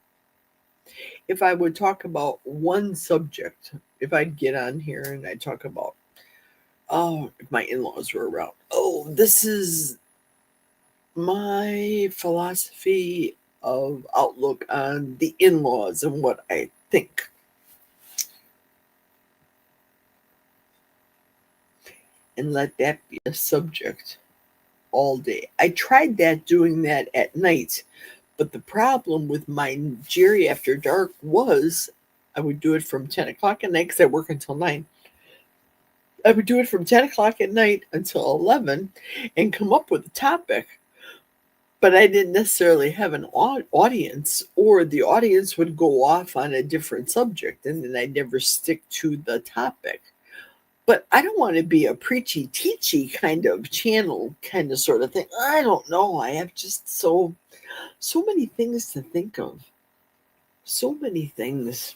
If I would talk about one subject, if I'd get on here and I'd talk about, oh, if my in laws were around, oh, this is my philosophy of outlook on the in laws and what I think. And let that be a subject all day. I tried doing that at night, but the problem with my Geri After Dark was I would do it from 10 o'clock at night because I work until 9. I would do it from 10 o'clock at night until 11 and come up with a topic. But I didn't necessarily have an audience, or the audience would go off on a different subject and then I'd never stick to the topic. But I don't want to be a preachy, teachy kind of channel, kind of sort of thing. I don't know. I have just so many things to think of. So many things.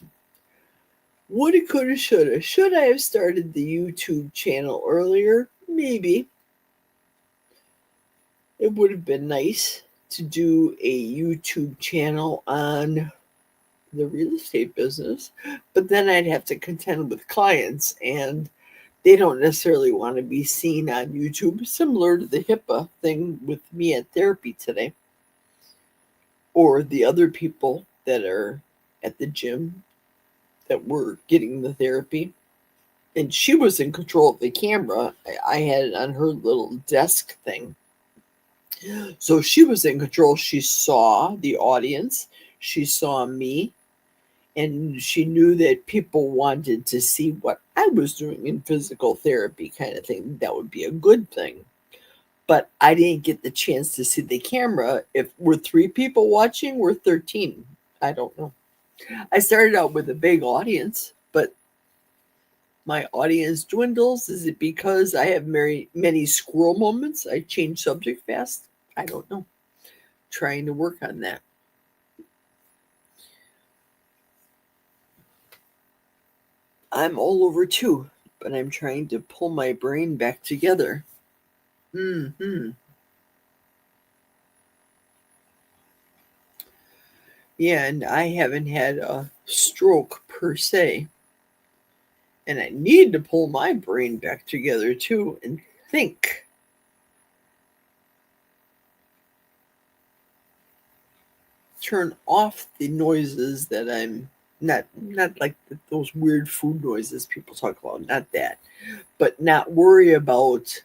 Woulda, coulda, shoulda. Should I have started the YouTube channel earlier? Maybe. It would have been nice to do a YouTube channel on the real estate business, but then I'd have to contend with clients, and they don't necessarily want to be seen on YouTube, similar to the HIPAA thing with me at therapy today, or the other people that are at the gym that were getting the therapy. And she was in control of the camera. I had it on her little desk thing. So she was in control. She saw the audience. She saw me. And she knew that people wanted to see what I was doing in physical therapy, kind of thing. That would be a good thing. But I didn't get the chance to see the camera. If we're 3 people watching, we're 13. I don't know. I started out with a big audience, but my audience dwindles. Is it because I have many squirrel moments? I change subject fast? I don't know. Trying to work on that. I'm all over too, but I'm trying to pull my brain back together. Yeah, and I haven't had a stroke per se. And I need to pull my brain back together too and think. Turn off the noises that I'm not like those weird food noises people talk about, not that, but not worry about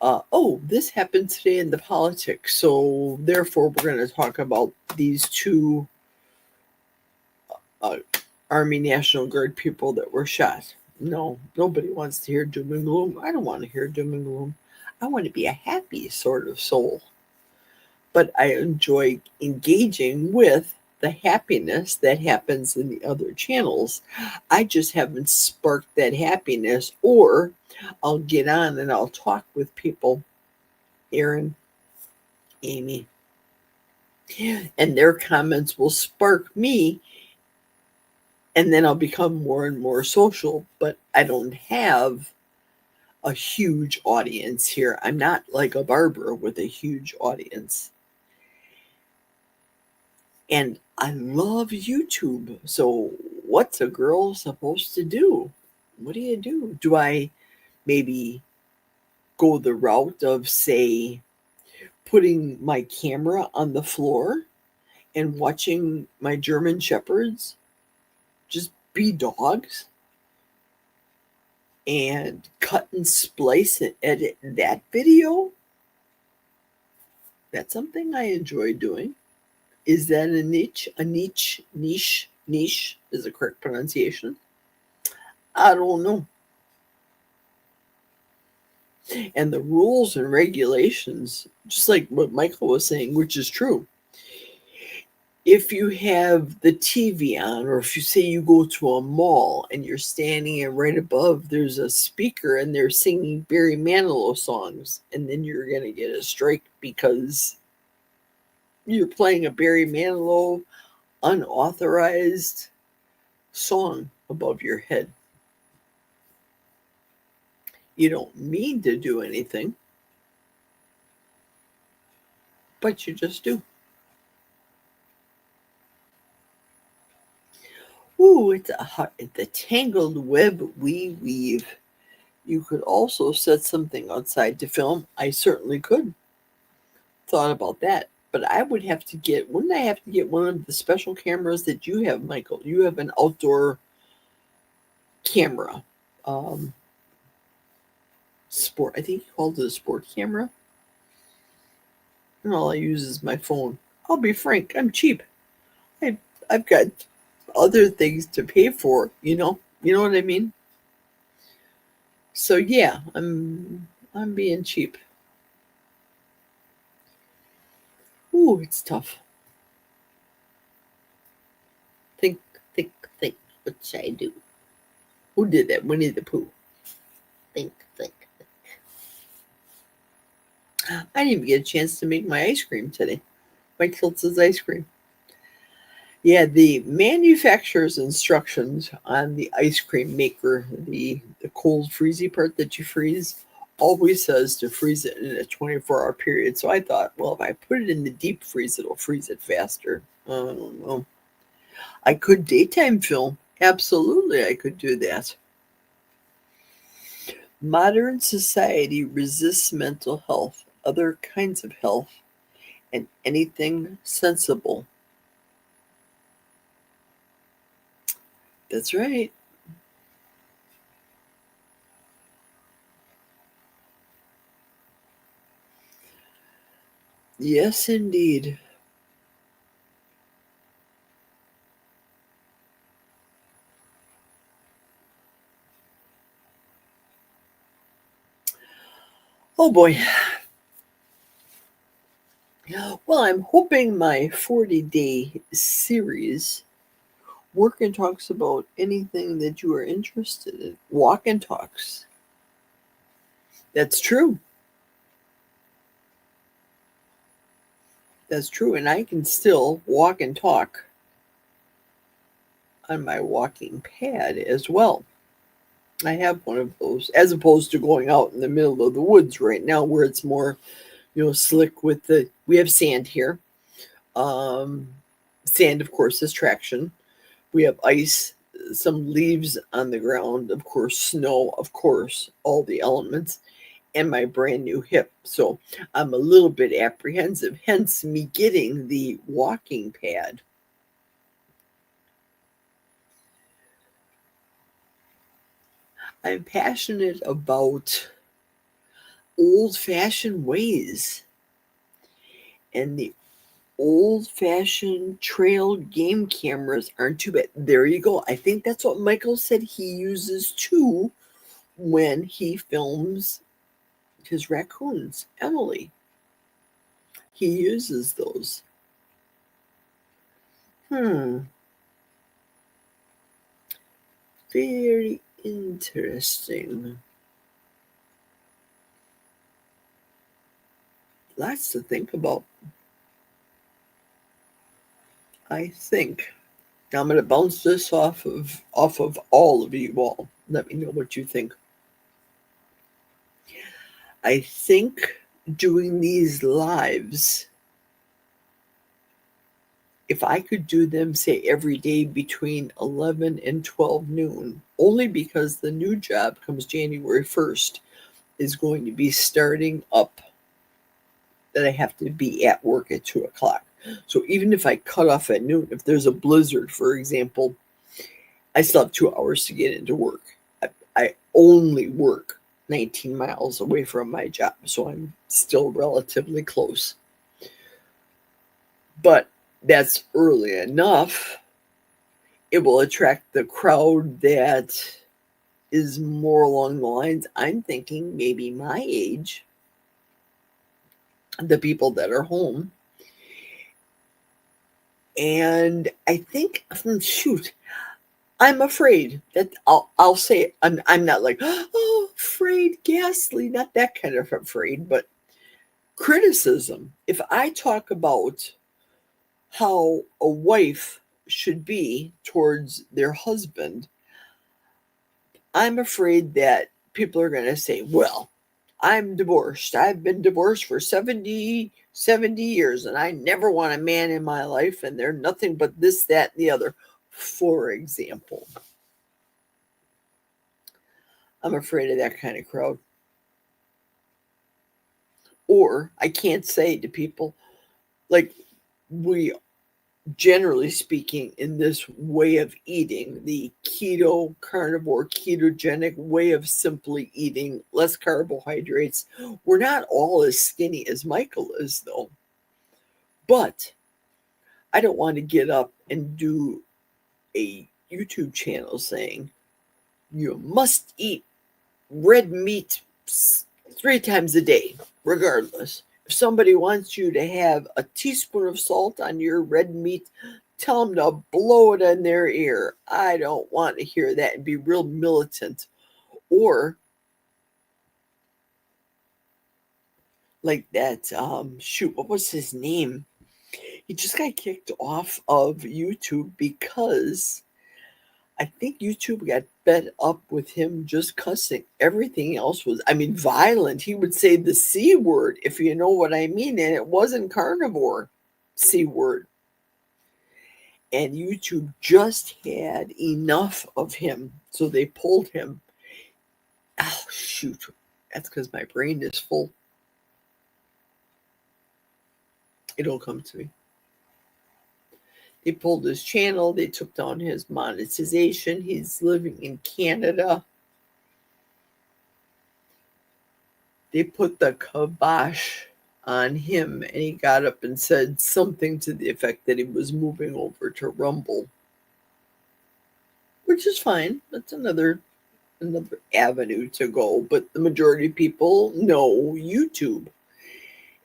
oh, this happened today in the politics, so therefore we're going to talk about these 2 Army National Guard people that were shot. No, nobody wants to hear doom and gloom. I don't want to hear doom and gloom. I want to be a happy sort of soul. But I enjoy engaging with the happiness that happens in the other channels. I just haven't sparked that happiness, or I'll get on and I'll talk with people, Aaron, Amy, and their comments will spark me, and then I'll become more and more social. But I don't have a huge audience here. I'm not like a Barbara with a huge audience. And I love YouTube. So what's a girl supposed to do? What do you do? Do I maybe go the route of, say, putting my camera on the floor and watching my German Shepherds just be dogs and cut and splice and edit that video? That's something I enjoy doing. Is that a niche? Niche is the correct pronunciation. I don't know. And the rules and regulations, just like what Michael was saying, which is true. If you have the TV on, or if you say you go to a mall and you're standing and right above there's a speaker and they're singing Barry Manilow songs, and then you're going to get a strike because you're playing a Barry Manilow unauthorized song above your head. You don't mean to do anything, but you just do. Ooh, it's the tangled web we weave. You could also set something outside to film. I certainly could. Thought about that. But I would have to wouldn't I have to get one of the special cameras that you have, Michael? You have an outdoor camera. Sport, I think you called it a sport camera. And all I use is my phone. I'll be frank, I'm cheap. I've got other things to pay for, you know? You know what I mean? So yeah, I'm being cheap. Ooh, it's tough. Think, think, think. What should I do? Who did that? Winnie the Pooh. Think, think. I didn't even get a chance to make my ice cream today. My Tilts' ice cream. Yeah, the manufacturer's instructions on the ice cream maker, the cold freezy part that you freeze, always says to freeze it in a 24-hour period. So I thought, well, if I put it in the deep freeze, it'll freeze it faster. I don't know. I could daytime film. Absolutely, I could do that. Modern society resists mental health, other kinds of health, and anything sensible. That's right. Yes, indeed. Oh boy. Well, I'm hoping my 40-day series work and talks about anything that you are interested in. Walk and talks. That's true. That's true. And I can still walk and talk on my walking pad as well. I have one of those, as opposed to going out in the middle of the woods right now where it's more, slick with we have sand here. Sand, of course, is traction. We have ice, some leaves on the ground, of course, snow, of course, all the elements, and my brand new hip. So I'm a little bit apprehensive, hence me getting the walking pad. I'm passionate about old-fashioned ways, and the old-fashioned trail game cameras aren't too bad. There you go. I think that's what Michael said he uses too when he films his raccoons. Emily, he uses those. Very interesting. Lots to think about. I think. Now I'm going to bounce this off of all of you all. Let me know what you think. I think doing these lives, if I could do them, say, every day between 11 and 12 noon, only because the new job comes January 1st, is going to be starting up that I have to be at work at 2 o'clock. So even if I cut off at noon, if there's a blizzard, for example, I still have 2 hours to get into work. I only work 19 miles away from my job, so I'm still relatively close. But that's early enough. It will attract the crowd that is more along the lines, I'm thinking maybe my age, the people that are home. And I think, shoot, I'm afraid that I'll say it. I'm not like, oh, afraid, ghastly, not that kind of afraid, but criticism. If I talk about how a wife should be towards their husband, I'm afraid that people are going to say, well, I'm divorced. I've been divorced for 70 years, and I never want a man in my life, and they're nothing but this, that, and the other, for example. I'm afraid of that kind of crowd. Or I can't say to people, like, we generally speaking, in this way of eating, the keto, carnivore, ketogenic way of simply eating less carbohydrates, we're not all as skinny as Michael is, though. But I don't want to get up and do a YouTube channel saying, you must eat red meat 3 times a day, regardless. If somebody wants you to have a teaspoon of salt on your red meat, tell them to blow it in their ear. I don't want to hear that and be real militant. Or like that, shoot, what was his name? He just got kicked off of YouTube because I think YouTube got fed up with him just cussing. Everything else was, violent. He would say the C word, if you know what I mean. And it wasn't carnivore C word. And YouTube just had enough of him. So they pulled him. Oh, shoot. That's because my brain is full. It'll come to me. They pulled his channel. They took down his monetization. He's living in Canada. They put the kibosh on him, and he got up and said something to the effect that he was moving over to Rumble, which is fine. That's another avenue to go. But the majority of people know YouTube.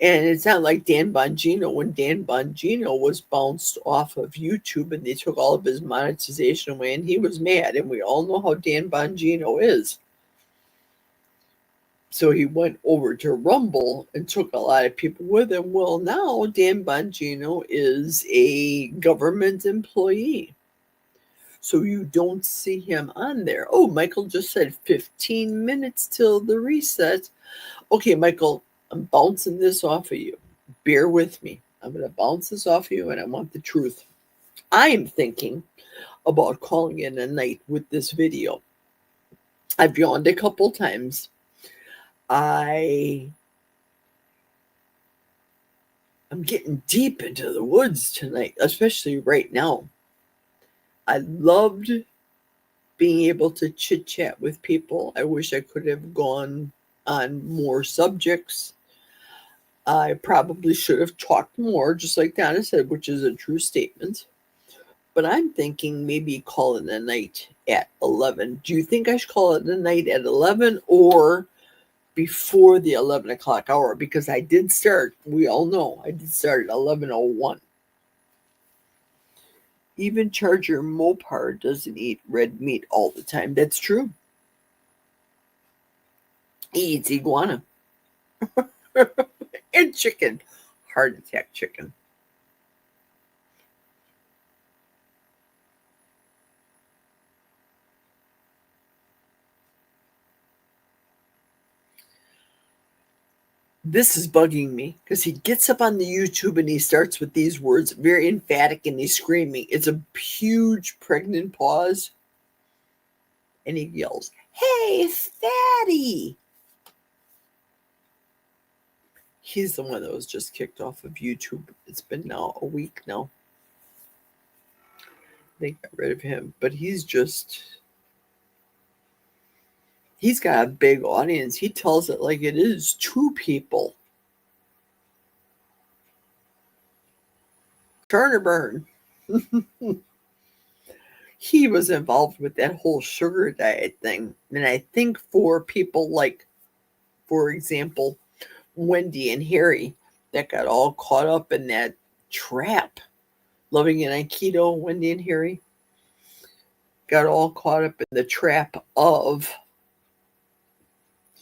And it's not like Dan Bongino. When Dan Bongino was bounced off of YouTube and they took all of his monetization away, and he was mad. And we all know how Dan Bongino is. So he went over to Rumble and took a lot of people with him. Well, now Dan Bongino is a government employee. So you don't see him on there. Oh, Michael just said 15 minutes till the reset. Okay, Michael, I'm bouncing this off of you. Bear with me. I'm going to bounce this off of you, and I want the truth. I am thinking about calling in a night with this video. I've yawned a couple times. I'm getting deep into the woods tonight, especially right now. I loved being able to chit chat with people. I wish I could have gone on more subjects. I probably should have talked more, just like Donna said, which is a true statement. But I'm thinking maybe call it a night at 11. Do you think I should call it a night at 11 or before the 11 o'clock hour? Because I did start, we all know, I did start at 11:01. Even Charger Mopar doesn't eat red meat all the time. That's true. He eats iguana and chicken. Heart attack chicken. This is bugging me because he gets up on the YouTube and he starts with these words, very emphatic, and he's screaming. It's a huge pregnant pause. And he yells, "Hey, fatty!" He's the one that was just kicked off of YouTube. It's been now a week now. They got rid of him, but he's got a big audience. He tells it like it is to people. Turn or burn. he was involved with that whole sugar diet thing. And I think for people like, for example, Wendy and Harry that got all caught up in that trap, loving it on keto, Wendy and Harry got all caught up in the trap of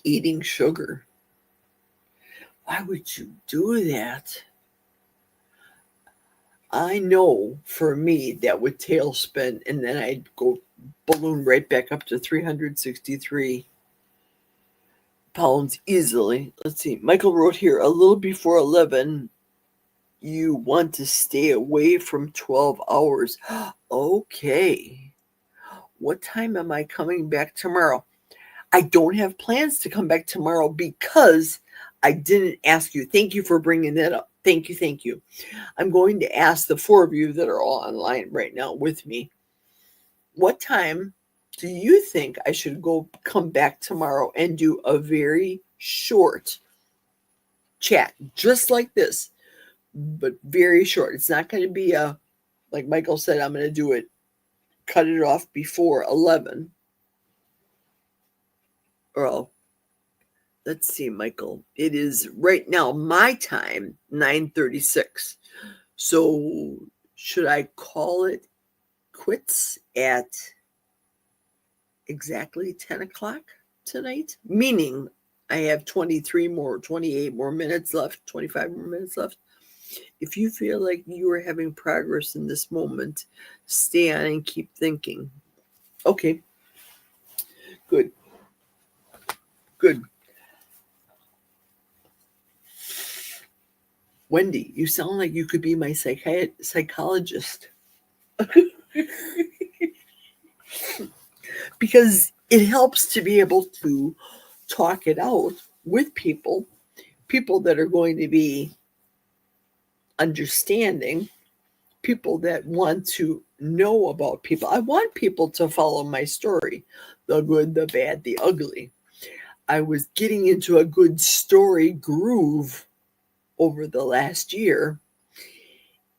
eating sugar. Why would you do that? I know for me that would tailspin and then I'd go balloon right back up to 363 pounds easily. Let's see. Michael wrote here a little before 11. You want to stay away from 12 hours. Okay. What time am I coming back tomorrow? I don't have plans to come back tomorrow because I didn't ask you. Thank you for bringing that up. Thank you. Thank you. I'm going to ask the 4 of you that are all online right now with me. What time do you think I should come back tomorrow and do a very short chat, just like this, but very short? It's not going to be like Michael said, I'm going to do it, cut it off before 11. Well, let's see, Michael. It is right now my time, 9:36. So should I call it quits at exactly 10 o'clock tonight? Meaning I have 28 more minutes left, 25 more minutes left. If you feel like you are having progress in this moment, stay on and keep thinking. Okay. Good. Good. Wendy, you sound like you could be my psychologist. Because it helps to be able to talk it out with people that are going to be understanding, people that want to know about people. I want people to follow my story, the good, the bad, the ugly. I was getting into a good story groove over the last year.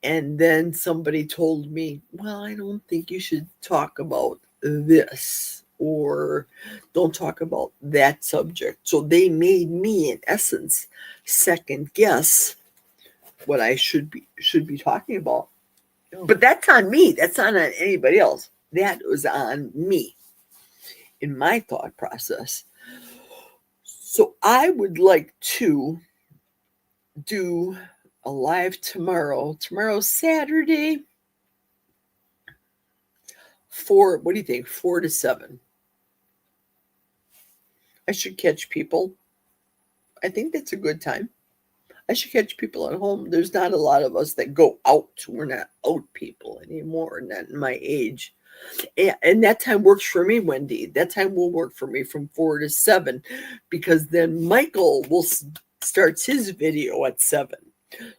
And then somebody told me, well, I don't think you should talk about this, or don't talk about that subject. So they made me, in essence, second guess what I should be talking about. But that's on me. That's not on anybody else. That was on me in my thought process. So I would like to do a live tomorrow. Tomorrow's Saturday. What do you think? 4 to 7. I should catch people. I think that's a good time. I should catch people at home. There's not a lot of us that go out. We're not out people anymore, not in my age. And that time works for me, Wendy. That time will work for me from 4 to 7, because then Michael will starts his video at 7.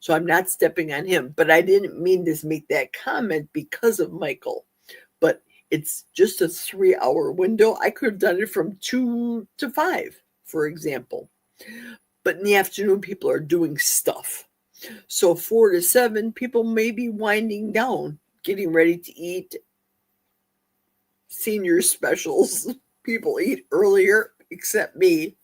So I'm not stepping on him. But I didn't mean to make that comment because of Michael. But it's just a 3-hour window. I could have done it from 2 to 5, for example. But in the afternoon, people are doing stuff. So 4 to 7, people may be winding down, getting ready to eat. Senior specials. People eat earlier, except me.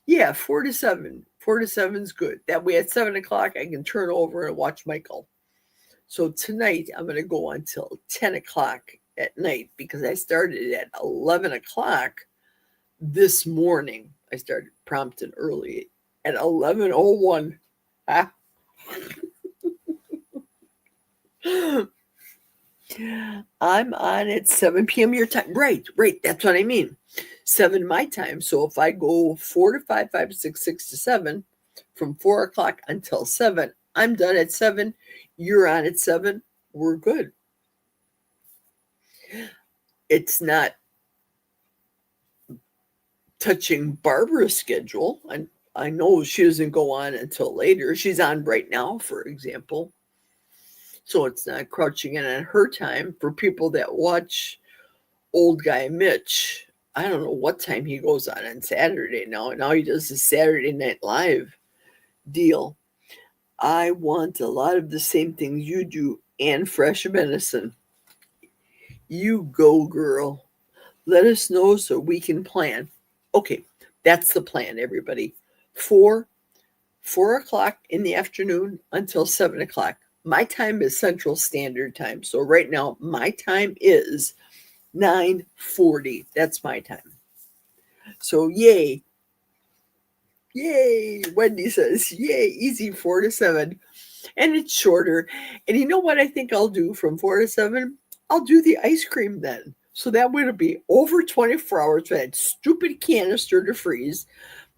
Yeah, 4 to 7. 4 to 7 is good. That way at 7 o'clock, I can turn over and watch Michael. So tonight, I'm going to go until 10 o'clock at night, because I started at 11 o'clock this morning. I started prompting early at 11:01. I'm on at 7 p.m. your time. Right. That's what I mean. 7 my time. So if I go 4 to 5, 5 to 6, 6 to 7, from 4 o'clock until 7, I'm done at 7. You're on at 7. We're good. It's not touching Barbara's schedule. I know she doesn't go on until later. She's on right now, for example. So it's not crouching in on her time. For people that watch Old Guy Mitch, I don't know what time he goes on Saturday now. And now he does the Saturday Night Live deal. I want a lot of the same things you do and fresh venison. You go, girl. Let us know so we can plan. Okay, that's the plan, everybody. 4 o'clock in the afternoon until 7 o'clock. My time is Central Standard Time. So right now, my time is 9:40. That's my time. So yay. Yay. Wendy says, yay, easy 4 to 7. And it's shorter. And you know what I think I'll do from 4 to 7? I'll do the ice cream then. So that would be over 24 hours for that stupid canister to freeze.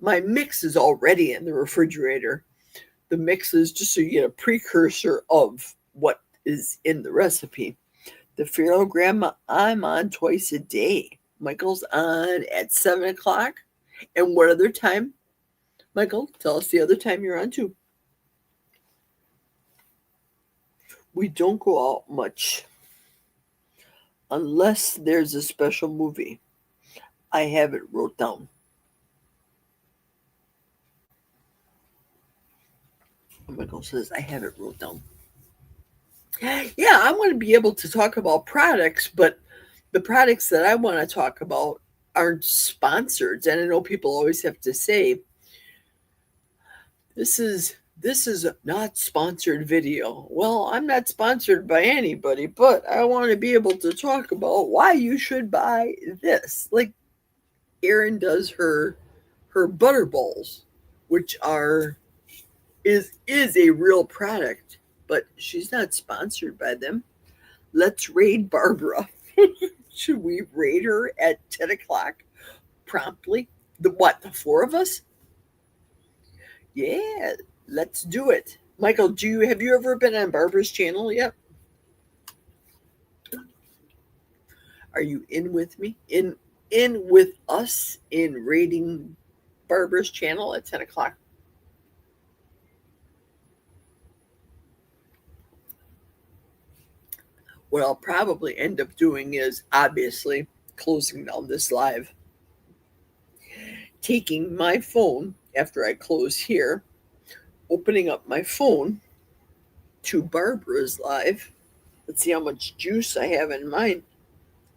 My mix is already in the refrigerator. The mix is just so you get a precursor of what is in the recipe. The Feral Grandma, I'm on twice a day. Michael's on at 7 o'clock. And what other time? Michael, tell us the other time you're on too. We don't go out much unless there's a special movie. I have it wrote down. Michael says, I have it wrote down. Yeah, I want to be able to talk about products, but the products that I want to talk about aren't sponsored. And I know people always have to say, this is not sponsored video. Well, I'm not sponsored by anybody, but I want to be able to talk about why you should buy this. Like Erin does her butter balls, which is a real product, but she's not sponsored by them. Let's raid Barbara. Should we raid her at 10 o'clock promptly? The 4 of us? Yeah, let's do it. Michael, have you ever been on Barbara's channel yet? Are you in with me? In with us in raiding Barbara's channel at 10 o'clock? What I'll probably end up doing is obviously closing down this live, taking my phone after I close here, opening up my phone to Barbara's live. Let's see how much juice I have in mine.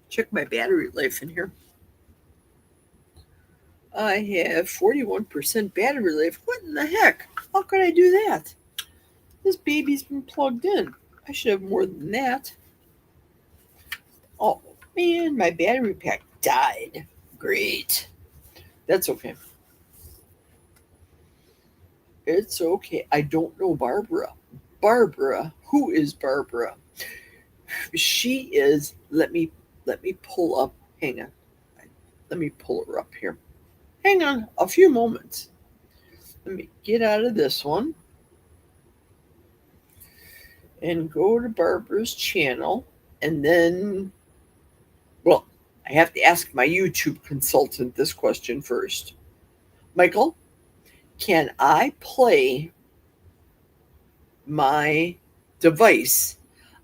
Check my battery life in here. I have 41% battery life. What in the heck? How could I do that? This baby's been plugged in. I should have more than that. Oh, man, my battery pack died. Great. That's okay. It's okay. I don't know Barbara. Barbara? Who is Barbara? She is, let me pull up. Hang on. Let me pull her up here. Hang on a few moments. Let me get out of this one and go to Barbara's channel. And then, well, I have to ask my YouTube consultant this question first. Michael, can I play my device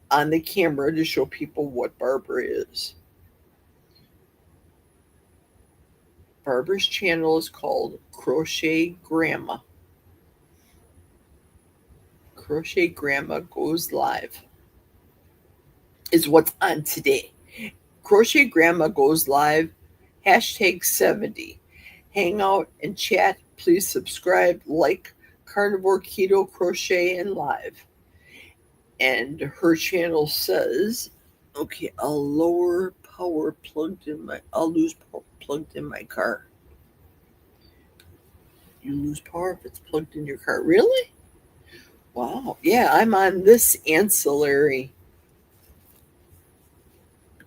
on the camera to show people what Barbara is? Barbara's channel is called Crochet Grandma. Crochet Grandma Goes Live is what's on today. Crochet Grandma Goes Live, #70. Hang out and chat. Please subscribe, like Carnivore Keto Crochet and Live. And her channel says, okay, I'll lose power plugged in my car. You lose power if it's plugged in your car. Really? Wow. Yeah, I'm on this ancillary.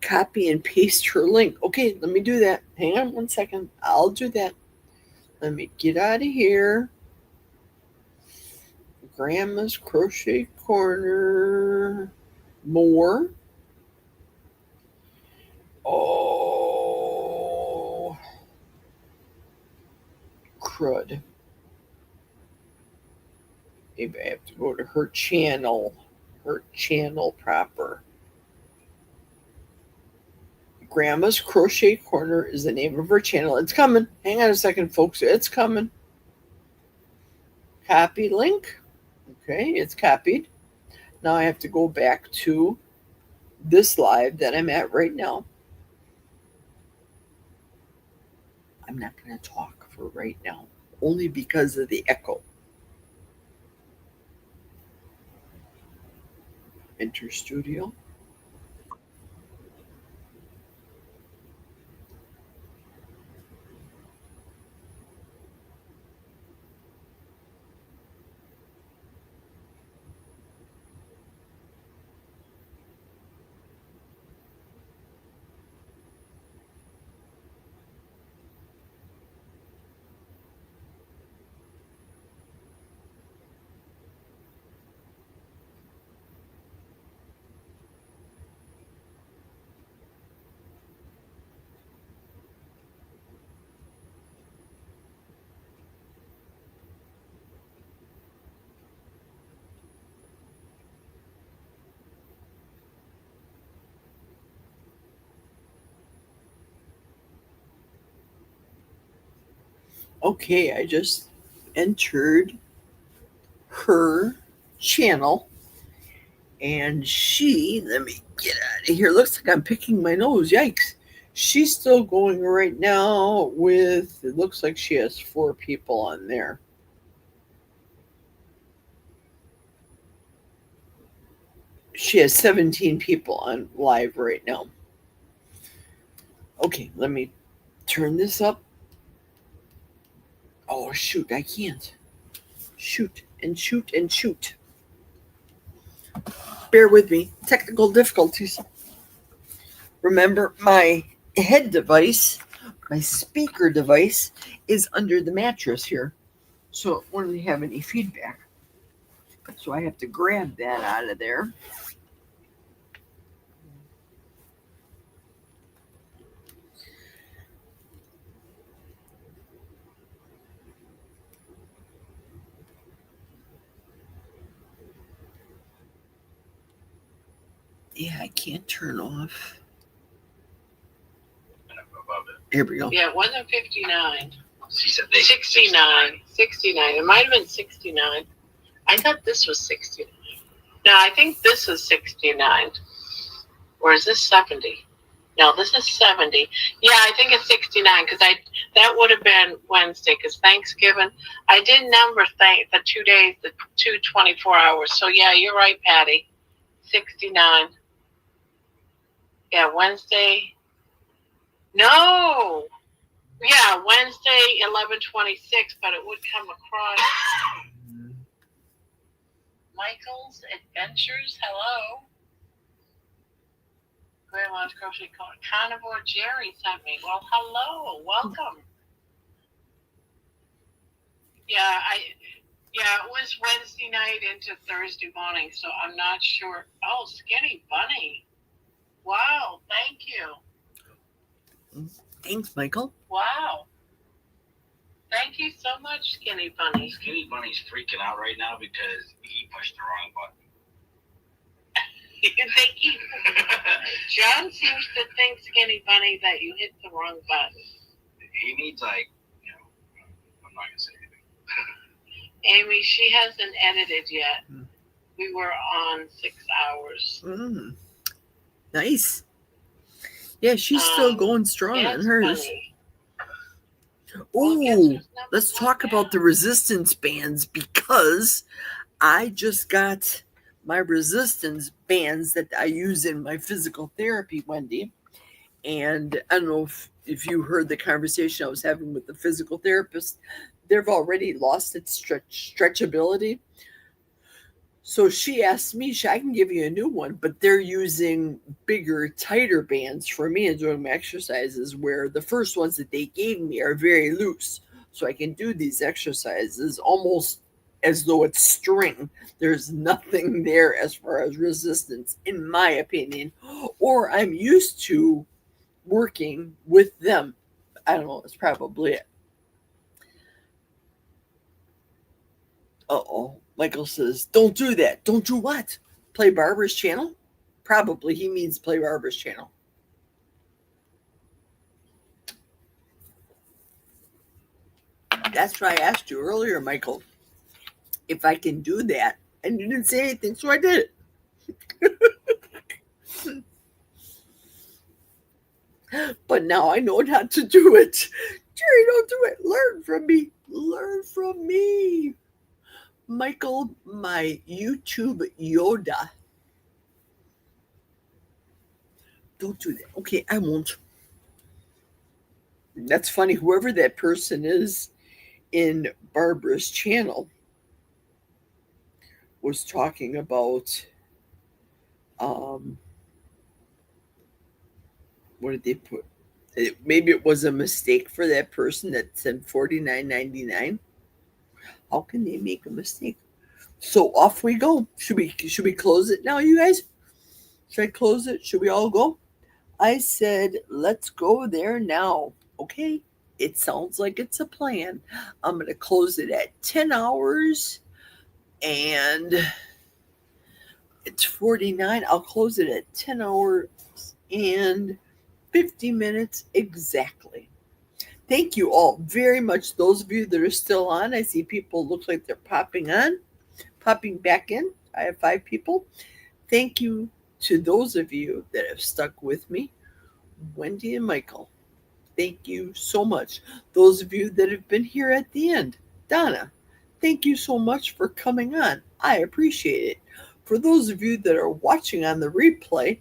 Copy and paste her link. Okay, let me do that. Hang on 1 second. I'll do that. Let me get out of here. Grandma's Crochet Corner. More. Oh. Crud. Maybe I have to go to her channel. Her channel proper. Grandma's Crochet Corner is the name of her channel. It's coming. Hang on a second, folks. It's coming. Copy link. Okay, it's copied. Now I have to go back to this live that I'm at right now. I'm not going to talk for right now, only because of the echo. Enter studio. Okay, I just entered her channel, and she, let me get out of here. Looks like I'm picking my nose. Yikes. She's still going right now with, it looks like she has 4 people on there. She has 17 people on live right now. Okay, let me turn this up. Oh, shoot, I can't. Shoot and shoot and shoot. Bear with me. Technical difficulties. Remember, my head device, my speaker device, is under the mattress here. So it won't have any feedback. So I have to grab that out of there. Yeah, I can't turn off. Here we go. Yeah, it wasn't 59. She said 69. 69. It might have been 69. I thought this was 69. No, I think this is 69. Or is this 70? No, this is 70. Yeah, I think it's 69 because that would have been Wednesday because Thanksgiving. I did number the 2 days, the 24 hours. So yeah, you're right, Patty. 69. Yeah, Wednesday. No. Yeah, Wednesday, 11:26, but it would come across Michael's Adventures. Hello. Grandma's Grocery Carnivore Geri sent me. Well, hello. Welcome. Yeah, it was Wednesday night into Thursday morning, so I'm not sure. Oh, Skinny Bunny. Wow, thank you. Thanks, Michael. Wow. Thank you so much, Skinny Bunny. Skinny Bunny's freaking out right now because he pushed the wrong button. John seems to think, Skinny Bunny, that you hit the wrong button. He needs, I'm not going to say anything. Amy, she hasn't edited yet. We were on 6 hours. Nice. Yeah, she's still going strong on hers. Oh, let's talk about the resistance bands because I just got my resistance bands that I use in my physical therapy, Wendy. And I don't know if you heard the conversation I was having with the physical therapist. They've already lost its stretchability. So she asked me, I can give you a new one, but they're using bigger, tighter bands for me and doing my exercises where the first ones that they gave me are very loose. So I can do these exercises almost as though it's string. There's nothing there as far as resistance, in my opinion, or I'm used to working with them. I don't know, it's probably it. Uh-oh. Michael says, don't do that. Don't do what? Play Barbara's channel? Probably he means play Barbara's channel. That's why I asked you earlier, Michael, if I can do that. And you didn't say anything, so I did it. but now I know not to do it. Jerry, don't do it. Learn from me. Learn from me. Michael, my YouTube Yoda. Don't do that. Okay, I won't. That's funny. Whoever that person is in Barbara's channel was talking about what did they put? Maybe it was a mistake for that person that said $49.99. How can they make a mistake? So off we go. Should we close it now, you guys? Should I close it? Should we all go? I said, let's go there now. Okay. It sounds like it's a plan. I'm going to close it at 10 hours and it's 49. I'll close it at 10 hours and 50 minutes exactly. Thank you all very much. Those of you that are still on, I see people look like they're popping back in. I have 5 people. Thank you to those of you that have stuck with me. Wendy and Michael, thank you so much. Those of you that have been here at the end, Donna, thank you so much for coming on. I appreciate it. For those of you that are watching on the replay,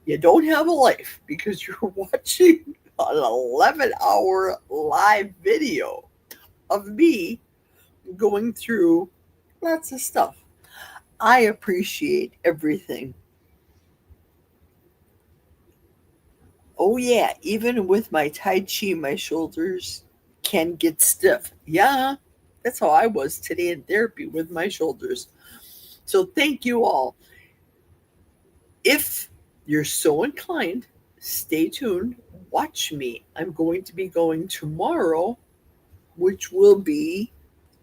you don't have a life because you're watching an 11-hour live video of me going through lots of stuff. I appreciate everything. Oh yeah, even with my Tai Chi, my shoulders can get stiff. Yeah, that's how I was today in therapy with my shoulders. So thank you all. If you're so inclined, stay tuned. Watch me. I'm going to be going tomorrow, which will be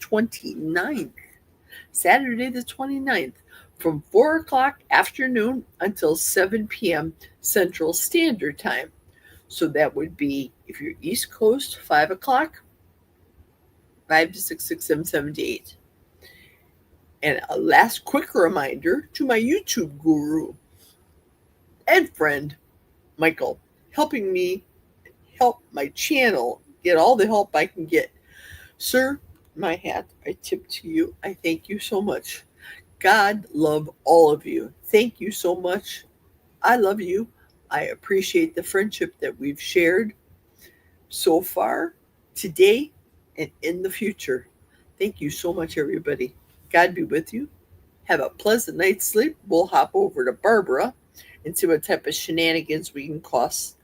29th, Saturday the 29th, from 4 o'clock afternoon until 7 p.m. Central Standard Time. So that would be, if you're East Coast, 5 o'clock, 5 to 6, 6, 7, 7 to 8. And a last quick reminder to my YouTube guru and friend, Michael, helping me help my channel get all the help I can get. Sir, my hat, I tip to you. I thank you so much. God love all of you. Thank you so much. I love you. I appreciate the friendship that we've shared so far, today, and in the future. Thank you so much, everybody. God be with you. Have a pleasant night's sleep. We'll hop over to Barbara and see what type of shenanigans we can cause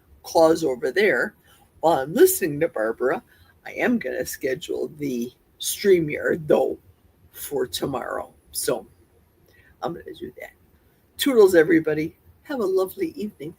over there. While I'm listening to Barbara, I am going to schedule the StreamYard, though, for tomorrow. So I'm going to do that. Toodles, everybody. Have a lovely evening.